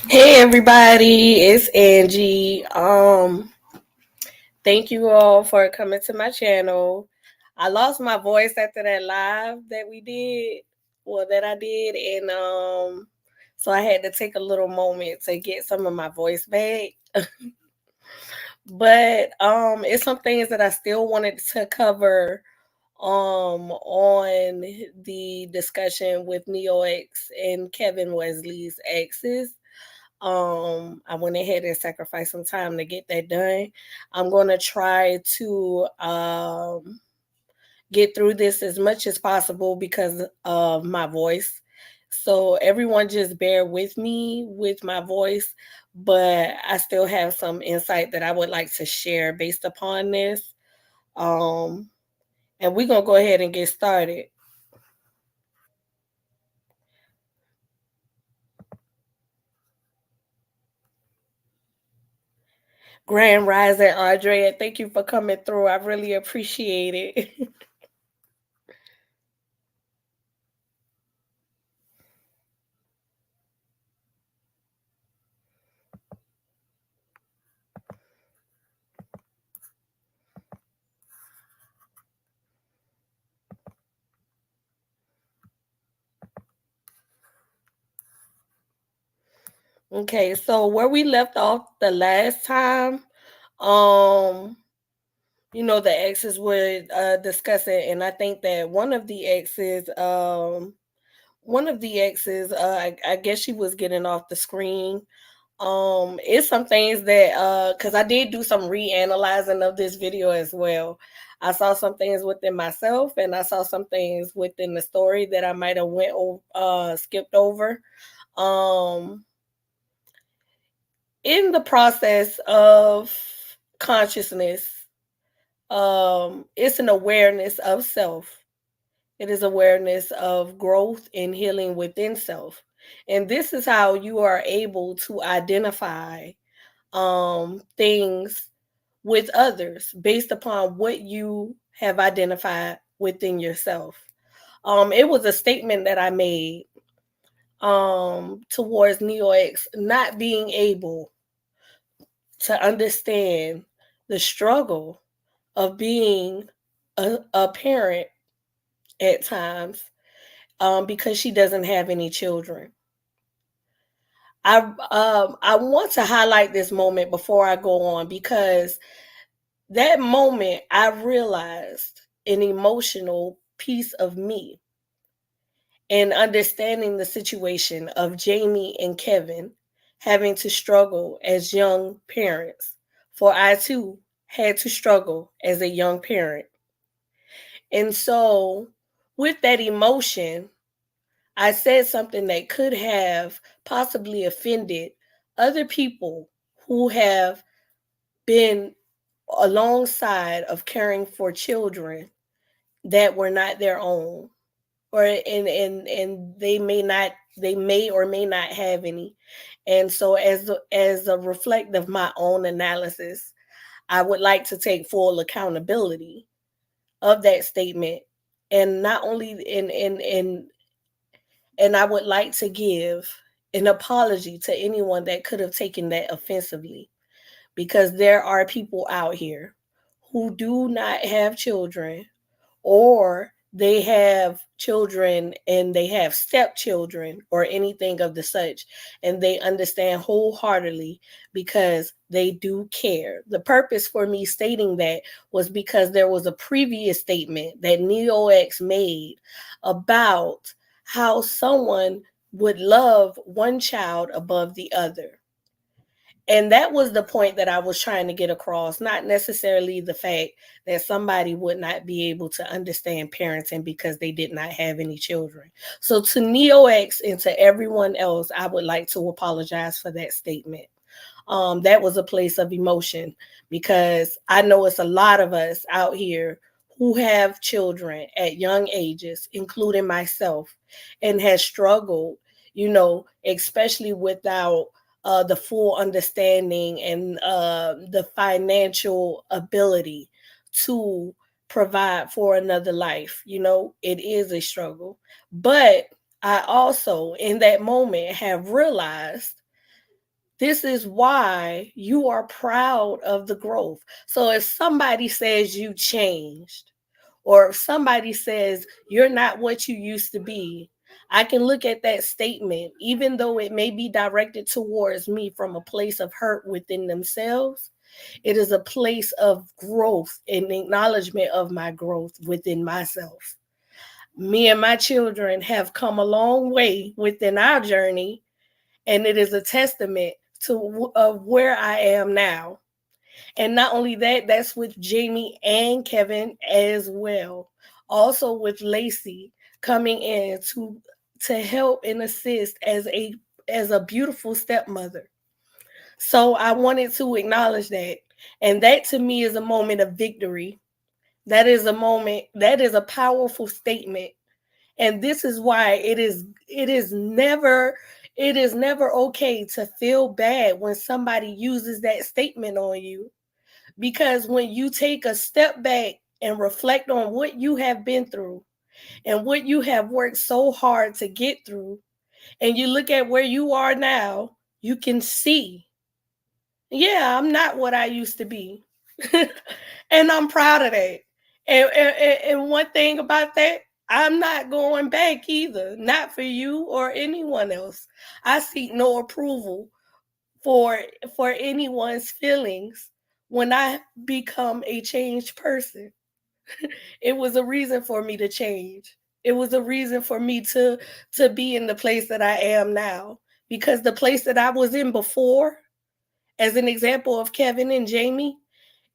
Hey everybody, it's Angie. Thank you all for coming to my channel. I lost my voice after that live that we did, that I did, and so I had to take a little moment to get some of my voice back. But it's some things that I still wanted to cover on the discussion with Neo X and Kevin Wesley's exes. I went ahead and sacrificed some time to get that done. I'm going to try to get through this as much as possible because of my voice. So everyone just bear with me with my voice, but I still have some insight that I would like to share based upon this. Um, and we're going to go ahead and get started. Grand Rising, Andrea, thank you for coming through. I really appreciate it. Okay, so where we left off the last time, um, the exes were discussing, and I think that one of the exes, I guess she was getting off the screen. It's some things that because I did do some reanalyzing of this video as well. I saw some things within myself, and I saw some things within the story that I might have skipped over. Um, in the process of consciousness, it's an awareness of self. It is awareness of growth and healing within self. And this is how you are able to identify things with others based upon what you have identified within yourself. It was a statement that I made towards Neo X not being able to understand the struggle of being a parent at times because she doesn't have any children. I want to highlight this moment before I go on because that moment I realized an emotional piece of me and understanding the situation of Jamie and Kevin having to struggle as young parents. For I too had to struggle as a young parent. And so, with that emotion, I said something that could have possibly offended other people who have been alongside of caring for children that were not their own, or and they may or may not have any. And so as a reflect of my own analysis, I would like to take full accountability of that statement, and not only and I would like to give an apology to anyone that could have taken that offensively, because there are people out here who do not have children, or they have children and they have stepchildren or anything of the such, and they understand wholeheartedly because they do care. The purpose for me stating that was because there was a previous statement that Neo X made about how someone would love one child above the other. And that was the point that I was trying to get across, not necessarily the fact that somebody would not be able to understand parenting because they did not have any children. So to Neo X and to everyone else, I would like to apologize for that statement. That was a place of emotion, because I know it's a lot of us out here who have children at young ages, including myself, and has struggled, especially without the full understanding and the financial ability to provide for another life. It is a struggle. But I also, in that moment, have realized This is why you are proud of the growth. So if somebody says you changed, or if somebody says you're not what you used to be, I can look at that statement, even though it may be directed towards me from a place of hurt within themselves. It is a place of growth and acknowledgement of my growth within myself. Me and my children have come a long way within our journey, and it is a testament to of where I am now. And not only that, that's with Jamie and Kevin as well. Also with Lacey coming in to help and assist as a beautiful stepmother. So I wanted to acknowledge that. And that to me is a moment of victory. That is a moment, that is a powerful statement. And this is why it is never okay to feel bad when somebody uses that statement on you, because when you take a step back and reflect on what you have been through and what you have worked so hard to get through, and you look at where you are now, you can see, yeah, I'm not what I used to be. And I'm proud of that. And one thing about that, I'm not going back either, not for you or anyone else. I seek no approval for for anyone's feelings when I become a changed person. It was a reason for me to change. It was a reason for me to be in the place that I am now, because the place that I was in before, as an example of Kevin and Jamie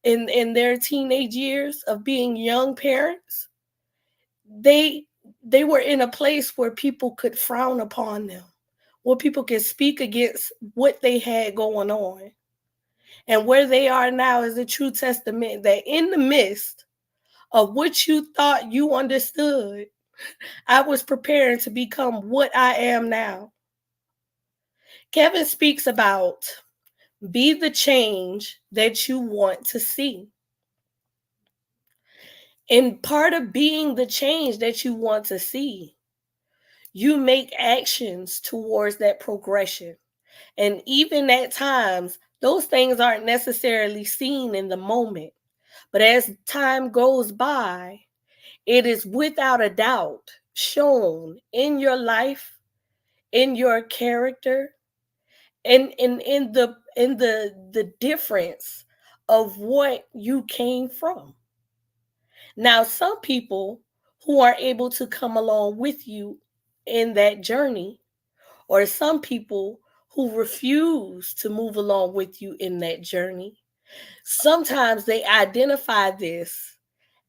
in their teenage years of being young parents, they they were in a place where people could frown upon them, where people could speak against what they had going on. And where they are now is a true testament that in the midst of what you thought you understood, I was preparing to become what I am now. Kevin speaks about be the change that you want to see. And part of being the change that you want to see, you make actions towards that progression. And even at times, those things aren't necessarily seen in the moment. But as time goes by, it is without a doubt shown in your life, in your character, and in the difference of what you came from. Now, some people who are able to come along with you in that journey, or some people who refuse to move along with you in that journey, sometimes they identify this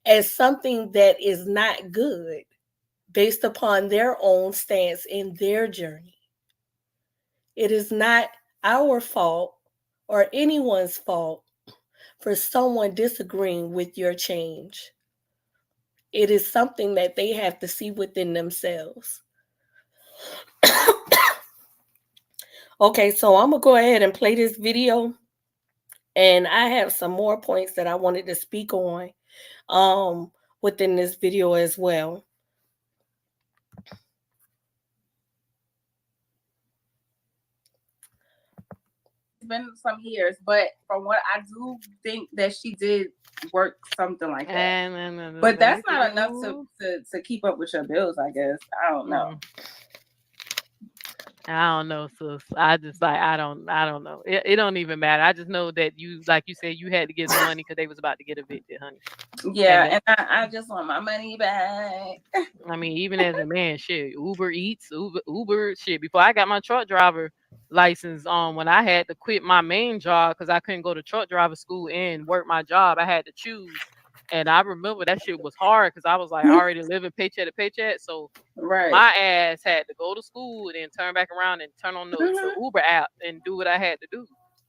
as something that is not good based upon their own stance in their journey. It is not our fault or anyone's fault for someone disagreeing with your change. It is something that they have to see within themselves. Okay, so I'm going to go ahead and play this video. And I have some more points that I wanted to speak on within this video as well. Been some years, but from what I do think that she did work something like that. But that's not enough to keep up with your bills, I guess. I don't know. I don't know, sis. I just like I don't know. It don't even matter. I just know that you, like you said, you had to get the money because they was about to get evicted, honey. Yeah, and I just want my money back. I mean, even as a man, shit, Uber Eats, Uber, shit. Before I got my truck driver license, when I had to quit my main job because I couldn't go to truck driver school and work my job, I had to choose. And I remember that shit was hard because I was like already living paycheck to paycheck. So Right. my ass had to go to school and then turn back around and turn on the Uber app and do what I had to do.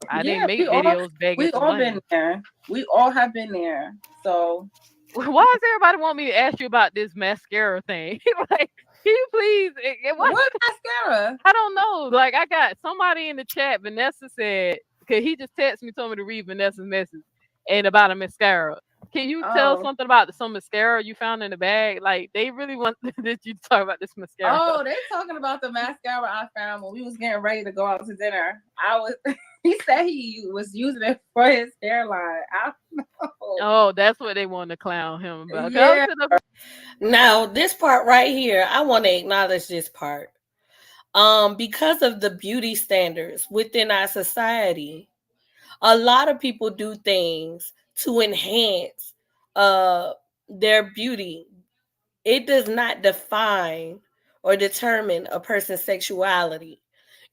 I didn't Yeah, make videos begging we for all been money. there. We all have been there. So Why does everybody want me to ask you about this mascara thing? Like, can you please? What? what mascara? I don't know. Like, I got somebody in the chat. Vanessa said, because he just texted me, told me to read Vanessa's message and about a mascara. Can you tell something about some mascara you found in the bag? Like, they really want that you talk about this mascara. Oh, they talking about the mascara I found when we was getting ready to go out to dinner. He said he was using it for his hairline. I don't know. Oh, that's what they want to clown him about. Yeah. Now, this part right here, I want to acknowledge this part. Because of the beauty standards within our society, a lot of people do things to enhance their beauty. It does not define or determine a person's sexuality.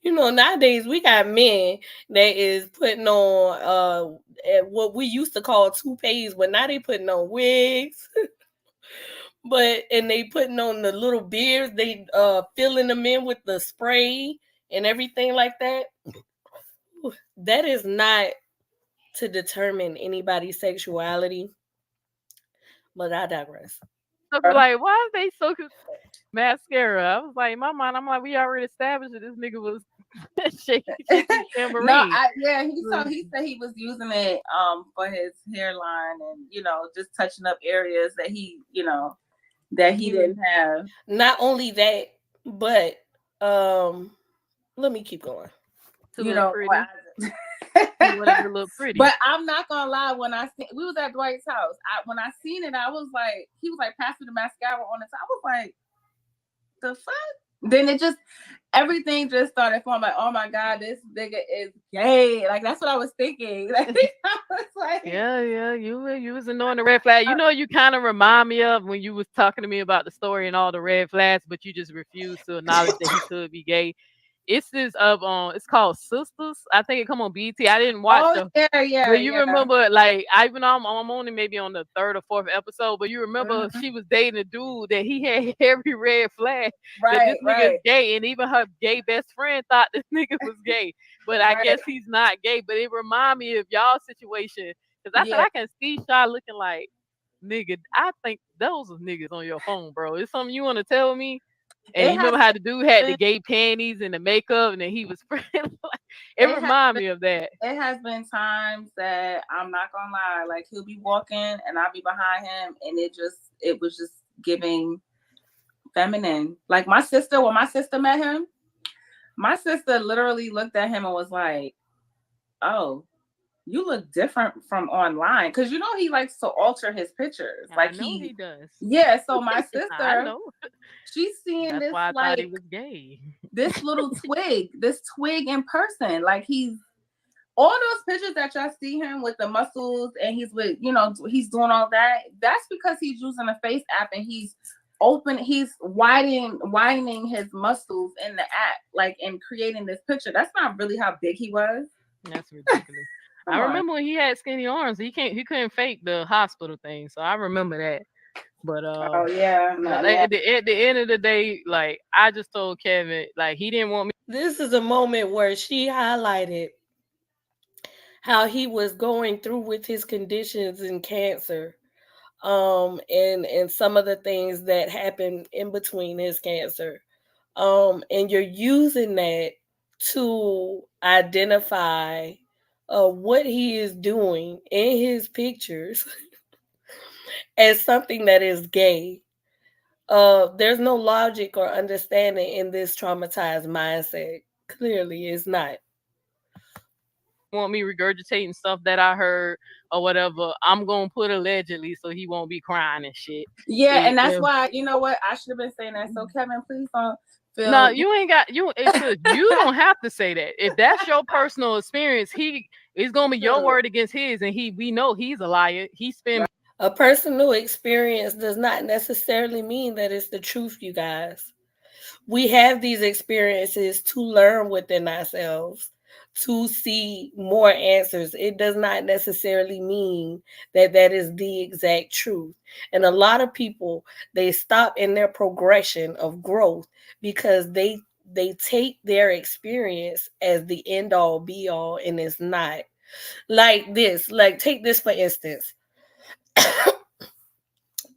You know, nowadays we got men that is putting on what we used to call toupees, but now they putting on wigs. And they putting on the little beards, they filling them in with the spray and everything like that. That is not to determine anybody's sexuality. But I digress. Like, why are they so mascara? I was like, in my mind, I'm like, we already established that this nigga was shaking tambourine. No, he said he was using it for his hairline and, you know, just touching up areas that he, you know, that he didn't have. Not only that, but let me keep going. You know, look pretty. But I'm not gonna lie, we was at Dwight's house. When I seen it, I was like, he was like, pass me the mascara on the top. I was like, the fuck? Then everything just started falling. Like, oh my god, this nigga is gay. Like, that's what I was thinking. Like, I was like, yeah, you was ignoring the red flag. You know, you kind of remind me of when you was talking to me about the story and all the red flags, but you just refused to acknowledge that he could be gay. It's this it's called Sisters. I think it come on BT. I didn't watch yeah. But you remember, like, even though I'm only maybe on the 3rd or 4th episode, but you remember she was dating a dude that he had every red flag that this nigga is gay, and even her gay best friend thought this nigga was gay. But I guess he's not gay. But it remind me of y'all situation, because I said I can see Shaw looking like, nigga, I think those are niggas on your phone, bro. It's something you want to tell me? And you remember how the dude had the gay panties and the makeup, and then he was it reminded me of that. It has been times that I'm not gonna lie, like he'll be walking and I'll be behind him, and it was just giving feminine. Like when my sister met him, my sister literally looked at him and was like, "Oh, you look different from online," because you know he likes to alter his pictures. Like he does. Yeah, so my sister, I know. She's seeing That's this why I like thought he was gay. This little this twig in person. Like he's all those pictures that y'all see him with the muscles and he's with, you know, he's doing all that. That's because he's using a face app and he's widening his muscles in the app, like, and creating this picture. That's not really how big he was. That's ridiculous. I remember when he had skinny arms. He couldn't fake the hospital thing, so I remember that. But oh yeah, at the end of the day, like, I just told Kevin, like, he didn't want me. This is a moment where she highlighted how he was going through with his conditions and cancer, and some of the things that happened in between his cancer, and you're using that to identify what he is doing in his pictures as something that is gay. There's no logic or understanding in this traumatized mindset. Clearly, it's not. Want me regurgitating stuff that I heard or whatever, I'm gonna put allegedly so he won't be crying and shit. Yeah, and that's why, you know what, I should have been saying that. So Kevin, please don't feel. No, you ain't got you. You don't have to say that. If that's your personal experience, it's gonna be your word against his, and we know he's a liar. He's been a personal experience does not necessarily mean that it's the truth, you guys. We have these experiences to learn within ourselves, to see more answers. It does not necessarily mean that that is the exact truth. And a lot of people, they stop in their progression of growth because they take their experience as the end all be all, and it's not. Like this, like take this for instance.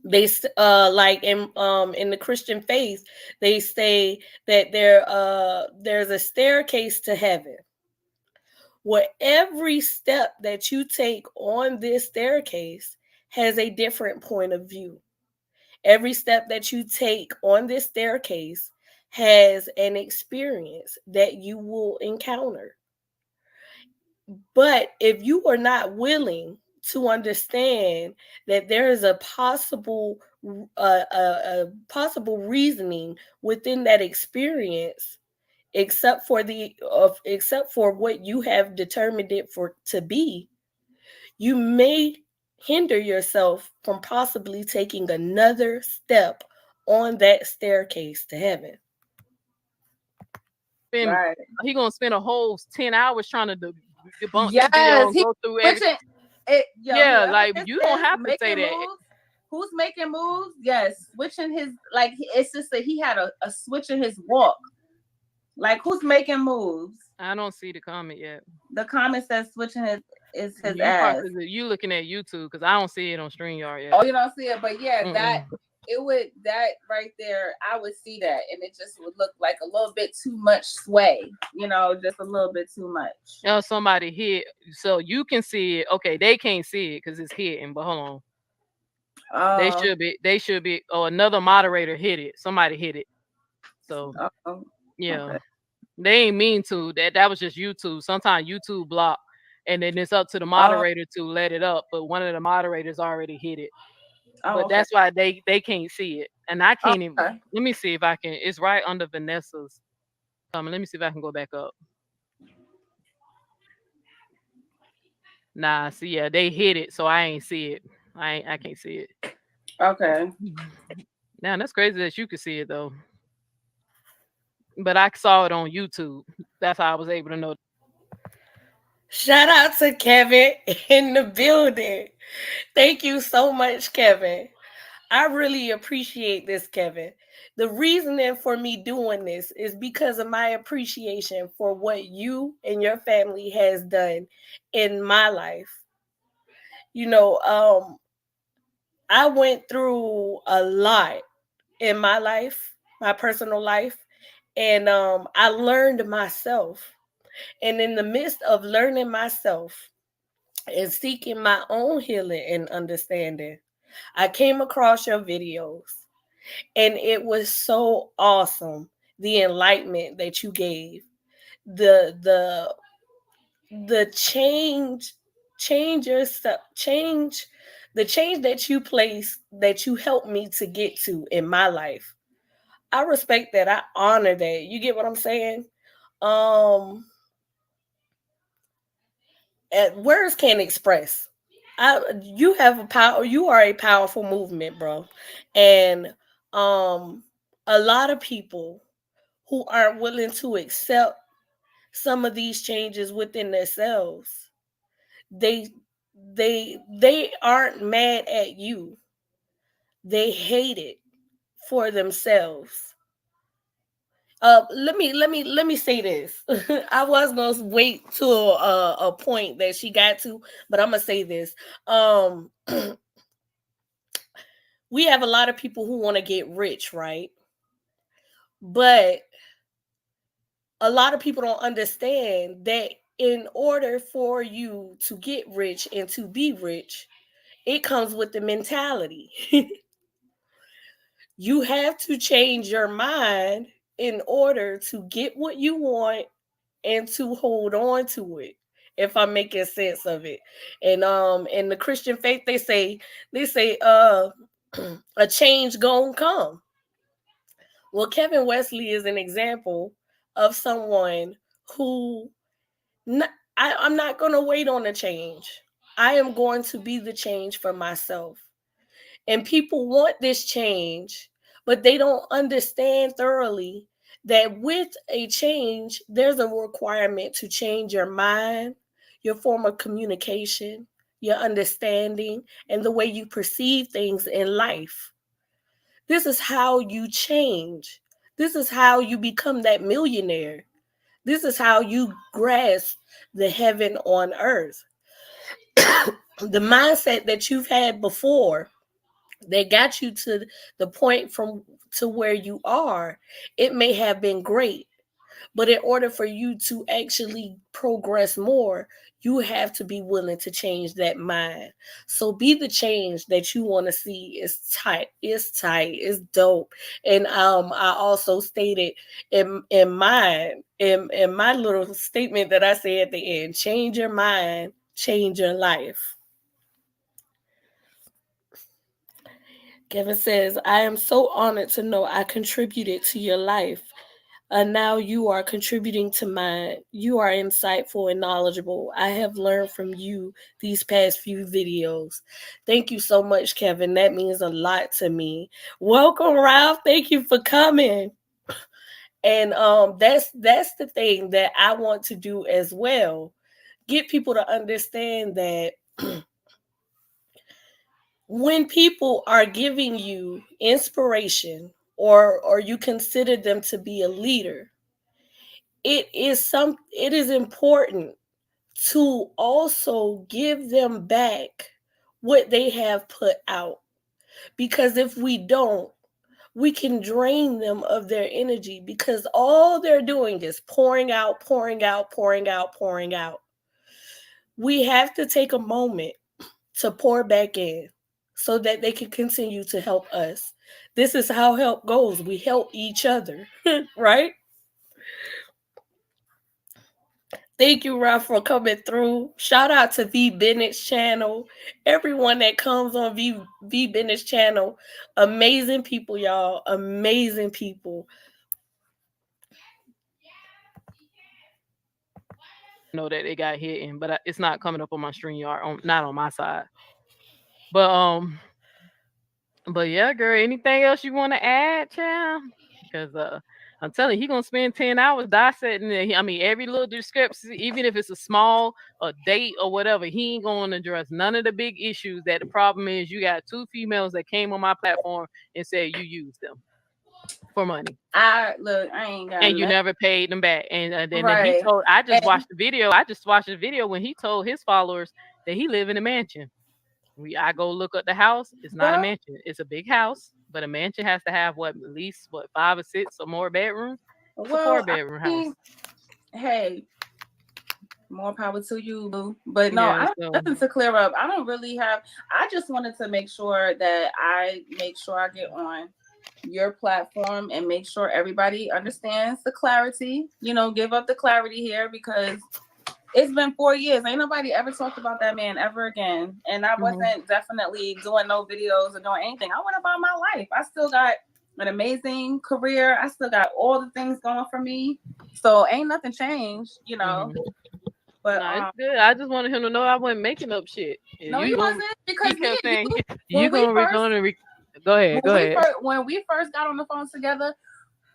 They like in the Christian faith, they say that there's a staircase to heaven, where every step that you take on this staircase has a different point of view. Every step that you take on this staircase has an experience that you will encounter. But if you are not willing to understand that there is a possible reasoning within that experience, except for what you have determined it for to be, you may hinder yourself from possibly taking another step on that staircase to heaven. Right. He gonna spend a whole 10 hours trying to debunk yes, the video and go through everything. Yeah, like you don't have to say that. Moves, who's making moves? Yes, switching his, like, it's just that he had a switch in his walk. Like, who's making moves? I don't see the comment yet. The comment says switching his ass. You looking at YouTube, because I don't see it on StreamYard yet. Oh, you don't see it, but yeah, that right there, I would see that, and it just would look like a little bit too much sway, just a little bit too much. Somebody hit, so you can see it. Okay, they can't see it because it's hidden, but hold on. They should be. Oh, another moderator hit it. Somebody hit it. So yeah, okay. They ain't mean to. That was just YouTube. Sometimes YouTube block, and then it's up to the moderator to let it up. But one of the moderators already hit it. But that's why they can't see it, and I can't even. Let me see if I can. It's right under Vanessa's comment. Let me see if I can go back up. Nah, see, yeah, they hit it, so I ain't see it. I can't see it. Okay. Now that's crazy that you could see it though. But I saw it on YouTube. That's how I was able to know. Shout out to Kevin in the building. Thank you so much, Kevin. I really appreciate this, Kevin. The reasoning for me doing this is because of my appreciation for what you and your family has done in my life. I went through a lot in my life, my personal life, and I learned myself. And in the midst of learning myself and seeking my own healing and understanding, I came across your videos, and it was so awesome. The enlightenment that you gave, the the change that you place, that you helped me to get to in my life. I respect that. I honor that. You get what I'm saying? Words can't express. You have a power. You are a powerful movement, bro. And a lot of people who aren't willing to accept some of these changes within themselves, they they aren't mad at you. They hate it for themselves. Let me say this. I was gonna wait till a point that she got to, but I'm gonna say this. We have a lot of people who want to get rich, right? But a lot of people don't understand that in order for you to get rich and to be rich, it comes with the mentality. You have to change your mind in order to get what you want and to hold on to it, if I'm making sense of it. And in the Christian faith, they say a change gonna come. Well, Kevin Wesley is an example of someone who I'm not gonna wait on a change. I am going to be the change for myself. And people want this change, but they don't understand thoroughly that with a change, there's a requirement to change your mind, your form of communication, your understanding, and the way you perceive things in life. This is how you change. This is how you become that millionaire. This is how you grasp the heaven on earth. The mindset that you've had before, they got you to the point to where you are. It may have been great, But in order for you to actually progress more, you have to be willing to change that mind. So be the change that you want to see. It's tight. It's dope. And I also stated in my little statement that I say at the end, change your mind, change your life. Kevin says, I am so honored to know I contributed to your life. Now you are contributing to mine. You are insightful and knowledgeable. I have learned from you these past few videos. Thank you so much, Kevin. That means a lot to me. Welcome, Ralph. Thank you for coming. And that's the thing that I want to do as well. Get people to understand that when people are giving you inspiration or you consider them to be a leader, it is important to also give them back what they have put out, because if we don't, we can drain them of their energy, because all they're doing is pouring out, pouring out, pouring out, pouring out. We have to take a moment to pour back in so that they can continue to help us. This is how help goes. We help each other, right? Thank you, Ralph, for coming through. Shout out to V Bennett's channel. Everyone that comes on V Bennett's channel. Amazing people, y'all. Amazing people. Know that it got hit, but it's not coming up on my StreamYard, not on my side. But yeah, girl, anything else you want to add, child? Because I'm telling you, he gonna spend 10 hours dissecting it. I mean, every little discrepancy, even if it's a date or whatever, he ain't gonna address none of the big issues. That the problem is you got two females that came on my platform and said you used them for money. I ain't got. And you never paid them back. And then right. he told. I just watched the video when he told his followers that he live in a mansion. I go look at the house. It's not a mansion. It's a big house, but a mansion has to have at least 5 or 6 or more bedrooms. It's a 4-bedroom house. Hey, more power to you, boo. But no, I have nothing to clear up. I don't really have. I just wanted to make sure that I get on your platform and make sure everybody understands the clarity. Give up the clarity here, because it's been 4 years. Ain't nobody ever talked about that man ever again. And I wasn't definitely doing no videos or doing anything. I went about my life. I still got an amazing career. I still got all the things going for me. So ain't nothing changed, But it's good. I just wanted him to know I wasn't making up shit. No, he wasn't, because he kept saying go ahead. When we first got on the phone together,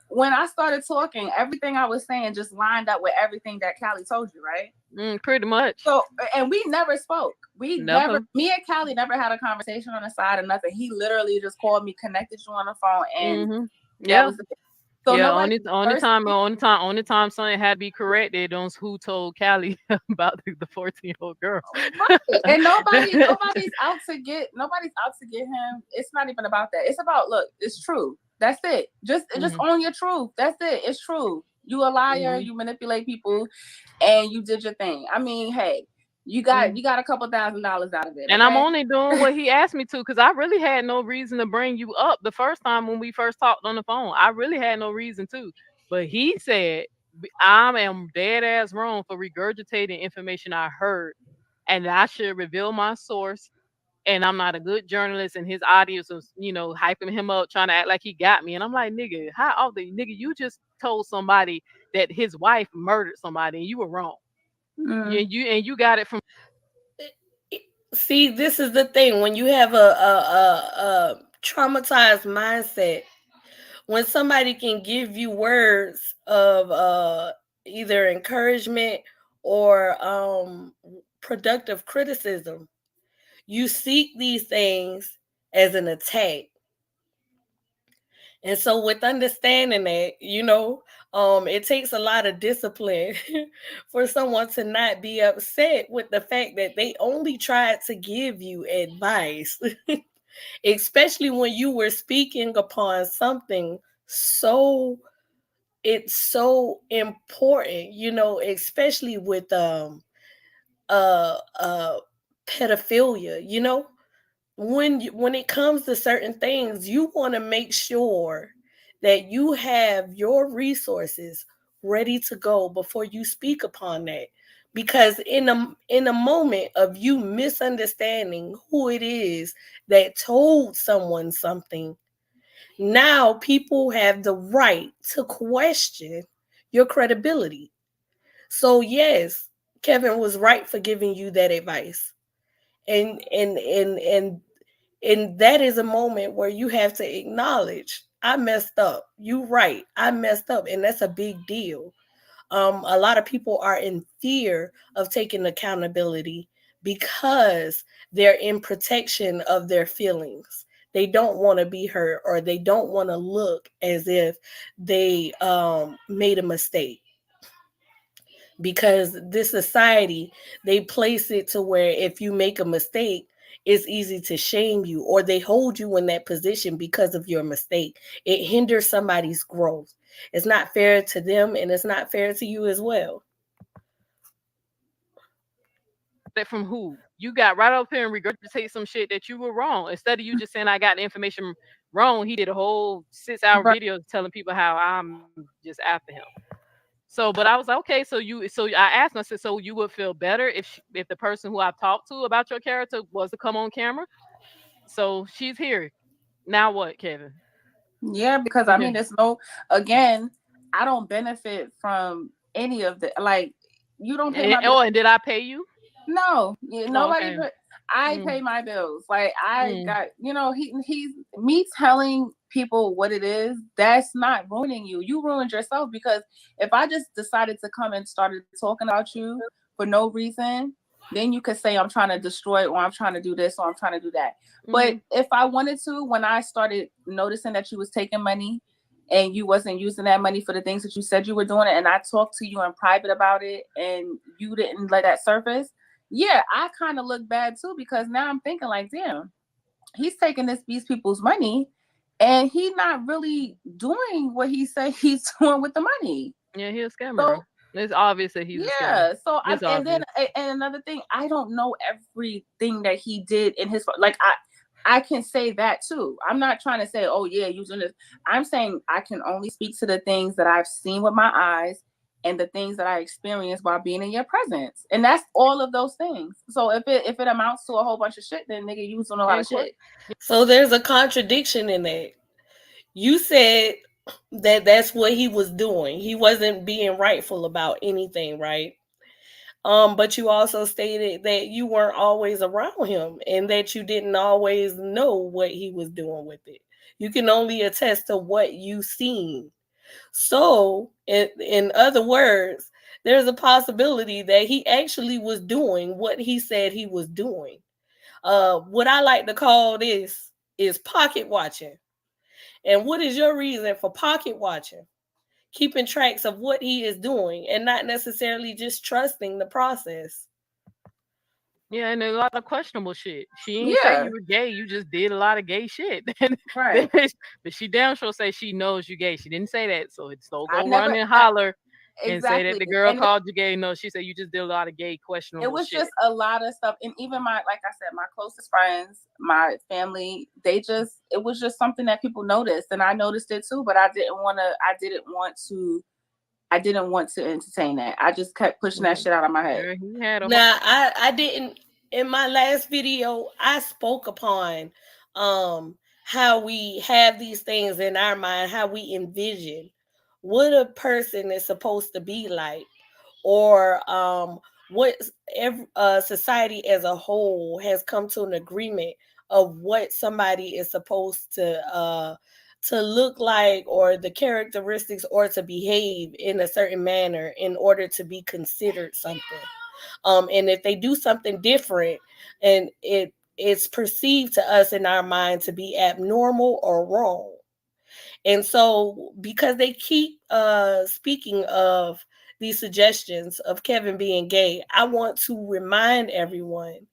when I started talking, everything I was saying just lined up with everything that Callie told you, right? Pretty much. So, and we never spoke. Me and Callie never had a conversation on the side or nothing. He literally just called me, connected you on the phone, and that was it. So only time something had to be corrected on who told Callie about the 14-year-old girl. Right. And nobody's out to get him. It's not even about that. It's about, look, it's true. That's it. Just own your truth. That's it. It's true. You a liar. You manipulate people, and you did your thing. I mean, hey, you got a couple $1,000 out of it. And okay? I'm only doing what he asked me to, because I really had no reason to bring you up the first time when we first talked on the phone. I really had no reason to. But he said I am dead ass wrong for regurgitating information I heard, and I should reveal my source. And I'm not a good journalist, and his audience was, hyping him up, trying to act like he got me. And I'm like, nigga, how often, nigga, you just told somebody that his wife murdered somebody, and you were wrong. You got it from. See, this is the thing. When you have a traumatized mindset, when somebody can give you words of either encouragement or productive criticism, you seek these things as an attack. And so with understanding that, it takes a lot of discipline for someone to not be upset with the fact that they only tried to give you advice, especially when you were speaking upon something so it's so important, especially with pedophilia. When it comes to certain things, you want to make sure that you have your resources ready to go before you speak upon that, because in a moment of you misunderstanding who it is that told someone something, now people have the right to question your credibility. So yes, Kevin was right for giving you that advice. And that is a moment where you have to acknowledge, I messed up. You right. I messed up. And that's a big deal. A lot of people are in fear of taking accountability because they're in protection of their feelings. They don't want to be hurt, or they don't want to look as if they made a mistake, because this society, they place it to where if you make a mistake, it's easy to shame you, or they hold you in that position because of your mistake. It hinders somebody's growth. It's not fair to them, and it's not fair to you as well. That from who? You got right up here and regurgitate some shit that you were wrong. Instead of you just saying I got the information wrong, he did a whole 6-hour Right. video telling people how I'm just after him. So, but I was like, okay, so I asked him, I said, so you would feel better if the person who I talked to about your character was to come on camera? So she's here. Now what, Kevin? Yeah, because I mean, it's no, again, I don't benefit from any of the, like, you don't pay my bills. Oh, and did I pay you? No, Oh, nobody. okay. I pay my bills. Like I got, he's me telling people what it is. That's not ruining you. You ruined yourself, because if I just decided to come and started talking about you for no reason, then you could say I'm trying to destroy, or I'm trying to do this, or I'm trying to do that. But if I wanted to, when I started noticing that you was taking money and you wasn't using that money for the things that you said you were doing, and I talked to you in private about it and you didn't let that surface, yeah, I kind of look bad too, because now I'm thinking like, damn, he's taking these people's money and he's not really doing what he said he's doing with the money. Yeah, he's a scammer. So It's obvious that he's a scammer. yeah, so It's and then obvious. and another thing, I don't know everything that he did in his, like, I can say that too. I'm not trying to say, oh yeah, using this. I'm saying I can only speak to the things that I've seen with my eyes and the things that I experienced while being in your presence. And that's all of those things. So if it amounts to a whole bunch of shit, then nigga, you was doing a lot of shit. So there's a contradiction in that. You said that that's what he was doing. He wasn't being rightful about anything, right? But you also stated that you weren't always around him and that you didn't always know what he was doing with it. You can only attest to what you seen. So, in other words, there's a possibility that he actually was doing what he said he was doing. What I like to call this is pocket watching. And what is your reason for pocket watching? Keeping tracks of what he is doing and not necessarily just trusting the process. Yeah, and a lot of questionable shit. She ain't say Yeah, you were gay. You just did a lot of gay shit. right. But she damn sure say she knows you gay. She didn't say that, so it's don't I go run never and holler and say that exactly. the girl And called you gay. No, she said you just did a lot of gay it questionable was shit. just a lot of stuff. And even my, like I said, my closest friends, my family, it was just something that people noticed, and I noticed it too, but I didn't want to entertain that. I just kept pushing that shit out of my head. Girl, he had a Now, I didn't, in my last video, I spoke upon how we have these things in our mind, how we envision what a person is supposed to be like, or what society as a whole has come to an agreement of what somebody is supposed to look like, or the characteristics, or to behave in a certain manner in order to be considered something. And if they do something different, and it's perceived to us in our mind to be abnormal or wrong. And so, because they keep speaking of these suggestions of Kevin being gay, I want to remind everyone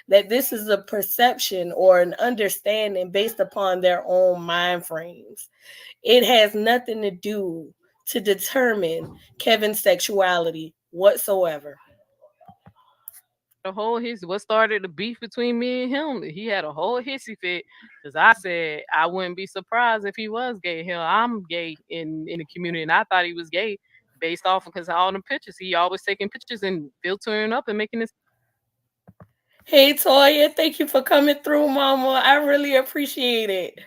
that this is a perception or an understanding based upon their own mind frames. It has nothing to do to determine Kevin's sexuality whatsoever. What started the beef between me and him? He had a whole hissy fit because I said I wouldn't be surprised if he was gay. Hell, I'm gay in the community, and I thought he was gay based off because all the pictures he always taking pictures and filtering up and making this. Hey Toya, thank you for coming through, Mama. I really appreciate it.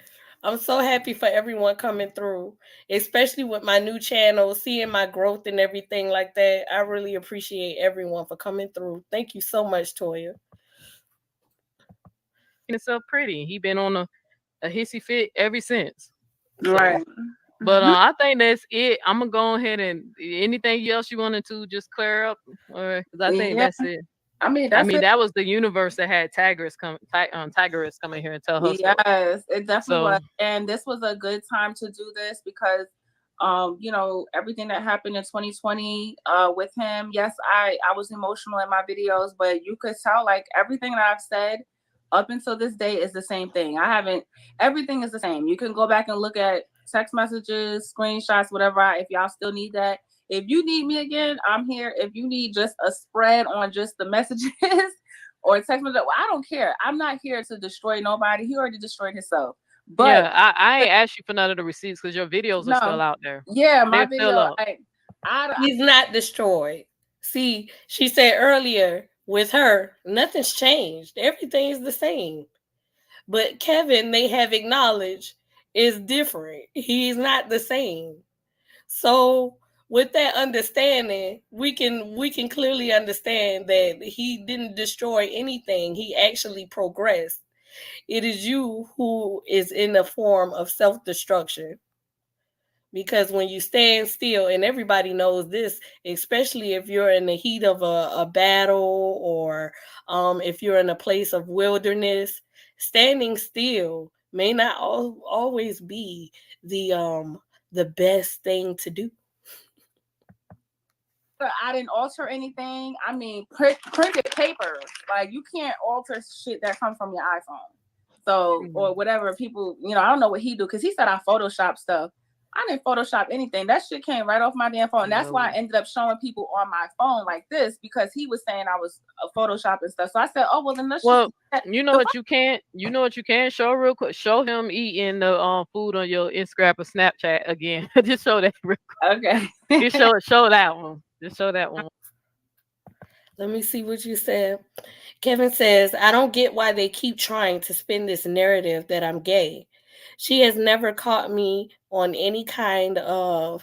I'm so happy for everyone coming through, especially with my new channel, seeing my growth and everything like that. I really appreciate everyone for coming through. Thank you so much, Toya. Himself pretty. He been on a hissy fit ever since. Right. But I think that's it. I'm gonna go ahead and anything else you wanted to just clear up, because I think that's it. I mean, that was the universe that had Tigress come in here and tell her story. Yes, it definitely was. And this was a good time to do this because, you know, everything that happened in 2020 with him. Yes, I was emotional in my videos, but you could tell like everything that I've said up until this day is the same thing. Everything is the same. You can go back and look at text messages, screenshots, whatever. If y'all still need that. If you need me again, I'm here. If you need just a spread on just the messages or text message, I don't care. I'm not here to destroy nobody. He already destroyed himself. But yeah, I ain't asked you for none of the receipts because your videos are still out there. Yeah, my video. He's not destroyed. See, she said earlier with her, nothing's changed. Everything's the same. But Kevin, they have acknowledged, is different. He's not the same. So with that understanding, we can clearly understand that he didn't destroy anything. He actually progressed. It is you who is in a form of self-destruction. Because when you stand still, and everybody knows this, especially if you're in the heat of a battle or if you're in a place of wilderness, standing still may not always be the best thing to do. I didn't alter anything. I mean, printed paper. Like you can't alter shit that comes from your iPhone. So or whatever people, you know, I don't know what he do because he said I Photoshop stuff. I didn't Photoshop anything. That shit came right off my damn phone. And that's why I ended up showing people on my phone like this because he was saying I was Photoshop and stuff. So I said, oh well, then let's. You know what you can't. You know what you can show real quick. Show him eating the food on your Instagram or Snapchat again. Just show that real quick. Okay. Just show that one. Just show that one. Let me see what you said. Kevin says, I don't get why they keep trying to spin this narrative that I'm gay. She has never caught me on any kind of,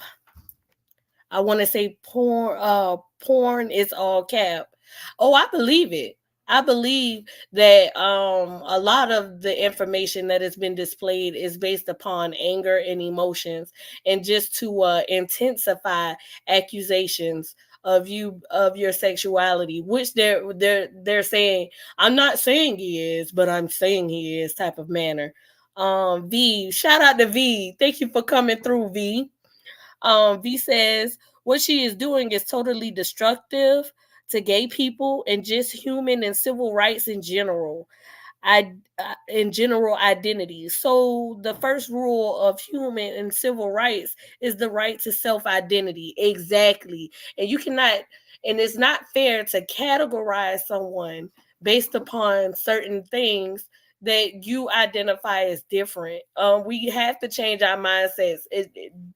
I want to say porn is all cap. Oh, I believe it. I believe that a lot of the information that has been displayed is based upon anger and emotions, and just to intensify accusations of your sexuality, which they're saying, I'm not saying he is, but I'm saying he is type of manner. V, shout out to V. Thank you for coming through, V. V says what she is doing is totally destructive to gay people and just human and civil rights in general. In general identities. So the first rule of human and civil rights is the right to self-identity. Exactly. And you cannot, and it's not fair to categorize someone based upon certain things that you identify as different. We have to change our mindsets.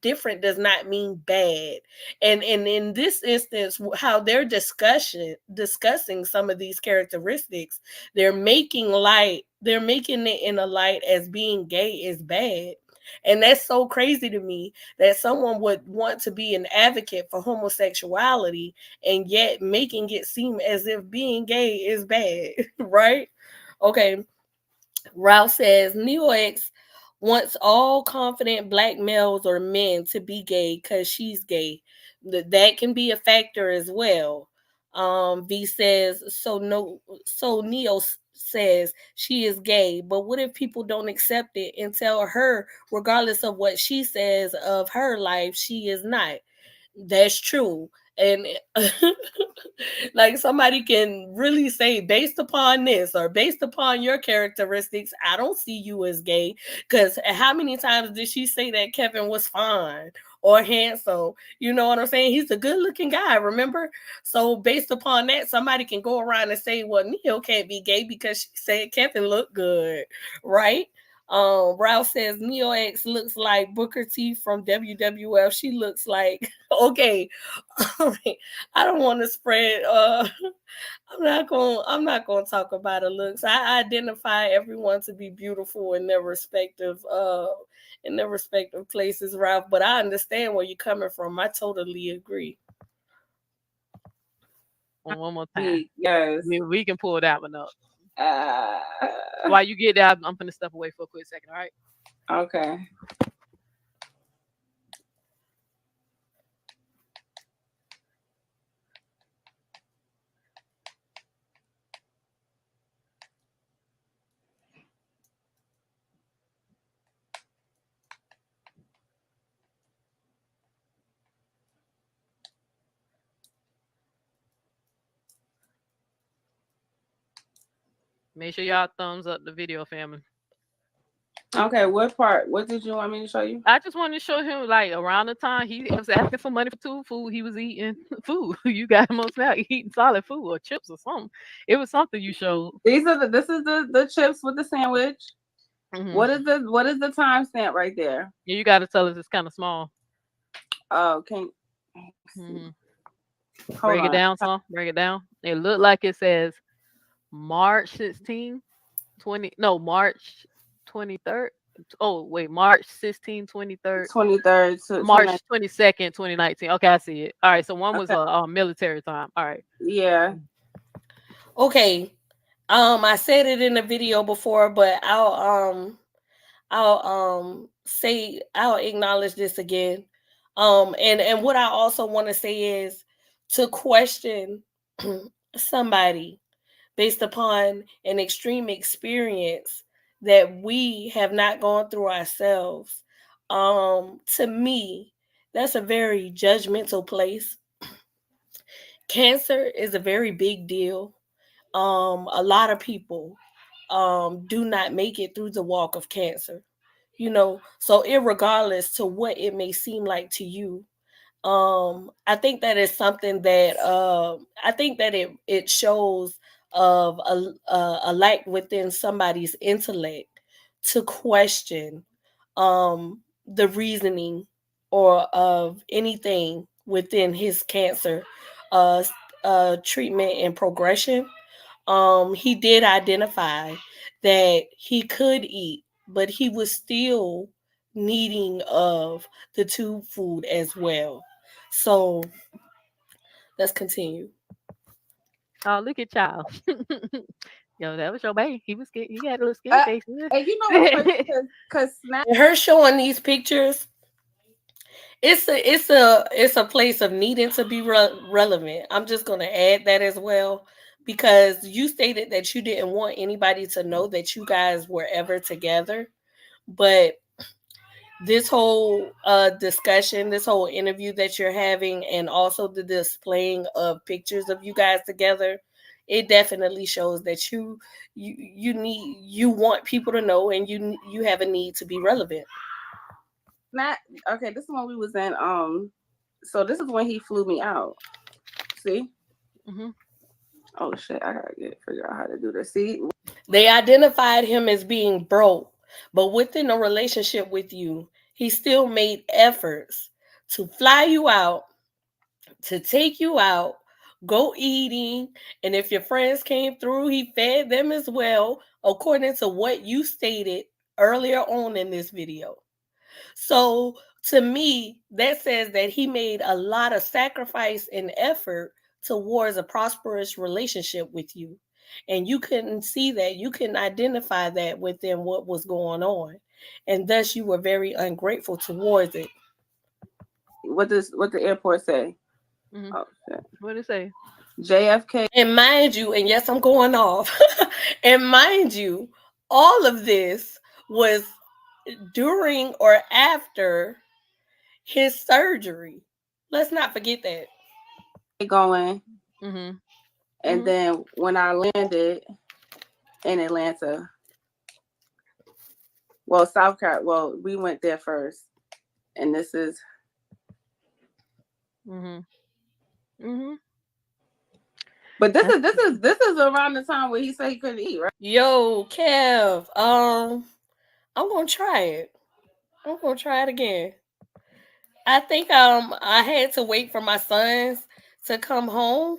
Different does not mean bad. And in this instance, how they're discussing some of these characteristics, they're making it in a light as being gay is bad. And that's so crazy to me that someone would want to be an advocate for homosexuality and yet making it seem as if being gay is bad, right? Okay. Ralph says Neo-X wants all confident black males or men to be gay because she's gay. That can be a factor as well. V says so Neo says she is gay, but what if people don't accept it and tell her, regardless of what she says of her life, she is not? That's true. And like somebody can really say, based upon this or based upon your characteristics, I don't see you as gay. Because how many times did she say that Kevin was fine or handsome. You know what I'm saying? He's a good looking guy, remember? So based upon that, somebody can go around and say, well, Neo can't be gay because she said Kevin looked good, right? Ralph says Neo X looks like Booker T from WWF. She looks like okay. I don't want to spread I'm not gonna talk about her looks. I identify everyone to be beautiful in their respective places, Ralph. But I understand where you're coming from. I totally agree. One more time. Yes. We can pull that one up. While you get that, I'm gonna step away for a quick second, all right? Okay. Make sure y'all thumbs up the video, family. Okay, what part? What did you want me to show you? I just wanted to show him like around the time he was asking for money for food, he was eating food. You got him on Snap eating solid food or chips or something. It was something you showed. This is the chips with the sandwich. Mm-hmm. What is the timestamp right there? Yeah, you got to tell us it's kind of small. Oh, can't. Break it down, son. Break it down. It looked like it says March 16, 20. No, March 23rd. Oh, wait, March 16, 23rd. 23rd. March 22nd, 2019. Okay, I see it. All right, so one was a military time. All right. Yeah. Okay. I said it in the video before, but I'll acknowledge this again. And what I also want to say is to question somebody based upon an extreme experience that we have not gone through ourselves. To me, that's a very judgmental place. Cancer is a very big deal. A lot of people do not make it through the walk of cancer. So irregardless to what it may seem like to you, I think that is something that I think that it shows of a lack within somebody's intellect to question the reasoning or of anything within his cancer uh, treatment and progression. He did identify that he could eat, but he was still needing of the tube food as well. So let's continue. Oh, look at y'all. Yo, that was your baby. He had a little skinny face. And you know what's crazy? Because her showing these pictures, it's a place of needing to be relevant. I'm just gonna add that as well, because you stated that you didn't want anybody to know that you guys were ever together, but this whole discussion, this whole interview that you're having, and also the displaying of pictures of you guys together, it definitely shows that you want people to know, and you have a need to be relevant. Okay, this is when we was in so this is when he flew me out. See? Mm-hmm. Oh shit, I gotta figure out how to do this. See? They identified him as being broke, but within a relationship with you, he still made efforts to fly you out, to take you out, go eating, and if your friends came through, he fed them as well, according to what you stated earlier on in this video. So to me, that says that he made a lot of sacrifice and effort towards a prosperous relationship with you. And you couldn't see that. You couldn't identify that within what was going on. And thus you were very ungrateful towards it. What the airport say? Mm-hmm. Oh, shit. What did it say? JFK. And mind you, and yes, I'm going off. And mind you, all of this was during or after his surgery. Let's not forget that. Going. Mm-hmm. And then when I landed in Atlanta, well, South Carolina, we went there first. And this is Mhm. Mhm. But this is around the time where he said he couldn't eat, right? Yo, Kev, I'm gonna try it. I'm gonna try it again. I think I had to wait for my sons to come home.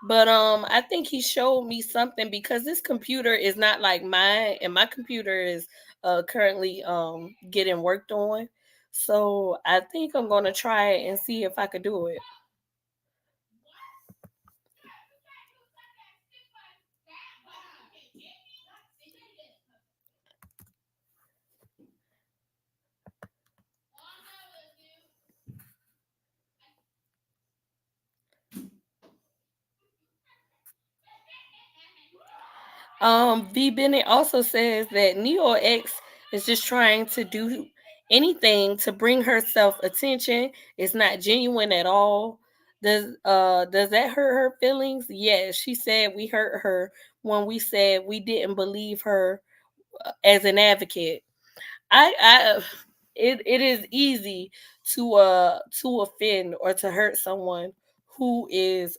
But I think he showed me something because this computer is not like mine, and my computer is currently getting worked on. So I think I'm gonna try it and see if I could do it. V Bennett also says that Neo X is just trying to do anything to bring herself attention. It's not genuine at all. Does that hurt her feelings? Yes, she said we hurt her when we said we didn't believe her as an advocate. I it is easy to offend or to hurt someone who is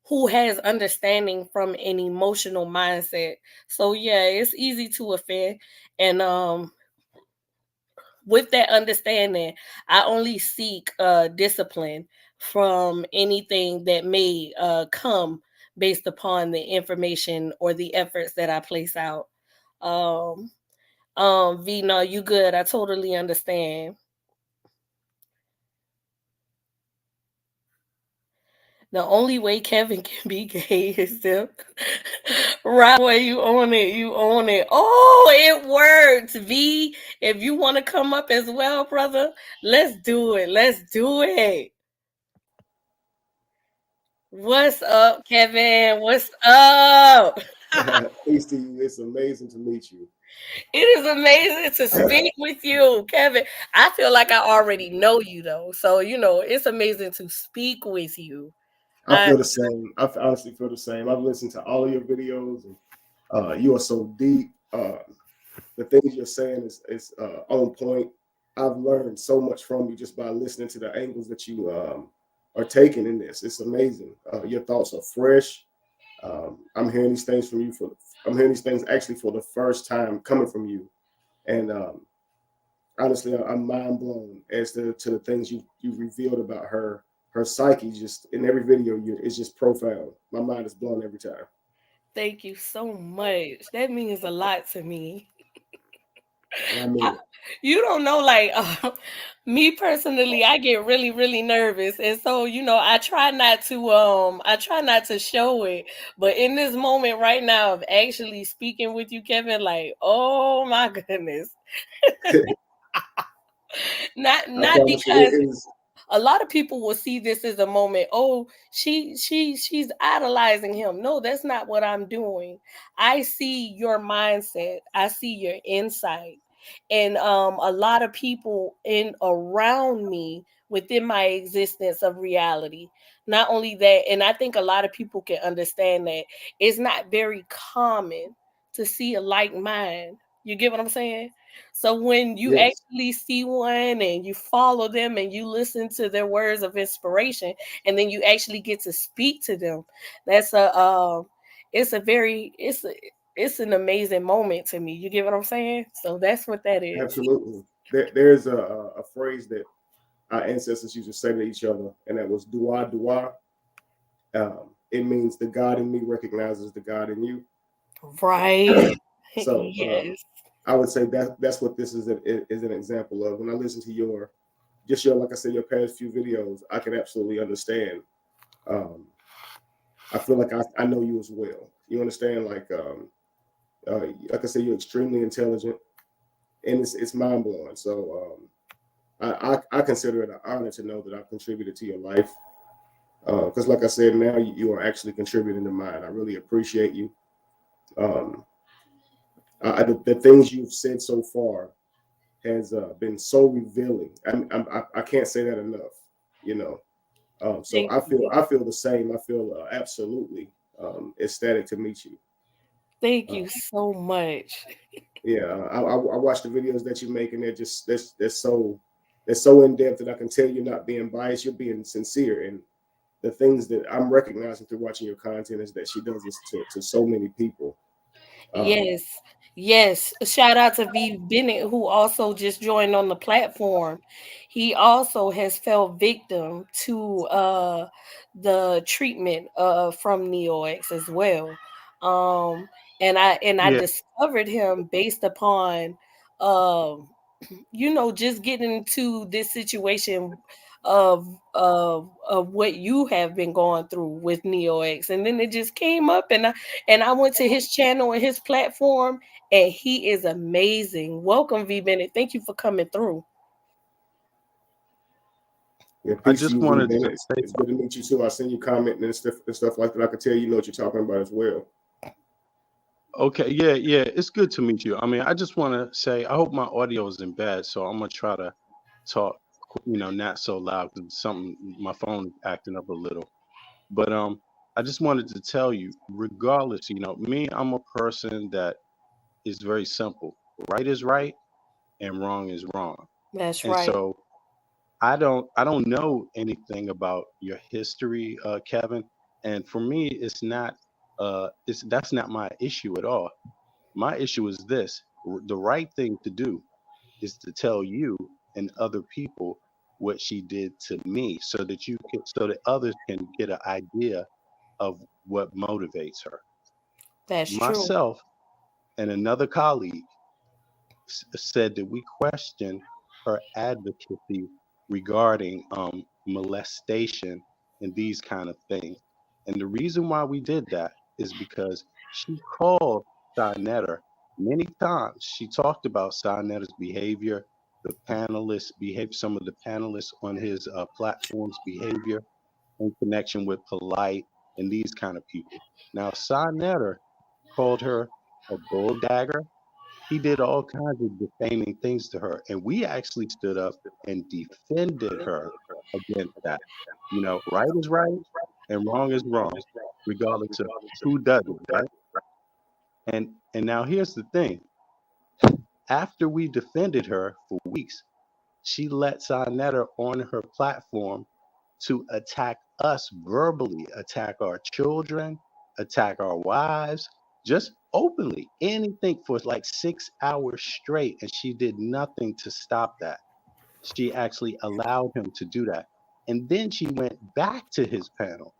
who has understanding from an emotional mindset. So yeah, it's easy to offend. And with that understanding, I only seek discipline from anything that may come based upon the information or the efforts that I place out. Um V, no, you good. I totally understand. The only way Kevin can be gay is if right away you own it, you own it. Oh, it worked. V, if you want to come up as well, brother, let's do it. Let's do it. What's up, Kevin? What's up? Peace to you. It's amazing to meet you. It is amazing to speak with you, Kevin. I feel like I already know you though. So, it's amazing to speak with you. I feel the same. Honestly feel the same. I've listened to all of your videos, and you are so deep. The things you're saying is on point. I've learned so much from you just by listening to the angles that you are taking in this. It's amazing. Your thoughts are fresh. I'm hearing these things from you I'm hearing these things actually for the first time coming from you, and honestly, I'm mind blown as to the things you revealed about her psyche. Just in every video, it's just profound. My mind is blown every time. Thank you so much. That means a lot to me. And I mean it. You don't know, like me personally, I get really, really nervous, and so I try not to show it. But in this moment right now of actually speaking with you, Kevin, like, oh my goodness, I not promise you, because it is. a lot of people will see this as a moment. Oh, she's idolizing him. No, that's not what I'm doing. I see your mindset. I see your insight. And a lot of people in around me within my existence of reality. Not only that, and I think a lot of people can understand that it's not very common to see a like mind. You get what I'm saying? So when you Yes, actually see one and you follow them and you listen to their words of inspiration, and then you actually get to speak to them, that's it's a very it's an amazing moment to me. You get what I'm saying? So that's what that is. absolutely. There's a phrase that our ancestors used to say to each other, and that was "dua dua." It means the God in me recognizes the God in you. Right. So Yes. I would say that's what this is an example of. When I listen to your like I said, your past few videos, I can absolutely understand. Um, I feel like I know you as well. You understand, like I said, you're extremely intelligent, and it's mind blowing. So I consider it an honor to know that I've contributed to your life. Because, like I said, now you are actually contributing to mine. I really appreciate you. Um, the things you've said so far has been so revealing. I can't say that enough. You know, so Thank you. I feel the same. I feel absolutely ecstatic to meet you. Thank Uh, you so much. yeah, I watch the videos that you make, and they're just that's so that's so in depth that I can tell you're not being biased, you're being sincere. And the things that I'm recognizing through watching your content is that she does this to so many people. Yes. Shout out to V Bennett, who also just joined on the platform. He also has fell victim to the treatment from NeoX as well. And I discovered him based upon um just getting into this situation of what you have been going through with NeoX, and then it just came up, and I went to his channel and his platform, and he is amazing. Welcome, V Bennett. Thank you for coming through. Yeah, peace to you, V Bennett. It's good to meet you too. I seen you comment and stuff like that. I could tell you know what you're talking about as well. Okay, yeah, it's good to meet you. I mean, I just want to say I hope my audio isn't bad, so I'm gonna try to talk, not so loud because my phone is acting up a little. But I just wanted to tell you, regardless, me, I'm a person that is very simple. Right is right, and wrong is wrong. That's And right. so I don't know anything about your history, Kevin. And for me, that's not my issue at all. My issue is this: the right thing to do is to tell you and other people what she did to me, so that others can get an idea of what motivates her. That's true. Myself and another colleague said that we questioned her advocacy regarding molestation and these kind of things. And the reason why we did that is because she called Sinetter many times. She talked about Sinetter's behavior, some of the panelists on his platform's behavior in connection with Polite and these kind of people. Now, Sinetter called her a bull dagger. He did all kinds of defaming things to her, and we actually stood up and defended her against that. Right is right and wrong is wrong, regardless of who does it, right? And now here's the thing. After we defended her for weeks, she let Sinetter on her platform to attack us verbally, attack our children, attack our wives, just openly, anything for like 6 hours straight. And she did nothing to stop that. She actually allowed him to do that. And then she went back to his panel.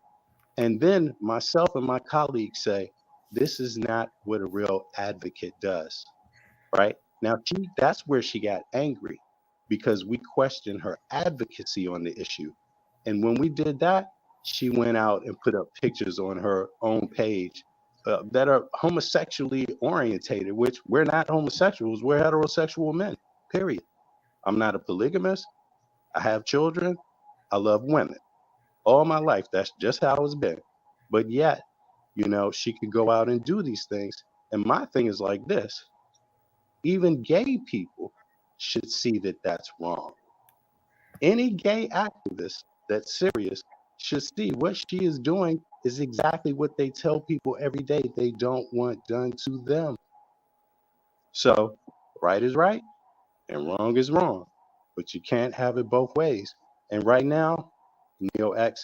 And then myself and my colleagues say, this is not what a real advocate does, right? Now, that's where she got angry, because we questioned her advocacy on the issue. And when we did that, she went out and put up pictures on her own page that are homosexually orientated, which we're not homosexuals, we're heterosexual men, period. I'm not a polygamist. I have children. I love women. All my life, that's just how it's been. But yet, she could go out and do these things. And my thing is like this: even gay people should see that that's wrong. Any gay activist that's serious should see what she is doing is exactly what they tell people every day they don't want done to them. So, right is right and wrong is wrong, but you can't have it both ways. And right now, NeoX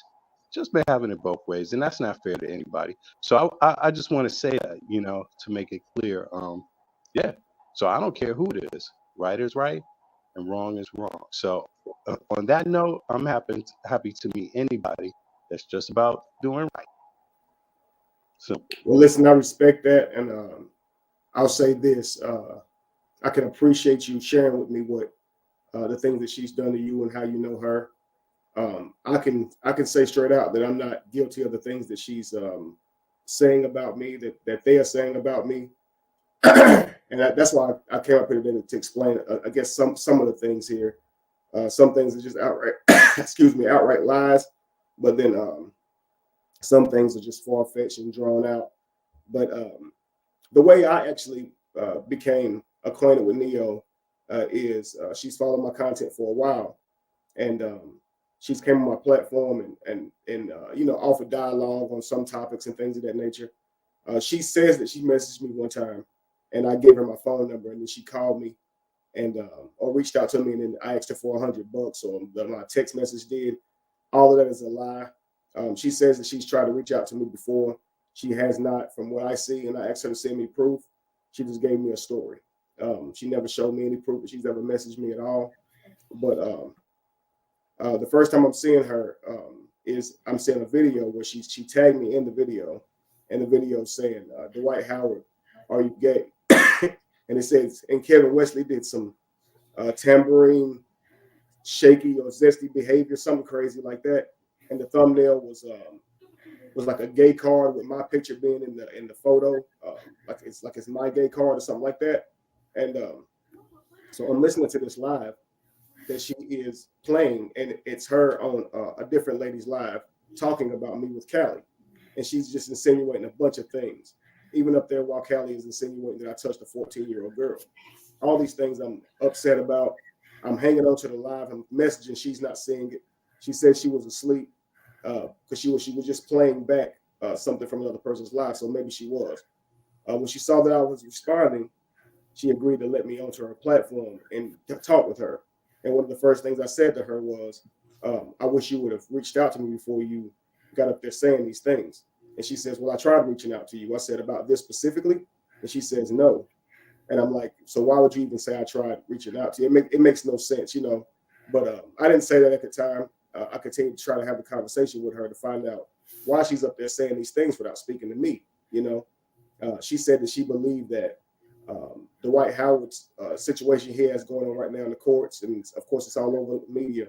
just been having it both ways, and that's not fair to anybody. So I just want to say that, to make it clear. Yeah. So I don't care who it is. Right is right and wrong is wrong. So on that note, I'm happy to meet anybody that's just about doing right. Simple. Well, listen, I respect that, and I'll say this: I can appreciate you sharing with me what the things that she's done to you and how you know her. I can say straight out that I'm not guilty of the things that she's saying about me, that they are saying about me. And that's why I came up here today to explain, I guess, some of the things here. Some things are just outright, outright lies. But then some things are just far-fetched and drawn out. But the way I actually became acquainted with Neo is she's followed my content for a while. And she's came on my platform and offered dialogue on some topics and things of that nature. She says that she messaged me one time, and I gave her my phone number, and then she called me and or reached out to me and then I asked her for $100 or my text message did. All of that is a lie. She says that she's tried to reach out to me before. She has not, from what I see, and I asked her to send me proof. She just gave me a story. She never showed me any proof that she's ever messaged me at all. But the first time I'm seeing her is I'm seeing a video where she tagged me in the video, and the video saying, Dwight Howard, are you gay? And it says, and Kevin Wesley did some tambourine shaky or zesty behavior, something crazy like that. And the thumbnail was like a gay card with my picture being in the photo, like it's my gay card or something like that. And so I'm listening to this live that she is playing, and it's her on a different lady's live talking about me with Callie, and she's just insinuating a bunch of things. Even up there, while Callie is insinuating that I touched a 14-year-old girl. All these things I'm upset about. I'm hanging on to the live. I'm messaging. She's not seeing it. She said she was asleep because she was just playing back something from another person's live. So maybe she was. When she saw that I was responding, she agreed to let me onto her platform and talk with her. And one of the first things I said to her was, I wish you would have reached out to me before you got up there saying these things. And she says, well, I tried reaching out to you. I said, about this specifically? And she says, no. And I'm like, so why would you even say I tried reaching out to you? It makes no sense, you know. But I didn't say that at the time. I continued to try to have a conversation with her to find out why she's up there saying these things without speaking to me, you know. She said that she believed that the Dwight Howard's situation he has going on right now in the courts, and of course it's all over the media,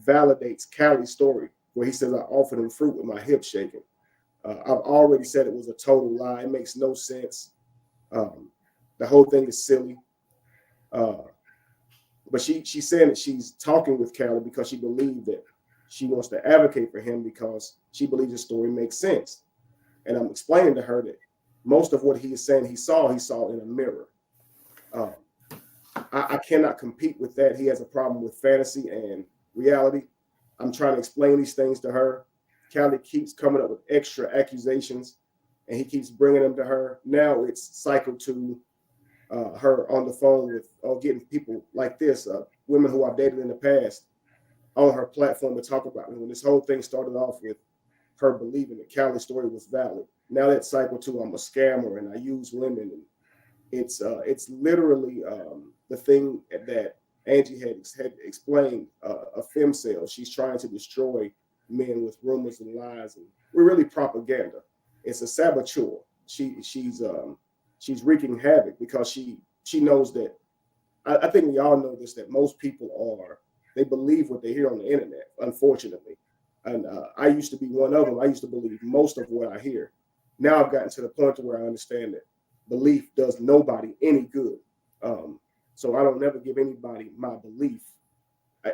validates Callie's story, where he says I offered him fruit with my hip shaking. I've already said it was a total lie. It makes no sense. The whole thing is silly. But she's saying that she's talking with Callie because she believed that she wants to advocate for him because she believes the story makes sense. And I'm explaining to her that most of what he is saying he saw in a mirror. I cannot compete with that. He has a problem with fantasy and reality. I'm trying to explain these things to her. Callie keeps coming up with extra accusations, and he keeps bringing them to her. Now it's cycled to her on the phone with getting people like this, women who I've dated in the past, on her platform to talk about me. When this whole thing started off with her believing that Callie's story was valid, now that cycled to I'm a scammer and I use women. And it's literally the thing that Angie had explained, a femcell. She's trying to destroy men with rumors and lies, and we're really propaganda. It's a saboteur. She's wreaking havoc because she knows that. I think we all know this, that most people they believe what they hear on the internet, unfortunately. And I used to be one of them. I used to believe most of what I hear. Now I've gotten to the point to where I understand that belief does nobody any good. So I don't never give anybody my belief.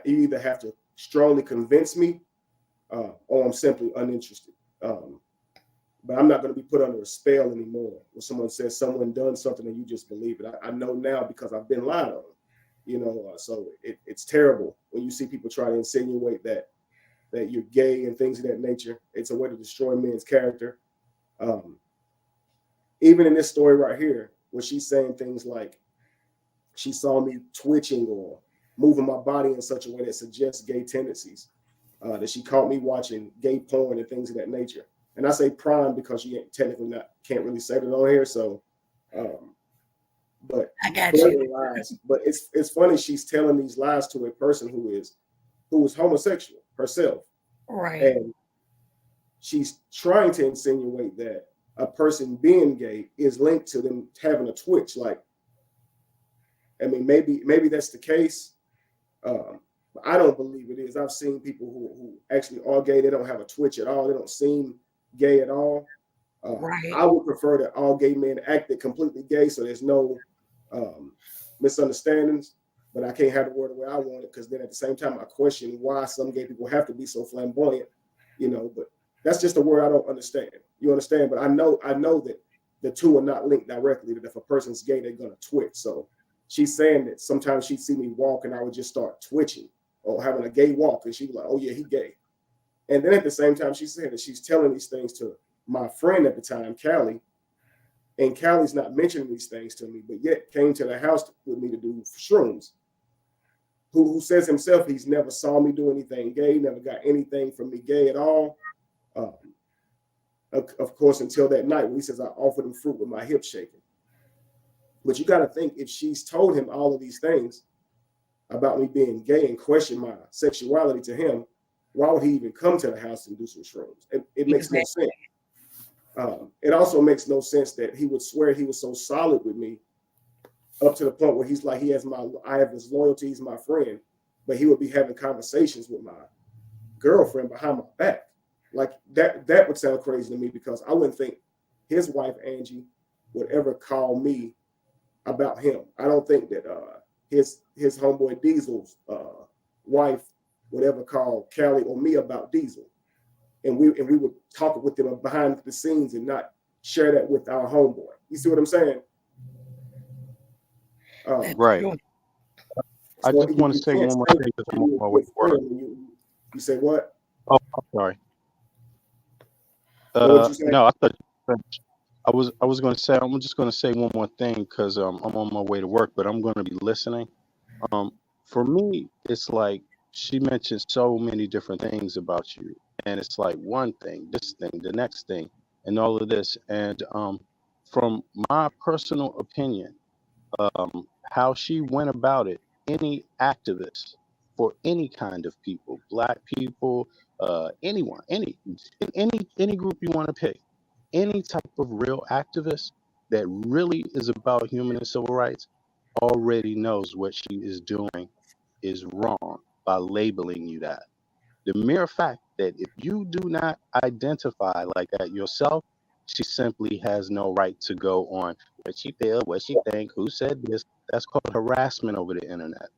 You either have to strongly convince me or I'm simply uninterested. But I'm not going to be put under a spell anymore when someone says someone done something and you just believe it. I know now because I've been lied on, you know. So it's terrible when you see people try to insinuate that you're gay and things of that nature. It's a way to destroy men's character. Even in this story right here, where she's saying things like she saw me twitching or moving my body in such a way that suggests gay tendencies, that she caught me watching gay porn and things of that nature. And I say prime because you can't really say that on here. So, but I got you. Lies. But it's funny she's telling these lies to a person who is homosexual herself, Right? And she's trying to insinuate that a person being gay is linked to them having a twitch. Like, I mean, maybe that's the case. But I don't believe it is. I've seen people who actually are gay. They don't have a twitch at all. They don't seem gay at all. Right. I would prefer that all gay men acted completely gay, so there's no misunderstandings. But I can't have the word the way I want it, because then at the same time I question why some gay people have to be so flamboyant, you know. But that's just a word I don't understand. You understand? But I know that the two are not linked directly. That if a person's gay, they're gonna twitch. So she's saying that sometimes she'd see me walk and I would just start twitching or having a gay walk, and she'd be like, "Oh yeah, he gay." And then at the same time, she's saying that she's telling these things to my friend at the time, Callie, And Callie's not mentioning these things to me, but yet came to the house with me to do shrooms. Who says himself he's never saw me do anything gay, never got anything from me gay at all. Of course, until that night when he says I offered him fruit with my hip shaking. But you got to think, if she's told him all of these things about me being gay and question my sexuality to him, why would he even come to the house and do some shrooms? It makes no sense. It also makes no sense that he would swear he was so solid with me up to the point where he's like, I have his loyalty, he's my friend, but he would be having conversations with my girlfriend behind my back. Like that would sound crazy to me, because I wouldn't think his wife, Angie, would ever call me about him. I don't think that his homeboy Diesel's wife would ever call Callie or me about Diesel. And we would talk with them behind the scenes and not share that with our homeboy. You see what I'm saying? Right. I So just want to say one more thing because I'm on my way to work. You say what? Oh, I'm sorry. No, I thought you finished. I was going to say, I'm just going to say one more thing because I'm on my way to work, but I'm going to be listening. For me, it's like she mentioned so many different things about you, and it's like one thing, this thing, the next thing, and all of this. And from my personal opinion, how she went about it, any activist for any kind of people, black people, anyone, any group you want to pick, any type of real activist that really is about human and civil rights already knows what she is doing is wrong by labeling you that. The mere fact that if you do not identify like that yourself, she simply has no right to go on what she feel, what she think, who said this. That's called harassment over the internet.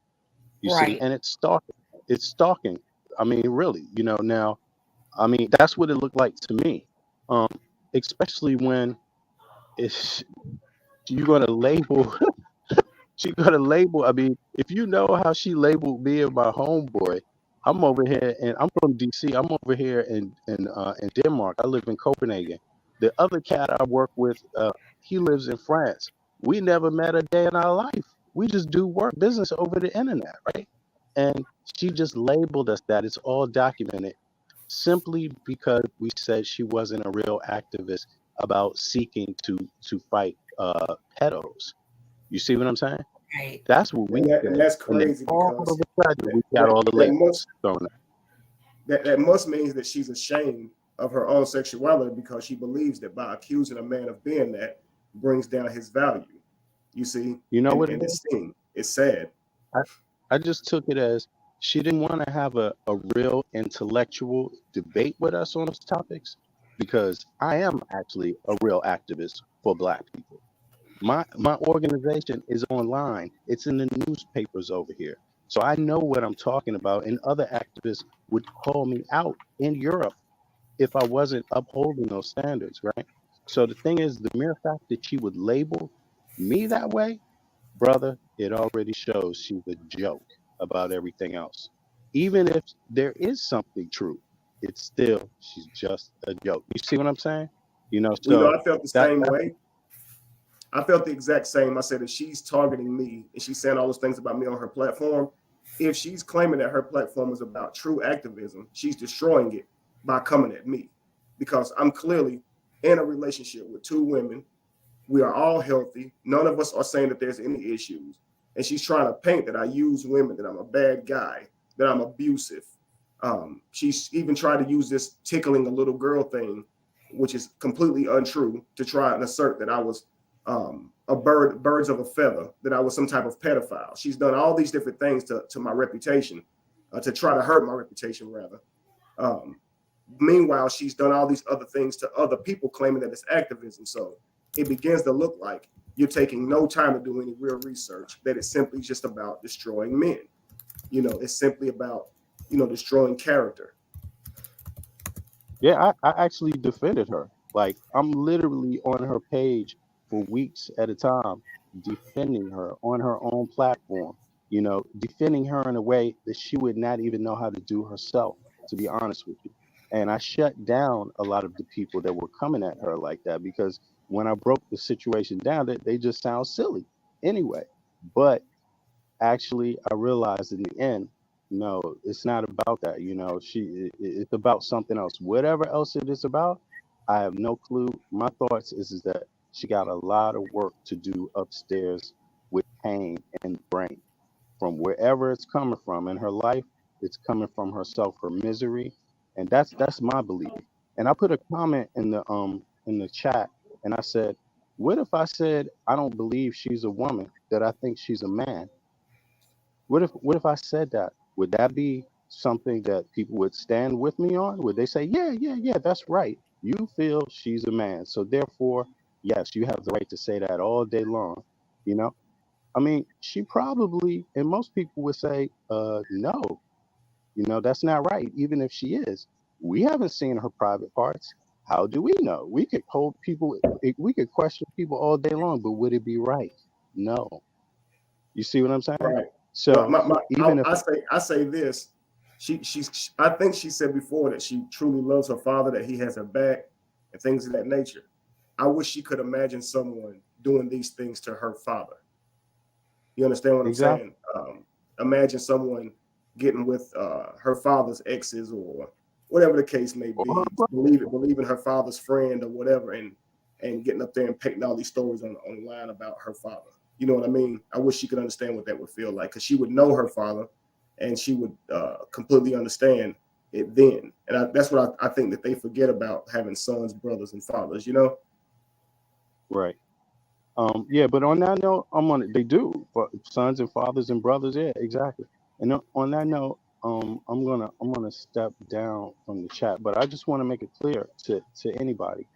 You see, and it's stalking. It's stalking. I mean, really, now, I mean, that's what it looked like to me. Especially when it's you're gonna label she got a label. I mean, if you know how she labeled me and my homeboy, I'm over here and I'm from DC. I'm over here in Denmark. I live in Copenhagen. The other cat I work with, he lives in France. We never met a day in our life. We just do work business over the internet, right? And she just labeled us that. It's all documented simply because we said she wasn't a real activist about seeking to fight pedos. You see what I'm saying? Right. That's what we and that's crazy, all because of a sudden we got all the labels thrown out. That must mean that she's ashamed of her own sexuality, because she believes that by accusing a man of being that brings down his value. You see, You know what and it it's is? it's sad. I just took it as she didn't want to have a real intellectual debate with us on those topics, because I am actually a real activist for Black people. My organization is online. It's in the newspapers over here. So I know what I'm talking about. And other activists would call me out in Europe if I wasn't upholding those standards, right? So the thing is, the mere fact that she would label me that way, brother, it already shows she's a joke about everything else. Even if there is something true, it's still, she's just a joke. You see what I'm saying? So I felt the that same way. I felt the exact same. I said, if she's targeting me and she's saying all those things about me on her platform, if she's claiming that her platform is about true activism, she's destroying it by coming at me, because I'm clearly in a relationship with two women. We are all healthy. None of us are saying that there's any issues. And she's trying to paint that I use women, that I'm a bad guy, that I'm abusive. She's even tried to use this tickling a little girl thing, which is completely untrue, to try and assert that I was birds of a feather, that I was some type of pedophile. She's done all these different things to my reputation, to try to hurt my reputation, rather. Meanwhile, she's done all these other things to other people, claiming that it's activism. So it begins to look like you're taking no time to do any real research, that it's simply just about destroying men. It's simply about, destroying character. Yeah, I actually defended her. Like, I'm literally on her page for weeks at a time, defending her on her own platform, defending her in a way that she would not even know how to do herself, to be honest with you. And I shut down a lot of the people that were coming at her like that, because when I broke the situation down, they just sound silly anyway. But actually, I realized in the end, no, it's not about that. It's about something else. Whatever else it is about, I have no clue. My thoughts is that she got a lot of work to do upstairs with pain and brain, from wherever it's coming from in her life. It's coming from herself, her misery, and that's my belief. And I put a comment in the chat, and I said, what if I said I don't believe she's a woman, that I think she's a man? What if I said that? Would that be something that people would stand with me on? Would they say, yeah, yeah, yeah, that's right. You feel she's a man, so therefore, yes, you have the right to say that all day long. You know, I mean, she probably, and most people would say, no, that's not right, even if she is. We haven't seen her private parts. How do we know? We could hold people, we could question people all day long, but would it be right? No. You see what I'm saying? Right. Well, So even if, I say this, I think she said before that she truly loves her father, that he has her back, and things of that nature. I wish she could imagine someone doing these things to her father. You understand what I'm exactly, saying? Imagine someone getting with her father's exes, or whatever the case may or be, believing her father's friend or whatever, and getting up there and painting all these stories online about her father. You know what I mean? I wish she could understand what that would feel like, because she would know her father, and she would completely understand it then. And that's what I think that they forget about having sons, brothers, and fathers. right. Yeah, but on that note, they do, for sons and fathers and brothers. Yeah, exactly. And on that note, I'm gonna step down from the chat, but I just want to make it clear to anybody.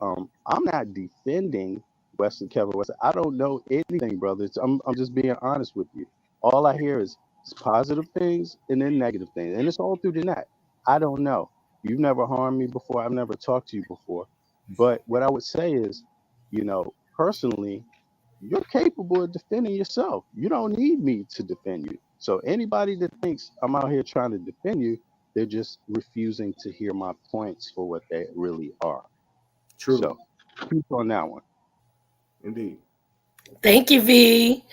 I'm not defending Wesley, Kevin Wesley. I don't know anything, brothers. I'm just being honest with you. All I hear is positive things and then negative things, and it's all through the net. I don't know. You've never harmed me before. I've never talked to you before. But what I would say is, personally, you're capable of defending yourself. You don't need me to defend you. So anybody that thinks I'm out here trying to defend you, they're just refusing to hear my points for what they really are. True. So peace on that one. Indeed. Thank you, V.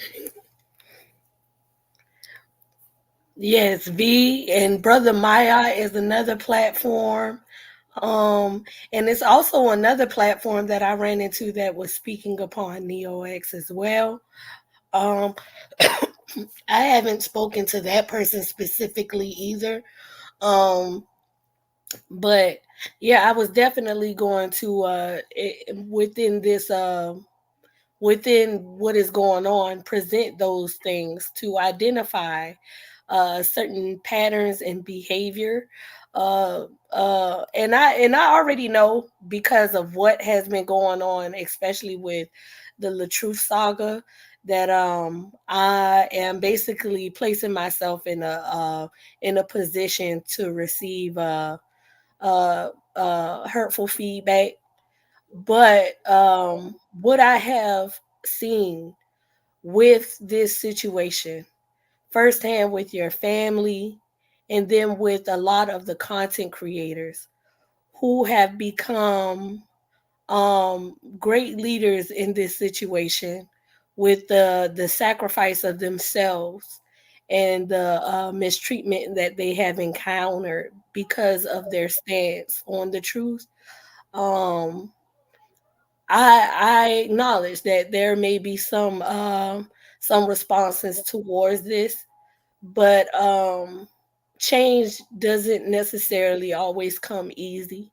Yes, V and Brother Maya is another platform. And it's also another platform that I ran into that was speaking upon NeoX as well. Um, I haven't spoken to that person specifically either. Um, but yeah, I was definitely going to within this within what is going on, present those things to identify certain patterns and behavior. And I already know, because of what has been going on, especially with the LaTruth saga, that I am basically placing myself in a position to receive hurtful feedback. But what I have seen with this situation firsthand, with your family, and then with a lot of the content creators who have become great leaders in this situation, with the sacrifice of themselves and the mistreatment that they have encountered because of their stance on the truth. um I acknowledge that there may be some responses towards this, but change doesn't necessarily always come easy.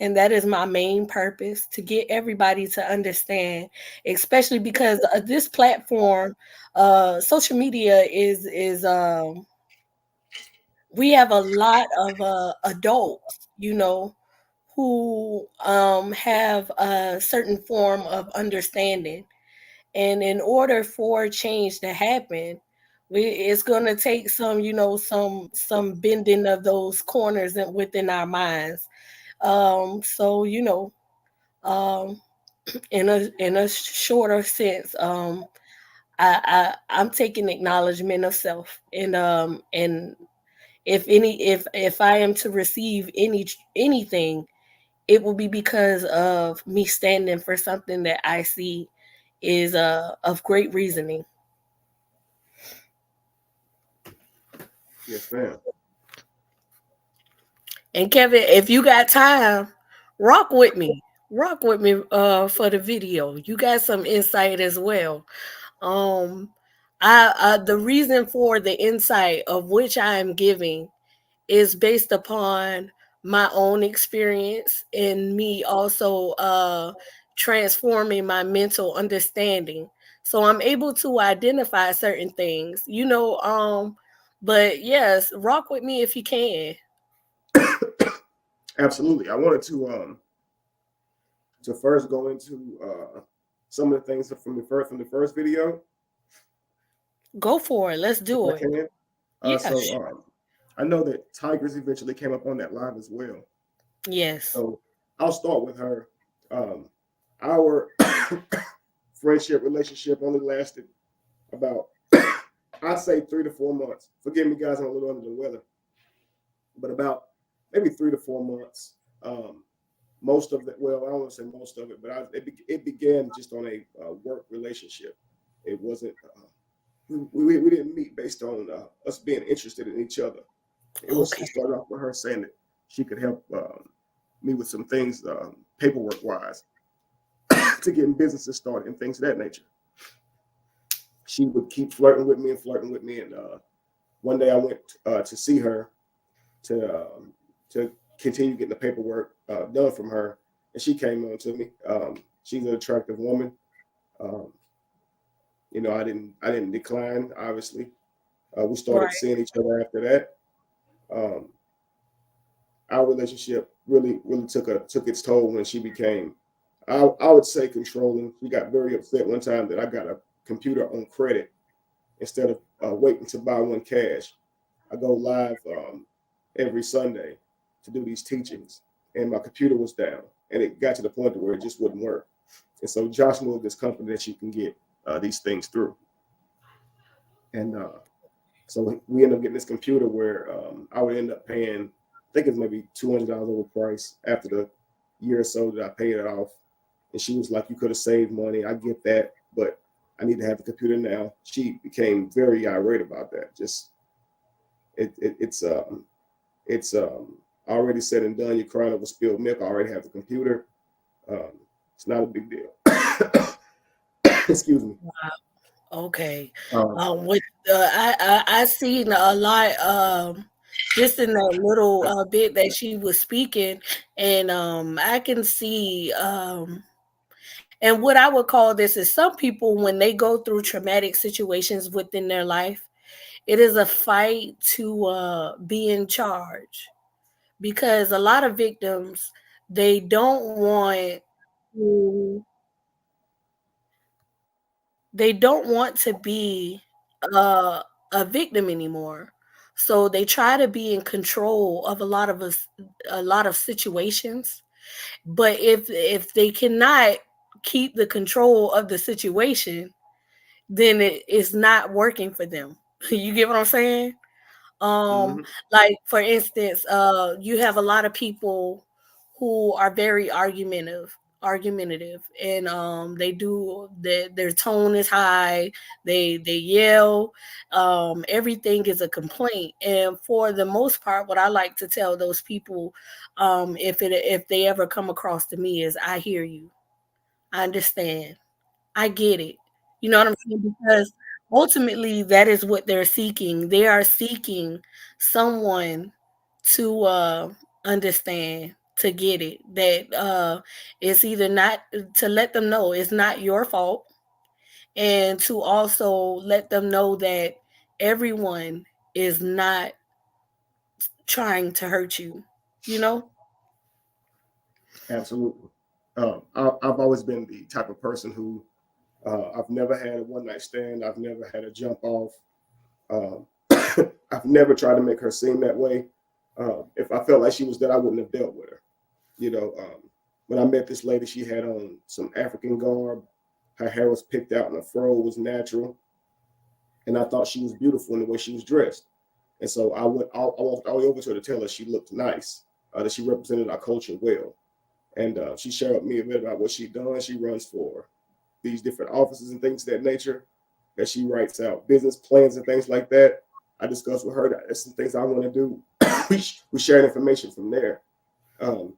And that is my main purpose, to get everybody to understand, especially because this platform, social media is we have a lot of adults, who have a certain form of understanding. And in order for change to happen, it's going to take some bending of those corners within our minds. So um, in a shorter sense, I'm taking acknowledgement of self, and If I am to receive anything, it will be because of me standing for something that I see is of great reasoning. Yes, ma'am. And Kevin, if you got time, rock with me. Rock with me for the video. You got some insight as well. Um I the reason for the insight of which I am giving is based upon my own experience and me also transforming my mental understanding. So I'm able to identify certain things, but yes, rock with me if you can. Absolutely. I wanted to first go into some of the things from the first video. Go for it. Let's If do I it. can. Yeah. I know that Tigers eventually came up on that live as well. Yes. So I'll start with her. Our friendship relationship only lasted about, I'd say 3 to 4 months. Forgive me, guys, I'm a little under the weather, but about maybe 3 to 4 months. Most of it, well, I don't want to say most of it, but it began just on a work relationship. It wasn't, we didn't meet based on us being interested in each other. It Okay. started off with her saying that she could help me with some things, paperwork wise, to getting businesses started and things of that nature. She would keep flirting with me, and one day I went to see her to continue getting the paperwork done from her, and she came on to me. She's an attractive woman. Um, I didn't decline. Obviously, we started Right. seeing each other after that. Um, our relationship really took its toll when she became, I would say, controlling. She got very upset one time that I got a computer on credit instead of waiting to buy one cash. I go live every Sunday to do these teachings, and my computer was down, and it got to the point where it just wouldn't work. And so Josh moved this company that you can get these things through, and so we ended up getting this computer where I would end up paying, I think it's maybe $200 overpriced after the year or so that I paid it off. And she was like, "You could have saved money. I get that, but I need to have the computer now." She became very irate about that. Just it's already said and done. You're crying over spilled milk. I already have the computer. It's not a big deal. Excuse me. Okay. Um, With I seen a lot just in that little bit that she was speaking, and I can see and what I would call this is some people when they go through traumatic situations within their life, it is a fight to be in charge because a lot of victims they don't want to they don't want to be uh, a victim anymore. So they try to be in control of a lot of situations. But if they cannot keep the control of the situation, then it is not working for them. You get what I'm saying? Um, mhm. like for instance, you have a lot of people who are very argumentative, and their tone is high. They yell. Everything is a complaint, and for the most part, what I like to tell those people, if they ever come across to me, is I hear you, I understand, I get it. You know what I'm saying? Because ultimately, that is what they're seeking. They are seeking someone to understand, to get it. That it's either not to let them know it's not your fault, and to also let them know that everyone is not trying to hurt you. You know? Absolutely. I've always been the type of person who I've never had a one night stand. I've never had a jump off. Um, I've never tried to make her seem that way. If I felt like she was dead, I wouldn't have dealt with her. You know, when I met this lady, she had on some African garb. Her hair was picked out and her fro was natural. And I thought she was beautiful in the way she was dressed. And so I walked all the way over to her to tell her she looked nice, that she represented our culture well. And she shared with me a bit about what she'd done. She runs for these different offices and things of that nature, that she writes out business plans and things like that. I discussed with her that there's some things I want to do. we shared information from there. Um,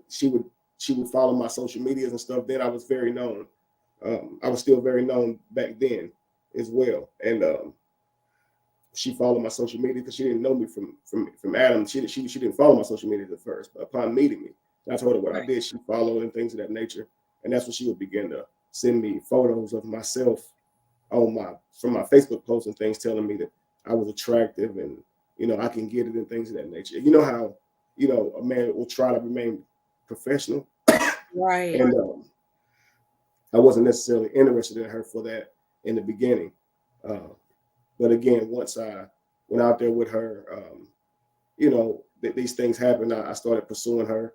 she would follow my social medias and stuff. Then I was very known. I was still very known back then as well. And she followed my social media because she didn't know me from Adam. She didn't follow my social media at first, but upon meeting me, I told her what I did. She followed and things of that nature, and that's when she would begin to send me photos of myself from my Facebook posts and things, telling me that I was attractive and I can get it and things of that nature. You know how a man will try to remain professional, right? And I wasn't necessarily interested in her for that in the beginning. But again, once I went out there with her, these things happened. I started pursuing her.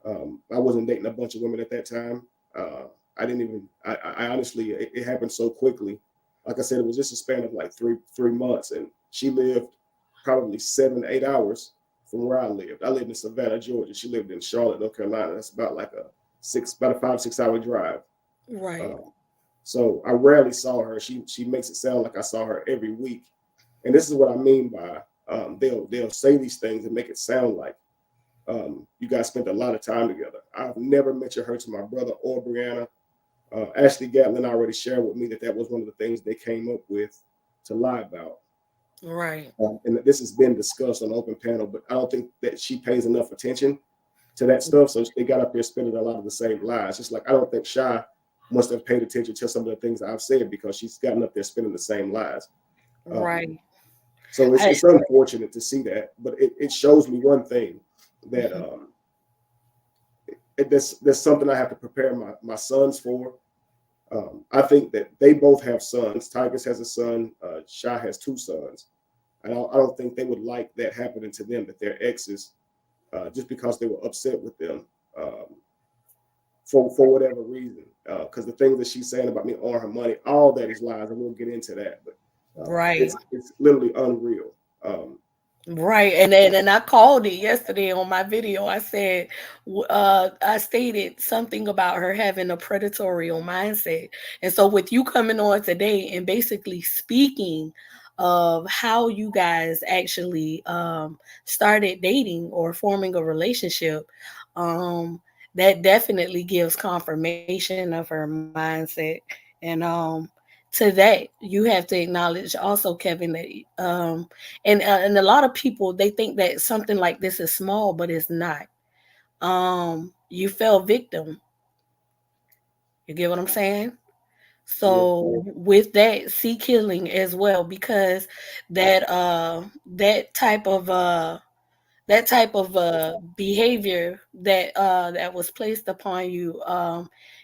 I wasn't dating a bunch of women at that time. I didn't even. I honestly, it happened so quickly. Like I said, it was just a span of like three months, and she lived probably 7-8 hours from where I lived. I lived in Savannah, Georgia. She lived in Charlotte, North Carolina. That's about like a 5-6 hour drive. Right. So I rarely saw her. She makes it sound like I saw her every week, and this is what I mean by they'll say these things and make it sound like you guys spent a lot of time together. I've never mentioned her to my brother or Brianna. Ashley Gatlin already shared with me that was one of the things they came up with to lie about. Right. And this has been discussed on open panel, but I don't think that she pays enough attention to that stuff. So they got up there spinning a lot of the same lies. Just like I don't think Shy must have paid attention to some of the things I've said because she's gotten up there spinning the same lies. Right. So it's unfortunate to see that, but it shows me one thing, that there's something I have to prepare my sons for. I think that they both have sons. Titus has a son. Shy has 2 sons. I don't think they would like that happening to them, that their exes, just because they were upset with them for whatever reason. Because the things that she's saying about me on her money, all that is lies, and we'll get into that. But right, it's literally unreal. Right. And I called it yesterday on my video. I said, I stated something about her having a predatory mindset. And so with you coming on today and basically speaking of how you guys actually started dating or forming a relationship, that definitely gives confirmation of her mindset. And to that, you have to acknowledge also, Kevin, that and a lot of people, they think that something like this is small, but it's not. You fell victim. You get what I'm saying? So with that, see killing as well, because that that type of behavior that was placed upon you,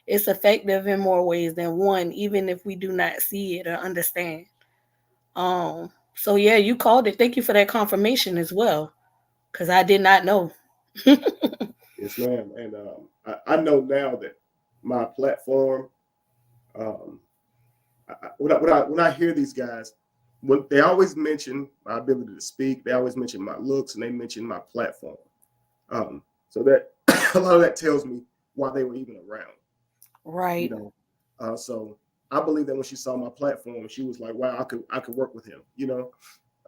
it's effective in more ways than one, even if we do not see it or understand. So yeah, you called it. Thank you for that confirmation as well, because I did not know. Yes, ma'am. And I know now that my platform, um, when I hear these guys, when they always mention my ability to speak, they always mention my looks, and they mention my platform. So that a lot of that tells me why they were even around. Right. So I believe that when she saw my platform, she was like, "Wow, I could work with him."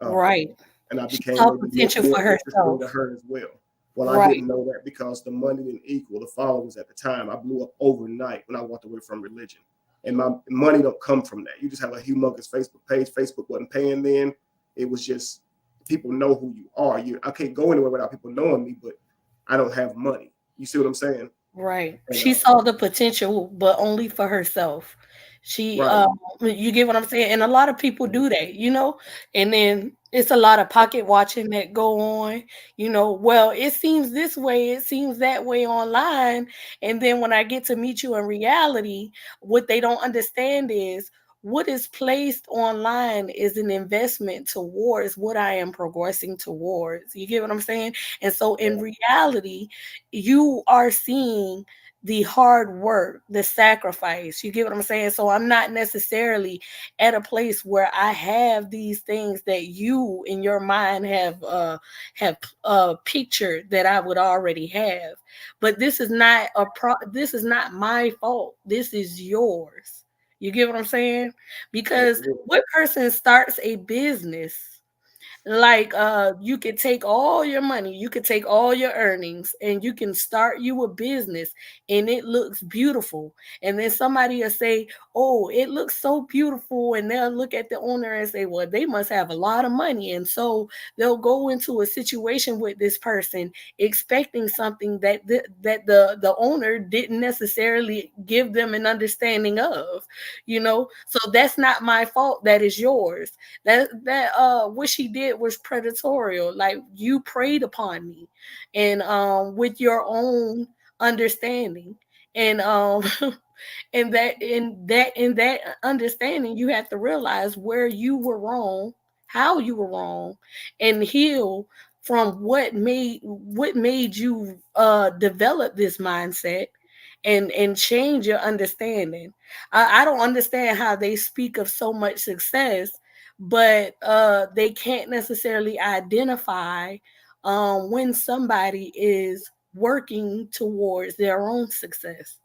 Right. And I She became saw maybe potential more for interesting herself. to her as well. Well, I Right. didn't know that because the money didn't equal the followers at the time. I blew up overnight when I walked away from religion. And my money don't come from that. You just have a humongous Facebook page. Facebook wasn't paying then. It was just people know who you are. I can't go anywhere without people knowing me, but I don't have money. You see what I'm saying? Right. And, She saw the potential, but only for herself. She, right. you get what I'm saying? And a lot of people do that, and then it's a lot of pocket watching that go on, well, it seems this way, it seems that way online. And then when I get to meet you in reality, what they don't understand is what is placed online is an investment towards what I am progressing towards. You get what I'm saying? And so in reality, you are seeing the hard work, the sacrifice. You get what I'm saying? So I'm not necessarily at a place where I have these things that you in your mind have pictured that I would already have. But this is not this is not my fault. This is yours. You get what I'm saying? Because what person starts a business like you could take all your money, you could take all your earnings, and you can start you a business and it looks beautiful. And then somebody will say, oh, it looks so beautiful, and they'll look at the owner and say, well, they must have a lot of money. And so they'll go into a situation with this person expecting something that the owner didn't necessarily give them an understanding of, you know. So that's not my fault, that is yours. That what she did was predatorial. Like, you preyed upon me, and with your own understanding, and and that understanding, you have to realize where you were wrong, how you were wrong, and heal from what made you develop this mindset, and change your understanding. I don't understand how they speak of so much success, but they can't necessarily identify when somebody is working towards their own success.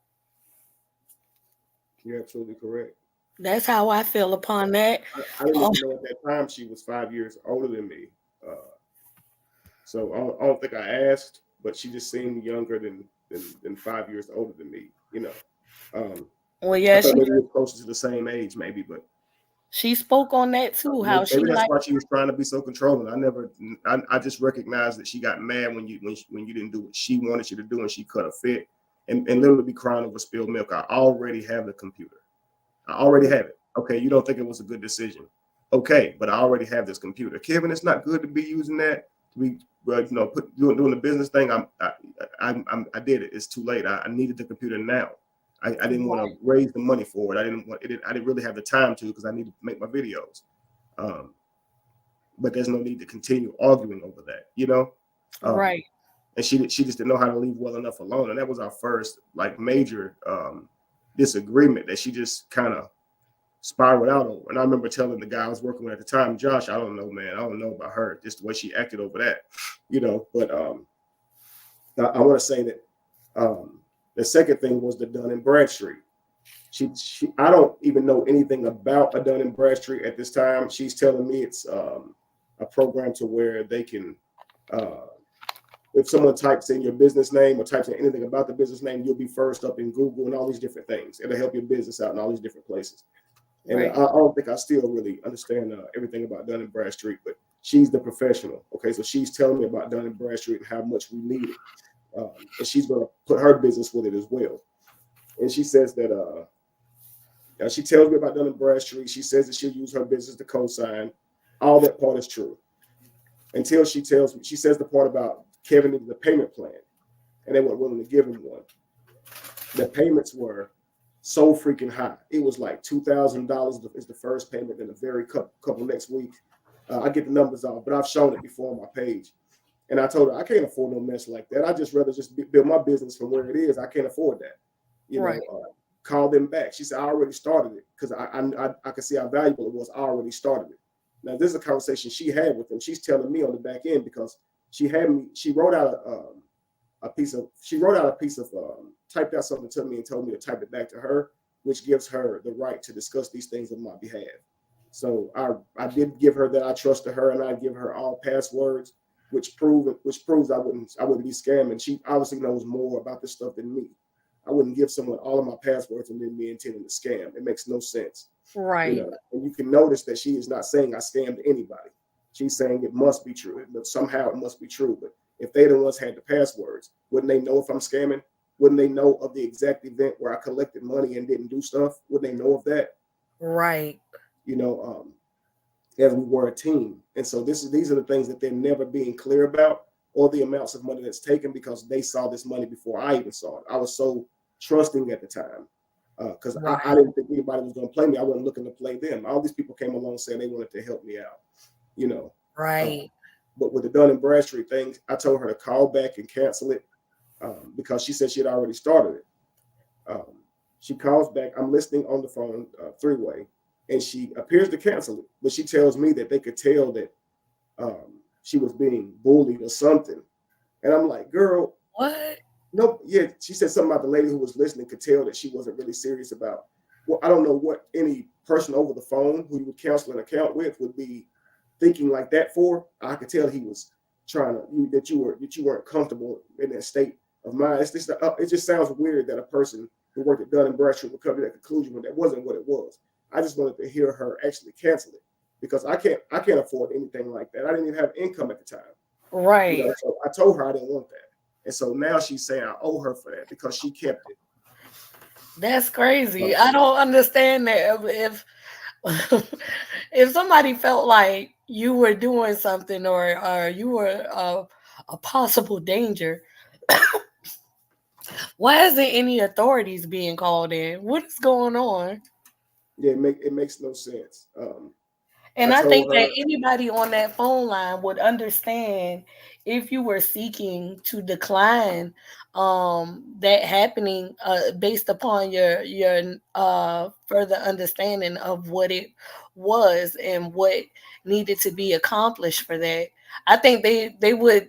You're absolutely correct. That's how I feel upon that. I didn't even know at that time she was 5 years older than me. So I don't think I asked, but she just seemed younger than 5 years older than me. You know, Well, I yeah, thought maybe we were closer to the same age, maybe, but she spoke on that too. How she maybe that's like. why she was trying to be so controlling. I just recognized that she got mad when you didn't do what she wanted you to do, and she cut a fit and literally be crying over spilled milk. I already have the computer. I already have it. Okay, you don't think it was a good decision? Okay, but I already have this computer. Kevin, it's not good to be using that to be, doing the business thing. I did it. It's too late. I needed the computer now. I didn't want to raise the money for it. I didn't really have the time to, because I needed to make my videos. But there's no need to continue arguing over that, you know? Right. And she just didn't know how to leave well enough alone. And that was our first like major disagreement that she just kind of spiraled out over. And I remember telling the guy I was working with at the time, Josh, I don't know, man. I don't know about her. Just the way she acted over that, you know. But I want to say that the second thing was the Dun and Bradstreet. I don't even know anything about a Dun and Bradstreet at this time. She's telling me it's a program to where they can, if someone types in your business name or types in anything about the business name, you'll be first up in Google and all these different things. It'll help your business out in all these different places. And I don't think I still really understand everything about Dun and Bradstreet, but she's the professional. Okay, so she's telling me about Dun and Bradstreet and how much we need it, and she's going to put her business with it as well. And she says that she tells me about Dun and Bradstreet. She says that she'll use her business to co-sign. All that part is true until she tells me. She says the part about Kevin needed a payment plan, and they weren't willing to give him one. The payments were so freaking high. It was like $2,000 is the first payment, then a very couple next week. I get the numbers off, but I've shown it before on my page. And I told her I can't afford no mess like that. I just rather just build my business from where it is. I can't afford that. You know, call them back. She said I already started it because I could see how valuable it was. I already started it. Now this is a conversation she had with them. She's telling me on the back end because she wrote out a piece of typed out something to me and told me to type it back to her, which gives her the right to discuss these things on my behalf. So I did give her that I trusted her, and I give her all passwords, which proves I wouldn't be scamming. She obviously knows more about this stuff than me. I wouldn't give someone all of my passwords and then be intending to scam. It makes no sense. Right. You know? And you can notice that she is not saying I scammed anybody. She's saying it must be true. Somehow it must be true. But if they the ones had the passwords, wouldn't they know if I'm scamming? Wouldn't they know of the exact event where I collected money and didn't do stuff? Wouldn't they know of that? Right. You know, as we were a team. And so these are the things that they're never being clear about, or the amounts of money that's taken, because they saw this money before I even saw it. I was so trusting at the time. because I didn't think anybody was going to play me. I wasn't looking to play them. All these people came along saying they wanted to help me out, you know. Right. But with the Dun & Bradstreet thing, I told her to call back and cancel it because she said she had already started it. She calls back. I'm listening on the phone, three-way, and she appears to cancel it. But she tells me that they could tell that she was being bullied or something. And I'm like, girl, what? Nope. Yeah, she said something about the lady who was listening could tell that she wasn't really serious about. Well, I don't know what any person over the phone who you would cancel an account with would be thinking like that for. I could tell he was trying to that you weren't comfortable in that state of mind. It's just, it just sounds weird that a person who worked at Dun & Bradstreet would come to that conclusion when that wasn't what it was. I just wanted to hear her actually cancel it because I can't afford anything like that. I didn't even have income at the time. Right. You know, so I told her I didn't want that. And so now she's saying I owe her for that because she kept it. That's crazy. I don't understand that. If somebody felt like you were doing something or you were a possible danger, why isn't any authorities being called in? What is going on? Yeah, it makes no sense. And I think that anybody on that phone line would understand if you were seeking to decline that happening based upon your further understanding of what it was and what needed to be accomplished for that. I think they would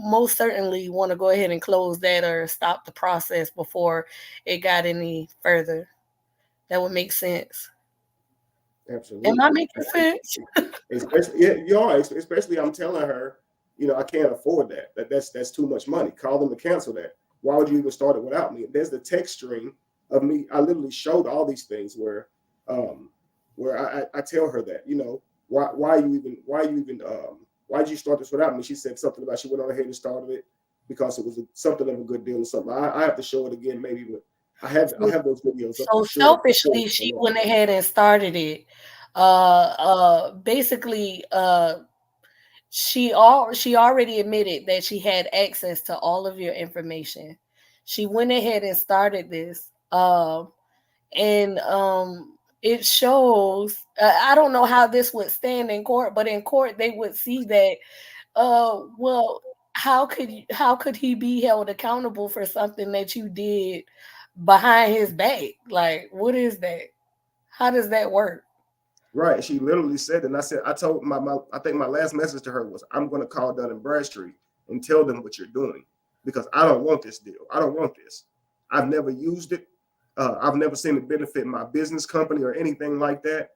most certainly want to go ahead and close that or stop the process before it got any further. That would make sense. Absolutely. Am I making sense? Especially, yeah, you are. Especially, I'm telling her, you know, I can't afford that. That's too much money. Call them to cancel that. Why would you even start it without me? There's the text string of me. I literally showed all these things where I tell her that, you know, why did you start this without me? She said something about she went on ahead and started it because it was something of a good deal or something. I have to show it again maybe, but I have those videos. So selfishly, she went ahead and started it. Basically, she already admitted that she had access to all of your information. She went ahead and started this, and it shows. I don't know how this would stand in court, but in court they would see that. Well, how could he be held accountable for something that you did behind his back? Like, what is that? How does that work? Right. She literally said, and I said, I told I think my last message to her was, I'm going to call Dun & Bradstreet and tell them what you're doing because I don't want this deal. I don't want this. I've never used it. I've never seen it benefit my business company or anything like that.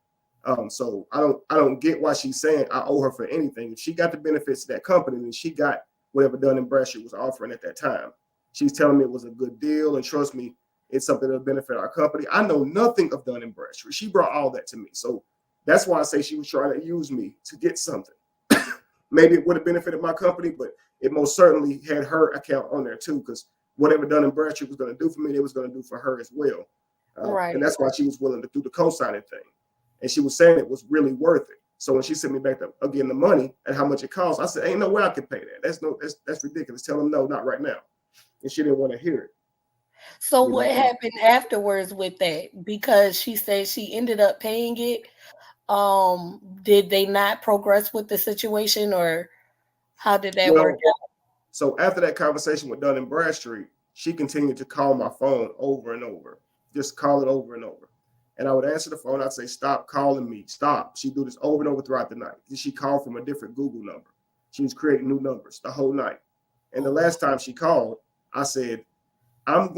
So I don't get why she's saying I owe her for anything. If she got the benefits of that company, then she got whatever Dun & Bradstreet was offering at that time. She's telling me it was a good deal, and trust me, it's something that'll benefit our company. I know nothing of Dun & Bradstreet. She brought all that to me. So that's why I say she was trying to use me to get something. Maybe it would have benefited my company, but it most certainly had her account on there too, because whatever Dun & Bradstreet was going to do for me, it was going to do for her as well. Right. And that's why she was willing to do the co-signing thing. And she was saying it was really worth it. So when she sent me back again the money and how much it costs, I said, ain't no way I can pay that. That's ridiculous. Tell them no, not right now. And she didn't want to hear it. So what happened afterwards with that? Because she said she ended up paying it. Did they not progress with the situation, or how did that work out? So after that conversation with Dun & Bradstreet, she continued to call my phone over and over, just call it over and over. And I would answer the phone. I'd say, stop calling me. Stop. She'd do this over and over throughout the night. She called from a different Google number. She was creating new numbers the whole night. And the last time she called, I said, I'm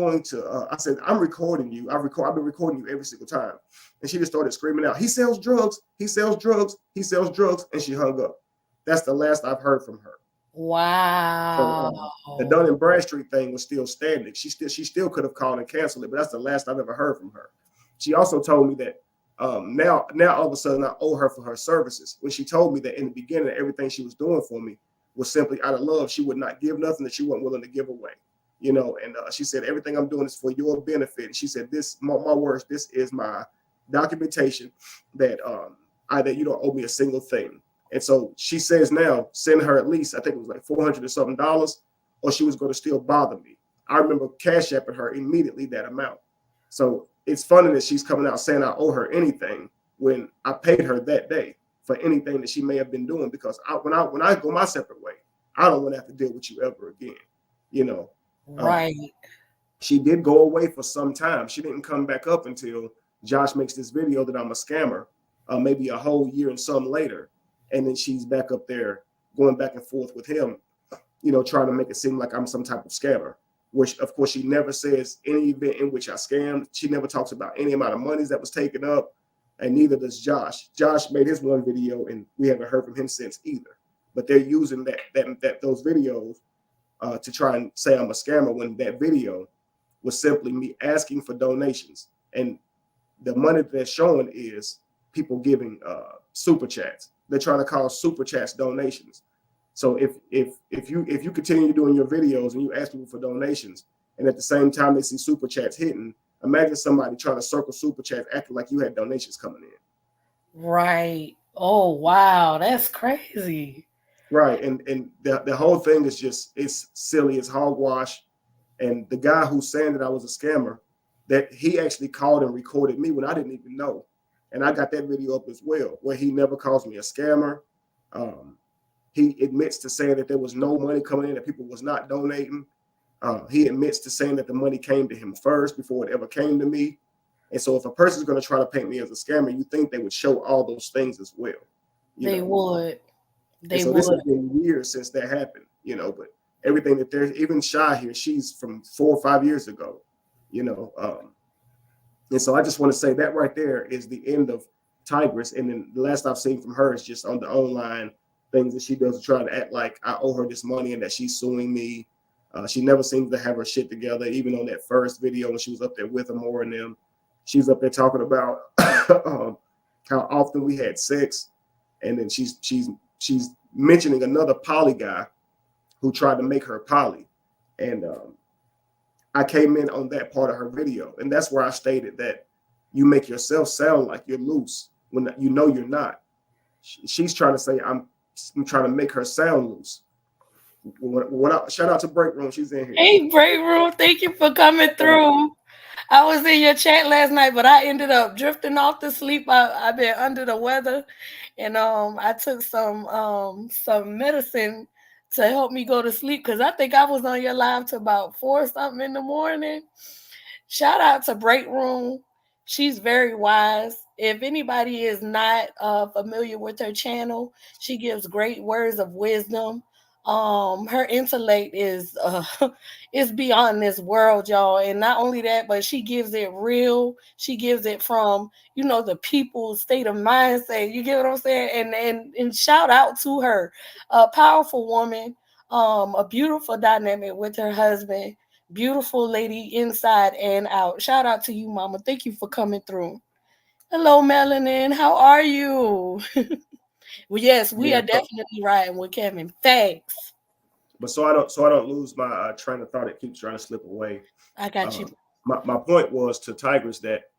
recording you. I've been recording you every single time. And she just started screaming out, he sells drugs. He sells drugs. He sells drugs. And she hung up. That's the last I've heard from her. Wow. So, the Dun & Bradstreet thing was still standing. She still could have called and canceled it, but that's the last I've ever heard from her. She also told me that now all of a sudden I owe her for her services. When she told me that in the beginning, everything she was doing for me was simply out of love. She would not give nothing that she wasn't willing to give away. You know, and she said, everything I'm doing is for your benefit. And she said, my words, this is my documentation that that you don't owe me a single thing. And so she says now, send her at least, I think it was like $400 or something, or she was going to still bother me. I remember Cash Apping her immediately that amount. So it's funny that she's coming out saying I owe her anything when I paid her that day for anything that she may have been doing, because when I go my separate way, I don't want to have to deal with you ever again. You know, right. She did go away for some time. She didn't come back up until Josh makes this video that I'm a scammer, maybe a whole year and some later. And then she's back up there going back and forth with him, you know, trying to make it seem like I'm some type of scammer, which of course she never says any event in which I scammed. She never talks about any amount of monies that was taken up, and neither does Josh. Josh made his one video and we haven't heard from him since either. But they're using those videos to try and say I'm a scammer, when that video was simply me asking for donations, and the money that they're showing is people giving super chats. They're trying to call super chats donations. So if you continue doing your videos and you ask people for donations, and at the same time they see super chats hitting, imagine somebody trying to circle super chats acting like you had donations coming in. Right. Oh wow, that's crazy. Right, and the whole thing is just, it's silly, it's hogwash. And the guy who's saying that I was a scammer, that he actually called and recorded me when I didn't even know. And I got that video up as well, where he never calls me a scammer. He admits to saying that there was no money coming in, that people was not donating. He admits to saying that the money came to him first before it ever came to me. And so if a person's going to try to paint me as a scammer, you think they would show all those things as well. They would. This has been years since that happened, you know, but everything that there's, even Shy here, she's from 4 or 5 years ago, you know. And so I just want to say that right there is the end of Tigress. And then the last I've seen from her is just on the online things that she does to try to act like I owe her this money and that she's suing me. She never seems to have her shit together. Even on that first video when she was up there with Amore and them, she's up there talking about how often we had sex. And then she's mentioning another poly guy who tried to make her poly. And I came in on that part of her video. And that's where I stated that you make yourself sound like you're loose when you know you're not. She's trying to say I'm trying to make her sound loose. Shout out to Break Room. She's in here. Hey, Break Room. Thank you for coming through. I was in your chat last night, but I ended up drifting off to sleep. I've been under the weather, and I took some medicine to help me go to sleep, because I think I was on your live to about 4 something in the morning. Shout out to Break Room. She's very wise. If anybody is not familiar with her channel, she gives great words of wisdom. Her intellect is beyond this world, y'all. And not only that, but she gives it real. She gives it from, you know, the people's state of mindset. You get what I'm saying? And shout out to her, a powerful woman, a beautiful dynamic with her husband, beautiful lady inside and out. Shout out to you, Mama. Thank you for coming through. Hello, Melanin. How are you? Well, yes, we are definitely riding with Kevin. Thanks. But so I don't lose my train of thought. It keeps trying to slip away. I got you. My point was to Tigress that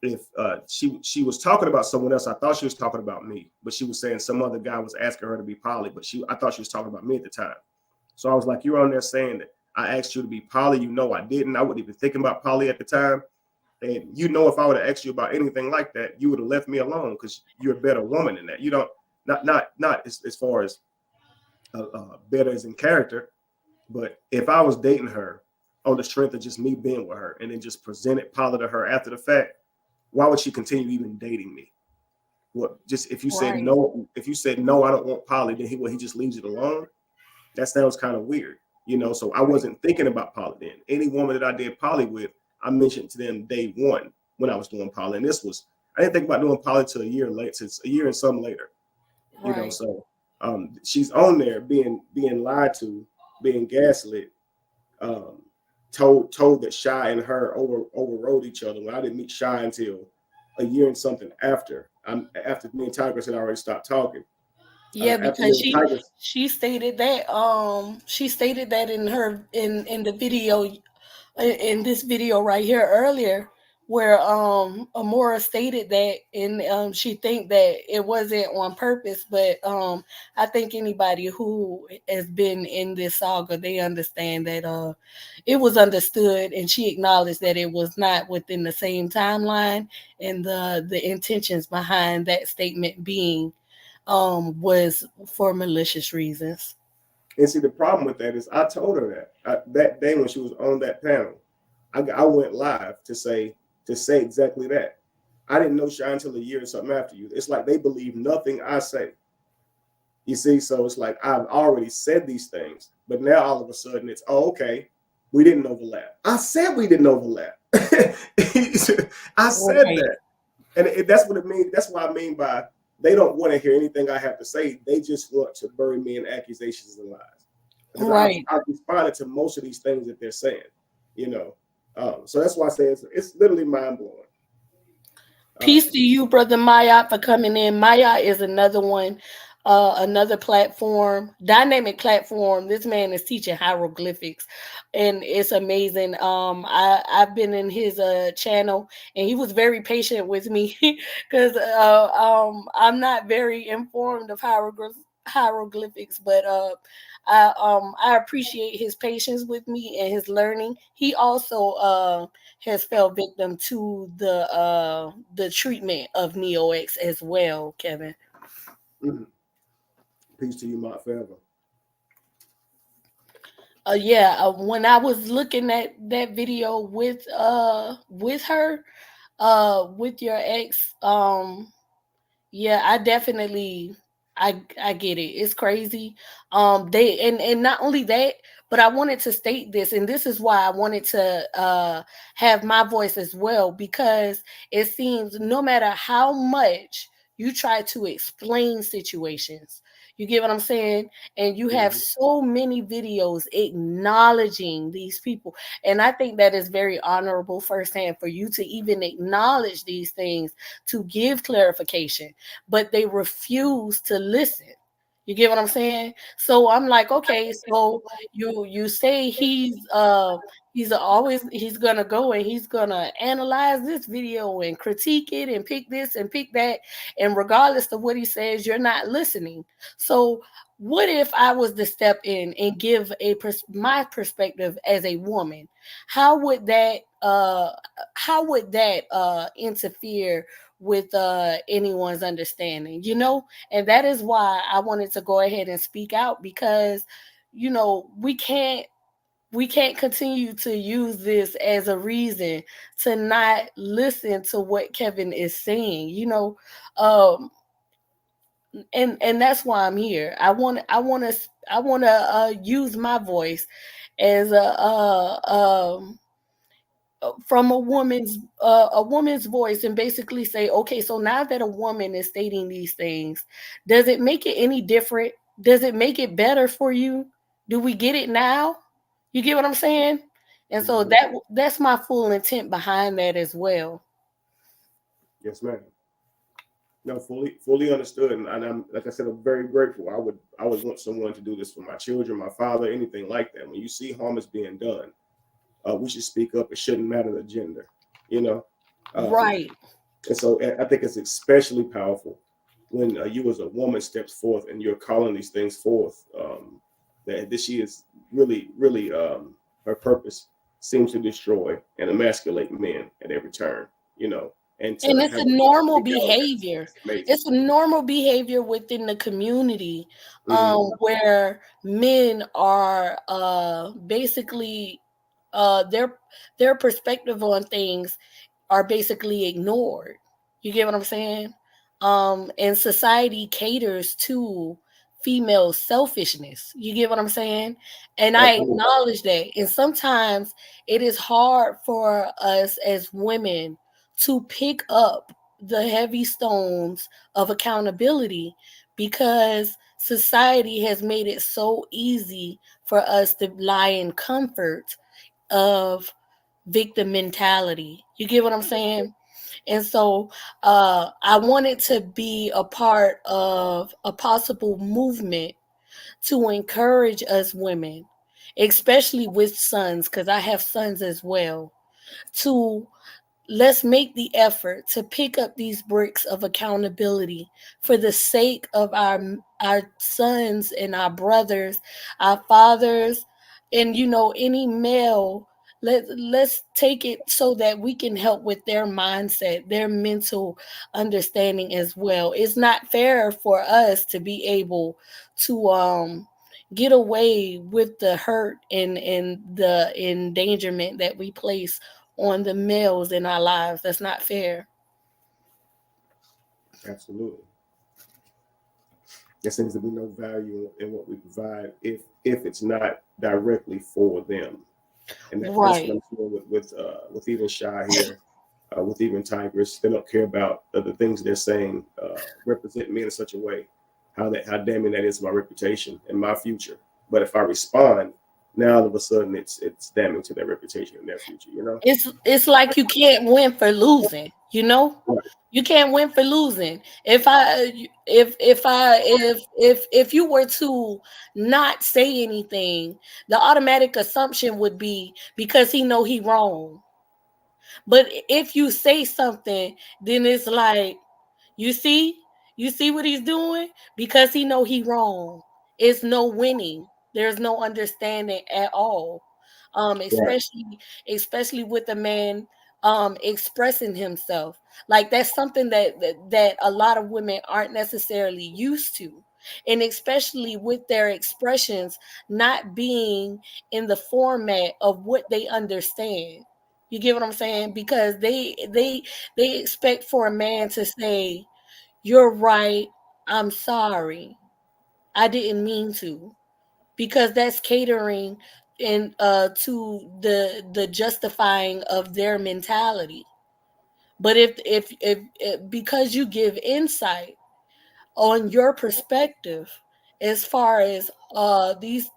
if she was talking about someone else, I thought she was talking about me, but she was saying some other guy was asking her to be poly, but I thought she was talking about me at the time. So I was like, you're on there saying that I asked you to be poly. You know I didn't. I wasn't even thinking about poly at the time. And you know, if I would have asked you about anything like that, you would have left me alone, because you're a better woman than that. You don't, not as far as better as in character, but if I was dating her on the strength of just me being with her and then just presented poly to her after the fact, why would she continue even dating me? What, just if you said no, I don't want poly, then he just leaves it alone? That sounds kind of weird, you know. So I wasn't thinking about poly then. Any woman that I did poly with, I mentioned to them day one when I was doing poly. And I didn't think about doing poly till a year late, since a year and some later. You know, so she's on there being lied to, being gaslit, told that Shy and her overrode each other, when I didn't meet Shy until a year and something after me and Tigress had already stopped talking. Yeah, because she stated that in the video, in this video right here earlier, where Amora stated that, and she think that it wasn't on purpose, but I think anybody who has been in this saga, they understand that it was understood, and she acknowledged that it was not within the same timeline, and the intentions behind that statement being was for malicious reasons. And see, the problem with that is I told her that day when she was on that panel, I went live to say exactly that. I didn't know Shine until a year or something after you. It's like they believe nothing I say. You see, so it's like I've already said these things, but now all of a sudden it's, oh, okay, we didn't overlap. I said we didn't overlap. I said that, and that's what it means. That's what I mean by they don't want to hear anything I have to say. They just want to bury me in accusations and lies. Because I've responded to most of these things that they're saying, you know. So that's why I say it's literally mind blowing. Peace to you, brother Maya, for coming in. Maya is another one, another platform, dynamic platform. This man is teaching hieroglyphics, and it's amazing. I've been in his channel, and he was very patient with me because I'm not very informed of hieroglyphics, but I appreciate his patience with me and his learning. He also has fell victim to the treatment of NeoX as well, Kevin. Mm-hmm. Peace to you, Mark, forever. When I was looking at that video with her, with your ex, yeah, I definitely I get it. It's crazy. They and not only that, but I wanted to state this, and this is why I wanted to have my voice as well, because it seems no matter how much you try to explain situations, you get what I'm saying? And you have so many videos acknowledging these people. And I think that is very honorable firsthand for you to even acknowledge these things, to give clarification, but they refuse to listen. You get what I'm saying? So I'm like, okay, so you say he's gonna go and he's gonna analyze this video and critique it and pick this and pick that, and regardless of what he says, you're not listening. So what if I was to step in and give my perspective as a woman? How would that interfere with anyone's understanding, and that is why I wanted to go ahead and speak out, because we can't continue to use this as a reason to not listen to what Kevin is saying, and that's why I'm here. I want to use my voice as from a woman's voice, and basically say, okay, so now that a woman is stating these things, does it make it any different? Does it make it better for you? Do we get it now? You get what I'm saying? And so that's my full intent behind that as well. Yes, ma'am. No, fully understood, and I'm, like I said, I'm very grateful. I would want someone to do this for my children, my father, anything like that. When you see harm is being done, we should speak up. It shouldn't matter the gender, Right. And so I think it's especially powerful when you as a woman steps forth and you're calling these things forth. That she is really her purpose seems to destroy and emasculate men at every turn, and it's a normal behavior. It's a normal behavior within the community, where men are basically their perspective on things are basically ignored. You get what I'm saying? And society caters to female selfishness. You get what I'm saying? And I acknowledge that. And sometimes it is hard for us as women to pick up the heavy stones of accountability, because society has made it so easy for us to lie in comfort of victim mentality. You get what I'm saying? And so I wanted to be a part of a possible movement to encourage us women, especially with sons, because I have sons as well, to let's make the effort to pick up these bricks of accountability for the sake of our sons and our brothers, our fathers, and any male. Let's take it so that we can help with their mindset, their mental understanding as well. It's not fair for us to be able to get away with the hurt and the endangerment that we place on the males in our lives. That's not fair. Absolutely. There seems to be no value in what we provide if it's not directly for them. And that's what Right. I'm seeing with even Shy here, with even Tigress. They don't care about the things they're saying represent me in such a way, how damning that is to my reputation and my future. But if I respond, now all of a sudden it's damning to their reputation and their future. It's like you can't win for losing. Right. You can't win for losing. If you were to not say anything, the automatic assumption would be because he know he wrong. But if you say something, then it's like, you see, you see what he's doing because he know he wrong. It's no winning. There's no understanding at all. Um, Right. especially especially with a man expressing himself. Like that's something that a lot of women aren't necessarily used to. And especially with their expressions not being in the format of what they understand. You get what I'm saying? Because they expect for a man to say, "You're right. I'm sorry. I didn't mean to." Because that's catering and to the justifying of their mentality. But if because you give insight on your perspective as far as these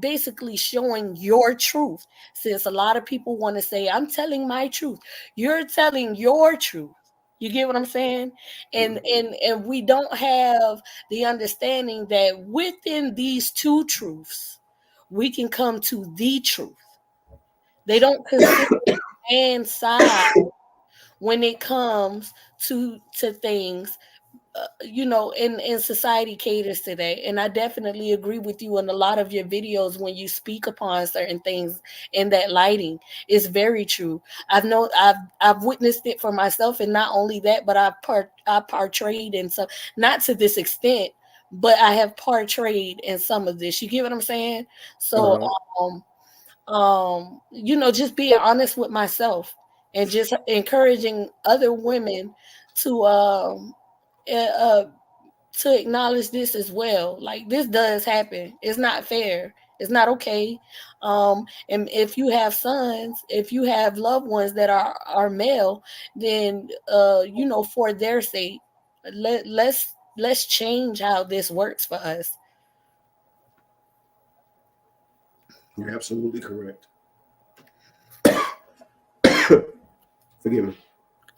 basically showing your truth, since a lot of people want to say I'm telling my truth, you're telling your truth. You get what I'm saying? and Mhm. and and we don't have the understanding that within these two truths we can come to the truth. They don't consider man's side when it comes to things. In society caters to that, and I definitely agree with you in a lot of your videos when you speak upon certain things in that lighting. It's very true. I've witnessed it for myself, and not only that, but I portrayed in some, not to this extent, but I have portrayed in some of this. You get what I'm saying? So Uh-huh. um just being honest with myself and just encouraging other women to uh, uh to acknowledge this as well. Like, this does happen. It's not fair. It's not okay. And if you have sons, if you have loved ones that are male, then for their sake, let's change how this works for us. You're absolutely correct. Forgive me.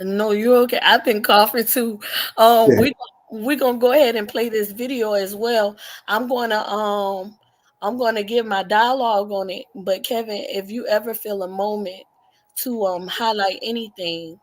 No, you're okay. I've been coughing too. Yeah. We're gonna go ahead and play this video as well. I'm gonna um I'm gonna give my dialogue on it. But Kevin, if you ever feel a moment to highlight anything,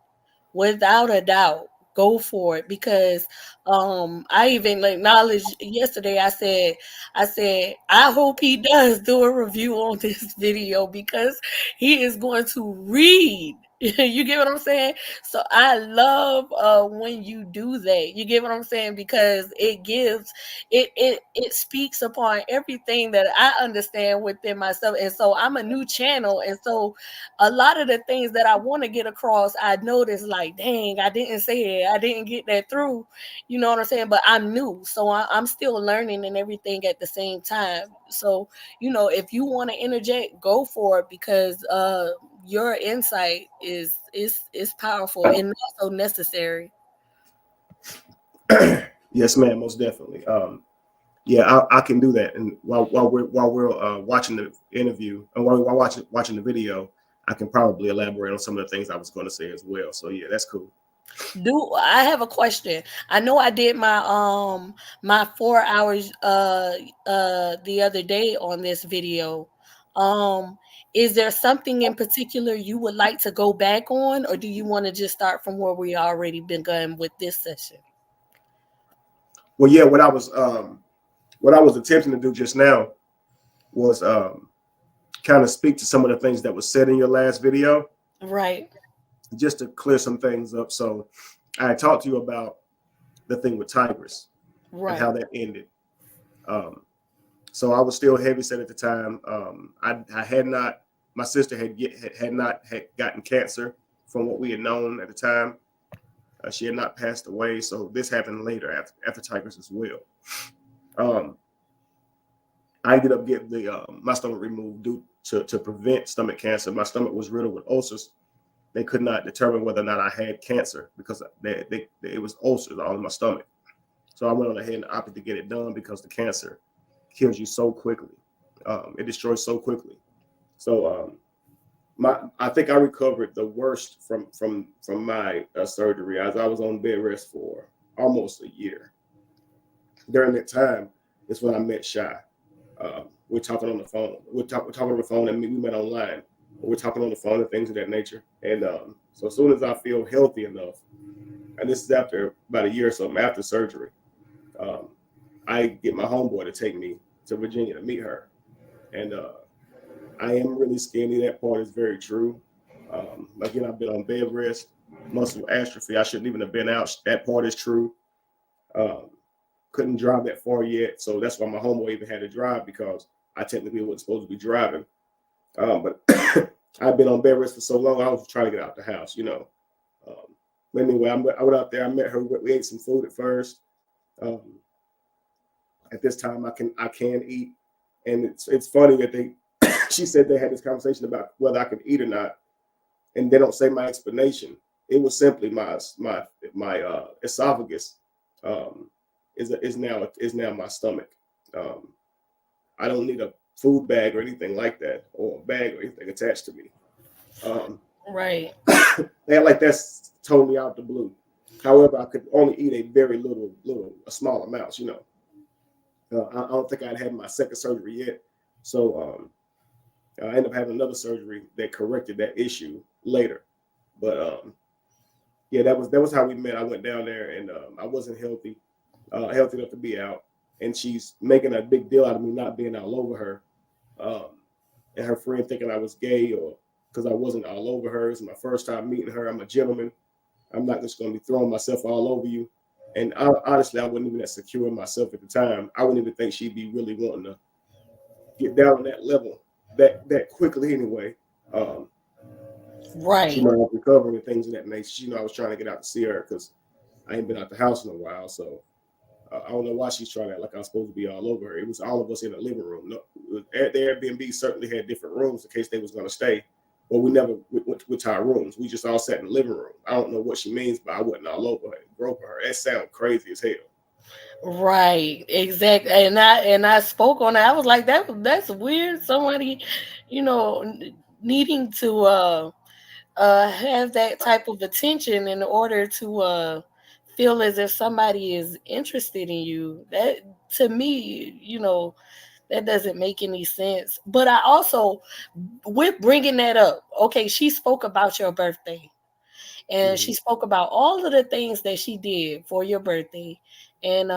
without a doubt, go for it. Because I even acknowledged yesterday. I said I hope he does do a review on this video because he is going to read. You get what I'm saying? So I love when you do that. You get what I'm saying? Because it speaks upon everything that I understand within myself. And so I'm a new channel, and so a lot of the things that I want to get across, I noticed like, dang, I didn't say it. I didn't get that through. You know what I'm saying? But I'm new. So I'm still learning and everything at the same time. So, if you want to interject, go for it, because your insight is powerful and also necessary. Yes, ma'am, most definitely. Yeah, I can do that. And while we're watching the interview, and while we're watching the video, I can probably elaborate on some of the things I was going to say as well. So yeah, that's cool. Do I have a question? I know I did my 4 hours the other day on this video. Um Is there something in particular you would like to go back on, or do you want to just start from where we already begun with this session? Well, yeah, what I was attempting to do just now was kind of speak to some of the things that was said in your last video. Right. Just to clear some things up. So I talked to you about the thing with Tigress, right, and how that ended. So I was still heavyset at the time. I had not, my sister had not gotten cancer from what we had known at the time. She had not passed away. So this happened later after Tigress as well. I ended up getting my stomach removed due to prevent stomach cancer. My stomach was riddled with ulcers. They could not determine whether or not I had cancer because it was ulcers all in my stomach. So I went on ahead and opted to get it done because the cancer kills you so quickly. It destroys so quickly. So I think I recovered the worst from my surgery, as I was on bed rest for almost a year. During that time is when I met Shy. We're talking on the phone. We're talking on the phone, and we met online. We're talking on the phone and things of that nature. And so as soon as I feel healthy enough, and this is after about a year or so after surgery, I get my homeboy to take me to Virginia to meet her. And I am really skinny. That part is very true. Again, I've been on bed rest, muscle atrophy. I shouldn't even have been out. That part is true. Couldn't drive that far yet. So that's why my homeboy even had to drive, because I technically wasn't supposed to be driving. But I've been on bed rest for so long, I was trying to get out the house, you know. But anyway, I went out there. I met her. We ate some food at first. At this time, I can eat, and it's funny that she said they had this conversation about whether I could eat or not, and they don't say my explanation. It was simply my esophagus is now my stomach. I don't need a food bag or anything like that, or a bag or anything attached to me. Right. Like that's totally out the blue. However, I could only eat a very a small amount, you know. I don't think I'd had my second surgery yet. So I ended up having another surgery that corrected that issue later. But yeah, that was how we met. I went down there, and I wasn't healthy enough to be out. And she's making a big deal out of me not being all over her. And her friend thinking I was gay, or because I wasn't all over her. It's my first time meeting her. I'm a gentleman. I'm not just going to be throwing myself all over you. And honestly, I wasn't even that secure in myself at the time. I wouldn't even think she'd be really wanting to get down on that level that quickly anyway. Right. She might have recovered and things of that nature. She I was trying to get out to see her because I ain't been out the house in a while. So I don't know why she's trying to act like I was supposed to be all over her. It was all of us in the living room. No, the Airbnb certainly had different rooms in case they was going to stay. But we never went to our rooms. We just all sat in the living room. I don't know what she means, but I wasn't all over her, groping her. That sounds crazy as hell. Right, exactly. And I spoke on it. I was like, that's weird. Somebody, needing to have that type of attention in order to feel as if somebody is interested in you. That, to me, that doesn't make any sense. But I also, with bringing that up, okay, she spoke about your birthday, and she spoke about all of the things that she did for your birthday, and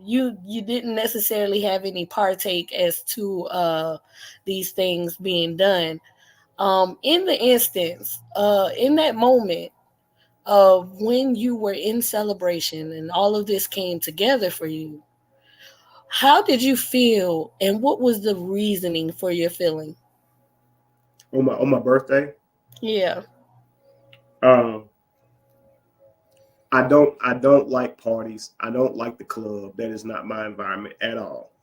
you didn't necessarily have any partake as to these things being done. In the instance, in that moment of when you were in celebration and all of this came together for you, how did you feel, and what was the reasoning for your feeling? On my birthday? Yeah. I don't like parties. I don't like the club. That is not my environment at all.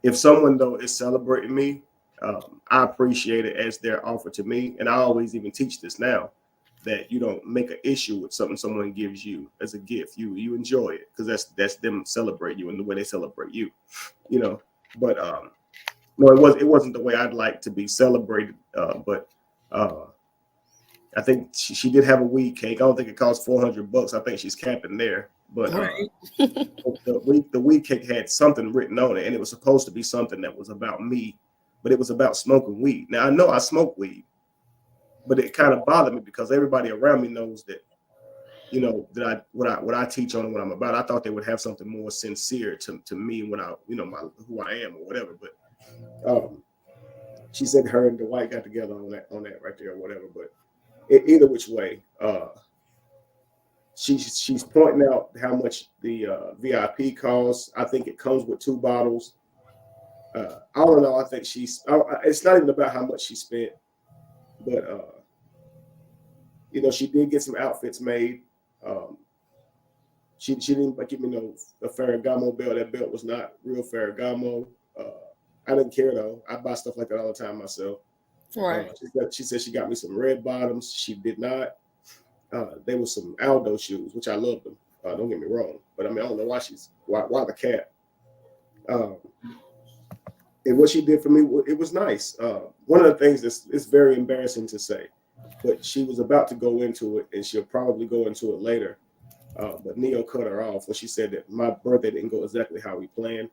If someone though is celebrating me, I appreciate it as their offer to me. And I always even teach this now, that you don't make an issue with something someone gives you as a gift. You enjoy it because that's them celebrate you and the way they celebrate you, But no, it wasn't the way I'd like to be celebrated. But I think she did have a weed cake. I don't think it cost $400. I think she's capping there. But the weed cake had something written on it, and it was supposed to be something that was about me but it was about smoking weed. Now I know I smoke weed, but it kind of bothered me because everybody around me knows that, you know, that what I teach on and what I'm about. I thought they would have something more sincere to me when I, you know, who I am or whatever. But she said her and Dwight got together on that right there or whatever. But either which way, she's pointing out how much the VIP costs. I think it comes with 2 bottles. I don't know. I think it's not even about how much she spent, but you know, she did get some outfits made. She didn't give me a Ferragamo belt. That belt was not real Ferragamo. I didn't care though. I buy stuff like that all the time myself. Right. She said she got me some red bottoms. She did not. There was some Aldo shoes, which I love them. Don't get me wrong, but I mean I don't know why the cat. And what she did for me, it was nice. One of the things it's very embarrassing to say, but she was about to go into it, and she'll probably go into it later. But Neo cut her off when she said that my birthday didn't go exactly how we planned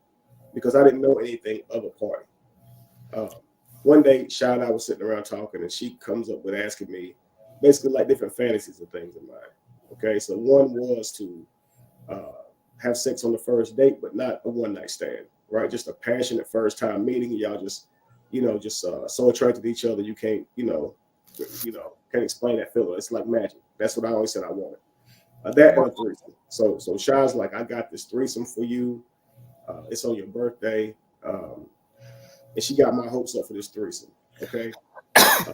because I didn't know anything of a party. One day, Shy and I was sitting around talking, and she comes up with asking me basically like different fantasies and things of mine. Okay, so one was to have sex on the first date, but not a one-night stand, right? Just a passionate first-time meeting. Y'all just, you know, so attracted to each other you can't, can't explain that feeling. It's like magic. That's what I always said I wanted. That and a threesome. So Shy's like, I got this threesome for you. It's on your birthday. And she got my hopes up for this threesome. Okay.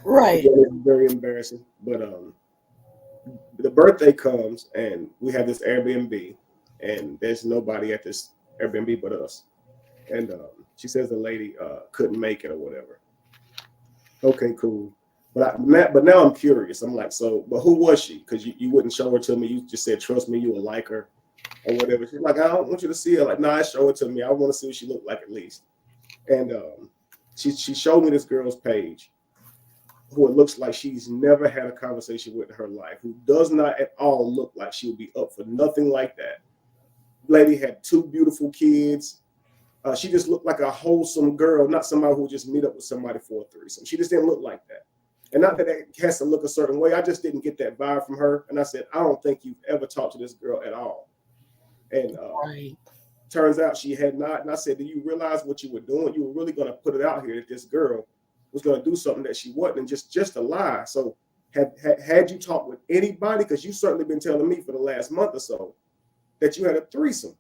Right. Again, it's very embarrassing. But the birthday comes and we have this Airbnb and there's nobody at this Airbnb but us. And she says the lady couldn't make it or whatever. Okay, cool. But now I'm curious. I'm like, but who was she? Because you wouldn't show her to me. You just said, trust me, you will like her or whatever. She's like, I don't want you to see her. Like, nah, show it to me. I want to see what she looked like at least. And she showed me this girl's page who it looks like she's never had a conversation with in her life, who does not at all look like she would be up for nothing like that. Lady had 2 beautiful kids. She just looked like a wholesome girl, not somebody who would just meet up with somebody for a threesome. She just didn't look like that. And not that it has to look a certain way. I just didn't get that vibe from her. And I said, I don't think you've ever talked to this girl at all. And turns out she had not. And I said, do you realize what you were doing? You were really going to put it out here that this girl was going to do something that she wasn't, and just a lie. So had you talked with anybody, because you certainly been telling me for the last month or so that you had a threesome,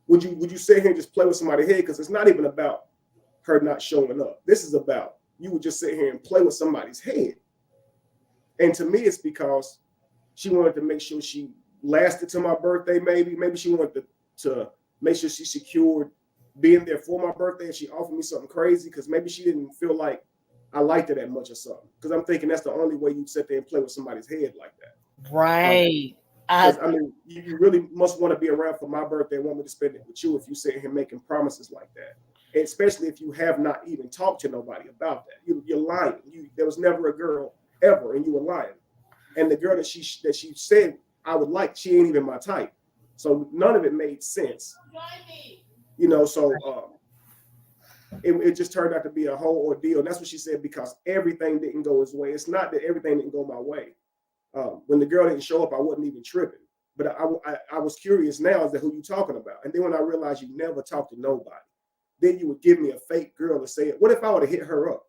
would you sit here and just play with somebody's head? Because it's not even about her not showing up. This is about you would just sit here and play with somebody's head. And to me, it's because she wanted to make sure she lasted to my birthday. Maybe she wanted to make sure she secured being there for my birthday, and she offered me something crazy because maybe she didn't feel like I liked her that much or something. Because I'm thinking that's the only way you'd sit there and play with somebody's head like that. Right. I mean, you really must want to be around for my birthday and want me to spend it with you if you sit here making promises like that. And especially if you have not even talked to nobody about that. You're lying. There was never a girl ever, and you were lying. And the girl that she said I would like, she ain't even my type. So none of it made sense. You know, so it just turned out to be a whole ordeal. And that's what she said, because everything didn't go his way. It's not that everything didn't go my way. When the girl didn't show up, I wasn't even tripping. But I was curious now as to who you talking about. And then when I realized you never talked to nobody, then you would give me a fake girl to say it. What if I would have hit her up?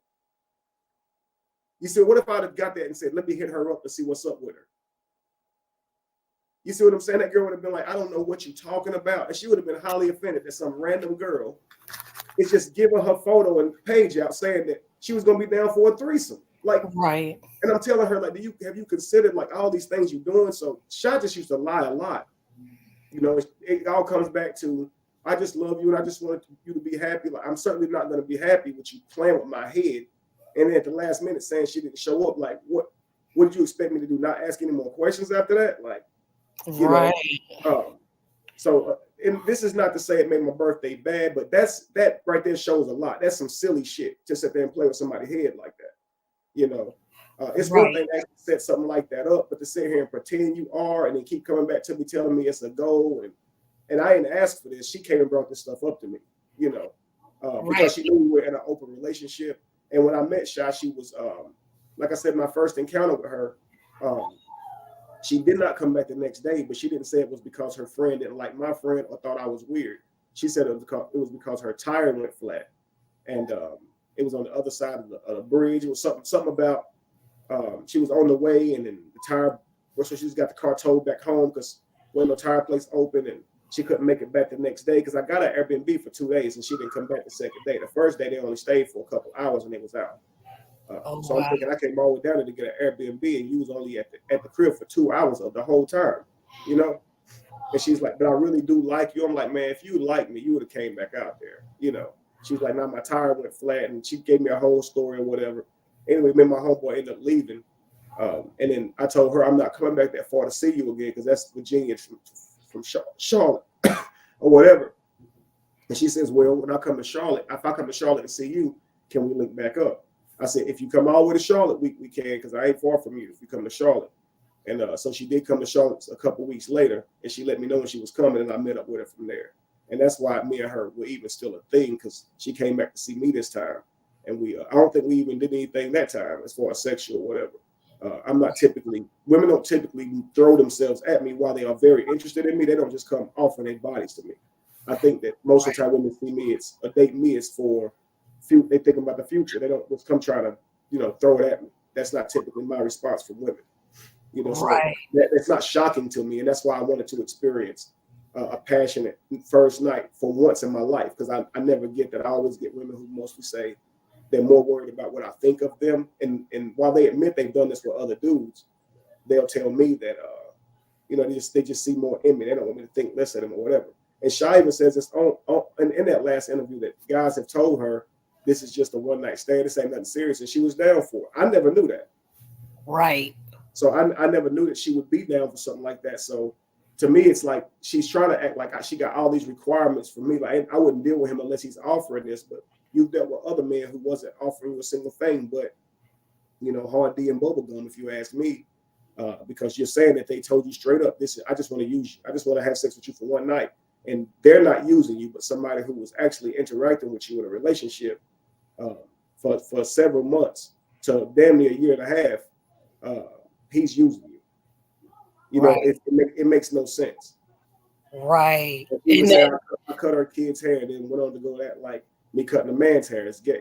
You see, what if I'd have got that and said, let me hit her up and see what's up with her? You see what I'm saying? That girl would have been like, I don't know what you're talking about. And she would have been highly offended that some random girl is just giving her photo and page out saying that she was going to be down for a threesome. Like, right. And I'm telling her, like, have you considered like all these things you're doing? So Shy just used to lie a lot. You know, it all comes back to, I just love you and I just want you to be happy. Like, I'm certainly not going to be happy with you playing with my head. And then at the last minute saying she didn't show up. Like, what did you expect me to do? Not ask any more questions after that? Like, you right. know, and this is not to say it made my birthday bad, but that right there shows a lot. That's some silly shit to sit there and play with somebody's head like that. You know, it's one thing to set something like that up, but to sit here and pretend you are and then keep coming back to me telling me it's a goal and I didn't ask for this. She came and brought this stuff up to me, you know. because she knew we were in an open relationship. And when I met Shy, she was, like I said, my first encounter with her, she did not come back the next day, but she didn't say it was because her friend didn't like my friend or thought I was weird. She said it was because her tire went flat, and it was on the other side of the bridge. It was something about she was on the way, and then the tire. So she just got the car towed back home because when the tire place opened, and she couldn't make it back the next day because I got an Airbnb for 2 days, and she didn't come back the second day. The first day they only stayed for a couple hours, and they was out. So I'm thinking I came all the way down there to get an Airbnb, and you was only at the crib for 2 hours of the whole time, you know. And she's like, but I really do like you. I'm like, man, if you like me, you would have came back out there, you know. She's like, now my tire went flat, and she gave me a whole story or whatever. Anyway, me and my homeboy ended up leaving. And then I told her I'm not coming back that far to see you again because that's Virginia from Charlotte or whatever. And she says, well, when I come to Charlotte, if I come to Charlotte and see you, can we link back up? I said, if you come all the way to Charlotte, we can, because I ain't far from you if you come to Charlotte. And so she did come to Charlotte a couple of weeks later, and she let me know when she was coming, and I met up with her from there. And that's why me and her were even still a thing, because she came back to see me this time. And I don't think we even did anything that time as far as sexual or whatever. Women don't typically throw themselves at me while they are very interested in me. They don't just come offering their bodies to me. I think that most of the time women see me, it's for, they think about the future. They don't just come trying to, throw it at me. That's not typically my response from women. So that's not shocking to me. And that's why I wanted to experience a passionate first night for once in my life, because I never get that. I always get women who mostly say they're more worried about what I think of them. And while they admit they've done this with other dudes, they'll tell me that, they just see more in me. They don't want me to think less of them or whatever. And Shy even says this in that last interview that guys have told her this is just a one night stand. This ain't nothing serious. And she was down for it. I never knew that. Right. So I never knew that she would be down for something like that. So to me, it's like she's trying to act like she got all these requirements for me. Like I wouldn't deal with him unless he's offering this. But you've dealt with other men who wasn't offering you a single thing, but hard D and bubblegum, if you ask me, because you're saying that they told you straight up, I just want to use you. I just want to have sex with you for one night. And they're not using you, but somebody who was actually interacting with you in a relationship for several months to damn near a year and a half, he's using you. It makes no sense. Right. Even say I cut her kid's hair and then went on to go that like me cutting a man's hair is gay.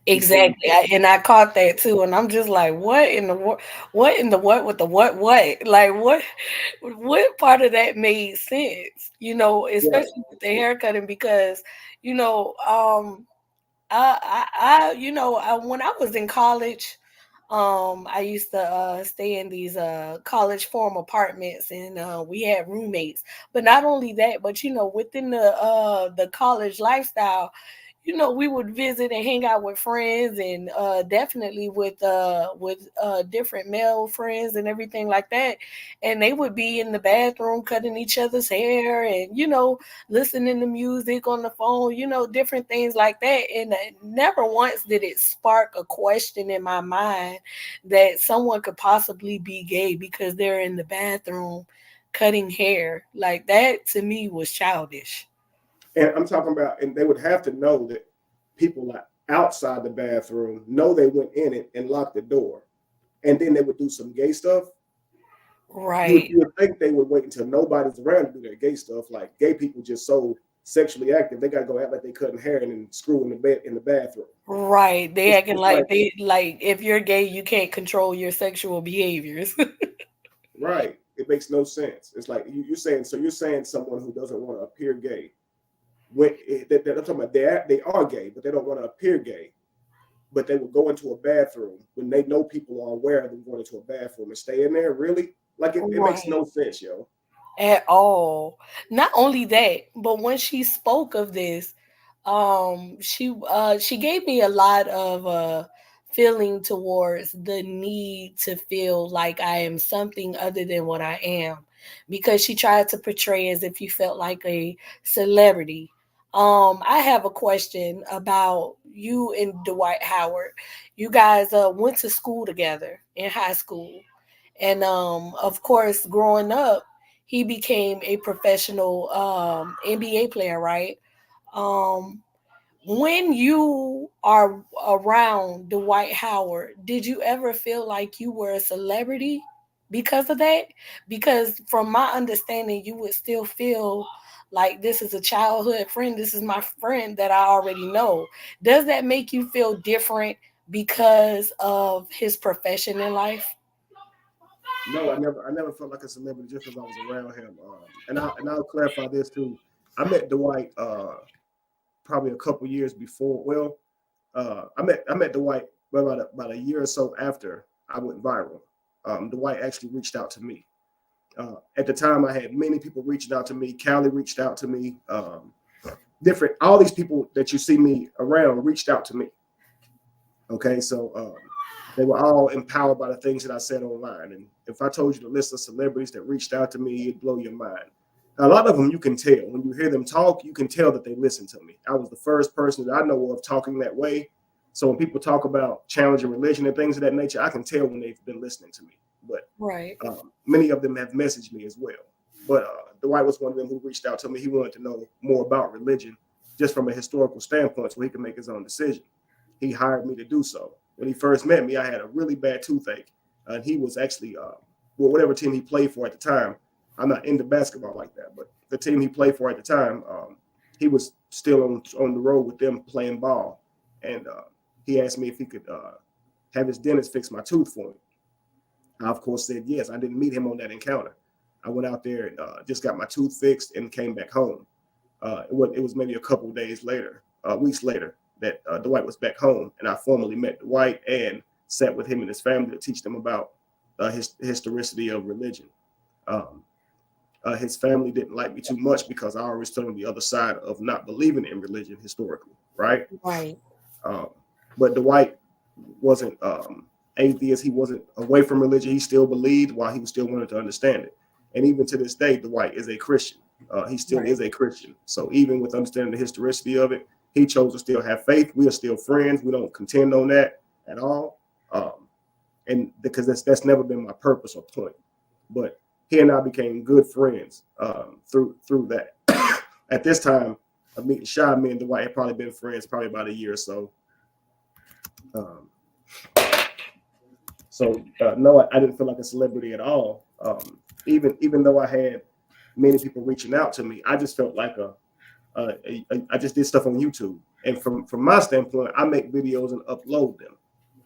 Exactly. And I caught that too. And I'm just like, what in the what with the what? Like what part of that made sense? Especially with the haircutting, because, when I was in college, I used to stay in these college form apartments, and we had roommates. But not only that, but within the college lifestyle, we would visit and hang out with friends, and definitely with different male friends and everything like that. And they would be in the bathroom cutting each other's hair, and listening to music on the phone, different things like that. And never once did it spark a question in my mind that someone could possibly be gay because they're in the bathroom cutting hair. Like, that to me was childish. And I'm talking about, and they would have to know that people are outside the bathroom know they went in it and locked the door, and then they would do some gay stuff. Right. You would think they would wait until nobody's around to do their gay stuff. Like, gay people just so sexually active, they gotta go act like they cutting hair and then screw in the bathroom. Right. They acting like they like if you're gay, you can't control your sexual behaviors. Right. It makes no sense. It's like you're saying someone who doesn't want to appear gay. I'm talking about they are gay, but they don't want to appear gay. But they will go into a bathroom when they know people are aware of them going into a bathroom and stay in there. Really? Like it makes no sense, yo. At all. Not only that, but when she spoke of this, she gave me a lot of feeling towards the need to feel like I am something other than what I am, because she tried to portray as if you felt like a celebrity. I have a question about you and Dwight Howard. You guys went to school together in high school, and of course, growing up, he became a professional NBA player, right? Um, when you are around Dwight Howard, did you ever feel like you were a celebrity because of that? Because from my understanding, you would still feel like this is a childhood friend. This is my friend that I already know. Does that make you feel different because of his profession in life? No, I never felt like a celebrity just because I was around him. And I'll clarify this too. I met Dwight probably a couple years before. Well, I met Dwight about a year or so after I went viral. Dwight actually reached out to me. At the time, I had many people reaching out to me. Callie reached out to me. All these people that you see me around reached out to me. Okay, so they were all empowered by the things that I said online. And if I told you the list of celebrities that reached out to me, it'd blow your mind. A lot of them you can tell. When you hear them talk, you can tell that they listen to me. I was the first person that I know of talking that way. So when people talk about challenging religion and things of that nature, I can tell when they've been listening to me. But Right. Many of them have messaged me as well. But Dwight was one of them who reached out to me. He wanted to know more about religion just from a historical standpoint so he could make his own decision. He hired me to do so. When he first met me, I had a really bad toothache. And he was actually, well, whatever team he played for at the time. I'm not into basketball like that, but the team he played for at the time, he was still on the road with them playing ball. And he asked me if he could have his dentist fix my tooth for me. I, of course, said yes. I didn't meet him on that encounter. I went out there and just got my tooth fixed and came back home. It was maybe a couple of days later, weeks later, that Dwight was back home, and I formally met Dwight and sat with him and his family to teach them about his historicity of religion. Um, his family didn't like me too much because I always stood on the other side of not believing in religion historically, right? Right. Um, but Dwight wasn't atheist. He wasn't away from religion. He still believed while he was still wanting to understand it. And even to this day, Dwight is a Christian. He still is a Christian. So even with understanding the historicity of it, he chose to still have faith. We are still friends. We don't contend on that at all. And because that's never been my purpose or point. But he and I became good friends through that. At this time of meeting Shy, me and Dwight had probably been friends probably about a year or so. No, I didn't feel like a celebrity at all. Even though I had many people reaching out to me, I just felt like I just did stuff on YouTube. And from my standpoint, I make videos and upload them.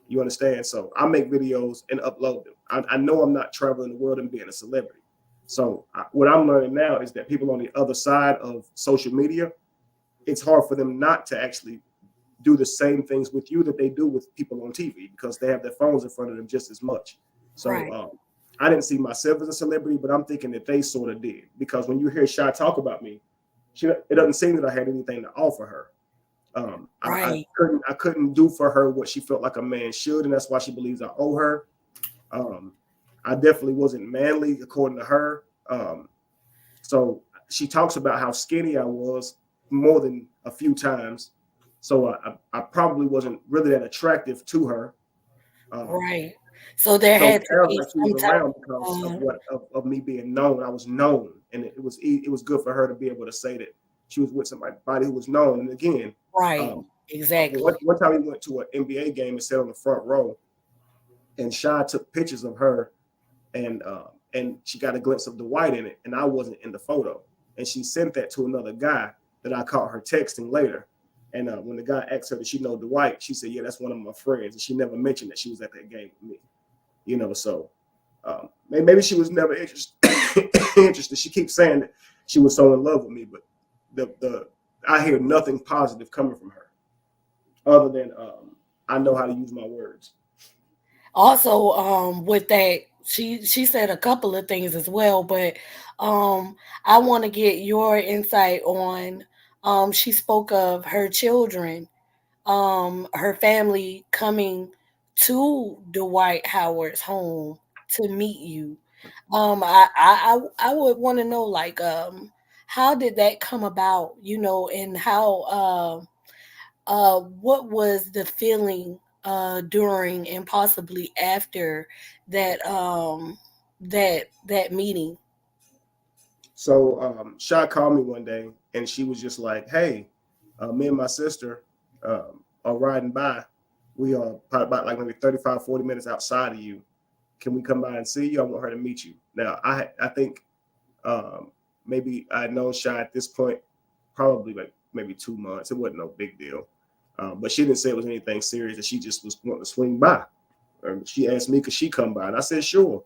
You understand? So I make videos and upload them. I know I'm not traveling the world and being a celebrity. So what I'm learning now is that people on the other side of social media, it's hard for them not to actually do the same things with you that they do with people on TV because they have their phones in front of them just as much. So I didn't see myself as a celebrity, but I'm thinking that they sort of did because when you hear Shy talk about me, it doesn't seem that I had anything to offer her. I couldn't do for her what she felt like a man should, and that's why she believes I owe her. I definitely wasn't manly according to her. So she talks about how skinny I was more than a few times. So I probably wasn't really that attractive to her. So there had to be like she was around because of me being known. I was known, and it was good for her to be able to say that she was with somebody who was known. And again, exactly. One time we went to an NBA game and sat on the front row, and Shy took pictures of her, and she got a glimpse of Dwight in it, and I wasn't in the photo. And she sent that to another guy that I caught her texting later. And when the guy asked her, did she know Dwight? She said, yeah, that's one of my friends. And she never mentioned that she was at that game with me. You know, so maybe she was never interested. She keeps saying that she was so in love with me, but I hear nothing positive coming from her other than I know how to use my words. Also, with that, she said a couple of things as well, but I want to get your insight on. She spoke of her children, her family coming to Dwight Howard's home to meet you. I would want to know, like, how did that come about? You know, and how what was the feeling during and possibly after that that meeting? So Shy called me one day and she was just like, hey, me and my sister are riding by. We are probably about like maybe 35, 40 minutes outside of you. Can we come by and see you? I want her to meet you. Now, I think maybe I had known Shy at this point, probably like maybe 2 months. It wasn't no big deal. But she didn't say it was anything serious, that she just was wanting to swing by. She asked me, could she come by? And I said, sure.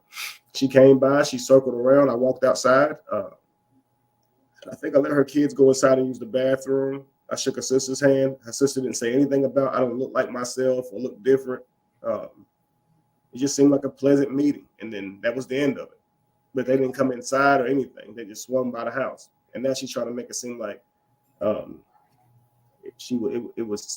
She came by, she circled around. I walked outside. I think I let her kids go inside and use the bathroom. I shook her sister's hand. Her sister didn't say anything about I don't look like myself or look different. It just seemed like a pleasant meeting. And then that was the end of it. But they didn't come inside or anything. They just swung by the house. And now she's trying to make it seem like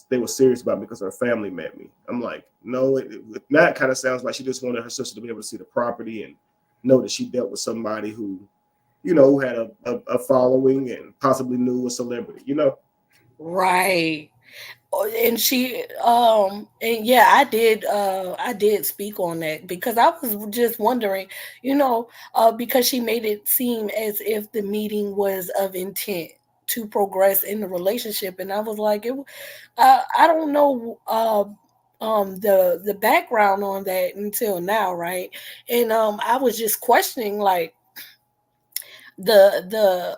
they were serious about me because her family met me. I'm like, no, that kind of sounds like she just wanted her sister to be able to see the property and know that she dealt with somebody who, you know, who had a following and possibly knew a celebrity, you know? Right. And she and yeah, I did speak on that because I was just wondering, you know, because she made it seem as if the meeting was of intent to progress in the relationship, and I was like, I don't know the background on that until now, right? And I was just questioning like the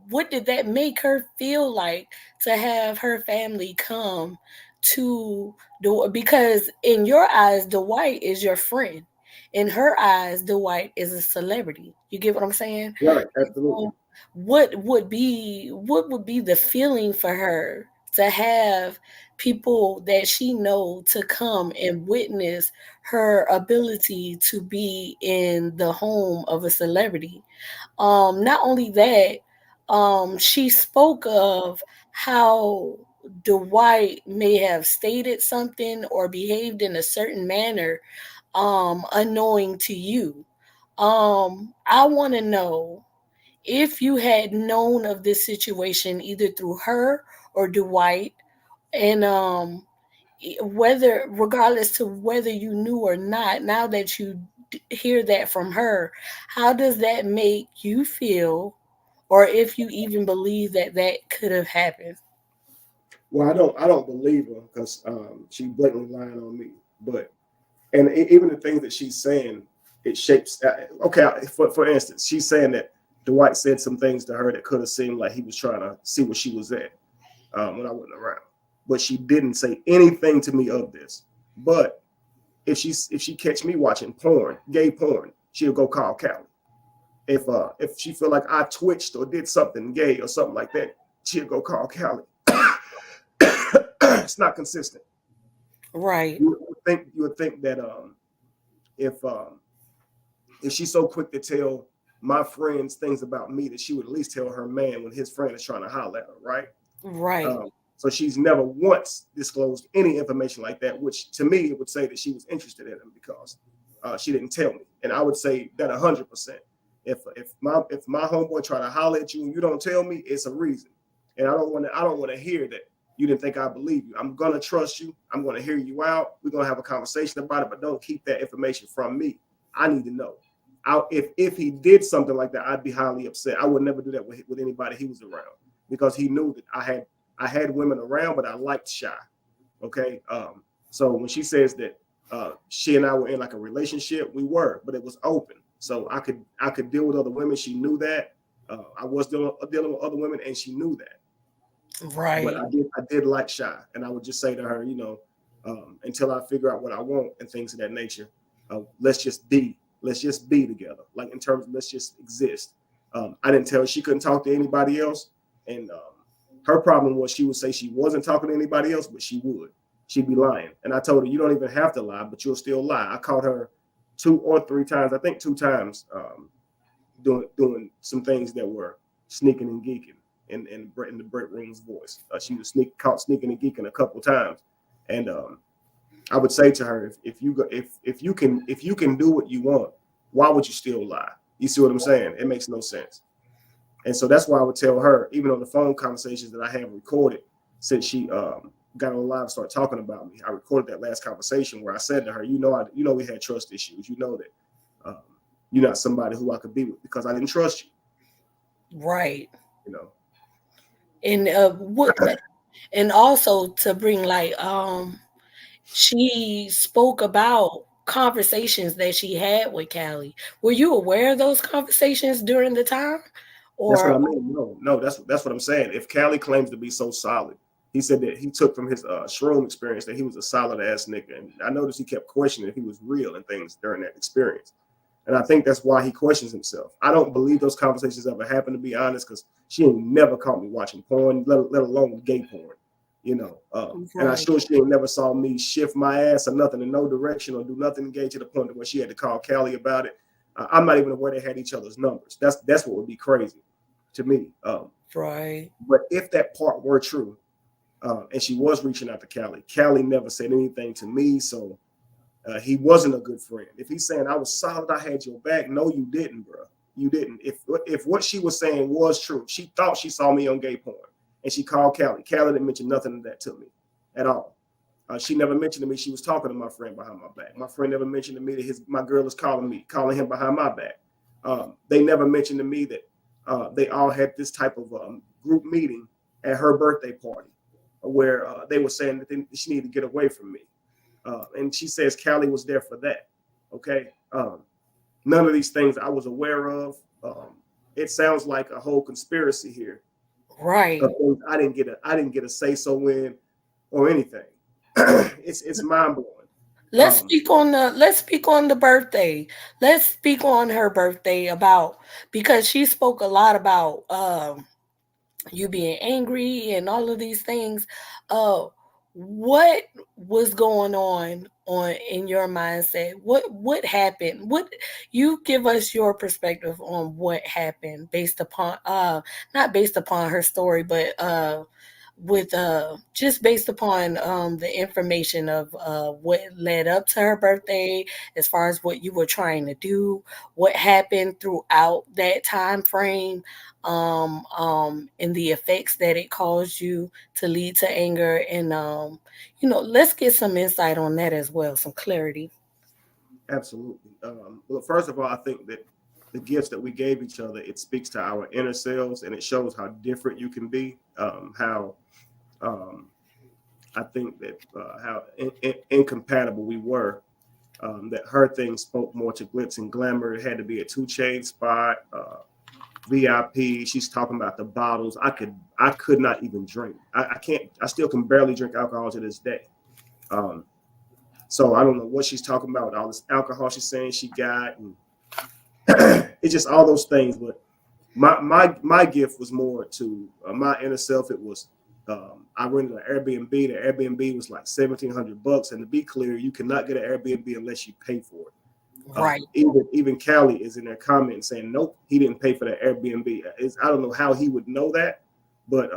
what did that make her feel like to have her family come to the, because in your eyes Dwight is your friend, in her eyes Dwight is a celebrity, you get what I'm saying? Right, absolutely. So what would be the feeling for her to have people that she know to come and witness her ability to be in the home of a celebrity? Not only that, she spoke of how Dwight may have stated something or behaved in a certain manner, unknowing to you. I want to know if you had known of this situation either through her or Dwight, and whether, regardless to whether you knew or not, now that you hear that from her, how does that make you feel, or if you even believe that that could have happened? Well, I don't believe her because she blatantly lying on me. But and even the things that she's saying, it shapes. Okay, for instance, she's saying that Dwight said some things to her that could have seemed like he was trying to see where she was at when I wasn't around. But she didn't say anything to me of this. But if she catch me watching porn, gay porn, she'll go call Callie. If she feel like I twitched or did something gay or something like that, she'll go call Callie. It's not consistent. Right. You would think that if she's so quick to tell my friends things about me, that she would at least tell her man when his friend is trying to holler at her, right? Right. So she's never once disclosed any information like that, which to me it would say that she was interested in him because she didn't tell me. And I would say that 100%. If my homeboy try to holler at you and you don't tell me, it's a reason. And I don't want to hear that you didn't think I believe you. I'm gonna trust you. I'm gonna hear you out. We're gonna have a conversation about it, but don't keep that information from me. I need to know. If he did something like that, I'd be highly upset. I would never do that with anybody he was around because he knew that I had women around, but I liked Shy. Okay. So when she says that she and I were in like a relationship, we were, but it was open. So I could deal with other women. She knew that. I was dealing with other women, and she knew that. Right. But I did like Shy, and I would just say to her, you know, until I figure out what I want and things of that nature, let's just be together. Like in terms of let's just exist. I didn't tell her she couldn't talk to anybody else, and her problem was she would say she wasn't talking to anybody else, but she would. She'd be lying, and I told her you don't even have to lie, but you'll still lie. I caught her 2 or 3 times, I think 2 times, doing some things that were sneaking and geeking in the break room's voice. She was caught sneaking and geeking a couple times, and I would say to her, if you can do what you want, why would you still lie? You see what I'm saying? It makes no sense. And so that's why I would tell her, even on the phone conversations that I have recorded since she got on live and started talking about me. I recorded that last conversation where I said to her, you know we had trust issues. You know that you're not somebody who I could be with because I didn't trust you. Right. You know. And what, and also to bring like she spoke about conversations that she had with Callie. Were you aware of those conversations during the time? That's what Or I mean. No, that's what I'm saying. If Callie claims to be so solid, he said that he took from his shroom experience that he was a solid ass nigga. And I noticed he kept questioning if he was real and things during that experience. And I think that's why he questions himself. I don't believe those conversations ever happened, to be honest, because she ain't never caught me watching porn, let alone gay porn, you know. And I'm right, sure she ain't never saw me shift my ass or nothing in no direction or do nothing gay to the point where she had to call Callie about it. I'm not even aware they had each other's numbers. That's what would be crazy to me. right, But if that part were true, and she was reaching out to Callie never said anything to me, so he wasn't a good friend. If he's saying I was solid, I had your back, no, you didn't, bro. You didn't. If what she was saying was true, she thought she saw me on gay porn, and she called Callie. Callie didn't mention nothing of that to me at all. She never mentioned to me she was talking to my friend behind my back. My friend never mentioned to me that my girl is calling him behind my back. They never mentioned to me that they all had this type of group meeting at her birthday party, where they were saying that she needed to get away from me. And she says Callie was there for that. Okay. None of these things I was aware of. It sounds like a whole conspiracy here. right. I didn't get a say so in or anything. It's mind blowing. Let's speak on the birthday. Let's speak on her birthday about, because she spoke a lot about you being angry and all of these things. What was going on in your mindset? What happened? What, you give us your perspective on what happened based upon not based upon her story, but with just based upon the information of what led up to her birthday, as far as what you were trying to do, what happened throughout that time frame, and the effects that it caused you to lead to anger, and let's get some insight on that as well, some clarity. Absolutely. Well, first of all, I think that the gifts that we gave each other, it speaks to our inner selves and it shows how different you can be. How um, I think that how incompatible we were. That her thing spoke more to glitz and glamour. It had to be a 2 Chainz spot, VIP. She's talking about the bottles. I could not even drink. I can't. I still can barely drink alcohol to this day. Um, so I don't know what she's talking about. All this alcohol she's saying she got, and it's just all those things. But my gift was more to my inner self. It was I rented an Airbnb. The Airbnb was like $1,700, and to be clear, you cannot get an Airbnb unless you pay for it. Right. Even Callie is in their comment saying, nope, he didn't pay for that Airbnb. I don't know how he would know that, but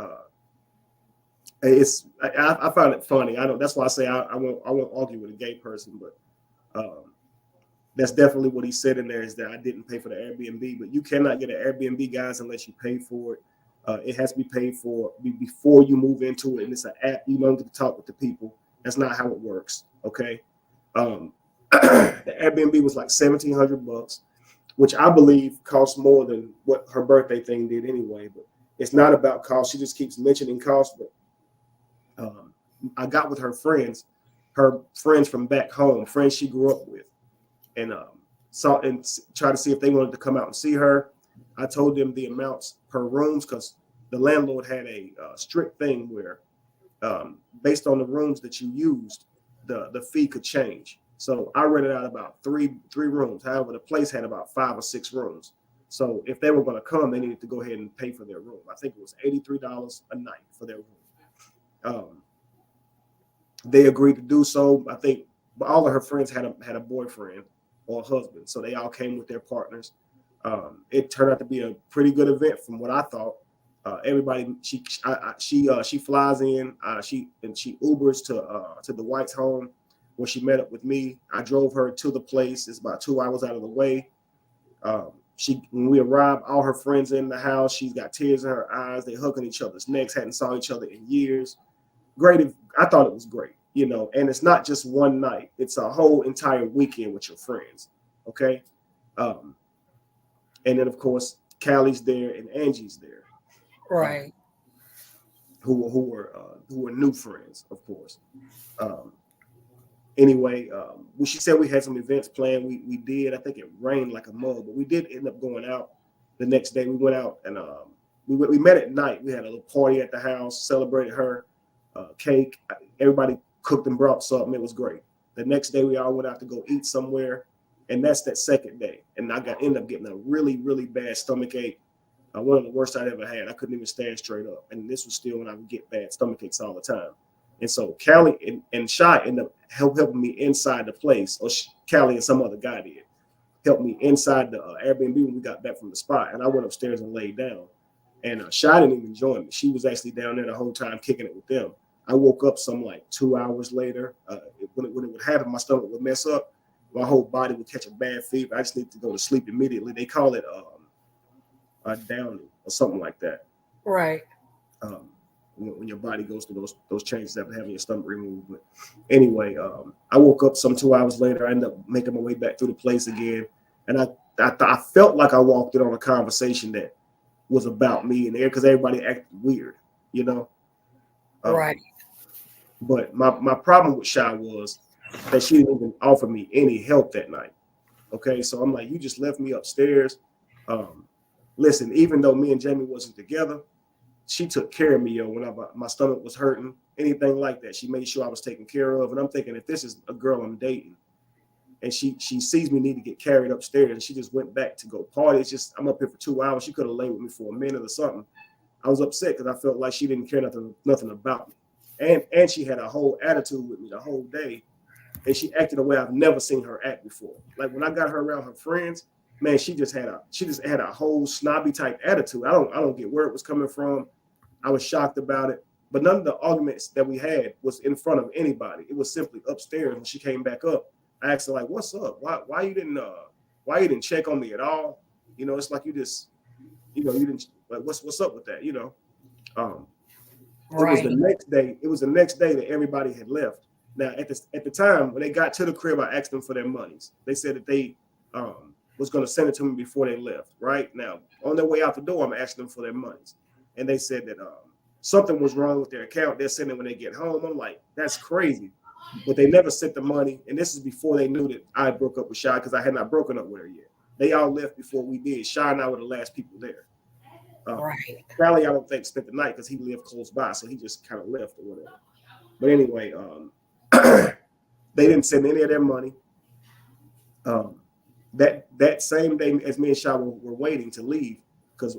I found it funny. I don't. That's why I say I won't argue with a gay person, but that's definitely what he said in there, is that I didn't pay for the Airbnb. But you cannot get an Airbnb, guys, unless you pay for it. It has to be paid for before you move into it, and it's an app. You don't get to talk with the people. That's not how it works. Okay. The Airbnb was like $1,700, which I believe costs more than what her birthday thing did anyway. But it's not about cost. She just keeps mentioning cost. But I got with her friends from back home, friends she grew up with, and saw and try to see if they wanted to come out and see her. I told them the amounts per rooms, because the landlord had a strict thing where based on the rooms that you used, the fee could change. So I rented out about three rooms. However, the place had about 5 or 6 rooms. So if they were going to come, they needed to go ahead and pay for their room. I think it was $83 a night for their room. They agreed to do so. I think all of her friends had a boyfriend or a husband, so they all came with their partners. It turned out to be a pretty good event from what I thought. Everybody, she flies in. She Ubers to the White's home, where she met up with me. I drove her to the place. It's about 2 hours out of the way. When we arrived, all her friends in the house. She's got tears in her eyes. They hugging each other's necks. Hadn't saw each other in years. Great. I thought it was great, and it's not just one night. It's a whole entire weekend with your friends. Okay. And then of course, Callie's there and Angie's there. Right. who were new friends, of course. Anyway, well, she said we had some events planned. We did. I think it rained like a mug, but we did end up going out the next day. We went out and we met at night. We had a little party at the house, celebrated her, cake. Everybody cooked and brought something. It was great. The next day we all went out to go eat somewhere, and that's that second day. And I ended up getting a really, really bad stomach ache. One of the worst I'd ever had. I couldn't even stand straight up. And this was still when I would get bad stomach aches all the time. And so Callie and Shy ended up helping me inside the place, or Callie and some other guy did help me inside the Airbnb when we got back from the spot. And I went upstairs and laid down. And Shy didn't even join me. She was actually down there the whole time kicking it with them. I woke up some like 2 hours later. When it would happen, my stomach would mess up. My whole body would catch a bad fever. I just need to go to sleep immediately. They call it downing or something like that. Right. When your body goes through those changes after having your stomach removed. But anyway, I woke up some 2 hours later. I ended up making my way back through the place again, and I felt like I walked in on a conversation that was about me in there because everybody acted weird, you know. Right. But my problem with Shy was that she didn't even offer me any help that night. Okay, so I'm like, you just left me upstairs. Listen, even though me and Jamie wasn't together, she took care of me, yo, when my stomach was hurting, anything like that. She made sure I was taken care of. And I'm thinking, if this is a girl I'm dating and she sees me need to get carried upstairs and she just went back to go party, it's just, I'm up here for 2 hours. She could have laid with me for a minute or something. I was upset because I felt like she didn't care nothing about me. And she had a whole attitude with me the whole day. And she acted the way I've never seen her act before. Like when I got her around her friends, man, she just had a whole snobby type attitude. I don't get where it was coming from. I was shocked about it, but none of the arguments that we had was in front of anybody. It was simply upstairs. When she came back up, I asked her like, "What's up? Why you didn't check on me at all? You know, it's like you just, you didn't like what's up with that? You know." Right. It was the next day that everybody had left. Now at the time when they got to the crib, I asked them for their monies. They said that they was going to send it to me before they left. Right now, on their way out the door, I'm asking them for their monies. And they said that something was wrong with their account. They're sending it when they get home. I'm like, that's crazy. But they never sent the money. And this is before they knew that I broke up with Shy because I had not broken up with her yet. They all left before we did. Shy and I were the last people there. Right. Crowley, I don't think, spent the night because he lived close by. So he just kind of left or whatever. But anyway, they didn't send any of their money. That same day as me and Shy were waiting to leave because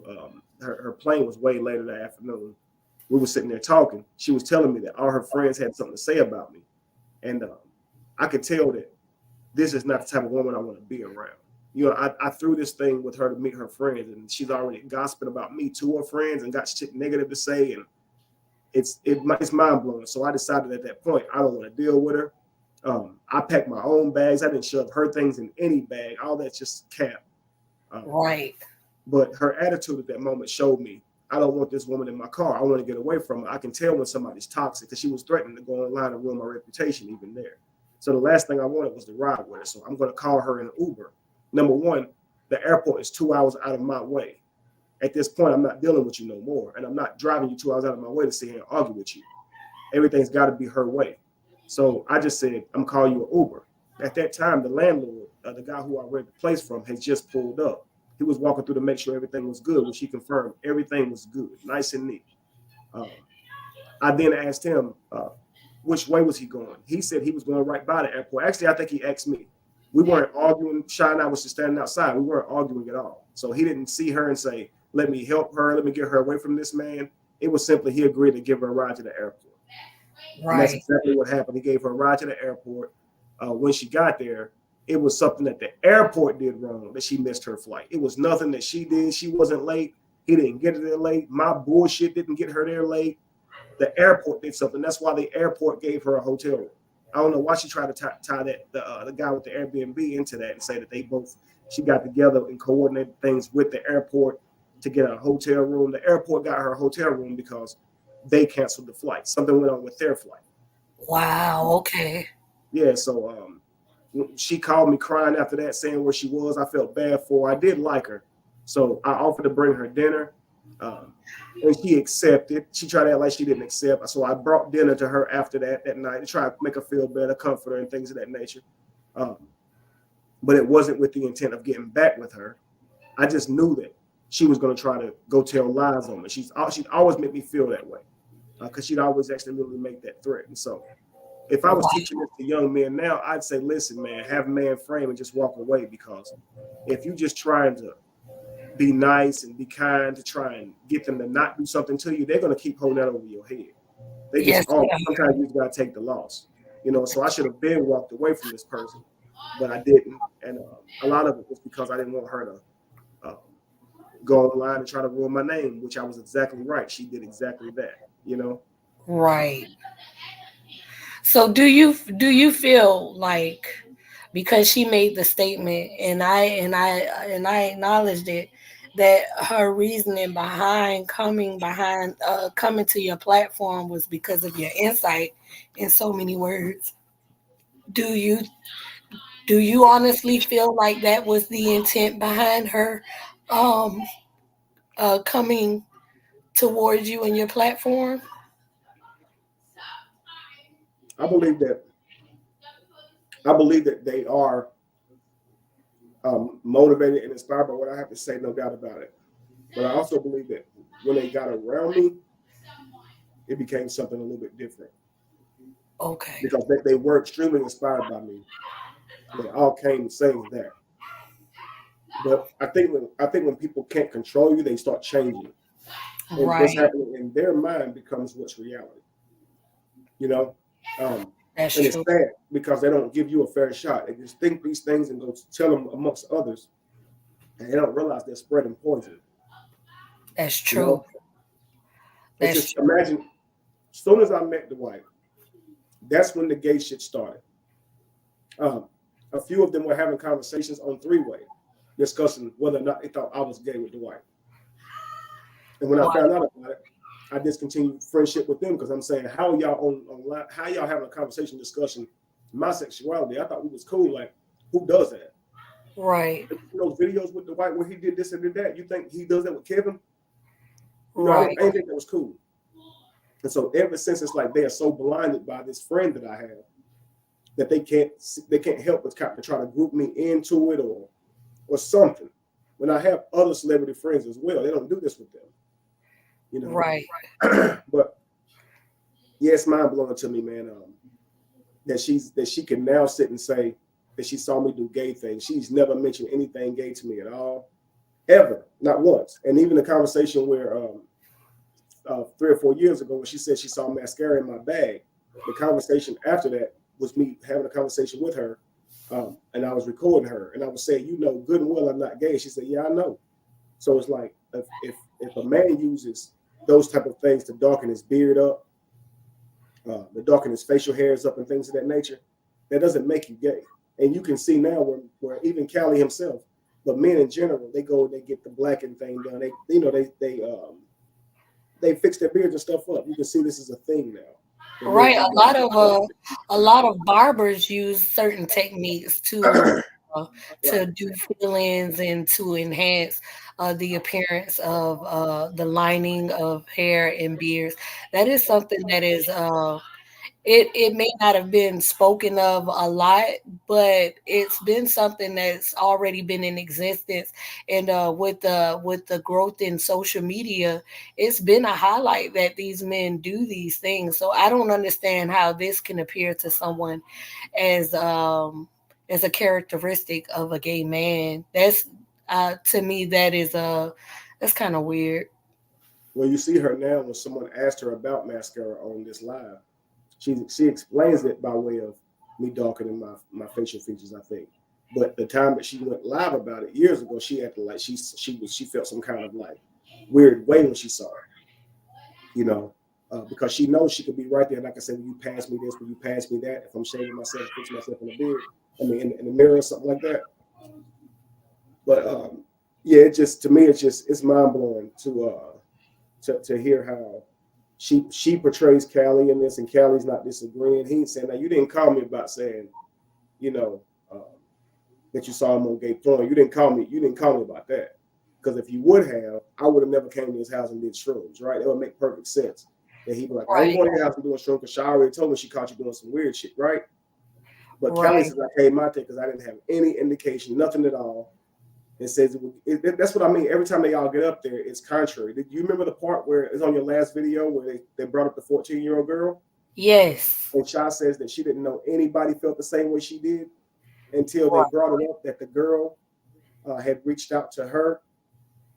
her plane was way later that afternoon. We were sitting there talking. She was telling me that all her friends had something to say about me. And I could tell that this is not the type of woman I want to be around. You know, I threw this thing with her to meet her friends, and she's already gossiping about me to her friends and got shit negative to say. And it's mind blowing. So I decided at that point, I don't want to deal with her. I packed my own bags. I didn't shove her things in any bag. All that's just cap. Right. But her attitude at that moment showed me, I don't want this woman in my car. I want to get away from her. I can tell when somebody's toxic because she was threatening to go online and ruin my reputation even there. So the last thing I wanted was to ride with her. So I'm going to call her in an Uber. Number one, the airport is 2 hours out of my way. At this point, I'm not dealing with you no more. And I'm not driving you 2 hours out of my way to sit here and argue with you. Everything's got to be her way. So I just said, I'm calling you an Uber. At that time, the landlord, the guy who I rented the place from, had just pulled up. He was walking through to make sure everything was good, which he confirmed everything was good, nice and neat. I then asked him which way was he going. He said he was going right by the airport. Actually, I think he asked me. We weren't arguing. Shy and I was just standing outside. We weren't arguing at all. So he didn't see her and say, let me help her. Let me get her away from this man. It was simply he agreed to give her a ride to the airport. Right. And that's exactly what happened. He gave her a ride to the airport. When she got there, it was something that the airport did wrong, that she missed her flight. It was nothing that she did. She wasn't late. He didn't get her there late. My bullshit didn't get her there late. The airport did something. That's why the airport gave her a hotel room. I don't know why she tried to tie that the guy with the Airbnb into that and say that she got together and coordinated things with the airport to get a hotel room. The airport got her a hotel room because they canceled the flight. Something went on with their flight. Wow. Okay. Yeah. So she called me crying after that, saying where she was. I felt bad for her. I did like her. So I offered to bring her dinner. And she accepted. She tried to act like she didn't accept. So I brought dinner to her after that night to try to make her feel better, comfort her, and things of that nature. But it wasn't with the intent of getting back with her. I just knew that she was going to try to go tell lies on me. She'd always make me feel that way because she'd always actually literally make that threat. And so if I was teaching this to young men now, I'd say, listen, man, have man frame and just walk away, because if you just trying to be nice and be kind to try and get them to not do something to you, they're going to keep holding that over your head. They just, sometimes you just got to take the loss, so I should have been walked away from this person, but I didn't. And a lot of it was because I didn't want her to go online and try to ruin my name, which I was exactly right. She did exactly that, Right. So do you feel like, because she made the statement and I acknowledged it, that her reasoning behind coming to your platform was because of your insight in so many words? Do you honestly feel like that was the intent behind her coming towards you and your platform? I believe that they are motivated and inspired by what I have to say, no doubt about it. But I also believe that when they got around me, it became something a little bit different. Okay. Because they were extremely inspired by me. They all came saying that. But I think when people can't control you, they start changing. And what's happening in their mind becomes what's reality. That's and true. It's sad because they don't give you a fair shot. They just think these things and go tell them amongst others, and they don't realize they're spreading poison. That's true. It's just imagine, as soon as I met Dwight, that's when the gay shit started. A few of them were having conversations on three-way, discussing whether or not they thought I was gay with Dwight. And when I found out about it, I discontinued friendship with them because I'm saying, how y'all online? How y'all having a conversation discussing my sexuality? I thought we was cool. Like, who does that? Right. Those videos with Dwight where he did this and did that. You think he does that with Kevin? Right. I didn't think that was cool. And so ever since, it's like they are so blinded by this friend that I have that they can't help but try to group me into it or something. When I have other celebrity friends as well, they don't do this with them. Right. But yeah, it's mind blowing to me, man. That she can now sit and say that she saw me do gay things. She's never mentioned anything gay to me at all, ever, not once. And even the conversation where 3 or 4 years ago, when she said she saw mascara in my bag, the conversation after that was me having a conversation with her, and I was recording her, and I was saying, good and well I'm not gay. She said, yeah, I know. So it's like if a man uses those type of things to darken his beard up, to darken his facial hairs up and things of that nature, that doesn't make you gay. And you can see now where even Callie himself, but men in general, they go and they get the blackened thing done. They fix their beards and stuff up. You can see this is a thing now. Right. A lot of barbers use certain techniques to do fill-ins and to enhance the appearance of the lining of hair and beards. That is something that is it may not have been spoken of a lot, but it's been something that's already been in existence. And with the growth in social media, it's been a highlight that these men do these things. So I don't understand how this can appear to someone as a characteristic of a gay man. That's to me that's kind of weird. Well, you see her now when someone asked her about mascara on this live. She explains it by way of me darkening my facial features, I think. But the time that she went live about it years ago, she acted like she felt some kind of like weird way when she saw it, because she knows she could be right there. Like I said, will you pass me this? Will you pass me that? If I'm shaving myself, fix myself in the beard, in the mirror or something like that. But yeah, to me, it's mind blowing to hear how she portrays Callie in this, and Callie's not disagreeing. He ain't saying, now you didn't call me about saying, that you saw him on gay porn. You didn't call me about that. Because if you would have, I would have never came to his house and did shrooms, right? It would make perfect sense. And he'd be like, I ain't going to your house and doing shrooms because Sha already told me she caught you doing some weird shit, right? But Kelly says I came out there because I didn't have any indication, nothing at all. It says that's what I mean. Every time they all get up there, it's contrary. Did you remember the part where it's on your last video where they brought up the 14-year-old girl? Yes. And Sha says that she didn't know anybody felt the same way she did until they brought it up that the girl had reached out to her.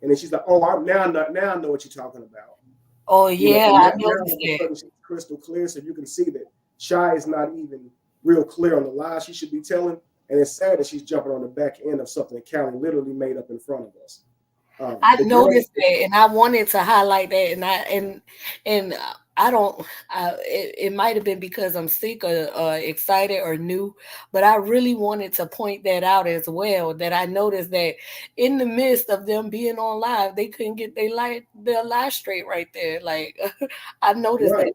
And then she's like, oh, now I know what you're talking about. Oh, yeah, I noticed that. She's crystal clear, so you can see that Sha is not even real clear on the lies she should be telling. And it's sad that she's jumping on the back end of something that Callie literally made up in front of us. I noticed that, and I wanted to highlight that, and I don't. It might have been because I'm sick or excited or new, but I really wanted to point that out as well. That I noticed that in the midst of them being on live, they couldn't get their lie straight right there. Like I noticed that.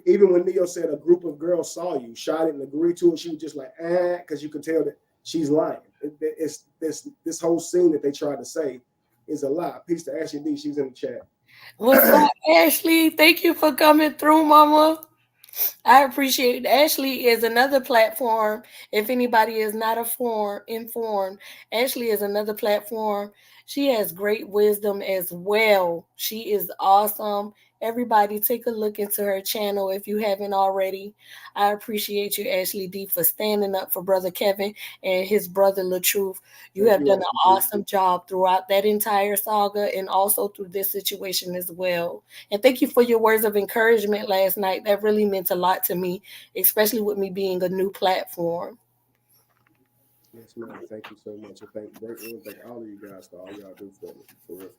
Even when Neo said a group of girls saw you, Sha didn't agree to it. She was just like, because you could tell that she's lying. It's this whole scene that they tried to say is a lie. Peace to Ashley D. She's in the chat. What's up, Ashley? Thank you for coming through, Mama. I appreciate it. Ashley is another platform. If anybody is not informed, Ashley is another platform. She has great wisdom as well. She is awesome. Everybody take a look into her channel if you haven't already. I appreciate you, Ashley D, for standing up for Brother Kevin and his brother LaTruth. You have done an awesome job throughout that entire saga and also through this situation as well. And thank you for your words of encouragement last night. That really meant a lot to me, especially with me being a new platform. Yes, ma'am. Thank you so much. I thank all of you guys for all y'all do for me. For real.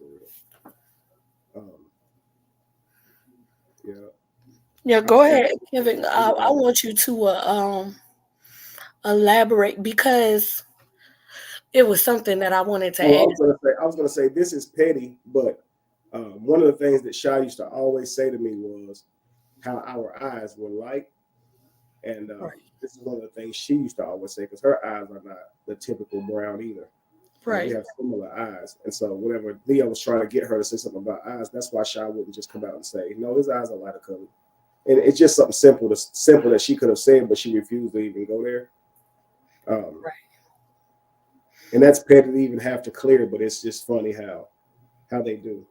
Yeah. Yeah, go ahead, Kevin. I want you to elaborate because it was something that I wanted to add. I was gonna say this is petty, but one of the things that Sha used to always say to me was how our eyes were like, and this is one of the things she used to always say because her eyes are not the typical brown either. Right, we have similar eyes, and so whenever Leo was trying to get her to say something about eyes, that's why Sha wouldn't just come out and say, "No, his eyes are lighter colored." And it's just something simple that she could have said, but she refused to even go there. And that's petty to even have to clear, but it's just funny how they do.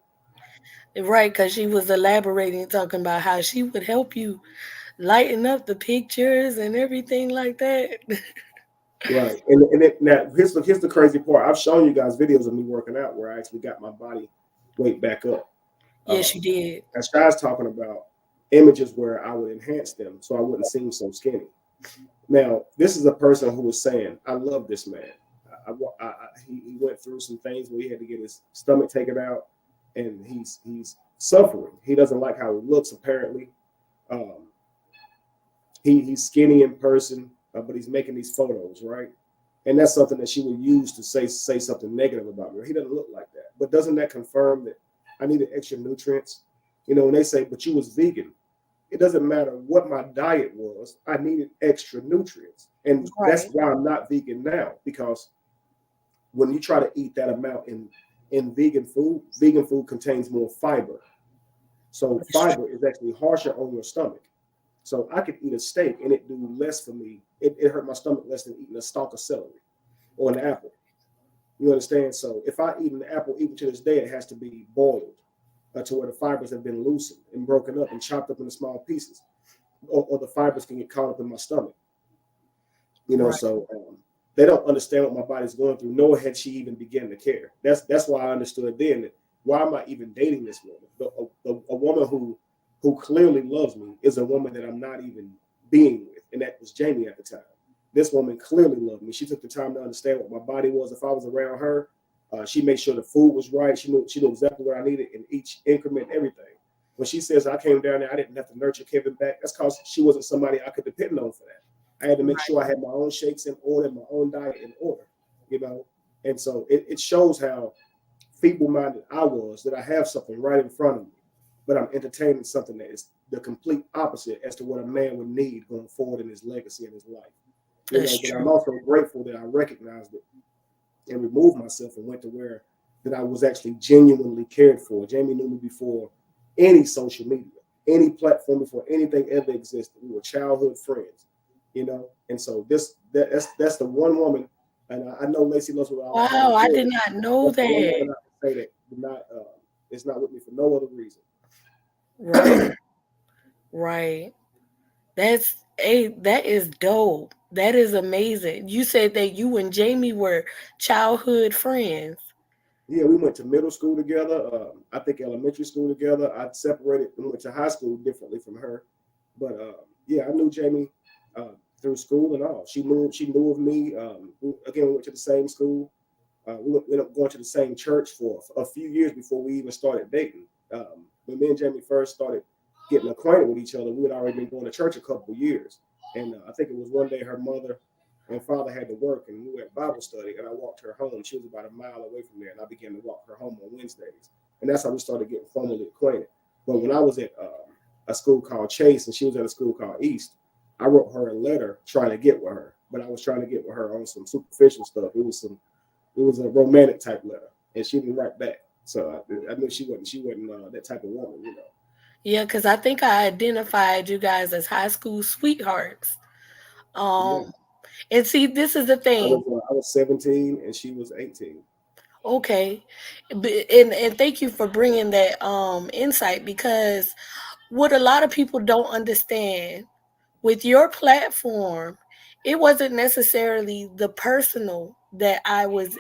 Right, because she was elaborating, talking about how she would help you lighten up the pictures and everything like that. Right, and now here's the crazy part. I've shown you guys videos of me working out where I actually got my body weight back up. Yes, you did. As Shy's talking about images where I would enhance them so I wouldn't seem so skinny. Now, this is a person who was saying, "I love this man." He went through some things where he had to get his stomach taken out, and he's suffering. He doesn't like how he looks. Apparently, he's skinny in person, but he's making these photos, right? And that's something that she would use to say something negative about me. He doesn't look like that, but doesn't that confirm that I needed extra nutrients? You know, when they say, "But you was vegan," it doesn't matter what my diet was. I needed extra nutrients, and that's why I'm not vegan now, because when you try to eat that amount in vegan food contains more fiber. So fiber is actually harsher on your stomach. So I could eat a steak and it do less for me. It hurt my stomach less than eating a stalk of celery or an apple. You understand? So if I eat an apple, even to this day, it has to be boiled to where the fibers have been loosened and broken up and chopped up into small pieces, or the fibers can get caught up in my stomach. You know, so they don't understand what my body's going through, nor had she even begun to care. That's why I understood then that why am I even dating this woman? A woman who clearly loves me is a woman that I'm not even being with, and that was Jamie at the time. This woman clearly loved me. She took the time to understand what my body was. If I was around her, she made sure the food was right. She knew exactly what I needed in each increment, everything. When she says I came down there, I didn't have to nurture Kevin back. That's because she wasn't somebody I could depend on for that. I had to make sure I had my own shakes in order, my own diet in order, you know. And so it shows how feeble-minded I was, that I have something right in front of me, but I'm entertaining something that is the complete opposite as to what a man would need going forward in his legacy and his life. You know, but I'm also grateful that I recognized it and removed myself and went to where that I was actually genuinely cared for. Jamie knew me before any social media, any platform, before anything ever existed. We were childhood friends, you know. And so that's the one woman, and I know Lacey loves what I Wow, I did not know that's the one that. woman I can say that did not is not with me for no other reason. Right, right. That is dope. That is amazing. You said that you and Jamie were childhood friends. Yeah, we went to middle school together. I think elementary school together. I separated and went to high school differently from her. But yeah, I knew Jamie through school and all. She knew of me. Again, we went to the same school. We ended up going to the same church for a few years before we even started dating. When me and Jamie first started getting acquainted with each other, we had already been going to church a couple of years. And I think it was one day her mother and father had to work, and we were at Bible study, and I walked her home. She was about a mile away from there, and I began to walk her home on Wednesdays. And that's how we started getting formally acquainted. But when I was at a school called Chase, and she was at a school called East, I wrote her a letter trying to get with her, but I was trying to get with her on some superficial stuff. It was a romantic type letter, and she didn't write back. So I knew she wasn't that type of woman, you know. Yeah, because I think I identified you guys as high school sweethearts. Yeah, And see, this is the thing. I was 17 and she was 18. Okay, and thank you for bringing that insight, because what a lot of people don't understand with your platform, it wasn't necessarily the personal that I was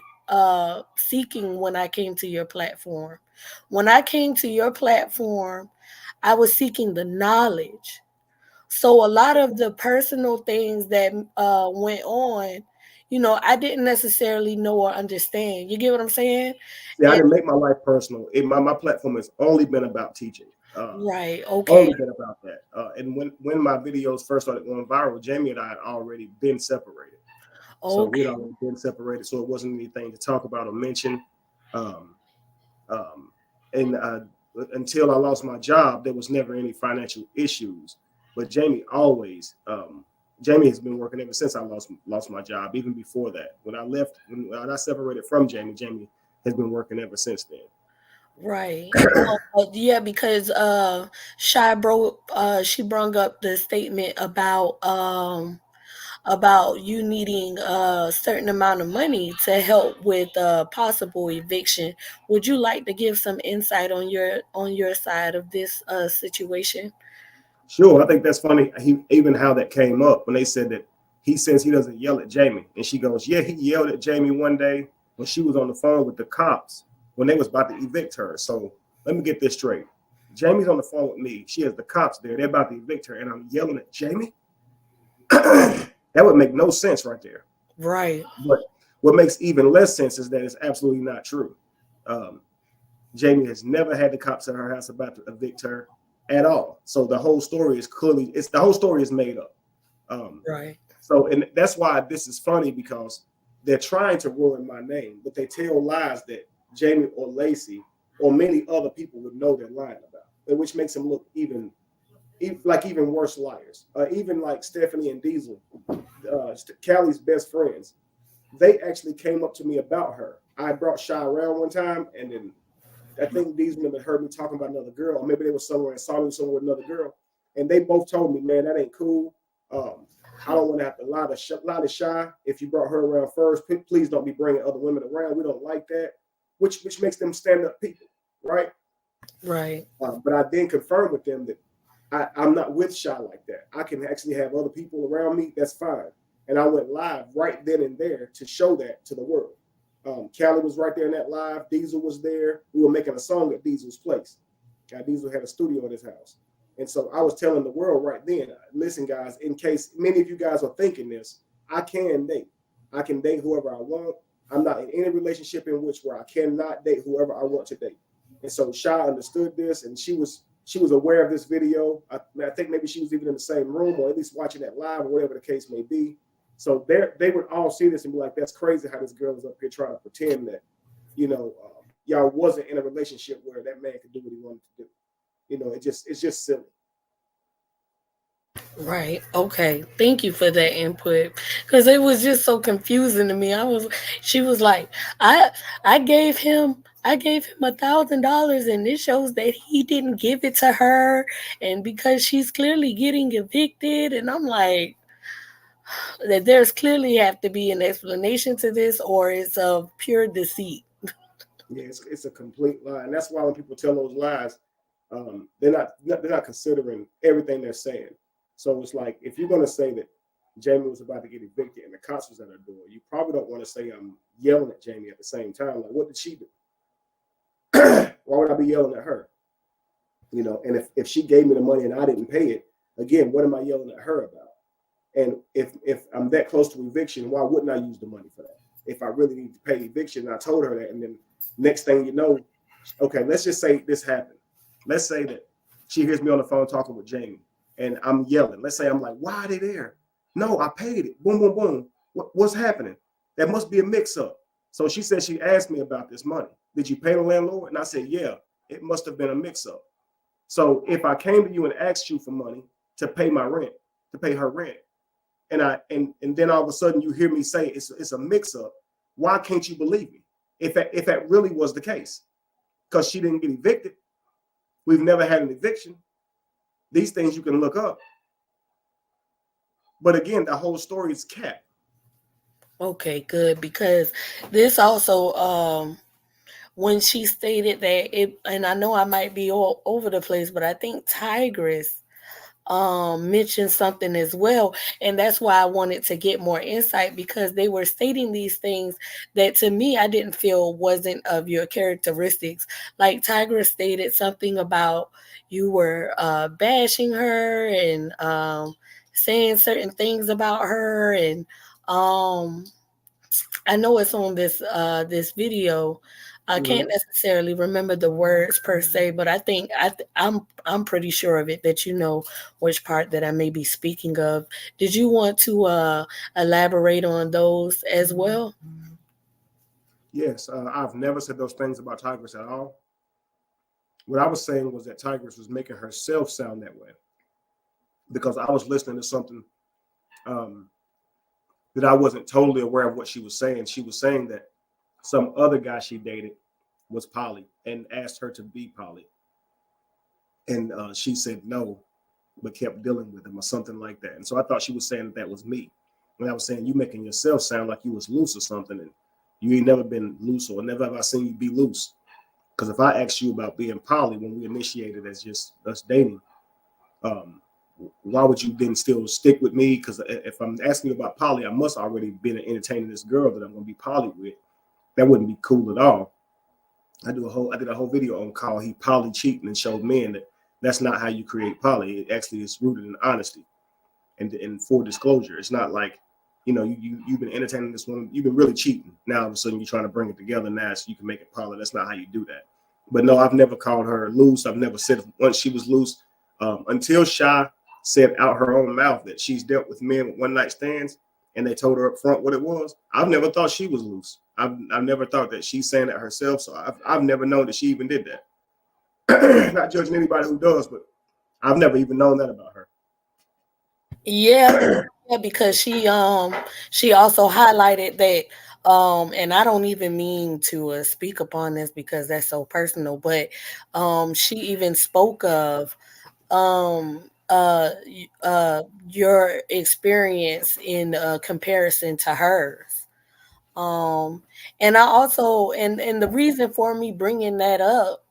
seeking when I came to your platform. When I came to your platform, I was seeking the knowledge. So a lot of the personal things that went on, I didn't necessarily know or understand. You get what I'm saying? See, I And didn't make my life personal. My platform has only been about teaching. right, okay, Only been about that. And when my videos first started going viral, Jamie and I had already been separated. So we okay, had already been separated. So it wasn't anything to talk about or mention. Um, um, and until I lost my job, there was never any financial issues. But Jamie has been working ever since I lost my job. Even before that, when I left, when I separated from Jamie, Jamie has been working ever since then. right. Yeah, because she brung up the statement about you needing a certain amount of money to help with possible eviction. Would you like to give some insight on your side of this situation? Sure, I think that's funny. Even how that came up when they said that he says he doesn't yell at Jamie, and she goes, "Yeah, he yelled at Jamie one day when she was on the phone with the cops when they was about to evict her." So let me get this straight: Jamie's on the phone with me. She has the cops there. They're about to evict her, and I'm yelling at Jamie. That would make no sense right there. Right, But what makes even less sense is that it's absolutely not true. Um, Jamie has never had the cops at her house about to evict her at all. So the whole story is the whole story is made up. Um, right, so and that's why this is funny, because they're trying to ruin my name, but they tell lies that Jamie or Lacey or many other people would know they're lying about, which makes them look even worse liars. Even like Stephanie and Diesel, Callie's best friends, they actually came up to me about her. I brought Shy around one time, and then I think these women heard me talking about another girl, or maybe they were somewhere and saw me somewhere with another girl, and they both told me, "Man, that ain't cool. I don't want to have to lie to Shy. If you brought her around first, please don't be bringing other women around. We don't like that." Which makes them stand up people, right? right, But I then confirmed with them that I'm not with Shy like that. I can actually have other people around me. That's fine. And I went live right then and there to show that to the world. Callie was right there in that live. Diesel was there. We were making a song at Diesel's place. Diesel had a studio at his house. And so I was telling the world right then, listen, guys, in case many of you guys are thinking this, I can date. I can date whoever I want. I'm not in any relationship in which where I cannot date whoever I want to date. And so Sha understood this, and she was aware of this video. I think maybe she was even in the same room, or at least watching that live, or whatever the case may be. So they would all see this and be like, "That's crazy how this girl is up here trying to pretend that, y'all wasn't in a relationship where that man could do what he wanted to do." It's just silly. Right. Okay. Thank you for that input, because it was just so confusing to me. She was like, I, I gave him $1,000, and it shows that he didn't give it to her, and because she's clearly getting evicted, and I'm like, that there's clearly have to be an explanation to this, or it's of pure deceit. Yeah, it's a complete lie, and that's why when people tell those lies, they're not considering everything they're saying. So it's like if you're going to say that Jamie was about to get evicted and the cops was at her door, you probably don't want to say I'm yelling at Jamie at the same time. Like, what did she do? Why would I be yelling at her? And if she gave me the money and I didn't pay it, again, what am I yelling at her about? And if I'm that close to eviction, why wouldn't I use the money for that? If I really need to pay eviction, and I told her that, and then next thing you know, okay, let's just say this happened. Let's say that she hears me on the phone talking with Jamie, and I'm yelling. Let's say I'm like, why are they there? No, I paid it. Boom, boom, boom. What's happening? That must be a mix-up. So she said she asked me about this money. Did you pay the landlord? And I said, yeah, it must have been a mix-up. So if I came to you and asked you for money to pay my rent, to pay her rent, and then all of a sudden you hear me say it's a mix-up, why can't you believe me? If that really was the case, because she didn't get evicted, we've never had an eviction. These things you can look up. But again, the whole story is capped. Okay, good, because this also when she stated that it, and I know I might be all over the place, but I think Tigress mentioned something as well, and that's why I wanted to get more insight, because they were stating these things that to me I didn't feel wasn't of your characteristics. Like Tigress stated something about you were bashing her and saying certain things about her, and um I know it's on this video. I can't necessarily remember the words per se, but I think I'm pretty sure of it, that you know which part that I may be speaking of. Did you want to elaborate on those as well? Yes, I've never said those things about Tigress at all. What I was saying was that Tigress was making herself sound that way, because I was listening to something um, that I wasn't totally aware of what she was saying. She was saying that some other guy she dated was poly and asked her to be poly. And she said no, but kept dealing with him or something like that. And so I thought she was saying that was me. And I was saying, you making yourself sound like you was loose or something. And you ain't never been loose, or never have I seen you be loose. Because if I asked you about being poly when we initiated as just us dating, um, why would you then still stick with me? Because if I'm asking you about poly, I must already been entertaining this girl that I'm going to be poly with. That wouldn't be cool at all. I did a whole video on call he poly cheating, and showed men that that's not how you create poly. It actually is rooted in honesty and in full disclosure. It's not like, you've been entertaining this woman, you've been really cheating. Now all of a sudden you're trying to bring it together now so you can make it poly. That's not how you do that. But no, I've never called her loose. I've never said once she was loose, until Shy said out her own mouth that she's dealt with men with one night stands, and they told her up front what it was. I've never thought she was loose. I've never thought that she's saying that herself. So I've never known that she even did that. Not judging anybody who does, but I've never even known that about her. Yeah, yeah, because she also highlighted that and I don't even mean to speak upon this because that's so personal, but she even spoke of your experience in comparison to hers. Um and I also, and the reason for me bringing that up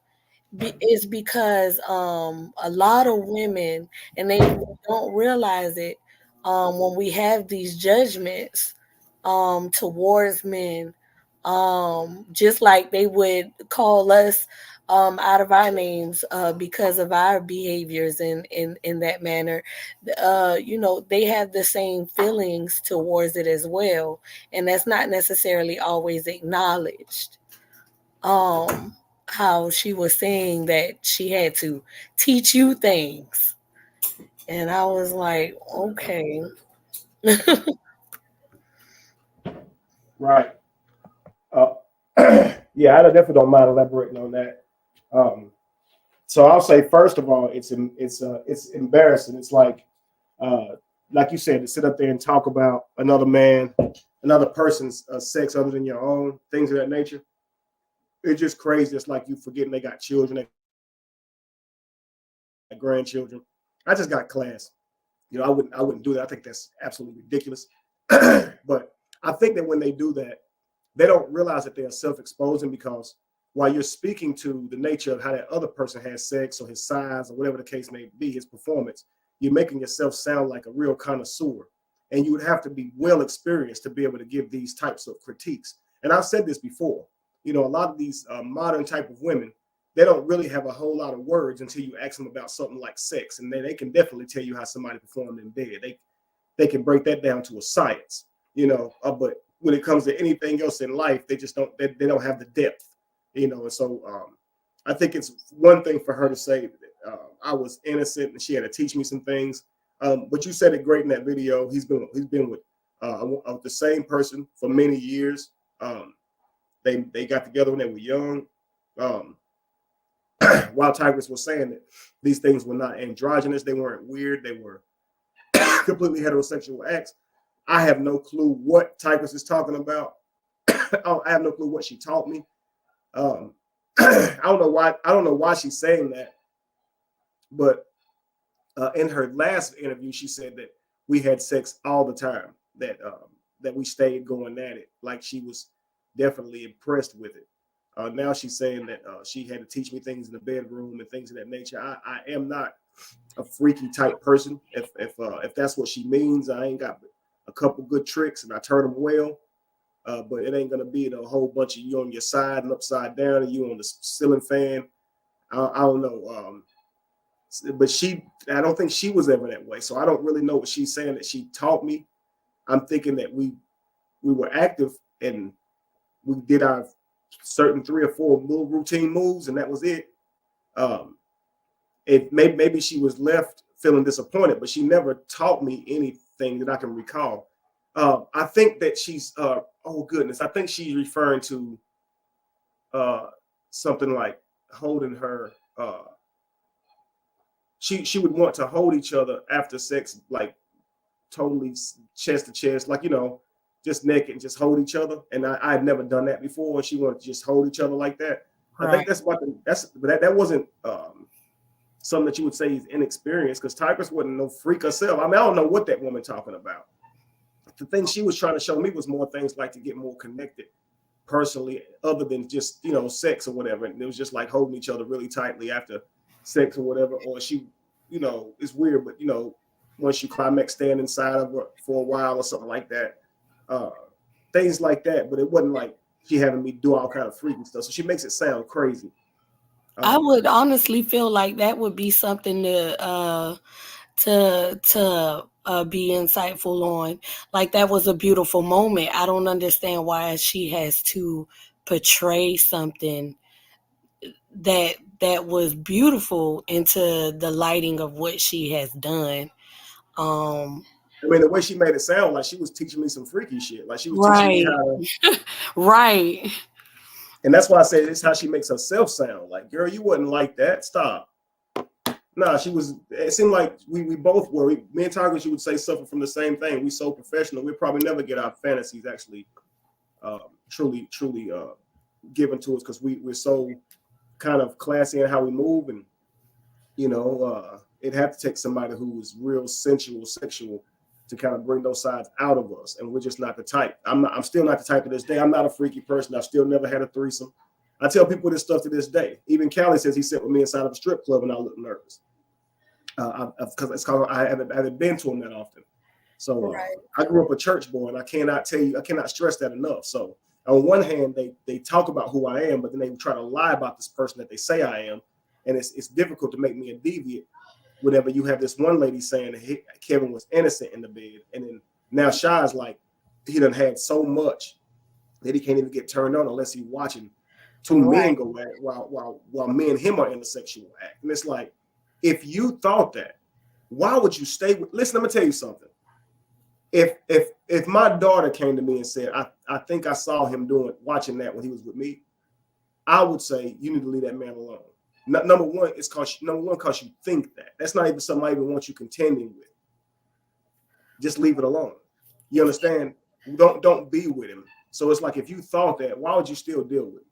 is because a lot of women, and they don't realize it, when we have these judgments towards men, just like they would call us out of our names because of our behaviors in that manner, they have the same feelings towards it as well, and that's not necessarily always acknowledged. um how she was saying that she had to teach you things, and I was like, okay. Right. Uh, yeah, I definitely don't mind elaborating on that. So I'll say first of all, it's embarrassing. It's like like you said, to sit up there and talk about another man, another person's sex other than your own, things of that nature. It's just crazy. It's like you forgetting they got children, they got grandchildren. I just got class. I wouldn't do that. I think that's absolutely ridiculous. But I think that when they do that, they don't realize that they are self-exposing, because while you're speaking to the nature of how that other person has sex or his size or whatever the case may be, his performance, you're making yourself sound like a real connoisseur. And you would have to be well experienced to be able to give these types of critiques. And I've said this before, a lot of these modern type of women, they don't really have a whole lot of words until you ask them about something like sex. And then they can definitely tell you how somebody performed in bed. They can break that down to a science, but when it comes to anything else in life, they just don't, they don't have the depth, and so I think it's one thing for her to say that I was innocent and she had to teach me some things. But you said it great in that video. He's been with the same person for many years. They got together when they were young. While Tigress was saying that these things were not androgynous, they weren't weird, they were completely heterosexual acts. I have no clue what Tigress is talking about. I have no clue what she taught me. I don't know why she's saying that, but in her last interview, she said that we had sex all the time, that we stayed going at it, like she was definitely impressed with it. Now she's saying that she had to teach me things in the bedroom and things of that nature. I am not a freaky type person. If that's what she means, I ain't got a couple good tricks and I turn them well. But it ain't gonna be a whole bunch of you on your side and upside down and you on the ceiling fan. I don't know. But I don't think she was ever that way. So I don't really know what she's saying that she taught me. I'm thinking that we were active and we did our certain 3 or 4 little routine moves, and that was it. Maybe she was left feeling disappointed, but she never taught me anything that I can recall. I think that she's oh goodness, I think she's referring to something like holding her. She would want to hold each other after sex, like totally chest to chest, like just naked and just hold each other. And I had never done that before. And she wanted to just hold each other like that. Right. I think but that wasn't something that you would say is inexperienced, because Tigress wasn't no freak herself. I mean, I don't know what that woman talking about. The thing she was trying to show me was more things like to get more connected personally, other than just sex or whatever. And it was just like holding each other really tightly after sex or whatever. Or she, it's weird, but once you climax, stand inside of her for a while or something like that. Things like that. But it wasn't like she having me do all kind of freaky stuff. So she makes it sound crazy. I would honestly feel like that would be something to be insightful on. Like, that was a beautiful moment. I don't understand why she has to portray something that was beautiful into the lighting of what she has done. I mean, the way she made it sound like she was teaching me some freaky shit. Like she was teaching me how to. Right. And that's why I say it's how she makes herself sound. Like, girl, you wasn't like that. Stop. Nah, she was. It seemed like we both were. Me and Tigress, you would say, suffer from the same thing. We so professional. We'd probably never get our fantasies actually truly given to us, because we're so kind of classy in how we move. And it'd have to take somebody who was real sensual, sexual, to kind of bring those sides out of us. And we're just not the type. I'm still not the type to this day. I'm not a freaky person. I've still never had a threesome. I tell people this stuff to this day. Even Callie says he sat with me inside of a strip club and I look nervous. Because I haven't been to him that often. So I grew up a church boy, and I cannot stress that enough. So on one hand, they talk about who I am, but then they try to lie about this person that they say I am. And it's difficult to make me a deviant whenever you have this one lady saying that Kevin was innocent in the bed, and then now Shy's like, he done had so much that he can't even get turned on unless he's watching 2 men go at it while me and him are in a sexual act. And it's like, if you thought that, why would you stay with? Listen, I'm gonna tell you something. If my daughter came to me and said, I think I saw him watching that when he was with me, I would say you need to leave that man alone. Number one, because you think that. That's not even something I even want you contending with. just leave it alone. You understand? Don't be with him. So it's like, if you thought that, why would you still deal with him?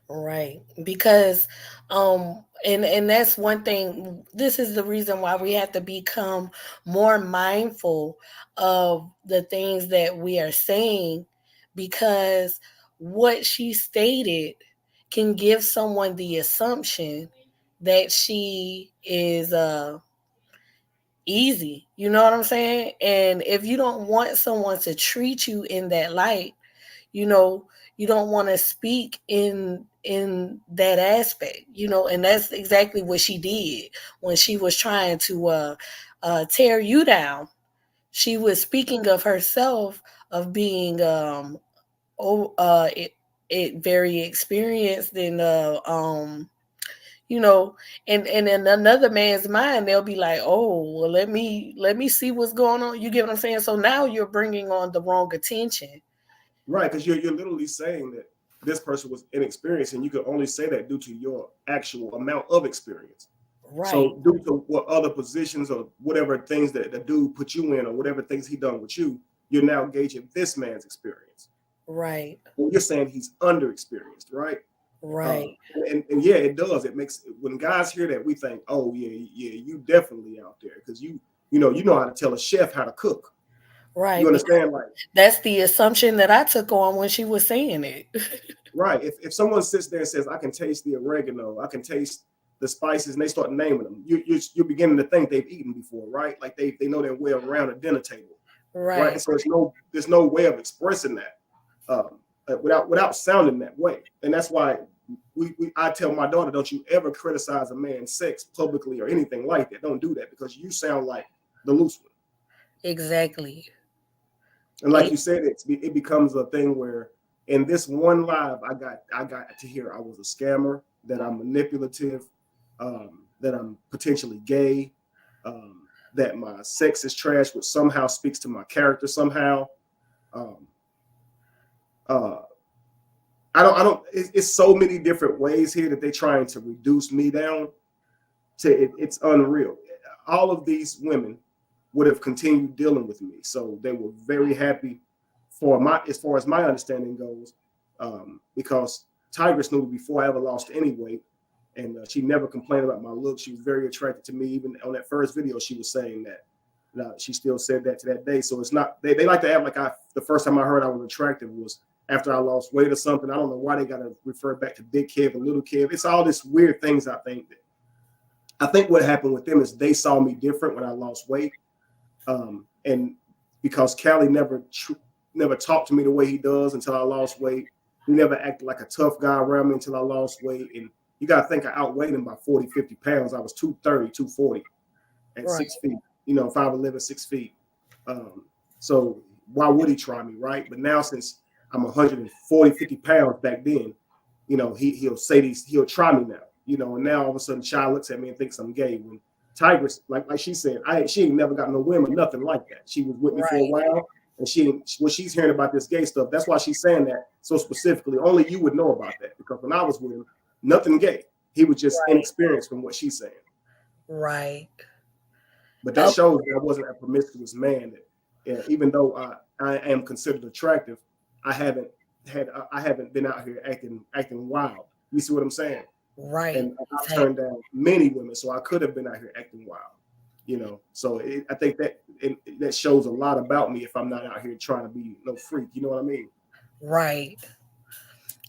Right. Because and that's one thing. This is the reason why we have to become more mindful of the things that we are saying, because what she stated can give someone the assumption that she is easy. You know what I'm saying? And if you don't want someone to treat you in that light, you know, you don't want to speak in that aspect, and that's exactly what she did when she was trying to tear you down. She was speaking of herself, of being very experienced, and you know and in another man's mind, they'll be like, oh, well, let me see what's going on. You get what I'm saying? So now you're bringing on the wrong attention. Right, because you're literally saying that this person was inexperienced, and you can only say that due to your actual amount of experience. Right. So due to what other positions or whatever things that the dude put you in, or whatever things he done with you, you're now gauging this man's experience. Right. And you're saying he's underexperienced, right? Right. And yeah, it does. It makes, when guys hear that, we think, oh yeah, you definitely out there, because you know how to tell a chef how to cook. Right. You understand? Like, that's the assumption that I took on when she was saying it. Right. If someone sits there and says, I can taste the oregano, I can taste the spices, and they start naming them, you're beginning to think they've eaten before, right? Like they know their way around a dinner table. Right. And so there's no way of expressing that without sounding that way. And that's why I tell my daughter, don't you ever criticize a man's sex publicly or anything like that. Don't do that, because you sound like the loose one. Exactly. And like you said, it becomes a thing where, in this one live, I got to hear I was a scammer, that I'm manipulative, that I'm potentially gay, that my sex is trash, which somehow speaks to my character somehow. I don't. It's so many different ways here that they're trying to reduce me down to. It's unreal. All of these women would have continued dealing with me, so they were very happy as far as my understanding goes, because Tigress knew before I ever lost any weight, and she never complained about my look. She was very attracted to me. Even on that first video, she was saying that. She still said that to that day. So it's not, they like to act like the first time I heard I was attractive was after I lost weight or something. I don't know why they got to refer back to big Kev and little Kev. It's all this weird things. I think what happened with them is they saw me different when I lost weight, and because Callie never talked to me the way he does until I lost weight. He never acted like a tough guy around me until I lost weight. And you got to think I outweighed him by 40, 50 pounds. I was 230, 240 at 6 feet, 5'11", 6 feet. So why would he try me, right? But now, since I'm 140, 50 pounds back then, he'll say he'll try me now, and now all of a sudden Shy looks at me and thinks I'm gay. When Tigress, like she said, she ain't never got no women, nothing like that. She was with me for a while. And when she's hearing about this gay stuff, that's why she's saying that so specifically. Only you would know about that, because when I was with him, nothing gay. He was just inexperienced from what she's saying. Right. But that shows that I wasn't a promiscuous man. That, even though I am considered attractive, I haven't been out here acting wild. You see what I'm saying? Right. And I've turned down many women, so I could have been out here acting wild. So I think that shows a lot about me if I'm not out here trying to be no freak. You know what I mean? Right.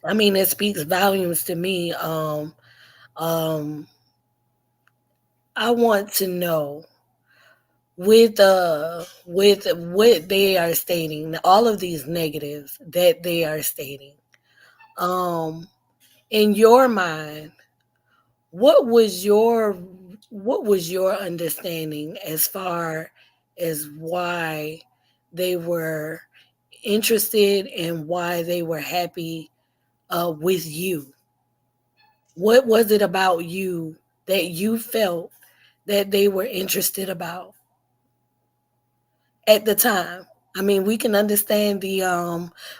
I mean, it speaks volumes to me. I want to know, with what they are stating, all of these negatives that they are stating, in your mind, what was your understanding as far as why they were interested and why they were happy with you? What was it about you that you felt that they were interested about at the time? I mean, we can understand the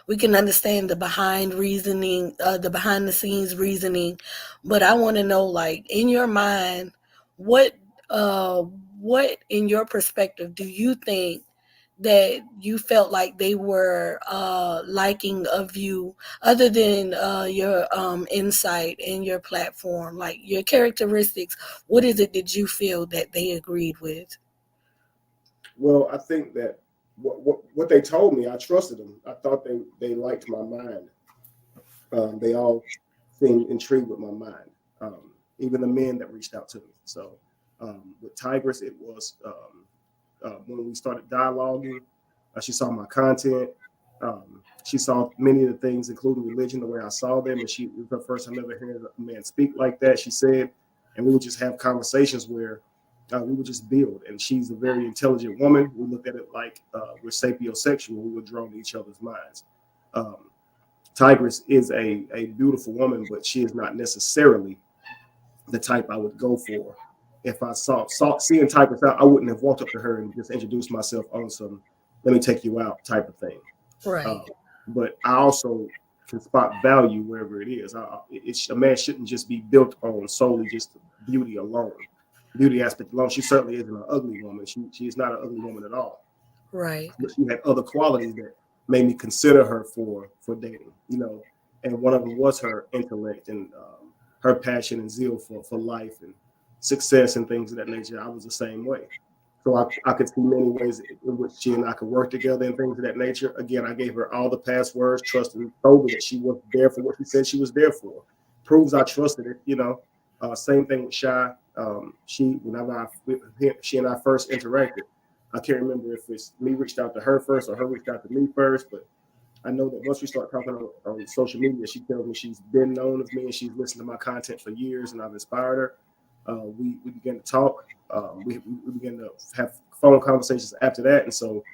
behind the scenes reasoning, but I want to know, like, in your mind, what in your perspective do you think that you felt like they were liking of you, other than your insight and your platform, like your characteristics? What is it that you feel that they agreed with? Well, I think that what they told me, I trusted them. I thought they liked my mind. They all seemed intrigued with my mind. Even the men that reached out to me. So with Tigress, it was when we started dialoguing. She saw my content. She saw many of the things, including religion, the way I saw them, and it was her first time ever hearing a man speak like that. She said, and we would just have conversations where we would just build. And she's a very intelligent woman. We looked at it like we're sapiosexual. We were drawn to each other's minds. Um, Tigress is a beautiful woman, but she is not necessarily the type I would go for. If I saw seeing Tigress out, I wouldn't have walked up to her and just introduced myself on some "let me take you out" type of thing. Right. But I also can spot value wherever it is. A man shouldn't just be built on solely just beauty alone, beauty aspect alone. She certainly isn't an ugly woman. She is not an ugly woman at all. Right. But she had other qualities that made me consider her for dating. And one of them was her intellect and her passion and zeal for life and success and things of that nature. I was the same way. So I could see many ways in which she and I could work together and things of that nature. Again, I gave her all the passwords, trusted and told her that she was there for what she said she was there for. Proves I trusted it. Same thing with Shy. She and I first interacted, I can't remember if it's me reached out to her first or her reached out to me first, but I know that once we start talking on social media, she tells me she's been known of me and she's listened to my content for years, and I've inspired her. We began to talk. We began to have phone conversations after that, and so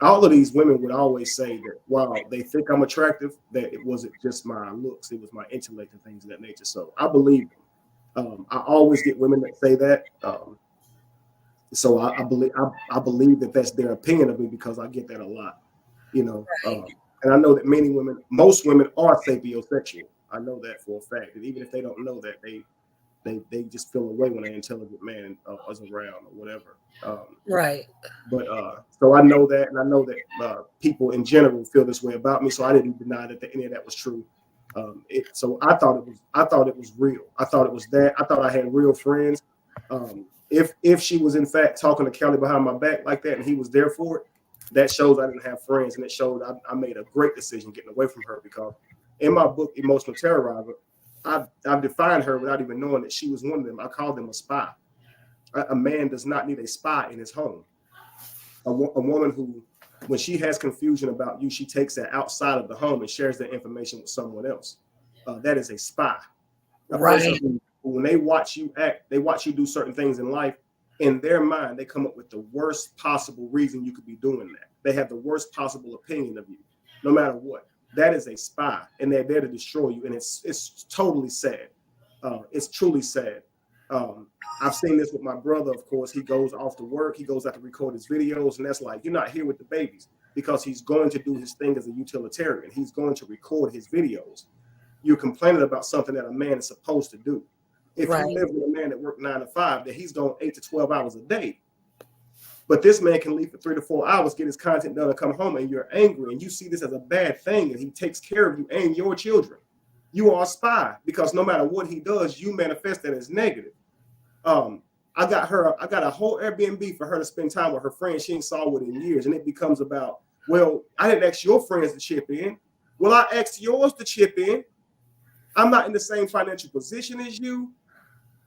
all of these women would always say that while they think I'm attractive, that it wasn't just my looks; it was my intellect and things of that nature. So I believe them. I always get women that say that. So I believe that that's their opinion of me because I get that a lot. And I know that most women are sapiosexual. I know that for a fact. And even if they don't know that, they just feel away when an intelligent man is around or whatever. Right. But so I know that, and I know that people in general feel this way about me. So I didn't deny that any of that was true. So I thought it was real. I thought it was that. I thought I had real friends. If she was in fact talking to Kelly behind my back like that, and he was there for it, that shows I didn't have friends, and it showed I made a great decision getting away from her, because in my book, Emotional Terrorizer, I've defined her without even knowing that she was one of them. I call them a spy. A man does not need a spy in his home. A woman who, when she has confusion about you, she takes that outside of the home and shares that information with someone else. That is a spy. A person who, when they watch you act, they watch you do certain things in life, in their mind, they come up with the worst possible reason you could be doing that. They have the worst possible opinion of you, no matter what. That is a spy, and they're there to destroy you. And it's totally sad. It's truly sad. I've seen this with my brother, of course. He goes off to work. He goes out to record his videos, and that's like, you're not here with the babies, because he's going to do his thing as a utilitarian. He's going to record his videos. You're complaining about something that a man is supposed to do. If you live with a man that worked 9 to 5, that he's going 8 to 12 hours a day. But this man can leave for 3 to 4 hours, get his content done, and come home, and you're angry, and you see this as a bad thing, and he takes care of you and your children. You are a spy, because no matter what he does, you manifest that as negative. I got a whole Airbnb for her to spend time with her friends she ain't saw with in years, and it becomes about, well, I didn't ask your friends to chip in. Well, I asked yours to chip in. I'm not in the same financial position as you.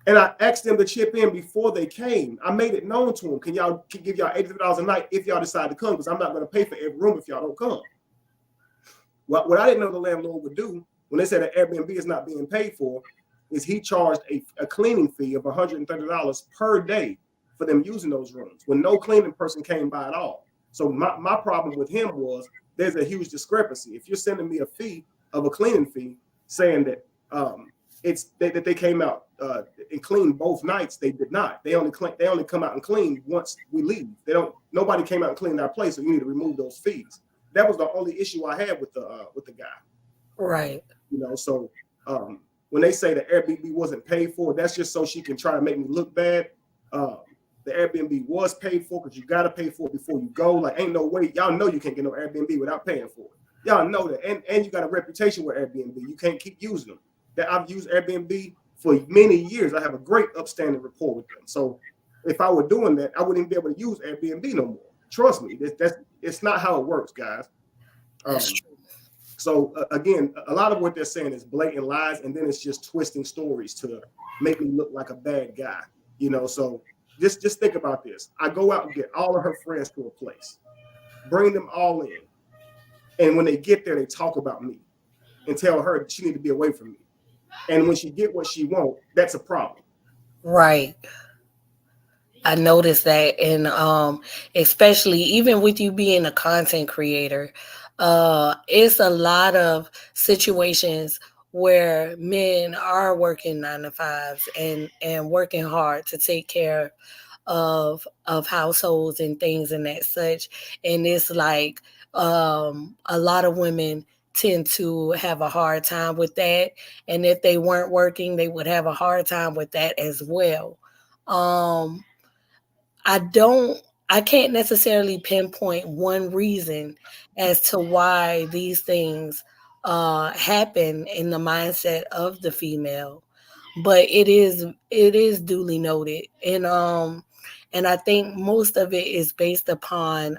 And I asked them to chip in before they came. I made it known to them. Can give y'all $83 a night if y'all decide to come? Because I'm not going to pay for every room if y'all don't come. What I didn't know the landlord would do when they said that Airbnb is not being paid for is he charged a cleaning fee of $130 per day for them using those rooms when no cleaning person came by at all. So my problem with him was there's a huge discrepancy. If you're sending me a fee of a cleaning fee saying that it's that they came out and cleaned both nights, they did not. They only come out and clean once we leave. Nobody came out and cleaned our place, so you need to remove those fees. That was the only issue I had with the guy. Right. So when they say that Airbnb wasn't paid for, that's just so she can try to make me look bad. the Airbnb was paid for, because you got to pay for it before you go. Like, ain't no way. Y'all know you can't get no Airbnb without paying for it. Y'all know that. And you got a reputation with Airbnb. You can't keep using them. That I've used Airbnb for many years. I have a great upstanding rapport with them. So if I were doing that, I wouldn't be able to use Airbnb no more. Trust me, it's not how it works, guys. That's true. So again, a lot of what they're saying is blatant lies, and then it's just twisting stories to make me look like a bad guy. You know, so just think about this. I go out and get all of her friends to a place, bring them all in, and when they get there, they talk about me and tell her that she need to be away from me. And when she get what she want, that's a problem. Right. I noticed that, and especially even with you being a content creator, it's a lot of situations where men are working 9 to 5s and working hard to take care of households and things and that such, and it's like a lot of women tend to have a hard time with that, and if they weren't working, they would have a hard time with that as well. um I can't necessarily pinpoint one reason as to why these things happen in the mindset of the female, but it is duly noted, and I think most of it is based upon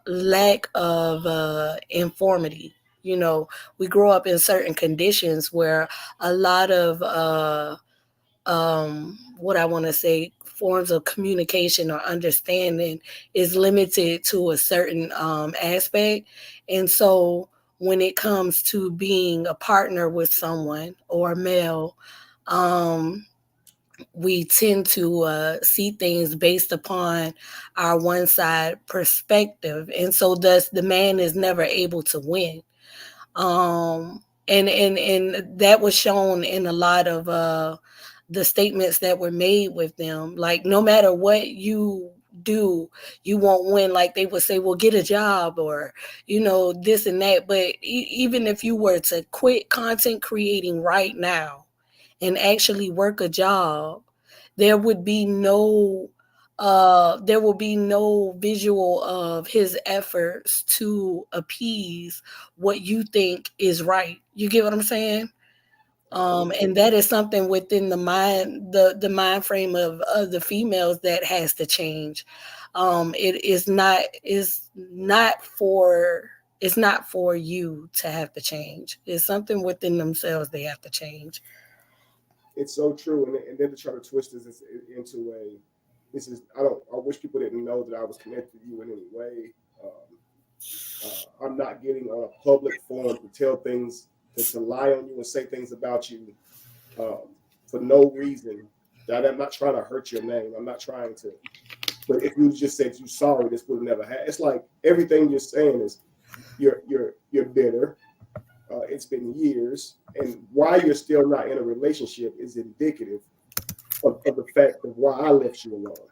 lack of informity. You know, we grow up in certain conditions where a lot of what I want to say, forms of communication or understanding is limited to a certain aspect. And so when it comes to being a partner with someone or a male, um, we tend to see things based upon our one side perspective. And so thus the man is never able to win. And that was shown in a lot of the statements that were made with them. Like, no matter what you do, you won't win. Like, they would say, well, get a job, or this and that. But even if you were to quit content creating right now and actually work a job, there would be no visual of his efforts to appease what you think is right. You get what I'm saying? And that is something within the mind frame of the females that has to change. It is not for you to have to change. It's something within themselves they have to change. It's so true, and then to try to twist this into I wish people didn't know that I was connected to you in any way. I'm not getting on a public forum to tell things, to lie on you and say things about you for no reason. That I'm not trying to hurt your name. I'm not trying to. But if you just said you sorry, this would have never happened. It's like everything you're saying is you're bitter. It's been years, and why you're still not in a relationship is indicative of the fact of why I left you alone.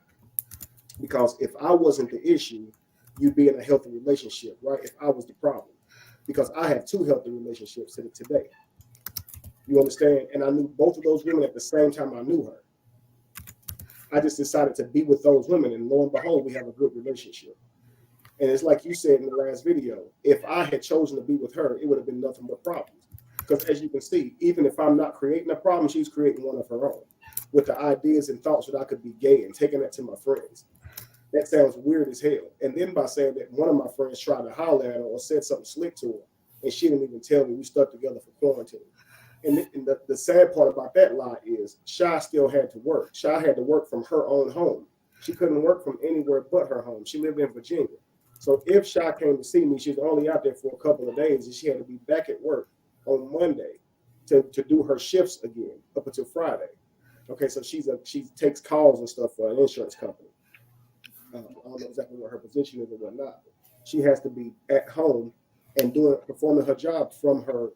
Because if I wasn't the issue, you'd be in a healthy relationship, right? If I was the problem, because I have 2 healthy relationships today. You understand? And I knew both of those women at the same time I knew her. I just decided to be with those women, and lo and behold, we have a good relationship. And it's like you said in the last video, if I had chosen to be with her, it would have been nothing but problems. Because as you can see, even if I'm not creating a problem, she's creating one of her own with the ideas and thoughts that I could be gay and taking that to my friends. That sounds weird as hell. And then by saying that one of my friends tried to holler at her or said something slick to her, and she didn't even tell me, we stuck together for quarantine. And the sad part about that lie is Shy still had to work. Shy had to work from her own home. She couldn't work from anywhere but her home. She lived in Virginia. So if Shy came to see me, she's only out there for a couple of days, and she had to be back at work on Monday to do her shifts again up until Friday. Okay, so she takes calls and stuff for an insurance company. I don't know exactly what her position is or whatnot. But she has to be at home and performing her job from her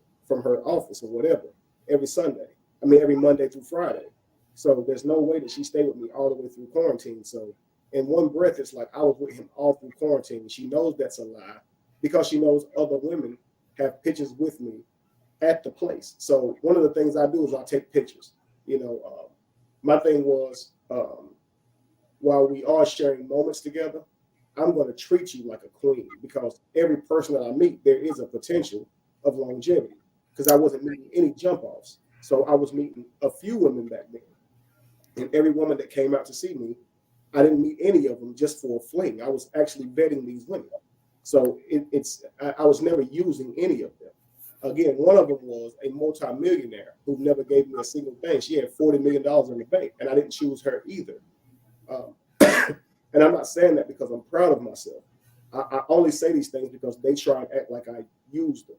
office or whatever every Monday through Friday. So there's no way that she stayed with me all the way through quarantine. So in one breath, it's like I was with him all through quarantine. She knows that's a lie because she knows other women have pictures with me at the place. So one of the things I do is I take pictures. my thing was, while we are sharing moments together, I'm going to treat you like a queen, because every person that I meet, there is a potential of longevity, because I wasn't meeting any jump offs. So I was meeting a few women back then. And every woman that came out to see me, I didn't meet any of them just for a fling. I was actually vetting these women. So I was never using any of them. Again, one of them was a multimillionaire who never gave me a single thing. She had $40 million in the bank, and I didn't choose her either. Um, and I'm not saying that because I'm proud of myself. I only say these things because they try and act like I used them,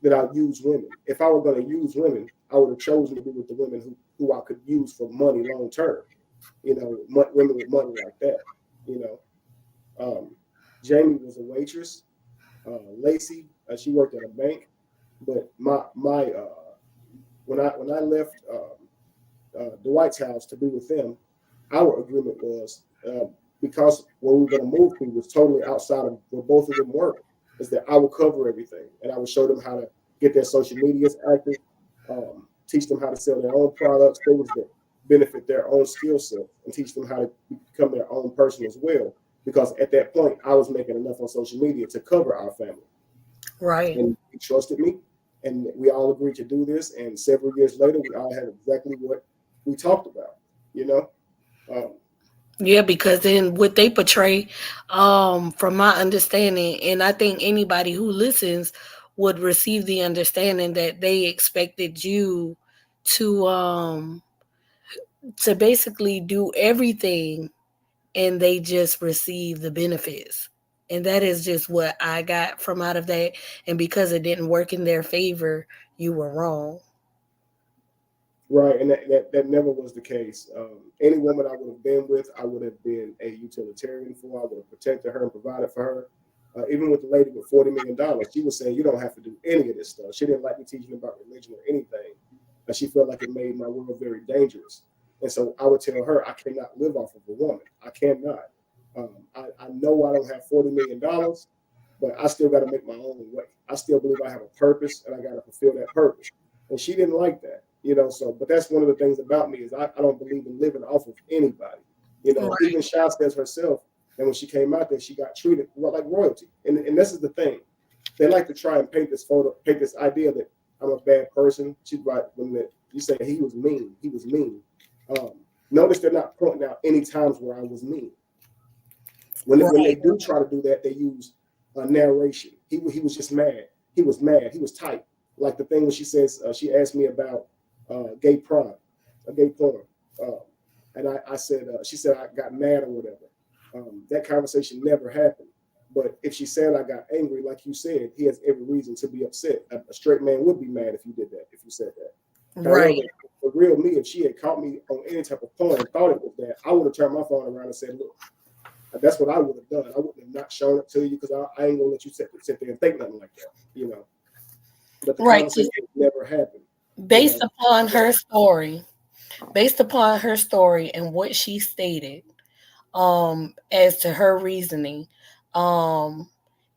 that I use women. If I were going to use women, I would have chosen to be with the women who I could use for money long term. Women with money like that. You know, Jamie was a waitress. Lacey, she worked at a bank. But when I left Dwight's house to be with them, our agreement was, because where we were going to move to was totally outside of where both of them work, is that I would cover everything, and I would show them how to get their social medias active, teach them how to sell their own products, things that benefit their own skill set, and teach them how to become their own person as well. Because at that point, I was making enough on social media to cover our family. Right. And he trusted me, and we all agreed to do this. And several years later, we all had exactly what we talked about, you know? Yeah, because then what they portray, from my understanding, and I think anybody who listens would receive the understanding that they expected you to to basically do everything, and they just receive the benefits. And that is just what I got from out of that. And because it didn't work in their favor, you were wrong. Right, and that never was the case. Any woman I would have been with, I would have been a utilitarian for. I would have protected her and provided for her. Even with the lady with $40 million, she was saying, you don't have to do any of this stuff. She didn't like me teaching about religion or anything. She felt like it made my world very dangerous. And so I would tell her, I cannot live off of a woman. I cannot. I know I don't have $40 million, but I still got to make my own way. I still believe I have a purpose, and I got to fulfill that purpose. And she didn't like that. So, but that's one of the things about me is I don't believe in living off of anybody. Right. Even Sha says herself, and when she came out there, she got treated like royalty. And this is the thing. They like to try and paint this idea that I'm a bad person. She's right when you say he was mean. He was mean. Notice they're not pointing out any times where I was mean. When they do try to do that, they use narration. He was just mad. He was mad. He was tight. Like the thing when she says, she asked me about gay porn. And I said, she said I got mad or whatever. That conversation never happened. But if she said I got angry, like you said, he has every reason to be upset. A straight man would be mad if you did that, if you said that. Right. However, the real me, if she had caught me on any type of porn and thought it was that, I would have turned my phone around and said, look, that's what I would have done. I wouldn't have not shown it to you because I ain't gonna let you sit there and think nothing like that, But the conversation never happened. Based upon her story, and what she stated, as to her reasoning,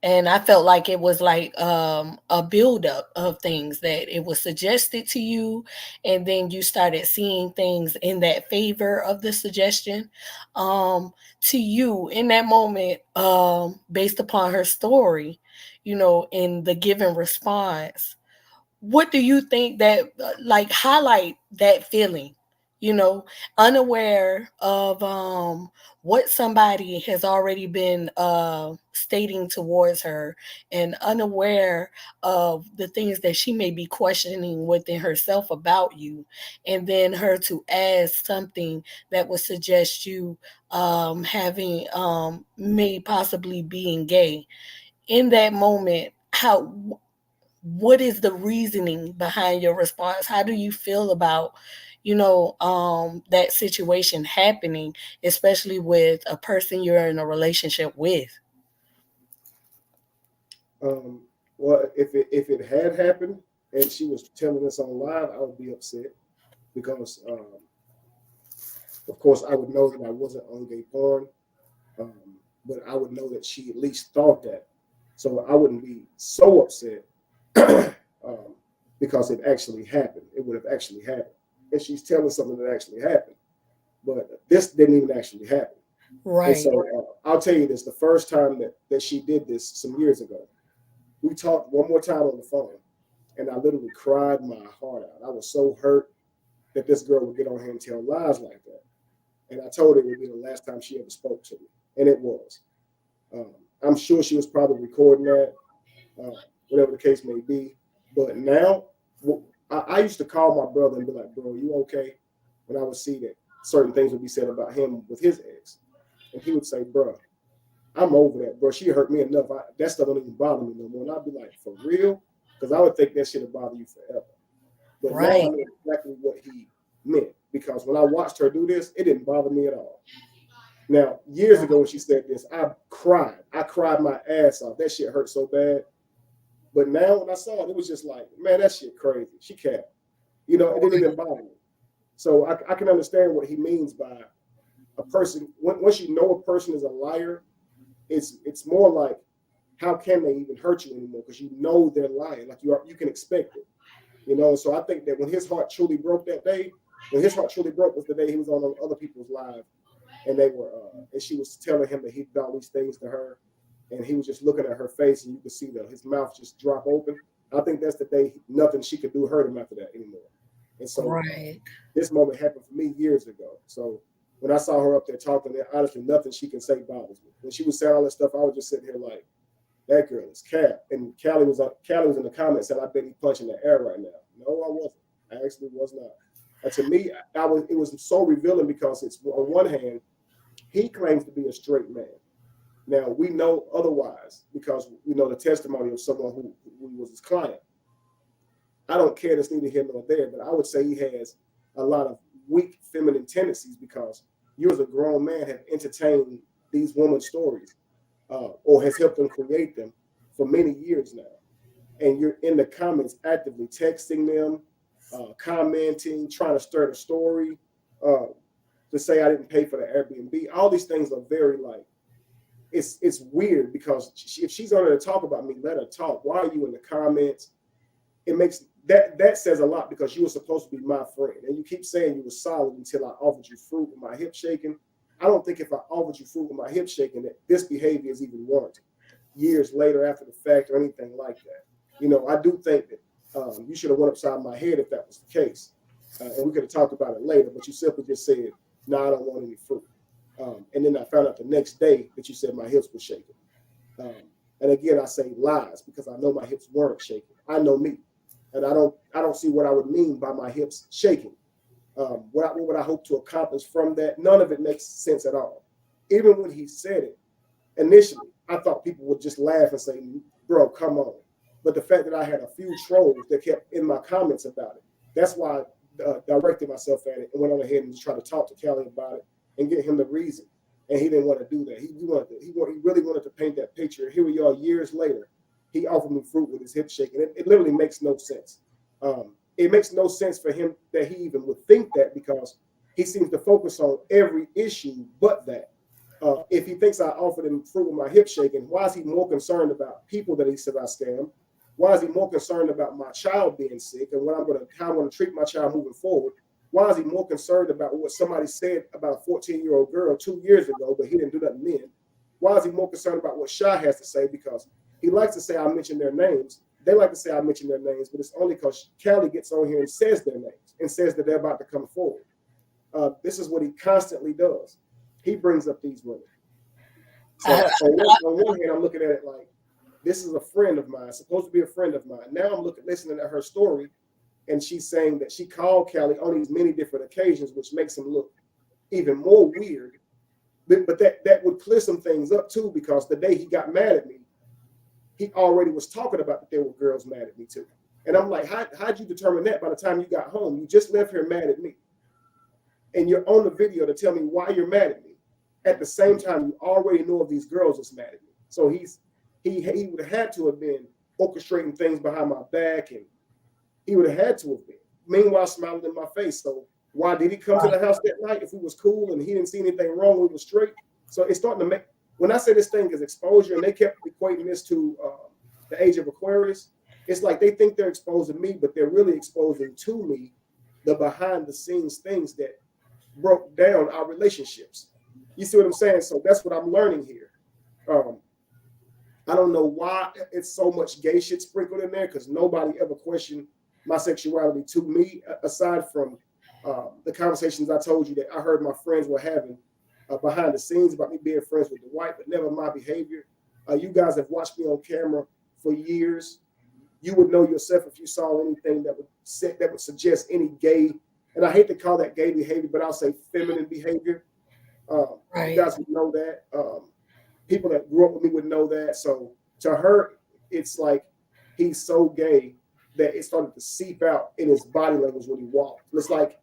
and I felt like it was like a buildup of things that it was suggested to you, and then you started seeing things in that favor of the suggestion. To you in that moment, based upon her story, in the given response, what do you think that like highlight that feeling, unaware of what somebody has already been stating towards her, and unaware of the things that she may be questioning within herself about you, and then her to add something that would suggest you having may possibly being gay in that moment? What is the reasoning behind your response? How do you feel about, that situation happening, especially with a person you're in a relationship with? Well, if it had happened and she was telling us on live, I would be upset because, of course, I would know that I wasn't on gay porn, but I would know that she at least thought that. So I wouldn't be so upset because it actually happened. It would have actually happened. and she's telling something that actually happened. But this didn't even actually happen. Right. And so I'll tell you this: the first time that she did this some years ago, we talked one more time on the phone, and I literally cried my heart out. I was so hurt that this girl would get on here and tell lies like that. And I told her it would be the last time she ever spoke to me, and it was. I'm sure she was probably recording that, whatever the case may be. But now, I used to call my brother and be like, "Bro, you okay?" When I would see that certain things would be said about him with his ex, and he would say, "Bro, I'm over that, bro. She hurt me enough. That stuff don't even bother me no more." And I'd be like, "For real?" Because I would think that shit would bother you forever. But now I know exactly what he meant, because when I watched her do this, it didn't bother me at all. Now, years ago when she said this, I cried. I cried my ass off. That shit hurt so bad. But now when I saw it, it was just like, man, that shit crazy. She can't. You know, it didn't even bother me. So I can understand what he means by a person. Once you know a person is a liar, it's more like, how can they even hurt you anymore? Because you know they're lying. Like you can expect it. You know, so I think that when his heart truly broke that day, when his heart truly broke was the day he was on other people's lives, and they were, and she was telling him that he did all these things to her, and he was just looking at her face, and you could see his mouth just drop open. I think that's the day nothing she could do hurt him after that anymore. And so this moment happened for me years ago. So when I saw her up there talking, honestly, nothing she can say bothers me. When she was saying all that stuff, I was just sitting here like, that girl is Cap. And Callie was in the comments saying, I bet he's punching the air right now. No, I wasn't. I actually was not. And to me, it was so revealing, because it's, on one hand, he claims to be a straight man. Now, we know otherwise, because we know the testimony of someone who was his client. I don't care, that's neither here nor there, but I would say he has a lot of weak feminine tendencies, because you as a grown man have entertained these women's stories, or has helped them create them for many years now. And you're in the comments actively texting them, commenting, trying to stir the story, to say I didn't pay for the Airbnb. All these things are very like, it's weird, because if she's on there to talk about me, let her talk. Why are you in the comments? It makes that says a lot, because you were supposed to be my friend, and you keep saying you were solid until I offered you fruit with my hip shaking. I don't think if I offered you fruit with my hip shaking that this behavior is even warranted years later after the fact or anything like that. You know, I do think that you should have went upside my head if that was the case, and we could have talked about it later. But you simply just said, "No, I don't want any fruit." And then I found out the next day that you said my hips were shaking. And again, I say lies, because I know my hips weren't shaking. I know me, and I don't see what I would mean by my hips shaking. What would I hope to accomplish from that? None of it makes sense at all. Even when he said it initially, I thought people would just laugh and say, "Bro, come on." But the fact that I had a few trolls that kept in my comments about it, that's why I directed myself at it and went on ahead and just tried to talk to Callie about it and get him the reason. And he didn't want to do that. He really wanted to paint that picture. Here we are years later. He offered me fruit with his hip shaking. It literally makes no sense. It makes no sense for him that he even would think that, because he seems to focus on every issue but that. If he thinks I offered him fruit with my hip shaking, why is he more concerned about people that he said I scammed? Why is he more concerned about my child being sick and how I'm going to treat my child moving forward? Why is he more concerned about what somebody said about a 14-year-old girl 2 years ago, but he didn't do nothing then? Why is he more concerned about what Shy has to say? Because he likes to say I mentioned their names. They like to say I mentioned their names, but it's only because Callie gets on here and says their names and says that they're about to come forward. This is what he constantly does. He brings up these women. So on one hand, I'm looking at it like, this is a friend of mine, supposed to be a friend of mine. Now I'm listening to her story, and she's saying that she called Callie on these many different occasions, which makes him look even more weird. But that would clear some things up too, because the day he got mad at me, he already was talking about that there were girls mad at me too. And I'm like, how'd you determine that by the time you got home? You just left here mad at me. And you're on the video to tell me why you're mad at me. At the same time, you already know of these girls that's mad at me. So he would have had to have been orchestrating things behind my back, and he would have had to have been. Meanwhile, smiling in my face. So why did he come to the house that night if we was cool and he didn't see anything wrong, we were straight? So it's starting to make, when I say this thing is exposure, and they kept equating this to the age of Aquarius, it's like they think they're exposing me, but they're really exposing to me the behind the scenes things that broke down our relationships. You see what I'm saying? So that's what I'm learning here. I don't know why it's so much gay shit sprinkled in there, because nobody ever questioned my sexuality to me, aside from the conversations I told you that I heard my friends were having behind the scenes about me being friends with the white, but never my behavior. You guys have watched me on camera for years. You would know yourself if you saw anything that would suggest any gay, and I hate to call that gay behavior, but I'll say feminine behavior. You guys would know that. People that grew up with me would know that. So to her, it's like he's so gay that it started to seep out in his body language when he walked. It's like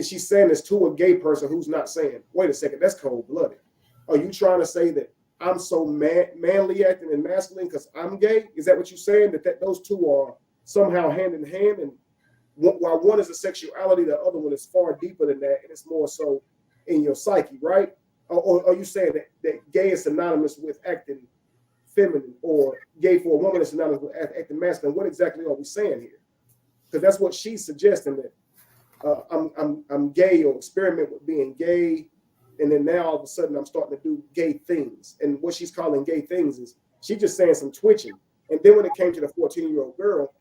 she's saying this to a gay person who's not saying, wait a second, that's cold-blooded. Are you trying to say that I'm so manly acting and masculine because I'm gay? Is that what you're saying? That those two are somehow hand in hand? And while one is a sexuality, the other one is far deeper than that, and it's more so in your psyche, right? Or are you saying that gay is synonymous with acting feminine, or gay for a woman is synonymous with acting masculine? What exactly are we saying here? Because that's what she's suggesting, that I'm gay, or experiment with being gay, and then now all of a sudden I'm starting to do gay things. And what she's calling gay things is she's just saying some twitching. And then when it came to the 14-year-old girl,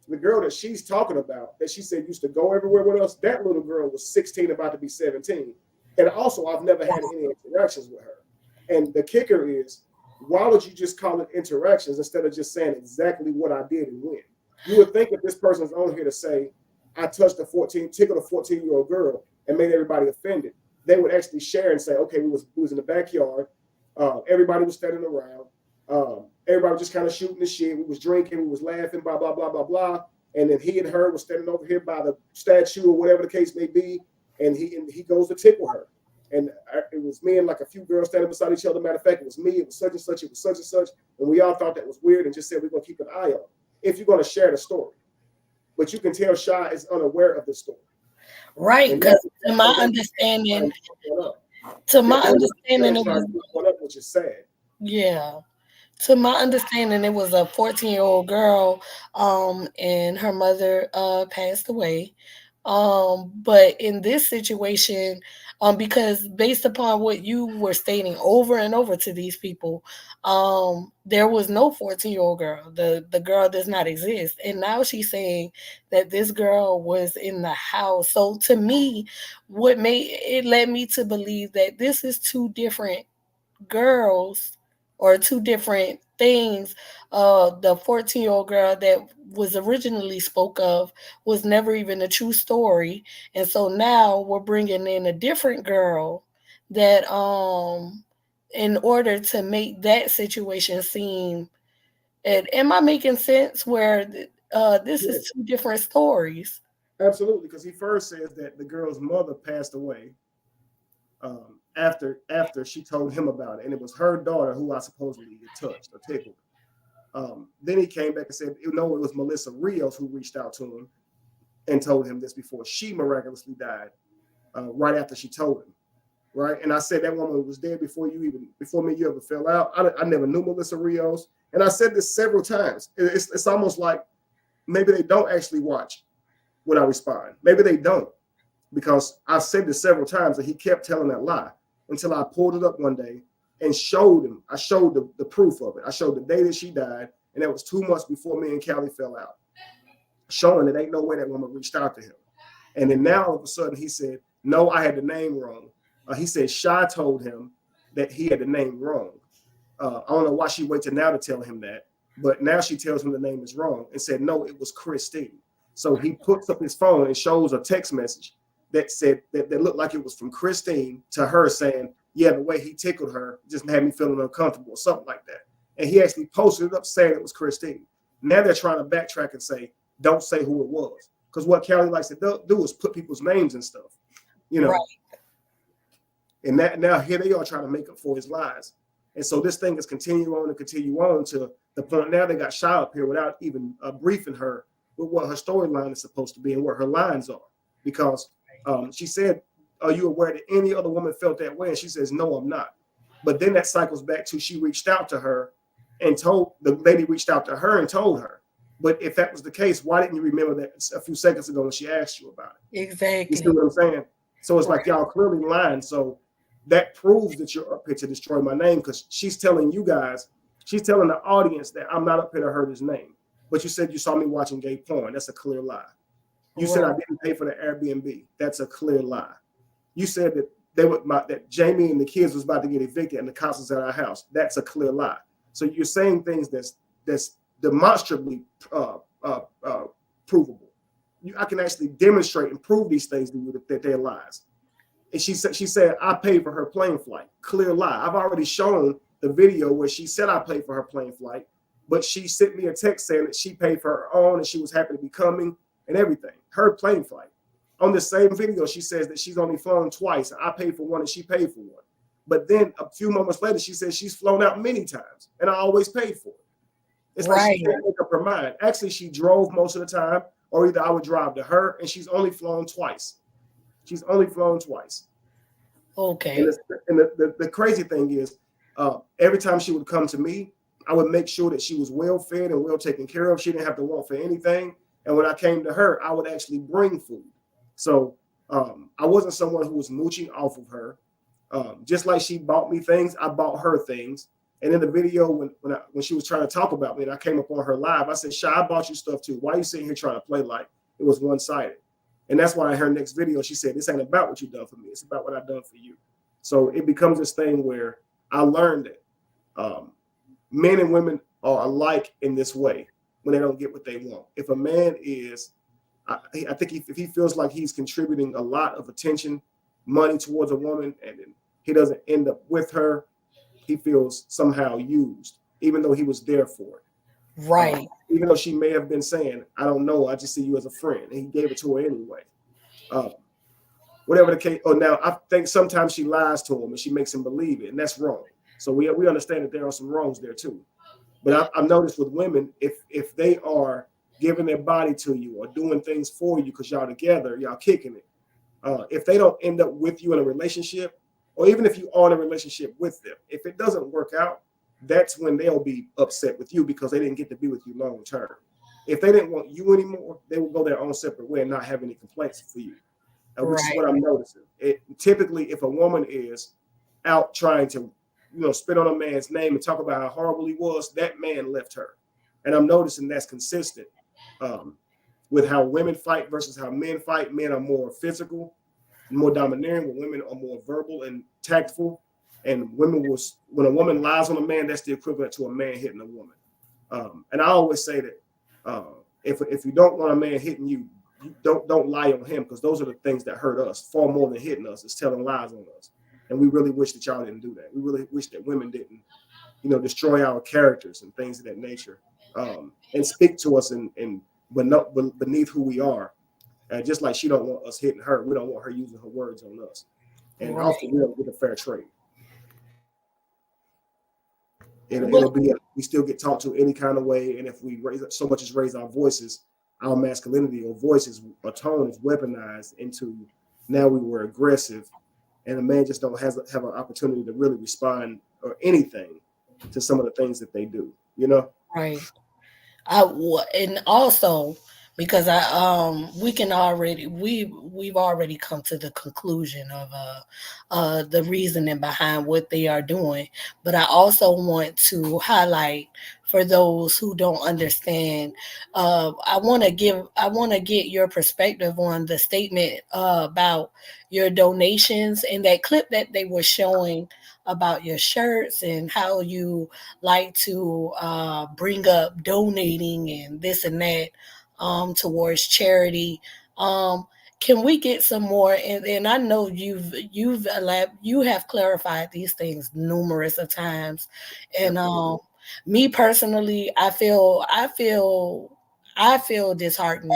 the girl that she's talking about, that she said used to go everywhere with us, that little girl was 16, about to be 17. And also, I've never had any interactions with her. And the kicker is, why would you just call it interactions instead of just saying exactly what I did and when? You would think if this person's on here to say, I tickled a 14-year-old girl and made everybody offended, they would actually share and say, okay, we was in the backyard. Everybody was standing around. Everybody was just kind of shooting the shit. We was drinking. We was laughing, blah, blah, blah, blah, blah. And then he and her was standing over here by the statue or whatever the case may be. And he goes to tickle her. And it was me and like a few girls standing beside each other. Matter of fact, it was me. It was such and such. It was such and such. And we all thought that was weird and just said we're going to keep an eye on it if you're going to share the story. But you can tell Shy is unaware of the story. Right, because to my understanding, it was which is sad. Yeah. To my understanding, it was a 14-year-old girl, and her mother passed away. But in this situation, because based upon what you were stating over and over to these people, there was no 14-year-old girl. The girl does not exist. And now she's saying that this girl was in the house. So to me, what led me to believe that this is two different girls, or two different things. The 14-year-old girl that was originally spoke of was never even a true story, and so now we're bringing in a different girl that in order to make that situation seem, and am I making sense, where this is two different stories? Absolutely, because he first says that the girl's mother passed away after she told him about it, and it was her daughter who I supposedly had touched or tickled. Then he came back and said, no, it was Melissa Rios who reached out to him and told him this before she miraculously died, right after she told him, right? And I said that woman was dead before me you ever fell out. I never knew Melissa Rios, and I said this several times. It's almost like maybe they don't actually watch when I respond. Maybe they don't, because I've said this several times, and he kept telling that lie until I pulled it up one day and showed him. I showed the proof of it. I showed the day that she died, and that was 2 months before me and Callie fell out, showing that ain't no way that woman reached out to him. And then now all of a sudden he said, no, I had the name wrong. He said Shy told him that he had the name wrong. I don't know why she waited now to tell him that, but now she tells him the name is wrong and said, no, it was Christine. So he puts up his phone and shows a text message that said that looked like it was from Christine to her saying, yeah, the way he tickled her just had me feeling uncomfortable or something like that. And he actually posted it up saying it was Christine. Now they're trying to backtrack and say, don't say who it was. Because what Callie likes to do is put people's names and stuff, you know. Right. And that now here they are trying to make up for his lies. And so this thing is continue on to the point now they got Shy up here without even briefing her with what her storyline is supposed to be and what her lines are. Because she said, are you aware that any other woman felt that way? And she says, no, I'm not. But then that cycles back to she reached out to her and told, the lady reached out to her and told her. But if that was the case, why didn't you remember that a few seconds ago when she asked you about it? Exactly. You see what I'm saying? So it's like y'all clearly lying. So that proves that you're up here to destroy my name, because she's telling you guys, she's telling the audience that I'm not up here to hurt his name. But you said you saw me watching gay porn. That's a clear lie. You said I didn't pay for the Airbnb. That's a clear lie. You said that that Jamie and the kids was about to get evicted and the cops was at our house. That's a clear lie. So you're saying things that's demonstrably provable. I can actually demonstrate and prove these things to you that they're lies. And she said I paid for her plane flight. Clear lie. I've already shown the video where she said I paid for her plane flight, but she sent me a text saying that she paid for her own and she was happy to be coming and everything. Her plane flight. On the same video, she says that she's only flown twice. I paid for one and she paid for one. But then a few moments later, she says she's flown out many times and I always paid for it. It's like she can't make up her mind. Actually, she drove most of the time, or either I would drive to her, and she's only flown twice. She's only flown twice. Okay. And the crazy thing is, every time she would come to me, I would make sure that she was well fed and well taken care of. She didn't have to want for anything. And when I came to her, I would actually bring food. So I wasn't someone who was mooching off of her. Just like she bought me things, I bought her things. And in the video, when she was trying to talk about me and I came up on her live, I said, Shy, I bought you stuff too. Why are you sitting here trying to play like it was one-sided? And that's why in her next video, she said, this ain't about what you done for me. It's about what I've done for you. So it becomes this thing where I learned that men and women are alike in this way when they don't get what they want. If a man is, I think if he feels like he's contributing a lot of attention, money towards a woman, and then he doesn't end up with her, he feels somehow used, even though he was there for it. Right. Even though she may have been saying, I don't know, I just see you as a friend. And he gave it to her anyway. Whatever the case. Oh, now I think sometimes she lies to him and she makes him believe it, and that's wrong. So we understand that there are some wrongs there too. But I've noticed with women, if they are giving their body to you or doing things for you because y'all together, y'all kicking it, if they don't end up with you in a relationship, or even if you are in a relationship with them, if it doesn't work out, that's when they'll be upset with you because they didn't get to be with you long term. If they didn't want you anymore, they will go their own separate way and not have any complaints for you, which is what I'm noticing. Typically, if a woman is out trying to, spit on a man's name and talk about how horrible he was, that man left her. And I'm noticing that's consistent with how women fight versus how men fight. Men are more physical, more domineering, when women are more verbal and tactful. And when a woman lies on a man, that's the equivalent to a man hitting a woman. And I always say that if you don't want a man hitting you, don't lie on him, because those are the things that hurt us far more than hitting us, is telling lies on us. And we really wish that y'all didn't do that. We really wish that women didn't, destroy our characters and things of that nature, and speak to us beneath who we are. Just like she don't want us hitting her, we don't want her using her words on us. And often we don't get a fair trade. It'll be we still get talked to any kind of way, and if we raise our voices, our masculinity or voices or tone is weaponized into, now we were aggressive, and a man just don't have an opportunity to really respond or anything to some of the things that they do, Right. And also because we've already come to the conclusion of the reasoning behind what they are doing, but I also want to highlight for those who don't understand. I want to get your perspective on the statement about your donations and that clip that they were showing about your shirts and how you like to bring up donating and this and that towards charity. Can we get some more? And I know you have clarified these things numerous of times. And me personally, I feel disheartened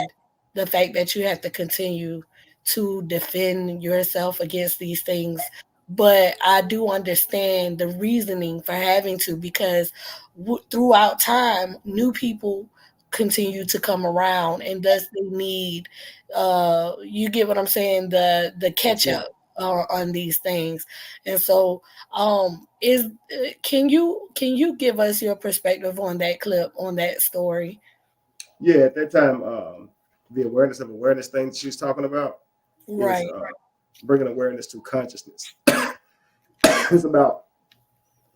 the fact that you have to continue to defend yourself against these things. But I do understand the reasoning for having to, because throughout time, new people continue to come around, and thus they need, you get what I'm saying, the catch up on these things. And so can you give us your perspective on that clip, on that story? Yeah, at that time, the awareness of awareness thing that she was talking about Right. is bringing awareness to consciousness. It's about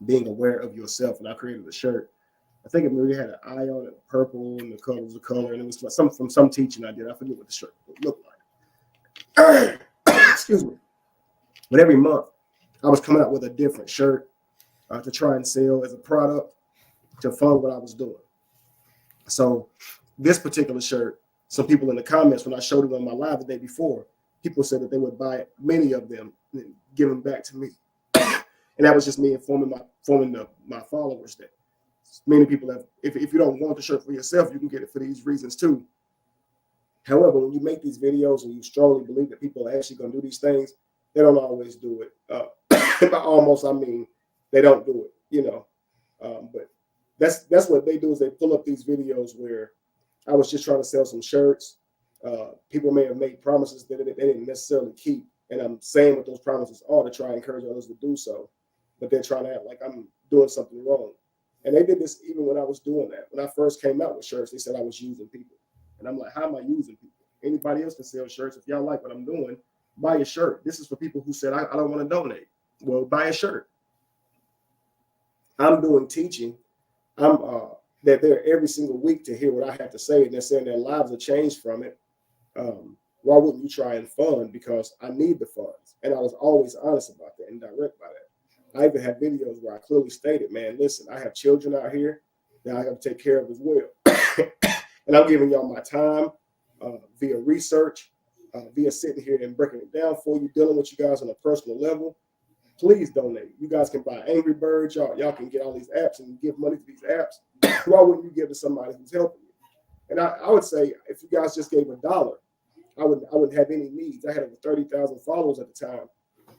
being aware of yourself. And I created a shirt. I think it maybe had an eye on it, purple, and the color was a color, and it was some from some teaching I did. I forget what the shirt looked like. Excuse me. But every month, I was coming out with a different shirt to try and sell as a product to fund what I was doing. So this particular shirt, some people in the comments, when I showed it on my live the day before, people said that they would buy it, many of them, and give them back to me. And that was just me informing my followers that many people have, if you don't want the shirt for yourself, you can get it for these reasons too. However, when you make these videos and you strongly believe that people are actually going to do these things, they don't always do it. By almost, I mean, they don't do it, you know. But that's what they do, is they pull up these videos where I was just trying to sell some shirts. People may have made promises that they didn't necessarily keep. And I'm saying what those promises are to try and encourage others to do so. But they're trying to act like I'm doing something wrong. And they did this even when I was doing that. When I first came out with shirts, they said I was using people. And I'm like, how am I using people? Anybody else can sell shirts. If y'all like what I'm doing, buy a shirt. This is for people who said, I don't want to donate. Well, buy a shirt. I'm doing teaching. I'm they're there every single week to hear what I have to say, and they're saying their lives are changed from it. Why wouldn't you try and fund? Because I need the funds. And I was always honest about that and direct about that. I even have videos where I clearly stated, man, listen, I have children out here that I have to take care of as well. And I'm giving y'all my time via research, via sitting here and breaking it down for you, dealing with you guys on a personal level. Please donate. You guys can buy Angry Birds. Y'all can get all these apps and give money to these apps. Why wouldn't you give to somebody who's helping you? And I would say, if you guys just gave $1, I wouldn't have any needs. I had over 30,000 followers at the time.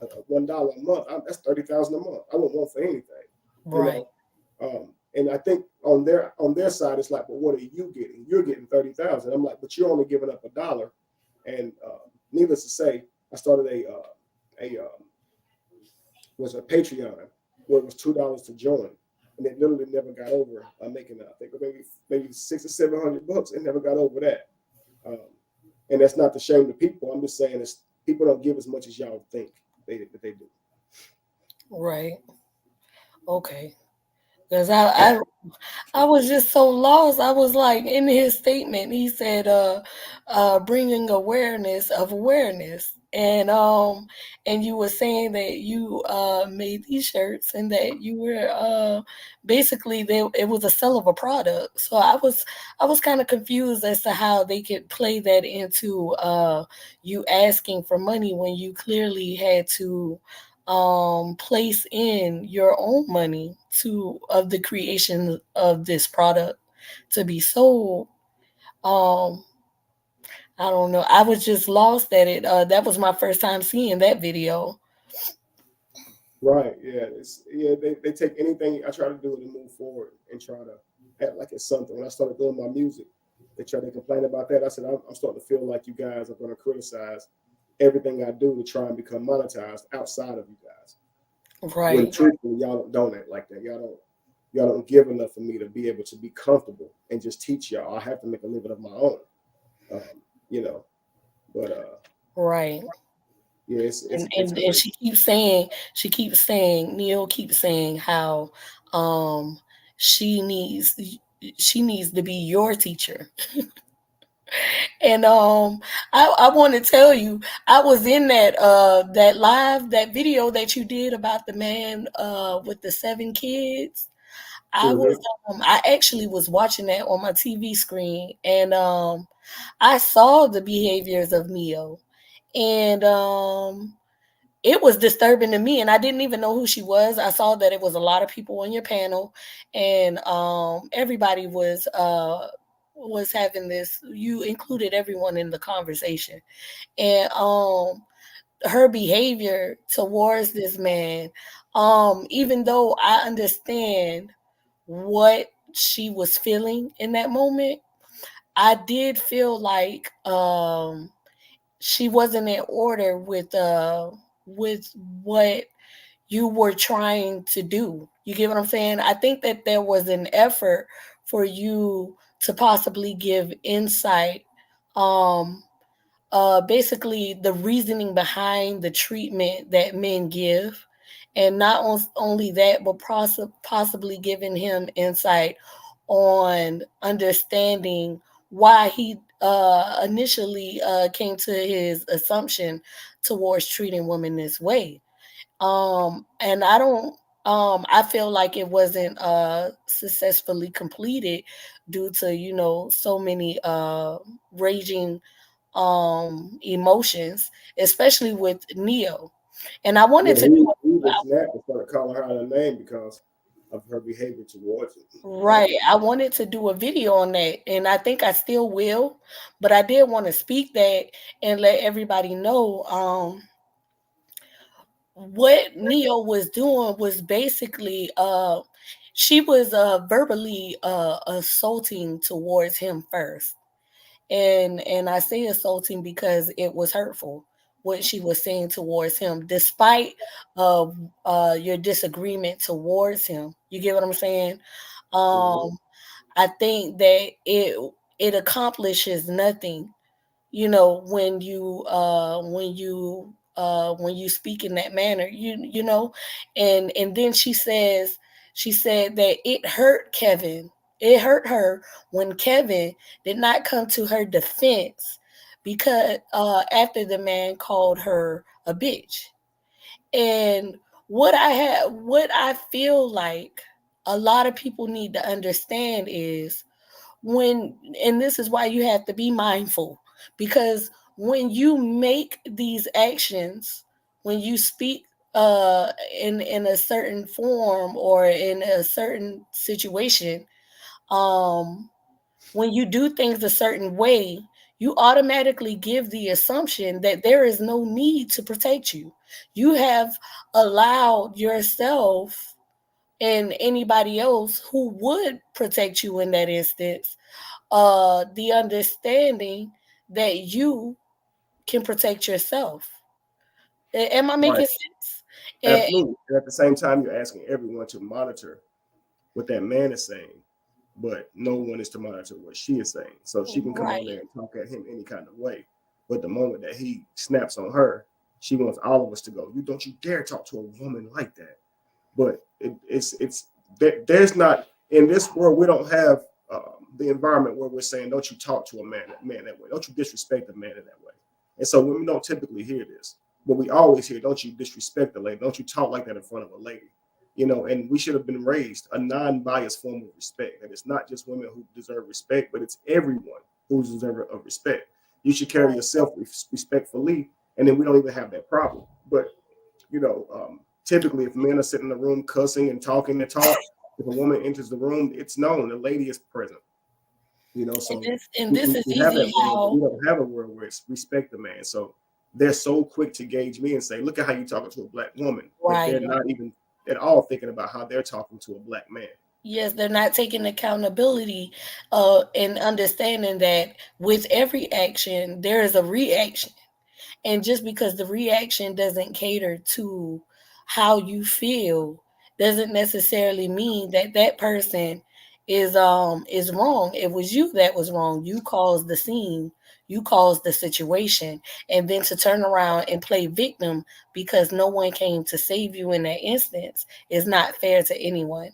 $1 a month, that's 30,000 a month. I wouldn't want for anything, right? You know? And I think on their side, it's like, well, what are you getting? You're getting 30,000. I'm like, but you're only giving up $1. And needless to say, I started a Patreon where it was $2 to join, and it literally never got over making I think maybe $600 or $700. It never got over that. And that's not to shame the people. I'm just saying people don't give as much as y'all think that they do. Right. Okay. Because I was just so lost. I was like, in his statement, he said, bringing awareness of awareness. And you were saying that you made these shirts and that you were basically it was a sell of a product. So I was kind of confused as to how they could play that into you asking for money when you clearly had to place in your own money of the creation of this product to be sold. I don't know. I was just lost at it. That was my first time seeing that video. Right. Yeah. They take anything I try to do to move forward and try to act like it's something. When I started doing my music, they try to complain about that. I said, I'm starting to feel like you guys are going to criticize everything I do to try and become monetized outside of you guys. Right. When truthfully, y'all don't act like that. Y'all don't give enough for me to be able to be comfortable and just teach y'all. I have to make a living of my own. You know, but right. Yeah, it's and she keeps saying, Neil keeps saying how she needs to be your teacher. And I want to tell you, I was in that live, that video that you did about the man with the 7 kids. I actually was watching that on my TV screen, and I saw the behaviors of Neo, and it was disturbing to me, and I didn't even know who she was. I saw that it was a lot of people on your panel, and everybody was having this. You included everyone in the conversation, and her behavior towards this man, even though I understand what she was feeling in that moment, I did feel like she wasn't in order with what you were trying to do. You get what I'm saying? I think that there was an effort for you to possibly give insight, basically the reasoning behind the treatment that men give, and not only that, but possibly giving him insight on understanding why he initially came to his assumption towards treating women this way. And I don't I feel like it wasn't successfully completed due to, you know, so many raging emotions, especially with Neo. And I wanted Yeah, to do he even snapped and started calling her out of name because of her behavior towards him. right. I wanted to do a video on that, and I think I still will, but I did want to speak that and let everybody know what Neo was doing was basically she was verbally assaulting towards him first. And I say assaulting because it was hurtful what she was saying towards him, despite of your disagreement towards him. You get what I'm saying? Mhm. I think that it accomplishes nothing, you know, when you speak in that manner, you know. And then she said that it hurt Kevin, it hurt her when Kevin did not come to her defense, because after the man called her a bitch. And what I feel like a lot of people need to understand is when, and this is why you have to be mindful, because when you make these actions, when you speak in a certain form or in a certain situation, um when you do things a certain way, you automatically give the assumption that there is no need to protect you. You have allowed yourself and anybody else who would protect you in that instance the understanding that you can protect yourself. Am I Right. making sense? And, Absolutely. And at the same time, you're asking everyone to monitor what that man is saying, but no one is to monitor what she is saying. So she can come on right. there and talk at him any kind of way. But the moment that he snaps on her, she wants all of us to go, "You don't you dare talk to a woman like that." But there's not, in this world, we don't have the environment where we're saying, "Don't you talk to a man that way? Don't you disrespect a man in that way?" And so women don't typically hear this, but we always hear, "Don't you disrespect the lady? Don't you talk like that in front of a lady?" You know, and we should have been raised a non-biased form of respect. That it's not just women who deserve respect, but it's everyone who deserves of respect. You should carry yourself respectfully, and then we don't even have that problem. But typically, if men are sitting in the room cussing and talking and talk, if a woman enters the room, it's known the lady is present. So and we, this we, is we have easy that world, but how we don't have a world where it's respect the man. So they're so quick to gauge me and say, "Look at how you talking to a black woman," but right. they're not even at all thinking about how they're talking to a black man. Yes, they're not taking accountability and understanding that with every action there is a reaction. And just because the reaction doesn't cater to how you feel doesn't necessarily mean that that person is wrong. It was you that was wrong. You caused the scene, you caused the situation, and then to turn around and play victim because no one came to save you in that instance is not fair to anyone.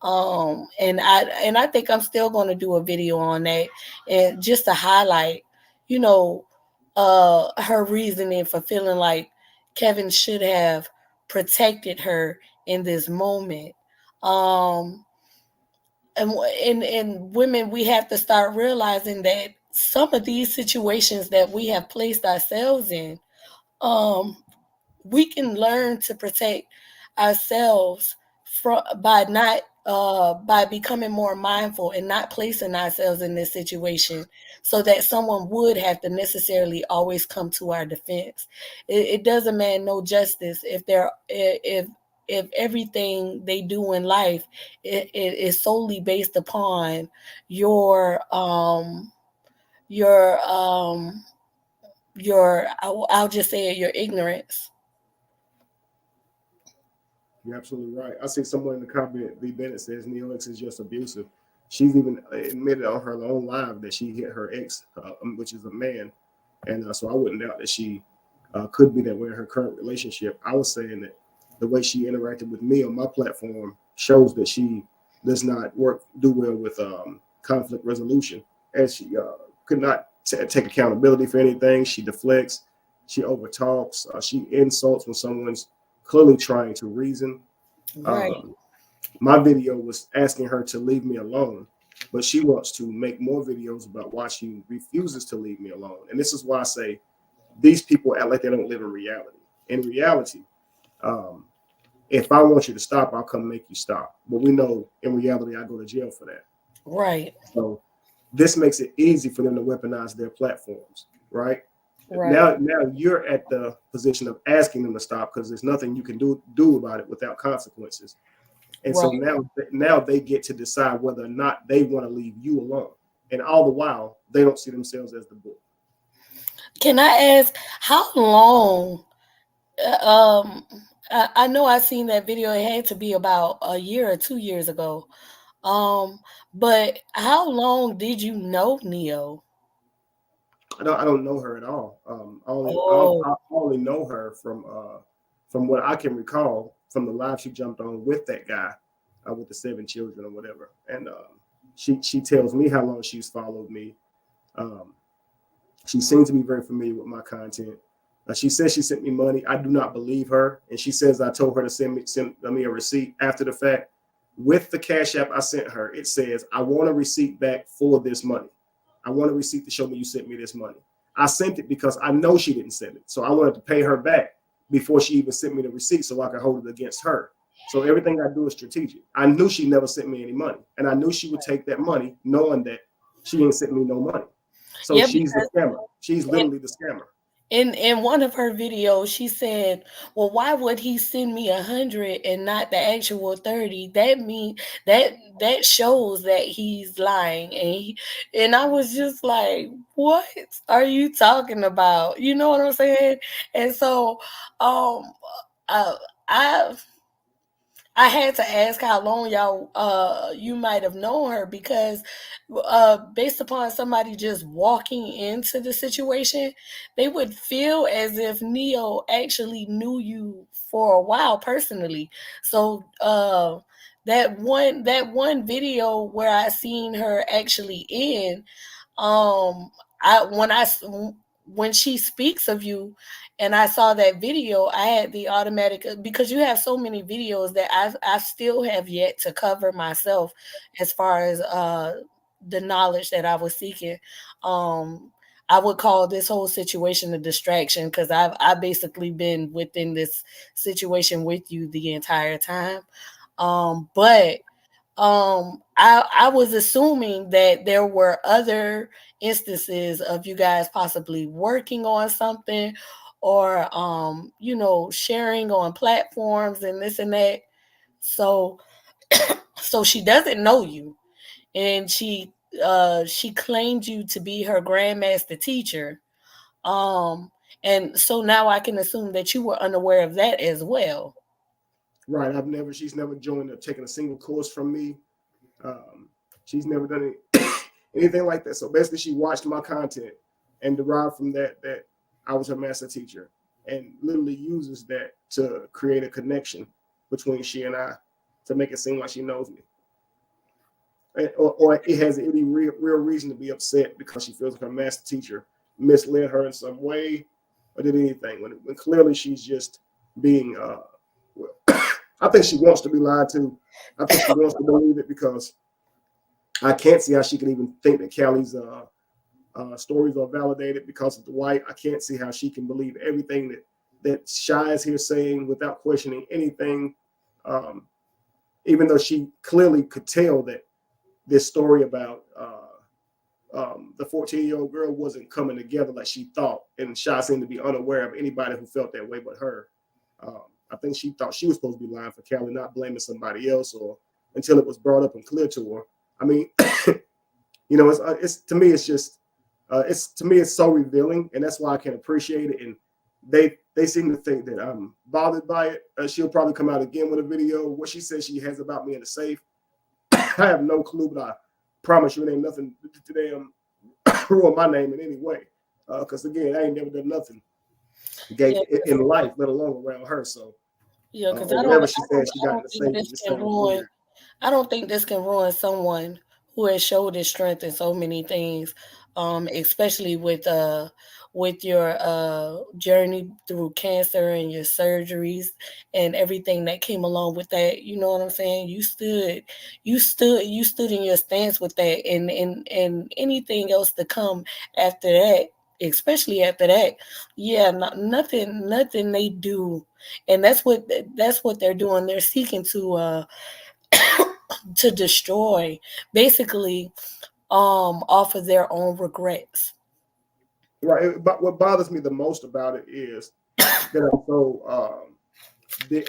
And I think I'm still going to do a video on that, and just to highlight, you know, her reasoning for feeling like Kevin should have protected her in this moment. um and women, we have to start realizing that some of these situations that we have placed ourselves in, um we can learn to protect ourselves from by not by becoming more mindful and not placing ourselves in this situation so that someone would have to necessarily always come to our defense. It does a man no justice if everything they do in life it is solely based upon your your um I'll just say it, your ignorance. You're absolutely right. I see someone in the comment, B. Bennett says Neo X is just abusive. She's even admitted on her own live that she hit her ex, which is a man. And so I wouldn't doubt that she could be that way in her current relationship. I was saying that the way she interacted with me on my platform shows that she does not do well with conflict resolution, as she could not take accountability for anything. She deflects, she overtalks, she insults when someone's clearly trying to reason. Right. My video was asking her to leave me alone, but she wants to make more videos about why she refuses to leave me alone. And this is why I say these people act like they don't live in reality. In reality, if I want you to stop, I'll come make you stop. But we know in reality, I go to jail for that. Right. So this makes it easy for them to weaponize their platforms, right? Right. Now you're at the position of asking them to stop because there's nothing you can do about it without consequences. And so now they get to decide whether or not they want to leave you alone. And all the while, they don't see themselves as the bull. Can I ask how long? I know I seen that video. It had to be about a year or 2 years ago. But how long did you know Neo? I don't know her at all. Oh, I only know her from what I can recall from the live she jumped on with that guy with the 7 children or whatever. And she tells me how long she's followed me. She seems to be very familiar with my content. She says she sent me money. I do not believe her, and she says I told her to send me a receipt after the fact. With the Cash App I sent her, it says I want a receipt back for this money. I want a receipt to show me you sent me this money. I sent it because I know she didn't send it. So I wanted to pay her back before she even sent me the receipt so I could hold it against her. So everything I do is strategic. I knew she never sent me any money. And I knew she would take that money knowing that she ain't sent me no money. So yeah. she's the scammer. She's literally the scammer. In one of her videos, she said, "Well, why would he send me 100 and not the actual 30? That shows that he's lying." And I was just like, "What are you talking about?" You know what I'm saying? And so, um, uh, I I had to ask how long y'all you might have known her because based upon somebody just walking into the situation, they would feel as if Neo actually knew you for a while personally. So that one video where I seen her actually in I when she speaks of you and I saw that video, I had the automatic because you have so many videos that I still have yet to cover myself as far as the knowledge that I was seeking. Um I would call this whole situation a distraction because I've basically been within this situation with you the entire time. But I was assuming that there were other instances of you guys possibly working on something or sharing on platforms and this and that. So so she doesn't know you, and she claimed you to be her grandmaster teacher. um and so now I can assume that you were unaware of that as well. Right. She's never joined or taken a single course from me. Um, she's never done anything like that. So basically, she watched my content and derived from that I was her master teacher, and literally uses that to create a connection between she and I to make it seem like she knows me. Or it has any real reason to be upset because she feels like her master teacher misled her in some way or did anything when clearly she's just being well, I think she wants to be lied to. I think she wants to believe it because I can't see how she can even think that Callie's stories are validated because of the white. I can't see how she can believe everything that Shy is here saying without questioning anything, even though she clearly could tell that this story about the 14-year-old girl wasn't coming together like she thought, and Shy seemed to be unaware of anybody who felt that way but her. I think she thought she was supposed to be lying for Callie, not blaming somebody else, or until it was brought up and clear to her. I mean, it's to me, it's just, it's so revealing, and that's why I can appreciate it. And they seem to think that I'm bothered by it. She'll probably come out again with a video. What she says she has about me in the safe, I have no clue, but promise you it ain't nothing to them ruin my name in any way. Because again, I ain't never done nothing gay in life, let alone around her. So because or whatever she said she got to say, this just can ruin. I don't think this can ruin someone who has showed his strength in so many things, especially with your journey through cancer and your surgeries and everything that came along with that. You know what I'm saying? You stood in your stance with that, and anything else to come after that, especially after that, yeah, nothing they do, and that's what they're doing. They're seeking to to destroy, basically, off of their own regrets. Right. But what bothers me the most about it is that I'm so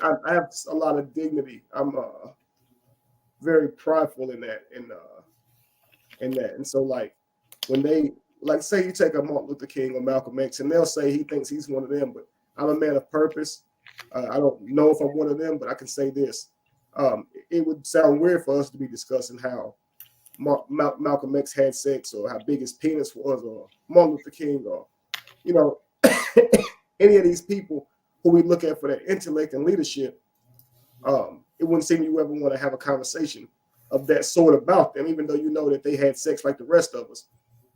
I have a lot of dignity. I'm very prideful in that, and so like when they like say you take a Martin Luther King or Malcolm X, and they'll say he thinks he's one of them, but I'm a man of purpose. I don't know if I'm one of them, but I can say this: it would sound weird for us to be discussing how Malcolm X had sex, or how big his penis was, or Martin Luther King, or you know any of these people who we look at for their intellect and leadership. It wouldn't seem you ever want to have a conversation of that sort about them, even though you know that they had sex like the rest of us.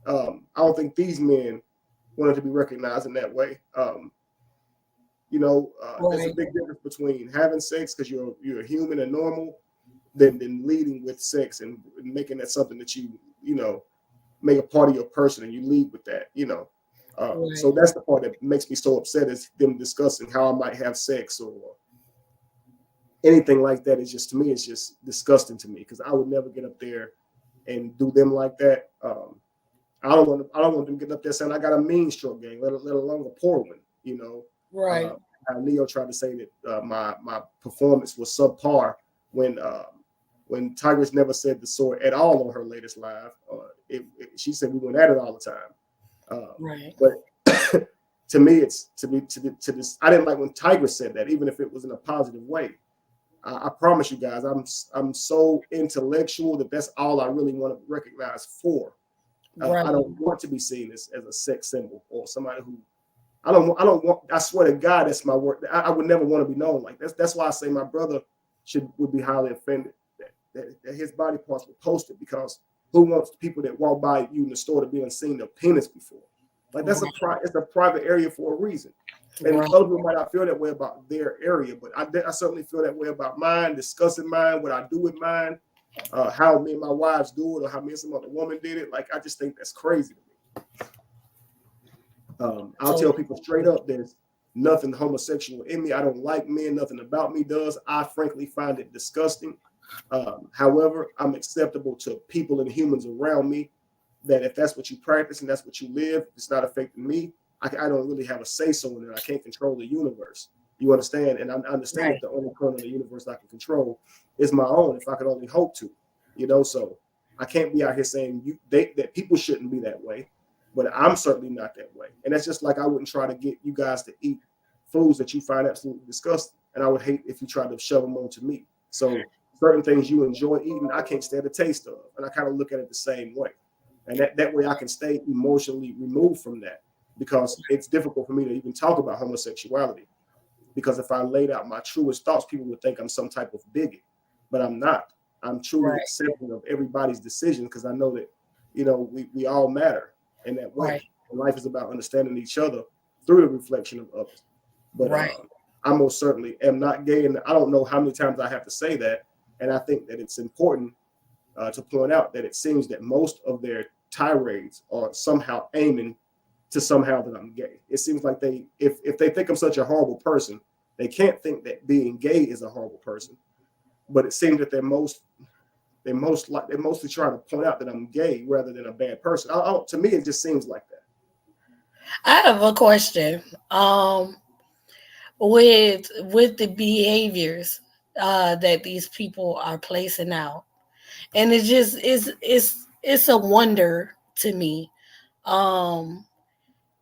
I don't think these men wanted to be recognized in that way. There's a big difference between having sex because you're human and normal, than leading with sex and making that something that you make a part of your person and you lead with that. So that's the part that makes me so upset, is them discussing how I might have sex or anything like that. Is just, to me, it's just disgusting to me, because I would never get up there and do them like that. I don't want them getting up there saying I got a mean stroke game, let alone a poor one. Right. Neo tried to say that my performance was subpar when Tigress never said the sword at all on her latest live. She said we went at it all the time. Right. But to me, it's to this. I didn't like when Tigress said that, even if it was in a positive way. I promise you guys, I'm so intellectual that that's all I really want to recognize for. Right. I don't want to be seen as a sex symbol or somebody who I don't want. I swear to God, that's my word. I would never want to be known like that. That's why I say my brother would be highly offended that his body parts were posted, because who wants people that walk by you in the store to be unseen their penis before? Like that's it's a private area for a reason. And other people might not feel that way about their area, but I certainly feel that way about mine, discussing mine, what I do with mine, how me and my wives do it, or how me and some other woman did it. Like, I just think that's crazy to me. I'll tell people straight up, there's nothing homosexual in me. I don't like men. Nothing about me does. I frankly find it disgusting. However, I'm acceptable to people and humans around me, that if that's what you practice and that's what you live, it's not affecting me. I don't really have a say-so in it. I can't control the universe. You understand? And I understand that the only corner of the universe I can control is my own, if I could only hope to. So I can't be out here saying that people shouldn't be that way, but I'm certainly not that way. And that's just like I wouldn't try to get you guys to eat foods that you find absolutely disgusting, and I would hate if you tried to shove them onto me. So certain things you enjoy eating, I can't stand the taste of, and I kind of look at it the same way. And that way I can stay emotionally removed from that, because it's difficult for me to even talk about homosexuality. Because if I laid out my truest thoughts, people would think I'm some type of bigot, but I'm not. I'm truly accepting of everybody's decision, because I know that, we all matter in that way. And life is about understanding each other through the reflection of others. But I most certainly am not gay, and I don't know how many times I have to say that. And I think that it's important to point out that it seems that most of their tirades are somehow aiming to somehow that I'm gay. It seems like if they think I'm such a horrible person, they can't think that being gay is a horrible person. But it seems that they're mostly trying to point out that I'm gay rather than a bad person. To me, it just seems like that. I have a question. With the behaviors that these people are placing out, and it just it's a wonder to me,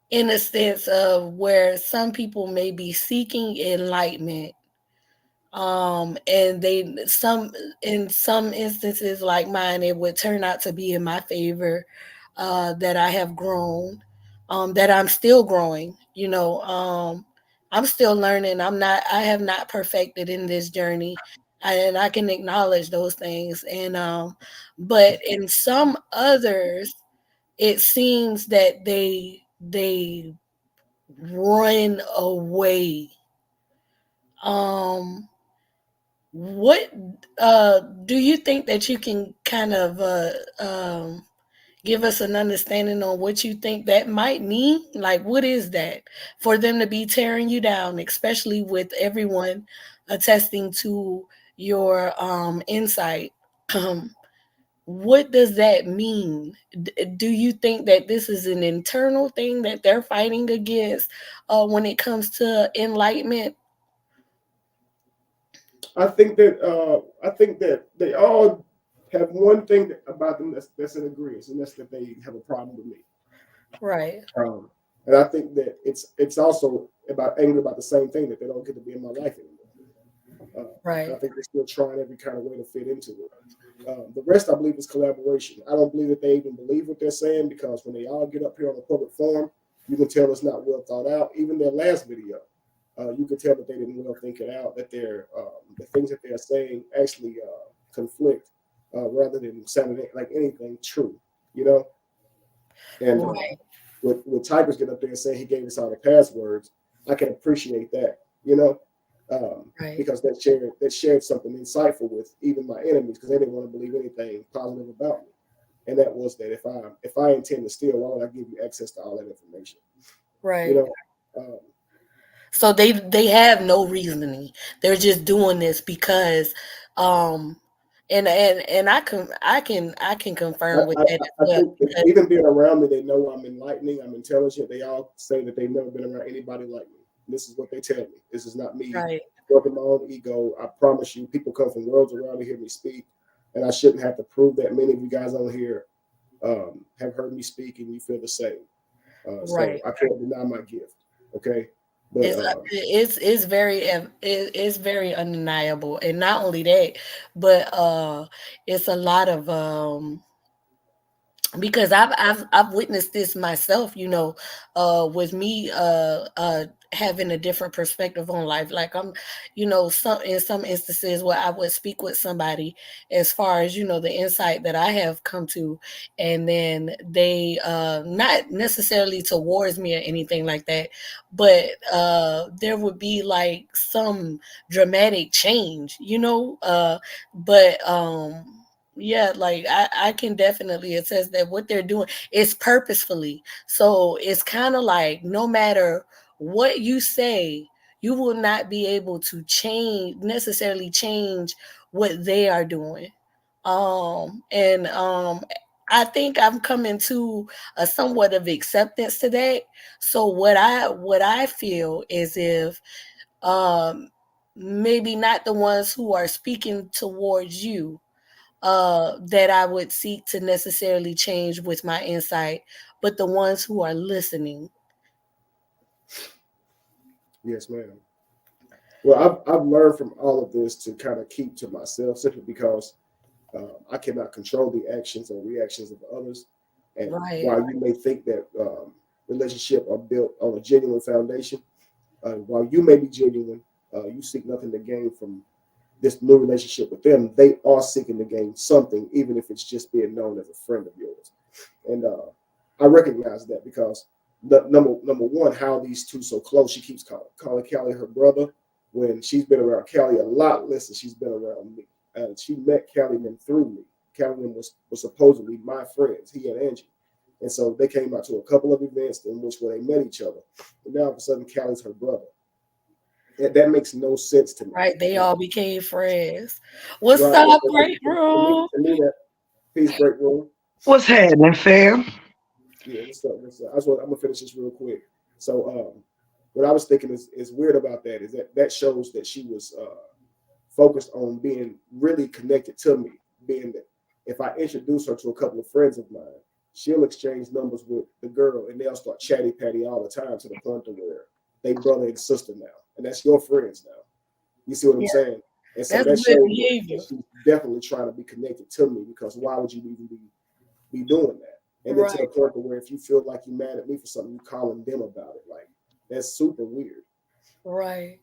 in a sense of where some people may be seeking enlightenment, And in some instances like mine, it would turn out to be in my favor, that I have grown, that I'm still growing, I'm still learning. I have not perfected in this journey. And I can acknowledge those things. And but in some others, it seems that they run away. Um what do you think that you can kind of give us an understanding on what you think that might mean? Like, what is that for them to be tearing you down, especially with everyone attesting to your insight? Um, what does that mean? Do you think that this is an internal thing that they're fighting against when it comes to enlightenment? I think that they all have one thing about them that's in agreement, and that's that they have a problem with me. Right. And I think that it's also about angry about the same thing, that they don't get to be in my life anymore. Right. I think they're still trying every kind of way to fit into it. The rest, I believe, is collaboration. I don't believe that they even believe what they're saying, because when they all get up here on a public forum, you can tell it's not well thought out. Even their last video, you can tell that they didn't well think it out, that the things that they're saying actually conflict, rather than sounding like anything true, you know? And Right. with Tigers get up there and say he gave us all the passwords, I can appreciate that, you know? Right. Because that shared something insightful with even my enemies, because they didn't want to believe anything positive about me. And that was that if I intend to steal, why would I give you access to all that information? Right. You know, so they have no reasoning. They're just doing this because um and I can confirm with that as I well. think even being around me, they know I'm enlightening, I'm intelligent. They all say that they've never been around anybody like me. This is what they tell me. This is not me Right. working my own ego. I promise you, people come from worlds around to hear me speak, and I shouldn't have to prove that. Many of you guys on here have heard me speak, and you feel the same. So Right. I can't deny my gift. Okay, but It's very undeniable. And not only that, but it's a lot of because I've witnessed this myself, with me having a different perspective on life. Like I'm, some in some instances where I would speak with somebody as far as, the insight that I have come to, and then they not necessarily towards me or anything like that, but there would be like some dramatic change, but yeah, like I can definitely attest that what they're doing is purposefully. So it's kind of like no matter what you say, you will not be able to necessarily change what they are doing. And I think I'm coming to a somewhat of acceptance to that. So what I feel is if um maybe not the ones who are speaking towards you that I would seek to necessarily change with my insight, but the ones who are listening. yes, ma'am. Well, I've learned from all of this to kind of keep to myself, simply because I cannot control the actions or reactions of others. And Right. while you may think that relationships are built on a genuine foundation, while you may be genuine, you seek nothing to gain from this new relationship with them. They are seeking to gain something, even if it's just being known as a friend of yours. And I recognize that, because number one, how these two so close. She keeps calling Callie her brother, when she's been around Callie a lot less than she's been around me. And she met Callie through me. Callie was supposedly my friends, he and Angie. And so they came out to a couple of events in which where they met each other. And now all of a sudden, Callie's her brother. That makes no sense to me. Right. They all became friends. What's Right. up, great room? To me, that peace, great room. What's happening, fam? Yeah, what's up? I'm gonna finish this real quick. So, what I was thinking is weird about that is that shows that she was focused on being really connected to me. Being that if I introduce her to a couple of friends of mine, she'll exchange numbers with the girl, and they'll start chatty patty all the time, to the point to where they brother and sister now, and that's your friends now. You see what I'm saying? And so that shows that she's definitely trying to be connected to me, because why would you even be doing that? And then to the point where if you feel like you're mad at me for something, you calling them about it. Like, that's super weird. Right.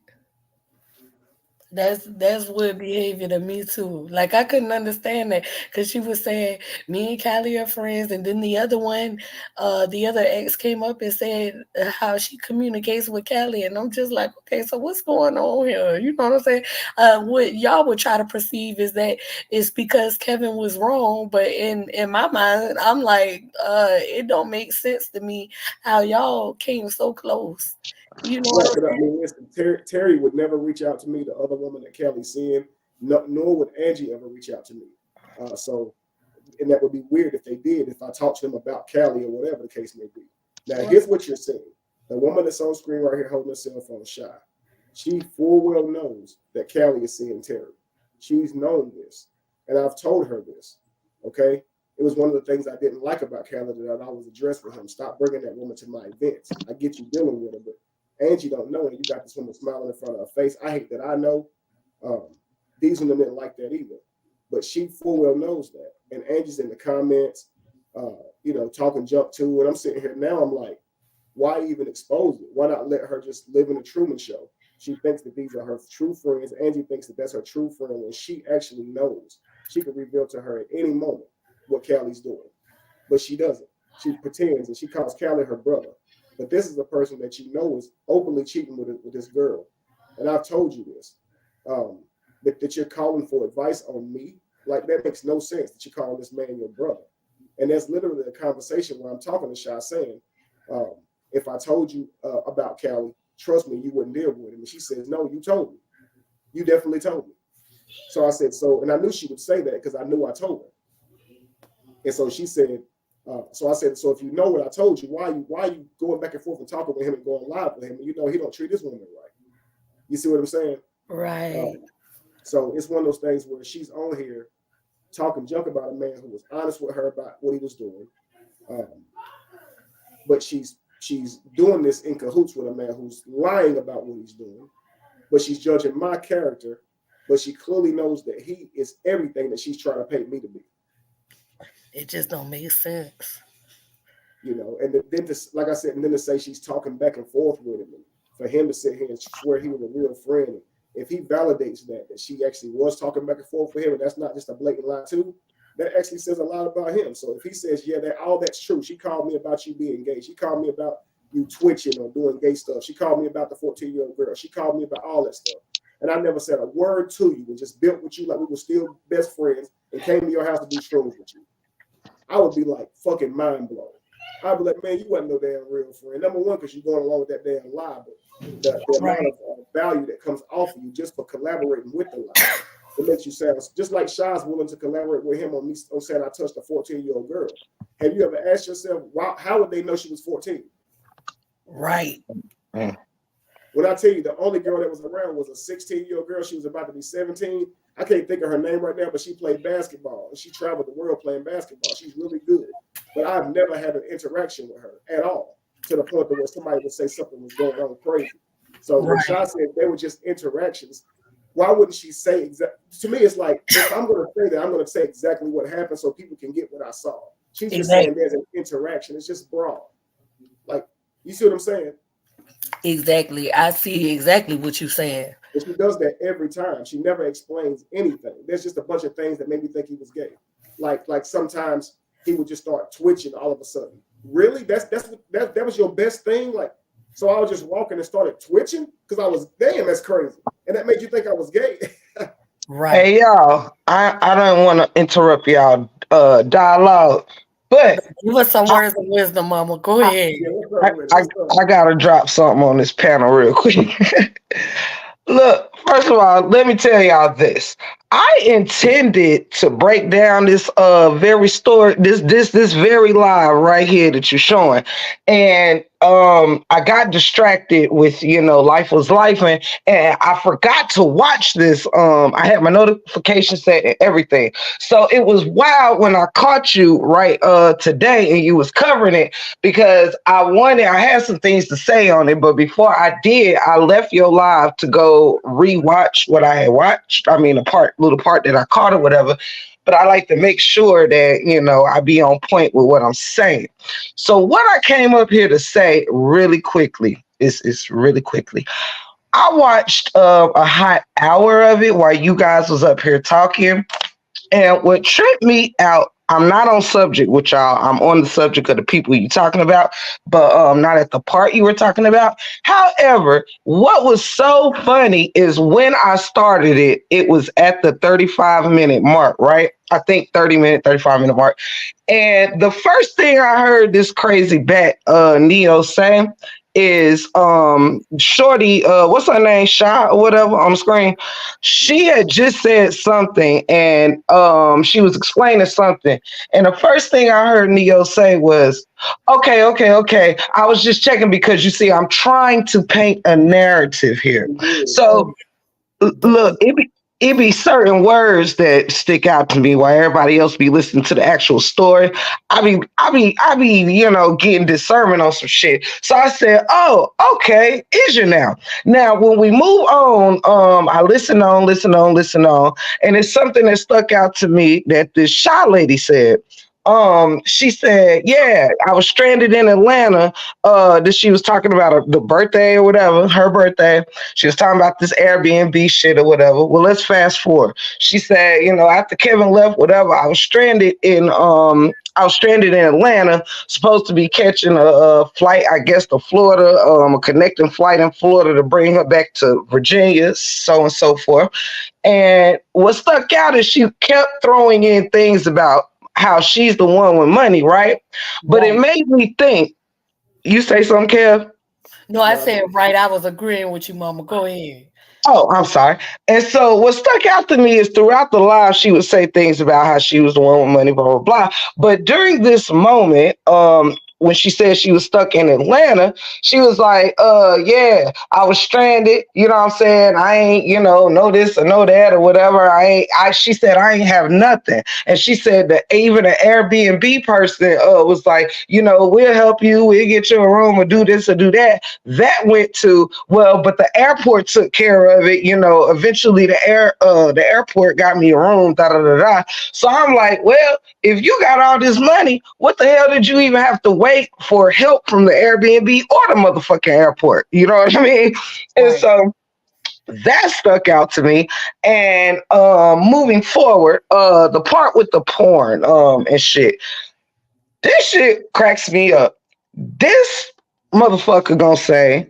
That's weird behavior to me too. Like, I couldn't understand that, because she was saying me and Callie are friends, and then the other one, the other ex came up and said how she communicates with Callie, and I'm just like, okay, so what's going on here? You know what I'm saying? What y'all would try to perceive is that it's because Kevin was wrong, but in my mind, I'm like, it don't make sense to me how y'all came so close. You know what I'm saying? Listen, Terry would never reach out to me, the other woman that Kelly's seeing, nor would Angie ever reach out to me. And that would be weird if they did, if I talked to them about Callie or whatever the case may be. Now, here's what you're seeing. The woman that's on screen right here holding her cell phone shy. She full well knows that Callie is seeing Terry. She's known this. And I've told her this, okay? It was one of the things I didn't like about Callie that I always addressed with him. Stop bringing that woman to my events. I get you dealing with her, but Angie don't know, and you got this woman smiling in front of her face. I hate that I know. These women didn't like that either, but she full well knows that. And Angie's in the comments, talking junk too. And I'm sitting here now, I'm like, why even expose it? Why not let her just live in a Truman Show? She thinks that these are her true friends. Angie thinks that that's her true friend, when she actually knows. She could reveal to her at any moment what Callie's doing, but she doesn't. She pretends, and she calls Callie her brother. But this is a person that you know is openly cheating with this girl. And I've told you this, that you're calling for advice on me. Like, that makes no sense that you're calling this man your brother. And that's literally a conversation where I'm talking to Shy saying, if I told you about Callie, trust me, you wouldn't deal with him. And she says, no, you told me. You definitely told me. So I said, and I knew she would say that because I knew I told her. And so she said, so I said, so if you know what I told you, why are you going back and forth and talking with him and going live with him? And you know he don't treat this woman right. You see what I'm saying? Right. So it's one of those things where she's on here talking junk about a man who was honest with her about what he was doing. But she's doing this in cahoots with a man who's lying about what he's doing. But she's judging my character, but she clearly knows that he is everything that she's trying to paint me to be. It just don't make sense. And then like I said, and then to say she's talking back and forth with him, and for him to sit here and swear he was a real friend. And if he validates that she actually was talking back and forth with him, and that's not just a blatant lie too, that actually says a lot about him. So if he says, yeah, all that's true. She called me about you being gay. She called me about you twitching or doing gay stuff. She called me about the 14-year-old girl. She called me about all that stuff. And I never said a word to you and just built with you like we were still best friends and came to your house to do shrooms with you. I would be like fucking mind blown. I'd be like, man, you wasn't no damn real friend. Number one, because you're going along with that damn lie, but the amount of value that comes off of you just for collaborating with the lie, it makes you sound just like Shy's willing to collaborate with him on saying I touched a 14-year-old girl. Have you ever asked yourself, how would they know she was 14? Right. When I tell you the only girl that was around was a 16-year-old girl, she was about to be 17. I can't think of her name right now, but she played basketball and she traveled the world playing basketball. She's really good. But I've never had an interaction with her at all, to the point where somebody would say something was going on crazy. So when Shy said they were just interactions, why wouldn't she say exactly? To me, it's like, if I'm going to say that, I'm going to say exactly what happened so people can get what I saw. She's just saying there's an interaction. It's just broad. Like, you see what I'm saying? Exactly. I see exactly what you're saying. And she does that every time. She never explains anything. There's just a bunch of things that made me think he was gay. Like sometimes he would just start twitching all of a sudden. Really? That was your best thing? Like, so I was just walking and started twitching because I was, damn, that's crazy. And that made you think I was gay. Right. Hey y'all, I don't want to interrupt y'all dialogue, but give us some words of wisdom, Mama. Go ahead. I gotta drop something on this panel real quick. Look, first of all, let me tell y'all this. I intended to break down this very story, this very lie right here that you're showing. And I got distracted with, life was life, and I forgot to watch this. I had my notifications set and everything. So it was wild when I caught you right today and you was covering it, because I had some things to say on it, but before I did, I left your live to go read fully watch what I had watched. I mean, little part that I caught or whatever. But I like to make sure that, I be on point with what I'm saying. So what I came up here to say really quickly is really quickly. I watched a hot hour of it while you guys was up here talking. And what tripped me out, I'm not on subject with y'all. I'm on the subject of the people you're talking about, but not at the part you were talking about. However, what was so funny is when I started it, it was at the 35-minute mark, right? I think 35-minute mark. And the first thing I heard this crazy bat Neo say is Shorty, what's her name, Sha or whatever on the screen. She had just said something and she was explaining something. And the first thing I heard Neo say was, okay. I was just checking because you see, I'm trying to paint a narrative here. So look, it be certain words that stick out to me while everybody else be listening to the actual story. I be, getting discernment on some shit. So I said, oh, okay, is you now. Now, when we move on, I listen on, and it's something that stuck out to me that this shy lady said. She said, yeah, I was stranded in Atlanta. That she was talking about the birthday or whatever, her birthday. She was talking about this Airbnb shit or whatever. Well, let's fast forward. She said, after Kevin left, whatever, I was stranded in Atlanta, supposed to be catching a flight, I guess, to Florida, a connecting flight in Florida to bring her back to Virginia, so and so forth. And what stuck out is she kept throwing in things about how she's the one with money, right? But it made me think. You say something, Kev? No, I said right. I was agreeing with you, Mama. Go ahead. Oh, I'm sorry. And so what stuck out to me is throughout the live, she would say things about how she was the one with money, blah, blah, blah. But during this moment, when she said she was stuck in Atlanta, she was like, yeah, I was stranded. You know what I'm saying? I ain't, know this or know that or whatever. She said, I ain't have nothing. And she said that even an Airbnb person was like, we'll help you. We'll get you a room or do this or do that. That went to, well, but the airport took care of it. Eventually the airport got me a room, So I'm like, well, if you got all this money, what the hell did you even have to wait for help from the Airbnb or the motherfucking airport? You know what I mean? And so that stuck out to me. And moving forward, the part with the porn and shit, this shit cracks me up. This motherfucker gonna say,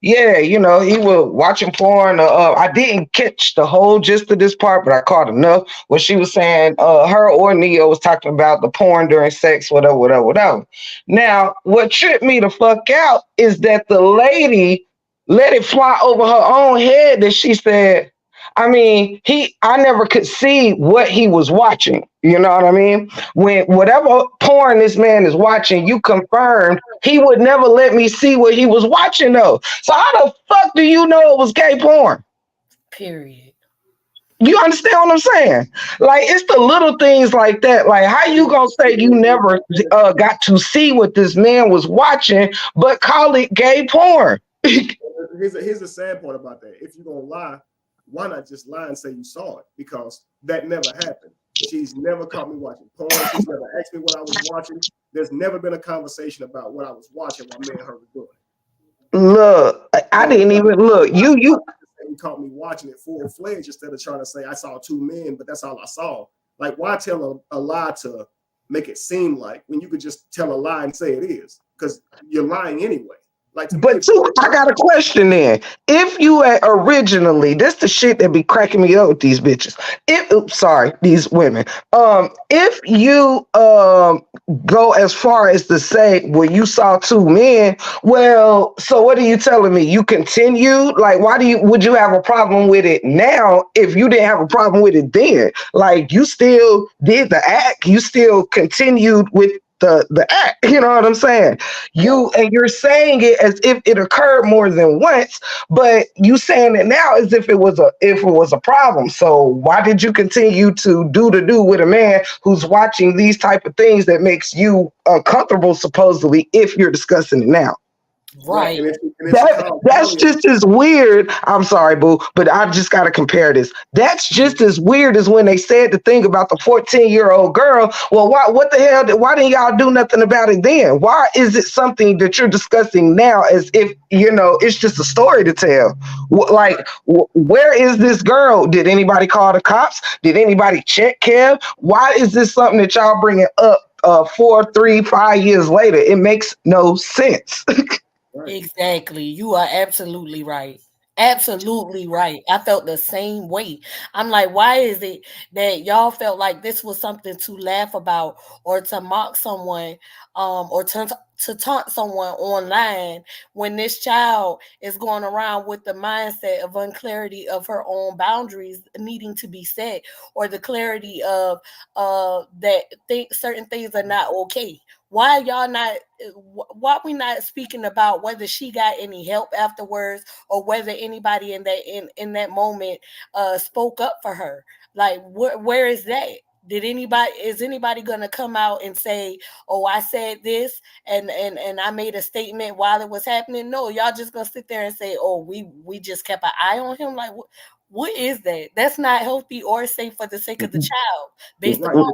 yeah, he was watching porn. I didn't catch the whole gist of this part, but I caught enough. What she was saying, her or Neo was talking about the porn during sex, whatever. Now, what tripped me the fuck out is that the lady let it fly over her own head that she said, I never could see what he was watching. You know what I mean? When whatever porn this man is watching, you confirmed he would never let me see what he was watching though. So how the fuck do you know it was gay porn? Period. You understand what I'm saying? Like, it's the little things like that. Like, how you gonna say you never got to see what this man was watching, but call it gay porn? Here's the sad part about that. If you're gonna lie, why not just lie and say you saw it? Because that never happened. She's never caught me watching porn. She's never asked me what I was watching. There's never been a conversation about what I was watching while me and her were doing it. Look, I didn't even look. You caught me watching it full-fledged instead of trying to say I saw two men, but that's all I saw. Like, why tell a lie to make it seem like when you could just tell a lie and say it is? Because you're lying anyway. But too, I got a question then. If you had originally, this the shit that be cracking me up with these bitches. These women. If you go as far as to say, well, you saw two men, well, so what are you telling me? You continued? Like, would you have a problem with it now if you didn't have a problem with it then? Like, you still did the act, you still continued with the act, you know what I'm saying? You're saying it as if it occurred more than once, but you saying it now as if it was a problem. So why did you continue to do with a man who's watching these type of things that makes you uncomfortable, supposedly, if you're discussing it now? Right. And then That's just as weird. I'm sorry, boo, but I just got to compare this. That's just as weird as when they said the thing about the 14-year-old girl. Well, what the hell? Why didn't y'all do nothing about it then? Why is it something that you're discussing now as if, it's just a story to tell? Where is this girl? Did anybody call the cops? Did anybody check Kev? Why is this something that y'all bringing up 4, 3, 5 years later? It makes no sense. Right. Exactly. You are absolutely right. Absolutely right. I felt the same way. I'm like, why is it that y'all felt like this was something to laugh about or to mock someone, or to taunt someone online when this child is going around with the mindset of unclarity of her own boundaries needing to be set, or the clarity of that certain things are not okay? Why y'all not? Why we not speaking about whether she got any help afterwards, or whether anybody in that moment spoke up for her? Like, where is that? Is anybody gonna come out and say, "Oh, I said this and I made a statement while it was happening"? No, y'all just gonna sit there and say, "Oh, we just kept an eye on him." Like, what is that? That's not healthy or safe for the sake of the child, based upon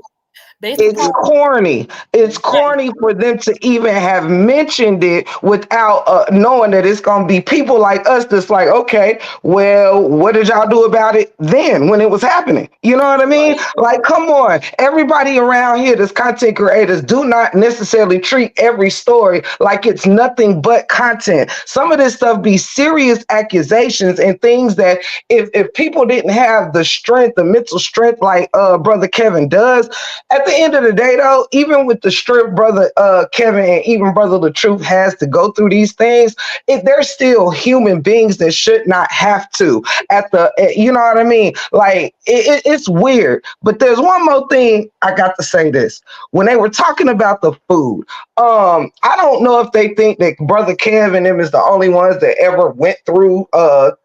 It's corny. It's corny for them to even have mentioned it without knowing that it's going to be people like us that's like, okay, well, what did y'all do about it then when it was happening? You know what I mean? Like, come on. Everybody around here that's content creators do not necessarily treat every story like it's nothing but content. Some of this stuff be serious accusations and things that if people didn't have the strength, the mental strength like Brother Kevin does, at the end of the day, though, even with the strength Brother Kevin and even Brother The Truth has to go through these things, they're still human beings that should not have to. You know what I mean? Like, it's weird. But there's one more thing I got to say this. When they were talking about the food, I don't know if they think that Brother Kev and them is the only ones that ever went through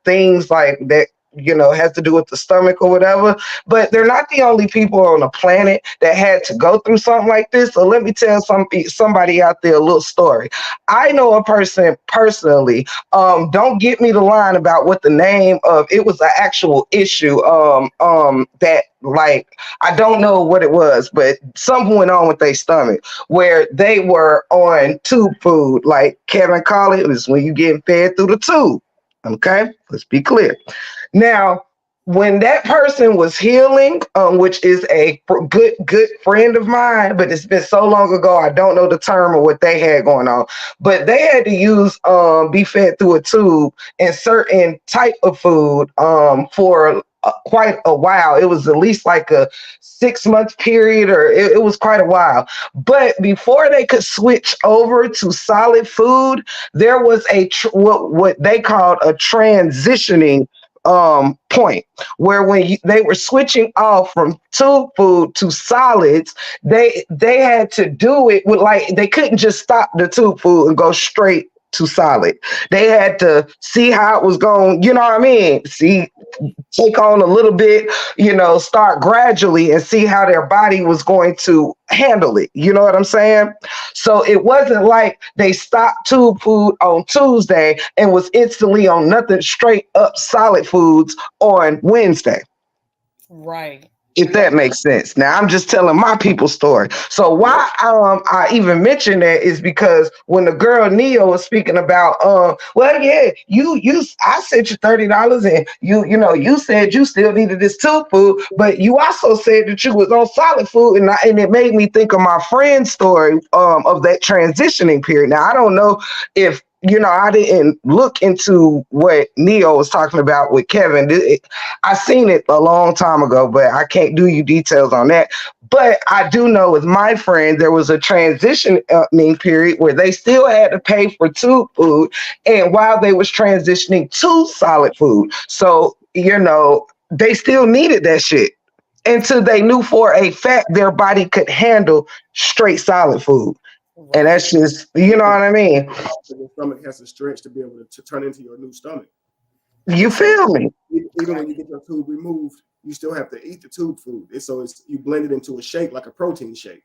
things like that, has to do with the stomach or whatever, but they're not the only people on the planet that had to go through something like this. So let me tell somebody out there a little story. I know a person personally, don't get me the line about what the name of it was, an actual issue, that, like, I don't know what it was, but something went on with their stomach where they were on tube food, like Kevin called it was when you getting fed through the tube. Okay, let's be clear. Now, when that person was healing, which is a good friend of mine, but it's been so long ago, I don't know the term or what they had going on, but they had to use be fed through a tube and certain type of food for quite a while. It was at least like a 6-month period, or it was quite a while. But before they could switch over to solid food, there was what they called a transitioning point where when they were switching off from tube food to solids, they had to do it with, like, they couldn't just stop the tube food and go straight to solid. They had to see how it was going, you know what I mean? Take on a little bit, start gradually and see how their body was going to handle it. You know what I'm saying? So it wasn't like they stopped tube food on Tuesday and was instantly on nothing straight up solid foods on Wednesday. Right. If that makes sense. Now I'm just telling my people's story. So why I even mention that is because when the girl Neo was speaking about well, yeah, I sent you $30 and you said you still needed this tube food, but you also said that you was on solid food, and it made me think of my friend's story of that transitioning period. Now I don't know if I didn't look into what Neo was talking about with Kevin. I seen it a long time ago, but I can't do you details on that. But I do know with my friend, there was a transitioning period where they still had to pay for tube food, and while they was transitioning to solid food. So, they still needed that shit until they knew for a fact their body could handle straight solid food. Right. And that's just, you know what I mean? The stomach has to stretch to be able to turn into your new stomach. You feel me? Even when you get your tube removed, you still have to eat the tube food. You blend it into a shake, like a protein shake.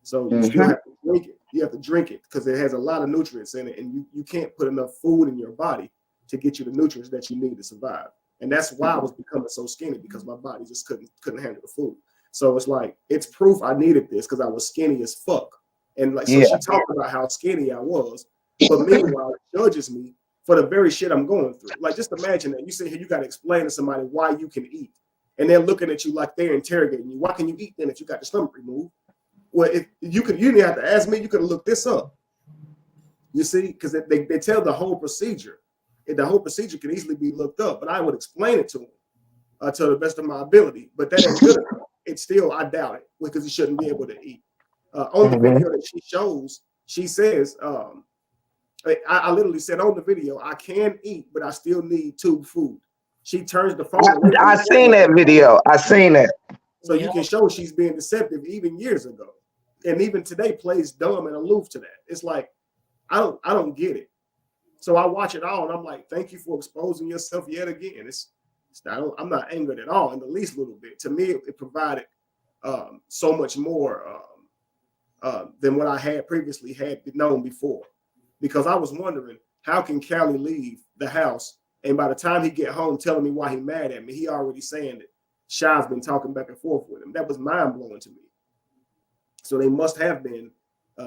So you still have to drink it. You have to drink it because it has a lot of nutrients in it, and you can't put enough food in your body to get you the nutrients that you need to survive. And that's why I was becoming so skinny, because my body just couldn't handle the food. So it's like, it's proof I needed this because I was skinny as fuck. And like, so she talked about how skinny I was, but meanwhile, it judges me for the very shit I'm going through. Like, just imagine that you sit here, you got to explain to somebody why you can eat, and they're looking at you like they're interrogating you. Why can you eat then if you got the stomach removed? Well, if you didn't have to ask me. You could have looked this up. You see, because they tell the whole procedure, and the whole procedure can easily be looked up. But I would explain it to them to the best of my ability. But that ain't good enough. It's still, I doubt it, because you shouldn't be able to eat. On the video that she shows, she says, I literally said on the video, I can eat, but I still need tube food. She turns the phone away. I seen that video. I seen that. So you can show she's being deceptive even years ago, and even today plays dumb and aloof to that. It's like, I don't get it. So I watch it all, and I'm like, thank you for exposing yourself yet again. I'm not angered at all in the least little bit. To me, it provided so much more than what I had previously had known before, because I was wondering, how can Callie leave the house, and by the time he get home telling me why he mad at me, he already saying that Shy's been talking back and forth with him. That was mind blowing to me. So they must have been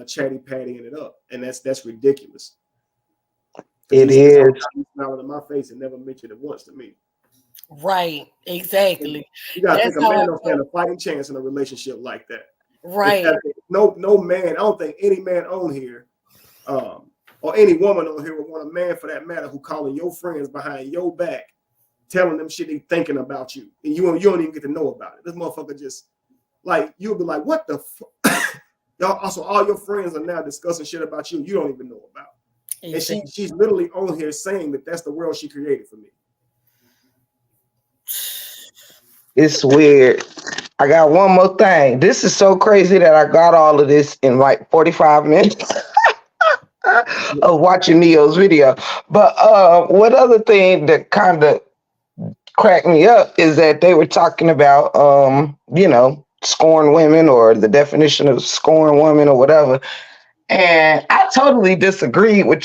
chatty pattying it up, and that's ridiculous. It is. Smiling in my face and never mentioned it once to me. Right, exactly. You gotta think a man don't stand a fighting chance in a relationship like that. Right. No man. I don't think any man on here, or any woman on here would want a man, for that matter, who calling your friends behind your back, telling them shit he thinking about you, and you don't even get to know about it. This motherfucker just, like, you'll be like, what the fuck? Y'all, also, all your friends are now discussing shit about you don't even know about. And she's literally on here saying that that's the world she created for me. It's weird. I got one more thing. This is so crazy that I got all of this in like 45 minutes of watching Neo's video. But what other thing that kind of cracked me up is that they were talking about, scorn women, or the definition of scorn woman, or whatever. And I totally disagreed with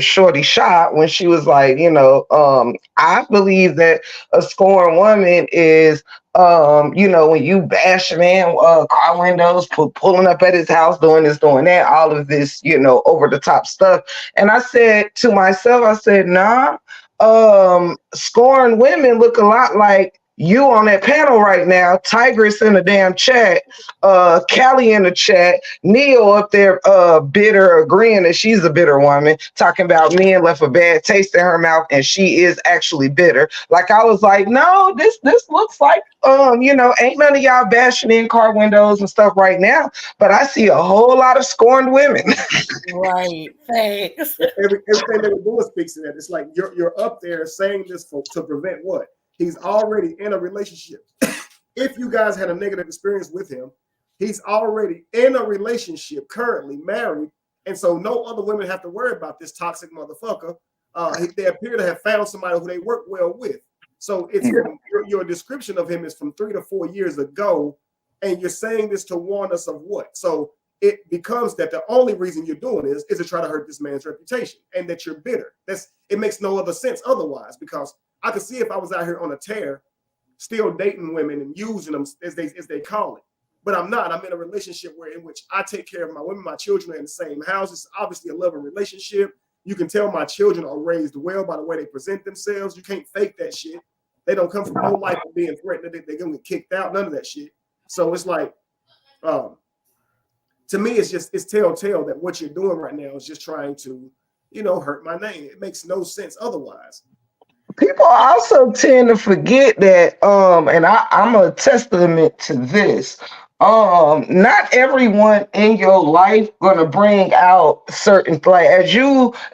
Shorty Shot when she was like, I believe that a scorned woman is, when you bash a man, car windows, pulling up at his house, doing this, doing that, all of this, over the top stuff. And I said to myself, nah, scorned women look a lot like you on that panel right now, Tigress in the damn chat, Callie in the chat, Neo up there bitter, agreeing that she's a bitter woman, talking about men left a bad taste in her mouth and she is actually bitter. Like, I was like, no, this looks like ain't none of y'all bashing in car windows and stuff right now, but I see a whole lot of scorned women. Right. Thanks. Everything that we're doing speaks to that. It's like you're up there saying this to prevent what? He's already in a relationship. If you guys had a negative experience with him, he's already in a relationship, currently married, and so no other women have to worry about this toxic motherfucker. They appear to have found somebody who they work well with. So it's your description of him is from 3 to 4 years ago, and you're saying this to warn us of what? So it becomes that the only reason you're doing is to try to hurt this man's reputation, and that you're bitter. It makes no other sense otherwise, because I could see if I was out here on a tear, still dating women and using them as they call it. But I'm not. I'm in a relationship in which I take care of my women. My children are in the same house. It's obviously a loving relationship. You can tell my children are raised well by the way they present themselves. You can't fake that shit. They don't come from no life of being threatened. They're gonna get kicked out. None of that shit. So it's like, to me, it's telltale that what you're doing right now is just trying to, hurt my name. It makes no sense otherwise. People also tend to forget that, and I'm a testament to this. Not everyone in your life gonna bring out certain, like,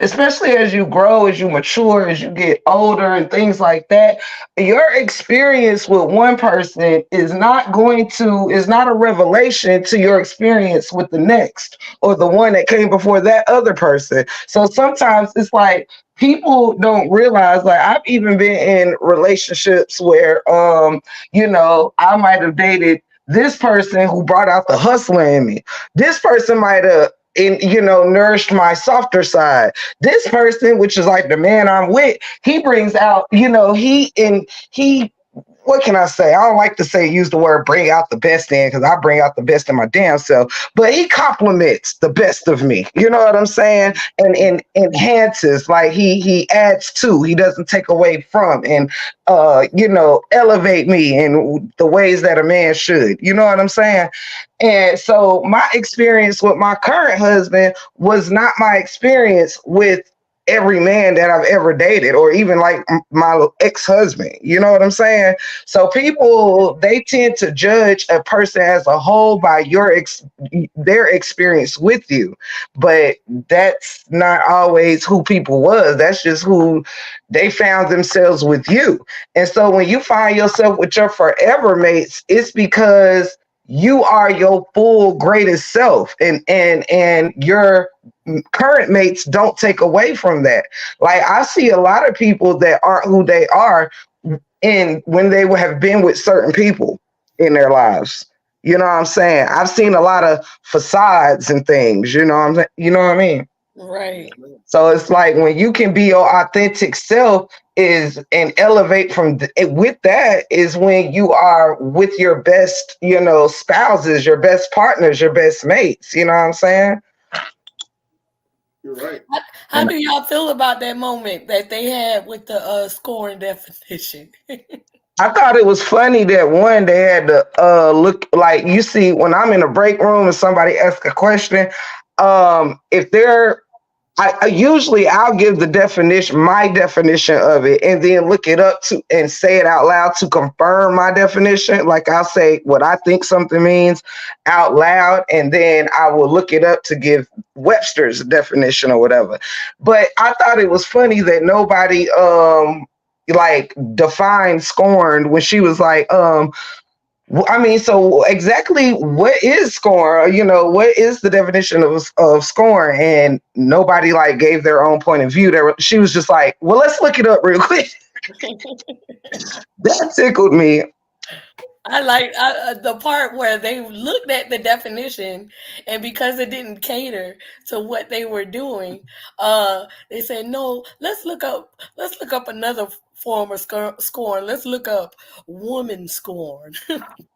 especially as you grow, as you mature, as you get older and things like that, your experience with one person is not a revelation to your experience with the next, or the one that came before that other person. So sometimes it's like, people don't realize, like, I've even been in relationships where, I might have dated this person who brought out the hustler in me. This person might have nourished my softer side. This person, which is like the man I'm with, he brings out, he what can I say? I don't like to use the word bring out the best in, because I bring out the best in my damn self, but he compliments the best of me. You know what I'm saying? And enhances, like he adds to, he doesn't take away from, and elevate me in the ways that a man should. You know what I'm saying? And so my experience with my current husband was not my experience with every man that I've ever dated, or even like my ex-husband. You know what I'm saying? So people, they tend to judge a person as a whole by their experience with you, but that's not always who people was. That's just who they found themselves with you. And so when you find yourself with your forever mates, it's because you are your full greatest self, and your current mates don't take away from that. Like, I see a lot of people that aren't who they are in when they have been with certain people in their lives. You know what I'm saying? I've seen a lot of facades and things, you know what I mean? Right. So it's like when you can be your authentic self and elevate from with that is when you are with your best, spouses, your best partners, your best mates. You know what I'm saying? You're right. How do y'all feel about that moment that they had with the scoring definition? I thought it was funny that one, they had to look, like, you see when I'm in a break room and somebody asks a question, if they're usually I'll give the definition, my definition of it, and then look it up to and say it out loud to confirm my definition. Like, I'll say what I think something means out loud, and then I will look it up to give Webster's definition or whatever. But I thought it was funny that nobody like defined scorned when she was like, I mean, so exactly what is scorn? What is the definition of scorn? And nobody like gave their own point of view. She was just like, well, let's look it up real quick. That tickled me. I like the part where they looked at the definition, and because it didn't cater to what they were doing, they said, no, let's look up another form of scorn. Let's look up woman scorn.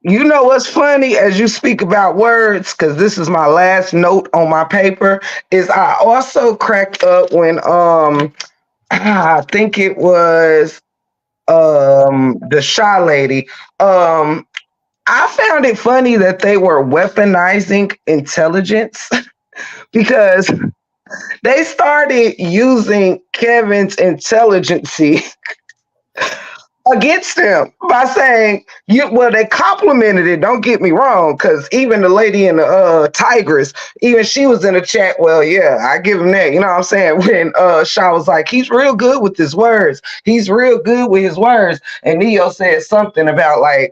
You know what's funny, as you speak about words, because this is my last note on my paper, is I also cracked up when I think it was the Shy Lady. I found it funny that they were weaponizing intelligence because they started using Kevin's intelligence against him by saying, they complimented it, don't get me wrong, because even the lady in the Tigress, even she was in the chat, well, yeah, I give him that, you know what I'm saying, when Shaw was like, he's real good with his words, and Neo said something about like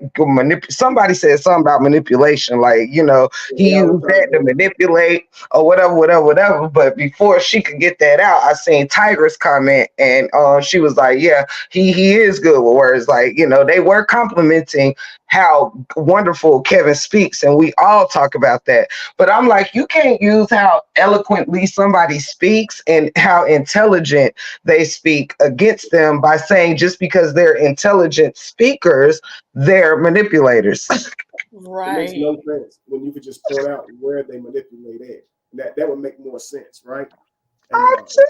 somebody said something about manipulation, like, he used that to manipulate or whatever, but before she could get that out, I seen Tigress comment, and she was like, yeah, he is good with words. Like, they were complimenting how wonderful Kevin speaks, and we all talk about that. But I'm like, you can't use how eloquently somebody speaks and how intelligent they speak against them by saying just because they're intelligent speakers, they're manipulators. Right. It makes no sense when you could just point out where they manipulate at. That would make more sense, right? And, so,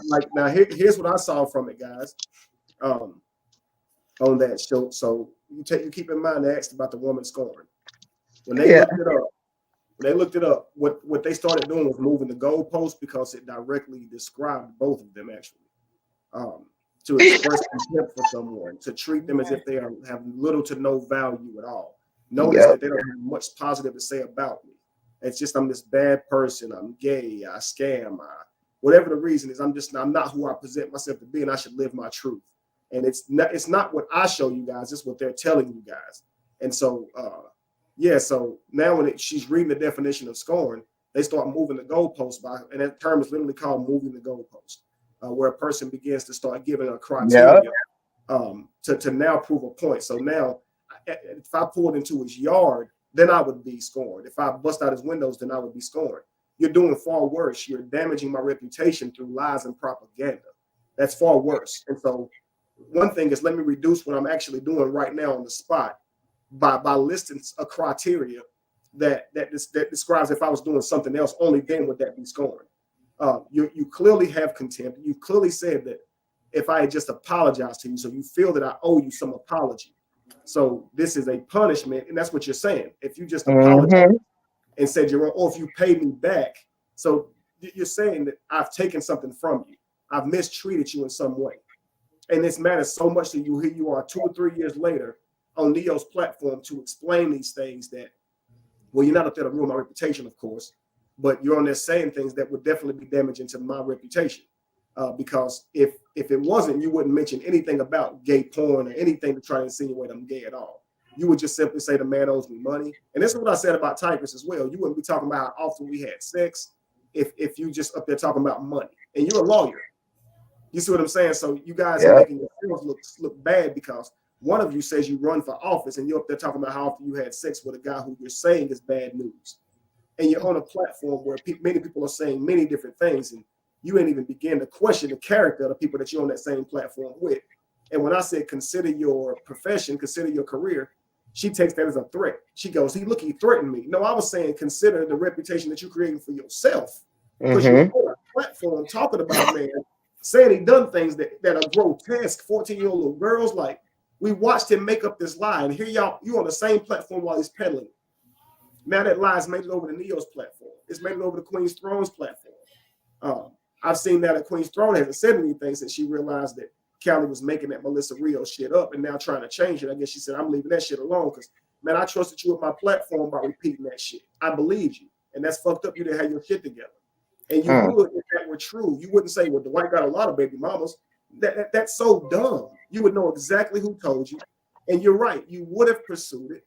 like, now here's what I saw from it, guys. On that show, so you keep in mind they asked about the woman scorn. When they looked it up, what they started doing was moving the goalpost because it directly described both of them actually. To express contempt for someone, to treat them as if they have little to no value at all. Notice that they don't have much positive to say about me. It's just I'm this bad person. I'm gay. I scam. Whatever the reason is, I'm not who I present myself to be, and I should live my truth. And it's not what I show you guys, it's what they're telling you guys. And so, so now when she's reading the definition of scorn, they start moving the goalpost and that term is literally called moving the goalpost, where a person begins to start giving a criteria to now prove a point. So now, if I pulled into his yard, then I would be scorned. If I bust out his windows, then I would be scorned. you're doing far worse. You're damaging my reputation through lies and propaganda. That's far worse. And so one thing is, let me reduce what I'm actually doing right now on the spot by listing a criteria that describes if I was doing something else, only then would that be scorn. You clearly have contempt. You clearly said that if I had just apologized to you, so you feel that I owe you some apology. So this is a punishment, and that's what you're saying. If you just apologize and said you're wrong, or if you paid me back, so you're saying that I've taken something from you. I've mistreated you in some way. And this matters so much to you. Here you are 2 or 3 years later on Neo's platform to explain these things that, well, you're not up there to ruin my reputation, of course, but you're on there saying things that would definitely be damaging to my reputation. Because if it wasn't, you wouldn't mention anything about gay porn or anything to try to insinuate I'm gay at all. You would just simply say the man owes me money. And this is what I said about Tigress as well. You wouldn't be talking about how often we had sex if you just up there talking about money. And you're a lawyer. You see what I'm saying? So you guys are making yourselves look bad because one of you says you run for office and you're up there talking about how often you had sex with a guy who you're saying is bad news. And you're on a platform where many people are saying many different things, and you ain't even begin to question the character of the people that you're on that same platform with. And when I said consider your profession, consider your career, she takes that as a threat. She goes, he threatened me. No, I was saying consider the reputation that you're creating for yourself. Because you're on a platform talking about a man saying he done things that are grotesque, 14-year-old little girls. Like, we watched him make up this lie, and here you on the same platform while he's peddling. Now that lie's made it over to Neo's platform. It's made it over to Queen's Throne's platform. I've seen that Queen's Throne hasn't said anything since she realized that Callie was making that Melissa Rios shit up and now trying to change it. I guess she said, I'm leaving that shit alone because, man, I trusted you with my platform by repeating that shit. I believed you. And that's fucked up. You didn't have your shit together. And you would, if that were true, you wouldn't say, well, Dwight got a lot of baby mamas. That's so dumb. You would know exactly who told you. And you're right. You would have pursued it.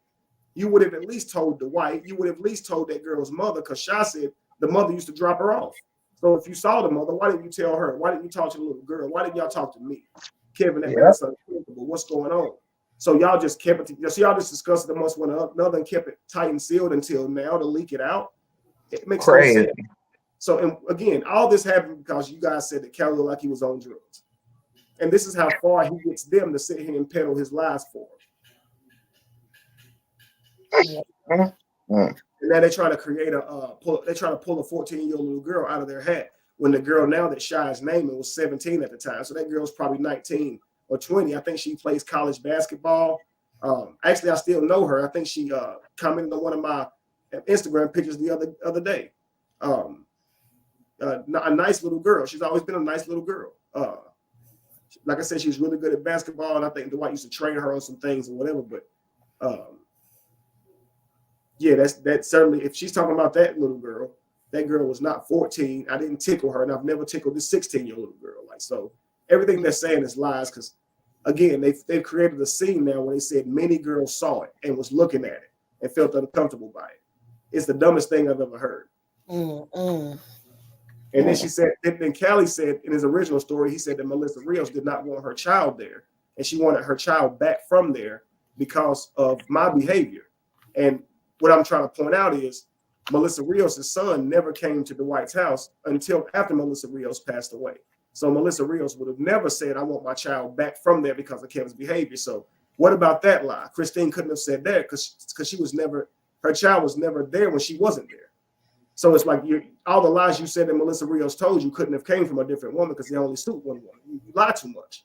You would have at least told Dwight. You would have at least told that girl's mother, because Sha said the mother used to drop her off. So if you saw the mother, why didn't you tell her? Why didn't you talk to the little girl? Why didn't y'all talk to me? Kevin, that's uncomfortable. What's going on? So y'all just kept it. So y'all just discussed it amongst one another and kept it tight and sealed until now to leak it out. It makes no sense. So, and again, all this happened because you guys said that Kelly looked like he was on drugs. And this is how far he gets them to sit here and peddle his lies for him. And now they're trying to create they're trying to pull a 14-year-old little girl out of their hat when the girl now that Shy is naming was 17 at the time. So that girl's probably 19 or 20. I think she plays college basketball. Actually, I still know her. I think she commented on one of my Instagram pictures the other day. A nice little girl. She's always been a nice little girl. Like I said, she's really good at basketball, and I think Dwight used to train her on some things or whatever. But yeah, that's certainly, if she's talking about that little girl, that girl was not 14. I didn't tickle her, and I've never tickled this 16-year-old little girl. Like, so everything they're saying is lies, because again, they've created a scene now where they said many girls saw it and was looking at it and felt uncomfortable by it. It's the dumbest thing I've ever heard. And then she said, then Callie said in his original story, he said that Melissa Rios did not want her child there, and she wanted her child back from there because of my behavior. And what I'm trying to point out is Melissa Rios' son never came to Dwight's house until after Melissa Rios passed away. So Melissa Rios would have never said, I want my child back from there because of Kevin's behavior. So what about that lie? Christine couldn't have said that because she was never, her child was never there when she wasn't there. So it's like all the lies you said that Melissa Rios told you couldn't have came from a different woman because they only suit one woman. You lie too much.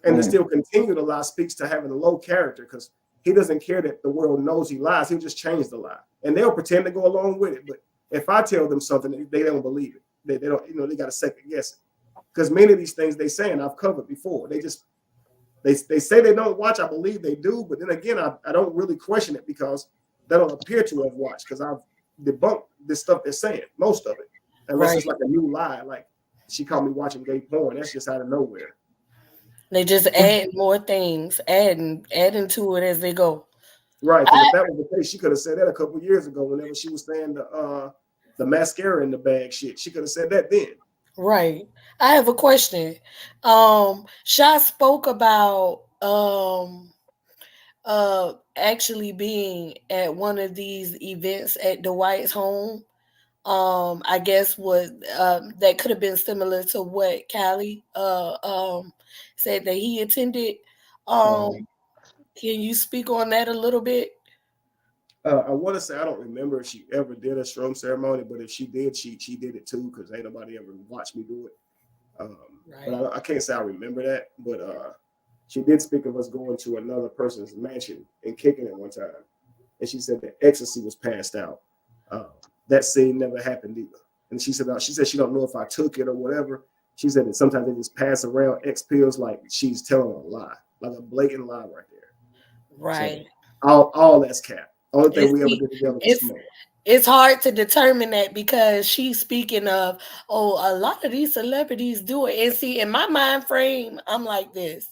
And to still continue to lie speaks to having a low character, because he doesn't care that the world knows he lies. He'll just change the lie. And they'll pretend to go along with it. But if I tell them something, they don't believe it. They don't, they got to second guess it. Because many of these things they say, and I've covered before, they say they don't watch. I believe they do. But then again, I don't really question it because they don't appear to have watched, because I've debunked this stuff they're saying, most of it. Unless it's like a new lie, like she caught me watching gay porn. That's just out of nowhere. They just add more things, adding to it as they go. Right. If that was the case, she could have said that a couple years ago whenever she was saying the mascara in the bag shit. She could have said that then. Right. I have a question. Sha spoke about actually being at one of these events at Dwight's home I guess what that could have been similar to what Callie said that he attended. Can you speak on that a little bit? I want to say I don't remember if she ever did a shroom ceremony, but if she did, she did it too because ain't nobody ever watched me do it. Right. But I can't say I remember that. But she did speak of us going to another person's mansion and kicking it one time, and she said that ecstasy was passed out. That scene never happened either. And she said she don't know if I took it or whatever. She said that sometimes they just pass around X pills like she's telling a lie, like a blatant lie right there. Right. So all that's cap. Only thing we ever See, did together was it's smoke. it's hard to determine that because she's speaking of, oh, a lot of these celebrities do it. And see, in my mind frame, I'm like this.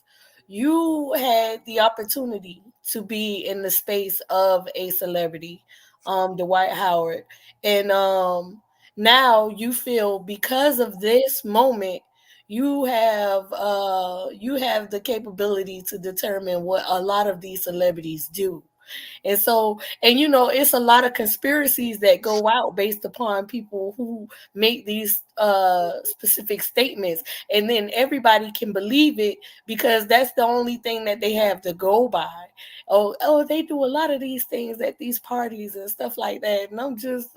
You had the opportunity to be in the space of a celebrity, Dwight Howard. And now you feel because of this moment, you have the capability to determine what a lot of these celebrities do. And so, and it's a lot of conspiracies that go out based upon people who make these specific statements. And then everybody can believe it because that's the only thing that they have to go by. Oh, they do a lot of these things at these parties and stuff like that. And I'm just,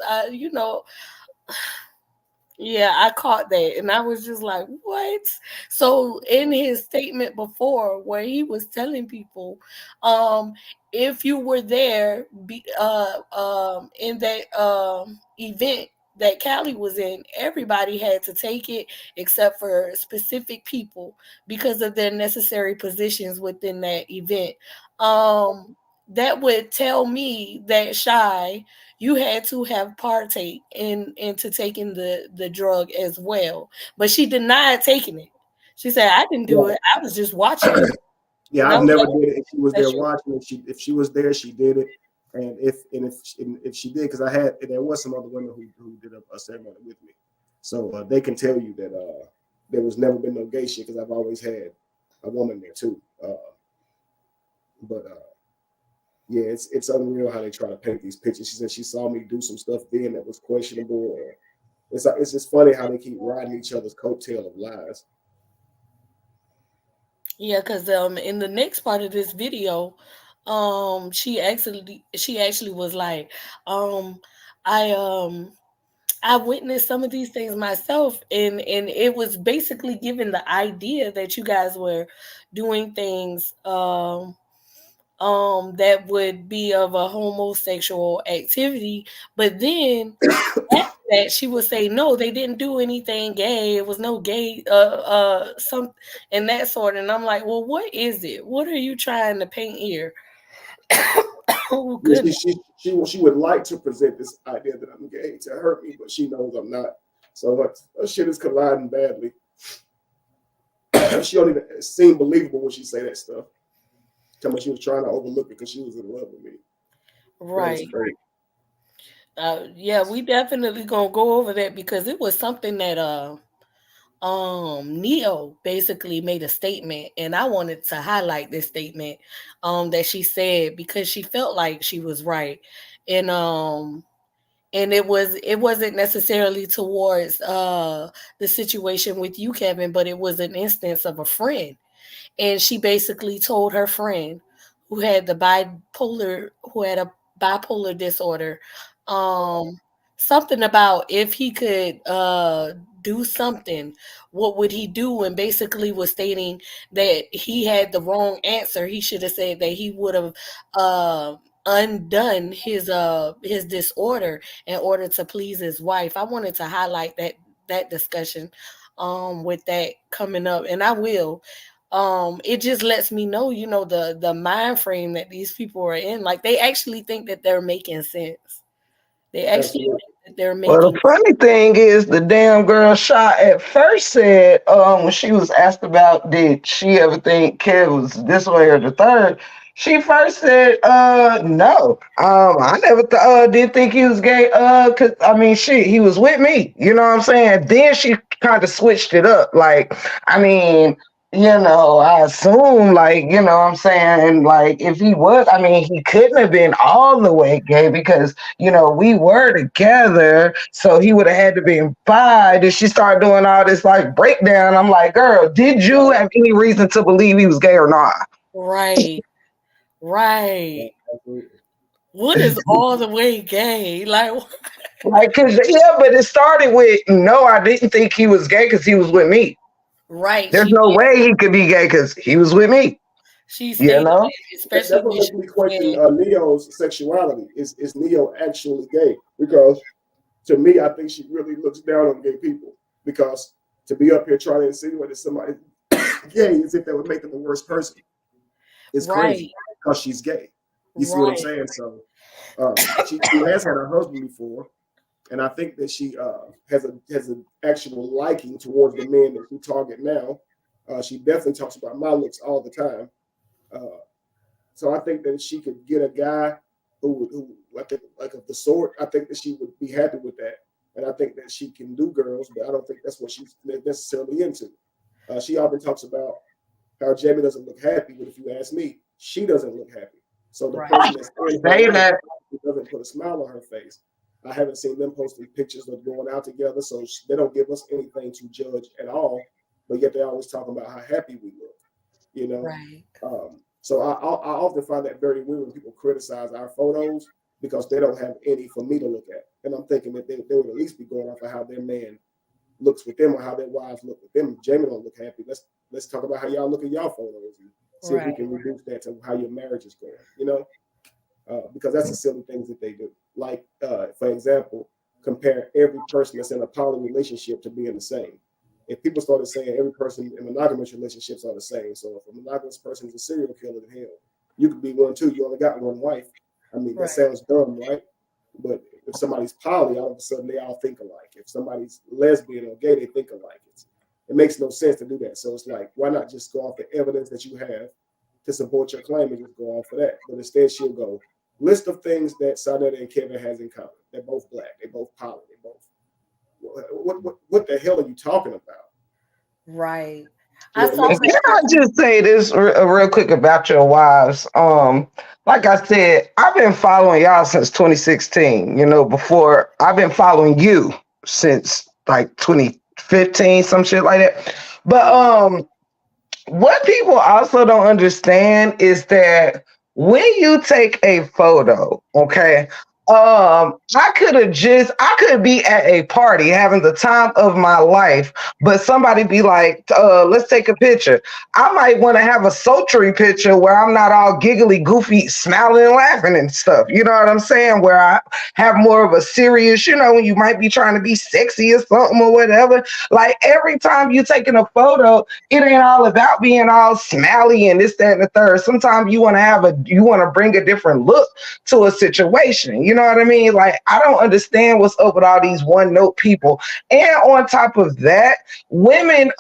yeah, I caught that and I was just like, what? So in his statement before where he was telling people, if you were there in that event that Callie was in, everybody had to take it except for specific people because of their necessary positions within that event. That would tell me that Shy, you had to have partake into taking the drug as well. But she denied taking it. She said, I didn't do it. I was just watching it. Yeah, And I I've was never like, did it. If she was there that's true. watching it, if she was there, she did it. And if she did, because there was some other women who did a ceremony with me, so they can tell you that there was never been no gay shit because I've always had a woman there too. But yeah, it's unreal how they try to paint these pictures. She said she saw me do some stuff then that was questionable. It's just funny how they keep riding each other's coattail of lies. Yeah, because in the next part of this video, she actually was like, I I witnessed some of these things myself, and it was basically giving the idea that you guys were doing things that would be of a homosexual activity, but then after that she would say no, they didn't do anything gay, it was no gay some and that sort. And I'm like, well, what is it, what are you trying to paint here? Oh Yeah, goodness. she would like to present this idea that I'm gay to hurt me, but she knows I'm not. So her shit is colliding badly. She don't even seem believable when she say that stuff. Tell me she was trying to overlook it because she was in love with me. Right. Yeah, we definitely gonna go over that because it was something that Neo basically made a statement, and I wanted to highlight this statement that she said because she felt like she was right. And it wasn't necessarily towards the situation with you, Kevin, but it was an instance of a friend. And she basically told her friend who had a bipolar disorder, um something about if he could do something, what would he do? And basically was stating that he had the wrong answer. He should have said that he would have undone his disorder in order to please his wife. I wanted to highlight that discussion with that coming up, and I will. It just lets me know, the mind frame that these people are in. Like, they actually think that they're making sense. They actually Absolutely. think that they're Well, making. the funny thing is, the damn girl shot at first said, when she was asked about did she ever think Kev was this way or the third, she first said, no. I never did think he was gay. Cause I mean, shit, he was with me. You know what I'm saying? Then she kind of switched it up. Like, I mean, I assume, like, what I'm saying, like, if he was, I mean, he couldn't have been all the way gay because, we were together, so he would have had to be bi. Did she start doing all this, like, breakdown? I'm like, girl, did you have any reason to believe he was gay or not? Right. What is all the way gay? Like, cause but it started with, no, I didn't think he was gay because he was with me. Right. There's no way he could be gay because he was with me. She stated that, especially that's what makes me question Neo's sexuality. Is Neo actually gay? Because to me, I think she really looks down on gay people. Because to be up here trying to insinuate that somebody gay as if that would make them the worst person is crazy because she's gay. You see what I'm saying? So she has had a husband before, and I think that she has an actual liking towards the men that she target now. She definitely talks about my looks all the time. So I think that if she could get a guy who I think like of the sort, I think that she would be happy with that. And I think that she can do girls, but I don't think that's what she's necessarily into. She often talks about how Jamie doesn't look happy, but if you ask me, she doesn't look happy. So the person that's in her life doesn't put a smile on her face. I haven't seen them posting pictures of going out together, so they don't give us anything to judge at all. But yet they always talk about how happy we look, Right. So I often find that very weird when people criticize our photos because they don't have any for me to look at. And I'm thinking that they would at least be going off of how their man looks with them or how their wives look with them. Jamie don't look happy. Let's talk about how y'all look at y'all photos and see if we can reduce that to how your marriage is going, because that's the silly things that they do. Like, for example, compare every person that's in a poly relationship to being the same. If people started saying every person in monogamous relationships are the same, so if a monogamous person is a serial killer, then hell, you could be one too. You only got one wife. I mean, that sounds dumb, right? But if somebody's poly, all of a sudden they all think alike. If somebody's lesbian or gay, they think alike. It makes no sense to do that. So it's like, why not just go off the evidence that you have to support your claim and just go off for that? But instead, she'll go list of things that Sarnetta and Kevin has in common. They're both black. They're both poly. They both. What the hell are you talking about? Right. Can I just say this real quick about your wives? Like I said, I've been following y'all since 2016. Before I've been following you since like 2015, some shit like that. But what people also don't understand is that when you take a photo, okay, I could be at a party having the time of my life, but somebody be like, let's take a picture. I might want to have a sultry picture where I'm not all giggly, goofy, smiling and laughing and stuff. You know what I'm saying? Where I have more of a serious, when you might be trying to be sexy or something or whatever. Like every time you taking a photo, it ain't all about being all smiley and this, that, and the third. Sometimes you want to bring a different look to a situation. You know what I mean? Like, I don't understand what's up with all these one note people. And on top of that, women,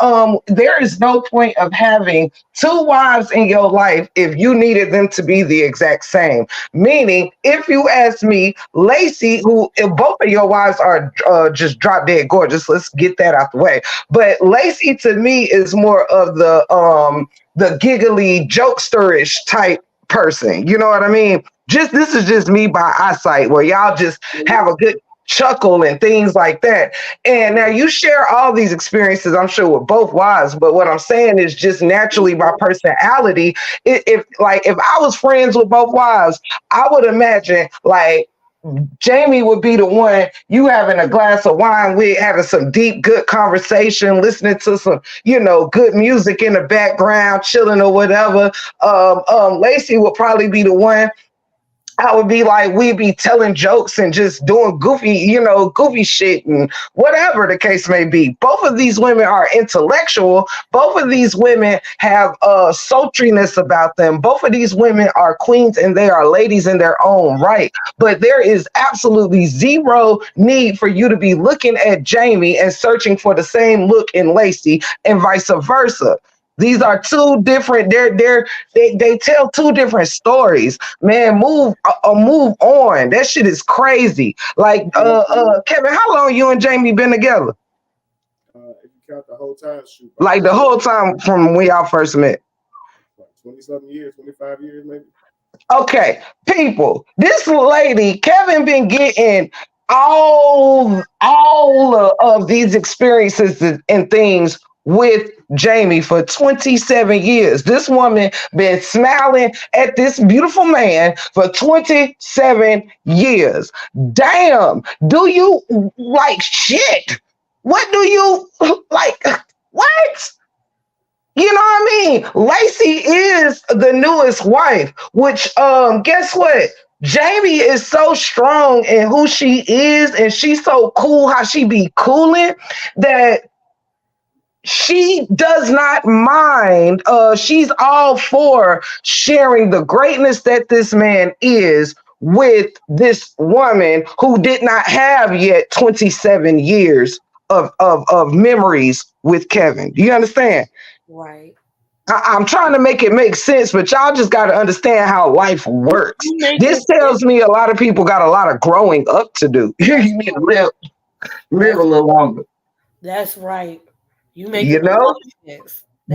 there is no point of having two wives in your life if you needed them to be the exact same. Meaning, if you ask me, Lacey, if both of your wives are just drop dead gorgeous, let's get that out the way. But Lacey to me is more of the giggly jokesterish type person. You know what I mean? This is just me by eyesight, where y'all just have a good chuckle and things like that. And now you share all these experiences, I'm sure, with both wives. But what I'm saying is just naturally by personality. If I was friends with both wives, I would imagine like Jamie would be the one you having a glass of wine with, having some deep, good conversation, listening to some, good music in the background, chilling or whatever. Lacey would probably be the one I would be like, we'd be telling jokes and just doing goofy shit and whatever the case may be. Both of these women are intellectual. Both of these women have sultriness about them. Both of these women are queens and they are ladies in their own right. But there is absolutely zero need for you to be looking at Jamie and searching for the same look in Lacey and vice versa. These are two different. They tell two different stories. Man, move on. That shit is crazy. Like, Kevin, how long you and Jamie been together? If you count the whole time, shoot. Like the whole time from when y'all first met. Like 20-something years, 25 years, maybe. Okay, people, this lady, Kevin, been getting all of these experiences and things with Jamie for 27 years. This woman been smiling at this beautiful man for 27 years. Damn, do you like shit? What do you like? What? You know what I mean? Lacey is the newest wife, which guess what? Jamie is so strong in who she is, and she's so cool how she be cooling that she does not mind. She's all for sharing the greatness that this man is with this woman who did not have yet 27 years of memories with Kevin. Do you understand? Right. I'm trying to make it make sense, but y'all just got to understand how life works. This tells me a lot of people got a lot of growing up to do. You need to live a little longer. That's right. You make You know,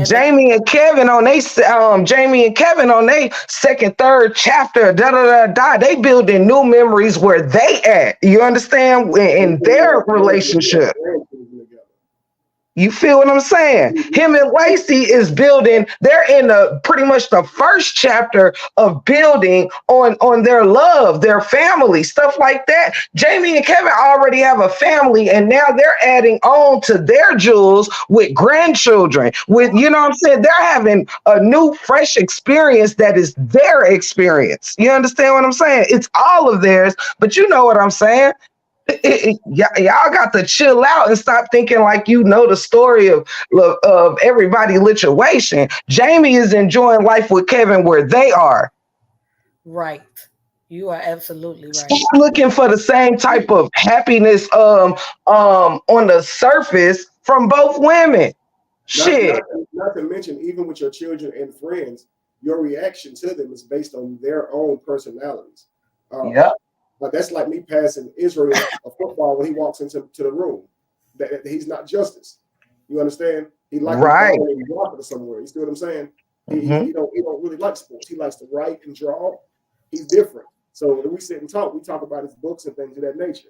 Jamie and Kevin on their second, third chapter, they building new memories where they at. You understand? In their relationship. You feel what I'm saying? Him and Lacey is building. They're in pretty much the first chapter of building on their love, their family, stuff like that. Jamie and Kevin already have a family, and now they're adding on to their jewels with grandchildren. With, you know what I'm saying? They're having a new, fresh experience that is their experience. You understand what I'm saying? It's all of theirs, but you know what I'm saying? Y'all got to chill out and stop thinking like you know the story of everybody lituation. Jamie is enjoying life with Kevin where they are. Right. You are absolutely right. Stop looking for the same type of happiness on the surface from both women. Shit. Not to mention, even with your children and friends, your reaction to them is based on their own personalities. Yeah. But that's like me passing Israel a football when he walks into the room. That he's not justice. You understand? He likes right. to drop it somewhere. You see what I'm saying? He don't really like sports. He likes to write and draw. He's different. So when we sit and talk, we talk about his books and things of that nature.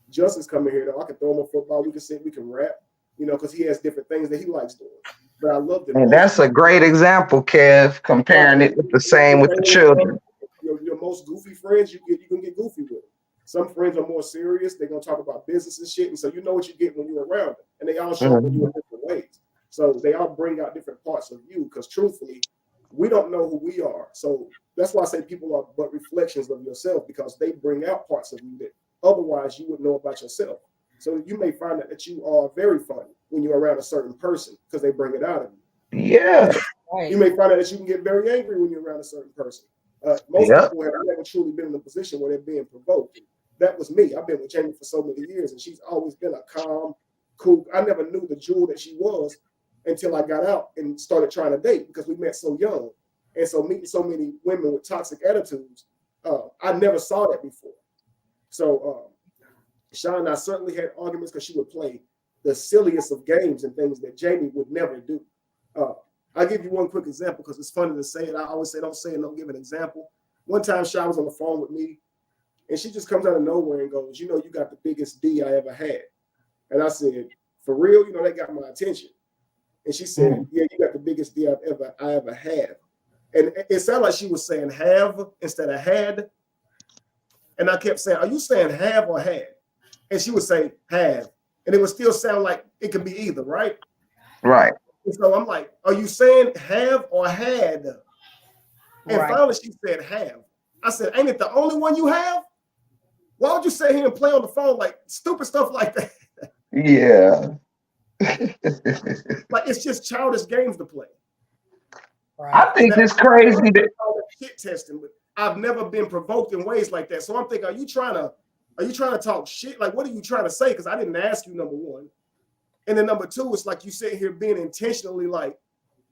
Justice coming here though. I can throw him a football. We can sit. We can rap. You know, because he has different things that he likes doing. But I love them. And that's a great example, Kev. Comparing it with the same with the children. Your most goofy friends, you can get goofy with. Some friends are more serious. They're gonna talk about business and shit, and so you know what you get when you're around them, and they all show up in you in different ways. So they all bring out different parts of you. Because truthfully, we don't know who we are. So that's why I say people are but reflections of yourself, because they bring out parts of you that otherwise you wouldn't know about yourself. So you may find that you are very funny when you're around a certain person because they bring it out of you. Yeah. You may find out that you can get very angry when you're around a certain person. Most people have never truly been in a position where they're being provoked. That was me. I've been with Jamie for so many years, and she's always been a calm, cool. I never knew the jewel that she was until I got out and started trying to date, because we met so young. And so meeting so many women with toxic attitudes, I never saw that before. So Sean and I certainly had arguments because she would play the silliest of games and things that Jamie would never do. I'll give you one quick example because it's funny to say it. I always say, don't say it, don't give an example. One time, Sean was on the phone with me, and she just comes out of nowhere and goes, you know, you got the biggest D I ever had. And I said, for real? You know, that got my attention. And she said, yeah, you got the biggest D I ever had. And it sounded like she was saying have instead of had. And I kept saying, are you saying have or had? And she would say have. And it would still sound like it could be either, right? Right. And so I'm like, are you saying have or had? And finally she said have. I said, ain't it the only one you have? Why would you sit here and play on the phone like stupid stuff like that? Yeah. Like it's just childish games to play. Right. I think it's crazy that shit testing, but I've never been provoked in ways like that. So I'm thinking, are you trying to talk shit? Like, what are you trying to say? Because I didn't ask you, number one. And then number two, it's like you sitting here being intentionally like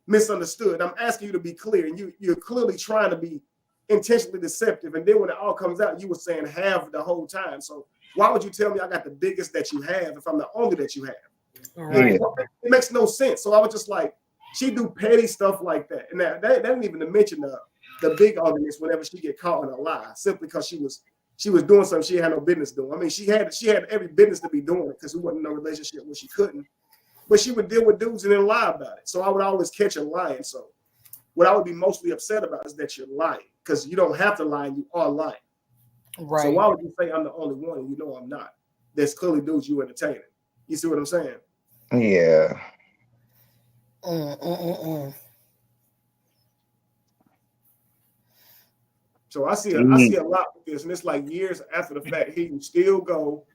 misunderstood. I'm asking you to be clear, and you're clearly trying to be intentionally deceptive. And then when it all comes out, you were saying have the whole time. So why would you tell me I got the biggest that you have if I'm the only that you have? Right. It makes no sense. So I was just like, she do petty stuff like that. And that didn't even to mention the big arguments whenever she get caught in a lie, simply because she was doing something she had no business doing. I mean, she had every business to be doing it because we wasn't in a relationship where she couldn't. But she would deal with dudes and then lie about it. So I would always catch her lying. So what I would be mostly upset about is that you're lying, because you don't have to lie and you are lying. Right. So why would you say I'm the only one and you know I'm not? There's clearly dudes you entertaining. You see what I'm saying? Yeah. So I see a lot with this, and it's like years after the fact, he can still go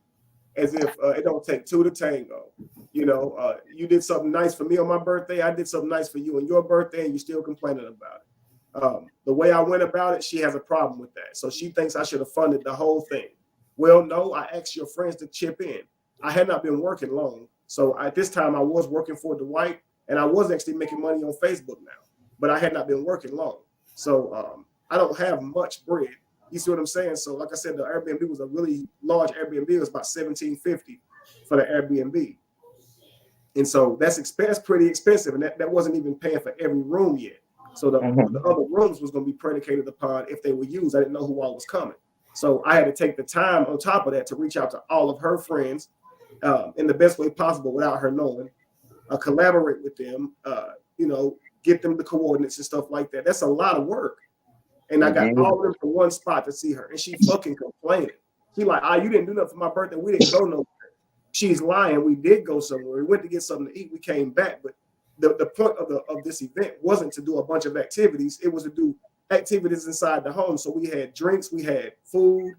as if it don't take two to tango. You know, you did something nice for me on my birthday. I did something nice for you on your birthday, and you're still complaining about it. The way I went about it, she has a problem with that. So she thinks I should have funded the whole thing. Well, no, I asked your friends to chip in. I had not been working long. So at this time, I was working for Dwight, and I was actually making money on Facebook now, but I had not been working long. So I don't have much bread. You see what I'm saying? So like I said, the Airbnb was a really large Airbnb. It was about $1,750 for the Airbnb. And so that's pretty expensive. And that wasn't even paying for every room yet. So the other rooms was going to be predicated upon if they were used. I didn't know who all was coming. So I had to take the time on top of that to reach out to all of her friends in the best way possible without her knowing, collaborate with them, get them the coordinates and stuff like that. That's a lot of work. And I got all of them from one spot to see her. And she fucking complaining. She like, you didn't do nothing for my birthday. We didn't go nowhere. She's lying. We did go somewhere. We went to get something to eat. We came back. But the point of this event wasn't to do a bunch of activities. It was to do activities inside the home. So we had drinks. We had food.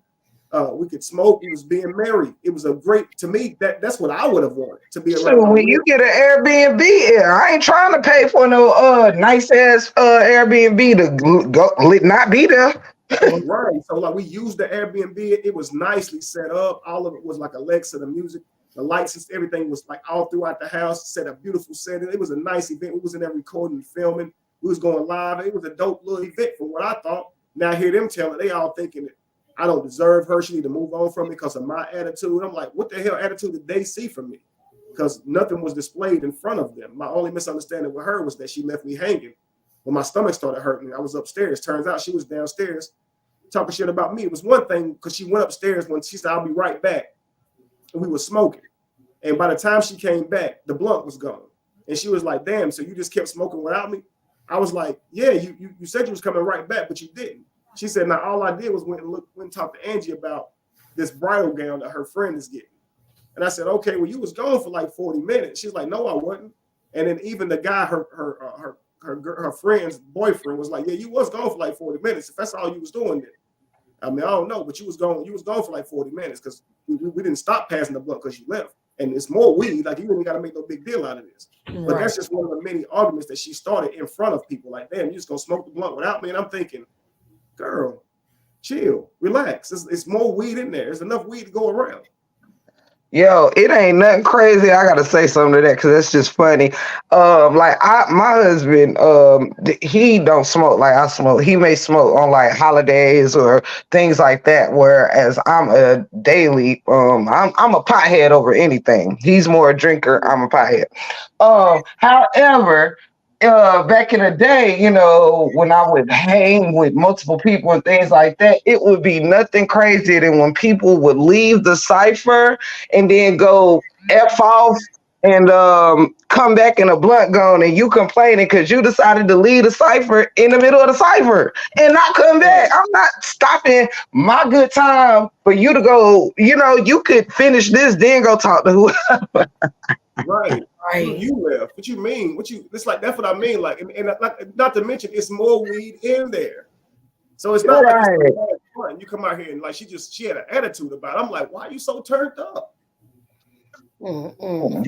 We could smoke. We was being merry. It was to me, that's what I would have wanted, to be around. So when you get an Airbnb, I ain't trying to pay for no nice ass Airbnb to go not be there. Right. So like we used the Airbnb. It was nicely set up. All of it was like Alexa, the music, the lights, and everything was like all throughout the house. Set a beautiful setting. It was a nice event. We was in there recording and filming. We was going live. It was a dope little event from what I thought. Now I hear them telling, they all thinking that I don't deserve her. She need to move on from me because of my attitude. I'm like, what the hell attitude did they see from me? Because nothing was displayed in front of them. My only misunderstanding with her was that she left me hanging. When my stomach started hurting, I was upstairs. Turns out she was downstairs talking shit about me. It was one thing because she went upstairs when she said, I'll be right back. And we were smoking. And by the time she came back, the blunt was gone. And she was like, damn, so you just kept smoking without me? I was like, yeah, you said you was coming right back, but you didn't. She said, now all I did was went and talked to Angie about this bridal gown that her friend is getting. And I said, okay, well, you was gone for like 40 minutes. She's like, no, I wasn't. And then even the guy, her friend's boyfriend was like, yeah, you was gone for like 40 minutes. If that's all you was doing then. I mean, I don't know, but you was gone for like 40 minutes because we didn't stop passing the blunt because you left. And it's more weed, like you ain't got to make no big deal out of this. Right. But that's just one of the many arguments that she started in front of people. Like, damn, you just gonna smoke the blunt without me? And I'm thinking, girl, chill, relax. It's more weed in there. There's enough weed to go around. Yo, it ain't nothing crazy. I gotta say something to that because that's just funny. My husband, he don't smoke like I smoke. He may smoke on like holidays or things like that. Whereas I'm a daily, I'm a pothead over anything. He's more a drinker. I'm a pothead. However, back in the day, when I would hang with multiple people and things like that, it would be nothing crazier than when people would leave the cipher and then go F off and come back in a blunt gone and you complaining because you decided to leave the cipher in the middle of the cipher and not come back. I'm not stopping my good time for you to go, you could finish this, then go talk to whoever. Right. You left. What you mean? It's like that's what I mean. Like, and like, not to mention, it's more weed in there. So it's not like it's fun. You come out here and like she had an attitude about it. I'm like, why are you so turned up? So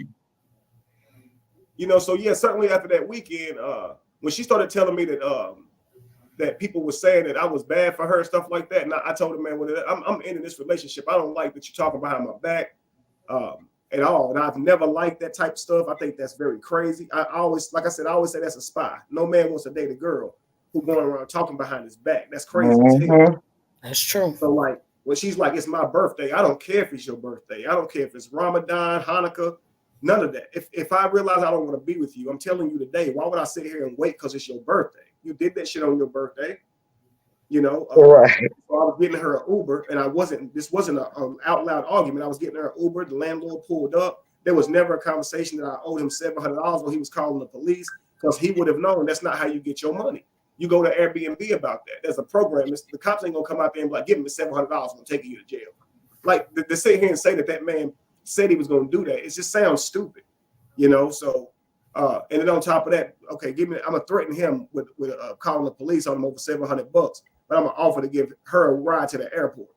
yeah, certainly after that weekend, when she started telling me that that people were saying that I was bad for her and stuff like that, and I told her, man, I'm ending this relationship. I don't like that you're talking behind my back. At all. And I've never liked that type of stuff. I think that's very crazy. I always say that's a spy. No man wants to date a girl who's going around talking behind his back. That's crazy. That's true. So like when she's like, it's my birthday, I don't care if it's your birthday. I don't care if it's Ramadan, Hanukkah. None of that. If I realize I don't want to be with you, I'm telling you today, why would I sit here and wait because it's your birthday? You did that shit on your birthday. You know, Right. so I was getting her an Uber, and this wasn't an out loud argument. I was getting her an Uber. The landlord pulled up. There was never a conversation that I owed him $700 when he was calling the police, because he would have known that's not how you get your money. You go to Airbnb about that. There's a program. The cops ain't gonna come out there and be like, give him the $700. I'm taking you to jail. Like to sit here and say that man said he was gonna do that, it just sounds stupid, you know. So. And then on top of that, okay, I'm gonna threaten him with calling the police on him over $700, but I'm gonna offer to give her a ride to the airport.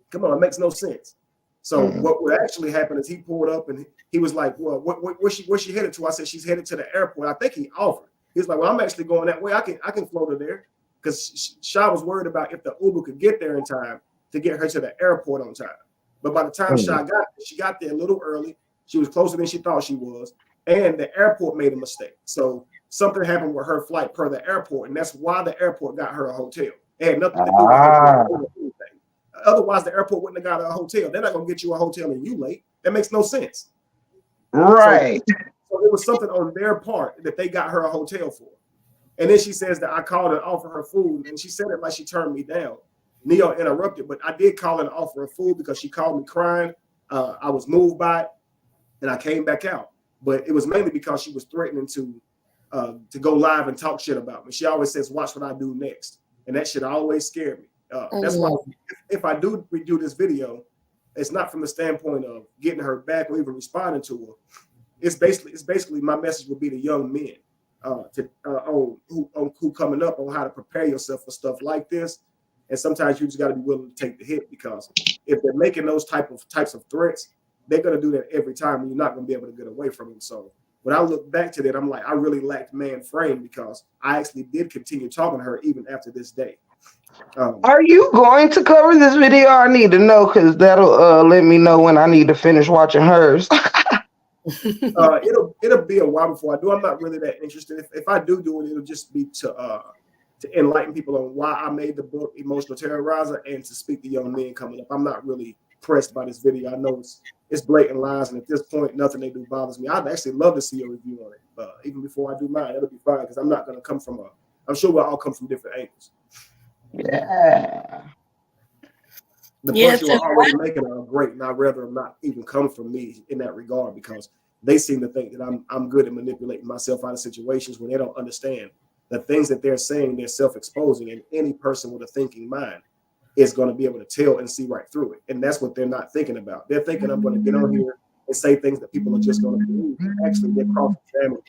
Come on, it makes no sense. So what actually happened is he pulled up and he was like, "Well, where's she headed to?" I said, "She's headed to the airport." I think he offered. He's like, "Well, I'm actually going that way. I can float her there," because Sha was worried about if the Uber could get there in time to get her to the airport on time. But by the time Sha got there a little early. She was closer than she thought she was. And the airport made a mistake. So something happened with her flight per the airport, and that's why the airport got her a hotel. It had nothing to do with her anything. Otherwise, the airport wouldn't have got her a hotel. They're not going to get you a hotel and you late. That makes no sense. Right. So it was something on their part that they got her a hotel for. And then she says that I called and offered her food, and she said it like she turned me down. Neo interrupted, but I did call and offer her food because she called me crying. I was moved by it, and I came back out. But it was mainly because she was threatening to go live and talk shit about me. She always says, "Watch what I do next," and that shit always scared me. That's why if I do redo this video, it's not from the standpoint of getting her back or even responding to her. It's basically my message would be to young men who coming up on how to prepare yourself for stuff like this. And sometimes you just got to be willing to take the hit, because if they're making those types of threats, they're going to do that every time, and you're not going to be able to get away from them. So when I look back to that, I'm like, I really lacked man frame, because I actually did continue talking to her even after this day. Are you going to cover this video? I need to know, because that'll let me know when I need to finish watching hers. It'll be a while before I do. I'm not really that interested. If I do it, it'll just be to enlighten people on why I made the book Emotional Terrorizer, and to speak to young men coming up. I'm not really pressed by this video. I know it's blatant lies, and at this point, nothing they do bothers me. I'd actually love to see a review on it, even before I do mine. It'll be fine, because I'm not going to come from I'm sure we'll all come from different angles. Yeah. The points you're already making are great, and I'd rather them not even come from me in that regard, because they seem to think that I'm good at manipulating myself out of situations when they don't understand the things that they're saying. They're self-exposing, and any person with a thinking mind is going to be able to tell and see right through it. And that's what they're not thinking about. They're thinking, I'm going to get on here and say things that people are just going to believe. And actually, they're cross-examining.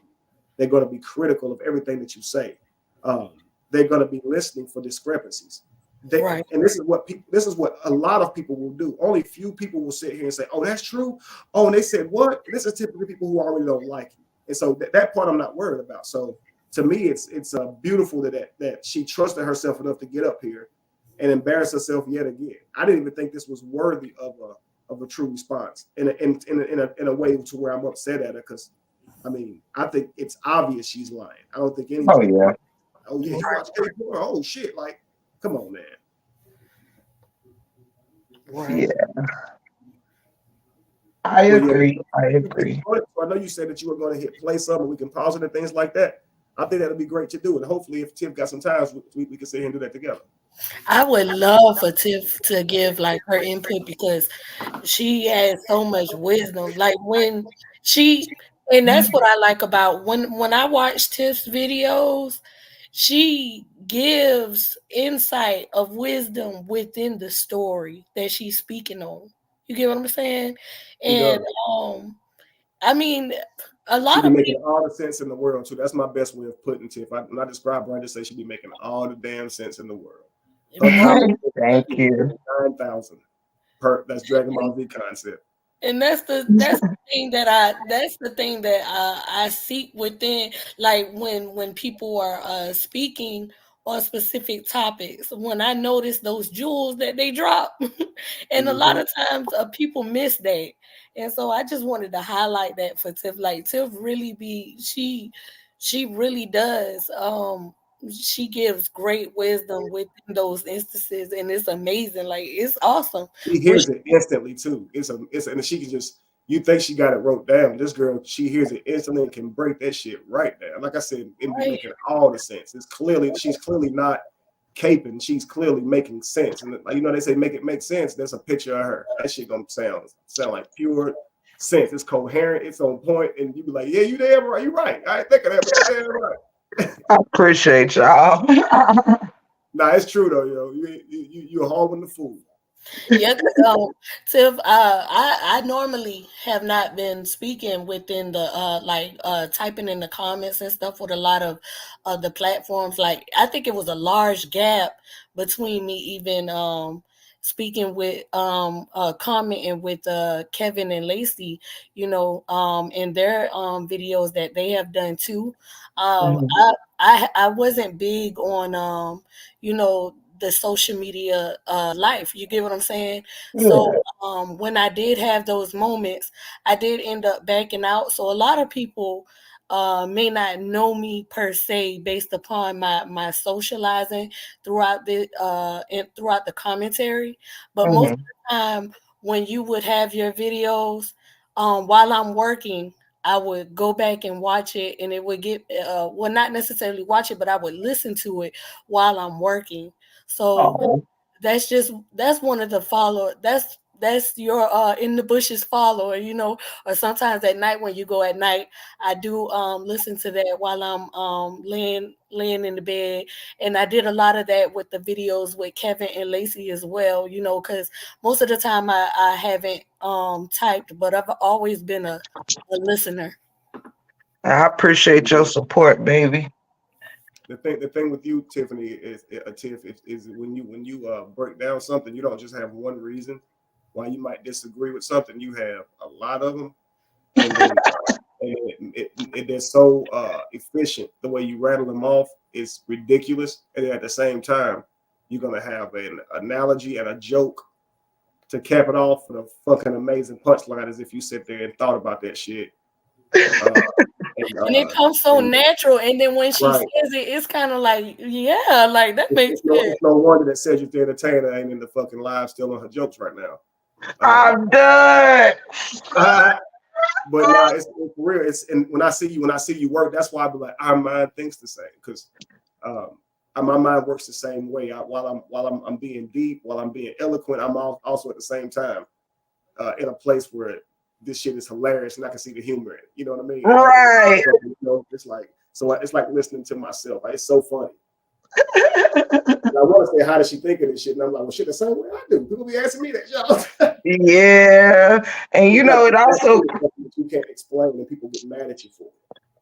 They're going to be critical of everything that you say. They're going to be listening for discrepancies. Right. And this is what a lot of people will do. Only few people will sit here and say, "Oh, that's true." Oh, and they said what? This is typically people who already don't like you. And so that part I'm not worried about. So to me, it's beautiful that she trusted herself enough to get up here and embarrass herself yet again. I didn't even think this was worthy of a true response in a way to where I'm upset at her, because I mean, I think it's obvious she's lying. I don't think anything. Oh yeah, you watch gay porn? Oh shit! Like, come on, man. Yeah. I agree. So I know you said that you were going to hit play some, and we can pause it and things like that. I think that'd be great to do, and hopefully, if Tiff got some time, we can sit here and do that together. I would love for Tiff to give like her input, because she has so much wisdom. Like when and that's what I like about when I watch Tiff's videos, she gives insight of wisdom within the story that she's speaking on. You get what I'm saying? And I mean, a lot she of be making all the sense in the world too. That's my best way of putting Tiff. When I describe her, I just say she be making all the damn sense in the world. Thank you. 9,000 that's Dragon Ball Z concept. And that's the thing that I seek within, like when people are speaking on specific topics, when I notice those jewels that they drop. And a lot of times people miss that, and so I just wanted to highlight that for Tiff. Like Tiff really she really does she gives great wisdom within those instances, and it's amazing. Like it's awesome. She hears it instantly too. And she can just You think she got it wrote down. This girl, she hears it instantly and can break that shit right down. Like I said, it be making all the sense. She's clearly not caping. She's clearly making sense. And you know, they say make it make sense. There's a picture of her. That shit gonna sound like pure sense. It's coherent. It's on point. And you be like, yeah, you damn right. You right. I ain't think of that, but you damn right. I appreciate y'all. Nah, it's true though. You're a hard one to fool. Yeah, Tiff, I normally have not been speaking within the typing in the comments and stuff with a lot of the platforms. Like, I think it was a large gap between me even speaking with commenting with Kevin and Lacey, in their videos that they have done too. I wasn't big on the social media life. You get what I'm saying? Yeah. So when I did have those moments, I did end up backing out. So a lot of people may not know me per se based upon my socializing throughout the commentary. But most of the time when you would have your videos while I'm working, I would go back and watch it, and it would get not necessarily watch it, but I would listen to it while I'm working. So that's one of the follower. That's your in the bushes follower, or sometimes at night when you go at night, I do listen to that while I'm laying in the bed. And I did a lot of that with the videos with Kevin and Lacey as well, because most of the time I haven't typed, but I've always been a listener. I appreciate your support, baby. The thing with you, Tiffany, is when you break down something, you don't just have one reason why you might disagree with something. You have a lot of them, and then they're so efficient. The way you rattle them off is ridiculous, and then at the same time, you're gonna have an analogy and a joke to cap it off with a fucking amazing punchline, as if you sit there and thought about that shit. And it comes so natural, and then when she says it, it's kind of like, yeah, like that makes sense. It's no wonder that Cedric the Entertainer ain't in the fucking live still on her jokes right now. I'm done. But nah, it's for real. And when I see you work, that's why I be like, our mind thinks the same, because my mind works the same way. While I'm being deep, while I'm being eloquent, I'm also at the same time in a place where this shit is hilarious and I can see the humor in it. You know what I mean? Right. It's like listening to myself. It's so funny. And I want to say, how does she think of this shit? And I'm like, well, shit, the same way I do. People be asking me that, y'all. Yeah, and it also you can't explain, and people get mad at you for it.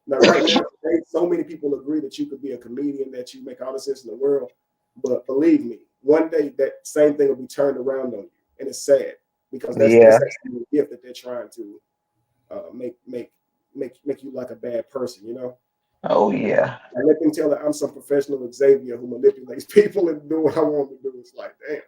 Now, right now, so many people agree that you could be a comedian, that you make all the sense in the world. But believe me, one day that same thing will be turned around on you, and it's sad, because that's actually a gift that they're trying to make you like a bad person, you know? Oh yeah. And let them tell that I'm some professional Xavier who manipulates people and do what I want to do. It's like, damn.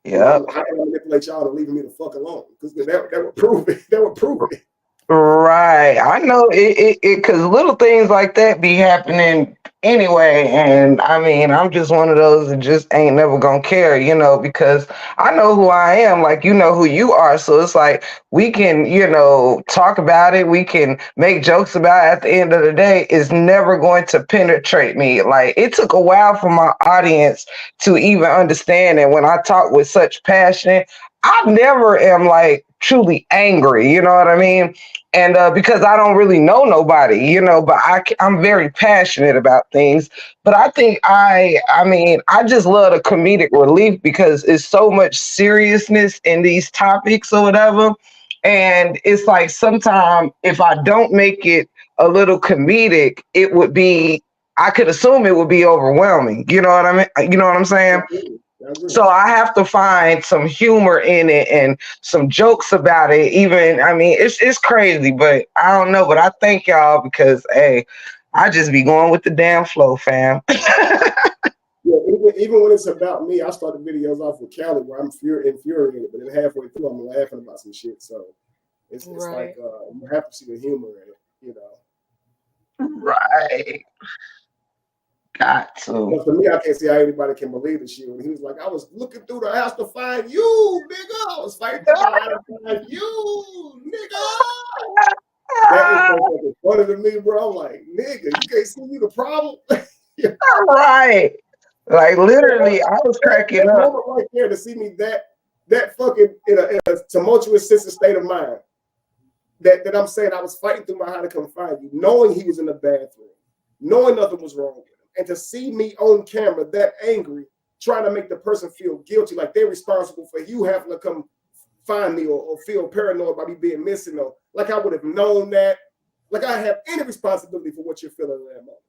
Yeah. How can I manipulate y'all to leaving me the fuck alone? Because that would prove it. That would prove it. Right. I know it because little things like that be happening anyway. And I mean, I'm just one of those that just ain't never gonna care, because I know who I am, like you know who you are. So it's like we can, talk about it, we can make jokes about it. At the end of the day, it's never going to penetrate me. Like, it took a while for my audience to even understand. And when I talk with such passion, I never am like truly angry, you know what I mean? And because I don't really know nobody, but I'm very passionate about things. But I think I just love the comedic relief, because it's so much seriousness in these topics or whatever. And it's like, sometimes if I don't make it a little comedic, I could assume it would be overwhelming. You know what I mean? You know what I'm saying? So I have to find some humor in it and some jokes about it. It's crazy, but I don't know. But I thank y'all, because, hey, I just be going with the damn flow, fam. Yeah, even when it's about me, I started videos off with Callie where I'm infuriated, but then halfway through I'm laughing about some shit. So it's like you have to see the humor in it, Right. Got to. But for me, I can't see how anybody can believe the shit. When he was like, I was looking through the house to find you, nigga. I was fighting through my house to find you, nigga. That is so fucking funny to me, bro. I'm like, nigga, you can't see you the problem. Right. Like literally, I was cracking that up. moment right there to see me that fucking in a tumultuous sense of state of mind. That I'm saying I was fighting through my house to come find you, knowing he was in the bathroom, knowing nothing was wrong with him. And to see me on camera that angry, trying to make the person feel guilty, like they're responsible for you having to come find me or feel paranoid by me being missing, or like I would have known that. Like I have any responsibility for what you're feeling in that moment.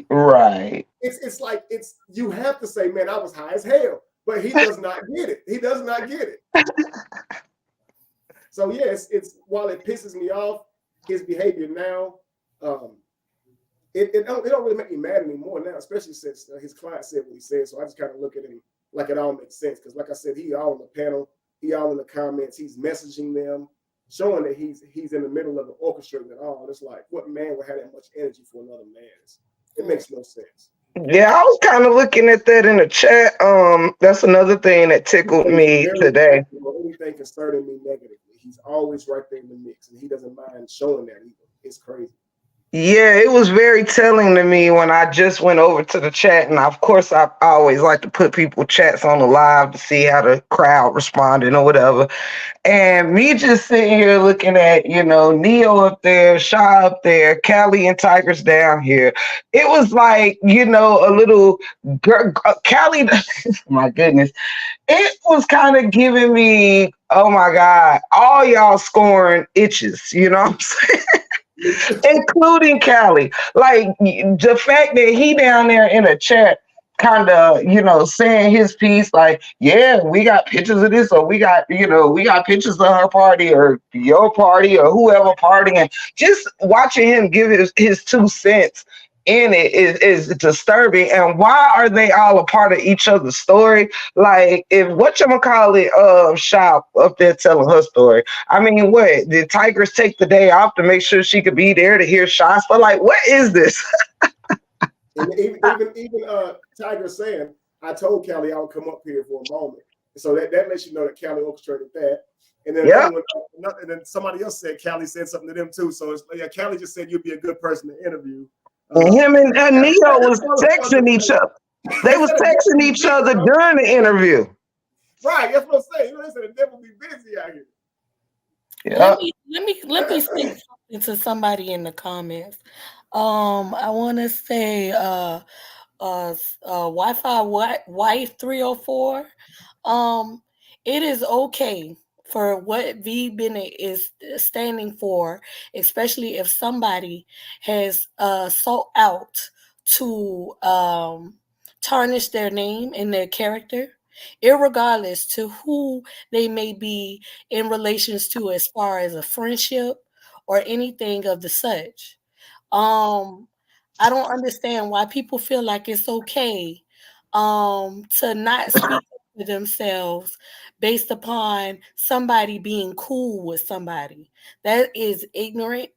Right. It's like you have to say, man, I was high as hell. But he does not get it. He does not get it. So yeah, it's while it pisses me off, his behavior now, it don't really make me mad anymore now, especially since his client said what he said. So I just kind of look at him like it all makes sense. Because like I said, he all on the panel, he all in the comments, he's messaging them, showing that he's in the middle of the orchestrating it all. It's like, what man would have that much energy for another man's? It makes no sense. Yeah, I was kind of looking at that in the chat. That's another thing that tickled me today. Anything concerning me negatively, he's always right there in the mix, and he doesn't mind showing that either. It's crazy. Yeah, it was very telling to me when I just went over to the chat, and of course I always like to put people chats on the live to see how the crowd responded or whatever. And me just sitting here looking at, Neo up there, Shy up there, Callie and Tigers down here. It was like, a little girl, Callie, my goodness. It was kind of giving me, oh my God, all y'all scoring itches, you know what I'm saying? Including Callie. Like the fact that he down there in a chat kind of, saying his piece, like, yeah, we got pictures of this, or we got pictures of her party or your party or whoever party, and just watching him give his 2 cents in it is disturbing. And why are they all a part of each other's story? Like, if whatchamacallit shop up there telling her story, I mean, what did Tigers take the day off to make sure she could be there to hear shots? But like, what is this? And even Tiger saying, I told Callie I would come up here for a moment. So that lets you know that Callie orchestrated that. And then and then somebody else said Callie said something to them too. So Callie just said you'd be a good person to interview. And him and Neo was texting each other. They was texting each other during the interview. Right, that's what I'm saying. They said the devil be busy out here. Yeah. Let me say something to somebody in the comments. I want to say Wi-Fi wife 304. It is okay for what V Bennett is standing for, especially if somebody has sought out to tarnish their name and their character, irregardless to who they may be in relations to, as far as a friendship or anything of the such. I don't understand why people feel like it's okay to not speak to themselves based upon somebody being cool with somebody. That is ignorant.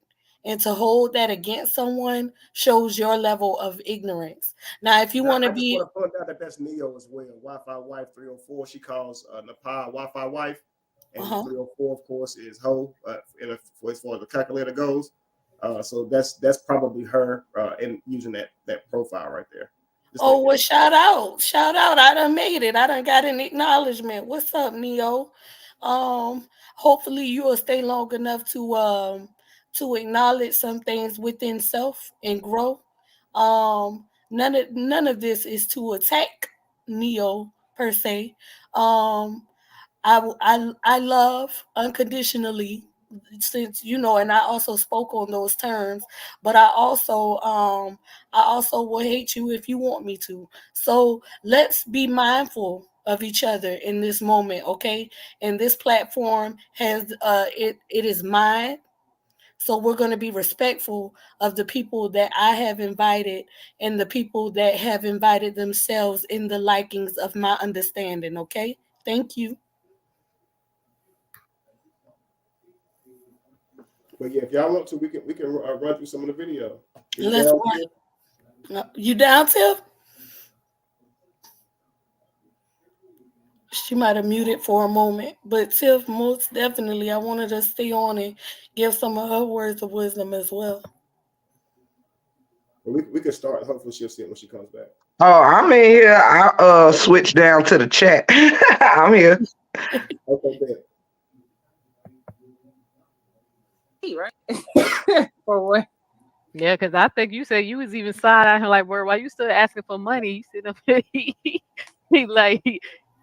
And to hold that against someone shows your level of ignorance. Now, if you want to be, I just want to point out that that's Neo as well. Wi-Fi wife 304. She calls Nepal Wi-Fi wife, and 304, of course, is Ho. As far as the calculator goes, so that's probably her in using that profile right there. Oh, well, shout out. I done made it. I done got an acknowledgement. What's up, Neo? Hopefully you will stay long enough to acknowledge some things within self and grow. None of this is to attack Neo per se. I love unconditionally, since and I also spoke on those terms, but I also will hate you if you want me to. So let's be mindful of each other in this moment, okay? And this platform has it is mine. So we're going to be respectful of the people that I have invited and the people that have invited themselves in the likings of my understanding, okay? Thank you. But yeah, if y'all want to, we can run through some of the video. Let's run. You down, Tiff? She might have muted for a moment, but Tiff, most definitely, I wanted to stay on and give some of her words of wisdom as well. We can start. Hopefully, she'll see it when she comes back. Oh, I'm in here. I switch down to the chat. I'm here. Okay, good. Right? For what? Yeah, because I think you said you was even side out here like, where why you still asking for money? You sitting up here, he like,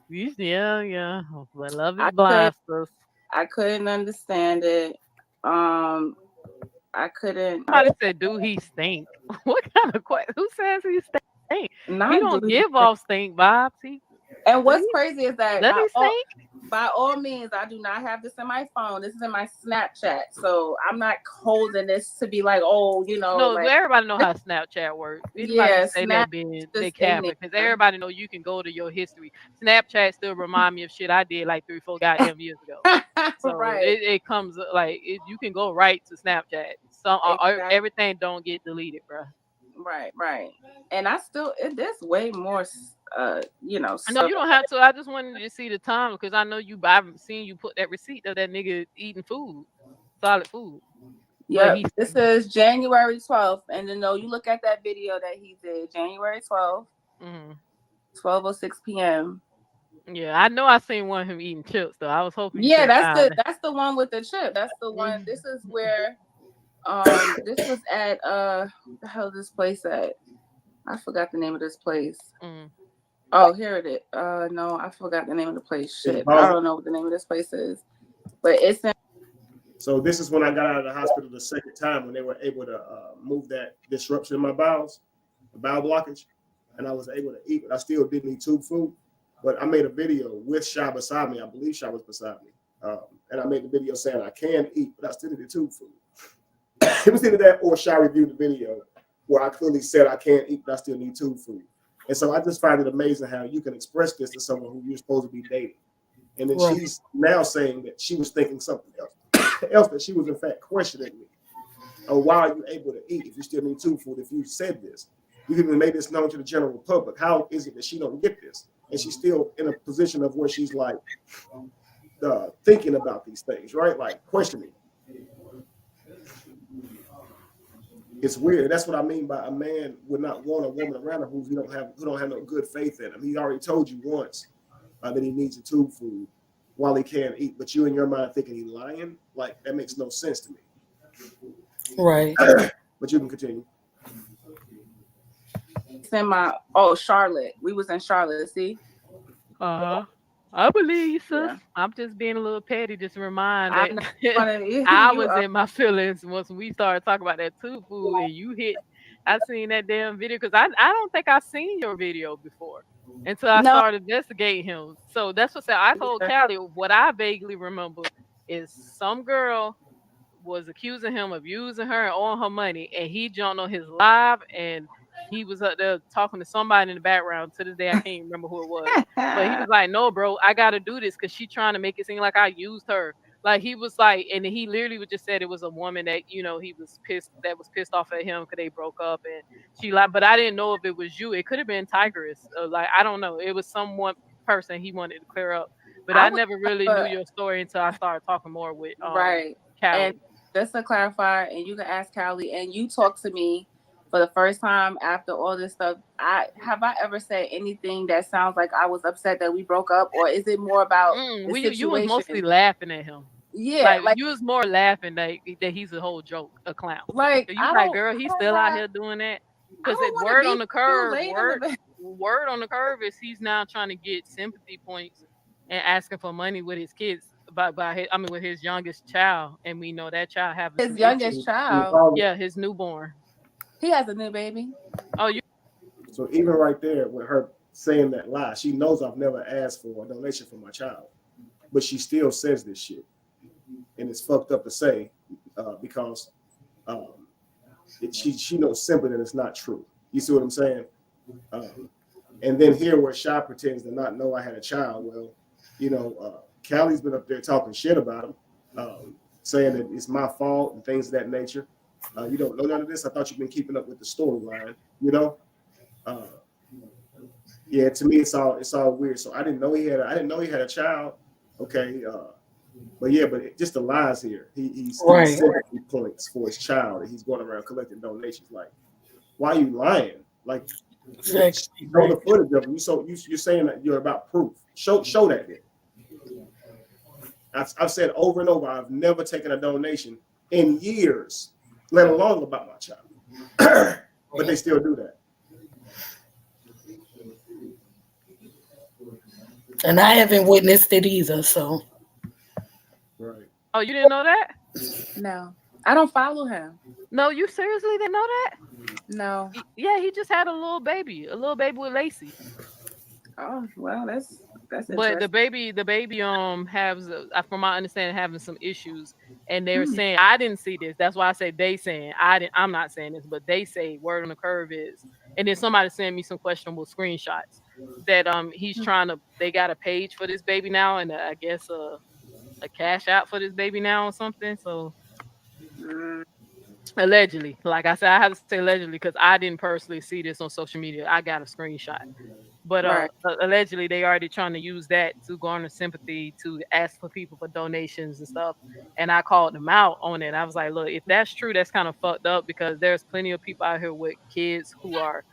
yeah. But love is blind, sis. I couldn't understand it. I couldn't. Somebody said, "Do he stink?" What kind of question? Who says he stink? Not He don't give off stink vibes. And what's crazy is that does he stink? By all means, I do not have this in my phone. This is in my Snapchat, so I'm not holding this to be like, oh, you know. No, like, everybody know how Snapchat works. Yeah, say that being they capping because everybody know you can go to your history. Snapchat still remind me of shit I did like 3-4 goddamn years ago. So right. it comes like you can go right to Snapchat. Some everything don't get deleted, bro. Right. And I still there's way more. You know. No, you don't have to. I just wanted to see the time because I know you. I've seen you put that receipt of that nigga eating food, solid food. Yeah, this is January 12th, and then you look at that video that he did January 12th, 12:06 p.m. Yeah, I know I seen one of him eating chips though. I was hoping. Yeah, that's the one with the chip. That's the one. This is where, this was at what the hell is this place at? I forgot the name of this place. Oh, here it is. No, I forgot the name of the place. Shit, I don't know what the name of this place is, but it's in. So this is when I got out of the hospital the second time when they were able to move that disruption in my bowels, the bowel blockage, and I was able to eat, but I still didn't eat tube food. But I made a video with Sha beside me. I believe Sha was beside me, and I made the video saying I can eat, but I still didn't eat tube food. It was either that or Sha reviewed the video where I clearly said I can't eat, but I still need tube food. And so I just find it amazing how you can express this to someone who you're supposed to be dating. And then she's now saying that she was thinking something else, that she was in fact questioning me. Oh, why are you able to eat if you still need tube food? If you said this, you even made this known to the general public. How is it that she don't get this? And she's still in a position of where she's like thinking about these things, right? Like questioning. It's weird. That's what I mean by a man would not want a woman around him who don't have no good faith in him. He already told you once that he needs a tube food while he can't eat, but you in your mind thinking he's lying, like that makes no sense to me. Right. Mm-hmm. But you can continue. It's in Charlotte. We was in Charlotte. See. I believe you, sis. Yeah. I'm just being a little petty, just to remind that I was in my feelings once we started talking about that tube food, and you hit. I seen that damn video because I don't think I seen your video before until I started investigating him. So that's what I told Callie. What I vaguely remember is some girl was accusing him of using her and owing her money, and he jumped on his live and he was up there talking to somebody in the background. To this day, I can't remember who it was. But he was like, no, bro, I got to do this because she's trying to make it seem like I used her. Like, he was like, and he literally just said it was a woman that, he was pissed off at him because they broke up. And she like, but I didn't know if it was you. It could have been Tigress. Like, I don't know. It was someone person he wanted to clear up. But I never really knew your story until I started talking more with Callie. And just to clarify, and you can ask Callie, and you talk to me for the first time after all this stuff. Have I ever said anything that sounds like I was upset that we broke up, or is it more about the situation? You was mostly laughing at him. Yeah, like you was more laughing that he's a whole joke, a clown. Like you like, girl, he's still out here doing that. Because word on the curve is he's now trying to get sympathy points and asking for money with his kids. With his youngest child, and we know that child has his youngest child. Yeah, his newborn. He has a new baby. Oh, you. So even right there, with her saying that lie, she knows I've never asked for a donation for my child, but she still says this shit, and it's fucked up to say because she knows simply that it's not true. You see what I'm saying? And then here, where Sha pretends to not know I had a child. Well, Callie's been up there talking shit about him, saying that it's my fault and things of that nature. You don't know none of this. I thought you've been keeping up with the storyline, Yeah, to me, it's all weird. So I didn't know he had a child. Okay, but just the lies here. He's Right. sympathy points for his child, and he's going around collecting donations. Like, why are you lying? Like, Exactly. show the footage of him. You're saying that you're about proof. Show that then. I've said over and over, I've never taken a donation in years, let alone about my child. But they still do that. And I haven't witnessed it either, so. Right. Oh, you didn't know that? No, I don't follow him. No, you seriously didn't know that? No. Yeah, he just had a little baby with Lacey. Oh well, that's But interesting. the baby has, from my understanding, having some issues, and they're saying I didn't see this. That's why I say they saying I'm not saying this, but they say word on the curve is, and then somebody sent me some questionable screenshots that he's trying to. They got a page for this baby now, and I guess a cash out for this baby now or something. So Mm, allegedly, like I said, I have to say allegedly because I didn't personally see this on social media. I got a screenshot. But right. allegedly, they already trying to use that to garner sympathy to ask for people for donations and stuff. And I called them out on it. I was like, look, if that's true, that's kind of fucked up because there's plenty of people out here with kids who are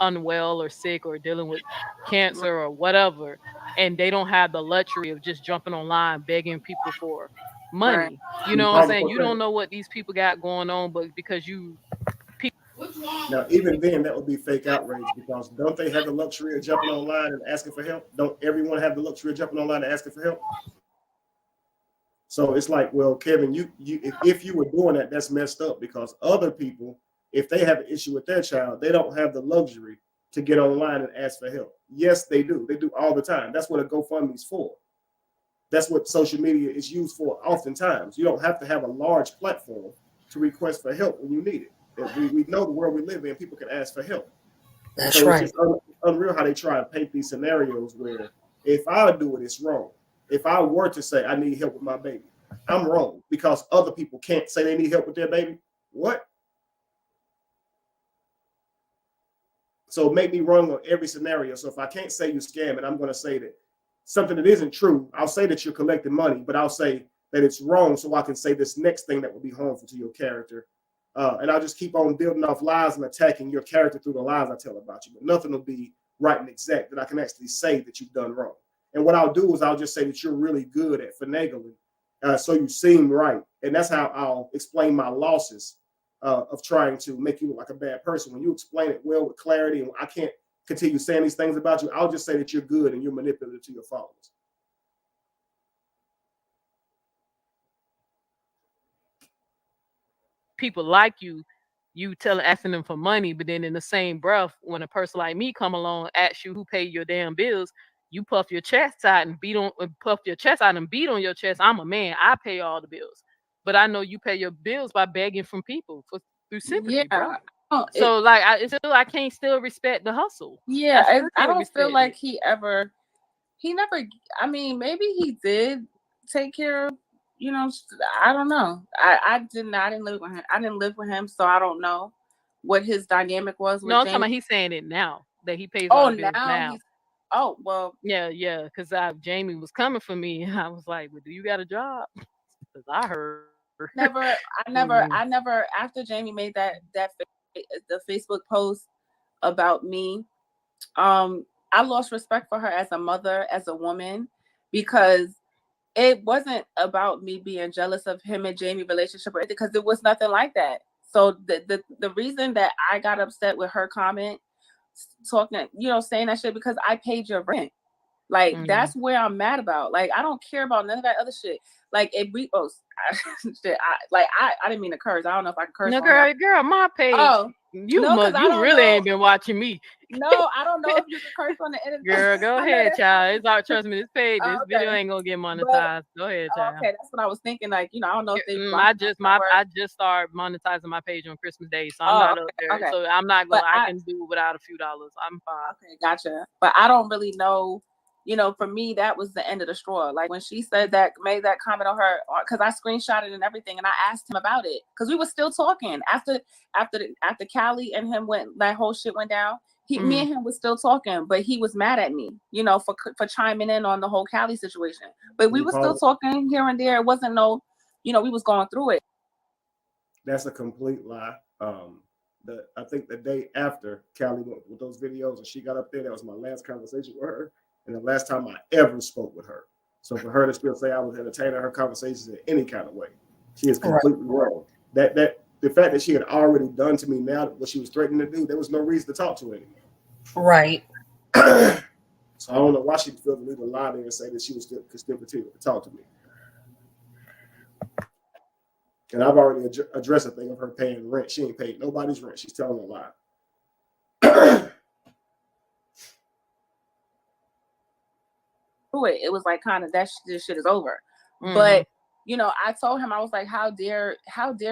unwell or sick or dealing with cancer or whatever, and they don't have the luxury of just jumping online begging people for Right. money. You know what I'm saying? You don't 100%. know what these people got going on, but because Now, even then, that would be fake outrage because don't they have the luxury of jumping online and asking for help? Don't everyone have the luxury of jumping online and asking for help? So it's like, well, Kevin, if you were doing that, that's messed up because other people, if they have an issue with their child, they don't have the luxury to get online and ask for help. Yes, they do. They do all the time. That's what a GoFundMe is for. That's what social media is used for oftentimes. You don't have to have a large platform to request for help when you need it. We know the world we live in, people can ask for help. That's So it's right. just unreal how they try to paint these scenarios where if I do it, it's wrong. If I were to say I need help with my baby, I'm wrong because other people can't say they need help with their baby. What? So make me wrong on every scenario. So if I can't say you scamming, I'm going to say that something that isn't true. I'll say that you're collecting money, but I'll say that it's wrong so I can say this next thing that will be harmful to your character. And I'll just keep on building off lies and attacking your character through the lies I tell about you. But nothing will be right and exact that I can actually say that you've done wrong. And what I'll do is I'll just say that you're really good at finagling, so you seem right. And that's how I'll explain my losses of trying to make you look like a bad person. When you explain it well with clarity, and I can't continue saying these things about you, I'll just say that you're good and you're manipulative to your followers. people like you asking them for money, but then in the same breath, when a person like me come along, asks you who paid your damn bills, you puff your chest out and beat on your chest. I'm a man. I pay all the bills, but I know you pay your bills by begging from people through sympathy, bro. Yeah. Oh, So like, I can't still respect the hustle. I yeah. still I can't don't feel respect like it. he never. I mean, maybe he did take care of. You know, I don't know. I didn't. I didn't live with him. I didn't live with him, so I don't know what his dynamic was No, with I'm talking Jamie. about he's saying it now that he pays all Oh, the bills now now. he's. Oh well. Yeah, because Jamie was coming for me. I was like, "Well, do you got a job?" Because I heard. Never. Mhm. I never. After Jamie made the Facebook post about me, I lost respect for her as a mother, as a woman, because it wasn't about me being jealous of him and Jamie relationship or anything, because it was nothing like that. So the reason that I got upset with her comment, talking, saying that shit, because I paid your rent. Like, Mhm. that's where I'm mad about. Like, I don't care about none of that other shit. Like, if we shit, I didn't mean to curse. I don't know if I can curse No, on here. girl, my page. Oh no, because I You don't really know. ain't been watching me. No, I don't know if you can curse on the internet. Girl, go I know ahead, that's child. It's all trust me. This video okay. ain't gonna get But monetized. Go ahead, child. okay, that's what I was thinking. Like, I don't know if they block I me just somewhere. I just started monetizing my page on Christmas Day, so I'm Oh, not up okay, there. okay. So I'm not But gonna. I can do without a few dollars. I'm fine. okay, gotcha. But I don't really know. For me, that was the end of the straw. Like, when she said that, made that comment on her, because I screenshotted and everything, and I asked him about it because we were still talking after Callie and him that whole shit went down. Me and him was still talking, but he was mad at me, you know, for chiming in on the whole Cali situation. But we were still talking here and there. It wasn't no, you know, we was going through it. That's a complete lie. I think the day after Callie went with those videos and she got up there, that was my last conversation with her, and the last time I ever spoke with her. So for her to still say I was entertaining her conversations in any kind of way, she is completely wrong. That the fact that she had already done to me now what she was threatening to do, there was no reason to talk to her anymore. Right. So I don't know why she felt the need to lie there and say that she was could still continue to talk to me. And I've already addressed the thing of her paying rent. She ain't paid nobody's rent. She's telling a lie. It was like kind of this shit is over. But you know, I told him, I was like, how dare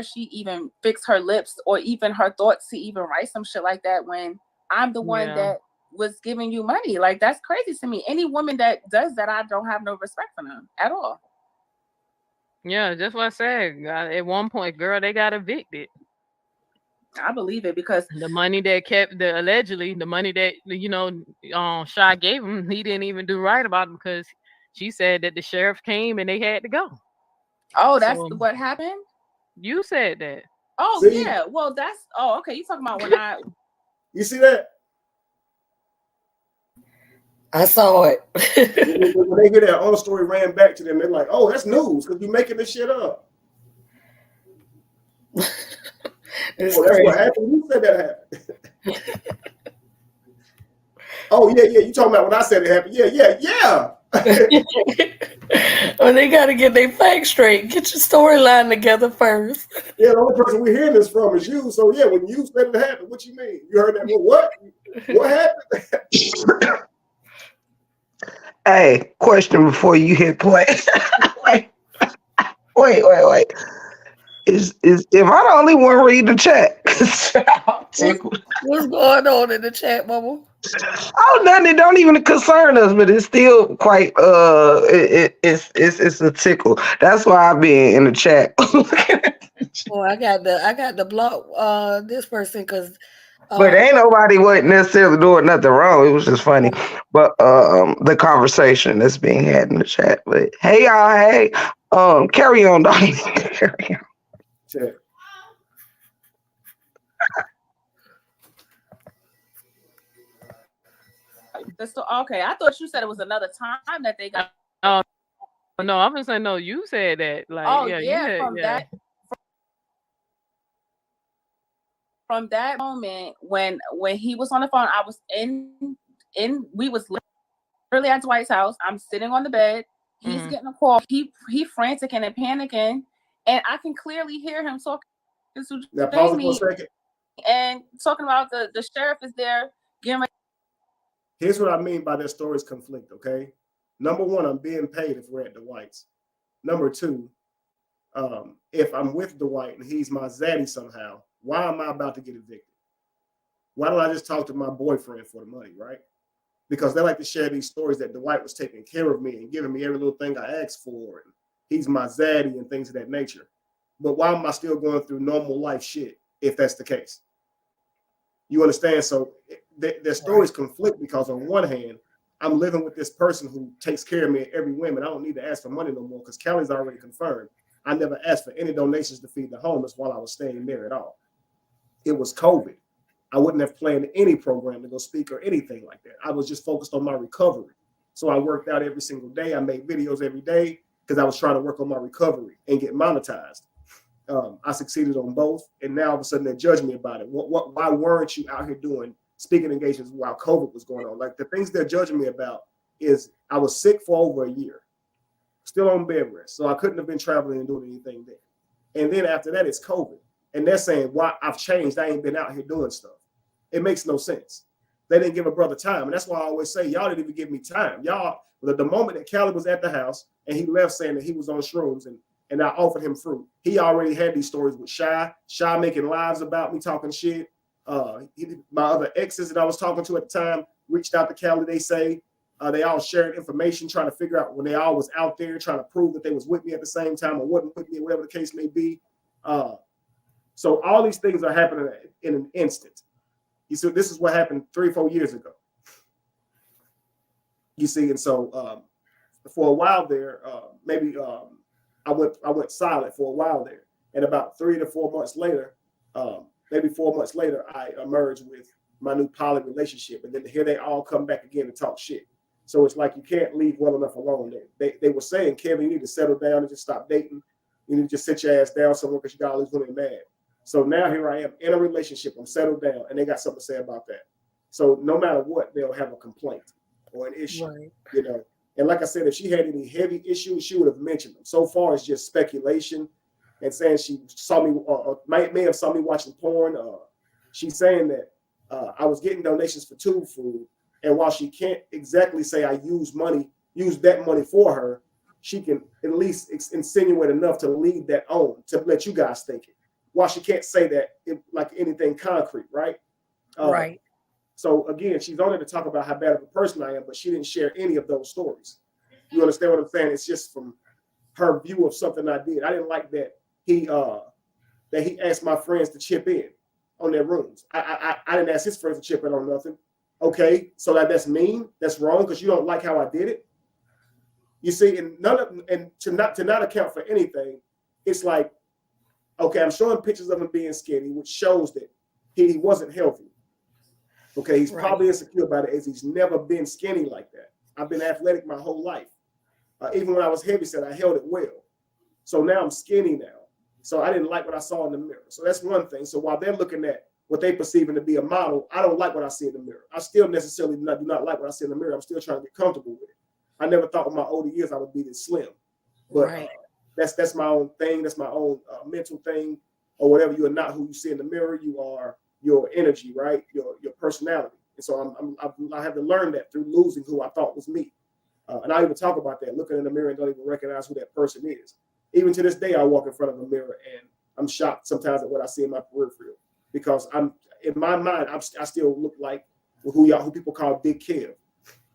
she even fix her lips or even her thoughts to even write some shit like that when I'm the one that was giving you money. Like, that's crazy to me. Any woman that does that, I don't have no respect for them at all. Yeah, that's what I said. At one point, girl, they got evicted. I believe it because the money that allegedly the money that, you know, Shy gave him, he didn't even do right about him because she said that the sheriff came and they had to go. Oh, that's what happened? You said that. Oh, see? Yeah. Well, that's okay. You talking about when you see that? I saw it. When they hear that old story ran back to them, they're like, "Oh, that's news because you're making this shit up." That's what happened. Who said that happened? Oh yeah. You talking about when I said it happened? Yeah. Well, they got to get their facts straight. Get your storyline together first. Yeah, the only person we're hearing this from is you. So yeah, when you said it happened, what you mean? You heard that? Well, what? What happened? Hey, question before you hit play. wait. Is am I the only one reading the chat? What's going on in the chat, Mama? Oh, nothing. It don't even concern us, but it's still quite it's a tickle. That's why I've been in the chat. Oh, I got the block this person because. But ain't nobody wasn't necessarily doing nothing wrong. It was just funny. But the conversation that's being had in the chat. But hey y'all, hey. Carry on, dog. Carry on. Chat. Okay, I thought you said it was another time that they got. Oh no, I'm gonna say no. You said that. Like, from that moment when he was on the phone, I was we was literally at Dwight's house. I'm sitting on the bed. He's getting a call. He frantic and panicking, and I can clearly hear him talking to Jamie and talking about the sheriff is there getting ready. Here's what I mean by their stories conflict, okay? Number one, I'm being paid if we're at Dwight's. Number two, if I'm with Dwight and he's my zaddy somehow, why am I about to get evicted? Why don't I just talk to my boyfriend for the money, right? Because they like to share these stories that Dwight was taking care of me and giving me every little thing I asked for, and he's my zaddy and things of that nature. But why am I still going through normal life shit if that's the case? You understand? So their stories conflict because on one hand, I'm living with this person who takes care of me every whim, and I don't need to ask for money no more because Callie's already confirmed. I never asked for any donations to feed the homeless while I was staying there at all. It was COVID. I wouldn't have planned any program to go speak or anything like that. I was just focused on my recovery. So I worked out every single day. I made videos every day because I was trying to work on my recovery and get monetized. I succeeded on both, and now all of a sudden they judge me about it. Why weren't you out here doing speaking engagements while COVID was going on? Like, the things they're judging me about is I was sick for over a year, still on bed rest, so I couldn't have been traveling and doing anything there. And then after that, it's COVID, and they're saying, "Why I've changed? I ain't been out here doing stuff." It makes no sense. They didn't give a brother time, and that's why I always say, y'all didn't even give me time. Y'all, the moment that Callie was at the house and he left saying that he was on shrooms and I offered him fruit, he already had these stories with Shy making lives about me, talking shit. My other exes that I was talking to at the time reached out to Callie. They say they all shared information, trying to figure out when they all was out there, trying to prove that they was with me at the same time or wasn't with me, whatever the case may be. So all these things are happening in an instant. You see, this is what happened 3-4 years ago. You see, and so for a while there, maybe I went silent for a while there, and about 3 to 4 months later, maybe 4 months later, I emerged with my new poly relationship, and then here they all come back again and talk shit. So it's like you can't leave well enough alone. They were saying, Kevin, you need to settle down and just stop dating. You need to just sit your ass down somewhere because you got all these women mad. So now here I am in a relationship. I'm settled down, and they got something to say about that. So no matter what, they'll have a complaint or an issue, Right. you know. And like I said, if she had any heavy issues, she would have mentioned them. So far, it's just speculation and saying she saw me or may have saw me watching porn. She's saying that I was getting donations for tube food, and while she can't exactly say I used that money for her, she can at least insinuate enough to lead that on to let you guys think it. While she can't say that like anything concrete, right? Right. So again, she's only to talk about how bad of a person I am, but she didn't share any of those stories. You understand what I'm saying? It's just from her view of something I did. I didn't like that he asked my friends to chip in on their rooms. I didn't ask his friends to chip in on nothing. Okay, so that's mean. That's wrong because you don't like how I did it. You see, and to not account for anything, it's like, okay, I'm showing pictures of him being skinny, which shows that he wasn't healthy. Okay, he's probably insecure about it as he's never been skinny like that. I've been athletic my whole life. Even when I was heavy set, I held it well. So now I'm skinny now. So I didn't like what I saw in the mirror. So that's one thing. So while they're looking at what they perceiving to be a model, I don't like what I see in the mirror. I still necessarily do not like what I see in the mirror. I'm still trying to get comfortable with it. I never thought in my older years I would be this slim. But that's my own thing. That's my own mental thing, or whatever. You are not who you see in the mirror. You are your energy, right? Your personality. And so I have to learn that through losing who I thought was me. And I even talk about that, looking in the mirror and don't even recognize who that person is. Even to this day, I walk in front of a mirror and I'm shocked sometimes at what I see in my peripheral, because I'm in my mind, I still look like who people call Big Kev.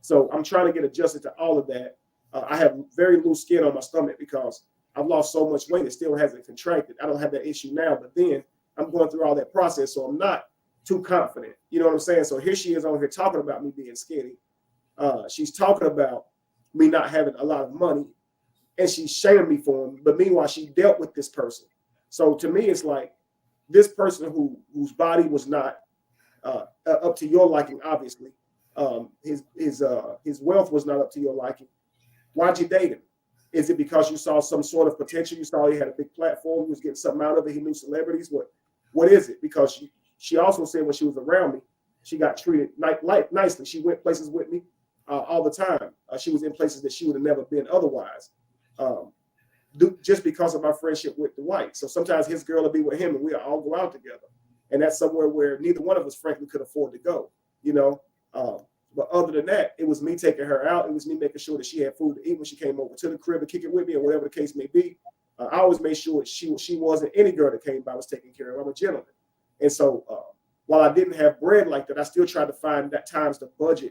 So I'm trying to get adjusted to all of that. I have very loose skin on my stomach because I've lost so much weight. It still hasn't contracted. I don't have that issue now, but then I'm going through all that process. So I'm not too confident. You know what I'm saying? So here she is on here talking about me being skinny. She's talking about me not having a lot of money, and she's shaming me for him. But meanwhile, she dealt with this person. So to me, it's like this person whose body was not up to your liking, obviously. His wealth was not up to your liking. Why'd you date him? Is it because you saw some sort of potential? You saw he had a big platform. He was getting something out of it. He knew celebrities. What is it? Because she also said when she was around me, she got treated nicely. She went places with me all the time. She was in places that she would have never been otherwise, just because of my friendship with Dwight. So sometimes his girl will be with him and we'll all go out together. And that's somewhere where neither one of us, frankly, could afford to go, you know. But other than that, it was me taking her out. It was me making sure that she had food to eat when she came over to the crib to kick it with me, or whatever the case may be. I always made sure she wasn't any girl that came by was taken care of. I'm a gentleman. And so while I didn't have bread like that, I still tried to find that times to budget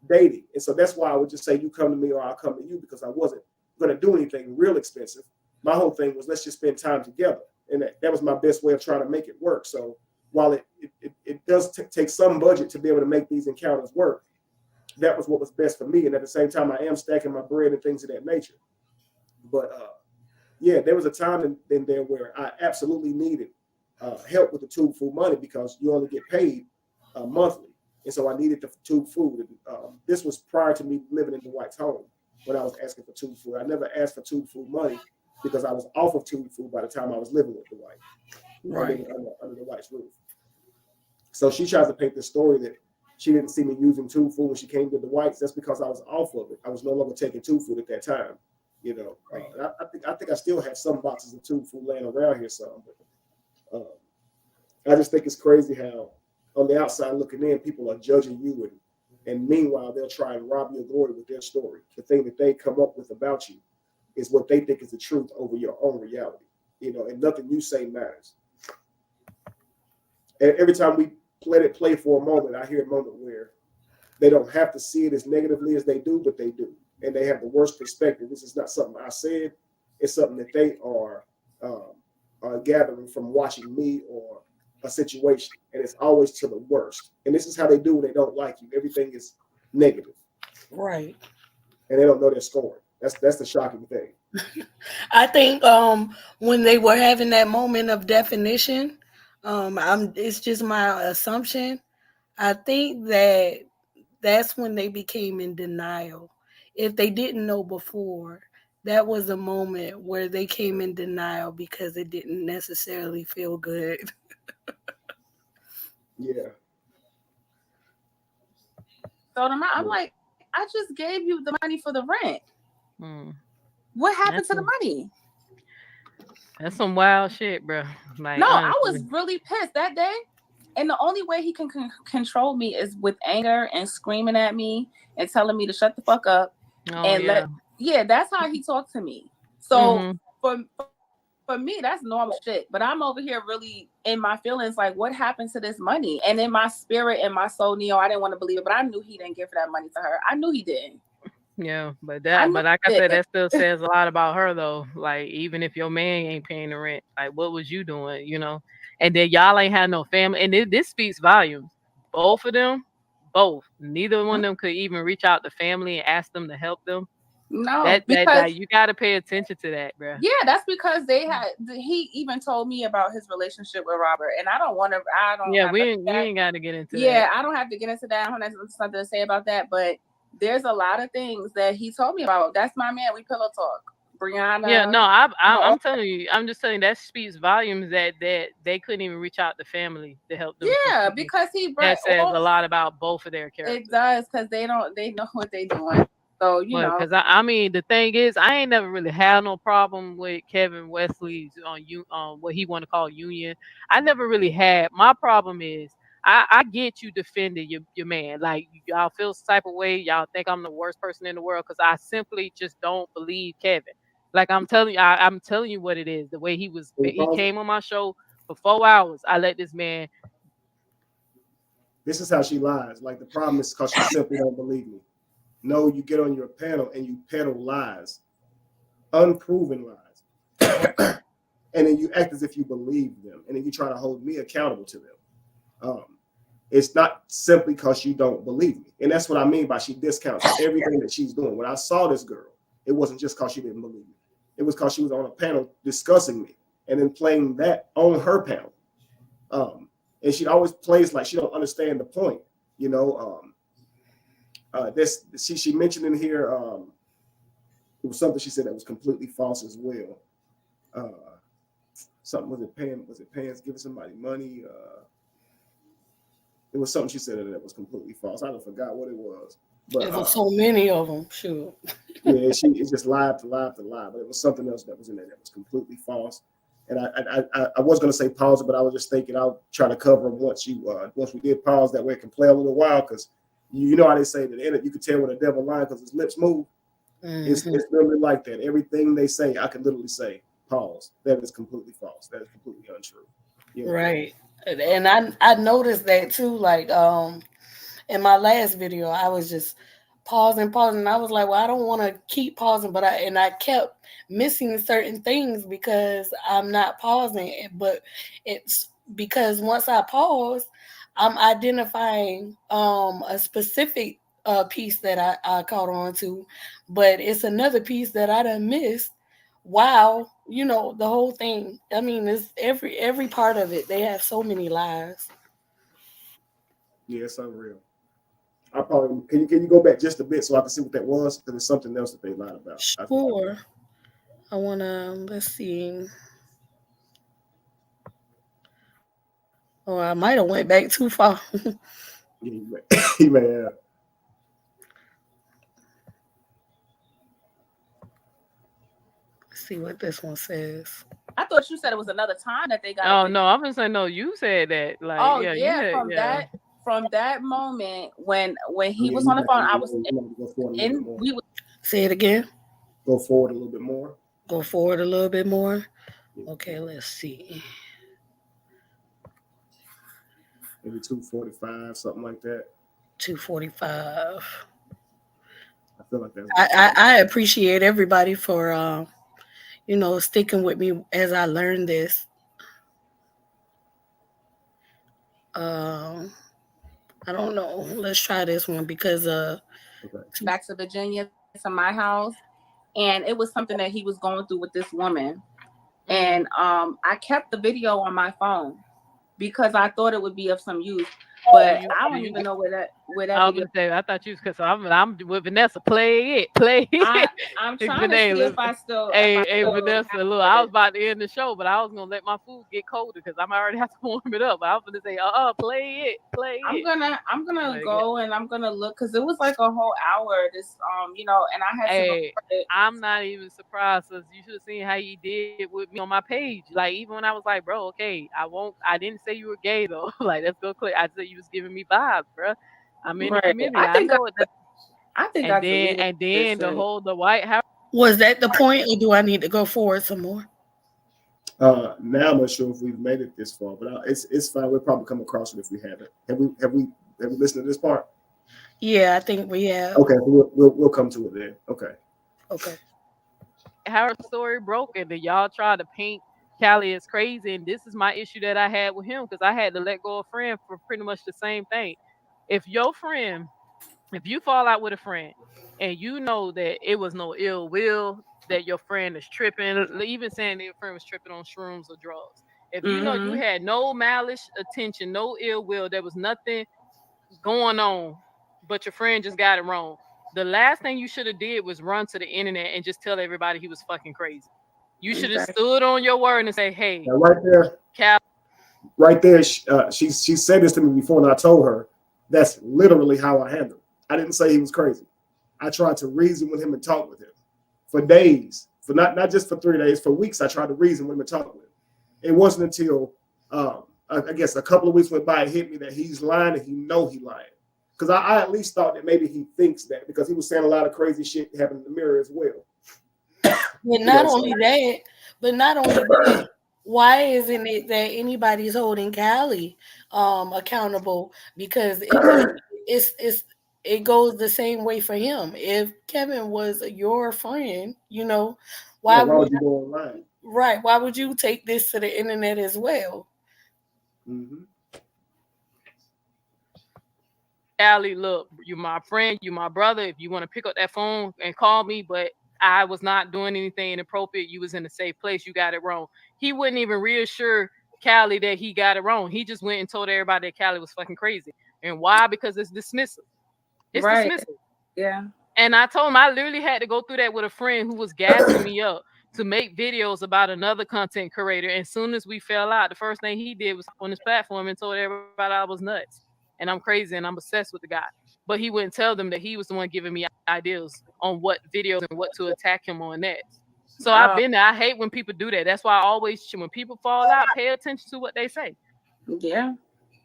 dating. And so that's why I would just say, you come to me or I'll come to you, because I wasn't going to do anything real expensive. My whole thing was, let's just spend time together. And that was my best way of trying to make it work. So while it does take some budget to be able to make these encounters work, that was what was best for me. And at the same time, I am stacking my bread and things of that nature. But yeah, there was a time in there where I absolutely needed help with the tube food money, because you only get paid monthly. And so I needed the tube food. This was prior to me living in Dwight's home when I was asking for tube food. I never asked for tube food money because I was off of tube food by the time I was living with Dwight. Right. Under Dwight's roof. So she tries to paint the story that she didn't see me using tube food when she came to Dwight's. That's because I was off of it. I was no longer taking tube food at that time. You know, I think I still have some boxes of tube food laying around here, some. But I just think it's crazy how on the outside looking in, people are judging you, and meanwhile they'll try and rob you of glory with their story. The thing that they come up with about you is what they think is the truth over your own reality. You know, and nothing you say matters. And every time we let it play for a moment, I hear a moment where they don't have to see it as negatively as they do, but they do. And they have the worst perspective. This is not something I said. It's something that they are gathering from watching me or a situation, and it's always to the worst. And this is how they do when they don't like you. Everything is negative. Right. And they don't know they're scoring. That's the shocking thing. I think when they were having that moment of definition, it's just my assumption. I think that's when they became in denial. If they didn't know before, that was a moment where they came in denial because it didn't necessarily feel good. Yeah. So I'm like, I just gave you the money for the rent. What happened to the money? That's some wild shit, bro. Like, no, honestly. I was really pissed that day. And the only way he can control me is with anger and screaming at me and telling me to shut the fuck up. That's how he talked to me. So for me, that's normal shit. But I'm over here really in my feelings, like, what happened to this money? And in my spirit and my soul, Neo, I didn't want to believe it, but I knew he didn't give that money to her. I knew he didn't. Yeah, but like I said, that still says a lot about her, though. Like, even if your man ain't paying the rent, like, what was you doing, you know? And then y'all ain't had no family, and this speaks volumes. Both of them, neither one of them could even reach out to family and ask them to help them. No, because you got to pay attention to that, bro. Yeah, that's because he even told me about his relationship with Robert, and I don't want to. Yeah, we ain't got to get into that. Yeah, I don't have to get into that. I don't have something to say about that, but there's a lot of things that he told me about. That's my man. We pillow talk. Brianna. Yeah, no, I'm telling you. I'm just telling you that speaks volumes that they couldn't even reach out to family to help them. Yeah, because that says a lot about both of their characters. It does, because they know what they're doing. So know, because I mean, the thing is, I ain't never really had no problem with Kevin Wesley's on what he want to call union. I never really had. My problem is, I get you defending your man. Like, y'all feel some type of way. Y'all think I'm the worst person in the world because I simply just don't believe Kevin. Like, I'm telling you, I'm telling you what it is. The way he came on my show for 4 hours. I let this man. This is how she lies. Like, the problem is because she simply don't believe me. No, you get on your panel and you peddle lies, unproven lies, and then you act as if you believe them, and then you try to hold me accountable to them. It's not simply because you don't believe me, and that's what I mean by she discounts everything that she's doing. When I saw this girl, it wasn't just because she didn't believe me. It was because she was on a panel discussing me and then playing that on her panel. And she always plays like she don't understand the point, you know. She mentioned in here it was something she said that was completely false as well. Something was it paying giving somebody money? It was something she said that was completely false. I don't forgot what it was. But there was so many of them. Sure. Yeah, it just lied to lie to lie. But it was something else that was in there that was completely false. And I was going to say pause it, but I was just thinking I'll try to cover them once we did pause. That way it can play a little while, because you know how they say that you can tell when the devil lying because his lips move. Mm-hmm. It's literally like that. Everything they say, I can literally say pause. That is completely false. That is completely untrue. You know? Right. And I noticed that too. Like in my last video, I was just pausing. I was like, well, I don't want to keep pausing, but I kept missing certain things because I'm not pausing. But it's because once I pause, I'm identifying a specific piece that I caught on to, but it's another piece that I done missed. Wow, the whole thing. I mean, it's every part of it. They have so many lies. Yeah, it's unreal. I probably can you go back just a bit so I can see what that was, because it's something else that they lied about. Sure. I wanna let's see. Oh, I might have went back too far. He may have. Let's see what this one says. I thought you said it was another time that they got. Oh no, I'm gonna say no. You said that. Like, from that moment when he was on the phone, I was we would say it again. Go forward a little bit more. Go forward a little bit more. Okay, let's see. Maybe 2:45, something like that. 2:45. I feel like that's. I appreciate everybody for sticking with me as I learned this. I don't know. Let's try this one because back to Virginia to my house, and it was something that he was going through with this woman, and I kept the video on my phone because I thought it would be of some use. But I don't even know where that I was gonna say, I thought you was because I'm with Vanessa. Play it. I'm trying to see if I still. Hey, Vanessa, look, I was about to end the show, but I was gonna let my food get colder because I'm already have to warm it up. I was gonna say, play it. I'm gonna go and I'm gonna look because it was like a whole hour. This and I had to record it. I'm not even surprised because you should have seen how he did with me on my page. Like even when I was like, bro, okay, I didn't say you were gay though. Like let's go click. I said you was giving me vibes, bro. I'm in the community. I think then the White House. Was that the point, or do I need to go forward some more? Now I'm not sure if we've made it this far, but it's fine. We'll probably come across it if we haven't. Have we listened to this part? Yeah, I think we have. Okay, we'll come to it then. Okay. How her story broke, and then y'all tried to paint Callie as crazy, and this is my issue that I had with him because I had to let go of a friend for pretty much the same thing. If you fall out with a friend and you know that it was no ill will, that your friend is tripping, even saying that your friend was tripping on shrooms or drugs. If you know you had no malice attention, no ill will, there was nothing going on, but your friend just got it wrong. The last thing you should have did was run to the internet and just tell everybody he was fucking crazy. You should have stood on your word and say, hey, now right there, Cal. Right there, she said this to me before, and I told her that's literally how I handled it. I didn't say he was crazy. I tried to reason with him and talk with him for days, for not just for 3 days, for weeks. I tried to reason with him and talk with him. It wasn't until I guess a couple of weeks went by, it hit me that he's lying and he lying. Because I at least thought that maybe he thinks that because he was saying a lot of crazy shit happened in the mirror as well. But not only that, why isn't it that anybody's holding Callie accountable? Because it goes the same way for him. If Kevin was your friend, why would you go online? Right. Why would you take this to the internet as well? Mm-hmm. Callie, look, you're my friend, you're my brother. If you want to pick up that phone and call me, but I was not doing anything inappropriate. You was in a safe place. You got it wrong. He wouldn't even reassure Callie that he got it wrong. He just went and told everybody that Callie was fucking crazy. And why? Because it's dismissive. It's dismissive. Yeah. And I told him I literally had to go through that with a friend who was gassing me up to make videos about another content creator. And as soon as we fell out, the first thing he did was on his platform and told everybody I was nuts and I'm crazy and I'm obsessed with the guy. But he wouldn't tell them that he was the one giving me ideas on what videos and what to attack him on next. So I've been there. I hate when people do that. That's why I always, when people fall out, pay attention to what they say. Yeah.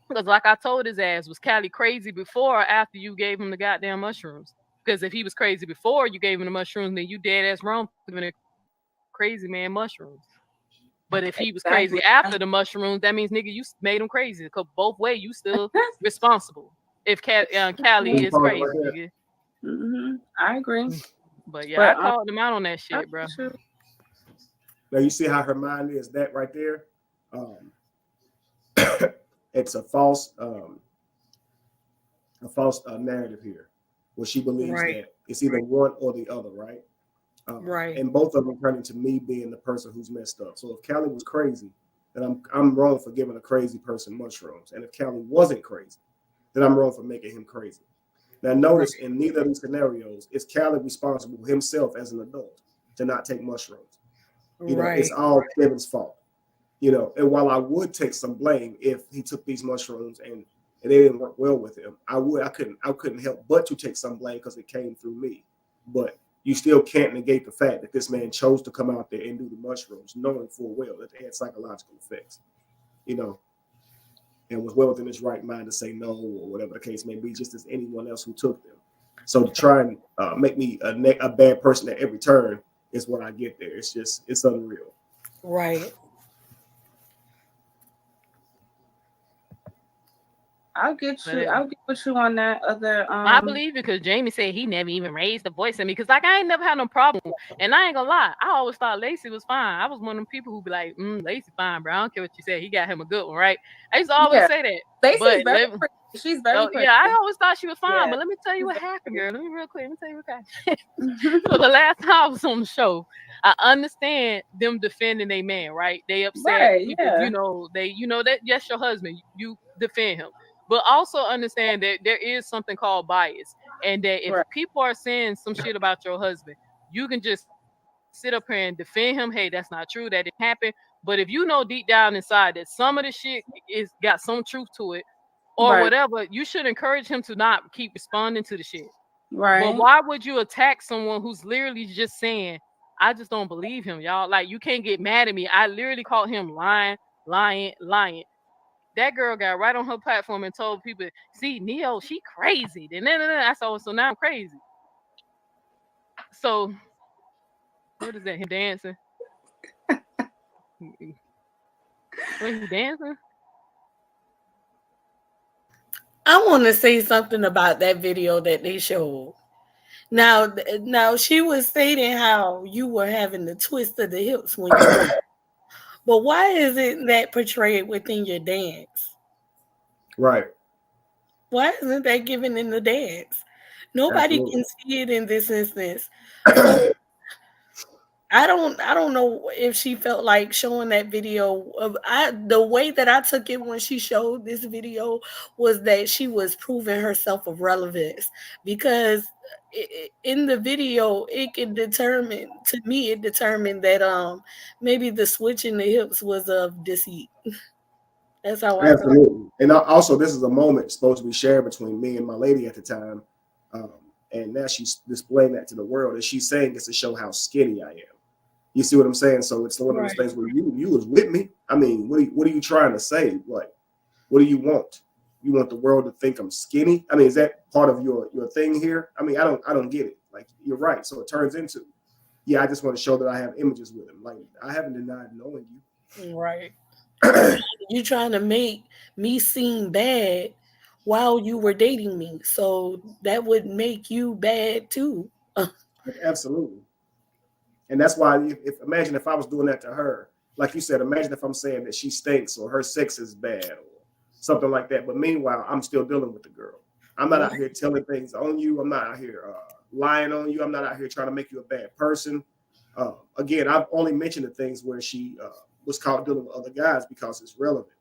Because like I told his ass, was Callie crazy before or after you gave him the goddamn mushrooms? Because if he was crazy before you gave him the mushrooms, then you dead ass wrong for giving a crazy man mushrooms. But if he was crazy after the mushrooms, that means nigga, you made him crazy. Because both ways, you still responsible. If Callie is crazy, nigga. I agree. But yeah, I called him out on that shit, bro. Now you see how her mind is. That right there, it's a false narrative here, where she believes that it's either one or the other, right? Right. And both of them turning to me being the person who's messed up. So if Callie was crazy, then I'm wrong for giving a crazy person mushrooms. And if Callie wasn't crazy, then I'm wrong for making him crazy. Now notice in neither of these scenarios is Callie responsible himself as an adult to not take mushrooms. It's all Kevin's fault. And while I would take some blame if he took these mushrooms and they didn't work well with him, I couldn't help but to take some blame because it came through me. But you still can't negate the fact that this man chose to come out there and do the mushrooms, knowing full well that they had psychological effects, and was well within his right mind to say no or whatever the case may be, just as anyone else who took them. So to try and make me a bad person at every turn is what I get there. It's unreal. Right. I'll get with you on that other. I believe it because Jamie said he never even raised the voice at me because like I ain't never had no problem. And I ain't gonna lie, I always thought Lacey was fine. I was one of them people who be like, Lacey fine, bro. I don't care what you say. He got him a good one, right? I used to always say that. Lacey's very pretty. She's very pretty. Yeah, I always thought she was fine, but let me tell you what happened, girl. Let me tell you what happened. So the last time I was on the show, I understand them defending a man, right? They upset because that that's your husband. You defend him. But also understand that there is something called bias. And that if people are saying some shit about your husband, you can just sit up here and defend him. Hey, that's not true. That didn't happen. But if you know deep down inside that some of the shit is got some truth to it or whatever, you should encourage him to not keep responding to the shit. Right. But why would you attack someone who's literally just saying, I just don't believe him, y'all? Like, you can't get mad at me. I literally called him lying. That girl got right on her platform and told people, see, Neo, she crazy. I said, so now I'm crazy. So, what is that? Him dancing? What, he dancing? I want to say something about that video that they showed. Now she was stating how you were having the twist of the hips when you dance. But why isn't that portrayed within your dance? Right. Why isn't that given in the dance? Nobody can see it in this instance. So I don't know if she felt like showing that video. The way that I took it when she showed this video was that she was proving herself of relevance, because in the video it determined that maybe the switch in the hips was of deceit. That's how I felt. And also, this is a moment supposed to be shared between me and my lady at the time, and now she's displaying that to the world, and she's saying it's to show how skinny I am. You see what I'm saying? So it's one of those things where you was with me. I mean, what are you trying to say? Like, what do you want? You want the world to think I'm skinny? I mean, is that part of your thing here? I mean, I don't get it. Like, you're right. So it turns into, I just want to show that I have images with him. Like, I haven't denied knowing you. Right. You trying to make me seem bad while you were dating me, so that would make you bad too. Absolutely. And that's why, imagine if I was doing that to her, like you said, imagine if I'm saying that she stinks or her sex is bad or something like that. But meanwhile, I'm still dealing with the girl. I'm not out here telling things on you. I'm not out here lying on you. I'm not out here trying to make you a bad person. Again, I've only mentioned the things where she was caught dealing with other guys because it's relevant.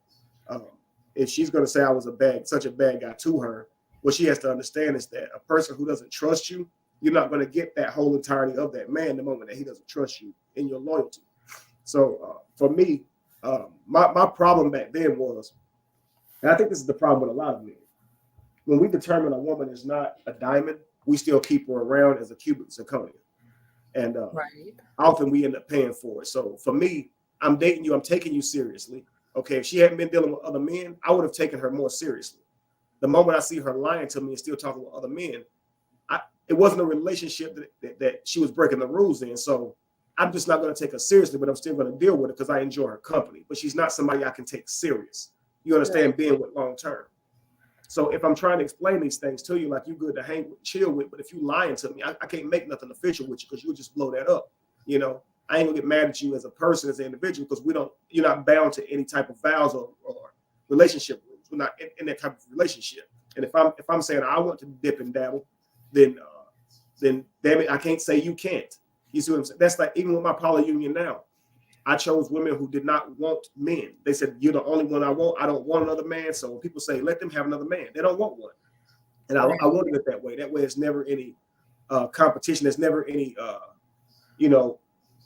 If she's going to say I was such a bad guy to her, what she has to understand is that a person who doesn't trust you, you're not going to get that whole entirety of that man the moment that he doesn't trust you in your loyalty. So for me, my problem back then was, and I think this is the problem with a lot of men, when we determine a woman is not a diamond, we still keep her around as a cubic zirconia. And often we end up paying for it. So for me, I'm dating you, I'm taking you seriously. Okay, if she hadn't been dealing with other men, I would have taken her more seriously. The moment I see her lying to me and still talking with other men, it wasn't a relationship that she was breaking the rules in. So I'm just not going to take her seriously, but I'm still going to deal with it because I enjoy her company. But she's not somebody I can take serious. You understand, being with long term. So if I'm trying to explain these things to you, like, you good to hang with, chill with, but if you lying to me, I can't make nothing official with you because you'll just blow that up. You know, I ain't gonna get mad at you as a person, as an individual, because you're not bound to any type of vows or relationship rules. We're not in that type of relationship. And if I'm saying I want to dip and dabble, then damn it, I can't say you can't. You see what I'm saying? That's like, even with my poly union now, I chose women who did not want men. They said, you're the only one I want. I don't want another man. So when people say, let them have another man, they don't want one. And I wanted it that way. That way, it's never any competition. There's never any,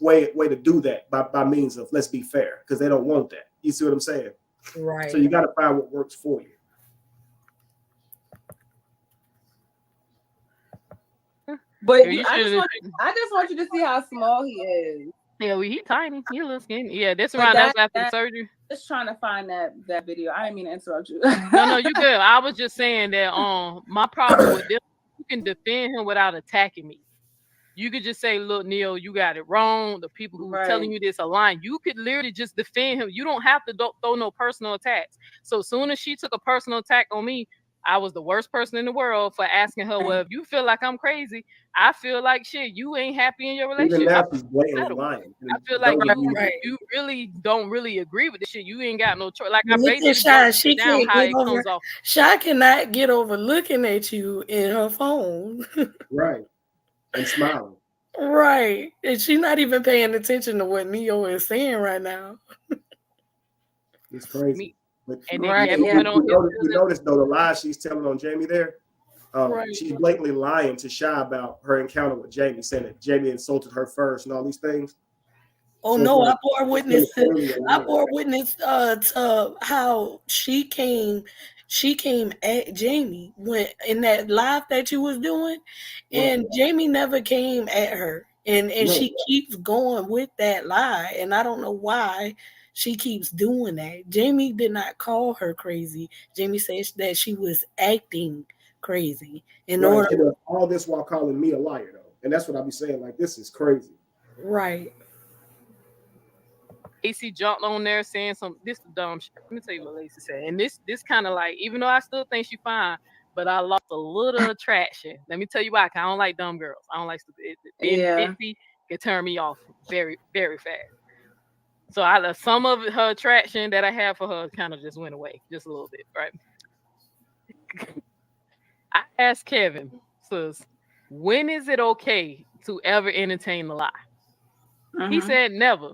way to do that by means of, let's be fair, because they don't want that. You see what I'm saying? Right. So you got to find what works for you. But I just want you to see how small he is. Yeah, he tiny. He a little skinny. Yeah, that's around. That's after the surgery. Just trying to find that video. I didn't mean to interrupt you. No, you good. I was just saying that my problem with this, you can defend him without attacking me. You could just say, look, Neil, you got it wrong. The people who are telling you this are lying. You could literally just defend him. You don't have to throw no personal attacks. So as soon as she took a personal attack on me, I was the worst person in the world for asking her, well, if you feel like I'm crazy, I feel like shit, you ain't happy in your relationship. Even now, she's blatantly lying. I feel like you really don't really agree with this shit. You ain't got no choice. Like, I Look basically at Shy. broke She it down can't how get it over. comes off. Shy cannot get over looking at you in her phone. Right. And smiling. Right. And she's not even paying attention to what Neo is saying right now. It's crazy. But And Right, then yeah. went on you notice though the lies she's telling on Jamie there. Right. She's blatantly lying to Shy about her encounter with Jamie, saying that Jamie insulted her first and all these things. Oh So no, like, I bore witness to how she came at Jamie when in that live that you was doing, and Jamie never came at her. And she keeps going with that lie, and I don't know why she keeps doing that. Jamie did not call her crazy. Jamie said that she was acting crazy in order. She does all this while calling me a liar though, and that's what I be saying. Like, this is crazy. Right. Lacey jumped on there saying this dumb shit. Let me tell you what Lacey said. And this kind of like, even though I still think she fine, but I lost a little attraction. Let me tell you why. 'Cause I don't like dumb girls. I don't like stupid. Being ditzy can turn me off very, very fast. So some of her attraction that I have for her kind of just went away just a little bit, right? I asked Kevin, sis, when is it okay to ever entertain a lie? He said never.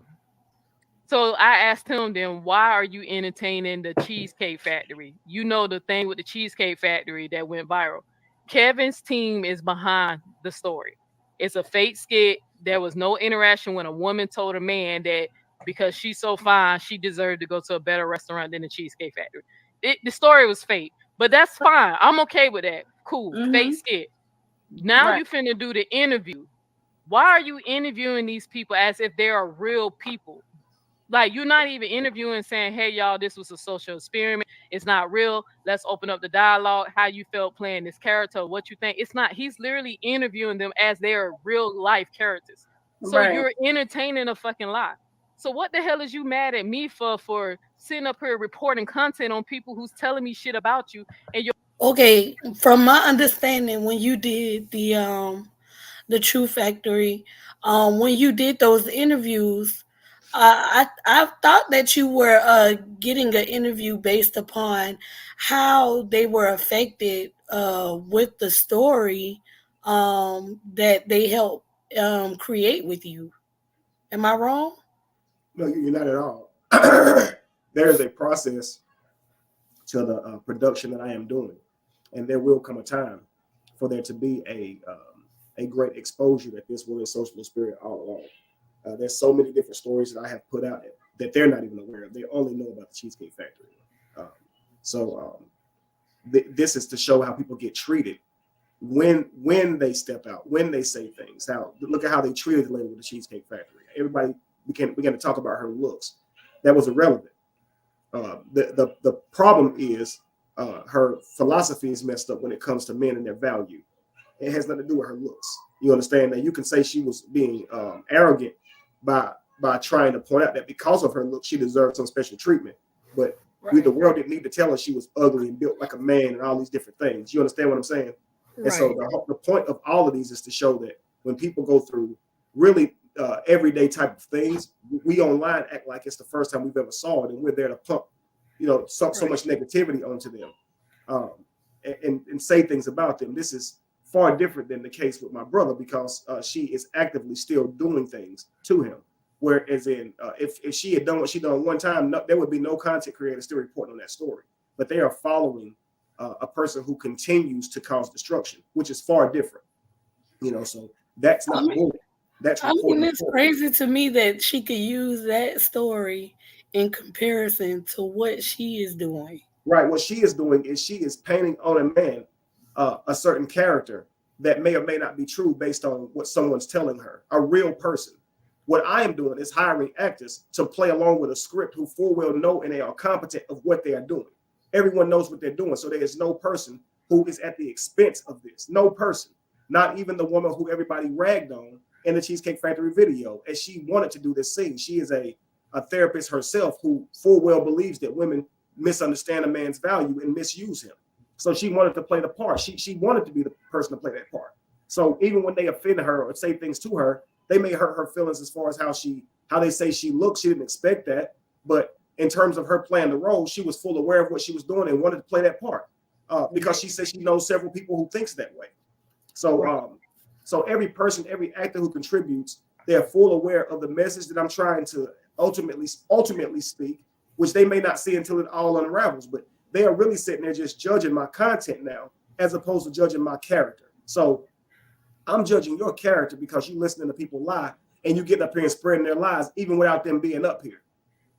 So I asked him then, why are you entertaining the Cheesecake Factory? You know, the thing with the Cheesecake Factory that went viral. Kevin's team is behind the story. It's a fake skit. There was no interaction when a woman told a man that because she's so fine, she deserved to go to a better restaurant than the Cheesecake Factory. The story was fake, but that's fine. I'm okay with that. Cool. Fake skit. Now you finna do the interview. Why are you interviewing these people as if they are real people? Like, you're not even interviewing saying, hey, y'all, this was a social experiment. It's not real. Let's open up the dialogue. How you felt playing this character, what you think. It's not. He's literally interviewing them as their real life characters. So you're entertaining a fucking lie. So what the hell is you mad at me for sitting up here reporting content on people who's telling me shit about you? And you're okay. From my understanding, when you did the True Factory, when you did those interviews, I thought that you were getting an interview based upon how they were affected with the story that they helped create with you. Am I wrong? No, you're not at all. There is a process to the production that I am doing, and there will come a time for there to be a great exposure that this was a social spirit all along. There's so many different stories that I have put out that they're not even aware of. They only know about the Cheesecake Factory. This is to show how people get treated when they step out, when they say things. Look at how they treated the lady with the Cheesecake Factory. Everybody began to talk about her looks. That was irrelevant. The problem is her philosophy is messed up when it comes to men and their value. It has nothing to do with her looks. You understand that? You can say she was being arrogant by trying to point out that because of her look, she deserved some special treatment. But the world didn't need to tell her she was ugly and built like a man and all these different things. You understand what I'm saying? Right. And so the point of all of these is to show that when people go through really everyday type of things, we online act like it's the first time we've ever saw it, and we're there to pump, so much negativity onto them, and say things about them. This is far different than the case with my brother, because she is actively still doing things to him. Whereas if she had done what she done one time, there would be no content creator still reporting on that story. But they are following a person who continues to cause destruction, which is far different. So that's not bullying. That's reporting. It's crazy to me that she could use that story in comparison to what she is doing. Right. What she is doing is she is painting on a man a certain character that may or may not be true based on what someone's telling her, a real person. What I am doing is hiring actors to play along with a script who full well know and they are competent of what they are doing. Everyone knows what they're doing. So there is no person who is at the expense of this. No person. not even the woman who everybody ragged on in the Cheesecake Factory video. And she wanted to do this scene. She is a therapist herself who full well believes that women misunderstand a man's value and misuse him. So she wanted to play the part. She wanted to be the person to play that part. So even when they offend her or say things to her, they may hurt her feelings as far as how they say she looks. She didn't expect that. But in terms of her playing the role, she was full aware of what she was doing and wanted to play that part because she said she knows several people who thinks that way. So so every person, every actor who contributes, they're full aware of the message that I'm trying to ultimately speak, which they may not see until it all unravels. But they are really sitting there just judging my content now, as opposed to judging my character. So I'm judging your character because you listening to people lie and you get up here and spreading their lies even without them being up here.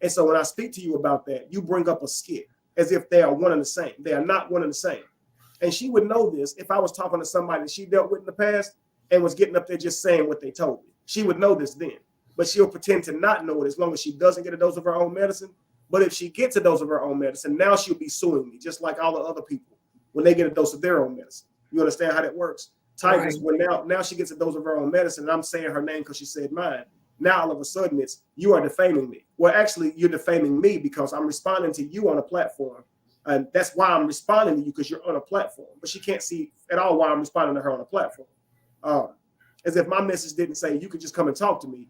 And so when I speak to you about that, you bring up a skit as if they are one and the same. They are not one and the same. And she would know this if I was talking to somebody that she dealt with in the past and was getting up there just saying what they told me. She would know this then, but she'll pretend to not know it as long as she doesn't get a dose of her own medicine. But if she gets a dose of her own medicine, now she'll be suing me, just like all the other people when they get a dose of their own medicine. You understand how that works? Titus, when now she gets a dose of her own medicine, and I'm saying her name because she said mine. Now all of a sudden it's you are defaming me. Well, actually, you're defaming me because I'm responding to you on a platform. And that's why I'm responding to you, because you're on a platform. But she can't see at all why I'm responding to her on a platform. As if my message didn't say you could just come and talk to me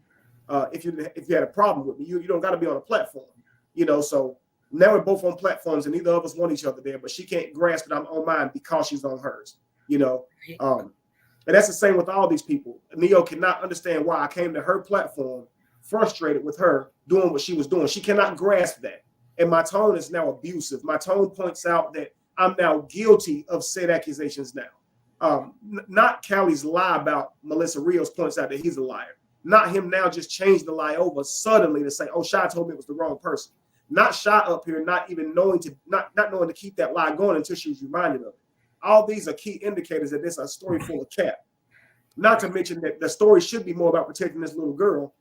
if you had a problem with me. You don't got to be on a platform. You know, so now we're both on platforms and neither of us want each other there, but she can't grasp that I'm on mine because she's on hers. You know, and that's the same with all these people. Neo cannot understand why I came to her platform frustrated with her doing what she was doing. She cannot grasp that. And my tone is now abusive. My tone points out that I'm now guilty of said accusations now. Not Callie's lie about Melissa Rios points out that he's a liar. Not him now just change the lie over suddenly to say, oh, Shy told me it was the wrong person. Not Shy up here, not even knowing to not knowing to keep that lie going until she was reminded of it. All these are key indicators that this is a story full of cap. Not to mention that the story should be more about protecting this little girl,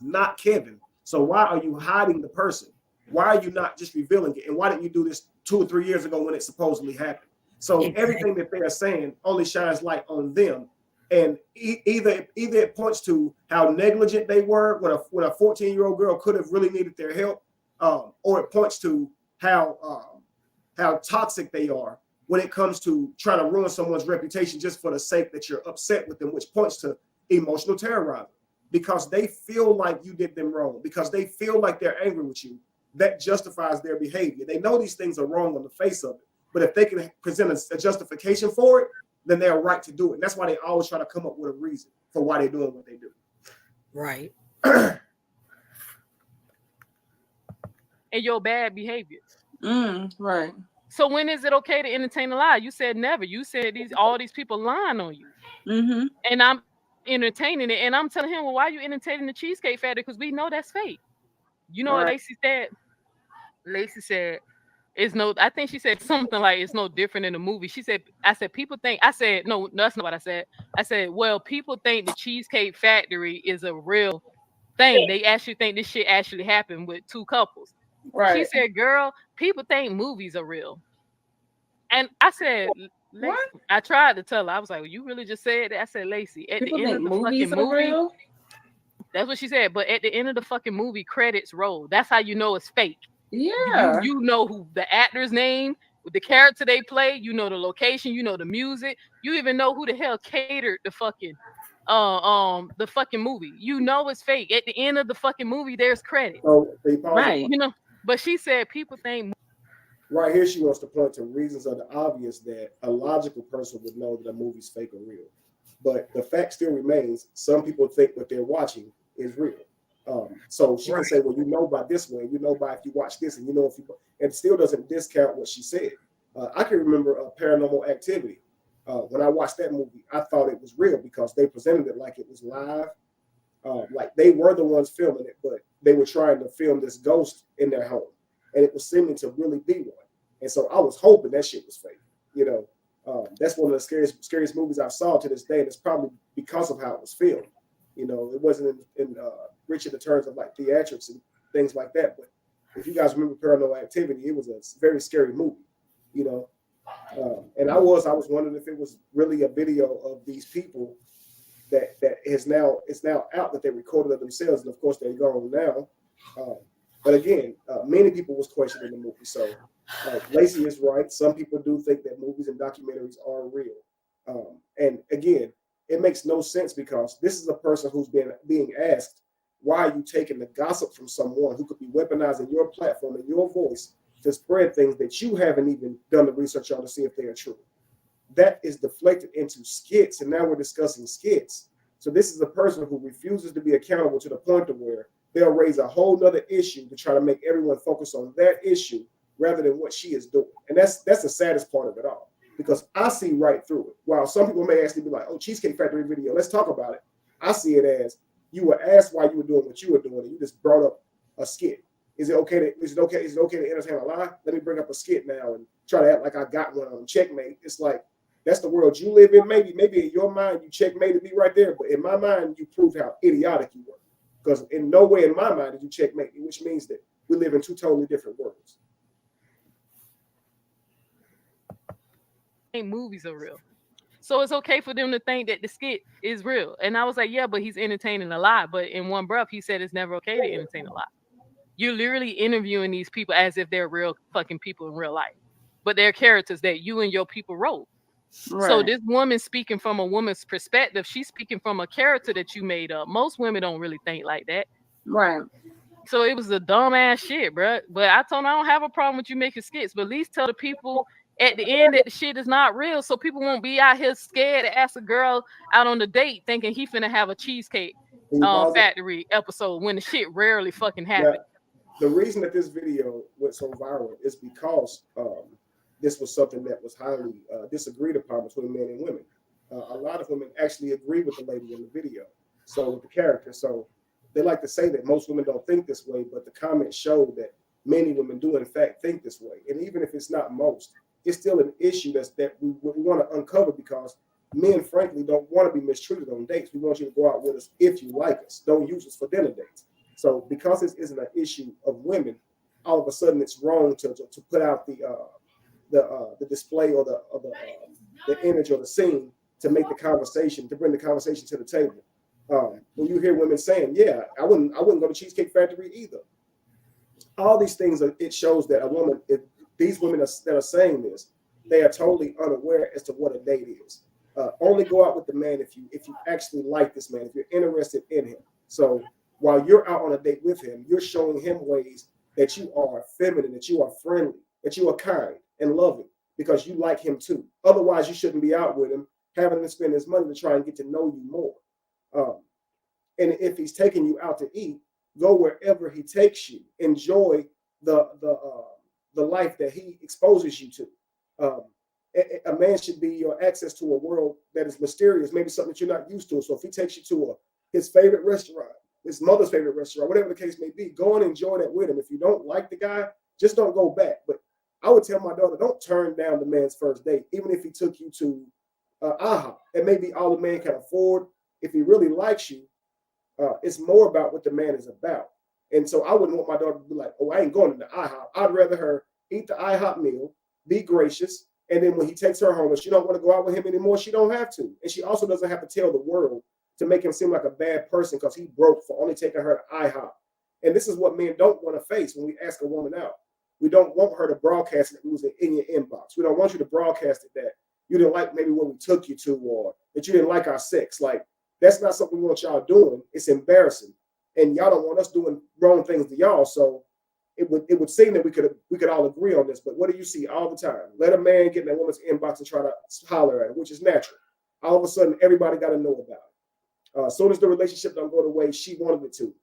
not Kevin. So why are you hiding the person? Why are you not just revealing it? And why didn't you do this 2 or 3 years ago when it supposedly happened? So everything that they are saying only shines light on them. And either it points to how negligent they were when a 14-year-old girl could have really needed their help, or it points to how toxic they are when it comes to trying to ruin someone's reputation just for the sake that you're upset with them, which points to emotional terrorizing. Because they feel like you did them wrong, because they feel like they're angry with you, that justifies their behavior. They know these things are wrong on the face of it, but if they can present a justification for it, then they're right to do it. And that's why they always try to come up with a reason for why they're doing what they do. Right. And your bad behavior. Right. So when is it okay to entertain a lie? You said never. You said all these people lying on you. Mm-hmm. And I'm entertaining it. And I'm telling him, well, why are you entertaining the Cheesecake Factory? Because we know that's fake. You know what Lacey said? Lacey said, I think she said something like it's no different in the movie. She said, I said, people think, I said, no, that's not what I said. I said, well, people think the Cheesecake Factory is a real thing. They actually think this shit actually happened with 2 couples. Right. She said, girl, people think movies are real. And I said, Lacey, I tried to tell her. I was like, well, you really just said that? I said, Lacey, at the end of the fucking movie, real? That's what she said. But at the end of the fucking movie, credits roll. That's how you know it's fake. Yeah. You know who the actor's name, the character they play, you know the location, you know the music, you even know who the hell catered the fucking movie. You know it's fake. At the end of the fucking movie, there's credits. So right. You know, but she said people think right here she wants to point to reasons of the obvious that a logical person would know that a movie's fake or real. But the fact still remains, some people think what they're watching is real. So she can say, well, you know by this way, you know by if you watch this, and you know if you, and still doesn't discount what she said. I can remember Paranormal Activity. When I watched that movie, I thought it was real because they presented it like it was live. Like they were the ones filming it, but they were trying to film this ghost in their home, and it was seeming to really be one. And so I was hoping that shit was fake. You know, that's one of the scariest movies I've saw to this day, and it's probably because of how it was filmed. You know, it wasn't in rich in the terms of like theatrics and things like that. But if you guys remember Paranormal Activity, it was a very scary movie. You know, And I was wondering if it was really a video of these people that it's now out that they recorded of themselves, and of course they're gone now. But again, many people was questioning the movie. So Lacey is right. Some people do think that movies and documentaries are real. And again, it makes no sense because this is a person who's being asked, why are you taking the gossip from someone who could be weaponizing your platform and your voice to spread things that you haven't even done the research on to see if they are true? That is deflected into skits, and now we're discussing skits. So this is a person who refuses to be accountable to the point of where they'll raise a whole nother issue to try to make everyone focus on that issue rather than what she is doing. And that's the saddest part of it all, because I see right through it. While some people may actually be like, oh, Cheesecake Factory video, let's talk about it. I see it as you were asked why you were doing what you were doing, and you just brought up a skit. Is it okay to entertain a lie? Let me bring up a skit now and try to act like I got one on checkmate. It's like, that's the world you live in. Maybe in your mind you checkmated me right there, but in my mind you proved how idiotic you were. Because in no way in my mind did you checkmate me, which means that we live in two totally different worlds. Movies are real. So it's okay for them to think that the skit is real. And I was like, yeah, but he's entertaining a lie. But in one breath, he said it's never okay to entertain a lie. You're literally interviewing these people as if they're real fucking people in real life. But they're characters that you and your people wrote. Right. So this woman speaking from a woman's perspective, she's speaking from a character that you made up. Most women don't really think like that. Right. So it was a dumbass shit, bro. But I told him I don't have a problem with you making skits, but at least tell the people at the end that the shit is not real, so people won't be out here scared to ask a girl out on the date thinking he finna have a cheesecake factory episode when the shit rarely fucking happens. The reason that this video went so viral is because this was something that was highly disagreed upon between men and women. A lot of women actually agree with the lady in the video, so with the character. So they like to say that most women don't think this way, but the comments show that many women do in fact think this way. And even if it's not most, it's still an issue that we want to uncover, because men frankly don't want to be mistreated on dates. We want you to go out with us if you like us. Don't use us for dinner dates. So because this isn't an issue of women, all of a sudden it's wrong to put out the display or the image or the scene to make the conversation, to bring the conversation to the table. When you hear women saying, yeah, I wouldn't go to Cheesecake Factory either. All these things, it shows that a woman, these women that are saying this, they are totally unaware as to what a date is. Only go out with the man if you actually like this man, if you're interested in him. So while you're out on a date with him, you're showing him ways that you are feminine, that you are friendly, that you are kind and loving, because you like him too. Otherwise, you shouldn't be out with him, having to spend his money to try and get to know you more. And if he's taking you out to eat, go wherever he takes you. Enjoy the life that he exposes you to. A man should be your access to a world that is mysterious, maybe something that you're not used to. So if he takes you to his favorite restaurant, his mother's favorite restaurant, whatever the case may be, go and enjoy that with him. If you don't like the guy, just don't go back. But I would tell my daughter, don't turn down the man's first date, even if he took you to IHOP. It may be all the man can afford. If he really likes you, it's more about what the man is about. And so I wouldn't want my daughter to be like, oh, I ain't going to the IHOP. I'd rather her eat the IHOP meal, be gracious, and then when he takes her home and she don't want to go out with him anymore, she don't have to. And she also doesn't have to tell the world to make him seem like a bad person because he broke for only taking her to IHOP. And this is what men don't want to face when we ask a woman out. We don't want her to broadcast it was in your inbox. We don't want you to broadcast it that you didn't like maybe what we took you to, or that you didn't like our sex. Like, that's not something we want y'all doing. It's embarrassing. And y'all don't want us doing wrong things to y'all. So it would seem that we could all agree on this. But what do you see all the time? Let a man get in that woman's inbox and try to holler at her, which is natural. All of a sudden, everybody got to know about it. As soon as the relationship don't go the way she wanted it to,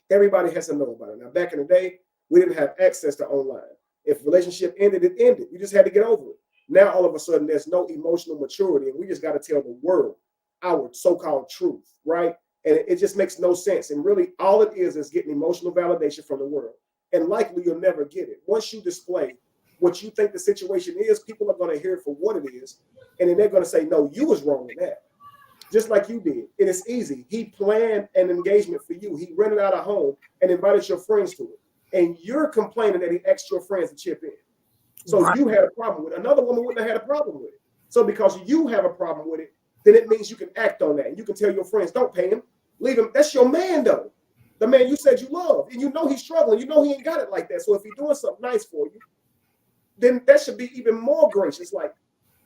everybody has to know about it. Now, back in the day, we didn't have access to online. If relationship ended, it ended. You just had to get over it. Now, all of a sudden, there's no emotional maturity, and we just got to tell the world our so-called truth, right? And it just makes no sense. And really, all it is getting emotional validation from the world. And likely, you'll never get it. Once you display what you think the situation is, people are going to hear it for what it is, and then they're going to say, no, you was wrong in that. Just like you did. It is easy. He planned an engagement for you. He rented out a home and invited your friends to it. And you're complaining that he asked your friends to chip in. So you had a problem with it. Another woman wouldn't have had a problem with it. So because you have a problem with it, then it means you can act on that. And you can tell your friends, don't pay him. Leave him. That's your man, though. The man you said you love. And you know he's struggling. You know he ain't got it like that. So if he's doing something nice for you, then that should be even more gracious. Like,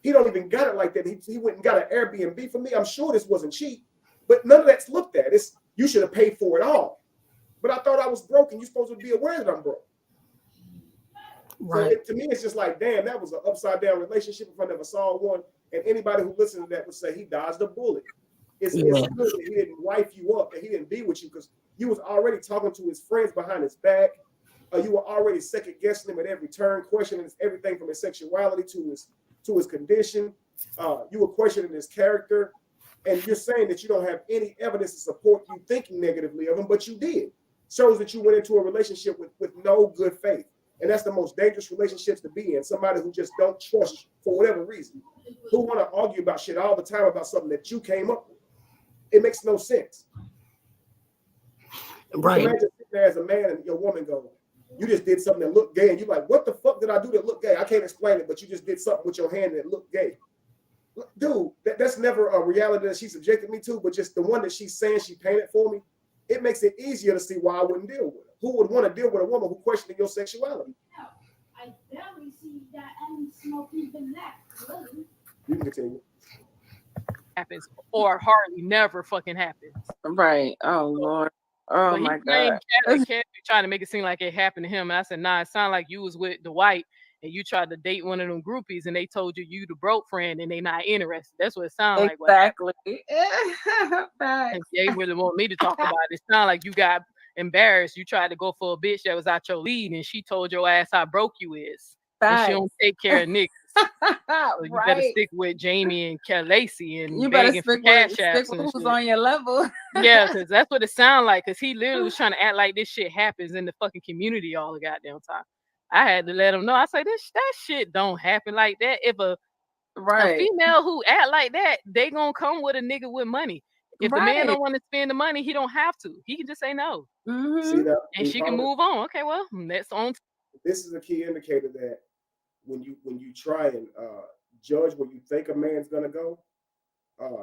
he don't even got it like that. He went and got an Airbnb for me. I'm sure this wasn't cheap. But none of that's looked at. It's you should have paid for it all. But I thought I was broke, and you're supposed to be aware that I'm broke. Right. So to me, it's just like, damn, that was an upside down relationship if I never saw one. And anybody who listened to that would say he dodged a bullet. It's good that he didn't wife you up, that he didn't be with you, because you was already talking to his friends behind his back. You were already second guessing him at every turn, questioning everything from his sexuality to his condition. You were questioning his character, and you're saying that you don't have any evidence to support you thinking negatively of him, but you did. Shows that you went into a relationship with no good faith. And that's the most dangerous relationships to be in. Somebody who just don't trust for whatever reason, who want to argue about shit all the time about something that you came up with. It makes no sense. Right. Imagine sitting there as a man and your woman go, you just did something that looked gay, and you're like, what the fuck did I do that looked gay? I can't explain it, but you just did something with your hand that looked gay. Dude, that's never a reality that she subjected me to, but just the one that she's saying she painted for me, it makes it easier to see why I wouldn't deal with her. Who would want to deal with a woman who questioned your sexuality? No, I barely see that any smoke even that. Really. You can continue. Happens or hardly never fucking happens. Right. Oh Lord. Oh my God. Kelly trying to make it seem like it happened to him. And I said, nah, it sounded like you was with Dwight and you tried to date one of them groupies and they told you the broke friend and they not interested. That's what it sounded like. Exactly. And they really want me to talk about it. It sounded like you got embarrassed. You tried to go for a bitch that was out your lead and she told your ass how broke you is. And she don't take care of niggas. So you better stick with Jamie and Lacey and you better stick with who's on your level. Yeah, because that's what it sounded like. Because he literally was trying to act like this shit happens in the fucking community all the goddamn time. I had to let him know. I say that shit don't happen like that. If a female who act like that, they gonna come with a nigga with money. If the man don't want to spend the money, he don't have to. He can just say no. Mm-hmm. See that? And she can move on. Okay, well, that's on. This is a key indicator that when you try and judge where you think a man's gonna go,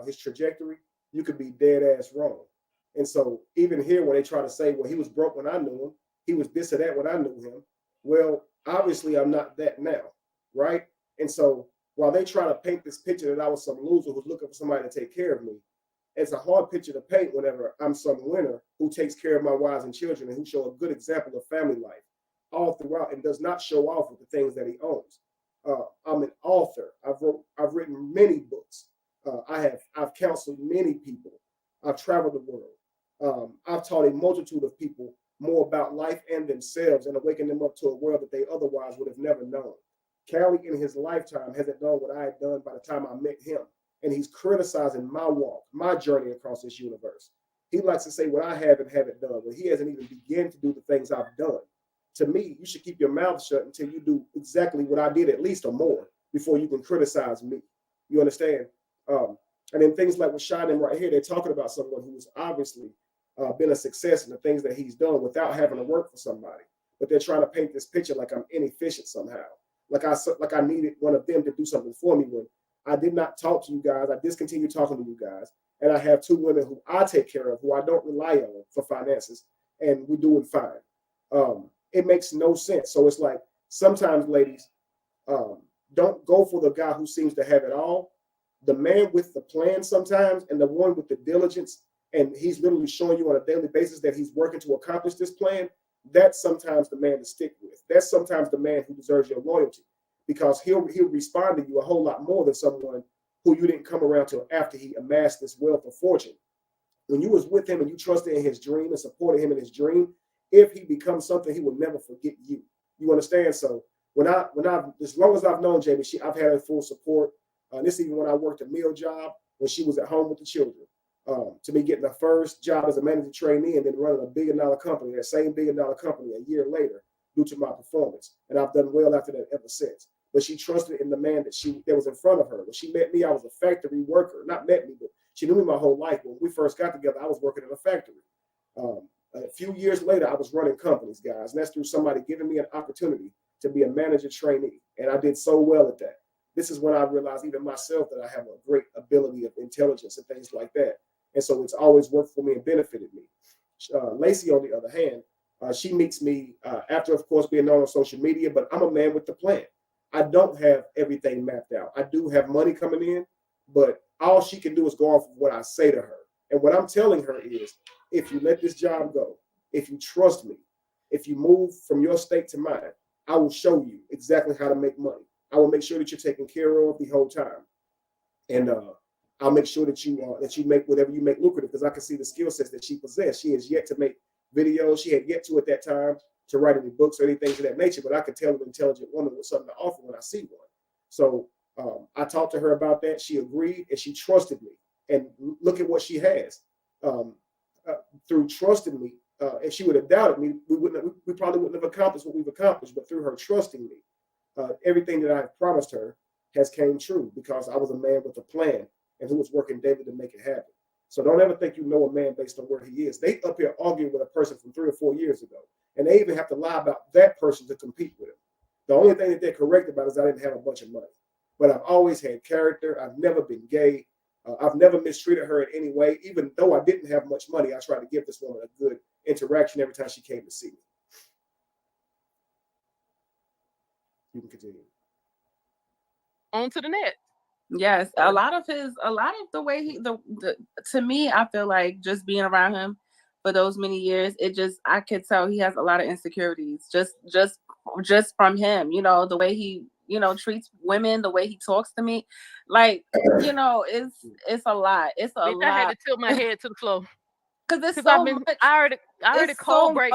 his trajectory, you could be dead ass wrong. And so even here, when they try to say, well, he was broke when I knew him, he was this or that when I knew him. Well, obviously I'm not that now, right? And so while they try to paint this picture that I was some loser who's looking for somebody to take care of me, it's a hard picture to paint whenever I'm some winner who takes care of my wives and children and who show a good example of family life all throughout and does not show off with the things that he owns. I'm an author. I've written many books. I've counseled many people. I've traveled the world. I've taught a multitude of people more about life and themselves and awakened them up to a world that they otherwise would have never known. Callie in his lifetime hasn't done what I had done by the time I met him. And he's criticizing my walk, my journey across this universe. He likes to say what I haven't done, but he hasn't even begun to do the things I've done. To me, you should keep your mouth shut until you do exactly what I did, at least or more, before you can criticize me. You understand? And then things like with Shining right here, they're talking about someone who's obviously been a success in the things that he's done without having to work for somebody. But they're trying to paint this picture like I'm inefficient somehow. Like I needed one of them to do something for me when I did not talk to you guys. I discontinued talking to you guys. And I have two women who I take care of, who I don't rely on for finances, and we're doing fine. It makes no sense. So it's like sometimes, ladies, don't go for the guy who seems to have it all. The man with the plan sometimes, and the one with the diligence, and he's literally showing you on a daily basis that he's working to accomplish this plan. That's sometimes the man to stick with. That's sometimes the man who deserves your loyalty, because he'll respond to you a whole lot more than someone who you didn't come around to after he amassed this wealth of fortune. When you was with him and you trusted in his dream and supported him in his dream, if he becomes something, he will never forget you. You understand? So when I as long as I've known Jamie, I've had her full support. This even when I worked a meal job when she was at home with the children. To me getting the first job as a manager trainee and then running a $1 billion company, that same $1 billion company a year later due to my performance. And I've done well after that ever since. But she trusted in the man that was in front of her. When she met me, I was a factory worker. Not met me, but she knew me my whole life. When we first got together, I was working in a factory. A few years later, I was running companies, guys. And that's through somebody giving me an opportunity to be a manager trainee, and I did so well at that. This is when I realized even myself that I have a great ability of intelligence and things like that. And so it's always worked for me and benefited me. Lacey, on the other hand, she meets me after, of course, being known on social media, but I'm a man with the plan. I don't have everything mapped out. I do have money coming in, but all she can do is go off of what I say to her. And what I'm telling her is, if you let this job go, if you trust me, if you move from your state to mine, I will show you exactly how to make money. I will make sure that you're taken care of the whole time. And I'll make sure that you make whatever you make lucrative, because I can see the skill sets that she possessed. She has yet to make videos. She had yet to, at that time, to write any books or anything of that nature, but I could tell an intelligent woman with something to offer when I see one. So I talked to her about that. She agreed and she trusted me. And look at what she has. Through trusting me, if she would have doubted me, we probably wouldn't have accomplished what we've accomplished. But through her trusting me, everything that I have promised her has came true, because I was a man with a plan and who was working daily to make it happen. So don't ever think you know a man based on where he is. They up here arguing with a person from 3 or 4 years ago, and they even have to lie about that person to compete with him. The only thing that they're correct about is I didn't have a bunch of money. But I've always had character. I've never been gay. I've never mistreated her in any way. Even though I didn't have much money, I tried to give this woman a good interaction every time she came to see me. You can continue. On to the next. Yes, a lot of the way to me, I feel like just being around him for those many years, I could tell he has a lot of insecurities just from him, the way he, treats women, the way he talks to me, like, it's a lot. It's a lot. I had to tilt my head to the floor. Because it's so much. I already cold break.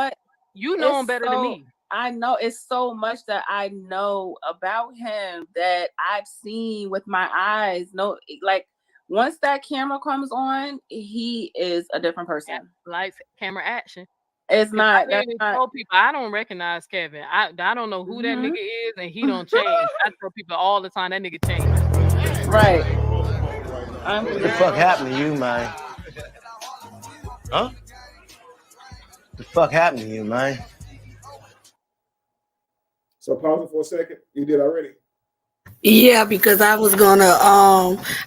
You know him better than me. I know it's so much that I know about him that I've seen with my eyes. No, like once that camera comes on, he is a different person. Lights, camera, action. It's not. I tell people I don't recognize Kevin. I don't know who that nigga is, and he don't change. I tell people all the time that nigga changes. Right. What the fuck happened to you, man? Huh? What the fuck happened to you, man? So pause it for a second. You did already. Yeah, because I was gonna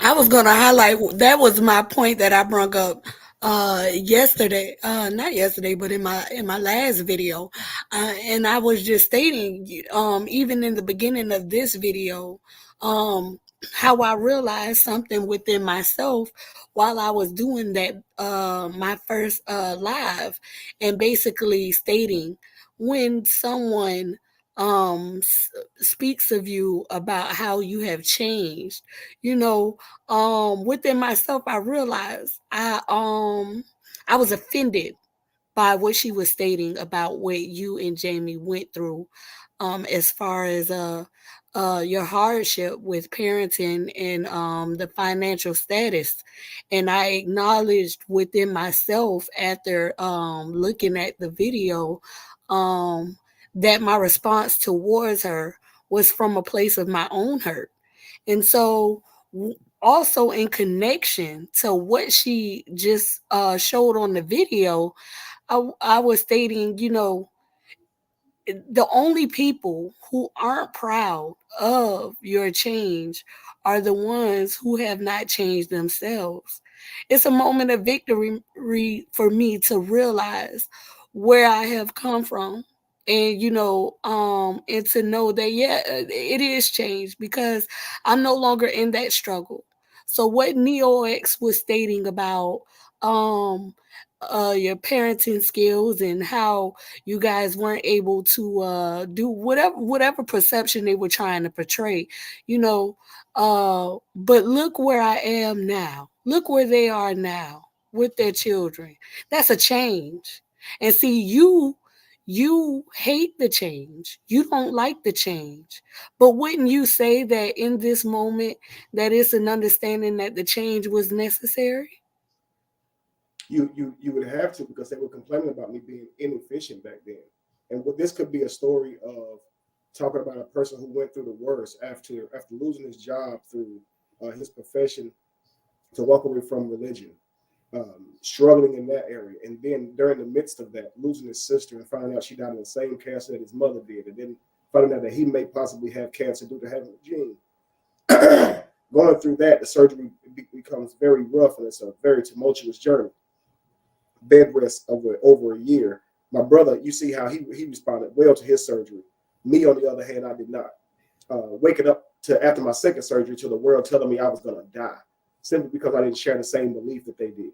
highlight, that was my point that I brought up yesterday, not yesterday, but in my last video, and I was just stating, even in the beginning of this video, how I realized something within myself while I was doing that, my first live, and basically stating, when someone speaks of you about how you have changed, within myself, I realized I was offended by what she was stating about what you and Jamie went through, as far as your hardship with parenting and the financial status. And I acknowledged within myself, after looking at the video, that my response towards her was from a place of my own hurt. And so, also in connection to what she just showed on the video, I was stating, the only people who aren't proud of your change are the ones who have not changed themselves. It's a moment of victory for me to realize where I have come from, and and to know that, yeah, it is changed, because I'm no longer in that struggle. So what NeoX was stating about your parenting skills and how you guys weren't able to do whatever perception they were trying to portray, but look where I am now. Look where they are now with their children. That's a change. And see, you hate the change. You don't like the change. But wouldn't you say that in this moment that it's an understanding that the change was necessary? You would have to, because they were complaining about me being inefficient back then. And this could be a story of talking about a person who went through the worst after losing his job through his profession, to walk away from religion, struggling in that area, and then during the midst of that, losing his sister and finding out she died in the same cancer that his mother did, and then finding out that he may possibly have cancer due to having a gene. Going through that, the surgery becomes very rough, and it's a very tumultuous journey. Bed rest over a year. My brother, you see how he responded well to his surgery. Me, on the other hand, I did not. Waking up to after my second surgery to the world telling me I was going to die, simply because I didn't share the same belief that they did.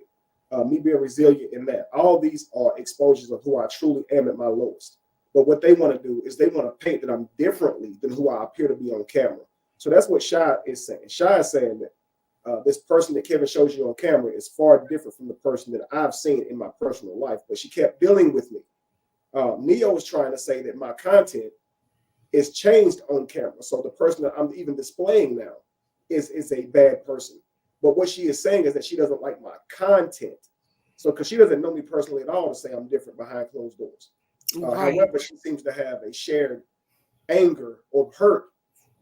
Me being resilient in that. All these are exposures of who I truly am at my lowest. But what they want to do is they want to paint that I'm differently than who I appear to be on camera. So that's what Shy is saying. Shy is saying that this person that Kevin shows you on camera is far different from the person that I've seen in my personal life. But she kept dealing with me. Neo was trying to say that my content is changed on camera. So the person that I'm even displaying now is a bad person. But what she is saying is that she doesn't like my content. So because she doesn't know me personally at all to say I'm different behind closed doors. Right. However, she seems to have a shared anger or hurt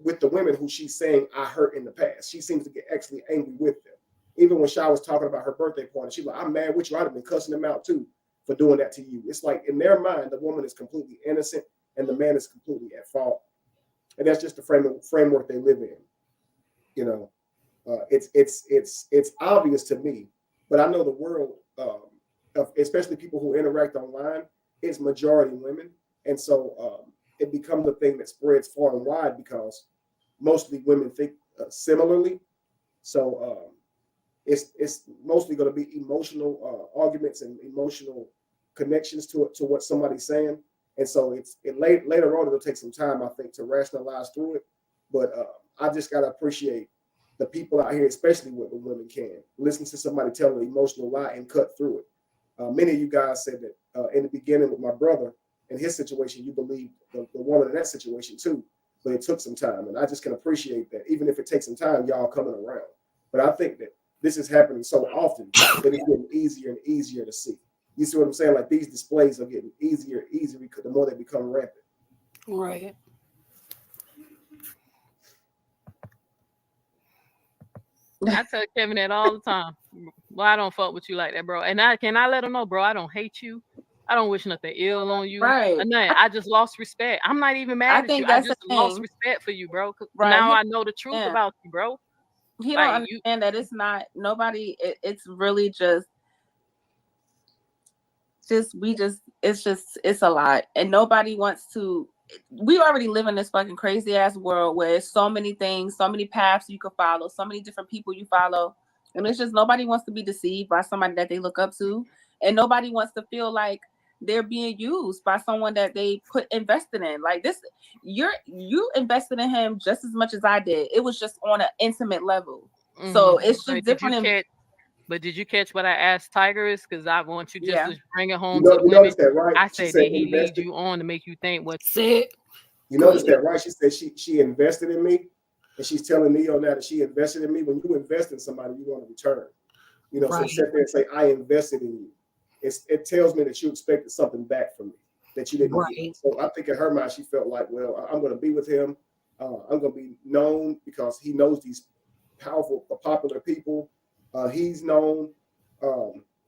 with the women who she's saying I hurt in the past. She seems to get actually angry with them. Even when Shy was talking about her birthday party, she's like, I'm mad with you. I'd have been cussing them out too for doing that to you. It's like in their mind, the woman is completely innocent and the man is completely at fault. And that's just the framework they live in. You know, it's obvious to me, but I know the world, especially people who interact online, is majority women. And so it becomes a thing that spreads far and wide because mostly women think similarly. So it's mostly going to be emotional arguments and emotional connections to what somebody's saying. And so later on, it'll take some time, I think, to rationalize through it. But I just got to appreciate the people out here, especially what the women can. Listen to somebody tell an emotional lie and cut through it. Many of you guys said that in the beginning with my brother, in his situation, you believed the woman in that situation too. But it took some time. And I just can appreciate that. Even if it takes some time, y'all coming around. But I think that this is happening so often that it's getting easier and easier to see. You see what I'm saying? Like these displays are getting easier and easier because the more they become rampant. Right. I tell Kevin that all the time. Well, I don't fuck with you like that, bro. And I let him know, bro, I don't hate you. I don't wish nothing ill on you. Right. And nothing. I just lost respect. I'm not even mad at you. I just lost respect for you, bro. Right. Now I know the truth about you, bro. He don't understand that it's not nobody. It's really it's a lot, and nobody wants to. We already live in this fucking crazy ass world where there's so many things, so many paths you can follow, so many different people you follow, and it's just nobody wants to be deceived by somebody that they look up to, and nobody wants to feel like they're being used by someone that they invested in. Like this, you invested in him just as much as I did. It was just on an intimate level. Mm-hmm. So it's just different. But did you catch what I asked Tigress? Because I want you just to bring it home to the women. That, right? I said, did he lead you on to make you think what said? You noticed that, right? She said she invested in me, and she's telling Neo now that she invested in me. When you invest in somebody, you want to return. You know, right. So sit there and say, I invested in you. It tells me that you expected something back from me that you didn't get. So I think in her mind, she felt like, well, I'm going to be with him. I'm going to be known because he knows these powerful, popular people. He's known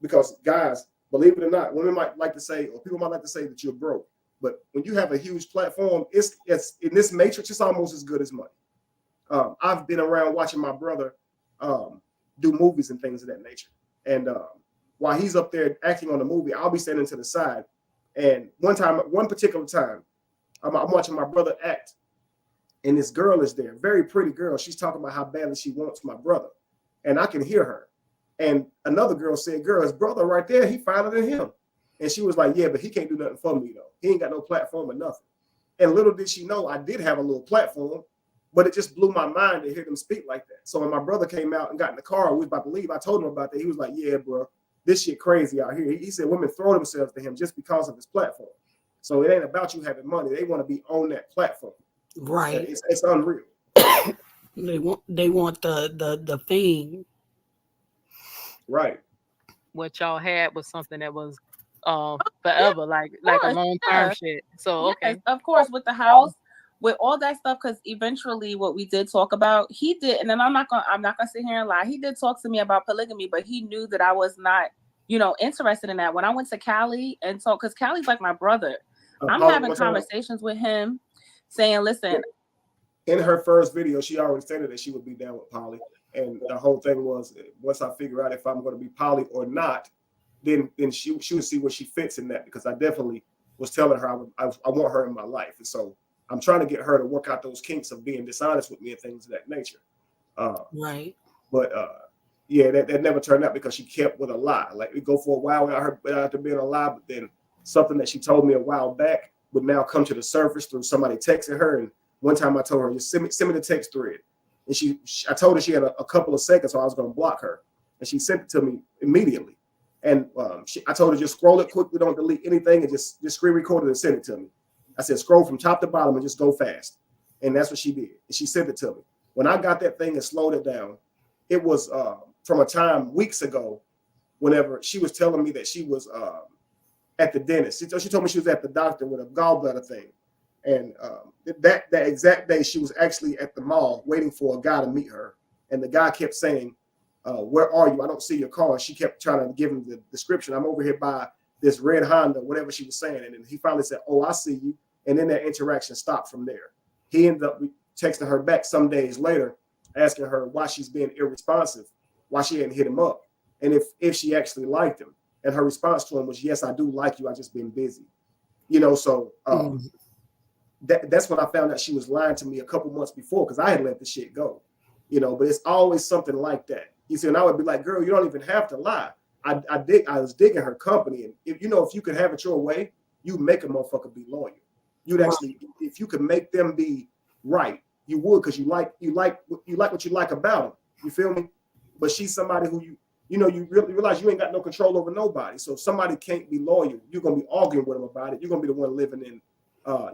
because, guys, believe it or not, women might like to say, or people might like to say that you're broke. But when you have a huge platform, it's in this matrix, it's almost as good as money. I've been around watching my brother do movies and things of that nature. And while he's up there acting on the movie, I'll be standing to the side. And one particular time, I'm watching my brother act. And this girl is there, very pretty girl. She's talking about how badly she wants my brother. And I can hear her. And another girl said, girl, his brother right there, he finer than him. And she was like, yeah, but he can't do nothing for me, though. He ain't got no platform or nothing. And little did she know I did have a little platform, but it just blew my mind to hear them speak like that. So when my brother came out and got in the car, we was about to leave, I told him about that. He was like, yeah, bro, this shit crazy out here. He said women throw themselves to him just because of his platform. So it ain't about you having money. They want to be on that platform. Right. It's unreal. They want the fame. Right. What y'all had was something that was forever, like a long-term shit. So okay. Of course, with the house, with all that stuff, because eventually what we did talk about, he did, and then I'm not gonna sit here and lie. He did talk to me about polygamy, but he knew that I was not, interested in that. When I went to Cali and talk, because Cali's like my brother. I'm having conversations with him, saying, listen. In her first video, she already stated that she would be down with poly. And the whole thing was, once I figure out if I'm going to be poly or not, then she would see where she fits in that, because I definitely was telling her I want her in my life. And so I'm trying to get her to work out those kinks of being dishonest with me and things of that nature. Right. But yeah, that never turned out, because she kept with a lie. Like, we go for a while without her being a lie, but then something that she told me a while back would now come to the surface through somebody texting her. And one time I told her, just send me the text thread. And I told her she had a couple of seconds, so I was going to block her. And she sent it to me immediately. And I told her, just scroll it quickly, don't delete anything, and just screen record it and send it to me. I said, scroll from top to bottom and just go fast. And that's what she did. And she sent it to me. When I got that thing and slowed it down, it was from a time weeks ago, whenever she was telling me that she was at the dentist. She told me she was at the doctor with a gallbladder thing. And that exact day, she was actually at the mall waiting for a guy to meet her. And the guy kept saying, where are you? I don't see your car. And she kept trying to give him the description. I'm over here by this red Honda, whatever she was saying. And then he finally said, oh, I see you. And then that interaction stopped from there. He ended up texting her back some days later, asking her why she's being irresponsive, why she hadn't hit him up, and if she actually liked him. And her response to him was, yes, I do like you. I just been busy. So that's when I found out she was lying to me a couple months before, because I had let the shit go. But it's always something like that. You see, and I would be like, girl, you don't even have to lie. I was digging her company. And if you could have it your way, you make a motherfucker be loyal. You'd actually, if you could make them be right, you would, because you like what you like about them. You feel me? But she's somebody who you really realize you ain't got no control over nobody. So if somebody can't be loyal, you're gonna be arguing with them about it. You're gonna be the one living in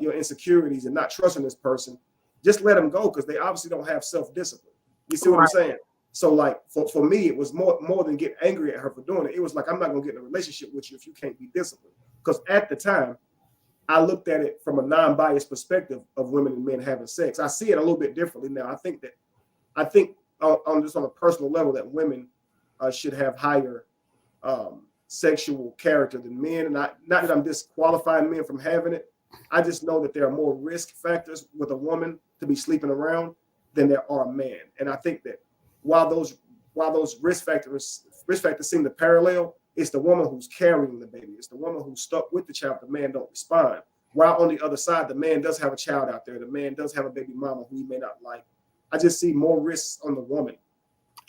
your insecurities and not trusting this person. Just let them go, because they obviously don't have self-discipline. You see what I'm saying? So like for me, it was more than get angry at her for doing it. It was like, I'm not gonna get in a relationship with you if you can't be disciplined. Because at the time, I looked at it from a non-biased perspective of women and men having sex. I see it a little bit differently now. I think on just on a personal level that women should have higher sexual character than men. And not that I'm disqualifying men from having it. I just know that there are more risk factors with a woman to be sleeping around than there are men. And I think that while those risk factors seem to parallel, it's the woman who's carrying the baby. It's the woman who's stuck with the child. The man don't respond. While on the other side, the man does have a child out there. The man does have a baby mama who he may not like. I just see more risks on the woman.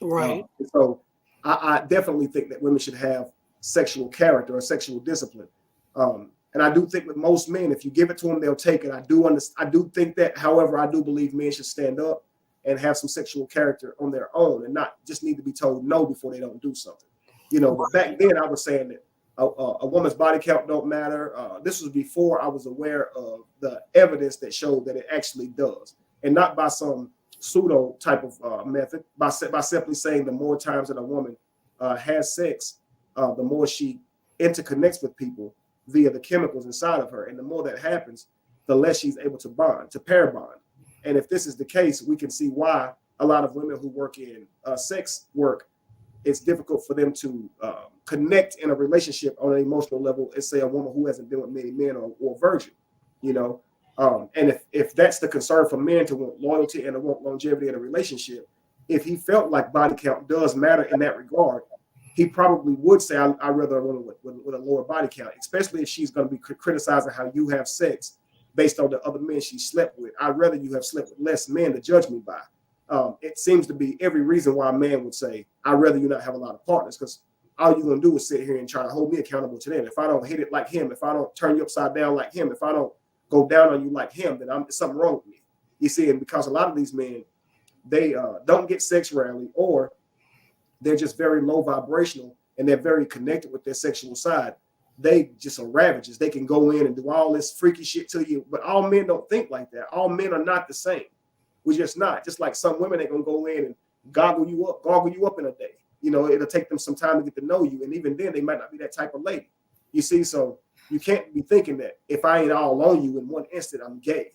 Right. So I definitely think that women should have sexual character or sexual discipline. And I do think with most men, if you give it to them, they'll take it. I do think that. However, I do believe men should stand up and have some sexual character on their own, and not just need to be told no before they don't do something. But back then I was saying that a woman's body count don't matter. This was before I was aware of the evidence that showed that it actually does, and not by some pseudo type of method. By simply saying the more times that a woman has sex, the more she interconnects with people via the chemicals inside of her, and the more that happens, the less she's able to bond, to pair bond. And if this is the case, we can see why a lot of women who work in sex work, it's difficult for them to connect in a relationship on an emotional level as, say, a woman who hasn't been with many men or virgin, and if that's the concern for men, to want loyalty and to want longevity in a relationship, if he felt like body count does matter in that regard, he probably would say, I'd rather a woman with a lower body count, especially if she's going to be criticizing how you have sex based on the other men she slept with. I'd rather you have slept with less men to judge me by. It seems to be every reason why a man would say, I'd rather you not have a lot of partners, because all you're going to do is sit here and try to hold me accountable to them. If I don't hit it like him, if I don't turn you upside down like him, if I don't go down on you like him, then there's something wrong with me. You see, and because a lot of these men, they don't get sex rarely, or they're just very low vibrational and they're very connected with their sexual side. They just are ravages. They can go in and do all this freaky shit to you, but all men don't think like that. All men are not the same. We're just not. Just like some women, they're gonna go in and goggle you up in a day. It'll take them some time to get to know you, and even then, they might not be that type of lady. You see, so you can't be thinking that if I ain't all on you in one instant, I'm gay.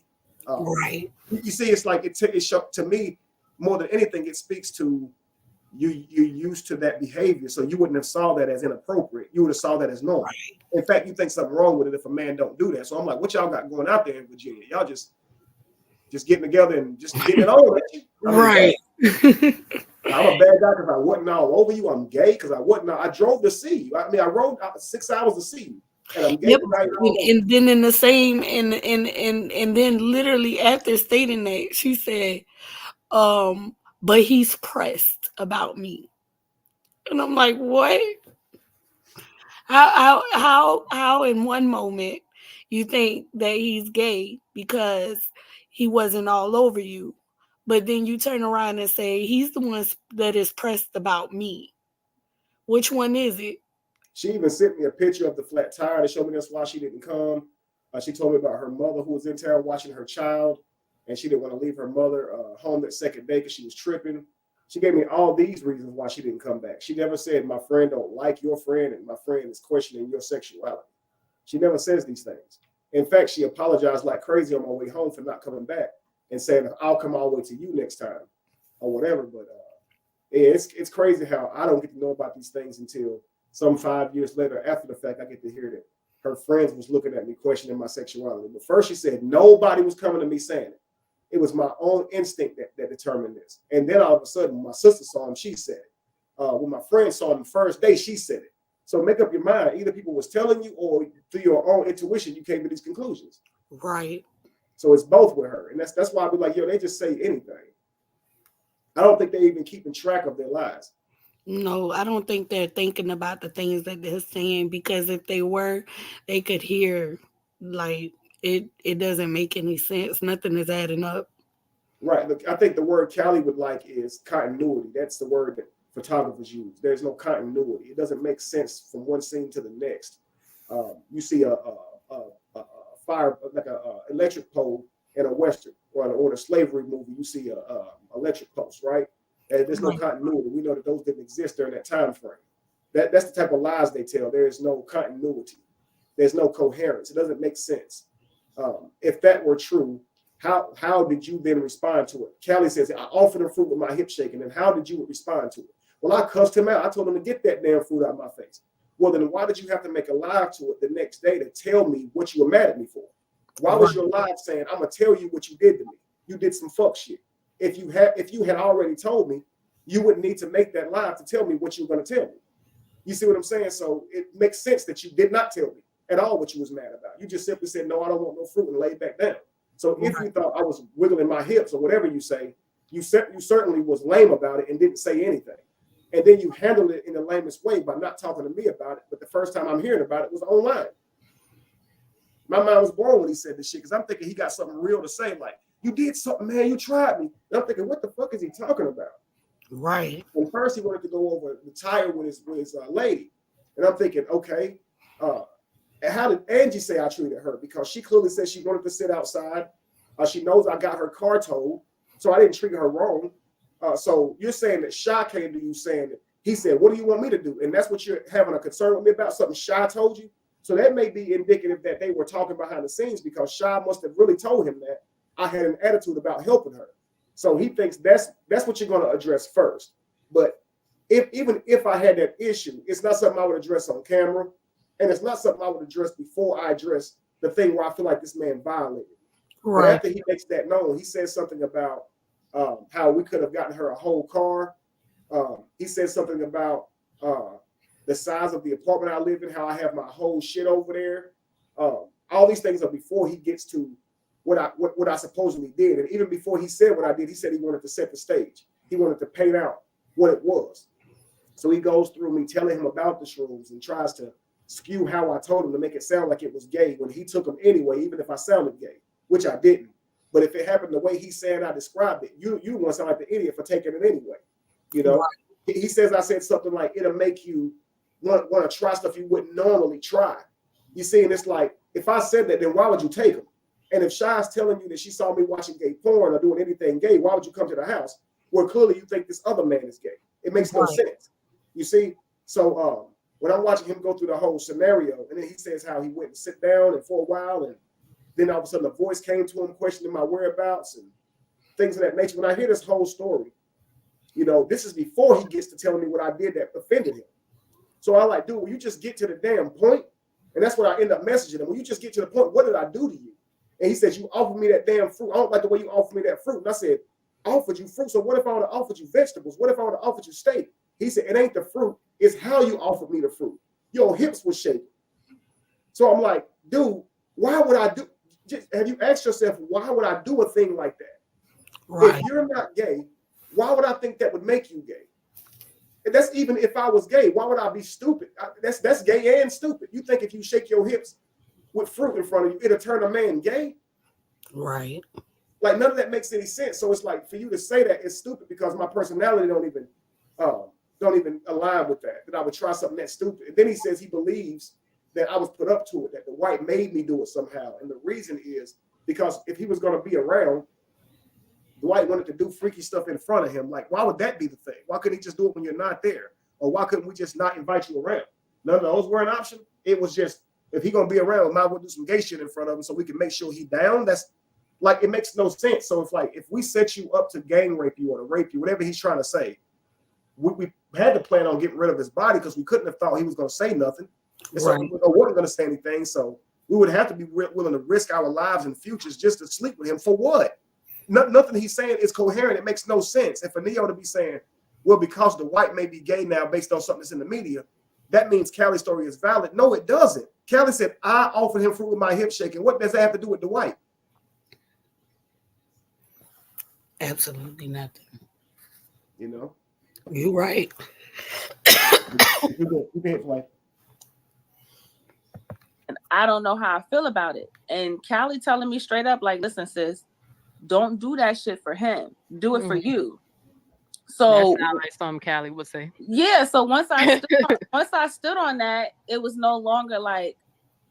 Right. You see, it's like it to me more than anything. It speaks to you're used to that behavior, so you wouldn't have saw that as inappropriate. You would have saw that as normal. Right. In fact, you think something wrong with it if a man don't do that. So I'm like, what y'all got going out there in Virginia? Y'all just just getting together and just getting it on. Right. I'm a bad guy because I wasn't all over you. I'm gay because I wasn't. I drove to see you. I mean, I rode 6 hours to see you, and I'm gay. Yep. And then in the same and then literally after stating that, she said, but he's pressed about me. And I'm like, what? How in one moment you think that he's gay because he wasn't all over you, but then you turn around and say he's the one that is pressed about me. Which one is it? She even sent me a picture of the flat tire to show me that's why she didn't come. She told me about her mother who was in town watching her child, and she didn't want to leave her mother home that second day because she was tripping. She gave me all these reasons why she didn't come back. She never said, my friend don't like your friend and my friend is questioning your sexuality. She never says these things. In fact, she apologized like crazy on my way home for not coming back and saying, I'll come all the way to you next time or whatever. But yeah, it's crazy how I don't get to know about these things until some 5 years later after the fact. I get to hear that her friends was looking at me questioning my sexuality. But first she said nobody was coming to me saying it. It was my own instinct that determined this. And then all of a sudden, when my sister saw him, she said it. When my friend saw him the first day, she said it. So make up your mind. Either people was telling you or through your own intuition, you came to these conclusions. Right. So it's both with her. And that's why I be like, yo, they just say anything. I don't think they're even keeping track of their lives. No, I don't think they're thinking about the things that they're saying, because if they were, they could hear, like, it doesn't make any sense. Nothing is adding up. Right. Look, I think the word Callie would like is continuity. That's the word that photographers use. There's no continuity. It doesn't make sense from one scene to the next. You see a fire, like a electric pole in a Western or a slavery movie, you see a electric post, right? And there's no continuity. We know that those didn't exist during that time frame. That's the type of lies they tell. There is no continuity. There's no coherence. It doesn't make sense. If that were true, how did you then respond to it? Callie says, I offered him fruit with my hip shaking, and how did you respond to it? Well, I cussed him out. I told him to get that damn fruit out of my face. Well, then why did you have to make a live to it the next day to tell me what you were mad at me for? Why was your live saying, I'm going to tell you what you did to me? You did some fuck shit. If you had already told me, you wouldn't need to make that live to tell me what you were going to tell me. You see what I'm saying? So it makes sense that you did not tell me at all what you was mad about. You just simply said, no, I don't want no fruit, and laid back down. So if you thought I was wiggling my hips or whatever you say, you certainly was lame about it and didn't say anything. And then you handled it in the lamest way by not talking to me about it. But the first time I'm hearing about it was online. My mind was blown when he said this shit, because I'm thinking he got something real to say, like, you did something, man, you tried me. And I'm thinking, what the fuck is he talking about? Right. And first he wanted to go over the tire with his lady. And I'm thinking, okay, how did Angie say I treated her? Because she clearly said she wanted to sit outside. She knows I got her car towed, so I didn't treat her wrong. So you're saying that Shy came to you saying that he said, what do you want me to do? And that's what you're having a concern with me about, something Shy told you? So that may be indicative that they were talking behind the scenes, because Shy must have really told him that I had an attitude about helping her. So he thinks that's what you're going to address first. But even if I had that issue, it's not something I would address on camera. And it's not something I would address before I address the thing where I feel like this man violated. Right. But after he makes that known, he says something about how we could have gotten her a whole car. He says something about the size of the apartment I live in, how I have my whole shit over there. All these things are before he gets to what I supposedly did. And even before he said what I did, he said he wanted to set the stage. He wanted to paint out what it was. So he goes through me telling him about the shrooms and tries to skew how I told him to make it sound like it was gay when he took them anyway, even if I sounded gay, which I didn't. But if it happened the way he said I described it, you want to sound like the idiot for taking it anyway. You know, right. He says I said something like, it'll make you want to try stuff you wouldn't normally try. You see, and it's like, if I said that, then why would you take them? And if Shy's telling you that she saw me watching gay porn or doing anything gay, why would you come to the house? Well, clearly you think this other man is gay. It makes no sense. You see? So when I'm watching him go through the whole scenario, and then he says how he went and sit down and for a while, and then all of a sudden a voice came to him questioning my whereabouts and things of that nature. When I hear this whole story, you know, this is before he gets to telling me what I did that offended him. So I like, dude, will you just get to the damn point? And that's what I end up messaging him. Will you just get to the point? What did I do to you? And he said, you offered me that damn fruit. I don't like the way you offered me that fruit. And I said, I offered you fruit. So what if I would have offered you vegetables? What if I would have offered you steak? He said, it ain't the fruit. It's how you offered me the fruit. Your hips were shaking. So I'm like, dude, why would I do? Have you asked yourself, why would I do a thing like that? Right. If you're not gay, why would I think that would make you gay? And that's even if I was gay, why would I be stupid? That's gay and stupid. You think if you shake your hips with fruit in front of you, it'll turn a man gay? Right. Like none of that makes any sense. So it's like for you to say that is stupid because my personality don't even align with that. That I would try something that stupid. And then he says he believes that I was put up to it, that the white made me do it somehow. And the reason is because if he was going to be around, Dwight wanted to do freaky stuff in front of him. Like, why would that be the thing? Why couldn't he just do it when you're not there? Or why couldn't we just not invite you around? None of those were an option. It was just, if he's going to be around, might well do some gay shit in front of him so we can make sure he down. That's like, it makes no sense. So it's like, if we set you up to gang rape you or to rape you, whatever he's trying to say, we had to plan on getting rid of his body because we couldn't have thought he was going to say nothing. And so we wasn't going to say anything. So we would have to be willing to risk our lives and futures just to sleep with him. For what? Nothing he's saying is coherent. It makes no sense. And for Neo to be saying, well, because the white may be gay now based on something that's in the media, that means Callie's story is valid. No, it doesn't. Callie said, I offered him fruit with my hip shaking. What does that have to do with the white? Absolutely nothing. You know? You're right. And I don't know how I feel about it. And Callie telling me straight up, like, listen, sis, don't do that shit for him. Do it for you. So that's not like something Callie would say. Yeah. So once I stood on that, it was no longer like,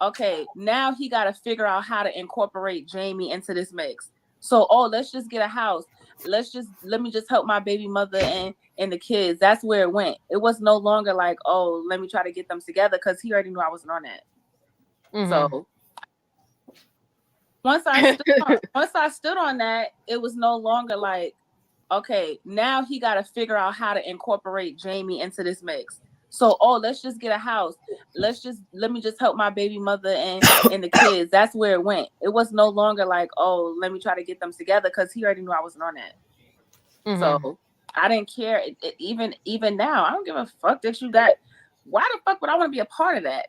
okay, now he got to figure out how to incorporate Jamie into this mix. So, let's just get a house. Let me just help my baby mother and the kids. That's where it went. It was no longer like, let me try to get them together because he already knew I wasn't on that. Mm-hmm. So once I stood on that, it was no longer like, okay, now he got to figure out how to incorporate Jamie into this mix. So, let's just get a house. Let me just help my baby mother and the kids. That's where it went. It was no longer like, let me try to get them together because he already knew I wasn't on that. Mm-hmm. So I didn't care. Even now, I don't give a fuck that you got. Why the fuck would I want to be a part of that?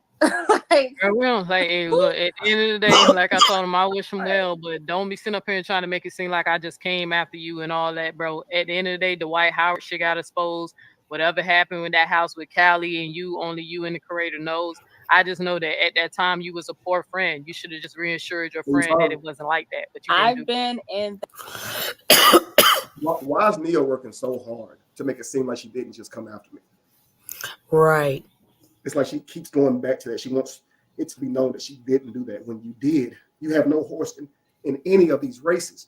Hey, look, at the end of the day, like I told him, I wish him well, but don't be sitting up here and trying to make it seem like I just came after you and all that, bro. At the end of the day, the Dwight Howard shit got exposed. Whatever happened with that house with Callie and you, only you and the creator knows. I just know that at that time you was a poor friend. You should have just reassured your friend that it wasn't like that. But I've been in. Why is Neo working so hard to make it seem like she didn't just come after me? Right. It's like she keeps going back to that. She wants it to be known that she didn't do that. When you did, you have no horse in any of these races.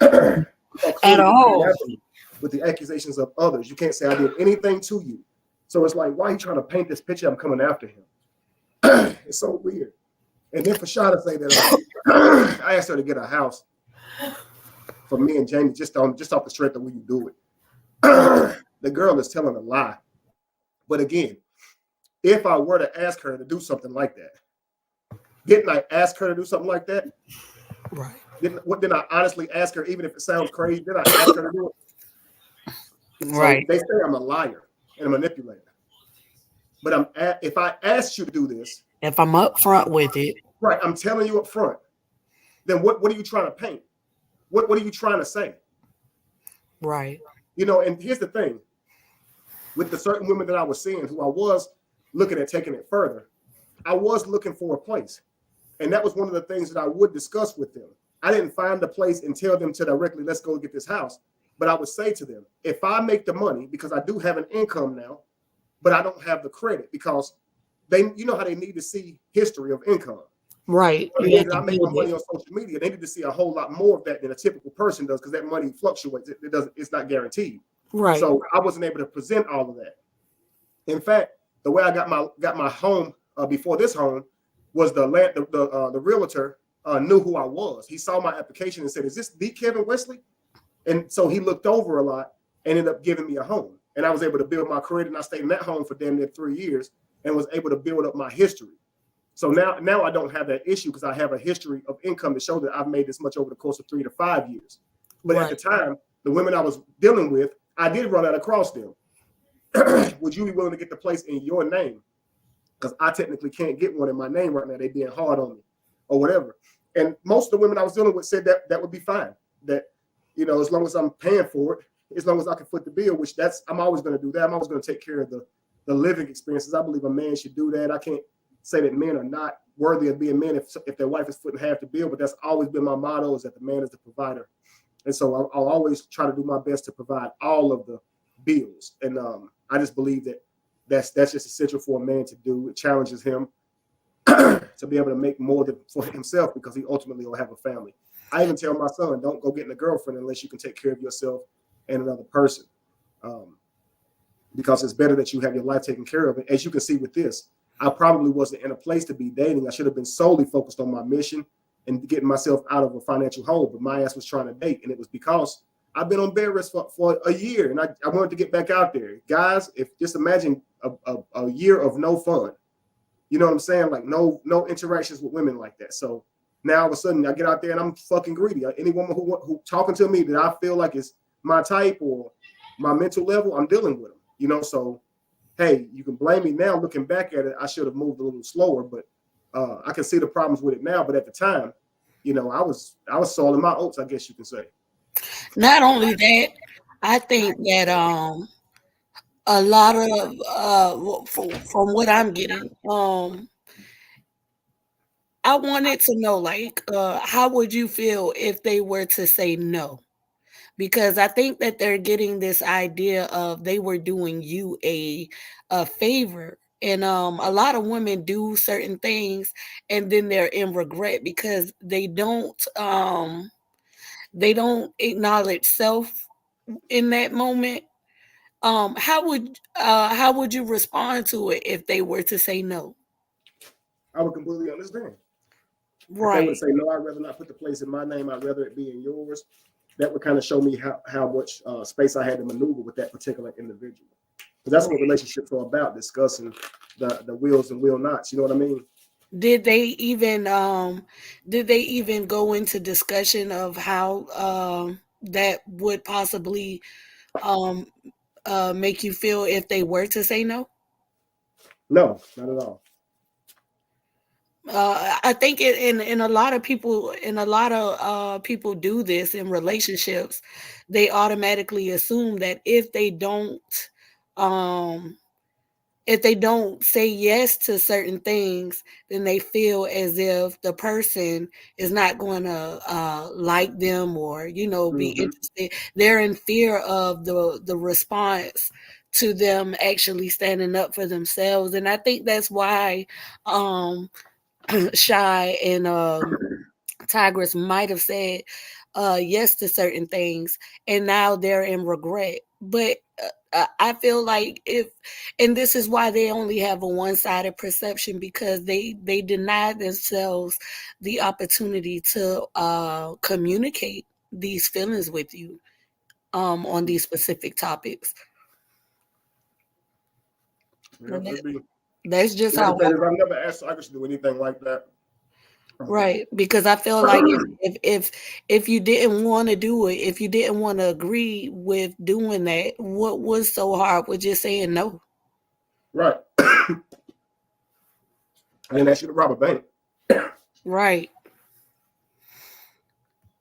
At all. With the accusations of others. You can't say I did anything to you. So it's like, why are you trying to paint this picture? I'm coming after him. It's so weird. And then for Sha to say that I asked her to get a house for me and Jamie just off the strength of when you do it. The girl is telling a lie. But again, if I were to ask her to do something like that, didn't I ask her to do something like that? Right. Didn't I honestly ask her, even if it sounds crazy, did I ask her to do it? Right. So they say I'm a liar and a manipulator. But if I asked you to do this, if I'm up front with it, right, I'm telling you up front, then what are you trying to paint? What are you trying to say? Right. You know, and here's the thing. With the certain women that I was seeing who I was looking at taking it further, I was looking for a place. And that was one of the things that I would discuss with them. I didn't find a place and tell them to directly, let's go get this house. But I would say to them, if I make the money, because I do have an income now, but I don't have the credit because you know how they need to see history of income. Right. I make my money on social media. They need to see a whole lot more of that than a typical person does because that money fluctuates. It's not guaranteed. Right. So I wasn't able to present all of that. In fact, the way I got my home before this home was the realtor knew who I was. He saw my application and said, "Is this the Kevin Wesley?" And so he looked over a lot and ended up giving me a home. And I was able to build my career. And I stayed in that home for damn near 3 years and was able to build up my history. So now I don't have that issue because I have a history of income to show that I've made this much over the course of 3 to 5 years. But at the time, the women I was dealing with, I did run that across them. Would you be willing to get the place in your name? Because I technically can't get one in my name right now. They being hard on me or whatever. And most of the women I was dealing with said that would be fine. That, you know, as long as I'm paying for it, as long as I can foot the bill, which I'm always going to do that. I'm always going to take care of the living experiences. I believe a man should do that. I can't say that men are not worthy of being men if their wife is footing half the bill, but that's always been my motto, is that the man is the provider. And so I'll always try to do my best to provide all of the bills. And I just believe that that's just essential for a man to do. It challenges him to be able to make more for himself, because he ultimately will have a family. I even tell my son, don't go getting a girlfriend unless you can take care of yourself and another person, because it's better that you have your life taken care of. And as you can see with this, I probably wasn't in a place to be dating. I should have been solely focused on my mission and getting myself out of a financial hole. But my ass was trying to date, and it was because I've been on bed rest for a year, and I wanted to get back out there. Guys, if just imagine a year of no fun. You know what I'm saying? Like no interactions with women like that. So now all of a sudden I get out there and I'm fucking greedy. Any woman who talking to me that I feel like is my type or my mental level, I'm dealing with them. You know, so hey, you can blame me now. Looking back at it, I should have moved a little slower, but I can see the problems with it now. But at the time, you know, I was sawing my oats, I guess you can say. Not only that, I think that a lot of from what I'm getting, I wanted to know, like, how would you feel if they were to say no? Because I think that they're getting this idea of they were doing you a favor. And a lot of women do certain things and then they're in regret because they don't acknowledge self in that moment. How would you respond to it if they were to say no? I would completely understand. If they Right. would say no, I'd rather not put the place in my name. I'd rather it be in yours. That would kind of show me how much space I had to maneuver with that particular individual. Because that's what relationships are about, discussing the wills and will nots. You know what I mean? Did they even go into discussion of how that would possibly um make you feel if they were to say no? No, not at all. I think in a lot of people do this in relationships. They automatically assume that um if they don't say yes to certain things, then they feel as if the person is not going to like them or, you know, be interested. They're in fear of the response to them actually standing up for themselves. And I think that's why Shy and Tigress might have said yes to certain things, and now they're in regret. But I feel like and this is why they only have a one-sided perception, because they deny themselves the opportunity to communicate these feelings with you on these specific topics. Yeah, That's just like how. I've never asked Cyrus to do anything like that. Right, because I feel like if you didn't want to do it, if you didn't want to agree with doing that, what was so hard with just saying no? Right. I didn't ask you to rob a bank. Right.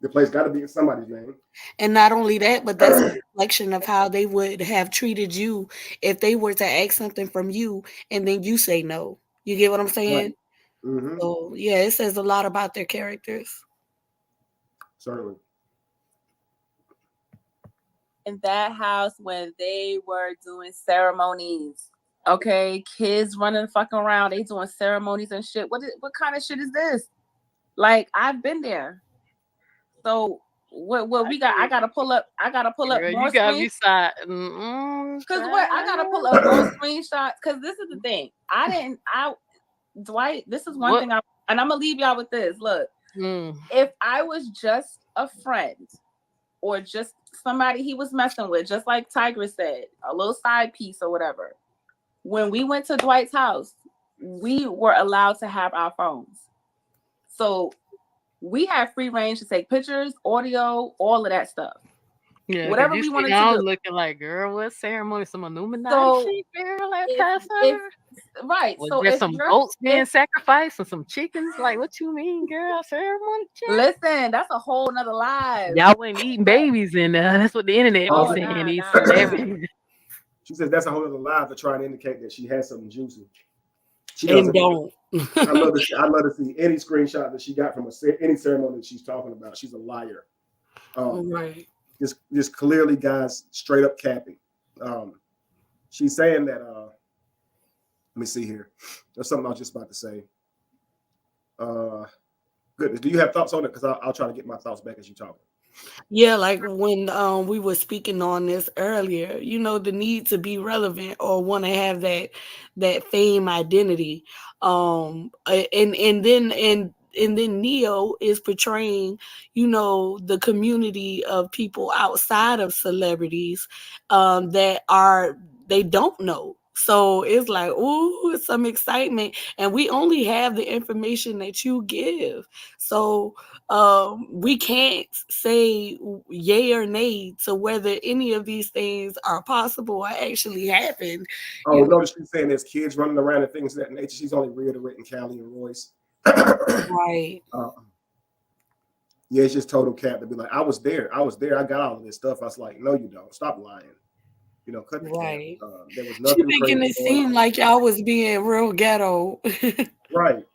The place got to be in somebody's name. And not only that, but that's a reflection of how they would have treated you if they were to ask something from you and then you say no. You get what I'm saying? Right. Mm-hmm. So yeah, it says a lot about their characters. Certainly. In that house, when they were doing ceremonies, okay, kids running fucking around, they doing ceremonies and shit. What kind of shit is this? Like, I've been there. So what we got? I gotta pull up. Girl, more you got me side. Because what? I gotta pull up more screenshots. Because this is the thing. Dwight. This is one thing. And I'm gonna leave y'all with this. Look, if I was just a friend or just somebody he was messing with, just like Tigress said, a little side piece or whatever. When we went to Dwight's house, we were allowed to have our phones. So we had free range to take pictures, audio, all of that stuff. Yeah, whatever we wanted to do. Looking like, girl, what ceremony? Some Illuminati shit, girl, at Passover? Right. Was so there some goats being sacrificed and some chickens? Like, what you mean, girl? Ceremony? Listen, that's a whole nother live. Y'all wasn't eating babies, and that's what the internet was saying. These celebrities. She says that's a whole other live to try and indicate that she has something juicy. She doesn't. Don't. I love to see any screenshot that she got from any ceremony that she's talking about. She's a liar. Right. Just clearly, guys, straight up capping. She's saying that. Let me see here. There's something I was just about to say. Goodness, do you have thoughts on it? Because I'll try to get my thoughts back as you talk. Yeah, like when we were speaking on this earlier, you know, the need to be relevant or want to have that fame identity, and then Neo is portraying, you know, the community of people outside of celebrities that they don't know. So it's like, ooh, some excitement. And we only have the information that you give. So we can't say yay or nay to whether any of these things are possible or actually happen. Oh, notice she's saying there's kids running around and things of that nature. She's only reiterating Callie and Royce. Right. Yeah, it's just total cap to be like, I was there. I got all of this stuff. I was like, no, you don't. Stop lying. You know, cut the right. cap. There was nothing. She making it seem like y'all was being real ghetto. Right.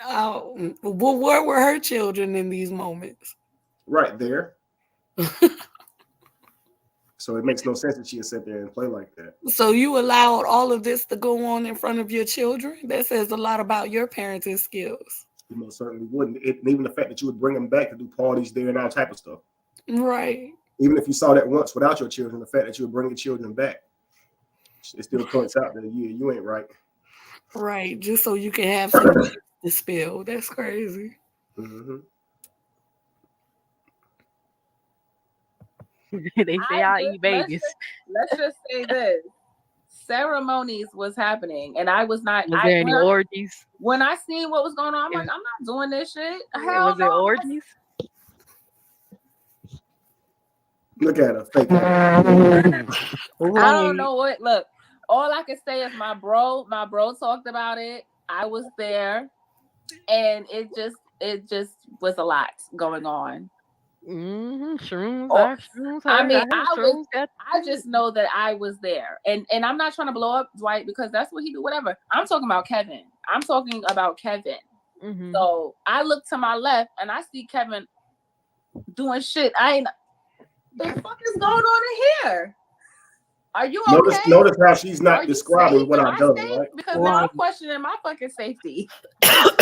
Well, where were her children in these moments? Right there. So it makes no sense that she would sit there and play like that. So you allowed all of this to go on in front of your children? That says a lot about your parenting skills. You most certainly wouldn't. Even the fact that you would bring them back to do parties there and all type of stuff. Right. Even if you saw that once without your children, the fact that you would bring your children back, it still points out that you ain't right. Right. Just so you can have something to spill. That's crazy. Mm-hmm. They say I'll eat babies. Let's just say this. Ceremonies was happening, and I was not. Was there any orgies? When I seen what was going on, I'm like, I'm not doing this shit. Hell was there orgies? Look at her. Fake. I don't know what. Look, all I can say is my bro talked about it. I was there, and it just was a lot going on. Shrooms. I just know that I was there, and I'm not trying to blow up Dwight because that's what he do. Whatever. I'm talking about Kevin. Mm-hmm. So I look to my left and I see Kevin doing shit. The fuck is going on in here? Are you okay? Notice how she's not describing what I've done, right? Because now I'm questioning my fucking safety. But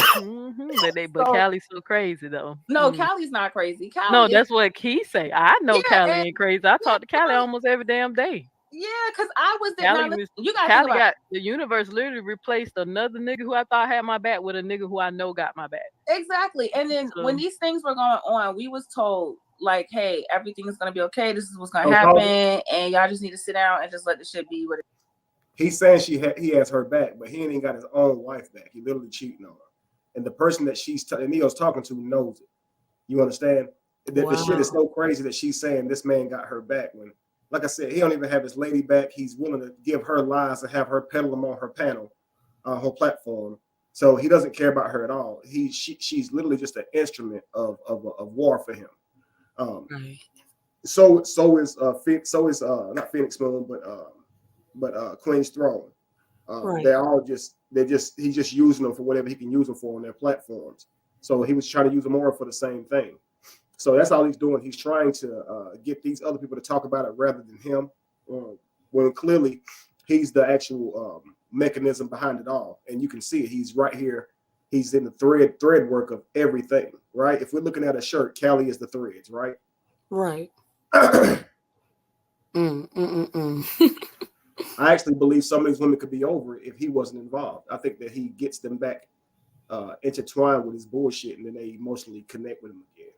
Callie's so crazy though. No, Callie's not crazy. That's what Key say. I know Callie ain't crazy. I talk to Callie almost every damn day. Yeah, because I was there. You got the universe literally replaced another nigga who I thought had my back with a nigga who I know got my back. Exactly. And then when these things were going on, we was told like, hey, everything is gonna be okay. This is what's gonna happen, and y'all just need to sit down and just let the shit be what it is. He's saying he has her back, but he ain't even got his own wife back. He literally cheating on her. And the person that Neo's talking to knows it. You understand? The shit is so crazy that she's saying this man got her back when, like I said, he don't even have his lady back. He's willing to give her lies and have her peddle them on her panel, her platform. So he doesn't care about her at all. She's literally just an instrument of war for him. So is not Phoenix Moon, but Queen's Throne. He's just using them for whatever he can use them for on their platforms. So he was trying to use them more for the same thing. So that's all he's doing. He's trying to get these other people to talk about it rather than him. When clearly he's the actual mechanism behind it all. And you can see it. He's right here. He's in the thread work of everything, right? If we're looking at a shirt, Callie is the threads, right? Right. I actually believe some of these women could be over it if he wasn't involved. I think that he gets them back intertwined with his bullshit, and then they emotionally connect with him again.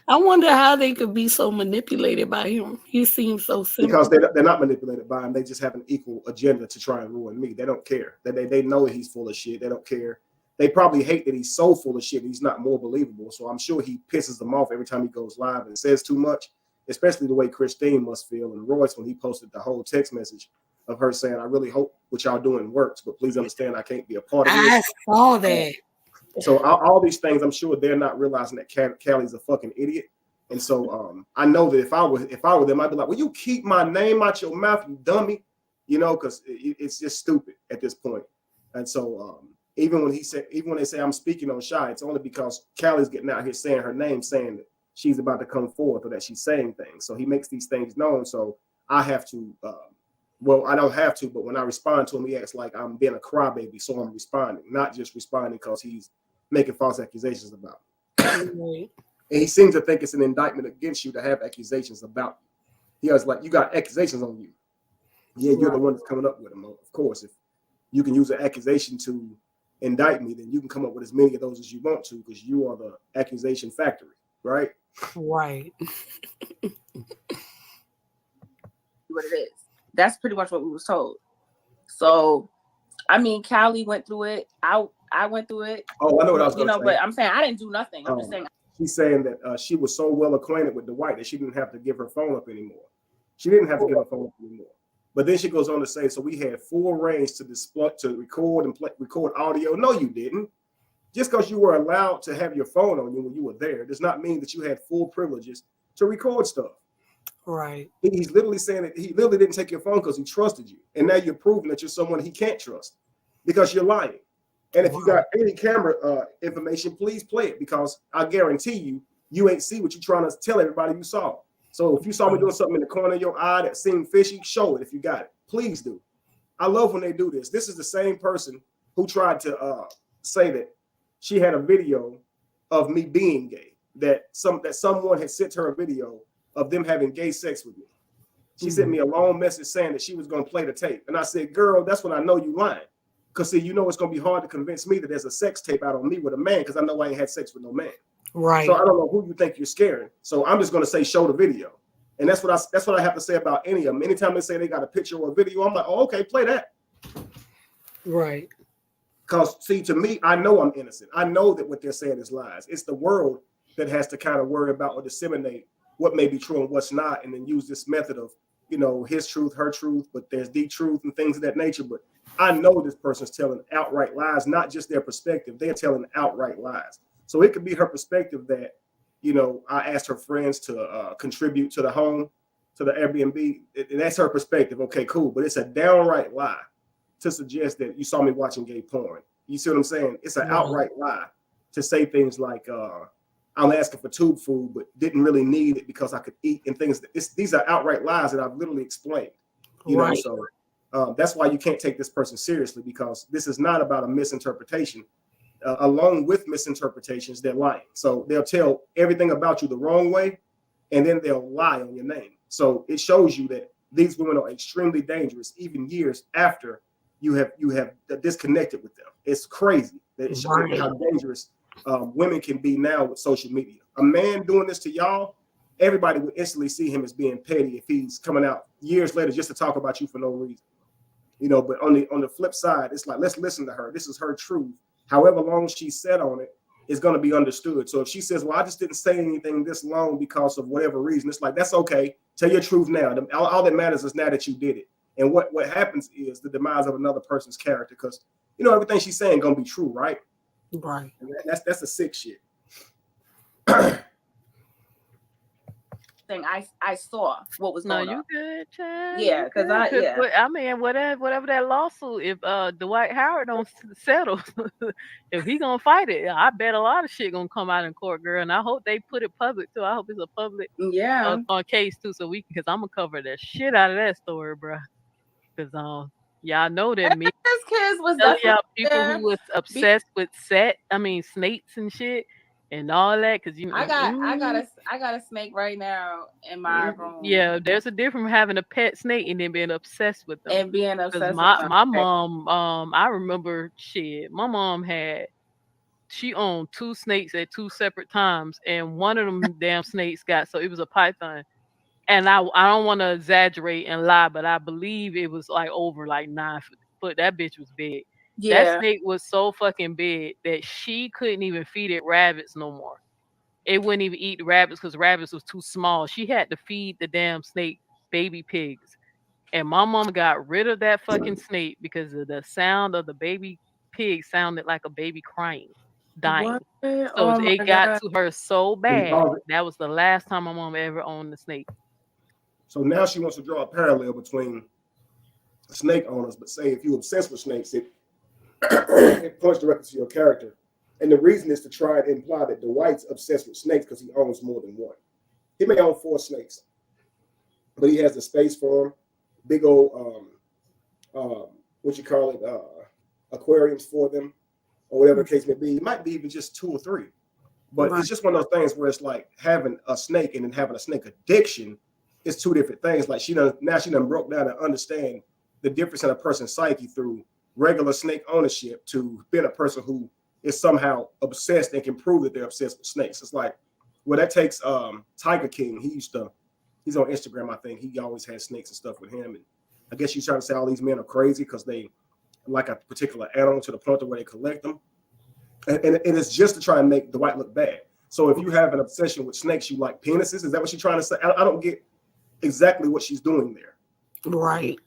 I wonder how they could be so manipulated by him. He seems so simple. Because they're not manipulated by him. They just have an equal agenda to try and ruin me. They don't care. They know he's full of shit. They don't care. They probably hate that he's so full of shit. He's not more believable. So I'm sure he pisses them off every time he goes live and says too much, especially the way Christine must feel. And Royce, when he posted the whole text message of her saying, I really hope what y'all doing works, but please understand I can't be a part of this. I saw that. So all these things, I'm sure they're not realizing that Callie's a fucking idiot. And so I know that if I were them, I'd be like, well, you keep my name out your mouth, you dummy, you know, because it's just stupid at this point. And so even when they say I'm speaking on Shy, it's only because Callie's getting out here saying her name, saying that she's about to come forth or that she's saying things. So he makes these things known. So I have to, well, I don't have to, but when I respond to him, he acts like I'm being a crybaby. So I'm responding, not just responding because he's making false accusations about me. And he seems to think it's an indictment against you to have accusations about you. He was like, you got accusations on you. Yeah, you're the one that's coming up with them. Of course, if you can use an accusation to indict me, then you can come up with as many of those as you want to because you are the accusation factory, right? Right. What it is. That's pretty much what we was told. So, I mean, Callie went through it. I went through it. Oh, I know what I was going to say. But I'm saying I didn't do nothing. I'm just saying. She's saying that she was so well acquainted with Dwight that she didn't have to give her phone up anymore. She didn't have to give her phone up anymore. But then she goes on to say, so we had full range to record and record audio. No, you didn't. Just because you were allowed to have your phone on you when you were there does not mean that you had full privileges to record stuff. Right. He's literally saying that he literally didn't take your phone because he trusted you. And now you're proving that you're someone he can't trust because you're lying. And if you got any camera information, please play it because I guarantee you ain't see what you're trying to tell everybody you saw. So if you saw me doing something in the corner of your eye that seemed fishy, show it if you got it. Please do. I love when they do this. This is the same person who tried to say that she had a video of me being gay, that someone had sent her a video of them having gay sex with me. She sent me a long message saying that she was going to play the tape. And I said, girl, that's when I know you lying. Because, see, you know it's going to be hard to convince me that there's a sex tape out on me with a man because I know I ain't had sex with no man. Right. So I don't know who you think you're scaring. So I'm just going to say, show the video. And that's what I have to say about any of them. Anytime they say they got a picture or a video, I'm like, oh, okay, play that. Right. Because, see, to me, I know I'm innocent. I know that what they're saying is lies. It's the world that has to kind of worry about or disseminate what may be true and what's not, and then use this method of, you know, his truth, her truth, but there's the truth and things of that nature. But I know this person's telling outright lies, not just their perspective. They're telling outright lies. So it could be her perspective that, you know, I asked her friends to contribute to the home, to the Airbnb. And that's her perspective. Okay, cool. But it's a downright lie to suggest that you saw me watching gay porn. You see what I'm saying? It's an outright lie to say things like, I'm asking for tube food, but didn't really need it because I could eat and things. These are outright lies that I've literally explained. You know, so that's why you can't take this person seriously because this is not about a misinterpretation. Along with misinterpretations, they're lying. So they'll tell everything about you the wrong way, and then they'll lie on your name. So it shows you that these women are extremely dangerous, even years after you have disconnected with them. It's crazy that it shows how dangerous women can be now with social media. A man doing this to y'all, everybody would instantly see him as being petty if he's coming out years later just to talk about you for no reason. You know, but on the flip side, it's like, let's listen to her. This is her truth. However long she said on it is going to be understood. So if she says, well, I just didn't say anything this long because of whatever reason, it's like, that's okay. Tell your truth now. All that matters is now that you did it. And what happens is the demise of another person's character because, you know, everything she's saying going to be true, right? Right. And that's a sick shit. Thing I saw what was going on. No, you good, child. Yeah, because I mean, whatever that lawsuit, if Dwight Howard don't settle, if he gonna fight it, I bet a lot of shit gonna come out in court, girl. And I hope they put it public too. I hope it's a public on case too, so because I'm gonna cover the shit out of that story, bro. Because y'all know that me. This kids was y'all people who was obsessed with snakes and shit. And all that, because you know, I got a snake right now in my room. Yeah, there's a difference from having a pet snake and then being obsessed with them. And being obsessed with my mom, I remember shit. My mom had she owned 2 snakes at 2 separate times, and one of them damn snakes got, so it was a python. And I don't want to exaggerate and lie, but I believe it was like over like 9 foot. That bitch was big. That Yeah. snake was so fucking big that she couldn't even feed it rabbits no more. It wouldn't even eat the rabbits because rabbits was too small. She had to feed the damn snake baby pigs. And my mom got rid of that fucking snake because of the sound of the baby pig sounded like a baby crying, dying. What? So Oh it my got god. to her so And bad. cause it. That was the last time my mom ever owned a snake. So now she wants to draw a parallel between snake owners, but say if you're obsessed with snakes, it it points directly to your character. And the reason is to try and imply that Dwight's obsessed with snakes because he owns more than one. He may own 4 snakes, but he has the space for them, big old what you call it, aquariums for them, or whatever the case may be. It might be even just 2 or 3. But it's just one of those things where it's like having a snake and then having a snake addiction is 2 different things. Like she done broke down and understand the difference in a person's psyche through regular snake ownership to being a person who is somehow obsessed and can prove that they're obsessed with snakes. It's like, well, that takes Tiger King. He's on Instagram, I think. He always has snakes and stuff with him. And I guess she's trying to say all these men are crazy because they like a particular animal to the point of where they collect them. And it's just to try and make Dwight look bad. So if you have an obsession with snakes, you like penises. Is that what she's trying to say? I don't get exactly what she's doing there. Right.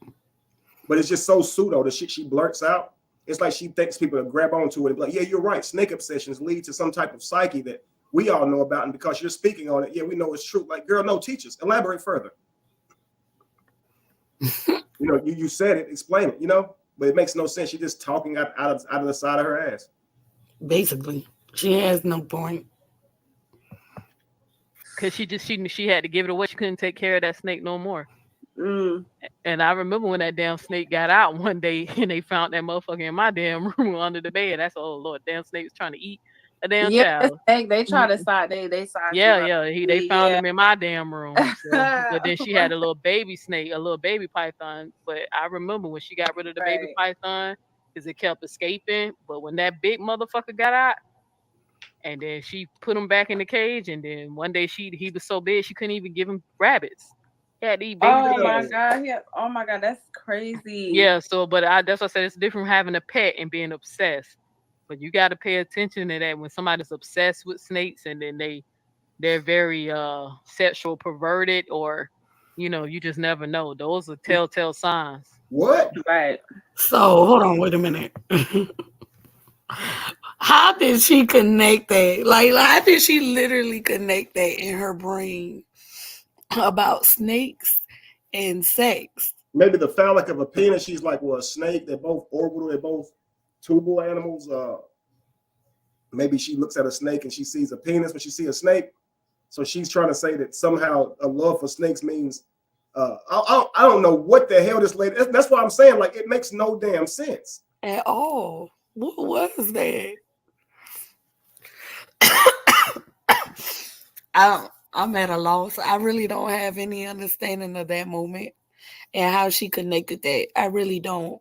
But it's just so pseudo. The shit she blurts out. It's like she thinks people to grab onto it and be like, yeah, you're right. Snake obsessions lead to some type of psyche that we all know about. And because you're speaking on it, yeah, we know it's true. Like, girl, no, teach us. Elaborate further. You said it. Explain it, But it makes no sense. She's just talking out of the side of her ass. Basically, she has no point. Because she had to give it away. She couldn't take care of that snake no more. Mm. And I remember when that damn snake got out one day and they found that motherfucker in my damn room under the bed. That's oh Lord, damn snake was trying to eat a damn child. They try to side they side. They found him in my damn room. So, but then she had a little baby snake, a little baby python. But I remember when she got rid of the baby python because it kept escaping. But when that big motherfucker got out, and then she put him back in the cage, and then one day he was so big she couldn't even give him rabbits. He had to eat baby pigs. Oh my god, that's crazy. Yeah, so but that's what I said. It's different from having a pet and being obsessed. But you got to pay attention to that when somebody's obsessed with snakes and then they're very sexual perverted, or you just never know. Those are telltale signs. What? Right. So hold on, wait a minute. How did she connect that? Like, how did she literally connect that in her brain about snakes and sex? Maybe the phallic of a penis. She's like, well, a snake. They're both orbital. They're both tubal animals. Maybe she looks at a snake and she sees a penis when she sees a snake. So she's trying to say that somehow a love for snakes means. I don't know what the hell this lady. That's why I'm saying, like, it makes no damn sense At all. What was that? I'm at a loss. I really don't have any understanding of that moment and how she connected that. I really don't.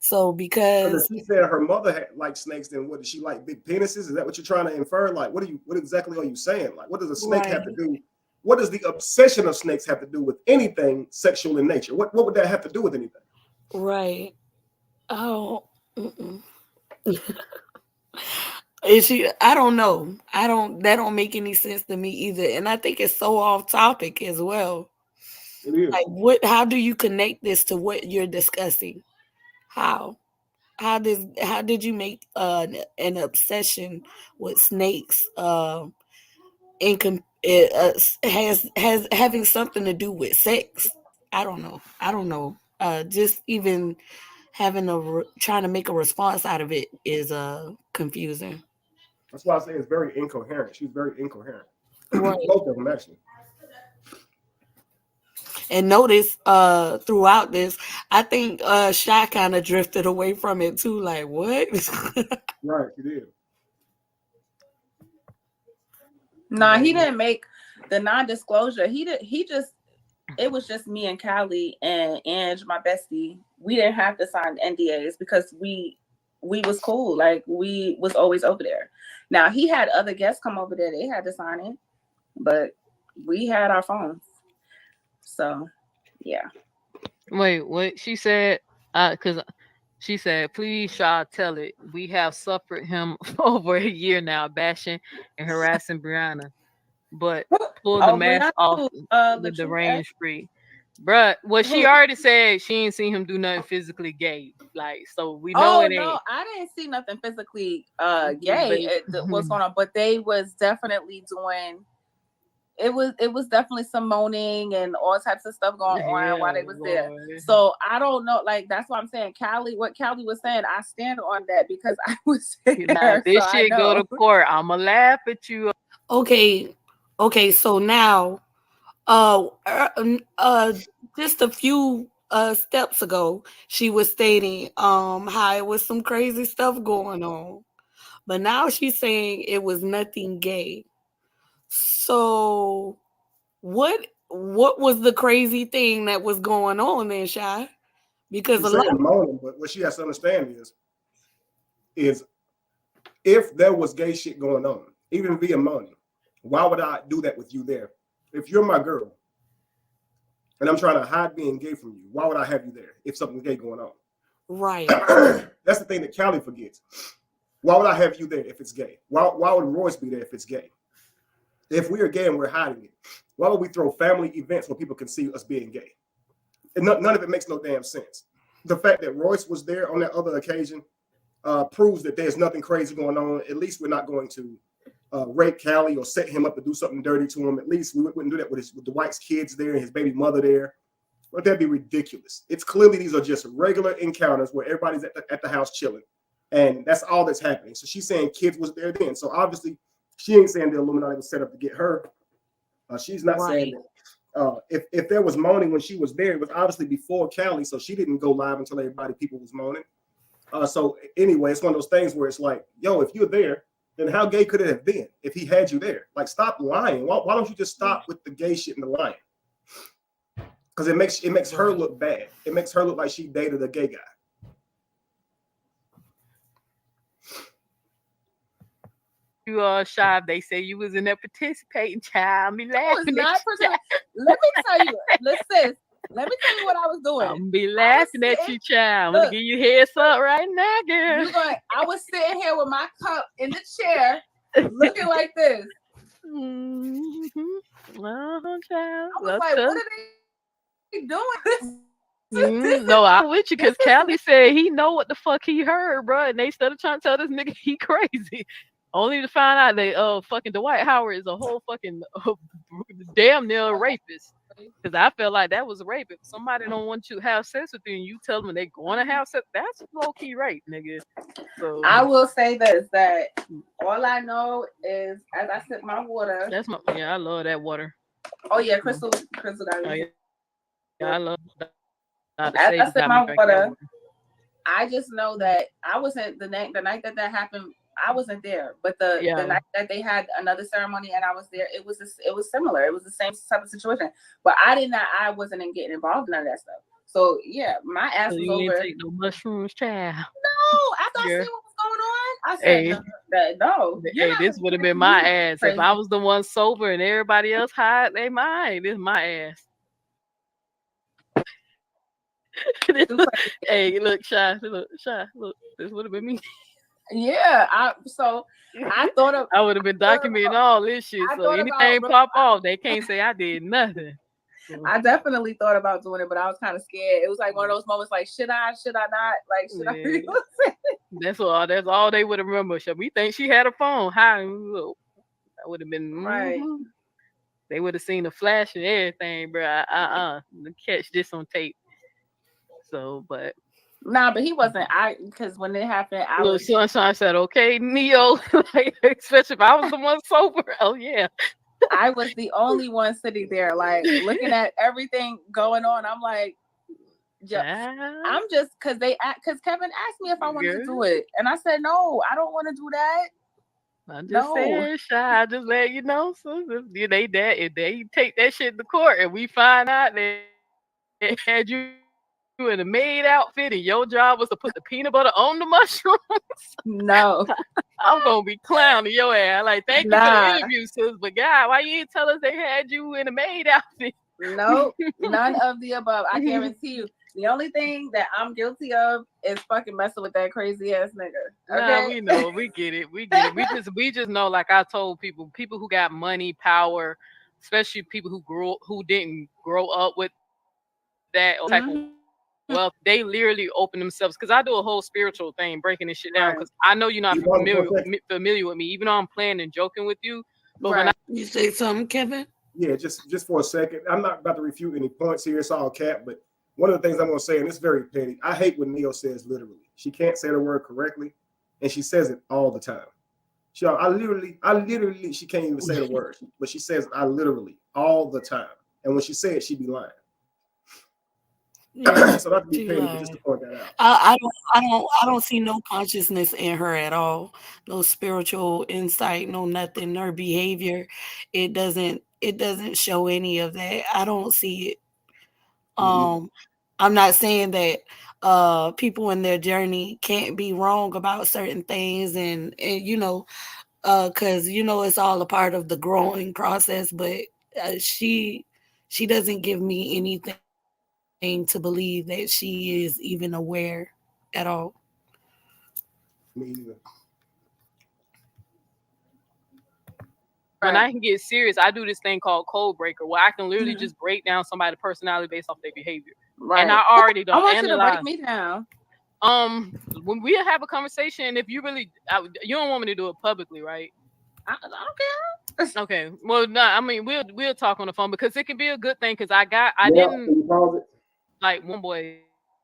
So because she said her mother had liked snakes, then what, did she like big penises? Is that what you're trying to infer? Like, what exactly are you saying? Like, what does a snake have to do? What does the obsession of snakes have to do with anything sexual in nature? What would that have to do with anything? Right. Oh. Is she? I don't know. That don't make any sense to me either. And I think it's so off topic as well. It is. Like, how do you connect this to what you're discussing? How did you make an obsession with snakes has having something to do with sex? I don't know. Just even having trying to make a response out of it is confusing. That's why I say it's very incoherent. She's very incoherent. Right. Both of them, actually. And notice throughout this, I think Shy kind of drifted away from it too. Like, what? Right, he did. Nah, he didn't make the non-disclosure. It was just me and Callie and Ange, my bestie. We didn't have to sign NDAs because we we was cool. Like we was always over there. Now he had other guests come over there. They had to sign it, but we had our phones. So yeah. Wait, what she said? Because she said, "Please, Shaw, tell it. We have suffered him for over a year now, bashing and harassing Brianna, but pull the Oh, mask Brianna, off the with the truth. range free." Bruh, well, she Who? already said she ain't seen him do nothing physically gay. Like, so we know Oh it no, ain't. I didn't see nothing physically gay. What's But going on? But they was definitely doing. It was definitely some moaning and all types of stuff going on while yeah, they was there. boy. So I don't know. Like that's what I'm saying. What Callie was saying, I stand on that because I was Now, there, if so this I shit go to know. court, I'ma laugh at you. Okay, okay. So now, uh, uh, uh just a few steps ago, she was stating how it was some crazy stuff going on, but now she's saying it was nothing gay. So what was the crazy thing that was going on then, Shy? Because a She's lot. saying moaning, but what she has to understand is if there was gay shit going on, even via moaning, why would I do that with you there? If you're my girl and I'm trying to hide being gay from you, why would I have you there if something's gay going on? Right. That's the thing that Callie forgets. Why would I have you there if it's gay? Why would Royce be there if it's gay? If we are gay and we're hiding it, why would we throw family events where people can see us being gay? And none of it makes no damn sense. The fact that Royce was there on that other occasion proves that there's nothing crazy going on. At least we're not going to rape Callie or set him up to do something dirty to him. At least we wouldn't do that with Dwight's kids there and his baby mother there. But that'd be ridiculous. It's clearly these are just regular encounters where everybody's at the house chilling. And that's all that's happening. So she's saying kids was there then. So obviously she ain't saying the Illuminati was set up to get her. She's not saying that. If there was moaning when she was there, it was obviously before Callie, so she didn't go live until people was moaning. So anyway, it's one of those things where it's like, yo, if you're there, then how gay could it have been if he had you there? Like, stop lying. Why don't you just stop with the gay shit and the lying? Because it makes her look bad. It makes her look like she dated a gay guy. You Shy, they say you was in there participating, child. Me I was laughing. not participating. Let me tell you, listen. Let me tell you what I was doing. I'm be laughing at you, child. I'm gonna give you heads up right now, girl. I was sitting here with my cup in the chair, looking like this. Mm-hmm. Child. I was like, what are they doing? No, I'm with you because Callie said he know what the fuck he heard, bro, and they started trying to tell this nigga he crazy. Only to find out they fucking Dwight Howard is a whole fucking damn near rapist. Because I felt like that was rape. If somebody don't want to have sex with you and you tell them they're going to have sex, that's low key rape, nigga. So I will say this: that all I know is as I sip my water. That's my I love that water. Oh yeah, Crystal got it. I love. As I sip my water, I just know that I wasn't the night that happened. I wasn't there, but the night that they had another ceremony and I was there, it was similar. It was the same type of situation, but I wasn't getting involved in none of that stuff. So yeah, my ass was over. Didn't take no mushrooms, child. No, after I see what was going on, I said no. Hey, this would have been my ass if I was the one sober and everybody else high. They mine. This is my ass. Hey, look, Shy. Look, this would have been me. Yeah, I thought of. I would have been documenting all this shit. So anything pop off, they can't say I did nothing. So. I definitely thought about doing it, but I was kind of scared. It was like one of those moments, like should I not? Like should I? That's all they would have remembered. We think she had a phone. Hi, that would have been right. They would have seen the flash and everything, bro. Catch this on tape. So, but. Nah, but he wasn't. Because when it happened, Sunshine said, "Okay, Neo." Like, especially if I was the one sober. Oh yeah, I was the only one sitting there, like looking at everything going on. I'm like, I'm just because Kevin asked me if I wanted to do it, and I said no, I don't want to do that. I'm just saying, Shy. I just let you know. So if they take that shit to court and we find out they had you in a maid outfit and your job was to put the peanut butter on the mushrooms. No. I'm gonna be clowning your ass. Like, thank you for the interview, sis. But God, why you didn't tell us they had you in a maid outfit? Nope, none of the above. I guarantee you. The only thing that I'm guilty of is fucking messing with that crazy ass nigga. Okay? Nah, we know, we get it. We just know, like I told people who got money, power, especially people who didn't grow up with that type of wealth, they literally open themselves. Because I do a whole spiritual thing, breaking this shit down. Because I know you're not familiar with me, even though I'm playing and joking with you. But when you say something, Kevin? Yeah, just for a second. I'm not about to refute any points here. It's all cap. But one of the things I'm going to say, and it's very petty, I hate when Neo says literally. She can't say the word correctly, and she says it all the time. I literally, she can't even say the word, but she says I literally all the time. And when she says it, she be lying. Yeah, so not to be petty, but just to point that out. I don't see no consciousness in her at all. No spiritual insight, no nothing. Her behavior, it doesn't show any of that. I don't see it. I'm not saying that people in their journey can't be wrong about certain things, and you know, because you know it's all a part of the growing process. But she doesn't give me anything to believe that she is even aware at all. Me either. When I can get serious, I do this thing called code breaker, where I can literally just break down somebody's personality based off their behavior. Right. And I already don't I want analyze. you to break me down. When we have a conversation, if you really, you don't want me to do it publicly, right? I don't care. Okay. Well, no, I mean we'll talk on the phone because it can be a good thing. Because I didn't like homeboys.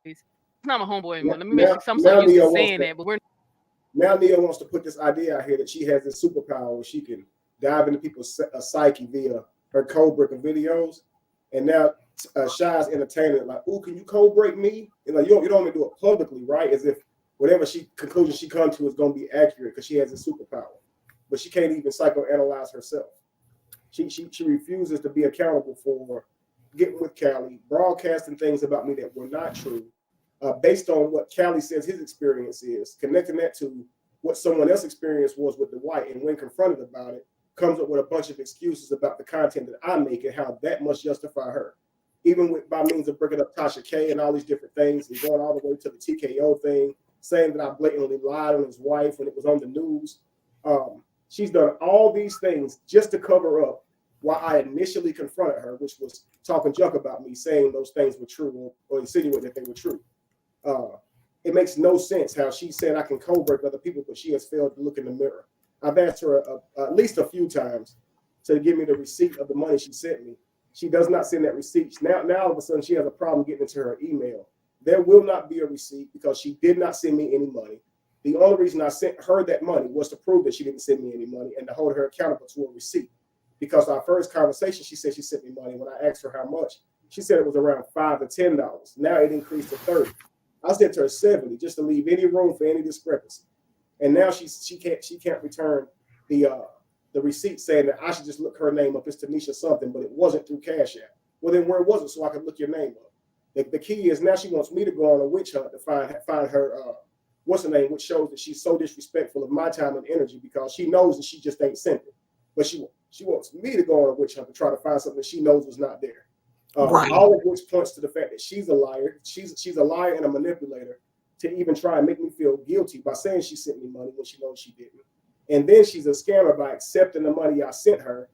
It's not my homeboy anymore. Let me make sure. I'm so used to saying that, but we're now Nia wants to put this idea out here that she has this superpower where she can dive into people's psyche via her code breaker videos. And now Shy's entertaining it, like, "Ooh, can you code break me?" And like, you don't want to do it publicly, right? As if whatever conclusion she comes to is going to be accurate because she has a superpower. But she can't even psychoanalyze herself. She refuses to be accountable for getting with Callie, broadcasting things about me that were not true, based on what Callie says his experience is, connecting that to what someone else's experience was with the white, and when confronted about it, comes up with a bunch of excuses about the content that I make and how that must justify her. Even by means of bringing up Tasha K and all these different things and going all the way to the TKO thing, saying that I blatantly lied on his wife when it was on the news. She's done all these things just to cover up why I initially confronted her, which was talking junk about me, saying those things were true or insinuating that they were true. It makes no sense how she said I can code break other people, but she has failed to look in the mirror. I've asked her at least a few times to give me the receipt of the money she sent me. She does not send that receipt. Now all of a sudden, she has a problem getting into her email. There will not be a receipt because she did not send me any money. The only reason I sent her that money was to prove that she didn't send me any money and to hold her accountable to a receipt. Because our first conversation, she said she sent me money. When I asked her how much, she said it was around $5 to $10. Now it increased to $30. I sent her $70 just to leave any room for any discrepancy. And now she can't return the receipt saying that I should just look her name up. It's Tanisha something, but it wasn't through Cash App. Well, then where was it so I could look your name up? The key is now she wants me to go on a witch hunt to find her what's her name, which shows that she's so disrespectful of my time and energy because she knows that she just ain't sent it. But she wants me to go on a witch hunt to try to find something that she knows was not there. Right. All of which points to the fact that she's a liar. She's a liar and a manipulator to even try and make me feel guilty by saying she sent me money when she knows she didn't. And then she's a scammer by accepting the money I sent her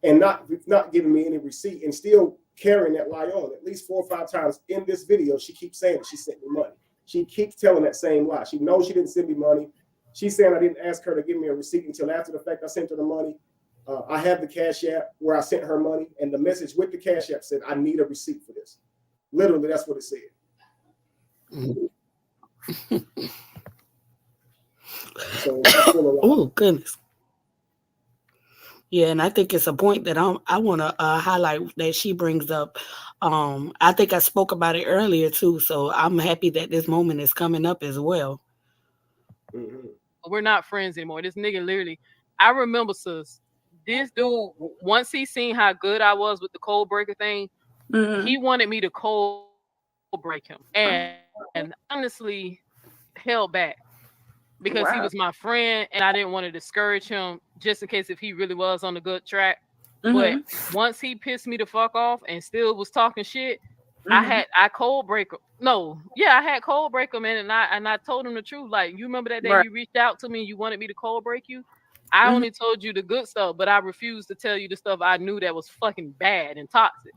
and not giving me any receipt and still carrying that lie on. At least 4 or 5 times in this video, she keeps saying that she sent me money. She keeps telling that same lie. She knows she didn't send me money. She's saying I didn't ask her to give me a receipt until after the fact I sent her the money. I have the Cash App where I sent her money, and the message with the Cash App said, "I need a receipt for this." Literally, that's what it said. So, oh goodness. Yeah, and I think it's a point that I want to highlight that she brings up. I think I spoke about it earlier too, so I'm happy that this moment is coming up as well. Mm-hmm. We're not friends anymore. This nigga literally, I remember, sis, this dude, once he seen how good I was with the code breaker thing, he wanted me to code break him. And honestly held back because he was Wow. my friend and I didn't want to discourage him just in case if he really was on the good track. But Mhm. once he pissed me the fuck off and still was talking shit, Mhm. I cold break him. No, yeah, I had cold break him, and I told him the truth. Like, you remember that day Right. you reached out to me and you wanted me to cold break you? I Mhm. only told you the good stuff, but I refused to tell you the stuff I knew that was fucking bad and toxic.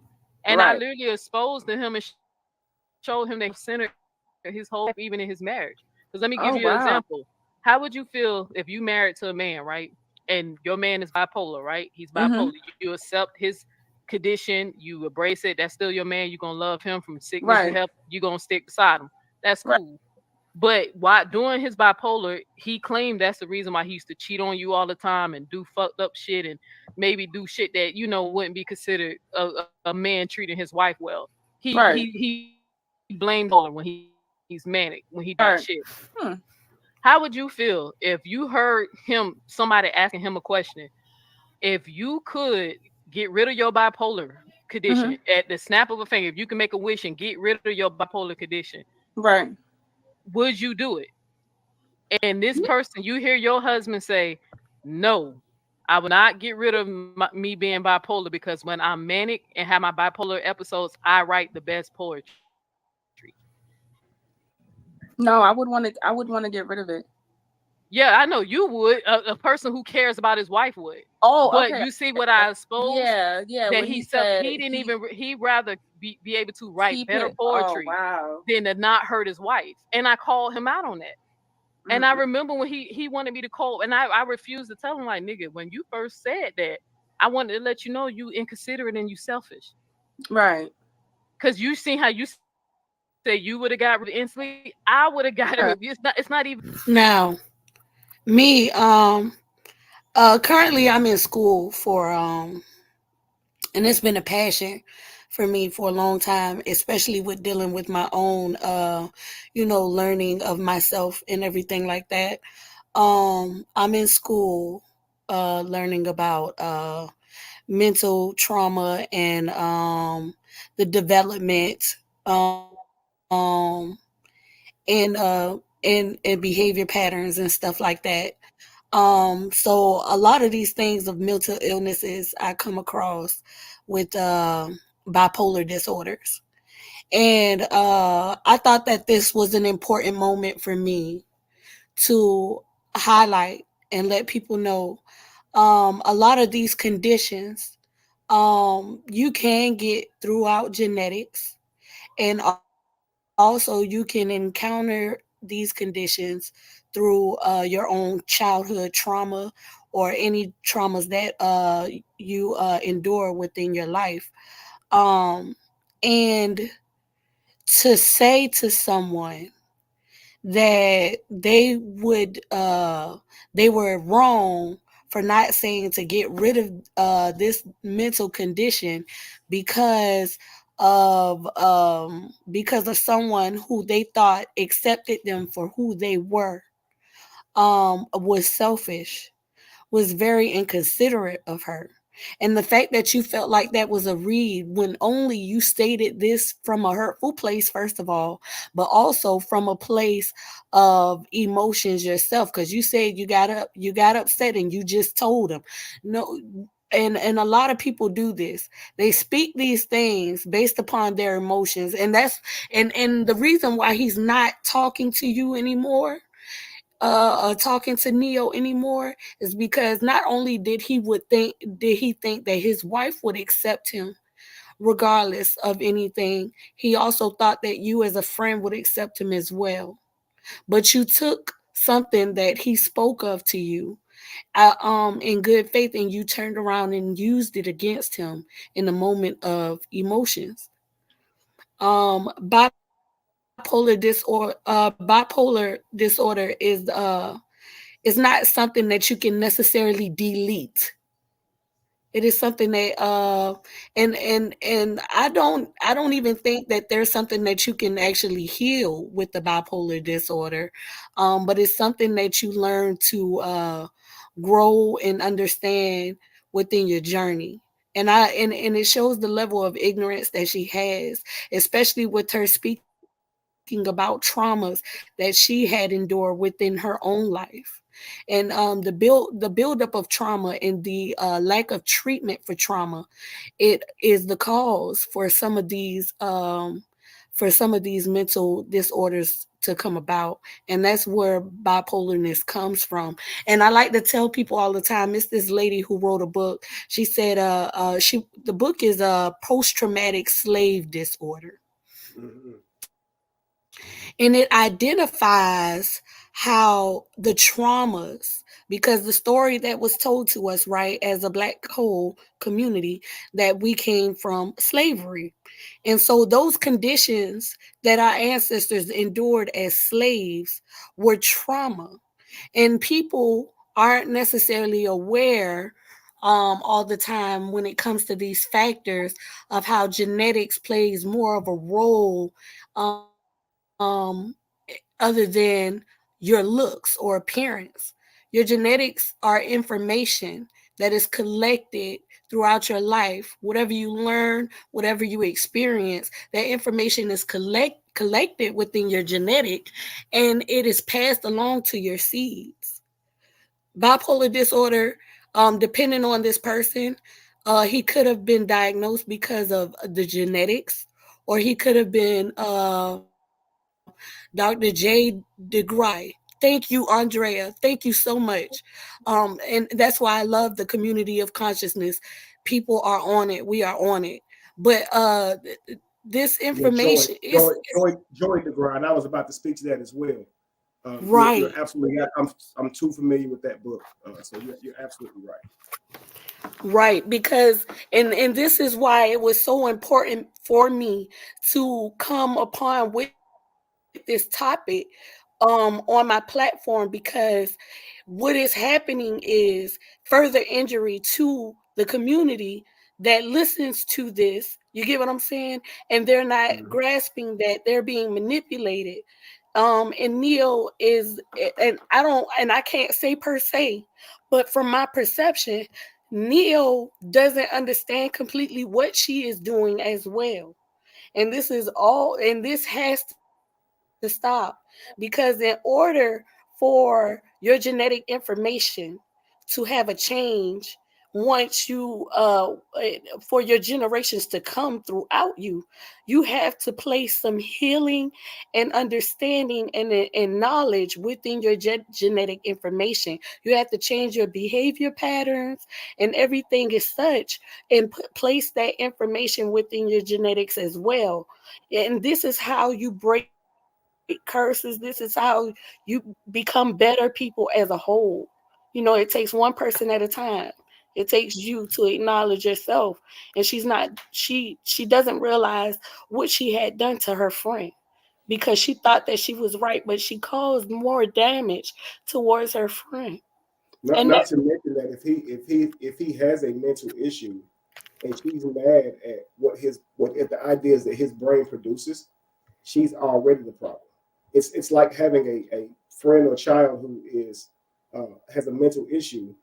And I Right. literally exposed to him and showed him that he centered his whole life, even in his marriage. Because let me give you an Oh example. wow. How would you feel if you married to a man, right? And your man is bipolar, right? He's bipolar. Mhm. You accept his condition, you embrace it. That's still your man. You're gonna love him from sickness to Right. health. You're gonna stick beside him. That's Right. cool. But why during his bipolar, he claimed that's the reason why he used to cheat on you all the time and do fucked up shit and maybe do shit that wouldn't be considered a man treating his wife well. Right. He blamed bipolar when he's manic, when he do that shit. Right. Hmm. How would you feel if you heard somebody asking him a question? If you could get rid of your bipolar condition Mhm. at the snap of a finger, if you can make a wish and get rid of your bipolar condition, Right. would you do it? And this person, you hear your husband say, "No, I will not get rid of me being bipolar because when I'm manic and have my bipolar episodes, I write the best poetry." No, I would want to. I would want to get rid of it. Yeah, I know you would. A person who cares about his wife would. Oh, But okay. you see what I exposed? Yeah, yeah. That When he said he didn't even he rather be able to write keep better it. Oh poetry wow. than to not hurt his wife. And I called him out on that. And I Mm-mm. remember when he wanted me to call, and I refused to tell him, like, nigga, when you first said that, I wanted to let you know you inconsiderate and you selfish. Right. Cause you seen how you say you would have got rid of it instantly. I would have got it. Right. It's not even Now, me, currently I'm in school for and it's been a passion for me for a long time, especially with dealing with my own learning of myself and everything like that. I'm in school learning about mental trauma and the development and behavior patterns and stuff like that. So a lot of these things of mental illnesses I come across with bipolar disorders. And I thought that this was an important moment for me to highlight and let people know a lot of these conditions you can get throughout genetics, and also you can encounter these conditions through your own childhood trauma or any traumas that you endure within your life. Um, and to say to someone that they were wrong for not saying to get rid of this mental condition because because of someone who they thought accepted them for who they were was selfish, was very inconsiderate of her. And the fact that you felt like that was a read when only you stated this from a hurtful place, first of all, but also from a place of emotions yourself, because you said you got upset and you just told him. No, and a lot of people do this. They speak these things based upon their emotions, and and the reason why he's not talking to you anymore, talking to Neo anymore, is because not only did he think that his wife would accept him regardless of anything, he also thought that you as a friend would accept him as well. But you took something that he spoke of to you in good faith, and you turned around and used it against him in a moment of emotions. Bipolar disorder is not something that you can necessarily delete. It is something that and I don't even think that there's something that you can actually heal with the bipolar disorder. But it's something that you learn to grow and understand within your journey. And it shows the level of ignorance that she has, especially with her speaking about traumas that she had endured within her own life. And the buildup of trauma and the lack of treatment for trauma, it is the cause for some of these mental disorders to come about. And that's where bipolarness comes from. And I like to tell people all the time, it's this lady who wrote a book. She said the book is post-traumatic slave disorder. Mm-hmm. And it identifies how the traumas, because the story that was told to us, right, as a Black whole community, that we came from slavery. And so those conditions that our ancestors endured as slaves were trauma. And people aren't necessarily aware all the time when it comes to these factors of how genetics plays more of a role other than your looks or appearance. Your genetics are information that is collected throughout your life. Whatever you learn, whatever you experience, that information is collected within your genetic, and it is passed along to your seeds. Bipolar disorder, depending on this person, he could have been diagnosed because of the genetics, or he could have been Dr. J. DeGry. Thank you, Andrea. Thank you so much. And that's why I love the community of consciousness. People are on it. We are on it. But this Yeah, Joy, information is Joy, Joy, Joy DeGrand. I was about to speak to that as well. You're right. absolutely. I'm too familiar with that book, so you're absolutely right. Right, because and this is why it was so important for me to come upon with this topic on my platform, because what is happening is further injury to the community that listens to this. You get what I'm saying? And they're not Mm-hmm. grasping that they're being manipulated. And Neil is, and I can't say per se, but from my perception, Neil doesn't understand completely what she is doing as well. And this has to stop, because in order for your genetic information to have a change, once you for your generations to come throughout you, you have to place some healing and understanding and knowledge within your genetic information. You have to change your behavior patterns and everything as such, and place that information within your genetics as well. And this is how you break curses. This is how you become better people as a whole. It takes one person at a time. It takes you to acknowledge yourself. And she doesn't realize what she had done to her friend, because she thought that she was right, but she caused more damage towards her friend. Not And not that to mention that if he has a mental issue and she's mad at what at the ideas that his brain produces, she's already the problem. It's like having a friend or child who is has a mental issue,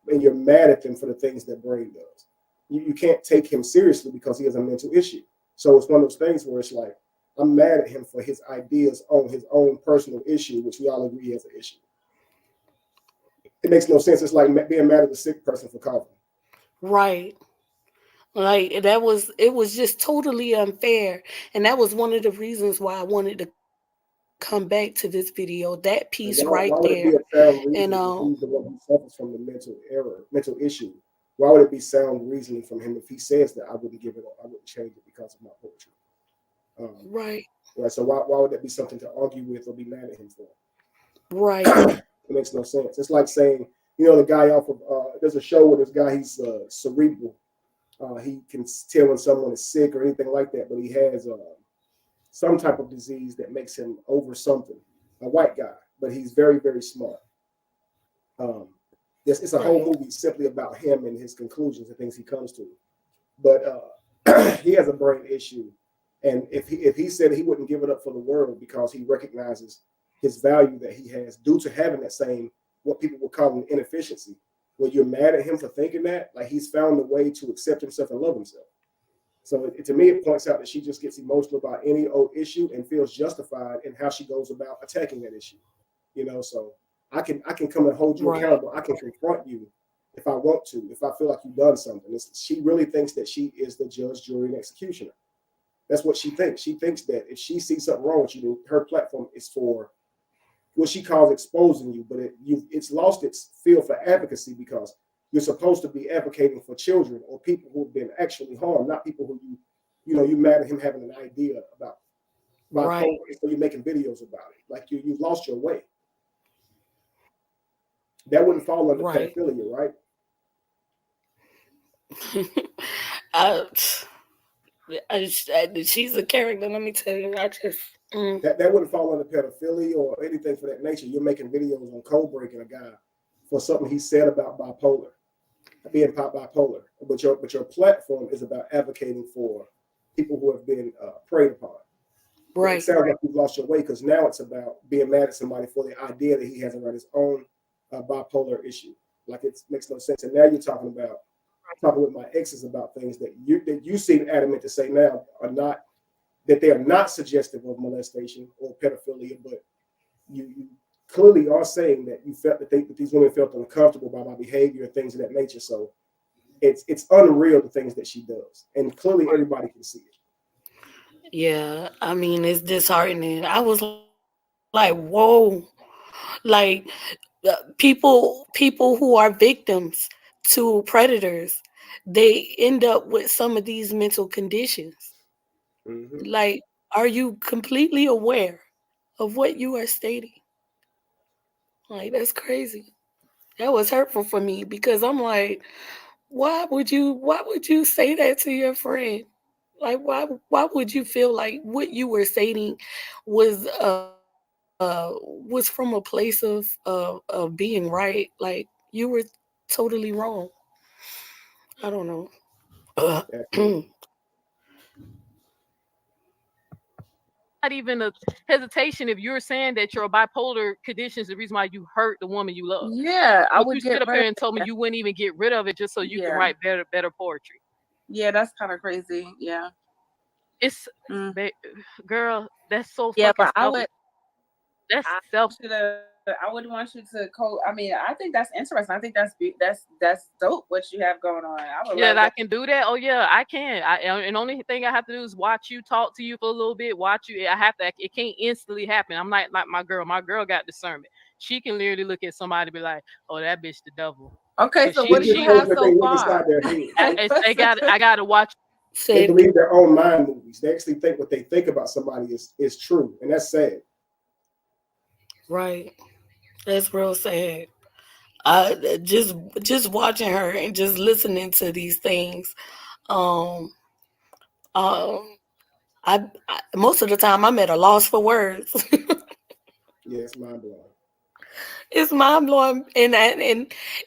and you're mad at them for the things that brain does. You can't take him seriously because he has a mental issue. So it's one of those things where it's like, I'm mad at him for his ideas on his own personal issue, which we all agree has an issue. It makes no sense. It's like being mad at a sick person for coughing. right. Like it was just totally unfair. And that was one of the reasons why I wanted to come back to this video. That piece right And there. why would it be a And sound reasoning if he's the one who suffers from the mental error, mental issue? Why would it be sound reasoning from him if he says that I wouldn't give it up, I wouldn't change it because of my poetry? right, Right. So why would that be something to argue with or be mad at him for? right, It makes no sense. It's like saying, the guy off of there's a show where this guy he's cerebral. He can tell when someone is sick or anything like that, but he has some type of disease that makes him over something. A white guy, but he's very, very smart. Um, it's a whole right, movie simply about him and his conclusions and things he comes to. But he has a brain issue, and if he said he wouldn't give it up for the world because he recognizes his value that he has due to having that same what people would call an inefficiency, where you're mad at him for thinking that, like he's found a way to accept himself and love himself. So to me, it points out that she just gets emotional about any old issue and feels justified in how she goes about attacking that issue. So I can come and hold you accountable. I can confront you if I want to, if I feel like you've done something. She really thinks that she is the judge, jury, and executioner. That's what she thinks. She thinks that if she sees something wrong with you, her platform is for what she calls exposing you, but it's lost its feel for advocacy because you're supposed to be advocating for children or people who've been actually harmed, not people who you mad at him having an idea about bipolar, so you're making videos about it. Like you've lost your way. That wouldn't fall under pedophilia, right? She's a character. Let me tell you, that wouldn't fall under pedophilia or anything for that nature. You're making videos on code breaking a guy for something he said about being bipolar, but your platform is about advocating for people who have been preyed upon. Right. It sounds like you've lost your way because now it's about being mad at somebody for the idea that he hasn't got his own bipolar issue. Like it makes no sense. And now you're talking with my exes about things that you seem adamant to say now that they are not suggestive of molestation or pedophilia, but you clearly are saying that you felt that these women felt uncomfortable by my behavior and things of that nature. So it's unreal the things that she does, and clearly everybody can see it. Yeah, I mean it's disheartening. I was like, whoa, like people who are victims to predators, they end up with some of these mental conditions. Mm-hmm. Like, are you completely aware of what you are stating? Like, that's crazy. That was hurtful for me because I'm like, why would you say that to your friend? Like, why would you feel like what you were stating was from a place of being right? Like, you were totally wrong. I don't know. Not even a hesitation if you're saying that your bipolar condition is the reason why you hurt the woman you love. Yeah, I would you stood up here and told me you wouldn't even get rid of it just so you can write better poetry. Yeah, that's kind of crazy. Yeah, it's girl, that's so fucking. But that's self. I wouldn't want you to I mean, I think that's interesting. I think that's dope what you have going on. I can do that. Oh yeah, I can. And only thing I have to do is watch you, talk to you for a little bit, watch you. I have to. It can't instantly happen. I'm like my girl. My girl got discernment. She can literally look at somebody and be like, "Oh, that bitch the devil." Okay, so what do you have so far? I gotta watch. They believe their own mind movies. They actually think what they think about somebody is true, and that's sad. Right. That's real sad. Just watching her and just listening to these things. I most of the time I'm at a loss for words. Yeah, it's mind blowing. It's mind blowing, and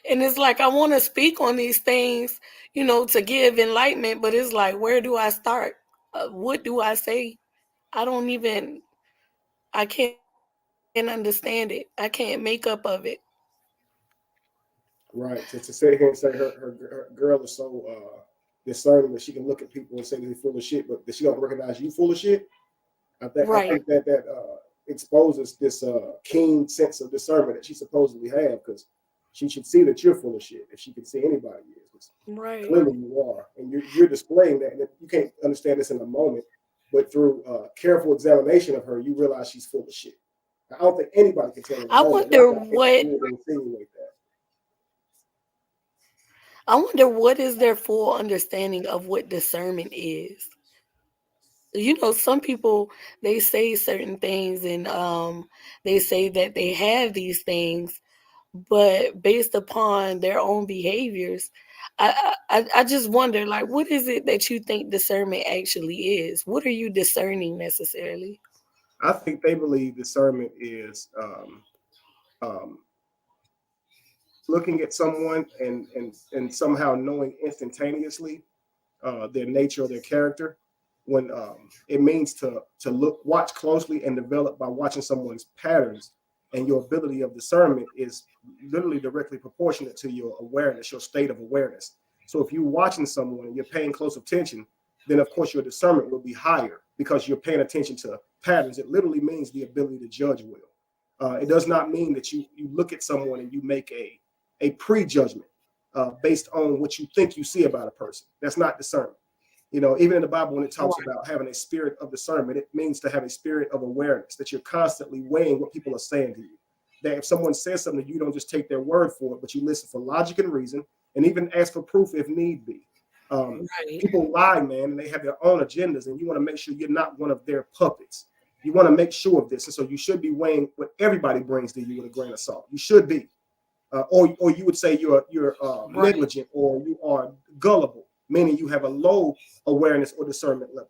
it's like I want to speak on these things, to give enlightenment, but it's like, where do I start? What do I say? I can't understand it. I can't make up of it. Right. To sit here and say her girl is so discerning that she can look at people and say they're full of shit, but that she don't recognize you full of shit. I think that exposes this keen sense of discernment that she supposedly have, because she should see that you're full of shit if she can see anybody is. Right. Clearly you are, and you're displaying that. And you can't understand this in a moment, but through careful examination of her, you realize she's full of shit. I don't think anybody can tell. I wonder what is their full understanding of what discernment is. Some people, they say certain things and they say that they have these things, but based upon their own behaviors, I just wonder, like, what is it that you think discernment actually is? What are you discerning necessarily? I think they believe discernment is looking at someone and somehow knowing instantaneously their nature or their character, when it means to watch closely and develop by watching someone's patterns, and your ability of discernment is literally directly proportionate to your awareness, your state of awareness. So if you're watching someone and you're paying close attention, then of course your discernment will be higher because you're paying attention to patterns. It literally means the ability to judge well. It does not mean that you look at someone and you make a prejudgment based on what you think you see about a person. That's not discernment. You know, even in the Bible, when it talks about having a spirit of discernment, it means to have a spirit of awareness, that you're constantly weighing what people are saying to you. That if someone says something, you don't just take their word for it, but you listen for logic and reason, and even ask for proof if need be. People lie, man, and they have their own agendas, and you want to make sure you're not one of their puppets. You want to make sure of this, and so you should be weighing what everybody brings to you with a grain of salt. You should be, or you would say you're negligent, or you are gullible, meaning you have a low awareness or discernment level,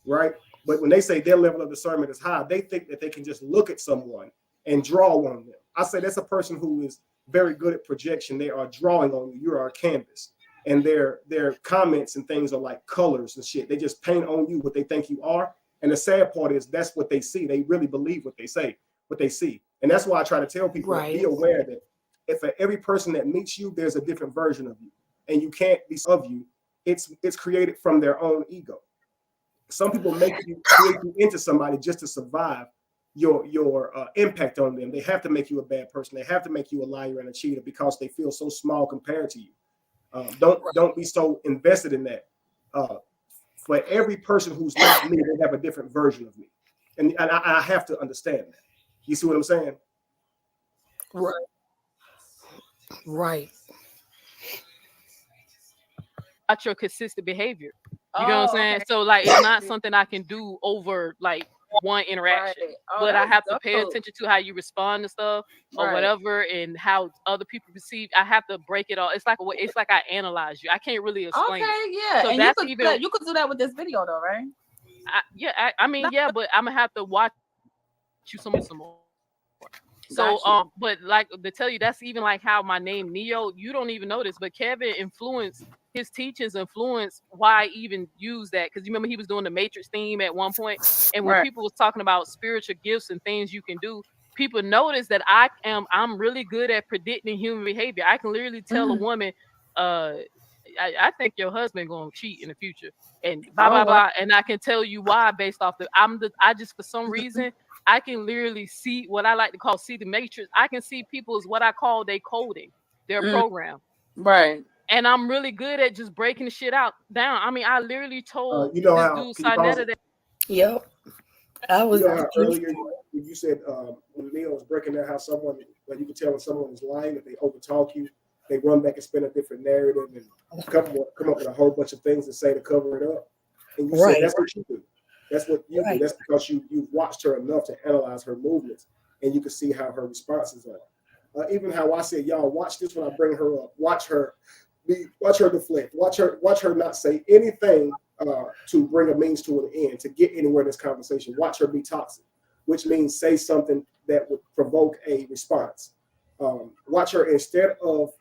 right? But when they say their level of discernment is high, they think that they can just look at someone and draw on them. I say that's a person who is very good at projection. They are drawing on you. You are a canvas. And their comments and things are like colors and shit. They just paint on you what they think you are. And the sad part is that's what they see. They really believe what they say, what they see. And that's why I try to tell people, be aware that if for every person that meets you, there's a different version of you. And you can't be of you. It's created from their own ego. Some people create you into somebody just to survive your impact on them. They have to make you a bad person. They have to make you a liar and a cheater because they feel so small compared to you. Don't be so invested in that. For every person who's not me, they have a different version of me, and I have to understand that. You see what I'm saying? Right. About your consistent behavior. You know what I'm saying? So like it's not something I can do over like one interaction. But I have to pay attention to how you respond to stuff or whatever, and how other people perceive. I have to break it all. It's like I analyze you. I can't really explain it. Yeah. So and that's you could do that with this video though, right? I mean, yeah, but I'm gonna have to watch you some more. So but like to tell you, that's even like how my name Neo, you don't even know this, but Kevin influenced his teachings why I even use that, because you remember he was doing the Matrix theme at one point, and when people was talking about spiritual gifts and things you can do, people notice that I'm really good at predicting human behavior. I can literally tell a woman, I think your husband gonna cheat in the future, and blah, and I can tell you why based off I just for some reason I can literally see what I like to call the matrix. I can see people's what I call they coding, their program. Right. And I'm really good at just breaking the shit down. I mean, I literally told you know this how, dude Sinetta that. Yep. I was. You know how earlier you said when Leo was breaking down how someone, like you could tell when someone is lying, that they overtalk you, they run back and spin a different narrative and come up with a whole bunch of things to say to cover it up. And you said that's what you do. That's what you do. That's because you've watched her enough to analyze her movements, and you can see how her responses are. Even how I said, y'all watch this when I bring her up. Watch her deflect. Watch her not say anything to bring a means to an end, to get anywhere in this conversation. Watch her be toxic, which means say something that would provoke a response. Watch her, instead of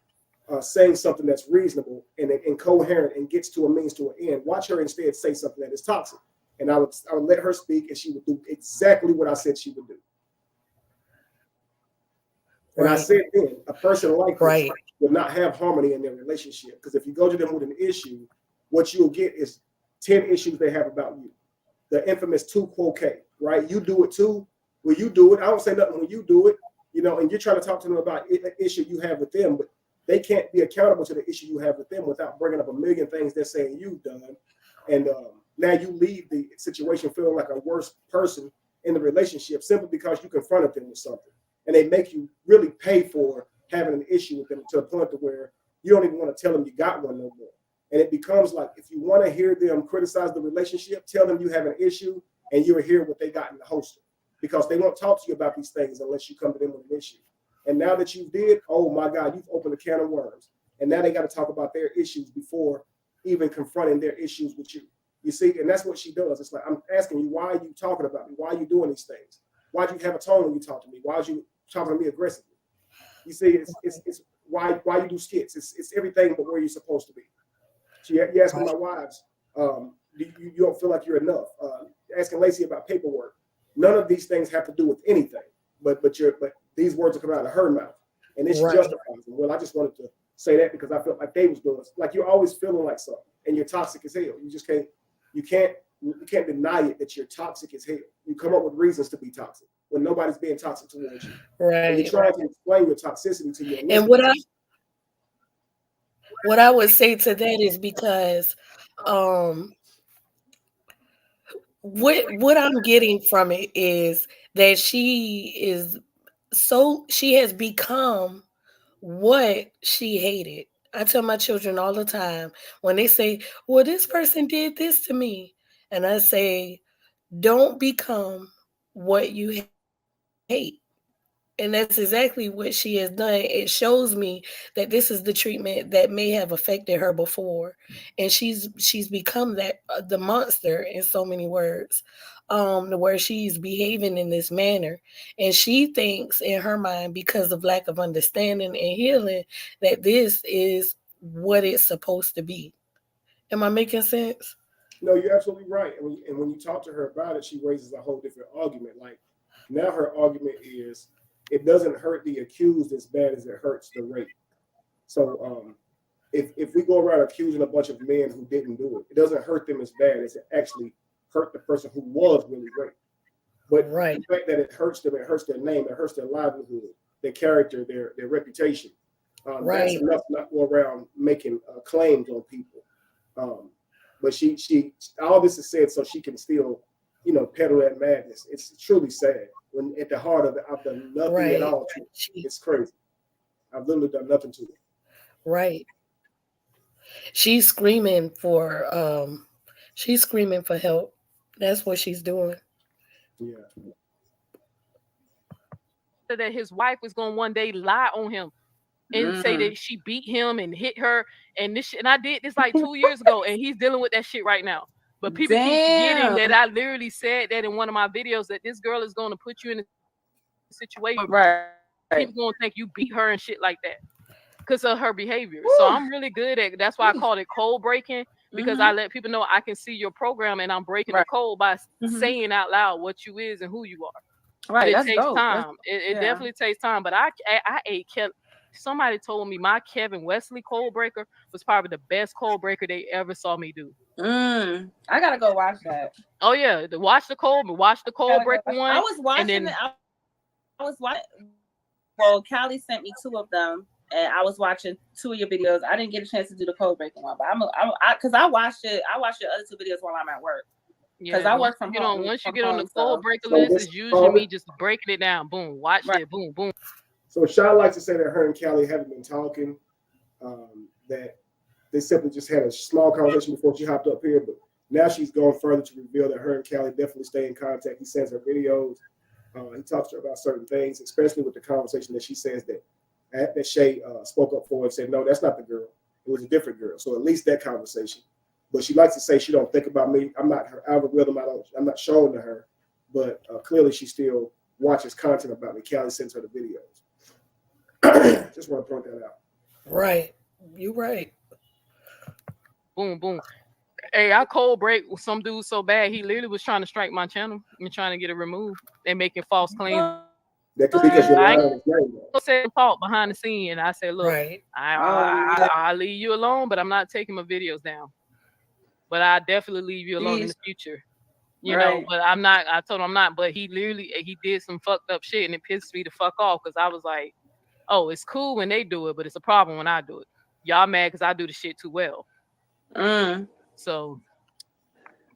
saying something that's reasonable and coherent and gets to a means to an end, watch her instead say something that is toxic. And I would let her speak, and she would do exactly what I said she would do. And I said then, a person like this will not have harmony in their relationship, because if you go to them with an issue, what you'll get is 10 issues they have about you. The infamous 2 quoque, right? You do it too. Well, you do it. I don't say nothing when you do it, and you're trying to talk to them about an issue you have with them, but they can't be accountable to the issue you have with them without bringing up a million things they're saying you've done. And now you leave the situation feeling like a worse person in the relationship simply because you confronted them with something. And they make you really pay for having an issue with them to the point to where you don't even want to tell them you got one no more. And it becomes like, if you want to hear them criticize the relationship, tell them you have an issue and you'll hear what they got in the holster, because they won't talk to you about these things unless you come to them with an issue. And now that you did, oh my God, you've opened a can of worms. And now they got to talk about their issues before even confronting their issues with you. You see, and that's what she does. It's like, I'm asking you, why are you talking about me? Why are you doing these things? Why do you have a tone when you talk to me? Why are you talking to me aggressively? You see, it's why you do skits. It's everything but where you're supposed to be. So you asking my wives, you don't feel like you're enough. Asking Lacey about paperwork. None of these things have to do with anything, but these words are coming out of her mouth, and it's justified. Well, I just wanted to say that because I felt like they was doing it. Like, you're always feeling like something, and you're toxic as hell. You just can't you can't deny it that you're toxic as hell. You come up with reasons to be toxic when nobody's being toxic towards you. Right. And you're trying to explain your toxicity to your listeners. And what I would say to that is because what I'm getting from it is that she has become what she hated. I tell my children all the time when they say, well, this person did this to me. And I say, don't become what you hate. And that's exactly what she has done. It shows me that this is the treatment that may have affected her before, and she's become that the monster in so many words, where she's behaving in this manner, and she thinks in her mind because of lack of understanding and healing that this is what it's supposed to be. Am I making sense? No, you're absolutely right. And when you talk to her about it, she raises a whole different argument. Like now, her argument is it doesn't hurt the accused as bad as it hurts the rape. So if we go around accusing a bunch of men who didn't do it, it doesn't hurt them as bad as it actually hurt the person who was really raped. But Right. the fact that it hurts them, it hurts their name, it hurts their livelihood, their character, their reputation. Right. That's enough to not go around making claims on people. But she all this is said so she can still, peddle that madness. It's truly sad when at the heart of it, I've done nothing Right. at all to it. It's crazy. I've literally done nothing to it. Right. She's screaming for help. That's what she's doing. Yeah. That his wife was gonna one day lie on him and say that she beat him and hit her and this shit. And I did this like 2 years ago, and he's dealing with that shit right now. But people keep forgetting that I literally said that in one of my videos that this girl is gonna put you in a situation. Right. People gonna think you beat her and shit like that because of her behavior. So I'm really good at. That's why I called it code breaking, because I let people know I can see your program and I'm breaking the code by saying out loud what you is and who you are. Right, but it takes time. It definitely takes time. But I ate somebody told me my Kevin Wesley cold breaker was probably the best cold breaker they ever saw me do. I gotta go watch that. Oh yeah, watch the cold breaker one. I was watching it. I was watching. Well, Callie sent me 2 of them, and I was watching 2 of your videos. I didn't get a chance to do the cold breaking one, but because I watched it. I watched your other 2 videos while I'm at work. Because I work from home. Once you get on the cold breaker list, it's usually me just breaking it down. Boom, watch it. Boom, boom. So Shy likes to say that her and Callie haven't been talking. That they simply just had a small conversation before she hopped up here, but now she's going further to reveal that her and Callie definitely stay in contact. He sends her videos. He talks to her about certain things, especially with the conversation that she says that Shay spoke up for and said, no, that's not the girl. It was a different girl. So at least that conversation. But she likes to say she don't think about me. I'm not her algorithm. I'm not showing to her. But clearly she still watches content about me. Callie sends her the videos. Just want to point that out. Right. You're right. Boom, boom. Hey, I cold break with some dude so bad he literally was trying to strike my channel and trying to get it removed and making false claims. That could be because you're lying on his name. I said fault behind the scene, and I said, look, I'll leave you alone, but I'm not taking my videos down. But I definitely leave you alone in the future. You know, but I'm not. I told him I'm not. But he did some fucked up shit, and it pissed me the fuck off because I was like, oh, it's cool when they do it, but it's a problem when I do it. Y'all mad because I do the shit too well. So,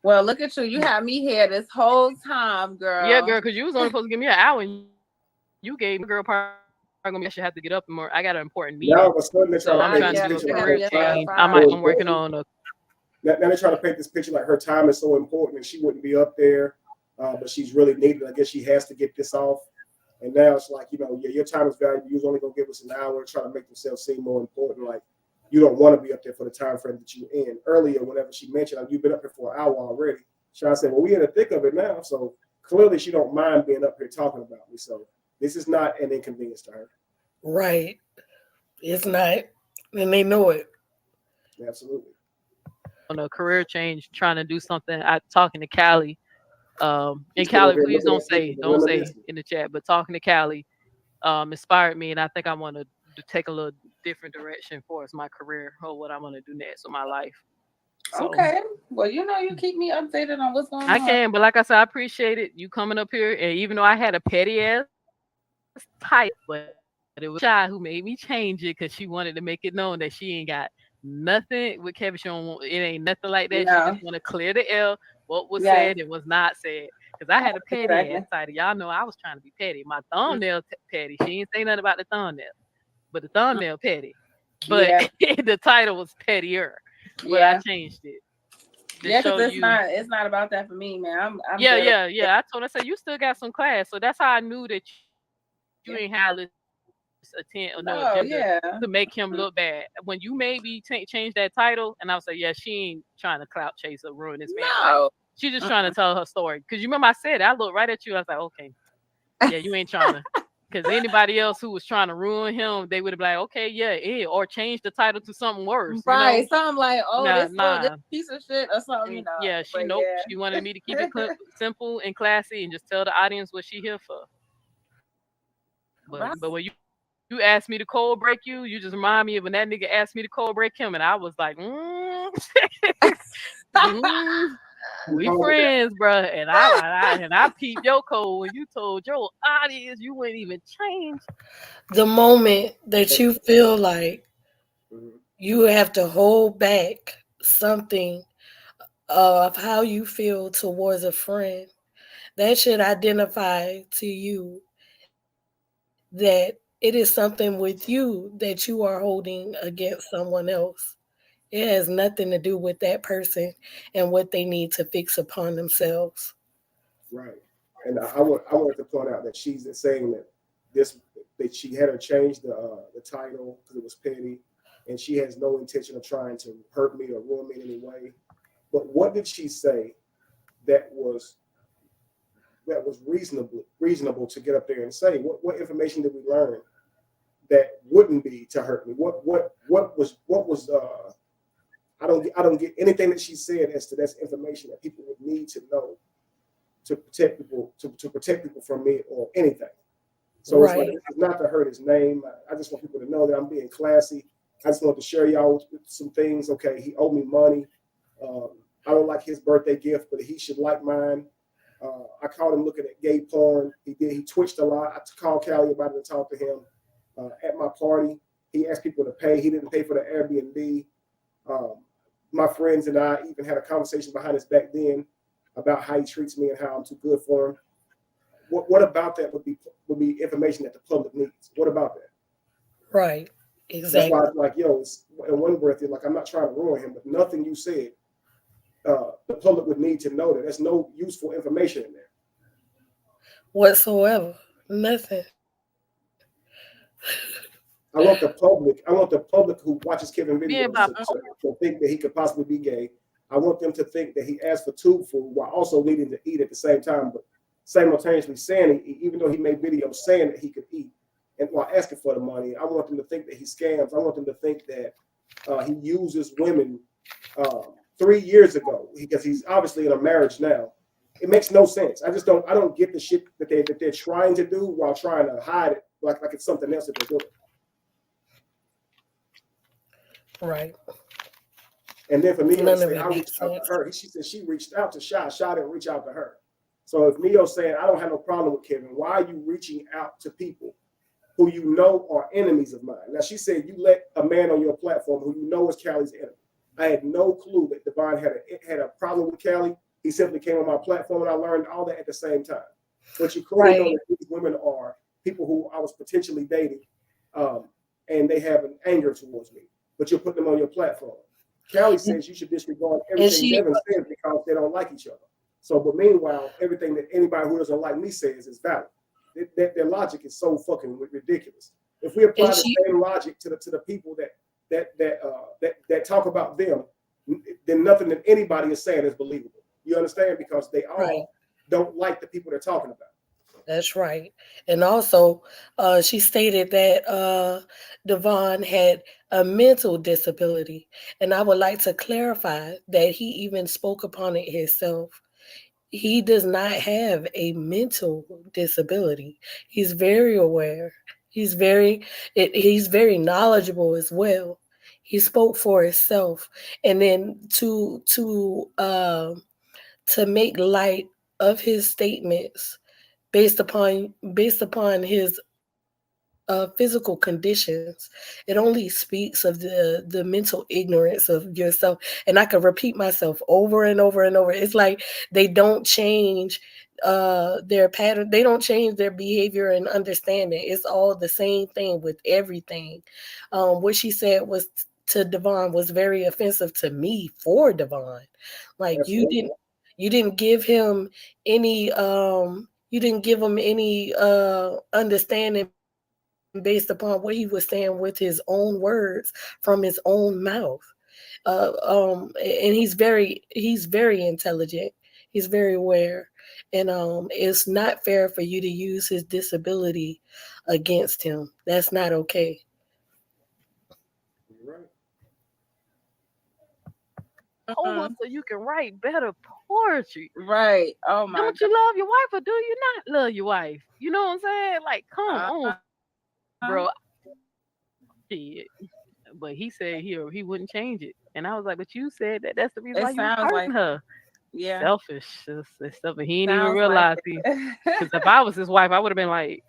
well, look at you. You had me here this whole time, girl. Yeah, girl, because you was only supposed to give me an hour, and you gave me girl part. I should have to get up more. I got an important meeting. Now, so I'm trying to do some career change. I'm working on a. Now they're trying to paint this picture like her time is so important and she wouldn't be up there, but she's really needed. I guess she has to get this off. And now it's like, your time is valuable. You was only gonna give us an hour, trying to make themselves seem more important. Like you don't want to be up there for the time frame that you're in. Earlier, whenever she mentioned, you've been up here for an hour already. Sean said, well, we in the thick of it now. So clearly she don't mind being up here talking about me. So this is not an inconvenience to her. Right. It's not. And they know it. Absolutely. On a career change, trying to do something. I talking to Callie. And Callie, please don't say in the chat, but talking to Callie inspired me, and I think I want to take a little different direction for my career or what I want to do next with my life. So, okay. Well, you keep me updated on what's going on. I can, but like I said, I appreciate it. You coming up here, and even though I had a petty ass title, but it was Shy who made me change it because she wanted to make it known that she ain't got nothing with Kevin. She don't want, it ain't nothing like that. She No. just want to clear the air what was Yes. said and was not said. Because I had a petty ass Exactly. title. Y'all know I was trying to be petty. My thumbnail petty. She ain't say nothing about the thumbnail, but the thumbnail petty. But Yeah. the title was pettier. But I Yeah. changed it to Yeah, because show you. it's not about that for me, man. I'm Yeah, good. yeah. I told her, I said, you still got some class. So that's how I knew that you ain't had this no agenda No, to yeah. make him look bad. When you made me change that title, and I was like, yeah, she ain't trying to clout chase or ruin this man's life. No. She just trying to tell her story. Because you remember I said it. I looked right at you. I was like, okay, yeah, you ain't trying to. Because anybody else who was trying to ruin him, they would have been like, okay, yeah, or change the title to something worse. Right. Something like, oh, Nah, this little this nah. piece of shit or something, Yeah, But nope. She wanted me to keep it simple and classy and just tell the audience what she here for. Right. But when you asked me to cold break you just remind me of when that nigga asked me to cold break him, and I was like, we friends, bro. And I peeped your code when you told your audience you wouldn't even change. The moment that you feel like you have to hold back something of how you feel towards a friend, that should identify to you that it is something with you that you are holding against someone else. It has nothing to do with that person and what they need to fix upon themselves. Right. And I wanted to point out that she's saying that this that she had her change the title because it was petty, and she has no intention of trying to hurt me or ruin me in any way. But what did she say that was reasonable to get up there and say? What information did we learn that wouldn't be to hurt me? What was I don't get anything that she said as to that's information that people would need to know to protect people to protect people from me or anything. So it's like, Right. it's not to hurt his name. I just want people to know that I'm being classy. I just want to share y'all with some things. Okay, he owed me money. I don't like his birthday gift, but he should like mine. I caught him looking at gay porn. He did. He twitched a lot. I called Callie about it and talked to him at my party. He asked people to pay. He didn't pay for the Airbnb. My friends and I even had a conversation behind his back then about how he treats me and how I'm too good for him. What about that would be information that the public needs? What about that? Right. That's why Exactly. it's like, yo, it's, in one breath, you're like, I'm not trying to ruin him, but nothing you said, the public would need to know that. There's no useful information in there. Whatsoever. Nothing. I want the public who watches Kevin Being videos about to think that he could possibly be gay. I want them to think that he asked for tube food while also needing to eat at the same time, but simultaneously saying, even though he made videos saying that he could eat and while asking for the money, I want them to think that he scams. I want them to think that he uses women 3 years ago because he's obviously in a marriage now. It makes no sense. I don't get the shit that they're trying to do while trying to hide it like it's something else that they're doing. Right. And then for Mio to None of say, it I makes reached out to sense. her, she said she reached out to Shy. Shy didn't reach out to her. So if Mio's saying, I don't have no problem with Kevin, why are you reaching out to people who you know are enemies of mine? Now, she said you let a man on your platform who you know is Callie's enemy. I had no clue that Devon had a problem with Callie. He simply came on my platform, and I learned all that at the same time. But you clearly know that these women are people who I was potentially dating, and they have an anger towards me. But you're putting them on your platform. Callie says you should disregard everything Devin says because they don't like each other. So, but meanwhile, everything that anybody who doesn't like me says is valid. Their logic is so fucking ridiculous. If we apply the same logic to the people that talk about them, then nothing that anybody is saying is believable. You understand? Because they all don't like the people they're talking about. That's right. And also, she stated that Devon had a mental disability. And I would like to clarify that he even spoke upon it himself. He does not have a mental disability. He's very aware. He's very knowledgeable as well. He spoke for himself, and then to make light of his statements based upon his physical conditions, it only speaks of the mental ignorance of yourself. And I could repeat myself over and over and over. It's like they don't change their pattern, they don't change their behavior and understanding. It's all the same thing with everything. What she said was to Devon was very offensive to me for Devon. Like you didn't give him any you didn't give him any understanding based upon what he was saying with his own words from his own mouth. And he's very intelligent. He's very aware. And it's not fair for you to use his disability against him. That's not okay. You're right. Poet so you can write better poetry. Right. Oh my Don't you love your wife or do you not love your wife? You know what I'm saying? Like, come on, bro. Shit. But he said he wouldn't change it. And I was like, but you said that's the reason why you was hurting like, her. Yeah. Selfish. It's stuff. And he didn't even Sounds realize like because if I was his wife, I would have been like,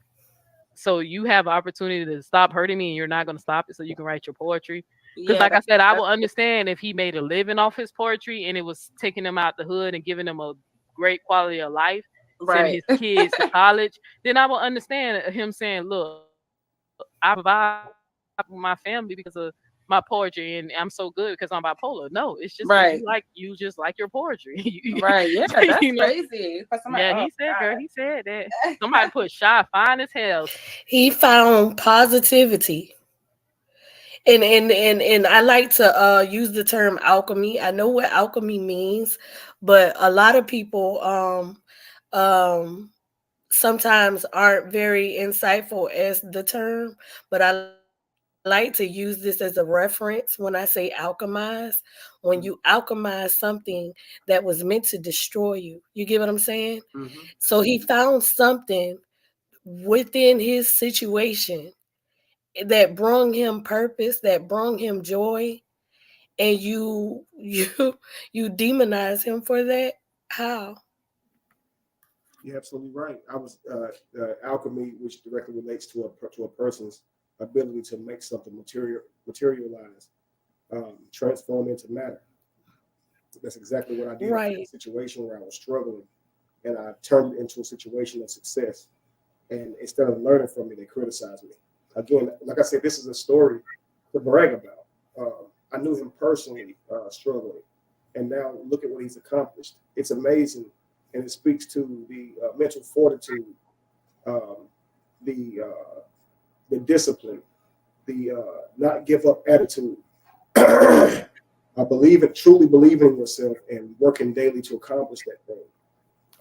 so you have an opportunity to stop hurting me and you're not going to stop it so you can write your poetry. Because Yeah, like I said, I will understand if he made a living off his poetry and it was taking him out the hood and giving him a great quality of life, sending right. his kids to college, then I will understand him saying, look, I provide for my family because of my poetry and I'm so good because I'm bipolar. No, it's just because Right. you just like your poetry. Right. Yeah, You that's know? crazy. For somebody, Yeah, oh he said, girl, God. he said that. Somebody put shy fine as hell. He found positivity. And I like to use the term alchemy. I know what alchemy means, but a lot of people um sometimes aren't very insightful as the term, but I like to use this as a reference when I say alchemize. When you alchemize something that was meant to destroy you. You get what I'm saying? Mm-hmm. So he found something within his situation that brought him purpose, that brought him joy, and you demonize him for that. How? You're absolutely right. I was alchemy, which directly relates to a person's ability to make something materialize, transform into matter. That's exactly what I did. I had a Right. situation where I was struggling, and I turned it into a situation of success. And instead of learning from me, they criticized me. Again, like I said, this is a story to brag about. I knew him personally struggling, and now look at what he's accomplished. It's amazing, and it speaks to the mental fortitude, um, the discipline, the not give up attitude. I believe it, truly believing in yourself and working daily to accomplish that thing.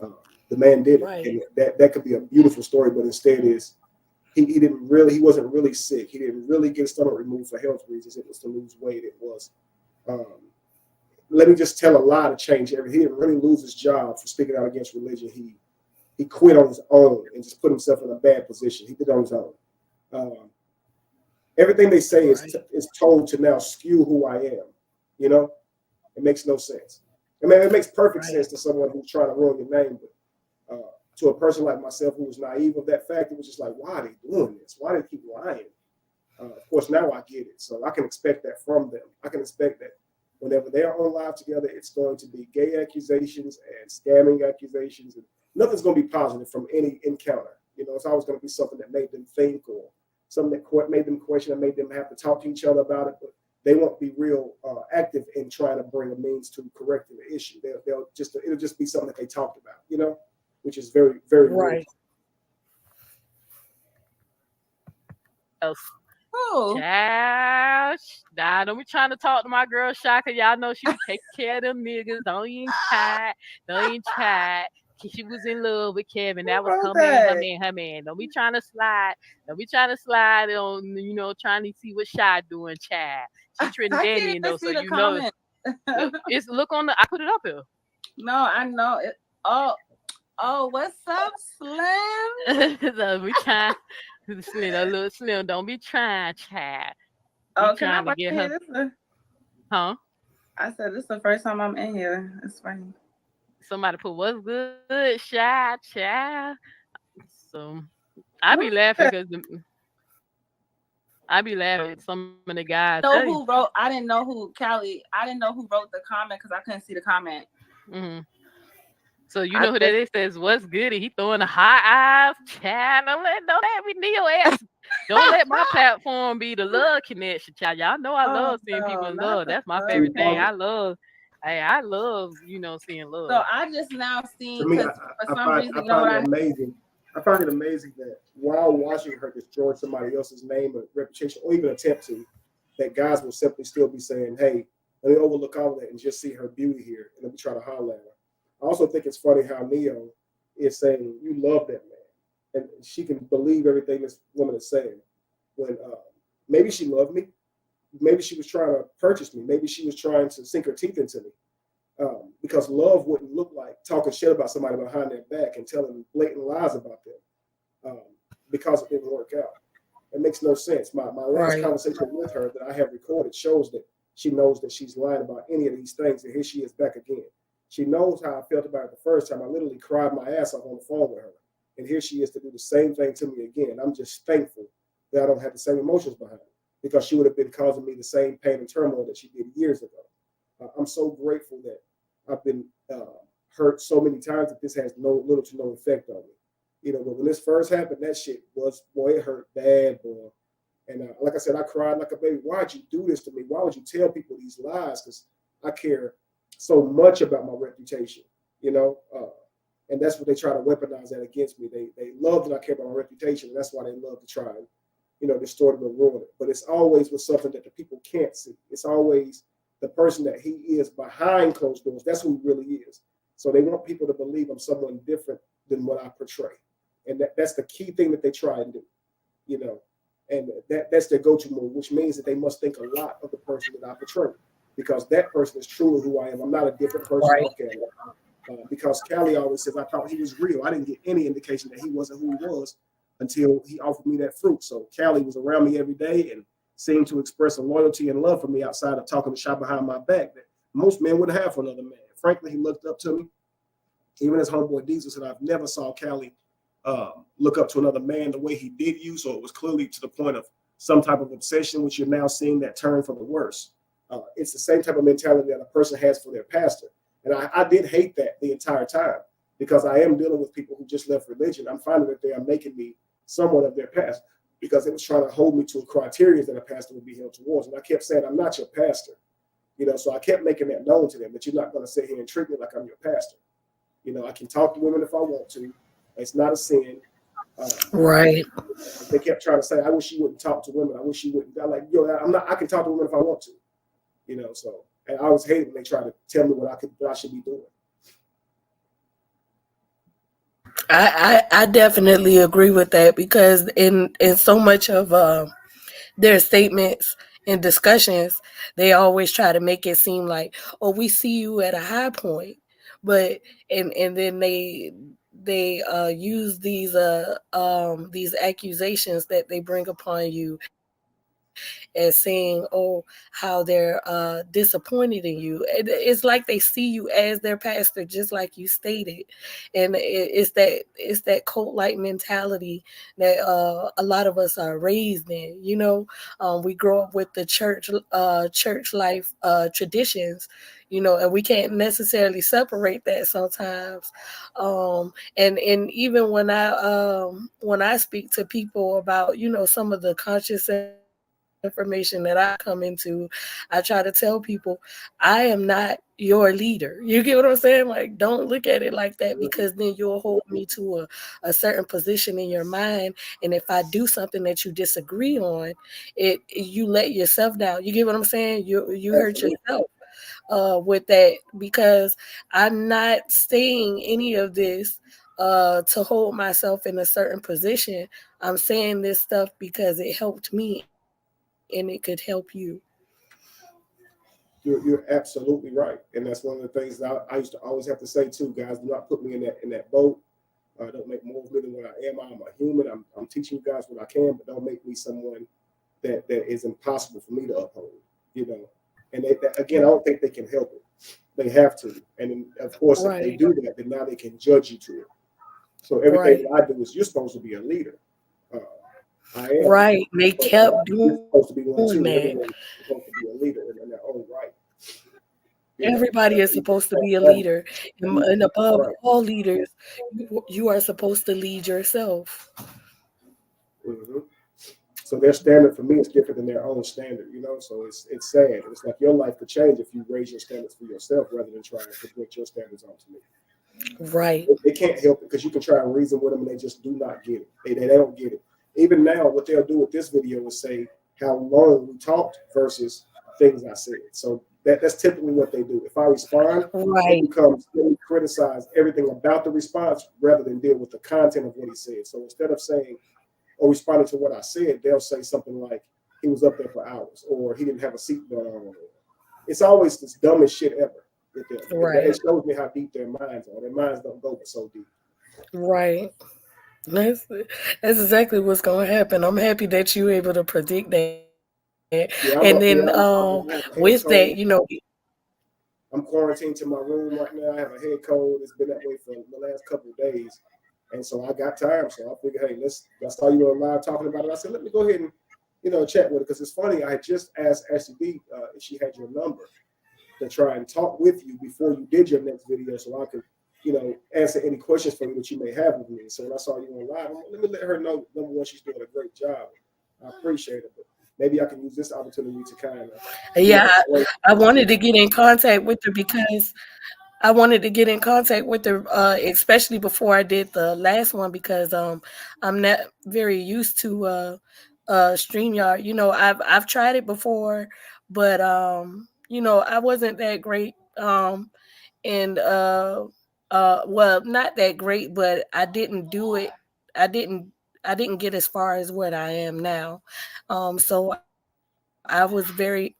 Um, the man did it, Right. and that could be a beautiful story, but instead is he wasn't really sick. He didn't really get his stomach removed for health reasons. It was to lose weight. It was um, let me just tell a lie to change everything. He didn't really lose his job for speaking out against religion. He quit on his own and just put himself in a bad position. He did it on his own. Um, Everything they say Right. is told to now skew who I am. You know, it makes no sense. I mean, it makes perfect Right. sense to someone who's trying to ruin your name, but to a person like myself who was naive of that fact, it was just like, why are they doing this? Why do they keep lying? Of course, now I get it. So I can expect that from them. I can expect that whenever they are on live together, it's going to be gay accusations and scamming accusations. And nothing's going to be positive from any encounter. You know, it's always going to be something that made them think or something that made them question and made them have to talk to each other about it. But they won't be real active in trying to bring a means to correcting the issue. It'll just be something that they talked about, you know, which is very, very real. Right. Else. Oh, Child, nah, don't be trying to talk to my girl Shaka. Y'all know she was taking care of them niggas. Don't even try. Don't even try. She was in love with Kevin. who That was wrote her man, her that? man, her man. Don't be trying to slide. Don't be trying to slide on, trying to see what Shy doing, child. She I can't Trinidadian even though, so see the comment. it's look on the. I put it up here. No, I know it. Oh, what's up, Slim? So we trying, Slim, a little Slim. Don't be trying, child. Oh, He trying to get her. Huh? I said this is the first time I'm in here. It's funny. Somebody put what's good, shy child. So I be laughing because I be laughing at some of the guys. Know who wrote? I didn't know who Callie. I didn't know who wrote the comment because I couldn't see the comment. Mm-hmm. So you know who that is? Says what's good? And he throwing the high eyes. Child, don't let me near your ass. Don't let my platform be the love connection, child. Y'all know I love seeing people in love. That's my favorite thing. I love seeing love. So I just now seen to me, because for some reason, you know find what it amazing. I find it amazing that while watching her destroy somebody else's name or reputation, or even attempt to, that guys will simply still be saying, "Hey, let me overlook all of that and just see her beauty here, and let me try to holler at her." I also think it's funny how Neo is saying, "You love that man," and she can believe everything this woman is saying. When maybe she loved me, maybe she was trying to purchase me, maybe she was trying to sink her teeth into me. Because love wouldn't look like talking shit about somebody behind their back and telling blatant lies about them because it didn't work out. It makes no sense. My last conversation with her that I have recorded shows that she knows that she's lying about any of these things, and here she is back again. She knows how I felt about it the first time. I literally cried my ass off on the phone with her, and here she is to do the same thing to me again. I'm just thankful that I don't have the same emotions behind it, because she would have been causing me the same pain and turmoil that she did years ago. I'm so grateful that I've been hurt so many times that this has little to no effect on me. But when this first happened, that shit it hurt bad, boy. And like I said, I cried like a baby. Why'd you do this to me? Why would you tell people these lies? Because I care so much about my reputation, and that's what they try to weaponize that against me. They love that I care about my reputation, and that's why they love to try and distort it and ruin it. But it's always with something that the people can't see. It's always the person that he is behind closed doors. That's who he really is. So they want people to believe I'm someone different than what I portray. And that's the key thing that they try and do, and that's their go-to move, which means that they must think a lot of the person that I portray, because that person is truly who I am. I'm not a different person off camera. Because Callie always says, I thought he was real. I didn't get any indication that he wasn't who he was until he offered me that fruit. So Callie was around me every day and seemed to express a loyalty and love for me outside of talking the shop behind my back that most men would have for another man. Frankly, he looked up to me. Even as homeboy Diesel said, I've never saw Callie look up to another man the way he did you. So it was clearly to the point of some type of obsession, which you're now seeing that turn for the worse. It's the same type of mentality that a person has for their pastor. And I did hate that the entire time, because I am dealing with people who just left religion. I'm finding that they are making me somewhat of their pastor, because it was trying to hold me to a criteria that a pastor would be held towards. And I kept saying, I'm not your pastor. So I kept making that known to them, that you're not going to sit here and treat me like I'm your pastor. I can talk to women if I want to. It's not a sin. Right. They kept trying to say, I wish you wouldn't talk to women. I wish you wouldn't. I'm like, I'm not. I can talk to women if I want to. So, and I always hated when they try to tell me what I should be doing. I definitely agree with that, because in so much of their statements and discussions, they always try to make it seem like, oh, we see you at a high point, but and then they use these accusations that they bring upon you as saying, oh, how they're disappointed in you. It's like they see you as their pastor, just like you stated, and it's that cult like mentality that a lot of us are raised in. We grow up with the church life traditions, and we can't necessarily separate that sometimes. And even when I speak to people about some of the conscious information that I come into, I try to tell people, I am not your leader. You get what I'm saying? Like, don't look at it like that, because then you'll hold me to a certain position in your mind. And if I do something that you disagree on, you let yourself down. You get what I'm saying? You hurt yourself with that, because I'm not saying any of this to hold myself in a certain position. I'm saying this stuff because it helped me and it could help you. You're absolutely right, and that's one of the things that I used to always have to say too. Guys, do not put me in that boat. Don't make more of me than what I am. I'm a human. I'm teaching you guys what I can, but don't make me someone that is impossible for me to uphold, And again, I don't think they can help it. They have to. And then, of course, if they do that, then now they can judge you to it. So everything that I do is, you're supposed to be a leader. I am. Right. They kept you're supposed to be one doing too. that. Everyone's supposed to be a leader in their own right. Everybody is supposed to be a leader. And above all leaders, you are supposed to lead yourself. Mm-hmm. So their standard for me is different than their own standard, So it's sad. It's like your life could change if you raise your standards for yourself rather than trying to project your standards onto me. Right. They can't help it because you can try and reason with them and they just do not get it. They don't get it. Even now, what they'll do with this video is say how long we talked versus things I said. So that's typically what they do. If I respond, it becomes let me criticize everything about the response rather than deal with the content of what he said. So instead of saying or responding to what I said, they'll say something like he was up there for hours or he didn't have a seatbelt on. It's always this dumbest shit ever with them. Right. It shows me how deep their minds are. Their minds don't go so deep. Right. That's exactly what's going to happen. I'm happy that you were able to predict that. And then with that, I'm quarantined to my room right now. I have a head cold. It's been that way for the last couple of days. And so I got time. So I figured, hey, I saw you on live talking about it. I said, let me go ahead and, chat with her. Because it's funny, I had just asked Ashley B if she had your number to try and talk with you before you did your next video so I could, answer any questions for you that you may have with me. So when I saw you on live, let me let her know, number one, she's doing a great job. I appreciate it. But maybe I can use this opportunity to kind of. Yeah, I wanted to get in contact with her because especially before I did the last one because I'm not very used to StreamYard. I've tried it before, but I wasn't that great. And well, not that great, but I didn't do it. I didn't get as far as what I am now. So I'm very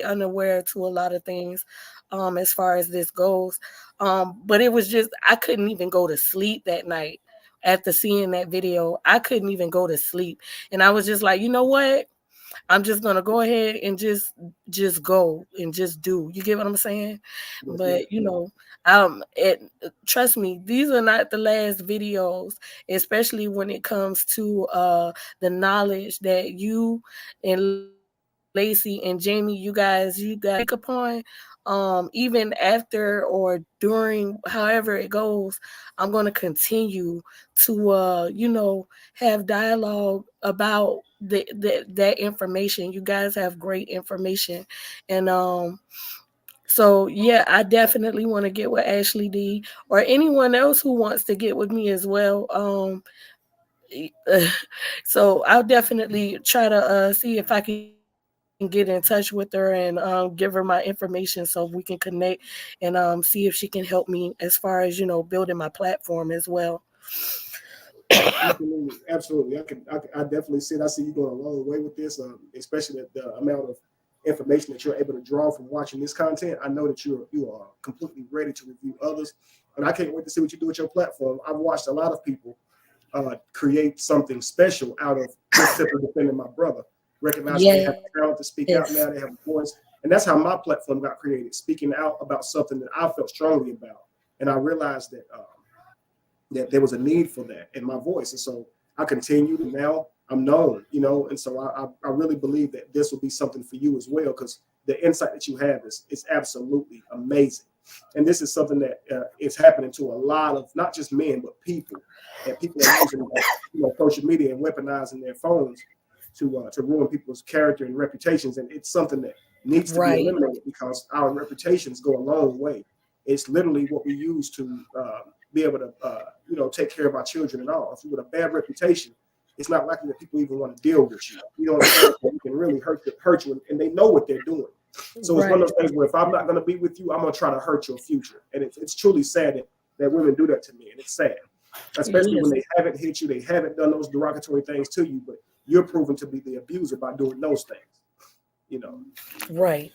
unaware to a lot of things as far as this goes. But it was just I couldn't even go to sleep that night after seeing that video. I couldn't even go to sleep. And I was just like, you know what? I'm just gonna go ahead and just go and just do. You get what I'm saying? But trust me, these are not the last videos, especially when it comes to the knowledge that you and Lacey and Jamie, you guys pick upon. Even after or during, however it goes, I'm gonna continue to have dialogue about that information. You guys have great information, and so yeah, I definitely want to get with Ashley D or anyone else who wants to get with me as well. So I'll definitely try to see if I can get in touch with her and give her my information so we can connect and see if she can help me as far as building my platform as well. Absolutely. I definitely see it. I see you going a long way with this, especially the amount of information that you're able to draw from watching this content. I know that you are completely ready to review others, and I can't wait to see what you do with your platform. I've watched a lot of people create something special out of just simply defending my brother. Recognizing they have the talent to speak out now, they have a voice. And that's how my platform got created, speaking out about something that I felt strongly about. And I realized that that there was a need for that in my voice. And so I continued, and now I'm known, and so I really believe that this will be something for you as well, because the insight that you have is absolutely amazing. And this is something that is happening to a lot of not just men, but people. And people are using social media and weaponizing their phones to ruin people's character and reputations. And it's something that needs to be eliminated because our reputations go a long way. It's literally what we use to be able to take care of our children and all. If you have a bad reputation, it's not likely that people even want to deal with you. You can really hurt you, and they know what they're doing. So it's one of those things where if I'm not going to be with you, I'm going to try to hurt your future. And it's truly sad that women do that to me, and it's sad. Especially when they haven't hit you, they haven't done those derogatory things to you, but you're proven to be the abuser by doing those things. Right.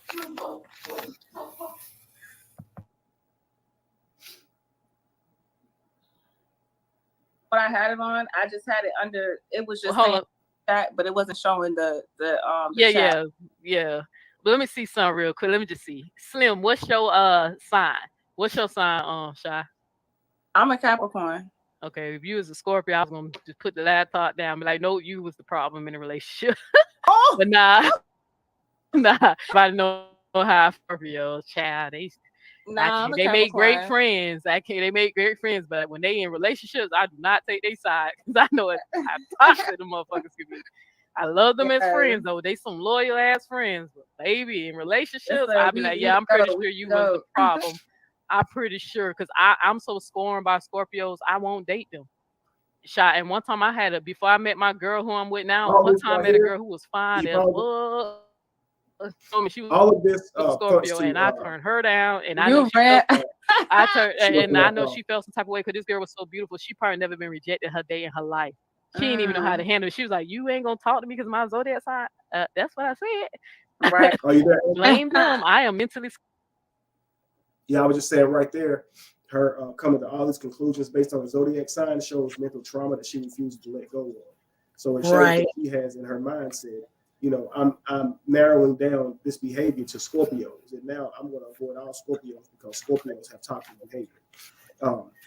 What I had it on, I just had it under. It was just hold on. that, but it wasn't showing the yeah. But let me see something real quick. Let me just see. Slim, what's your sign? What's your sign, Shy? I'm a Capricorn. Okay, if you was a Scorpio, I was gonna just put the laptop down, be like, no, you was the problem in the relationship. Oh, But nah, I know how Scorpios, child, nah, I'm a they make great Capricorn. friends. They make great friends, but when they in relationships, I do not take their side because I know how toxic the motherfuckers can be. I love them as friends though. They some loyal ass friends, but baby, in relationships, Like, I'd be like, yeah, I'm pretty sure you was the go. problem. I'm pretty sure because I'm so scorned by Scorpios, I won't date them. Shot. And one time I had before I met my girl who I'm with now. All One this time I right met a here, girl who was fine as all, fuck. Told me she was all of this a points Scorpio, and I to turned her down. And I know You she ran. felt. I turned, she was and I know she felt some type of way because this girl was so beautiful. She probably never been rejected her day in her life. She didn't even know how to handle it. She was like, "You ain't gonna talk to me because my zodiac sign." That's what I said. Right. Are you there? Blame them. I am mentally. Yeah, I was just saying right there, her coming to all these conclusions based on her zodiac sign shows mental trauma that she refuses to let go of. So it shows that she has in her mindset, you know, I'm narrowing down this behavior to Scorpios, and now I'm going to avoid all Scorpios because Scorpios have toxic behavior.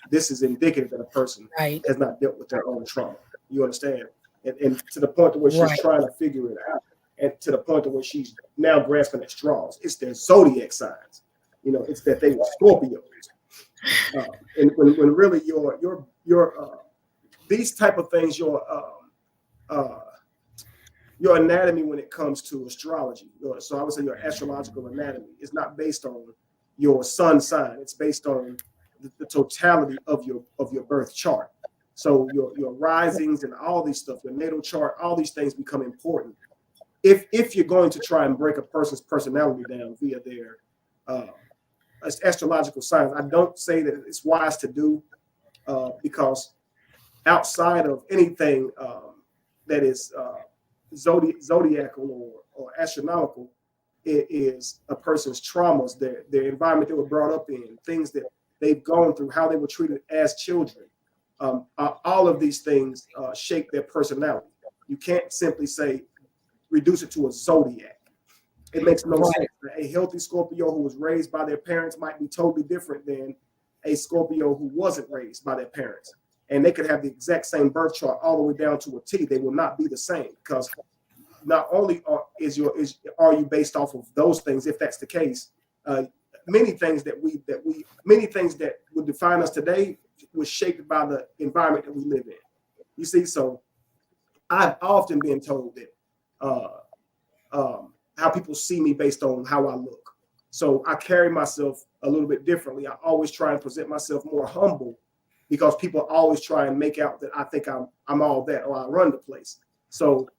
This is indicative that a person has not dealt with their own trauma. You understand? And to the point to where she's trying to figure it out, and to the point to where she's now grasping at straws. It's their zodiac signs. You know, it's that they were Scorpios. And when really your these type of things, your anatomy when it comes to astrology. So I would say your astrological anatomy is not based on your sun sign. It's based on the totality of your birth chart. So your risings and all these stuff, your natal chart, all these things become important if you're going to try and break a person's personality down via their astrological signs. I don't say that it's wise to do because outside of anything that is zodiacal or astronomical, it is a person's traumas, their environment they were brought up in, things that they've gone through, how they were treated as children. All of these things shape their personality. You can't simply say reduce it to a zodiac. It makes no sense. A healthy Scorpio who was raised by their parents might be totally different than a Scorpio who wasn't raised by their parents. And they could have the exact same birth chart all the way down to a T. They will not be the same because not only are you based off of those things, if that's the case, many things that would define us today was shaped by the environment that we live in. You see, so I've often been told that how people see me based on how I look. So I carry myself a little bit differently. I always try and present myself more humble because people always try and make out that I think I'm all that or I run the place. So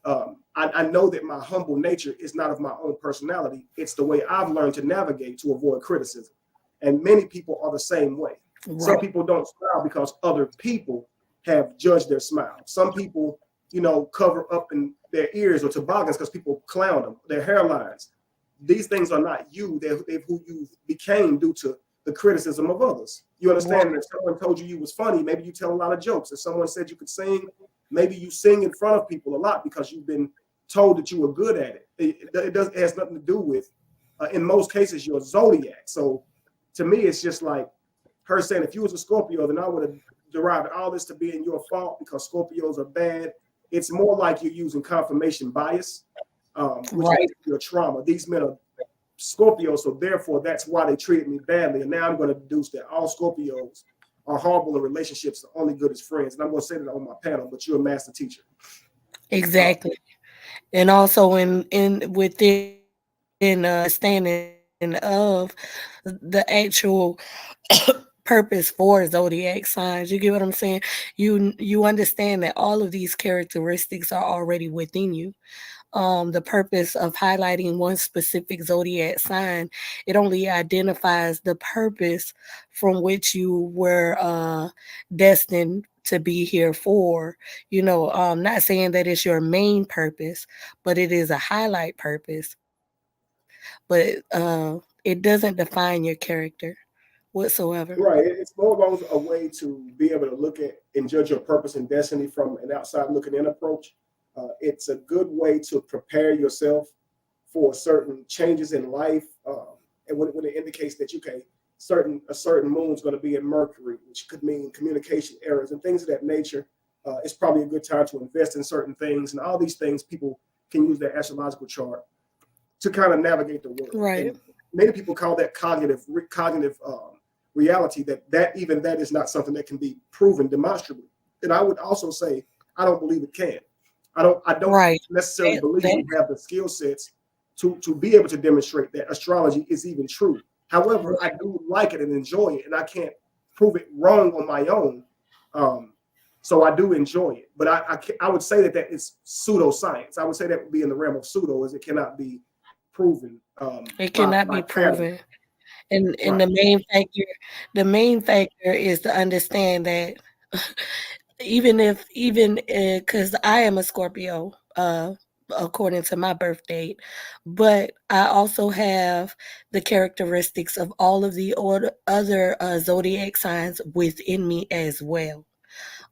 I know that my humble nature is not of my own personality. It's the way I've learned to navigate to avoid criticism. And many people are the same way. Right. Some people don't smile because other people have judged their smile. Some people, cover up in their ears or toboggans because people clown them, their hairlines. These things are not you. They're who you became due to the criticism of others. You understand? Right. If someone told you was funny, maybe you tell a lot of jokes. If someone said you could sing, maybe you sing in front of people a lot because you've been told that you were good at it. It has nothing to do with, in most cases, your zodiac. So to me, it's just like her saying, if you was a Scorpio, then I would have derived all this to being your fault because Scorpios are bad. It's more like you're using confirmation bias, which is your trauma. These men are Scorpios, so therefore that's why they treated me badly. And now I'm going to deduce that all Scorpios are horrible in relationships, are only good as friends. And I'm going to say that on my panel, but you're a master teacher. Exactly. And also within understanding of the actual purpose for zodiac signs. You get what I'm saying? You understand that all of these characteristics are already within you. The purpose of highlighting one specific zodiac sign, it only identifies the purpose from which you were destined to be here for. Not saying that it's your main purpose, but it is a highlight purpose. But it doesn't define your character whatsoever. Right. It's more of a way to be able to look at and judge your purpose and destiny from an outside looking in approach. It's a good way to prepare yourself for certain changes in life. And when it indicates that a certain moon is going to be in Mercury, which could mean communication errors and things of that nature. It's probably a good time to invest in certain things, and all these things people can use their astrological chart to kind of navigate the world. Right. And many people call that cognitive reality. That is not something that can be proven demonstrably. And I would also say I don't believe it can. I don't Right. necessarily That, believe that we have the skill sets to be able to demonstrate that astrology is even true. However, I do like it and enjoy it, and I can't prove it wrong on my own. Um, so I do enjoy it, but I would say that is pseudoscience. I would say that would be in the realm of pseudo, as it cannot be proven it cannot by be pattern. proven. And Right. the main factor is to understand that even because I am a Scorpio, according to my birth date, but I also have the characteristics of all of the other zodiac signs within me as well.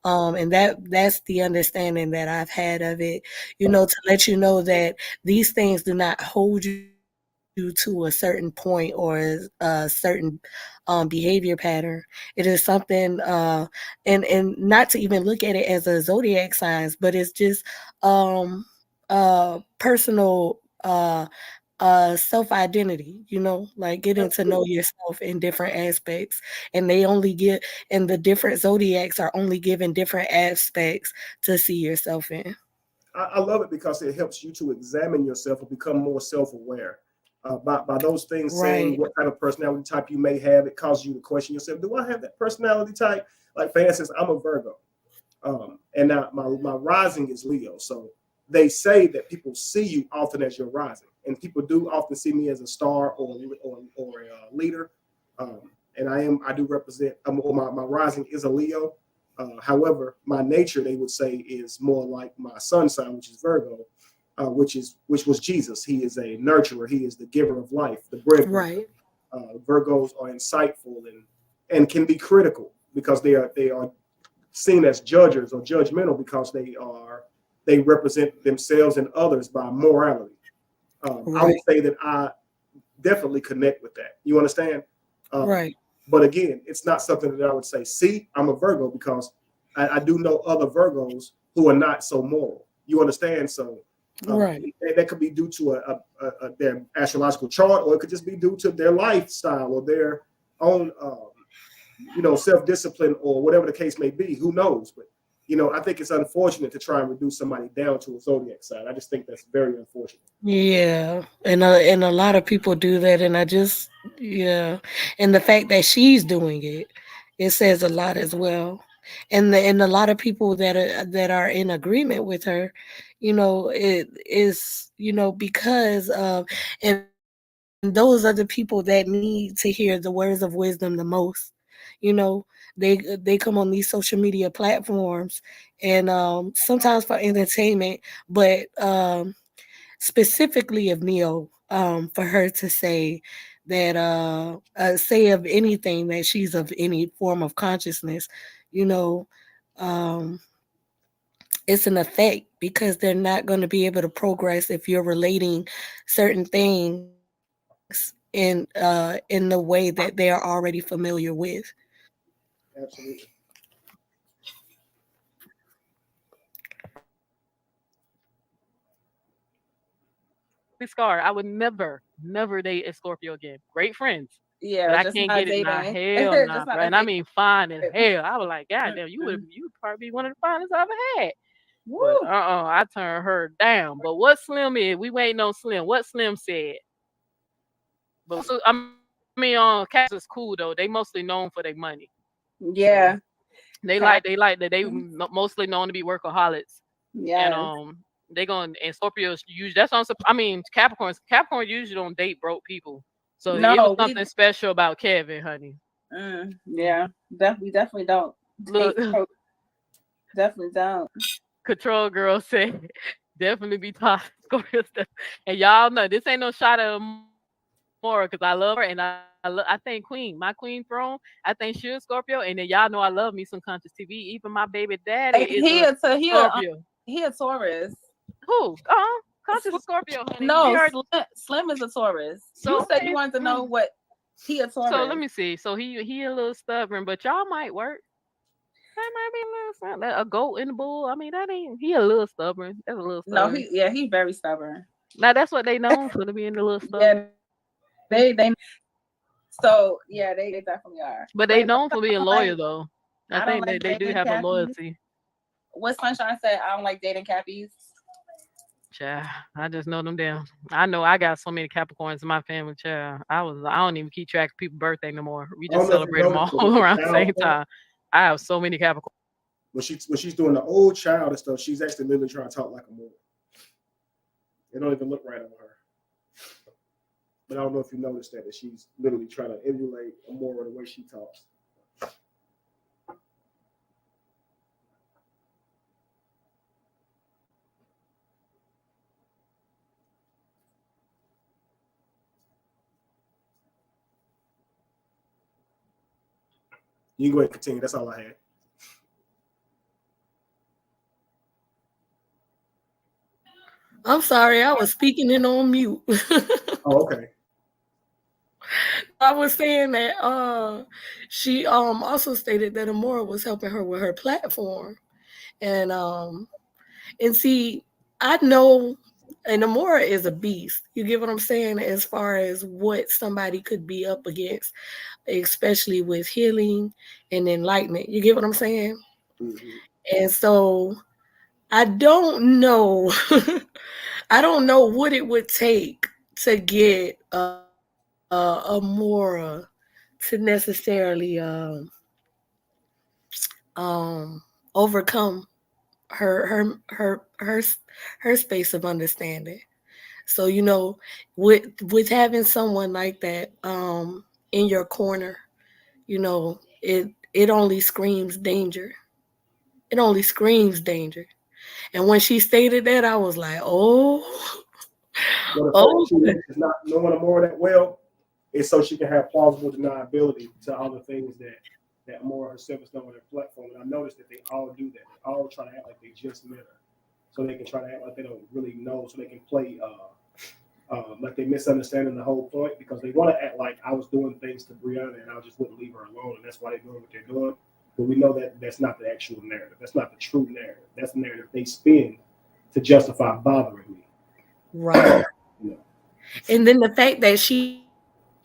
And that's the understanding that I've had of it, to let you know that these things do not hold you to a certain point or a certain behavior pattern. It is something, and not to even look at it as a zodiac signs, but it's just um personal self identity, like getting to know yourself in different aspects. And the different zodiacs are only given different aspects to see yourself in. I love it because it helps you to examine yourself and become more self-aware. By those things, saying Right. what kind of personality type you may have, it causes you to question yourself. Do I have that personality type? Like, for instance, I'm a Virgo, and now my rising is Leo. So they say that people see you often as your rising, and people do often see me as a star or a leader. Um, and I do represent. My rising is a Leo. However, my nature, they would say, is more like my sun sign, which is Virgo, which was Jesus. He is a nurturer. He is the giver of life, the breadwinner. Right. Virgos are insightful and can be critical because they are seen as judges or judgmental because they represent themselves and others by morality. I would Right. say that I definitely connect with that. You understand? Um, Right. but again, it's not something that I would say, see, I'm a Virgo, because I do know other Virgos who are not so moral. You understand? So Right. that could be due to their astrological chart, or it could just be due to their lifestyle or their own, self-discipline, or whatever the case may be. Who knows? But I think it's unfortunate to try and reduce somebody down to a zodiac sign. I just think that's very unfortunate. Yeah, and a lot of people do that, and yeah, and the fact that she's doing it, it says a lot as well. And a lot of people that are in agreement with her, it is, because of, and those are the people that need to hear the words of wisdom the most. You know, they come on these social media platforms, and sometimes for entertainment, but specifically of Neo, for her to say that, say of anything that she's of any form of consciousness, you know, um, it's an effect because they're not going to be able to progress if you're relating certain things in the way that they are already familiar with. Absolutely. Be scarred. I would never date a Scorpio again. Great friends. But Yeah, I just can't not get it. Nah, dating. hell nah, Just bro. not a And I date. mean fine as hell. I was like, God damn, Mm-mm. you would probably be one of the finest I ever had. But Woo. I turned her down. But what Slim is, we waiting on Slim. What Slim said. But so I mean, Caps is cool though. They mostly known for their money. So Yeah. Cap. they like that they mostly known to be workaholics. And Yes. they going and Scorpios usually that's on. I mean Capricorn usually don't date broke people. So it was No, we something special about Kevin, honey. yeah. We definitely don't Look, date pro, definitely don't. Control Girl said definitely be toxic Scorpio stuff. And y'all know this ain't no shot at Amora because I love her and I think my queen throne, I think she is Scorpio. And then y'all know I love me some conscious TV. Even my baby daddy is a He a Scorpio. he a Taurus. Who? Conscious a Scorpio, honey. No, Slim is a Taurus. So you said you wanted to know what he a Taurus. So let me see. So he a little stubborn, but y'all might work. That might be a little something. A goat and a bull. I mean, that ain't. He a little stubborn. That's a little stubborn. No, he very stubborn. Now that's what they known for, to being a little stubborn. Yeah, they. So yeah, they definitely are. But they known for being loyal though. I think like they do have a loyalty. What Sunshine said, I don't like dating Cappies. Child, I just know them damn. I know I got so many Capricorns in my family, child. I don't even keep track of people's birthday no more. We just celebrate them all around the same time. I have so many Capricorns. When she's doing the old child and stuff, she's actually literally trying to talk like a Moor. It don't even look right on her. But I don't know if you noticed that she's literally trying to emulate a Moor the way she talks. You can go ahead and continue. That's all I had. I'm sorry, I was speaking in on mute. Oh, okay. I was saying that she also stated that Amora was helping her with her platform. And see, I know, and Amora is a beast. You get what I'm saying? As far as what somebody could be up against, especially with healing and enlightenment. You get what I'm saying? Mm-hmm. And so I don't know. I don't know what it would take to get Amora to necessarily overcome her space of understanding. So with having someone like that in your corner, it only screams danger. It only screams danger. And when she stated that, I was like, oh. She's not knowing Amora that well, is so she can have plausible deniability to all the things that Amora herself is doing on her platform. And I noticed that they all do that. They all try to act like they just met her, so they can try to act like they don't really know, so they can play like they misunderstanding the whole point, because they want to act like I was doing things to Brianna and I just wouldn't leave her alone, and that's why they're doing what they're doing. But we know that that's not the actual narrative. That's not the true narrative. That's the narrative they spin to justify bothering me. Right. And then the fact that she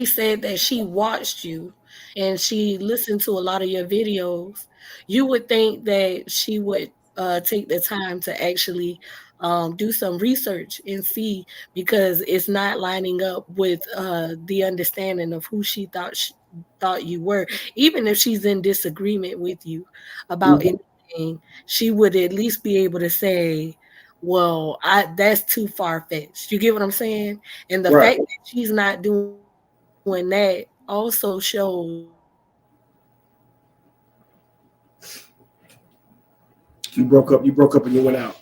said that she watched you and she listened to a lot of your videos, you would think that she would take the time to actually do some research and see, because it's not lining up with the understanding of who she thought you were. Even if she's in disagreement with you about anything, she would at least be able to say, well, that's too far-fetched. You get what I'm saying? And the fact that she's not doing that also shows. You broke up and you went out.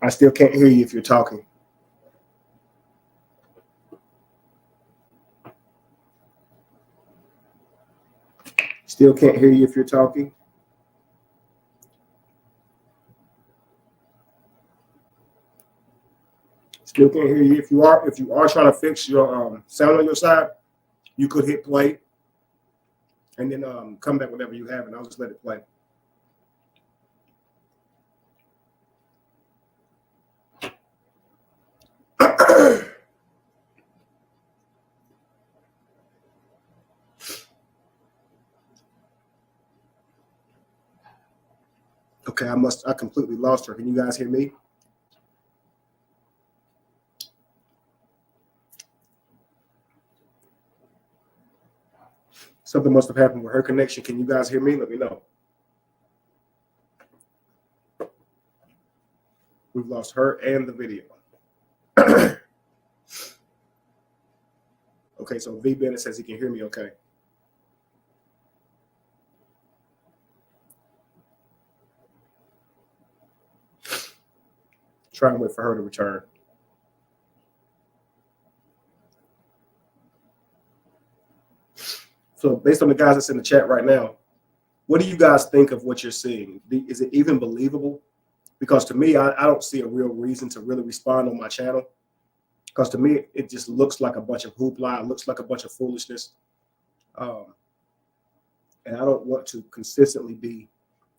I still can't hear you if you're talking. Still can't hear you if you're talking. Still can't hear you. If you are trying to fix your sound on your side, you could hit play and then come back whenever you have, and I'll just let it play. Okay, I completely lost her. Can you guys hear me? Something must have happened with her connection. Can you guys hear me? Let me know. We've lost her and the video. Okay, so V Bennett says he can hear me okay. Try and wait for her to return. So based on the guys that's in the chat right now, What do you guys think of what you're seeing? Is it even believable? Because to me, I don't see a real reason to really respond on my channel. Because to me, it just looks like a bunch of hoopla. It looks like a bunch of foolishness. And I don't want to consistently be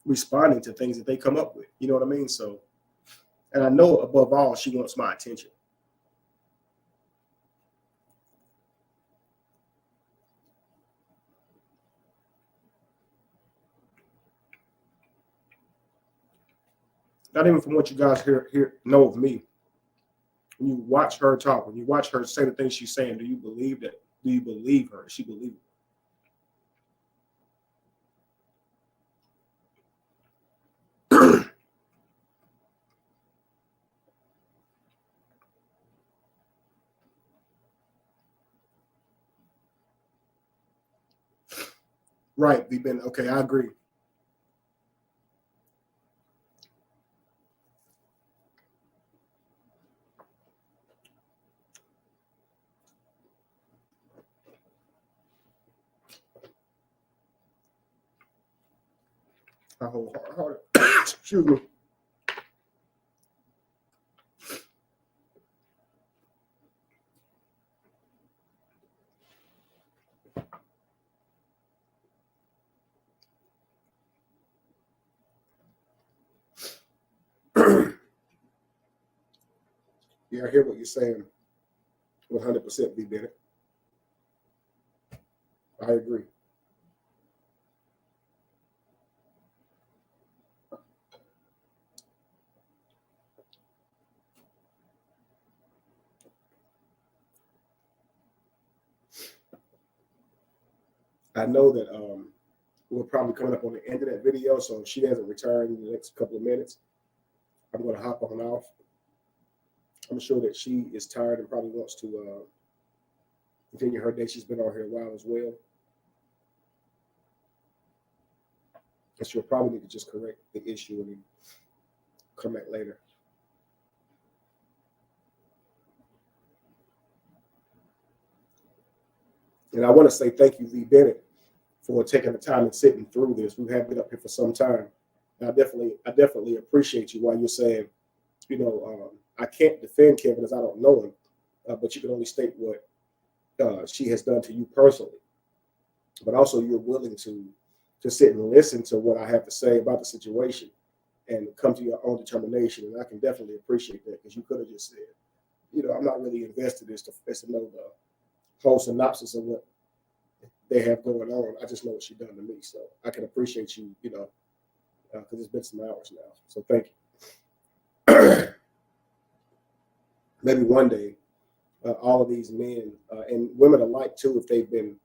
responding to things that they come up with. You know what I mean? So, and I know above all, she wants my attention. Not even from what you guys know of me. When you watch her talk, when you watch her say the things she's saying, do you believe that? Do you believe her? Is she believable? Right, we've been okay. I agree. I wholeheartedly. Excuse me. Yeah, I hear what you're saying. 100% be Bennett. I agree. I know that we're probably coming up on the end of that video, so if she hasn't returned in the next couple of minutes, I'm going to hop on off. I'm sure that she is tired and probably wants to continue her day. She's been on here a while as well. And she'll probably need to just correct the issue and then come back later. And I want to say thank you, V. Bennett, for taking the time and sitting through this. We have been up here for some time. And I definitely appreciate you while you're saying, you know, I can't defend Kevin as I don't know him, but you can only state what she has done to you personally. But also you're willing to sit and listen to what I have to say about the situation and come to your own determination. And I can definitely appreciate that, because you could have just said, you know, I'm not really invested as to know the whole synopsis of what they have going on. I just know what she's done to me. So I can appreciate you, you know, because it's been some hours now. So thank you. Maybe one day, all of these men and women alike too, if they've been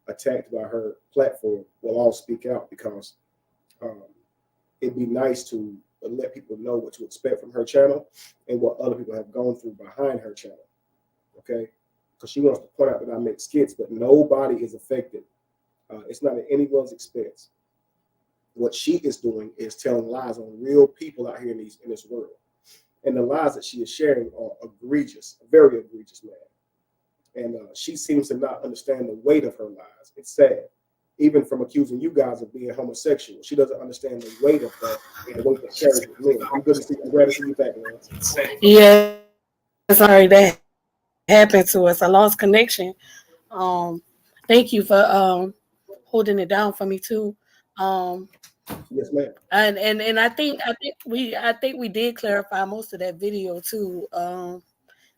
attacked by her platform, will all speak out, because it'd be nice to let people know what to expect from her channel and what other people have gone through behind her channel. Okay, because she wants to point out that I make skits, but nobody is affected. It's not at anyone's expense. What she is doing is telling lies on real people out here in this world. And the lies that she is sharing are egregious, very egregious, man. And she seems to not understand the weight of her lies. It's sad. Even from accusing you guys of being homosexual, she doesn't understand the weight of that and the weight that carries with men. I'm glad to see you back, man. Yeah, sorry that happened to us. I lost connection. Thank you for holding it down for me too. Yes, ma'am. And I think we did clarify most of that video too.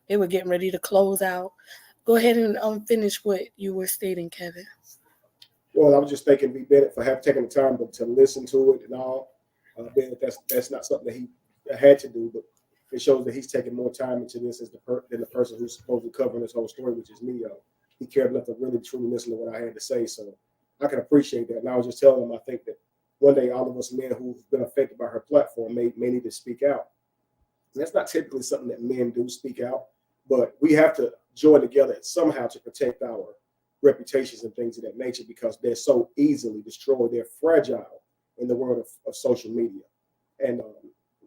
They were getting ready to close out. Go ahead and finish what you were stating, Kevin. Well, I was just thanking V. Bennett for taking the time to listen to it and all. Bennett, that's not something that he had to do, but it shows that he's taking more time into this than the person who's supposed to be covering this whole story, which is me. He cared enough to really truly listen to what I had to say, so I can appreciate that. And I was just telling him, I think that one day all of us men who've been affected by her platform may need to speak out. And that's not typically something that men do, speak out, but we have to join together somehow to protect our reputations and things of that nature, because they're so easily destroyed. They're fragile in the world of social media. And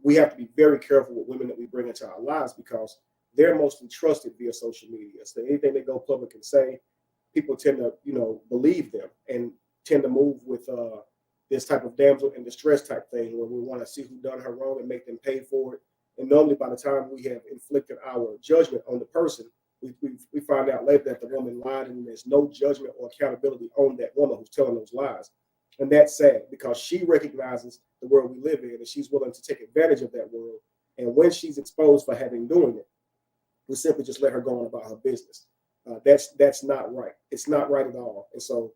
we have to be very careful with women that we bring into our lives, because they're mostly trusted via social media. So anything they go public and say, people tend to, you know, believe them and tend to move with this type of damsel in distress type thing, where we want to see who done her wrong and make them pay for it. And normally by the time we have inflicted our judgment on the person, we find out later that the woman lied, and there's no judgment or accountability on that woman who's telling those lies. And that's sad, because she recognizes the world we live in, and she's willing to take advantage of that world. And when she's exposed for having doing it, we simply just let her go on about her business. That's not right. It's not right at all. And so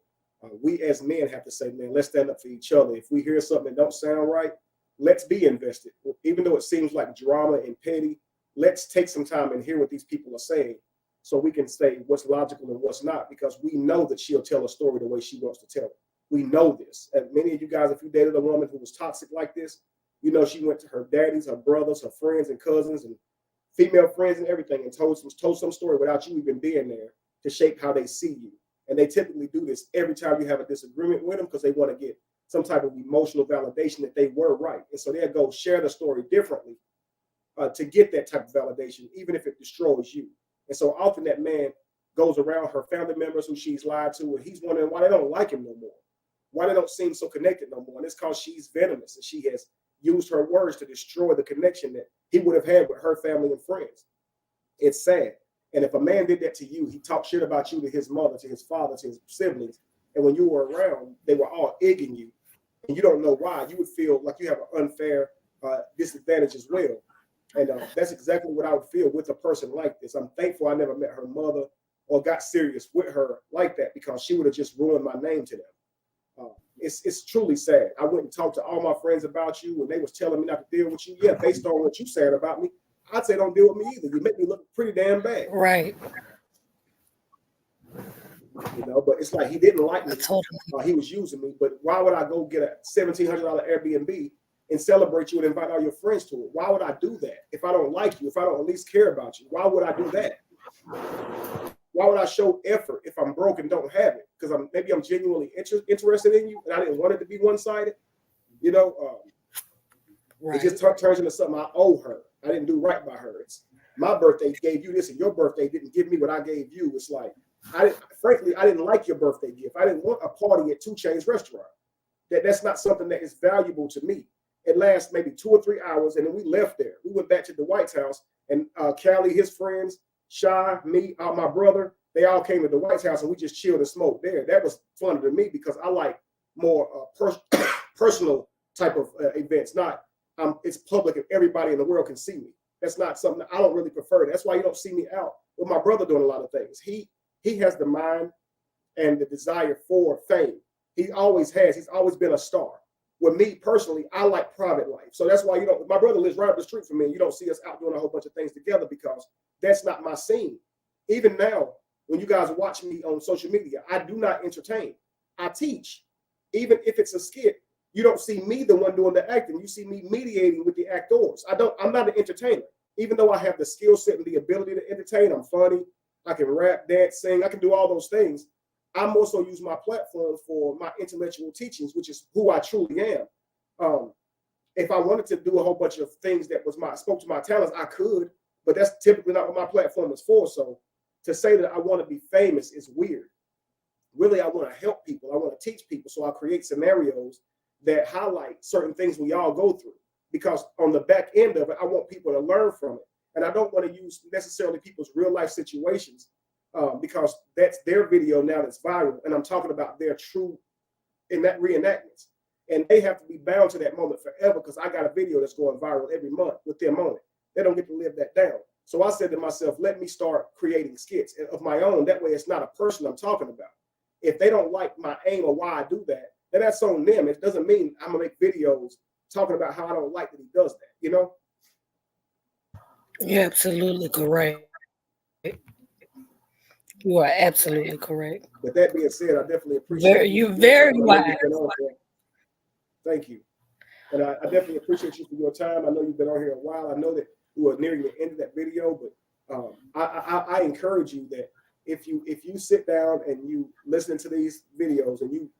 we as men have to say, man, let's stand up for each other. If we hear something that don't sound right, let's be invested. Even though it seems like drama and petty, let's take some time and hear what these people are saying, so we can say what's logical and what's not, because we know that she'll tell a story the way she wants to tell it. We know this. And many of you guys, if you dated a woman who was toxic like this, you know she went to her daddies, her brothers, her friends and cousins and female friends and everything, and told some story without you even being there to shape how they see you. And they typically do this every time you have a disagreement with them, because they want to get some type of emotional validation that they were right. And so they'll go share the story differently to get that type of validation, even if it destroys you. And so often that man goes around her family members who she's lied to, and he's wondering why they don't like him no more, why they don't seem so connected no more. And it's because she's venomous, and she has used her words to destroy the connection that he would have had with her family and friends. It's sad. And if a man did that to you, he talked shit about you to his mother, to his father, to his siblings, and when you were around, they were all egging you, and you don't know why, you would feel like you have an unfair disadvantage as well. And that's exactly what I would feel with a person like this. I'm thankful I never met her mother or got serious with her like that, because she would have just ruined my name to them. It's truly sad. I went and talked to all my friends about you when they was telling me not to deal with you. Yeah, based on what you said about me, I'd say don't deal with me either. You make me look pretty damn bad. Right. You know, but it's like he didn't like me. He was using me. But why would I go get a $1,700 Airbnb and celebrate you and invite all your friends to it? Why would I do that if I don't like you, if I don't at least care about you? Why would I do that? Why would I show effort if I'm broke and don't have it? Because maybe I'm genuinely interested in you, and I didn't want it to be one-sided. You know, right. It just turns into something I owe her. I didn't do right by her. It's my birthday gave you this, and your birthday didn't give me what I gave you. It's like, frankly, I didn't like your birthday gift. I didn't want a party at 2 Chainz restaurant. That's not something that is valuable to me. It lasts maybe 2 or 3 hours, and then we left there. We went back to Dwight's house, and Callie, his friends, Shy, me, my brother, they all came to Dwight's house, and we just chilled and smoked there. That was fun to me, because I like more personal type of events. Not it's public and everybody in the world can see me. That's not something I don't really prefer. That's why you don't see me out with my brother doing a lot of things. He has the mind and the desire for fame. He always has. He's always been a star. With me personally, I like private life. So that's why my brother lives right up the street from me, and you don't see us out doing a whole bunch of things together, because that's not my scene. Even now, when you guys watch me on social media, I do not entertain. I teach. Even if it's a skit, you don't see me the one doing the acting. You see me mediating with the actors. I'm not an entertainer. Even though I have the skill set and the ability to entertain, I'm funny, I can rap, dance, sing, I can do all those things. I'm also use my platform for my intellectual teachings, which is who I truly am. If I wanted to do a whole bunch of things that spoke to my talents, I could, but that's typically not what my platform is for. So to say that I want to be famous is weird. Really, I want to help people. I want to teach people. So I create scenarios that highlight certain things we all go through, because on the back end of it, I want people to learn from it. And I don't want to use necessarily people's real life situations, because that's their video now that's viral, and I'm talking about their true reenactments, and they have to be bound to that moment forever, because I got a video that's going viral every month with them on it. They don't get to live that down. So I said to myself, let me start creating skits of my own. That way it's not a person I'm talking about. If they don't like my aim or why I do that, then that's on them. It doesn't mean I'm gonna make videos talking about how I don't like that he does that, you know? You're absolutely correct. You are absolutely correct. With that being said, I definitely appreciate you're very wise. Thank you. And I definitely appreciate you for your time. I know you've been on here a while. I know that you are nearing the end of that video, but I encourage you that if you sit down and you listen to these videos and you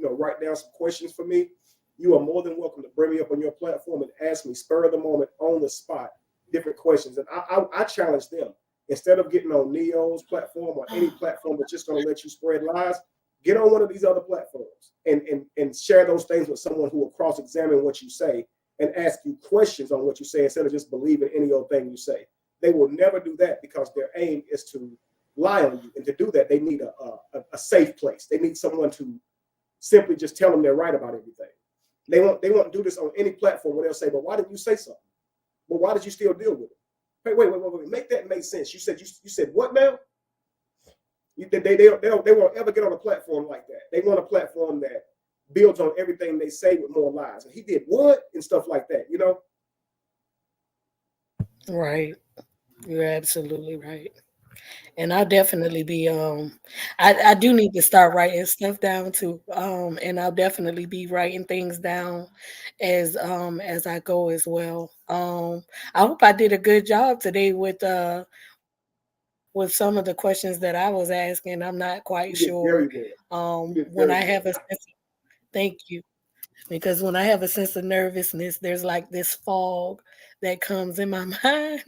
write down some questions for me, you are more than welcome to bring me up on your platform and ask me spur of the moment on the spot different questions. And I challenge them. Instead of getting on Neo's platform or any platform that's just going to let you spread lies, Get on one of these other platforms and share those things with someone who will cross-examine what you say and ask you questions on what you say instead of just believing any old thing you say. They will never do that because their aim is to lie on you. And to do that, they need a safe place. They need someone to simply just tell them they're right about everything. They won't do this on any platform where they'll say, but why didn't you say something? Well, why did you still deal with it? Wait. Make that make sense. You said what now? They won't ever get on a platform like that. They want a platform that builds on everything they say with more lies. And he did what? And stuff like that, you know? Right. You're absolutely right. And I'll definitely be I do need to start writing stuff down too. And I'll definitely be writing things down as I go as well. I hope I did a good job today with some of the questions that I was asking. I'm not quite sure. You did very well. When You I did have a very sense well. of, thank you. Because when I have a sense of nervousness, there's like this fog that comes in my mind.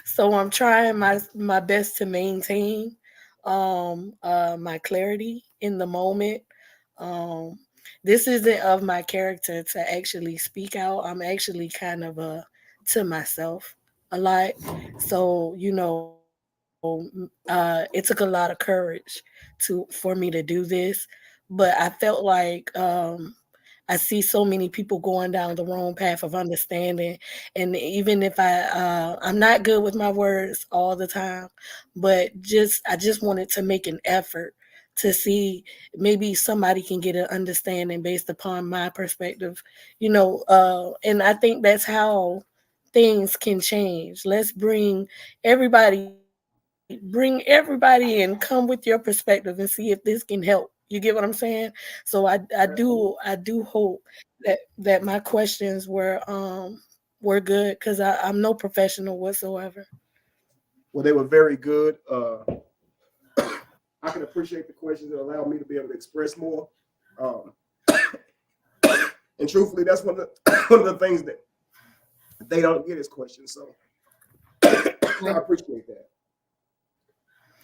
So I'm trying my best to maintain my clarity in the moment. Um this isn't of my character to actually speak out. I'm actually kind of to myself a lot. So, it took a lot of courage for me to do this, but I felt like I see so many people going down the wrong path of understanding. And even if I'm not good with my words all the time, but I just wanted to make an effort to see maybe somebody can get an understanding based upon my perspective, and I think that's how things can change. Let's bring everybody and come with your perspective and see if this can help. You get what I'm saying? So I do hope that my questions were good because I'm no professional whatsoever. Well, they were very good. I can appreciate the questions that allow me to be able to express more. Um, and truthfully, that's one of the one of the things that they don't get is questions. So I appreciate that.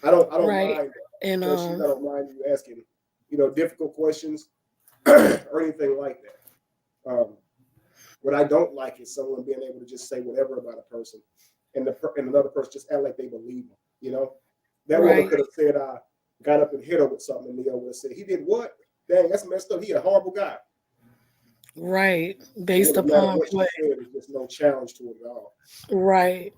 I don't Right. mind And questions. I don't mind you asking, difficult questions or anything like that. What I don't like is someone being able to just say whatever about a person, and and another person just act like they believe them. That woman could have said I got up and hit her with something, and Neo would have said he did what? Dang, that's messed up. He a horrible guy. right. It Based wouldn't matter upon what she what said. There's just no challenge to it at all. right.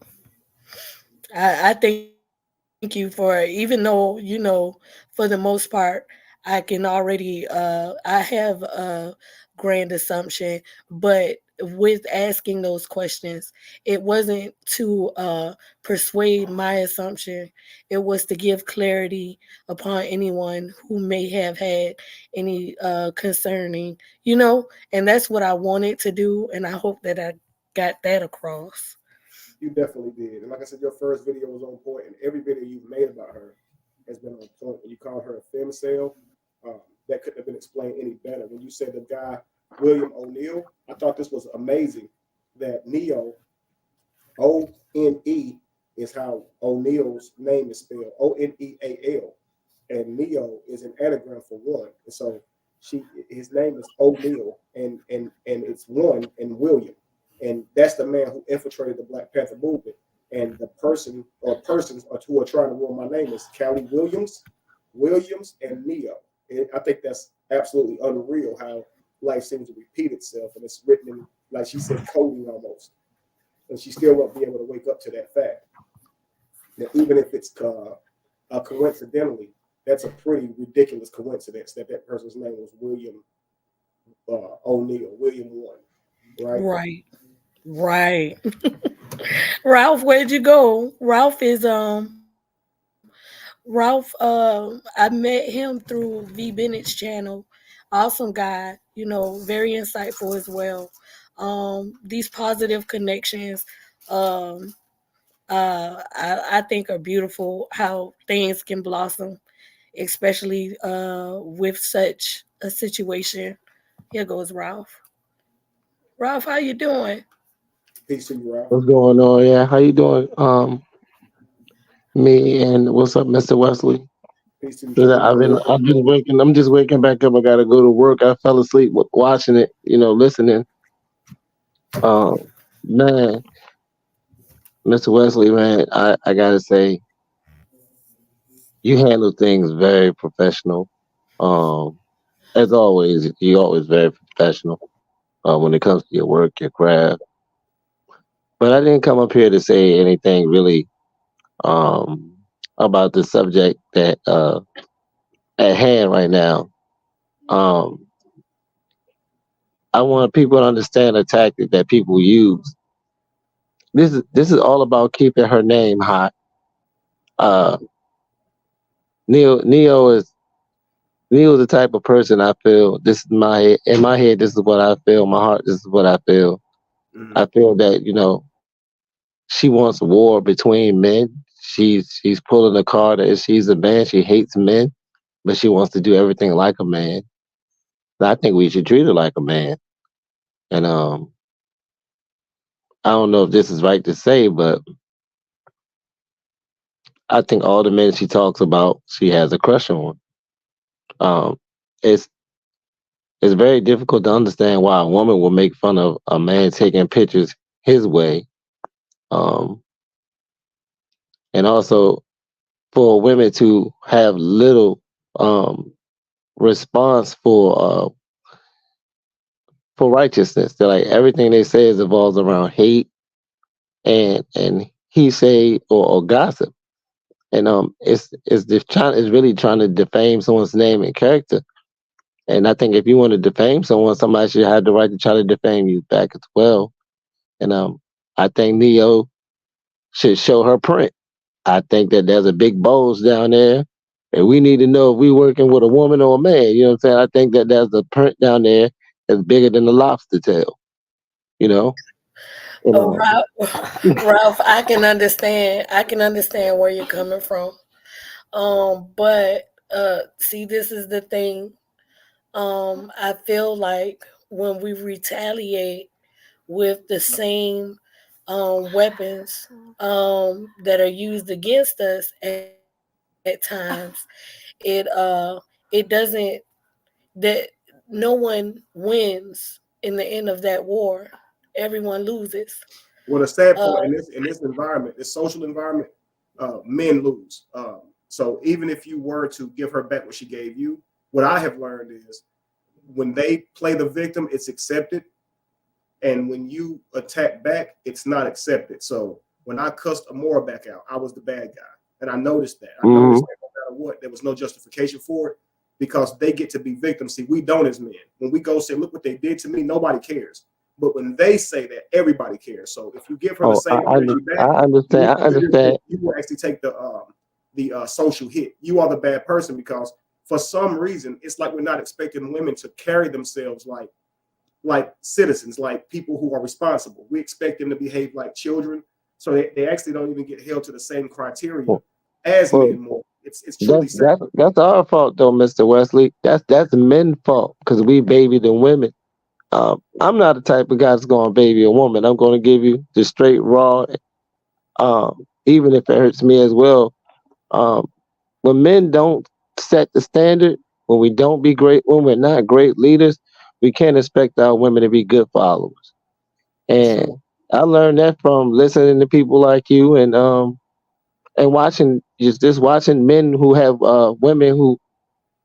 I thank you for it. Even though, for the most part, I can already I have a grand assumption, but with asking those questions, it wasn't to persuade my assumption. It was to give clarity upon anyone who may have had any concerning, and that's what I wanted to do, and I hope that I got that across. You definitely did. And like I said, your first video was on point, and every video you've made about her has been on point. When you called her a femicide, that couldn't have been explained any better. When you said the guy, William O'Neill, I thought this was amazing that Neo, O-N-E, is how O'Neill's name is spelled, O-N-E-A-L. And Neo is an anagram for one. And so his name is O'Neill, and it's one and William. And that's the man who infiltrated the Black Panther movement. And the person or persons who are trying to ruin my name is Callie Williams, and Neo. And I think that's absolutely unreal how life seems to repeat itself. And it's written in, like she said, coding almost. And she still won't be able to wake up to that fact. That even if it's coincidentally, that's a pretty ridiculous coincidence that person's name was William O'Neill, William One, right? Right. Ralph, where'd you go? Ralph, I met him through V Bennett's channel. Awesome guy, very insightful as well. These positive connections, um, I think are beautiful. How things can blossom, especially with such a situation. Here goes Ralph. Ralph, how you doing? Peace to you, Ralph. What's going on? Yeah, how you doing? Me and what's up, Mr. Wesley? Peace to you, Joe. I'm just waking. I'm just waking back up. I gotta go to work. I fell asleep watching it. Listening. Um, man, Mr. Wesley, man, I gotta say, you handle things very professional. Um, as always, you always very professional when it comes to your work, your craft. But I didn't come up here to say anything really um about the subject that at hand right now. Um, I want people to understand a tactic that people use. This is all about keeping her name hot. Uh, Neil is the type of person I feel. This is in my head. This is what I feel. My heart. This is what I feel. Mm-hmm. I feel that she wants war between men. She's pulling a card that she's a man. She hates men, but she wants to do everything like a man. And I think we should treat her like a man. And I don't know if this is right to say, but I think all the men she talks about, she has a crush on. Um, it's it's very difficult to understand why a woman will make fun of a man taking pictures his way, um, and also for women to have little response for righteousness. They're like everything they say is evolves around hate and he say or gossip, and it's really trying to defame someone's name and character. And I think if you want to defame someone, somebody should have the right to try to defame you back as well. And I think Neo should show her print. I think that there's a big bulge down there, and we need to know if we working with a woman or a man. You know what I'm saying? I think that there's a print down there that's bigger than the lobster tail. You know? You Oh, know. Ralph, I can understand. I can understand where you're coming from. But see, this is the thing. I feel like when we retaliate with the same weapons that are used against us at times, it doesn't that no one wins in the end of that war. Everyone loses. Well, the sad part in this environment, this social environment, men lose. So even if you were to give her back what she gave you, what I have learned is when they play the victim, it's accepted, and when you attack back, it's not accepted. So when I cussed Amora back out, I was the bad guy, and I noticed that. I noticed that no matter what, there was no justification for it because they get to be victims. See, we don't as men. When we go say, "Look what they did to me," nobody cares. But when they say that, everybody cares. So if you give her the same energy back, I understand. You will actually take the social hit. You are the bad person because for some reason it's like we're not expecting women to carry themselves like citizens, like people who are responsible. We expect them to behave like children, so they actually don't even get held to the same criteria as men more. It's truly sad. That's our fault though, Mr. Wesley. That's men's fault because we baby the women. I'm not the type of guy that's going to baby a woman. I'm going to give you the straight raw, even if it hurts me as well. Um, when men don't set the standard, when we don't be great, when we're not great leaders, we can't expect our women to be good followers. And I learned that from listening to people like you and watching just watching men who have women who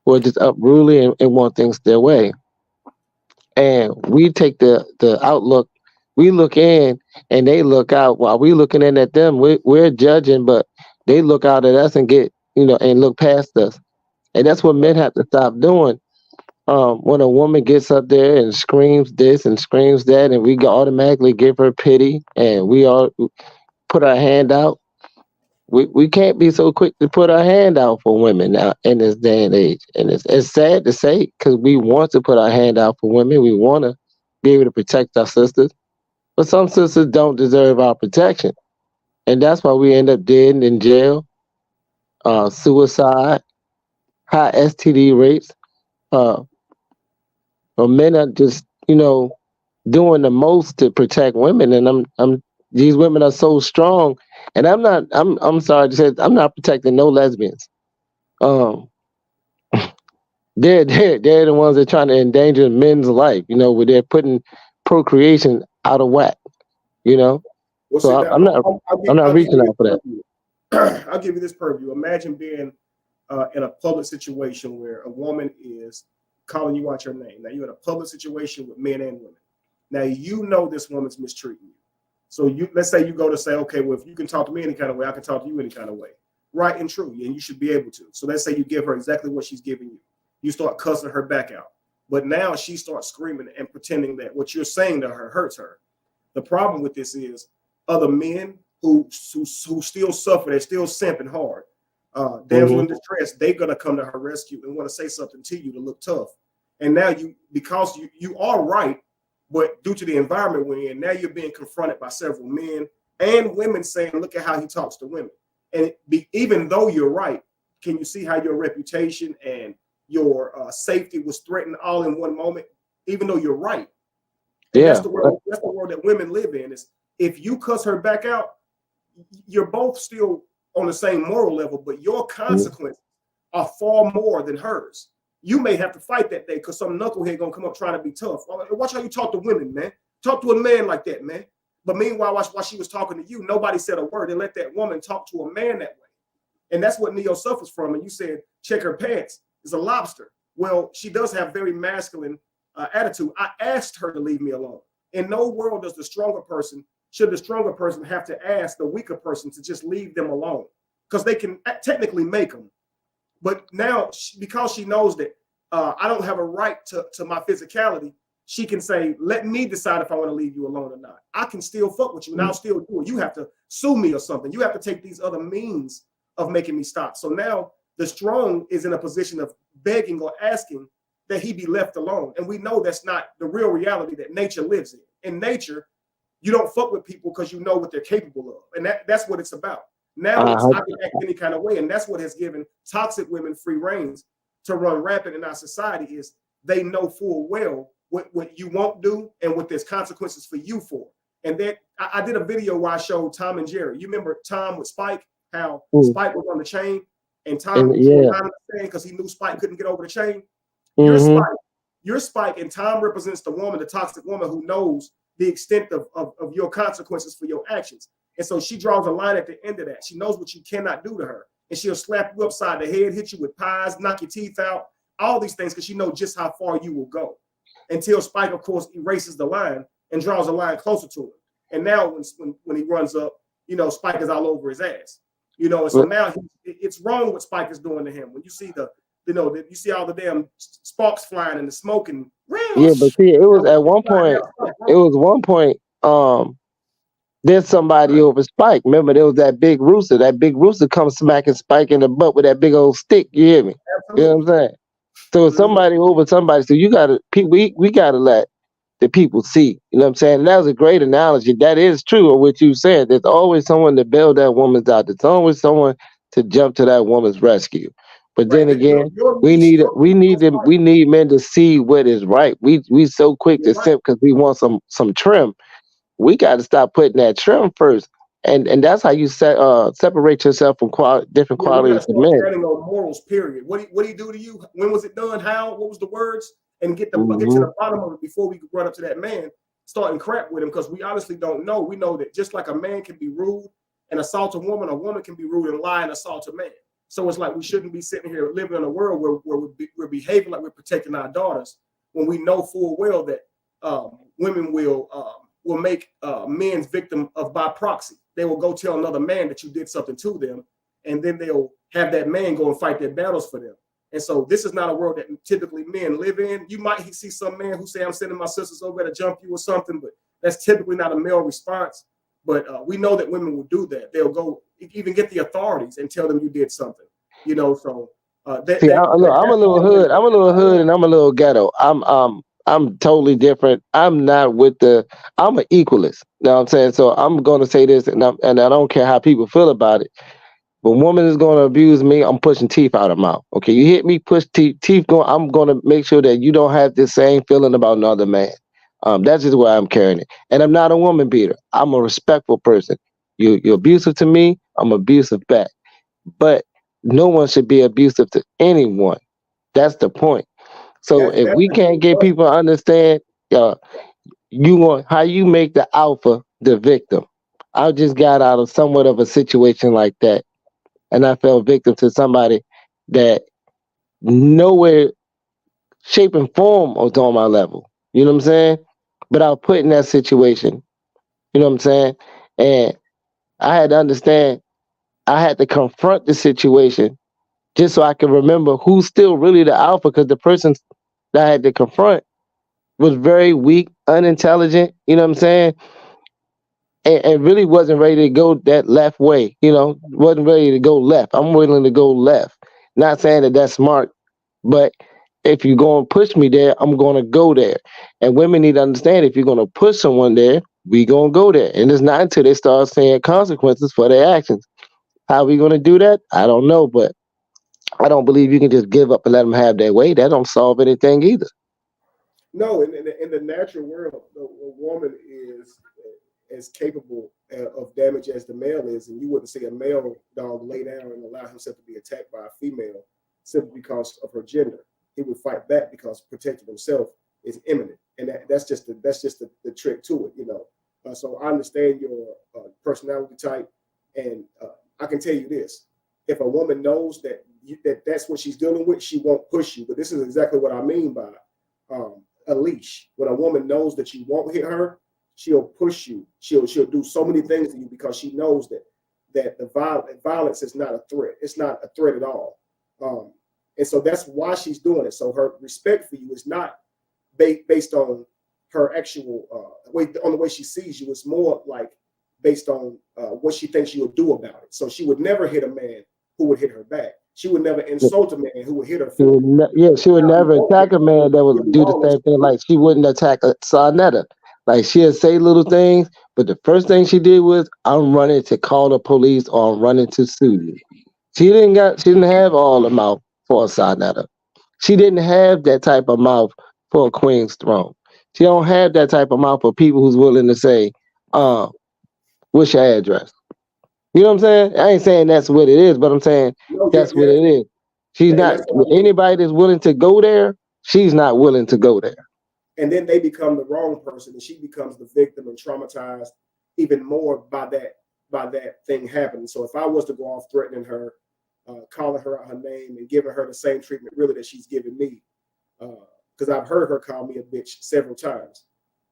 are just unruly and want things their way. And we take the outlook, we look in and they look out while we looking in at them. We're judging, but they look out at us and and look past us. And that's what men have to stop doing. When a woman gets up there and screams this and screams that, and we automatically give her pity, and we all put our hand out. We can't be so quick to put our hand out for women now in this day and age. And it's sad to say because we want to put our hand out for women. We want to be able to protect our sisters, but some sisters don't deserve our protection, and that's why we end up dead in jail, suicide, high STD rates. Uh, or men are just doing the most to protect women, and I'm these women are so strong, and I'm not. I'm sorry to say I'm not protecting no lesbians. um, they're the ones that are trying to endanger men's life. You know, where they're putting procreation out of whack. You know, Well, so see, now, I'm not I'll give reaching you out for this that. purview. I'll give you this purview. Imagine being in a public situation where a woman is calling you out your name. Now you're in a public situation with men and women. Now you know this woman's mistreating you. So let's say you go to say, okay, well, if you can talk to me any kind of way, I can talk to you any kind of way. Right and true. And you should be able to. So let's say you give her exactly what she's giving you. You start cussing her back out. But now she starts screaming and pretending that what you're saying to her hurts her. The problem with this is other men who still suffer, they're still simping hard. Damsel in distress, they're gonna come to her rescue and want to say something to you to look tough. And now because you are right, but due to the environment we're in, now you're being confronted by several men and women saying, look at how he talks to women. And even though you're right, can you see how your reputation and your safety was threatened all in one moment, even though you're right? And that's the world that women live in. Is if you cuss her back out, you're both still on the same moral level, but your consequences are far more than hers. You may have to fight that day because some knucklehead gonna come up trying to be tough. Watch how you talk to women, man. Talk to a man like that, man. But meanwhile, while she was talking to you, nobody said a word. They let that woman talk to a man that way. And that's what Neo suffers from. And you said, check her pants. It's a lobster. Well, she does have very masculine attitude. I asked her to leave me alone. In no world should the stronger person have to ask the weaker person to just leave them alone, because they can technically make them. But now, because she knows that I don't have a right to my physicality, she can say, let me decide if I want to leave you alone or not. I can still fuck with you and I'll still do it. You have to sue me or something. You have to take these other means of making me stop. So now the strong is in a position of begging or asking that he be left alone. And we know that's not the real reality that nature lives in. In nature, you don't fuck with people because you know what they're capable of. And that's what it's about. Now I can act any kind of way. And that's what has given toxic women free reins to run rampant in our society, is they know full well what you won't do and what there's consequences for you for. And then I did a video where I showed Tom and Jerry. You remember Tom with Spike, how Spike was on the chain and Tom drew a line on the chain because he knew Spike couldn't get over the chain. You're Spike, and Tom represents the woman, the toxic woman who knows the extent of your consequences for your actions. And so she draws a line at the end of that. She knows what you cannot do to her. And she'll slap you upside the head, hit you with pies, knock your teeth out, all these things, because she knows just how far you will go. Until Spike, of course, erases the line and draws a line closer to him. And now when he runs up, you know, Spike is all over his ass. You know, and so now it's wrong what Spike is doing to him. When you see you see all the damn sparks flying and the smoke and but see, it was at one point. It was one point. There's somebody over Spike. Remember, there was that big rooster. That big rooster comes smacking Spike in the butt with that big old stick. You hear me? Absolutely. You know what I'm saying? So somebody over somebody. So you gotta, we gotta let the people see. You know what I'm saying? And that was a great analogy. That is true of what you said. There's always someone to bail that woman's out. There's always someone to jump to that woman's rescue. But then again, we need men to see what is right. We so quick to simp because we want some trim. We got to stop putting that trim first, and that's how you separate yourself from different qualities of men. Standing on morals, period. What do you do to you? When was it done? How? What was the words? And get to the bottom of it before we run up to that man, starting crap with him, because we honestly don't know. We know that just like a man can be rude and assault a woman can be rude and lie and assault a man. So it's like we shouldn't be sitting here living in a world where we're behaving like we're protecting our daughters when we know full well that women will make men's victim by proxy. They will go tell another man that you did something to them, and then they'll have that man go and fight their battles for them. And so this is not a world that typically men live in. You might see some man who say, I'm sending my sisters over to jump you or something, but that's typically not a male response. But we know that women will do that. They'll go even get the authorities and tell them you did something, you know. So I'm a little hood. I'm a little hood, and I'm a little ghetto. I'm totally different. I'm not with I'm an equalist. You know what I'm saying? So I'm gonna say this, and I don't care how people feel about it. But a woman is gonna abuse me, I'm pushing teeth out of mouth. Okay, you hit me, push teeth going. I'm gonna make sure that you don't have the same feeling about another man. That's just why I'm carrying it. And I'm not a woman beater. I'm a respectful person. You're abusive to me, I'm abusive back. But no one should be abusive to anyone. That's the point. So if we can't get people to understand, you want how you make the alpha the victim. I just got out of somewhat of a situation like that, and I fell victim to somebody that nowhere, shape, and form was on my level. You know what I'm saying? But I was put in that situation. You know what I'm saying? And I had to understand. I had to confront the situation just so I could remember who's still really the alpha, because the person that I had to confront was very weak, unintelligent, you know what I'm saying? And really wasn't ready to go that left way, wasn't ready to go left. I'm willing to go left. Not saying that that's smart, but if you're going to push me there, I'm going to go there. And women need to understand, if you're going to push someone there, we going to go there. And it's not until they start saying consequences for their actions. How we going to do that? I don't know, but I don't believe you can just give up and let them have their way. That don't solve anything either. No, in the natural world, a woman is as capable of damage as the male is, and you wouldn't see a male dog lay down and allow himself to be attacked by a female simply because of her gender. He would fight back because protecting himself is imminent, and that's just the trick to it, So I understand your personality type, and I can tell you this: if a woman knows that that's what she's dealing with, she won't push you. But this is exactly what I mean by a leash. When a woman knows that you won't hit her, she'll push you. She'll do so many things to you because she knows that the violence is not a threat. It's not a threat at all. And so that's why she's doing it. So her respect for you is not based on her actual on the way she sees you. It's more like based on what she thinks you'll do about it. So she would never hit a man who would hit her back. She would never insult a man who would hit her. She would never attack a man that would do the same thing. Like, she wouldn't attack a Sarnetta. Like, she'd say little things, but the first thing she did was, I'm running to call the police, or I'm running to sue you. She didn't have all the mouth for a Sarnetta. She didn't have that type of mouth for a queen's throne. She don't have that type of mouth for people who's willing to say, what's your address? You know what I'm saying? I ain't saying that's what it is, but I'm saying that's what it is. She's not, anybody that's willing to go there, she's not willing to go there. And then they become the wrong person, and she becomes the victim and traumatized even more by that thing happening. So if I was to go off threatening her, calling her out her name, and giving her the same treatment really that she's giving me, because I've heard her call me a bitch several times.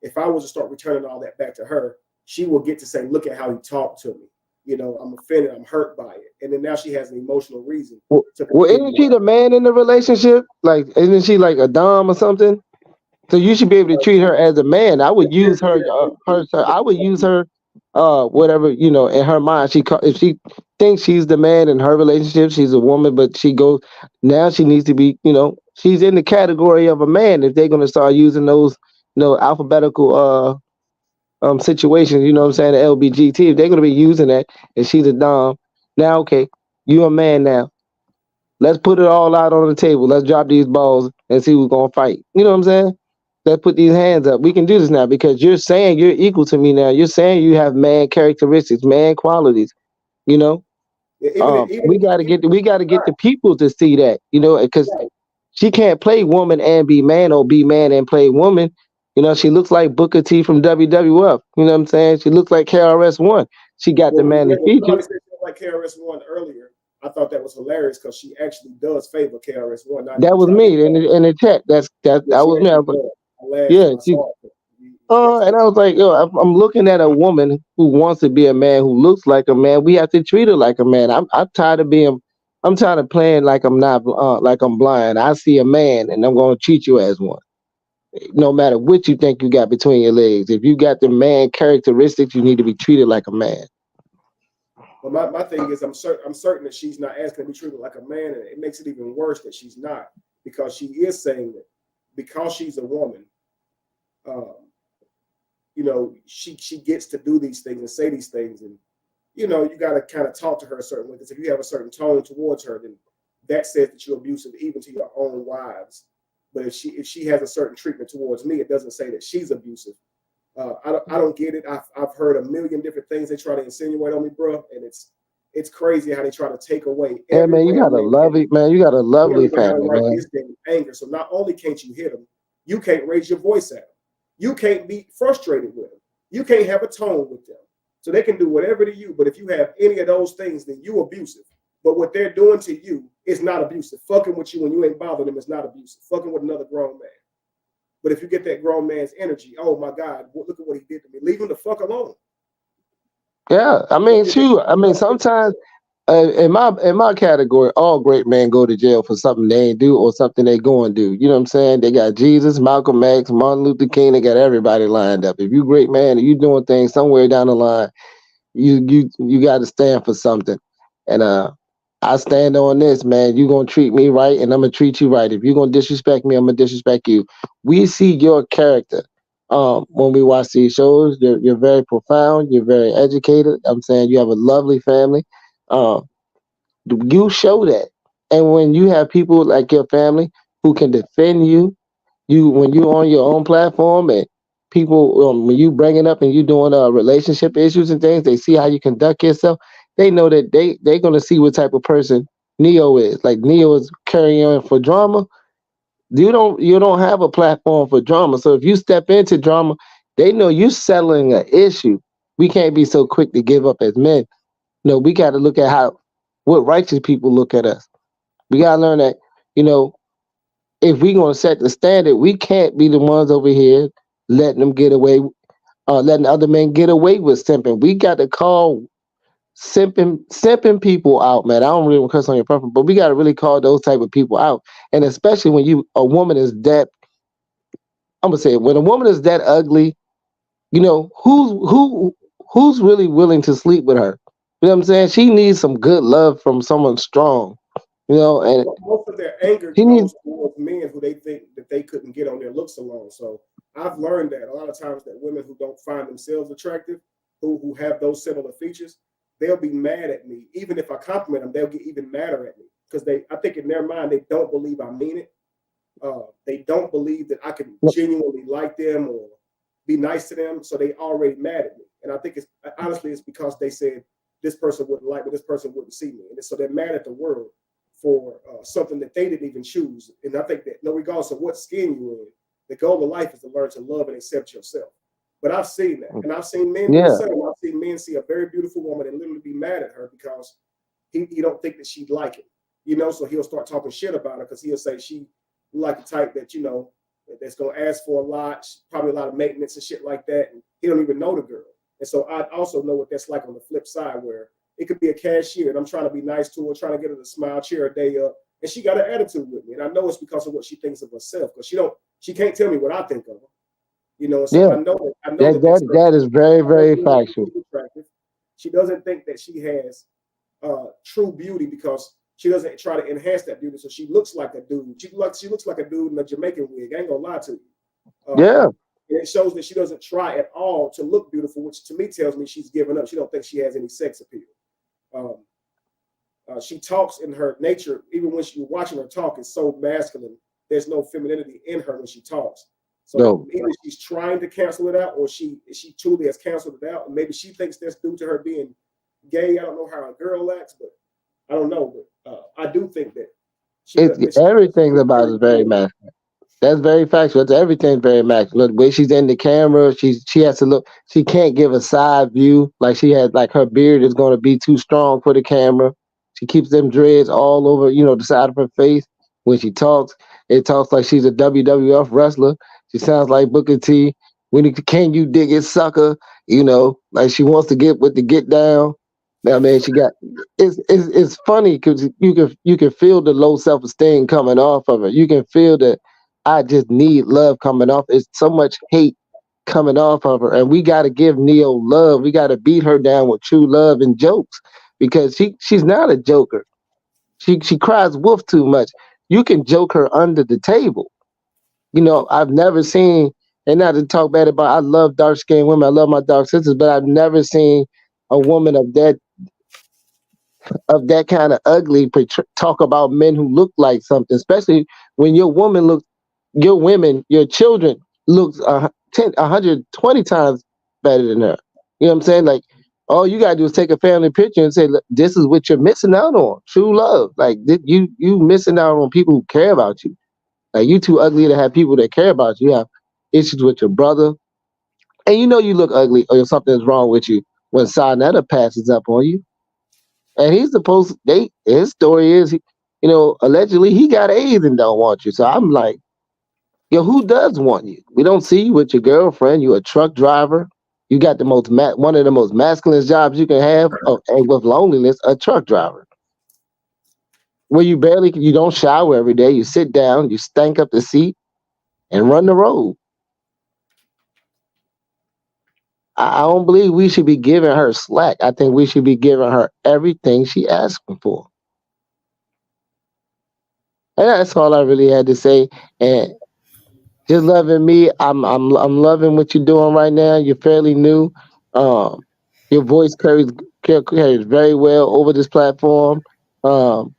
If I was to start returning all that back to her, she will get to say, look at how he talked to me. I'm offended, I'm hurt by it. And then now she has an emotional reason. Well, isn't she the man in the relationship? Like, isn't she like a dom or something? So you should be able to treat her as a man. I would use her, I would use her, whatever, in her mind. If she thinks she's the man in her relationship, she's a woman, but now she needs to be, she's in the category of a man. If they're going to start using those, alphabetical, situations, you know what I'm saying, the LBGT, if they're going to be using that, and she's a dom, now, okay, you a man now. Let's put it all out on the table. Let's drop these balls and see who's going to fight. You know what I'm saying? Let's put these hands up. We can do this now because you're saying you're equal to me now. You're saying you have man characteristics, man qualities. We got to get the people to see that, because she can't play woman and be man, or be man and play woman. She looks like Booker T from WWF. You know what I'm saying? She looks like KRS-One. She got the manly features. Like KRS-One earlier, I thought that was hilarious because she actually does favor KRS-One. That was me in the chat. That was me. And I was like, yo, I'm looking at a woman who wants to be a man, who looks like a man. We have to treat her like a man. I'm tired of playing like I'm not, like I'm blind. I see a man, and I'm going to treat you as one. No matter what you think you got between your legs, if you got the man characteristics, you need to be treated like a man. Well, my thing is, I'm certain that she's not asking to be treated like a man, and it makes it even worse that she's not, because she is saying that because she's a woman, she gets to do these things and say these things, and you got to kind of talk to her a certain way. Because if you have a certain tone towards her, then that says that you're abusive even to your own wives. But if she has a certain treatment towards me, it doesn't say that she's abusive. I don't get it. I've heard a million different things they try to insinuate on me, bro, and it's It's crazy how they try to take away Yeah, man, you everywhere. got a lovely man. You got a We don't lovely even have the family, right man. instinct of anger. So not only can't you hit them, you can't raise your voice at them. You can't be frustrated with them. You can't have a tone with them. So they can do whatever to you. But if you have any of those things, then you abusive. But what they're doing to you is not abusive. Fucking with you when you ain't bothering them is not abusive. Fucking with another grown man. But if you get that grown man's energy, oh my God, look at what he did to me. Leave him the fuck alone. Yeah, I mean, shoot. I mean, sometimes in my category, all great men go to jail for something they ain't do or something they go and do. You know what I'm saying? They got Jesus, Malcolm X, Martin Luther King. They got everybody lined up. If you great man and you doing things somewhere down the line, you got to stand for something. And I stand on this, man. You gonna treat me right, and I'm gonna treat you right. If you gonna disrespect me, I'm gonna disrespect you. We see your character when we watch these shows. You're very profound. You're very educated. I'm saying you have a lovely family. Um, you show that, and when you have people like your family who can defend you, when you on your own platform and people when you bring it up and you doing relationship issues and things, they see how you conduct yourself. They know that they're gonna see what type of person Neo is. Like Neo is carrying on for drama. You don't have a platform for drama. So if you step into drama, they know you settling an issue. We can't be so quick to give up as men. No, we got to look at what righteous people look at us. We got to learn that you know if we're going to set the standard, we can't be the ones over here letting them get away, letting other men get away with simping. We got to call simping people out, man. I don't really want to curse on your preference, but we got to really call those type of people out. And especially when a woman is that, I'm gonna say it, when a woman is that ugly, who's really willing to sleep with her? You know what I'm saying? She needs some good love from someone strong. And most of their anger he needs. goes towards men who they think that they couldn't get on their looks alone. So I've learned that a lot of times that women who don't find themselves attractive, who have those similar features, they'll be mad at me. Even if I compliment them, they'll get even madder at me because I think in their mind they don't believe I mean it. They don't believe that I can genuinely like them or be nice to them, so they already mad at me. And I think it's because they said this person wouldn't like me, this person wouldn't see me, and so they're mad at the world for something that they didn't even choose. And I think that regardless of what skin you're in, the goal of life is to learn to love and accept yourself. But I've seen that, and I've seen men do the same. I've seen men see a very beautiful woman and literally be mad at her because he don't think that she'd like him. So he'll start talking shit about her because he'll say she like the type that that's gonna ask for a lot, probably a lot of maintenance and shit like that, and he don't even know the girl. And so I also know what that's like on the flip side, where it could be a cashier and I'm trying to be nice to her, trying to get her to smile, cheer her day up, and she got an attitude with me, and I know it's because of what she thinks of herself, because she can't tell me what I think of her. So Yeah, I know that is very, very factual. Attractive. She doesn't think that she has true beauty because she doesn't try to enhance that beauty, so she looks like a dude. She looks like a dude in a Jamaican wig. I ain't gonna lie to you. Yeah. And it shows that she doesn't try at all to look beautiful, which to me tells me she's given up. She don't think she has any sex appeal. She talks in her nature, even when you're watching her talk, it's so masculine. There's no femininity in her when she talks. So either she's trying to cancel it out, or she truly has canceled it out. And maybe she thinks that's due to her being gay. I don't know how a girl acts, but I don't know. But I do think that everything about it is very masculine. That's very factual. Everything's very masculine. The way she's in the camera, she has to look. She can't give a side view. Like she has, like her beard is going to be too strong for the camera. She keeps them dreads all over, the side of her face. When she talks, it talks like she's a WWF wrestler. She sounds like Booker T. Can you dig it, sucker? Like she wants to get with the get down. I mean, it's funny because you can feel the low self esteem coming off of her. You can feel that I just need love coming off. It's so much hate coming off of her, and we got to give Neo love. We got to beat her down with true love and jokes because she's not a joker. She cries wolf too much. You can joke her under the table. I've never seen, and not to talk bad about. I love dark skinned women. I love my dark sisters, but I've never seen a woman of that kind of ugly talk about men who look like something, especially when your children looks 120 times better than her. You know what I'm saying? Like All you gotta do is take a family picture and say, "Look, this is what you're missing out on. True love. Like you missing out on people who care about you. Like you too ugly to have people that care about you. You have issues with your brother, and you know you look ugly or something's wrong with you when Sarnetta passes up on you. And he's supposed his story is allegedly he got AIDS and don't want you. So I'm like, yo, who does want you? We don't see you with your girlfriend. You're a truck driver. You got the one of the most masculine jobs you can have, and with loneliness, a truck driver. Where you don't shower every day. You sit down, you stank up the seat, and run the road. I don't believe we should be giving her slack. I think we should be giving her everything she asking for. And that's all I really had to say. And just loving me. I'm loving what you're doing right now. You're fairly new. Um, your voice carries very well over this platform. Um,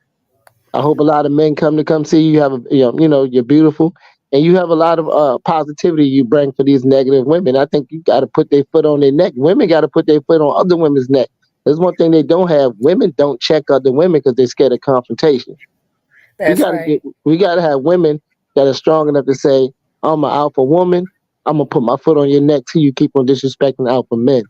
I hope a lot of men come see you. You have you're beautiful, and you have a lot of positivity you bring for these negative women. I think you got to put their foot on their neck. Women got to put their foot on other women's neck. There's one thing they don't have. Women don't check other women because they're scared of confrontation. That's right. We gotta have women that are strong enough to say, I'm an alpha woman. I'm gonna put my foot on your neck till you keep on disrespecting alpha men.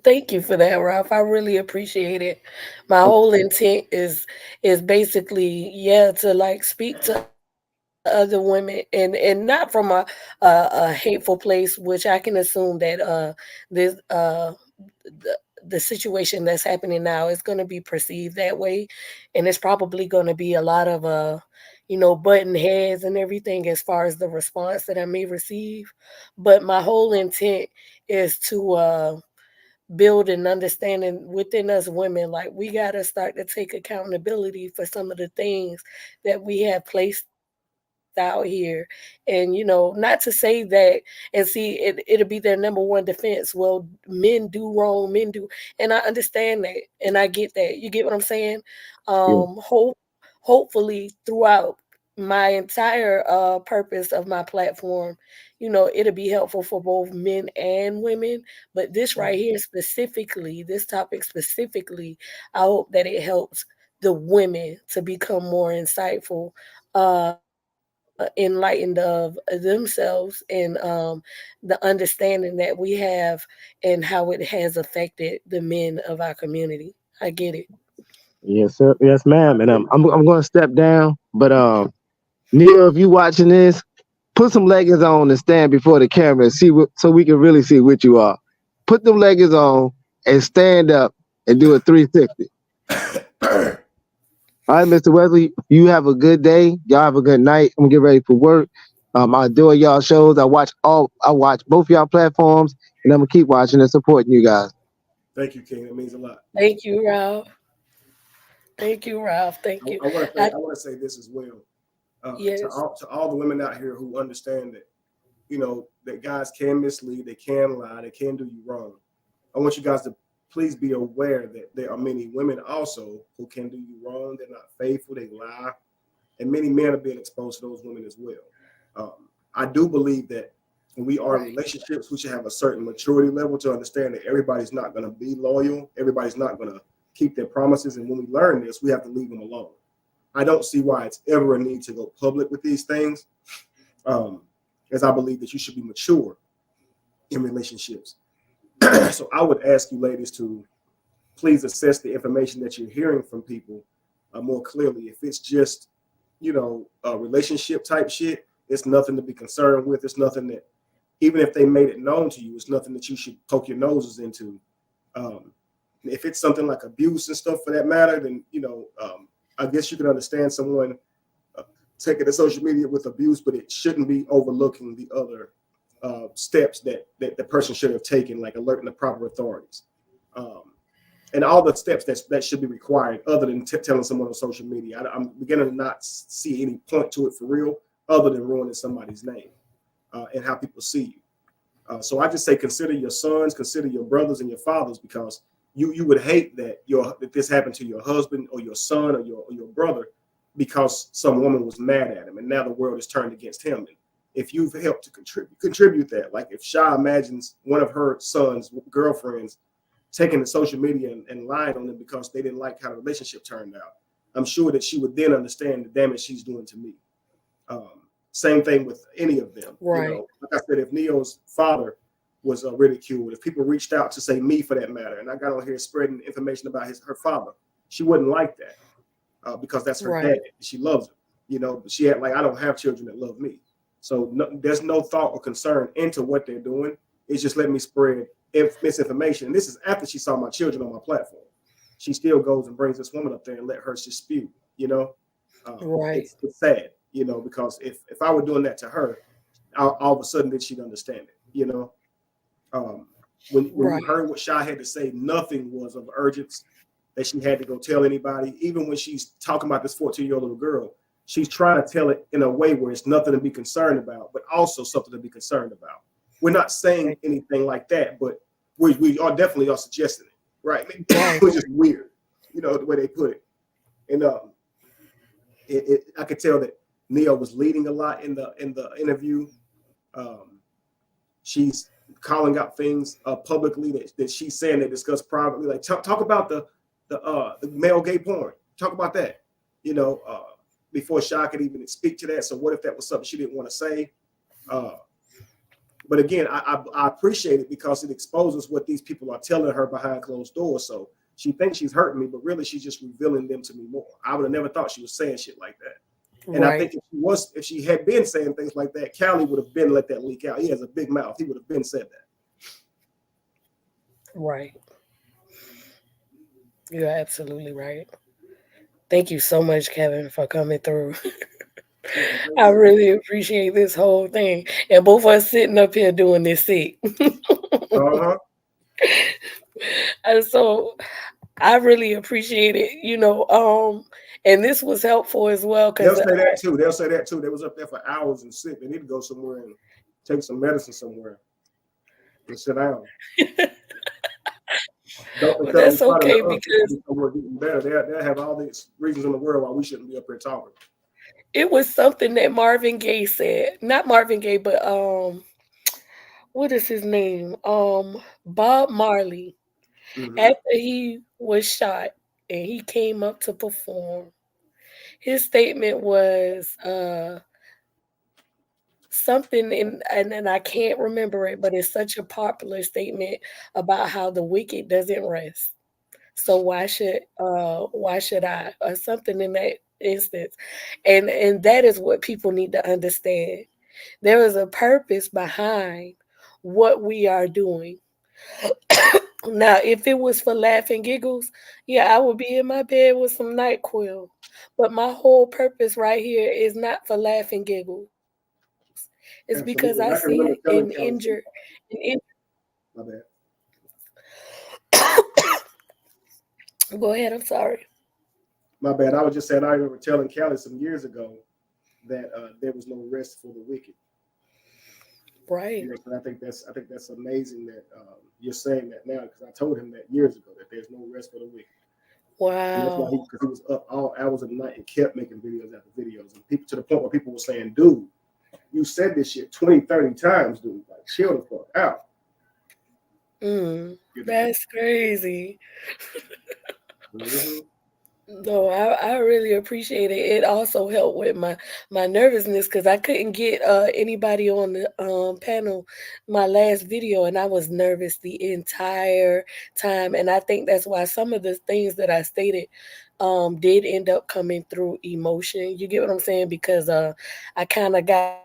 Thank you for that, Ralph. I really appreciate it. My whole intent is basically, yeah, to like speak to other women and not from a hateful place, which I can assume that this the situation that's happening now is going to be perceived that way, and it's probably going to be a lot of button heads and everything as far as the response that I may receive. But my whole intent is to build an understanding within us women. Like, we got to start to take accountability for some of the things that we have placed out here. And not to say that, and see, it'll be their number one defense. Well, men do wrong, men do. And I understand that, and I get that. You get what I'm saying? Yeah. Hopefully throughout my entire purpose of my platform, it'll be helpful for both men and women. But this right here specifically, this topic specifically, I hope that it helps the women to become more insightful, enlightened of themselves, and the understanding that we have, and how it has affected the men of our community. I get it. Yes, sir. Yes, ma'am. And I'm gonna step down. But Neil, if you watching this, put some leggings on and stand before the camera and so we can really see what you are. Put them leggings on and stand up and do a 360. All right, Mr. Wesley, you have a good day. Y'all have a good night. I'm gonna get ready for work. I adore y'all shows. I watch both y'all platforms, and I'm gonna keep watching and supporting you guys. Thank you, King. That means a lot. Thank you, Ralph. Thank you, Ralph. Thank you. I want to say this as well. Yes. To all the women out here who understand that, that guys can mislead, they can lie, they can do you wrong. I want you guys to please be aware that there are many women also who can do you wrong. They're not faithful, they lie, and many men are being exposed to those women as well. I do believe that when we are in relationships, we should have a certain maturity level to understand that everybody's not going to be loyal, everybody's not going to keep their promises, and when we learn this, we have to leave them alone. I don't see why it's ever a need to go public with these things, as I believe that you should be mature in relationships. So I would ask you ladies to please assess the information that you're hearing from people more clearly. If it's just, relationship type shit, it's nothing to be concerned with. It's nothing that, even if they made it known to you, it's nothing that you should poke your noses into. If it's something like abuse and stuff for that matter, then, I guess you can understand someone taking to social media with abuse, but it shouldn't be overlooking the other steps that the person should have taken, like alerting the proper authorities. And all the steps that should be required other than telling someone on social media. I'm beginning to not see any point to it for real, other than ruining somebody's name and how people see you. So I just say consider your sons, consider your brothers and your fathers, because you would hate that this happened to your husband or your son or your brother because some woman was mad at him and now the world is turned against him. And if you've helped to contribute that, like if Sha imagines one of her son's girlfriends taking the social media and lying on them because they didn't like how the relationship turned out, I'm sure that she would then understand the damage she's doing to me. Same thing with any of them. Right. You know, like I said, if Neo's father was ridiculed, if people reached out to say me for that matter, and I got on here spreading information about her father, she wouldn't like that because that's her dad. She loves him. You know, but she had like, I don't have children that love me. So there's no thought or concern into what they're doing. It's just letting me spread misinformation. And this is after she saw my children on my platform. She still goes and brings this woman up there and let her just spew, you know? It's sad, you know, because if I were doing that to her, all of a sudden then she'd understand it, you know? When you heard what Shy had to say, nothing was of urgency that she had to go tell anybody. Even when she's talking about this 14-year-old little girl, she's trying to tell it in a way where it's nothing to be concerned about, but also something to be concerned about. We're not saying anything like that, but we are definitely suggesting it, right? Which is weird, you know, the way they put it. And I could tell that Neo was leading a lot in the interview. She's calling out things publicly that she's saying they discussed privately. Like talk about the male gay porn. Talk about that, you know, before Shy could even speak to that. So what if that was something she didn't want to say? But again, I appreciate it because it exposes what these people are telling her behind closed doors. So she thinks she's hurting me, but really she's just revealing them to me more. I would have never thought she was saying shit like that. And I think if she had been saying things like that, Callie would have been let that leak out. He has a big mouth. He would have been said that. Right. You're absolutely right. Thank you so much, Kevin, for coming through. I really appreciate this whole thing. And both of us sitting up here doing this sick. And so I really appreciate it, you know. And this was helpful as well. They'll say that too. They'll say that too. They was up there for hours and sick. They need to go somewhere and take some medicine somewhere and sit down. Well, that's okay because they'll have all these reasons in the world why we shouldn't be up here talking. It was something that Marvin Gaye said. Not Marvin Gaye, but what is his name? Bob Marley. Mm-hmm. After he was shot and he came up to perform, his statement was something and I can't remember it, but it's such a popular statement about how the wicked doesn't rest. So why should I, or something in that instance. And that is what people need to understand. There is a purpose behind what we are doing. Now, if it was for laughing giggles, yeah, I would be in my bed with some NyQuil. But my whole purpose right here is not for laughing giggles. It's because I see an injured. My bad. Go ahead. I'm sorry. My bad. I was just saying. I remember telling Callie some years ago that there was no rest for the wicked. Right. You know, so I think that's amazing that you're saying that now, because I told him that years ago that there's no rest for the wicked. Wow. And that's why because he was up all hours of the night and kept making videos after videos, and people to the point where people were saying, "Dude, you said this shit 20, 30 times, dude. Like, chill the fuck out." That's crazy. Mm-hmm. No, I really appreciate it. It also helped with my nervousness because I couldn't get anybody on the panel my last video, and I was nervous the entire time. And I think that's why some of the things that I stated did end up coming through emotion. You get what I'm saying? Because I kind of got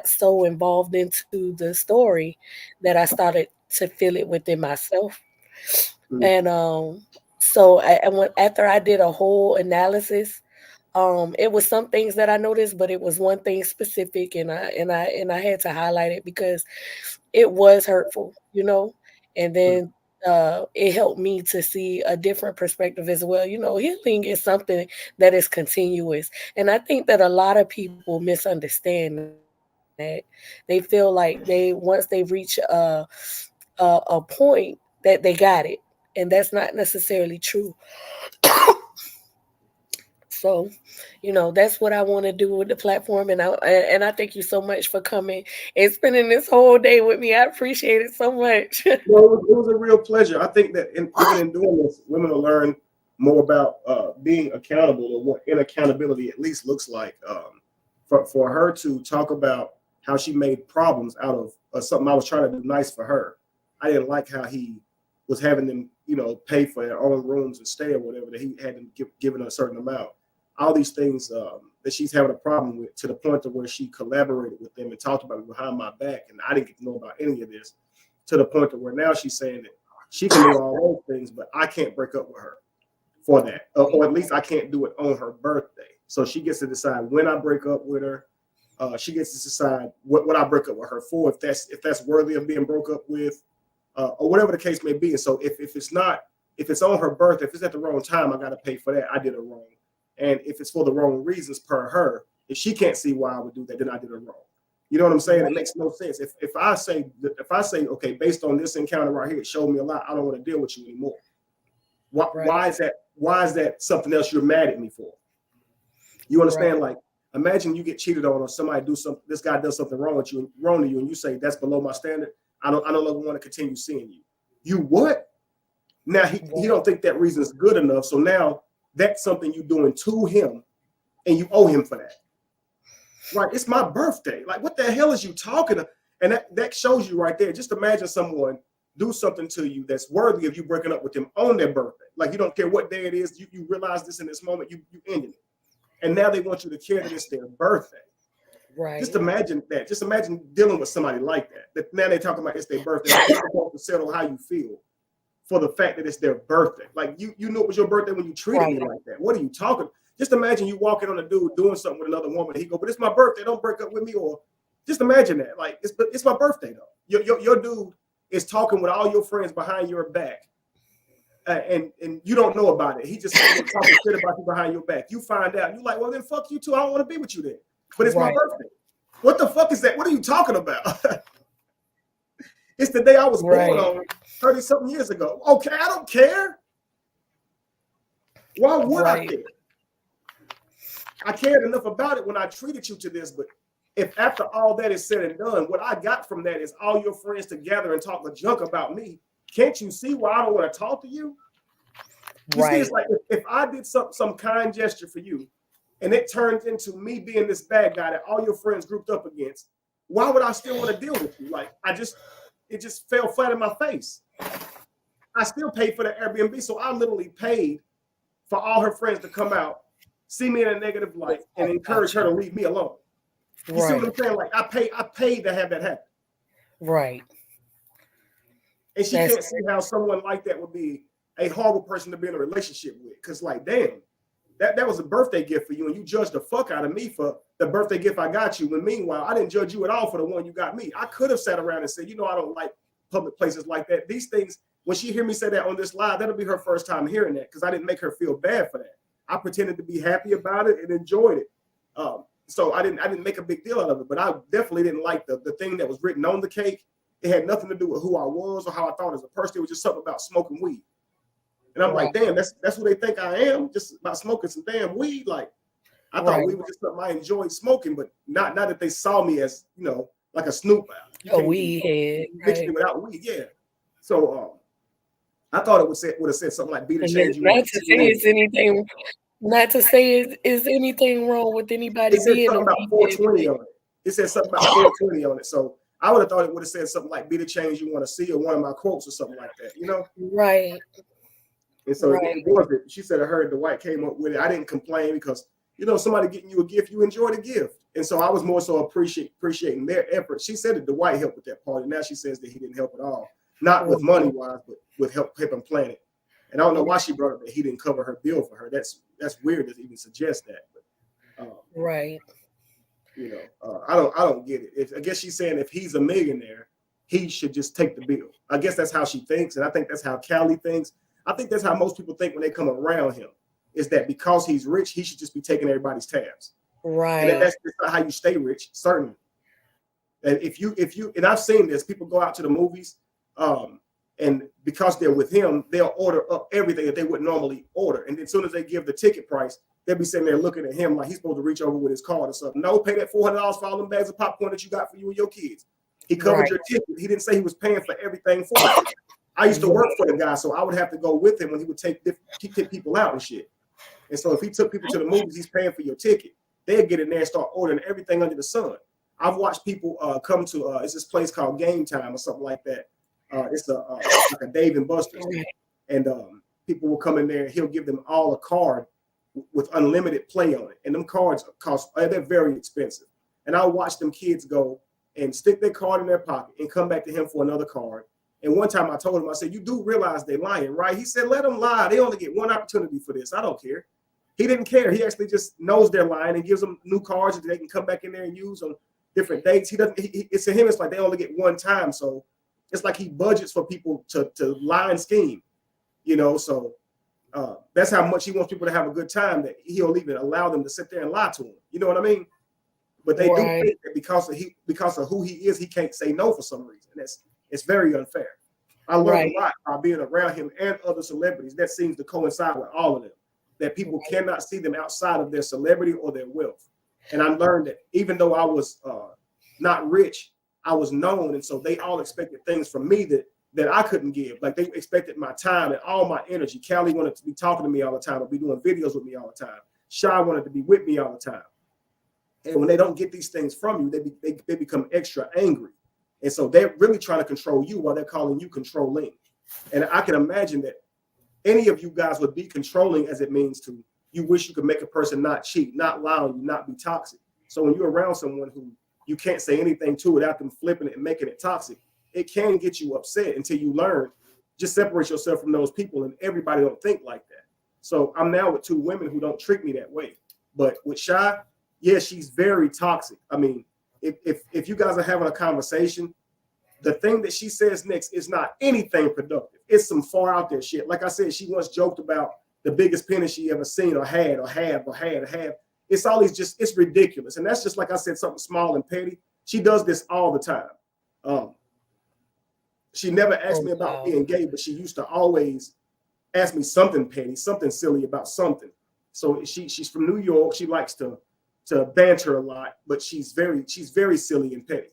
so involved into the story that I started to feel it within myself. And so after I did a whole analysis, it was some things that I noticed, but it was one thing specific, and I had to highlight it because it was hurtful, you know. And then it helped me to see a different perspective as well. You know, healing is something that is continuous, and I think that a lot of people misunderstand that. They feel like once they reach a point that they got it, and that's not necessarily true. So, that's what I want to do with the platform, and I thank you so much for coming and spending this whole day with me. I appreciate it so much. Well, it was a real pleasure. I think that even in doing this, women will learn more about being accountable, or what inaccountability at least looks like. For her to talk about how she made problems out of something I was trying to do nice for her. I didn't like how he was having them, pay for their own rooms and stay or whatever, that he had them given a certain amount. All these things that she's having a problem with, to the point of where she collaborated with them and talked about it behind my back, and I didn't get to know about any of this, to the point of where now she's saying that she can do all those things, but I can't break up with her for that, or at least I can't do it on her birthday. So she gets to decide when I break up with her. She gets to decide what I break up with her for, if that's worthy of being broke up with, or whatever the case may be. And so if it's on her birthday, if it's at the wrong time, I got to pay for that. I did it wrong. And if it's for the wrong reasons per her, if she can't see why I would do that, then I did it wrong. You know what I'm saying? It makes no sense. If I say, okay, based on this encounter right here, it showed me a lot, I don't want to deal with you anymore. Why is that? Why is that something else you're mad at me for? You understand? Right. Like, imagine you get cheated on, or somebody this guy does something wrong to you, and you say that's below my standard. I no longer want to continue seeing you. You what? Now he don't think that reason is good enough. So now that's something you're doing to him, and you owe him for that. Right? It's my birthday. Like, what the hell is you talking about? And that shows you right there. Just imagine someone do something to you that's worthy of you breaking up with them on their birthday. Like, you don't care what day it is. You realize this in this moment. You ended it. And now they want you to care that it's their birthday. Right. Just imagine that. Just imagine dealing with somebody like that. That now they're talking about it's their birthday. They're supposed to settle how you feel for the fact that it's their birthday. Like, you knew it was your birthday when you treated me like that. What are you talking? Just imagine you walking on a dude doing something with another woman. He go, but it's my birthday. Don't break up with me. Or just imagine that. Like, it's my birthday though. Your dude is talking with all your friends behind your back. And you don't know about it. He just talking shit about you behind your back. You find out. You're like, well, then fuck you too. I don't want to be with you then. But it's my birthday. What the fuck is that? What are you talking about? It's the day I was born on 30-something years ago. Okay, I don't care. Why would I care? I cared enough about it when I treated you to this, but if after all that is said and done, what I got from that is all your friends together and talk junk about me, can't you see why I don't want to talk to you? You see, it's like if I did some kind gesture for you, and it turns into me being this bad guy that all your friends grouped up against, why would I still want to deal with you? Like, it just fell flat in my face. I still paid for the Airbnb, so I literally paid for all her friends to come out, see me in a negative light, and encourage her to leave me alone. You see what I'm saying? Like, I paid to have that happen. Right. And she can't see how someone like that would be a horrible person to be in a relationship with. Because, like, damn, that was a birthday gift for you, and you judged the fuck out of me for the birthday gift I got you. When meanwhile, I didn't judge you at all for the one you got me. I could have sat around and said, I don't like public places like that. These things, when she hear me say that on this live, that'll be her first time hearing that, because I didn't make her feel bad for that. I pretended to be happy about it and enjoyed it. So I didn't make a big deal out of it, but I definitely didn't like the thing that was written on the cake. It had nothing to do with who I was or how I thought as a person. It was just something about smoking weed. And I'm like, damn, that's who they think I am, just about smoking some damn weed. Like, I thought weed was just something I enjoyed smoking, but not that they saw me as, like a Snoop. A weed head. Mixing it without weed, yeah. So I thought it would have said something like, be the change you want. Not to say is anything wrong with anybody being something about 420 on it. It said something about 420 on it. So I would have thought it would have said something like, be the change you want to see, or one of my quotes or something like that, Right. And so it wasn't. She said, I heard Dwight came up with it. I didn't complain because, somebody getting you a gift, you enjoy the gift. And so I was more so appreciating their effort. She said that Dwight helped with that party. Now she says that he didn't help at all. Not with money-wise, but with helping plan it. And I don't know why she brought up that he didn't cover her bill for her. That's weird to even suggest that. But, right. I don't get it. I guess she's saying if he's a millionaire, he should just take the bill. I guess that's how she thinks, and I think that's how Callie thinks. I think that's how most people think when they come around him, is that because he's rich, he should just be taking everybody's tabs. Right. And that's not how you stay rich, certainly. And if you, and I've seen this, people go out to the movies, and because they're with him, they'll order up everything that they would normally order. And as soon as they give the ticket price, they'll be sitting there looking at him like he's supposed to reach over with his card or something. No, pay that $400 for all them bags of popcorn that you got for you and your kids. He covered your ticket. He didn't say he was paying for everything for you. I used to work for the guy, so I would have to go with him when he would take people out and shit. And so if he took people to the movies, he's paying for your ticket. They'd get in there and start ordering everything under the sun. I've watched people come to it's this place called Game Time or something like that. It's like a Dave and Buster's, and people will come in there and he'll give them all a card with unlimited play on it, and them cards they're very expensive. And I'll watch them kids go and stick their card in their pocket and come back to him for another card. And one time I told him, I said, "You do realize they're lying, right?" He said, "Let them lie. They only get one opportunity for this. I don't care." He didn't care. He actually just knows they're lying and gives them new cards that they can come back in there and use on different dates. He doesn't. It's to him. It's like they only get one time. So it's like he budgets for people to lie and scheme, you know. So that's how much he wants people to have a good time, that he'll even allow them to sit there and lie to him. You know what I mean? But they do think that because of who he is, he can't say no for some reason. It's very unfair. I learned a lot by being around him and other celebrities. That seems to coincide with all of them, that people cannot see them outside of their celebrity or their wealth. And I learned that even though I was not rich, I was known. And so they all expected things from me that I couldn't give. Like they expected my time and all my energy. Callie wanted to be talking to me all the time, or be doing videos with me all the time. Shy wanted to be with me all the time. And when they don't get these things from you, they become extra angry. And so they're really trying to control you while they're calling you controlling. And I can imagine that any of you guys would be controlling, as it means to you wish you could make a person not cheat, not lie on you, not be toxic. So when you're around someone who you can't say anything to without them flipping it and making it toxic, it can get you upset until you learn. Just separate yourself from those people, and everybody don't think like that. So I'm now with 2 women who don't treat me that way. But with Shy, yeah, she's very toxic. I mean, if you guys are having a conversation, the thing that she says next is not anything productive. It's some far out there shit. Like I said, she once joked about the biggest penis she ever seen or had. It's all these it's ridiculous. And that's just, like I said, something small and petty. She does this all the time. She never asked me about being gay, but she used to always ask me something petty, something silly about something. So she's from New York. She likes to banter a lot, but she's very silly and petty.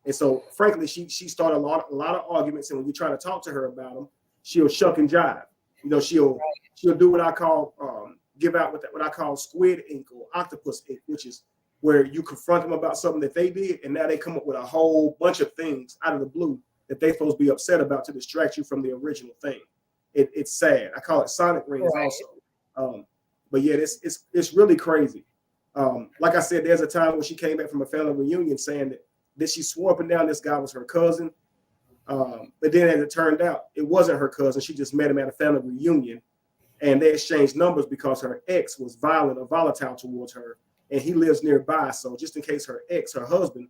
And so, frankly, she started a lot of arguments. And when you try to talk to her about them, she'll shuck and jive. You know, she'll do what I call give out what I call squid ink or octopus ink, which is where you confront them about something that they did, and now they come up with a whole bunch of things out of the blue that they're supposed to be upset about to distract you from the original thing. It's sad. I call it sonic rings also. But yeah, it's really crazy. Like I said, there's a time when she came back from a family reunion saying that she swore up and down this guy was her cousin. But then as it turned out, it wasn't her cousin. She just met him at a family reunion, and they exchanged numbers because her ex was violent or volatile towards her, and he lives nearby. So just in case her husband,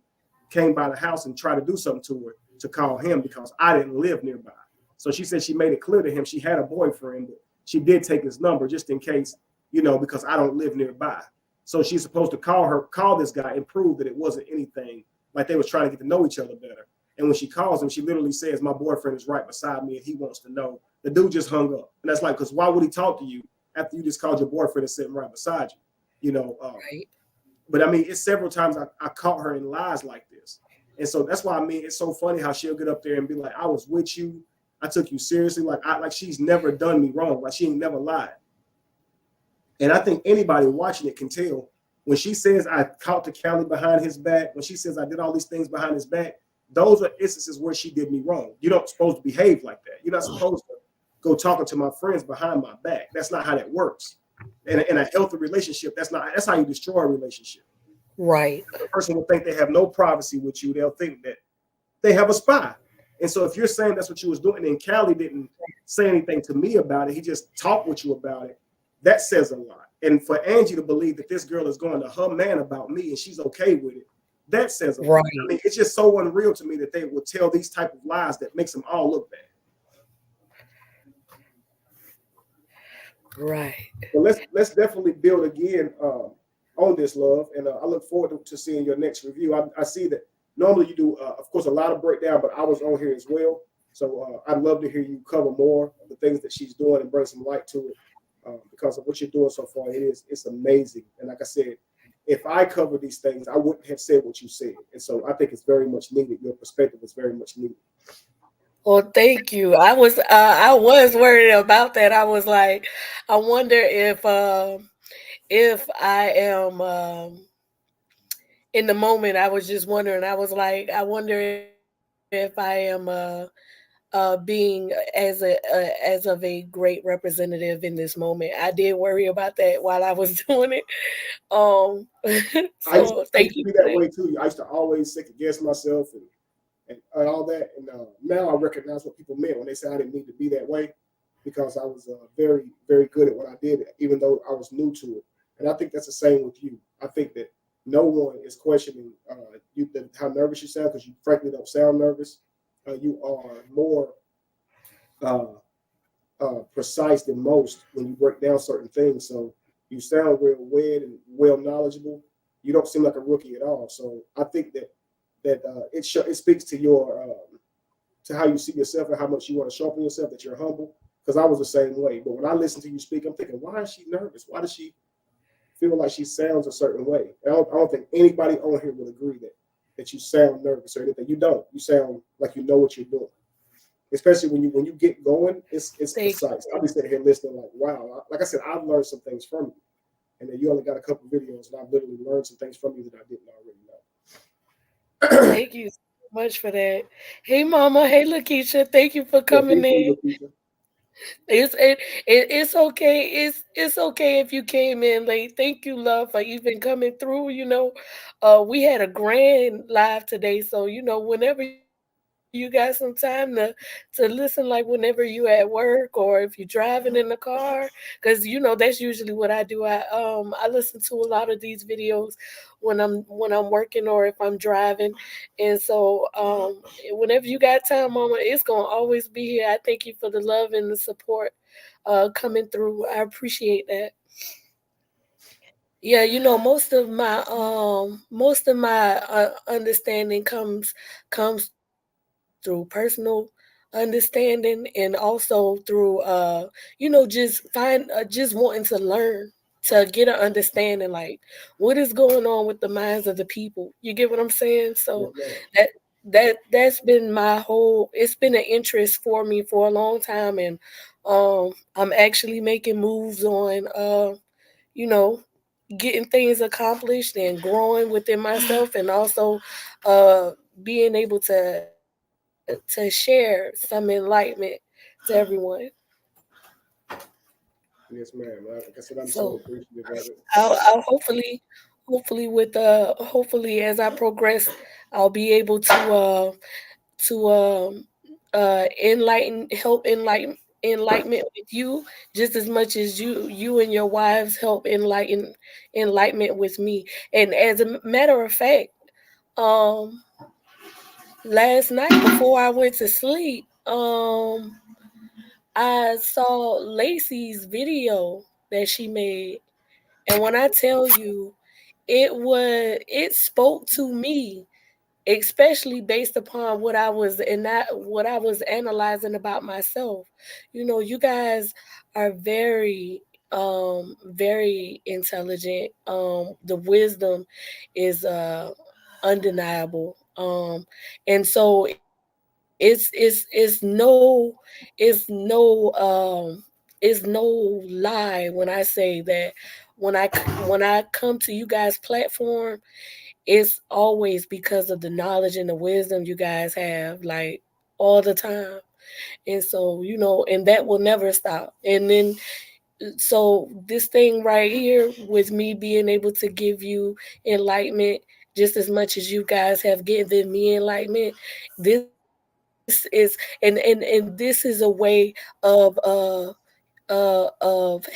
came by the house and tried to do something to her, to call him, because I didn't live nearby. So she said she made it clear to him she had a boyfriend, but she did take his number just in case, you know, because I don't live nearby. So she's supposed to call this guy and prove that it wasn't anything, like they was trying to get to know each other better. And when she calls him, she literally says, "My boyfriend is right beside me and he wants to know." The dude just hung up. And that's like, because why would he talk to you after you just called your boyfriend and sitting right beside you? You know, But I mean, it's several times I caught her in lies like this. And so that's why, I mean, it's so funny how she'll get up there and be like, "I was with you. I took you seriously." Like she's never done me wrong. Like she ain't never lied. And I think anybody watching it can tell when she says I talked to Callie behind his back, when she says I did all these things behind his back, those are instances where she did me wrong. You're not supposed to behave like that. You're not supposed to go talking to my friends behind my back. That's not how that works. In a healthy relationship, that's how you destroy a relationship. Right. The person will think they have no privacy with you. They'll think that they have a spy. And so if you're saying that's what you was doing, and Callie didn't say anything to me about it, he just talked with you about it, that says a lot. And for Angie to believe that this girl is going to her man about me and she's okay with it, that says a lot. I mean, it's just so unreal to me that they would tell these type of lies that makes them all look bad. Right. Well, let's definitely build again on this, love, and I look forward to seeing your next review. I see that normally you do, of course, a lot of breakdown, but I was on here as well, so I'd love to hear you cover more of the things that she's doing and bring some light to it. because of what you're doing so far. It's amazing. And like I said, if I covered these things, I wouldn't have said what you said. And so I think it's very much needed. Your perspective is very much needed. Well, thank you. I was worried about that. I was like, I wonder if I am in the moment. I was just wondering. I was like, I wonder if I am being as of a great representative in this moment. I did worry about that while I was doing it. Um, so I thank used to you be for that that. way too. I used to always second guess myself and all that. And now I recognize what people meant when they said I didn't need to be that way, because I was very, very good at what I did, even though I was new to it. And I think that's the same with you. I think that no one is questioning how nervous you sound, because you frankly don't sound nervous. You are more uh, precise than most when you break down certain things. So you sound real wed and well knowledgeable. You don't seem like a rookie at all. So I think that it speaks to your to how you see yourself and how much you want to sharpen yourself. That you're humble. Because I was the same way. But when I listen to you speak, I'm thinking, why is she nervous? Why does she feel like she sounds a certain way? I don't think anybody on here will agree that you sound nervous or anything. You don't. You sound like you know what you're doing. Especially when you get going, it's Thank you. precise. I'll be sitting here listening like, wow. Like I said, I've learned some things from you, and then you only got a couple videos, and I've literally learned some things from you that I didn't already know. Thank you so much for that. Hey, Mama. Hey, Lakeisha. Thank you for Yeah, coming peace to you, in. Lakeisha. It's okay. It's okay if you came in late. Thank you, love, for even coming through. We had a grand live today, so whenever you got some time to listen, like whenever you at work or if you're driving in the car, because that's usually what I do. I listen to a lot of these videos when I'm working or if I'm driving, and so whenever you got time, Mama, it's gonna always be here. I thank you for the love and the support coming through. I appreciate that. Yeah, most of my understanding comes through personal understanding, and also through just wanting to learn, to get an understanding, like what is going on with the minds of the people. You get what I'm saying? So Yes, ma'am. that that's been my whole, it's been an interest for me for a long time, and I'm actually making moves on you know getting things accomplished and growing within myself, and also uh being able to share some enlightenment to everyone. Yes, ma'am. Like I said, I'm So so appreciative of it. I'll hopefully as I progress, I'll be able to enlightenment with you just as much as you and your wives help enlightenment with me. And as a matter of fact, um last night before I went to sleep, I saw Lacey's video that she made, and when I tell you, it spoke to me, especially based upon what I was analyzing about myself. You guys are very intelligent. The wisdom is undeniable. And so it's no lie when I say that when I come to you guys platform, it's always because of the knowledge and the wisdom you guys have, like all the time. And so, and that will never stop. And then, so this thing right here with me being able to give you enlightenment just as much as you guys have given me enlightenment, this is this is a way of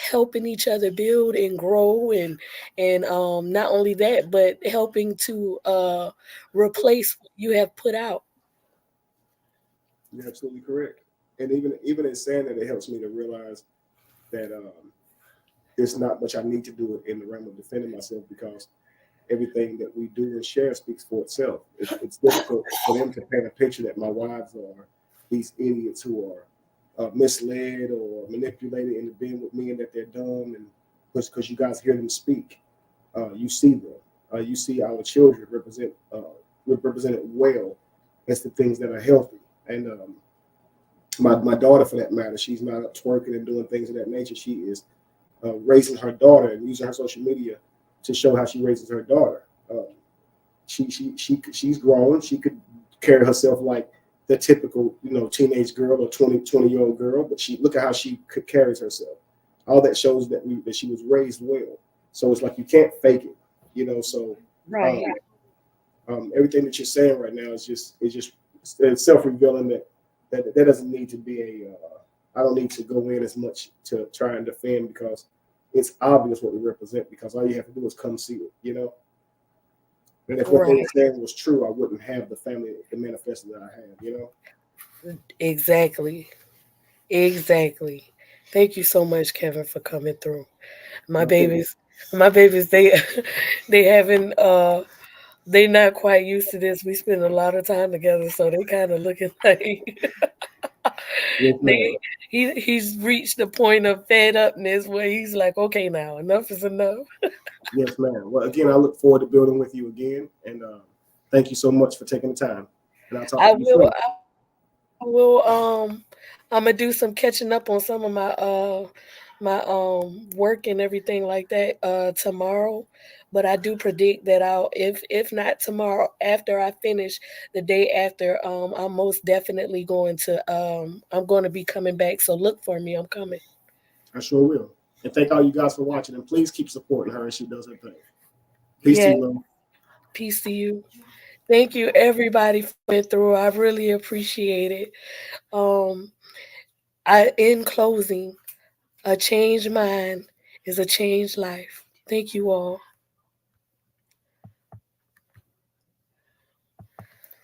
helping each other build and grow, and not only that, but helping to replace what you have put out. You're absolutely correct. And even in saying that, it helps me to realize that there's not much I need to do in the realm of defending myself, because everything that we do and share speaks for itself. It's difficult for them to paint a picture that my wives are these idiots who are misled or manipulated into being with men that they're dumb, and because you guys hear them speak, you see them. You see our children represented well as the things that are healthy. And my daughter, for that matter, she's not up twerking and doing things of that nature. She is raising her daughter and using her social media to show how she raises her daughter. She's grown. She could carry herself like the typical, teenage girl or 20-year-old girl, but look at how she carries herself. All that shows that she was raised well. So it's like you can't fake it, So Right. Everything that you're saying right now is just it's self-revealing that doesn't need to be I don't need to go in as much to try and defend, because it's obvious what we represent, because all you have to do is come see it. And if what they were saying was true, I wouldn't have the family, the manifesto that I have, Exactly. Thank you so much, Kevin, for coming through. My babies, they they haven't they not quite used to this. We spend a lot of time together, so they kind of looking like Yes, they, he's reached the point of fed upness where he's like, okay, now enough is enough. Yes, ma'am. Well, again, I look forward to building with you again, and thank you so much for taking the time. And I'll talk to you soon. I will I'm gonna do some catching up on some of my work and everything like that tomorrow. But I do predict that I'll, if not tomorrow, after I finish, the day after, I'm most definitely going to I'm going to be coming back. So look for me. I'm coming. I sure will. And thank all you guys for watching, and please keep supporting her as she does her thing. Peace to Yeah, you, love. peace to you. Thank you everybody for coming through. I really appreciate it. Um in closing, a changed mind is a changed life. Thank you all.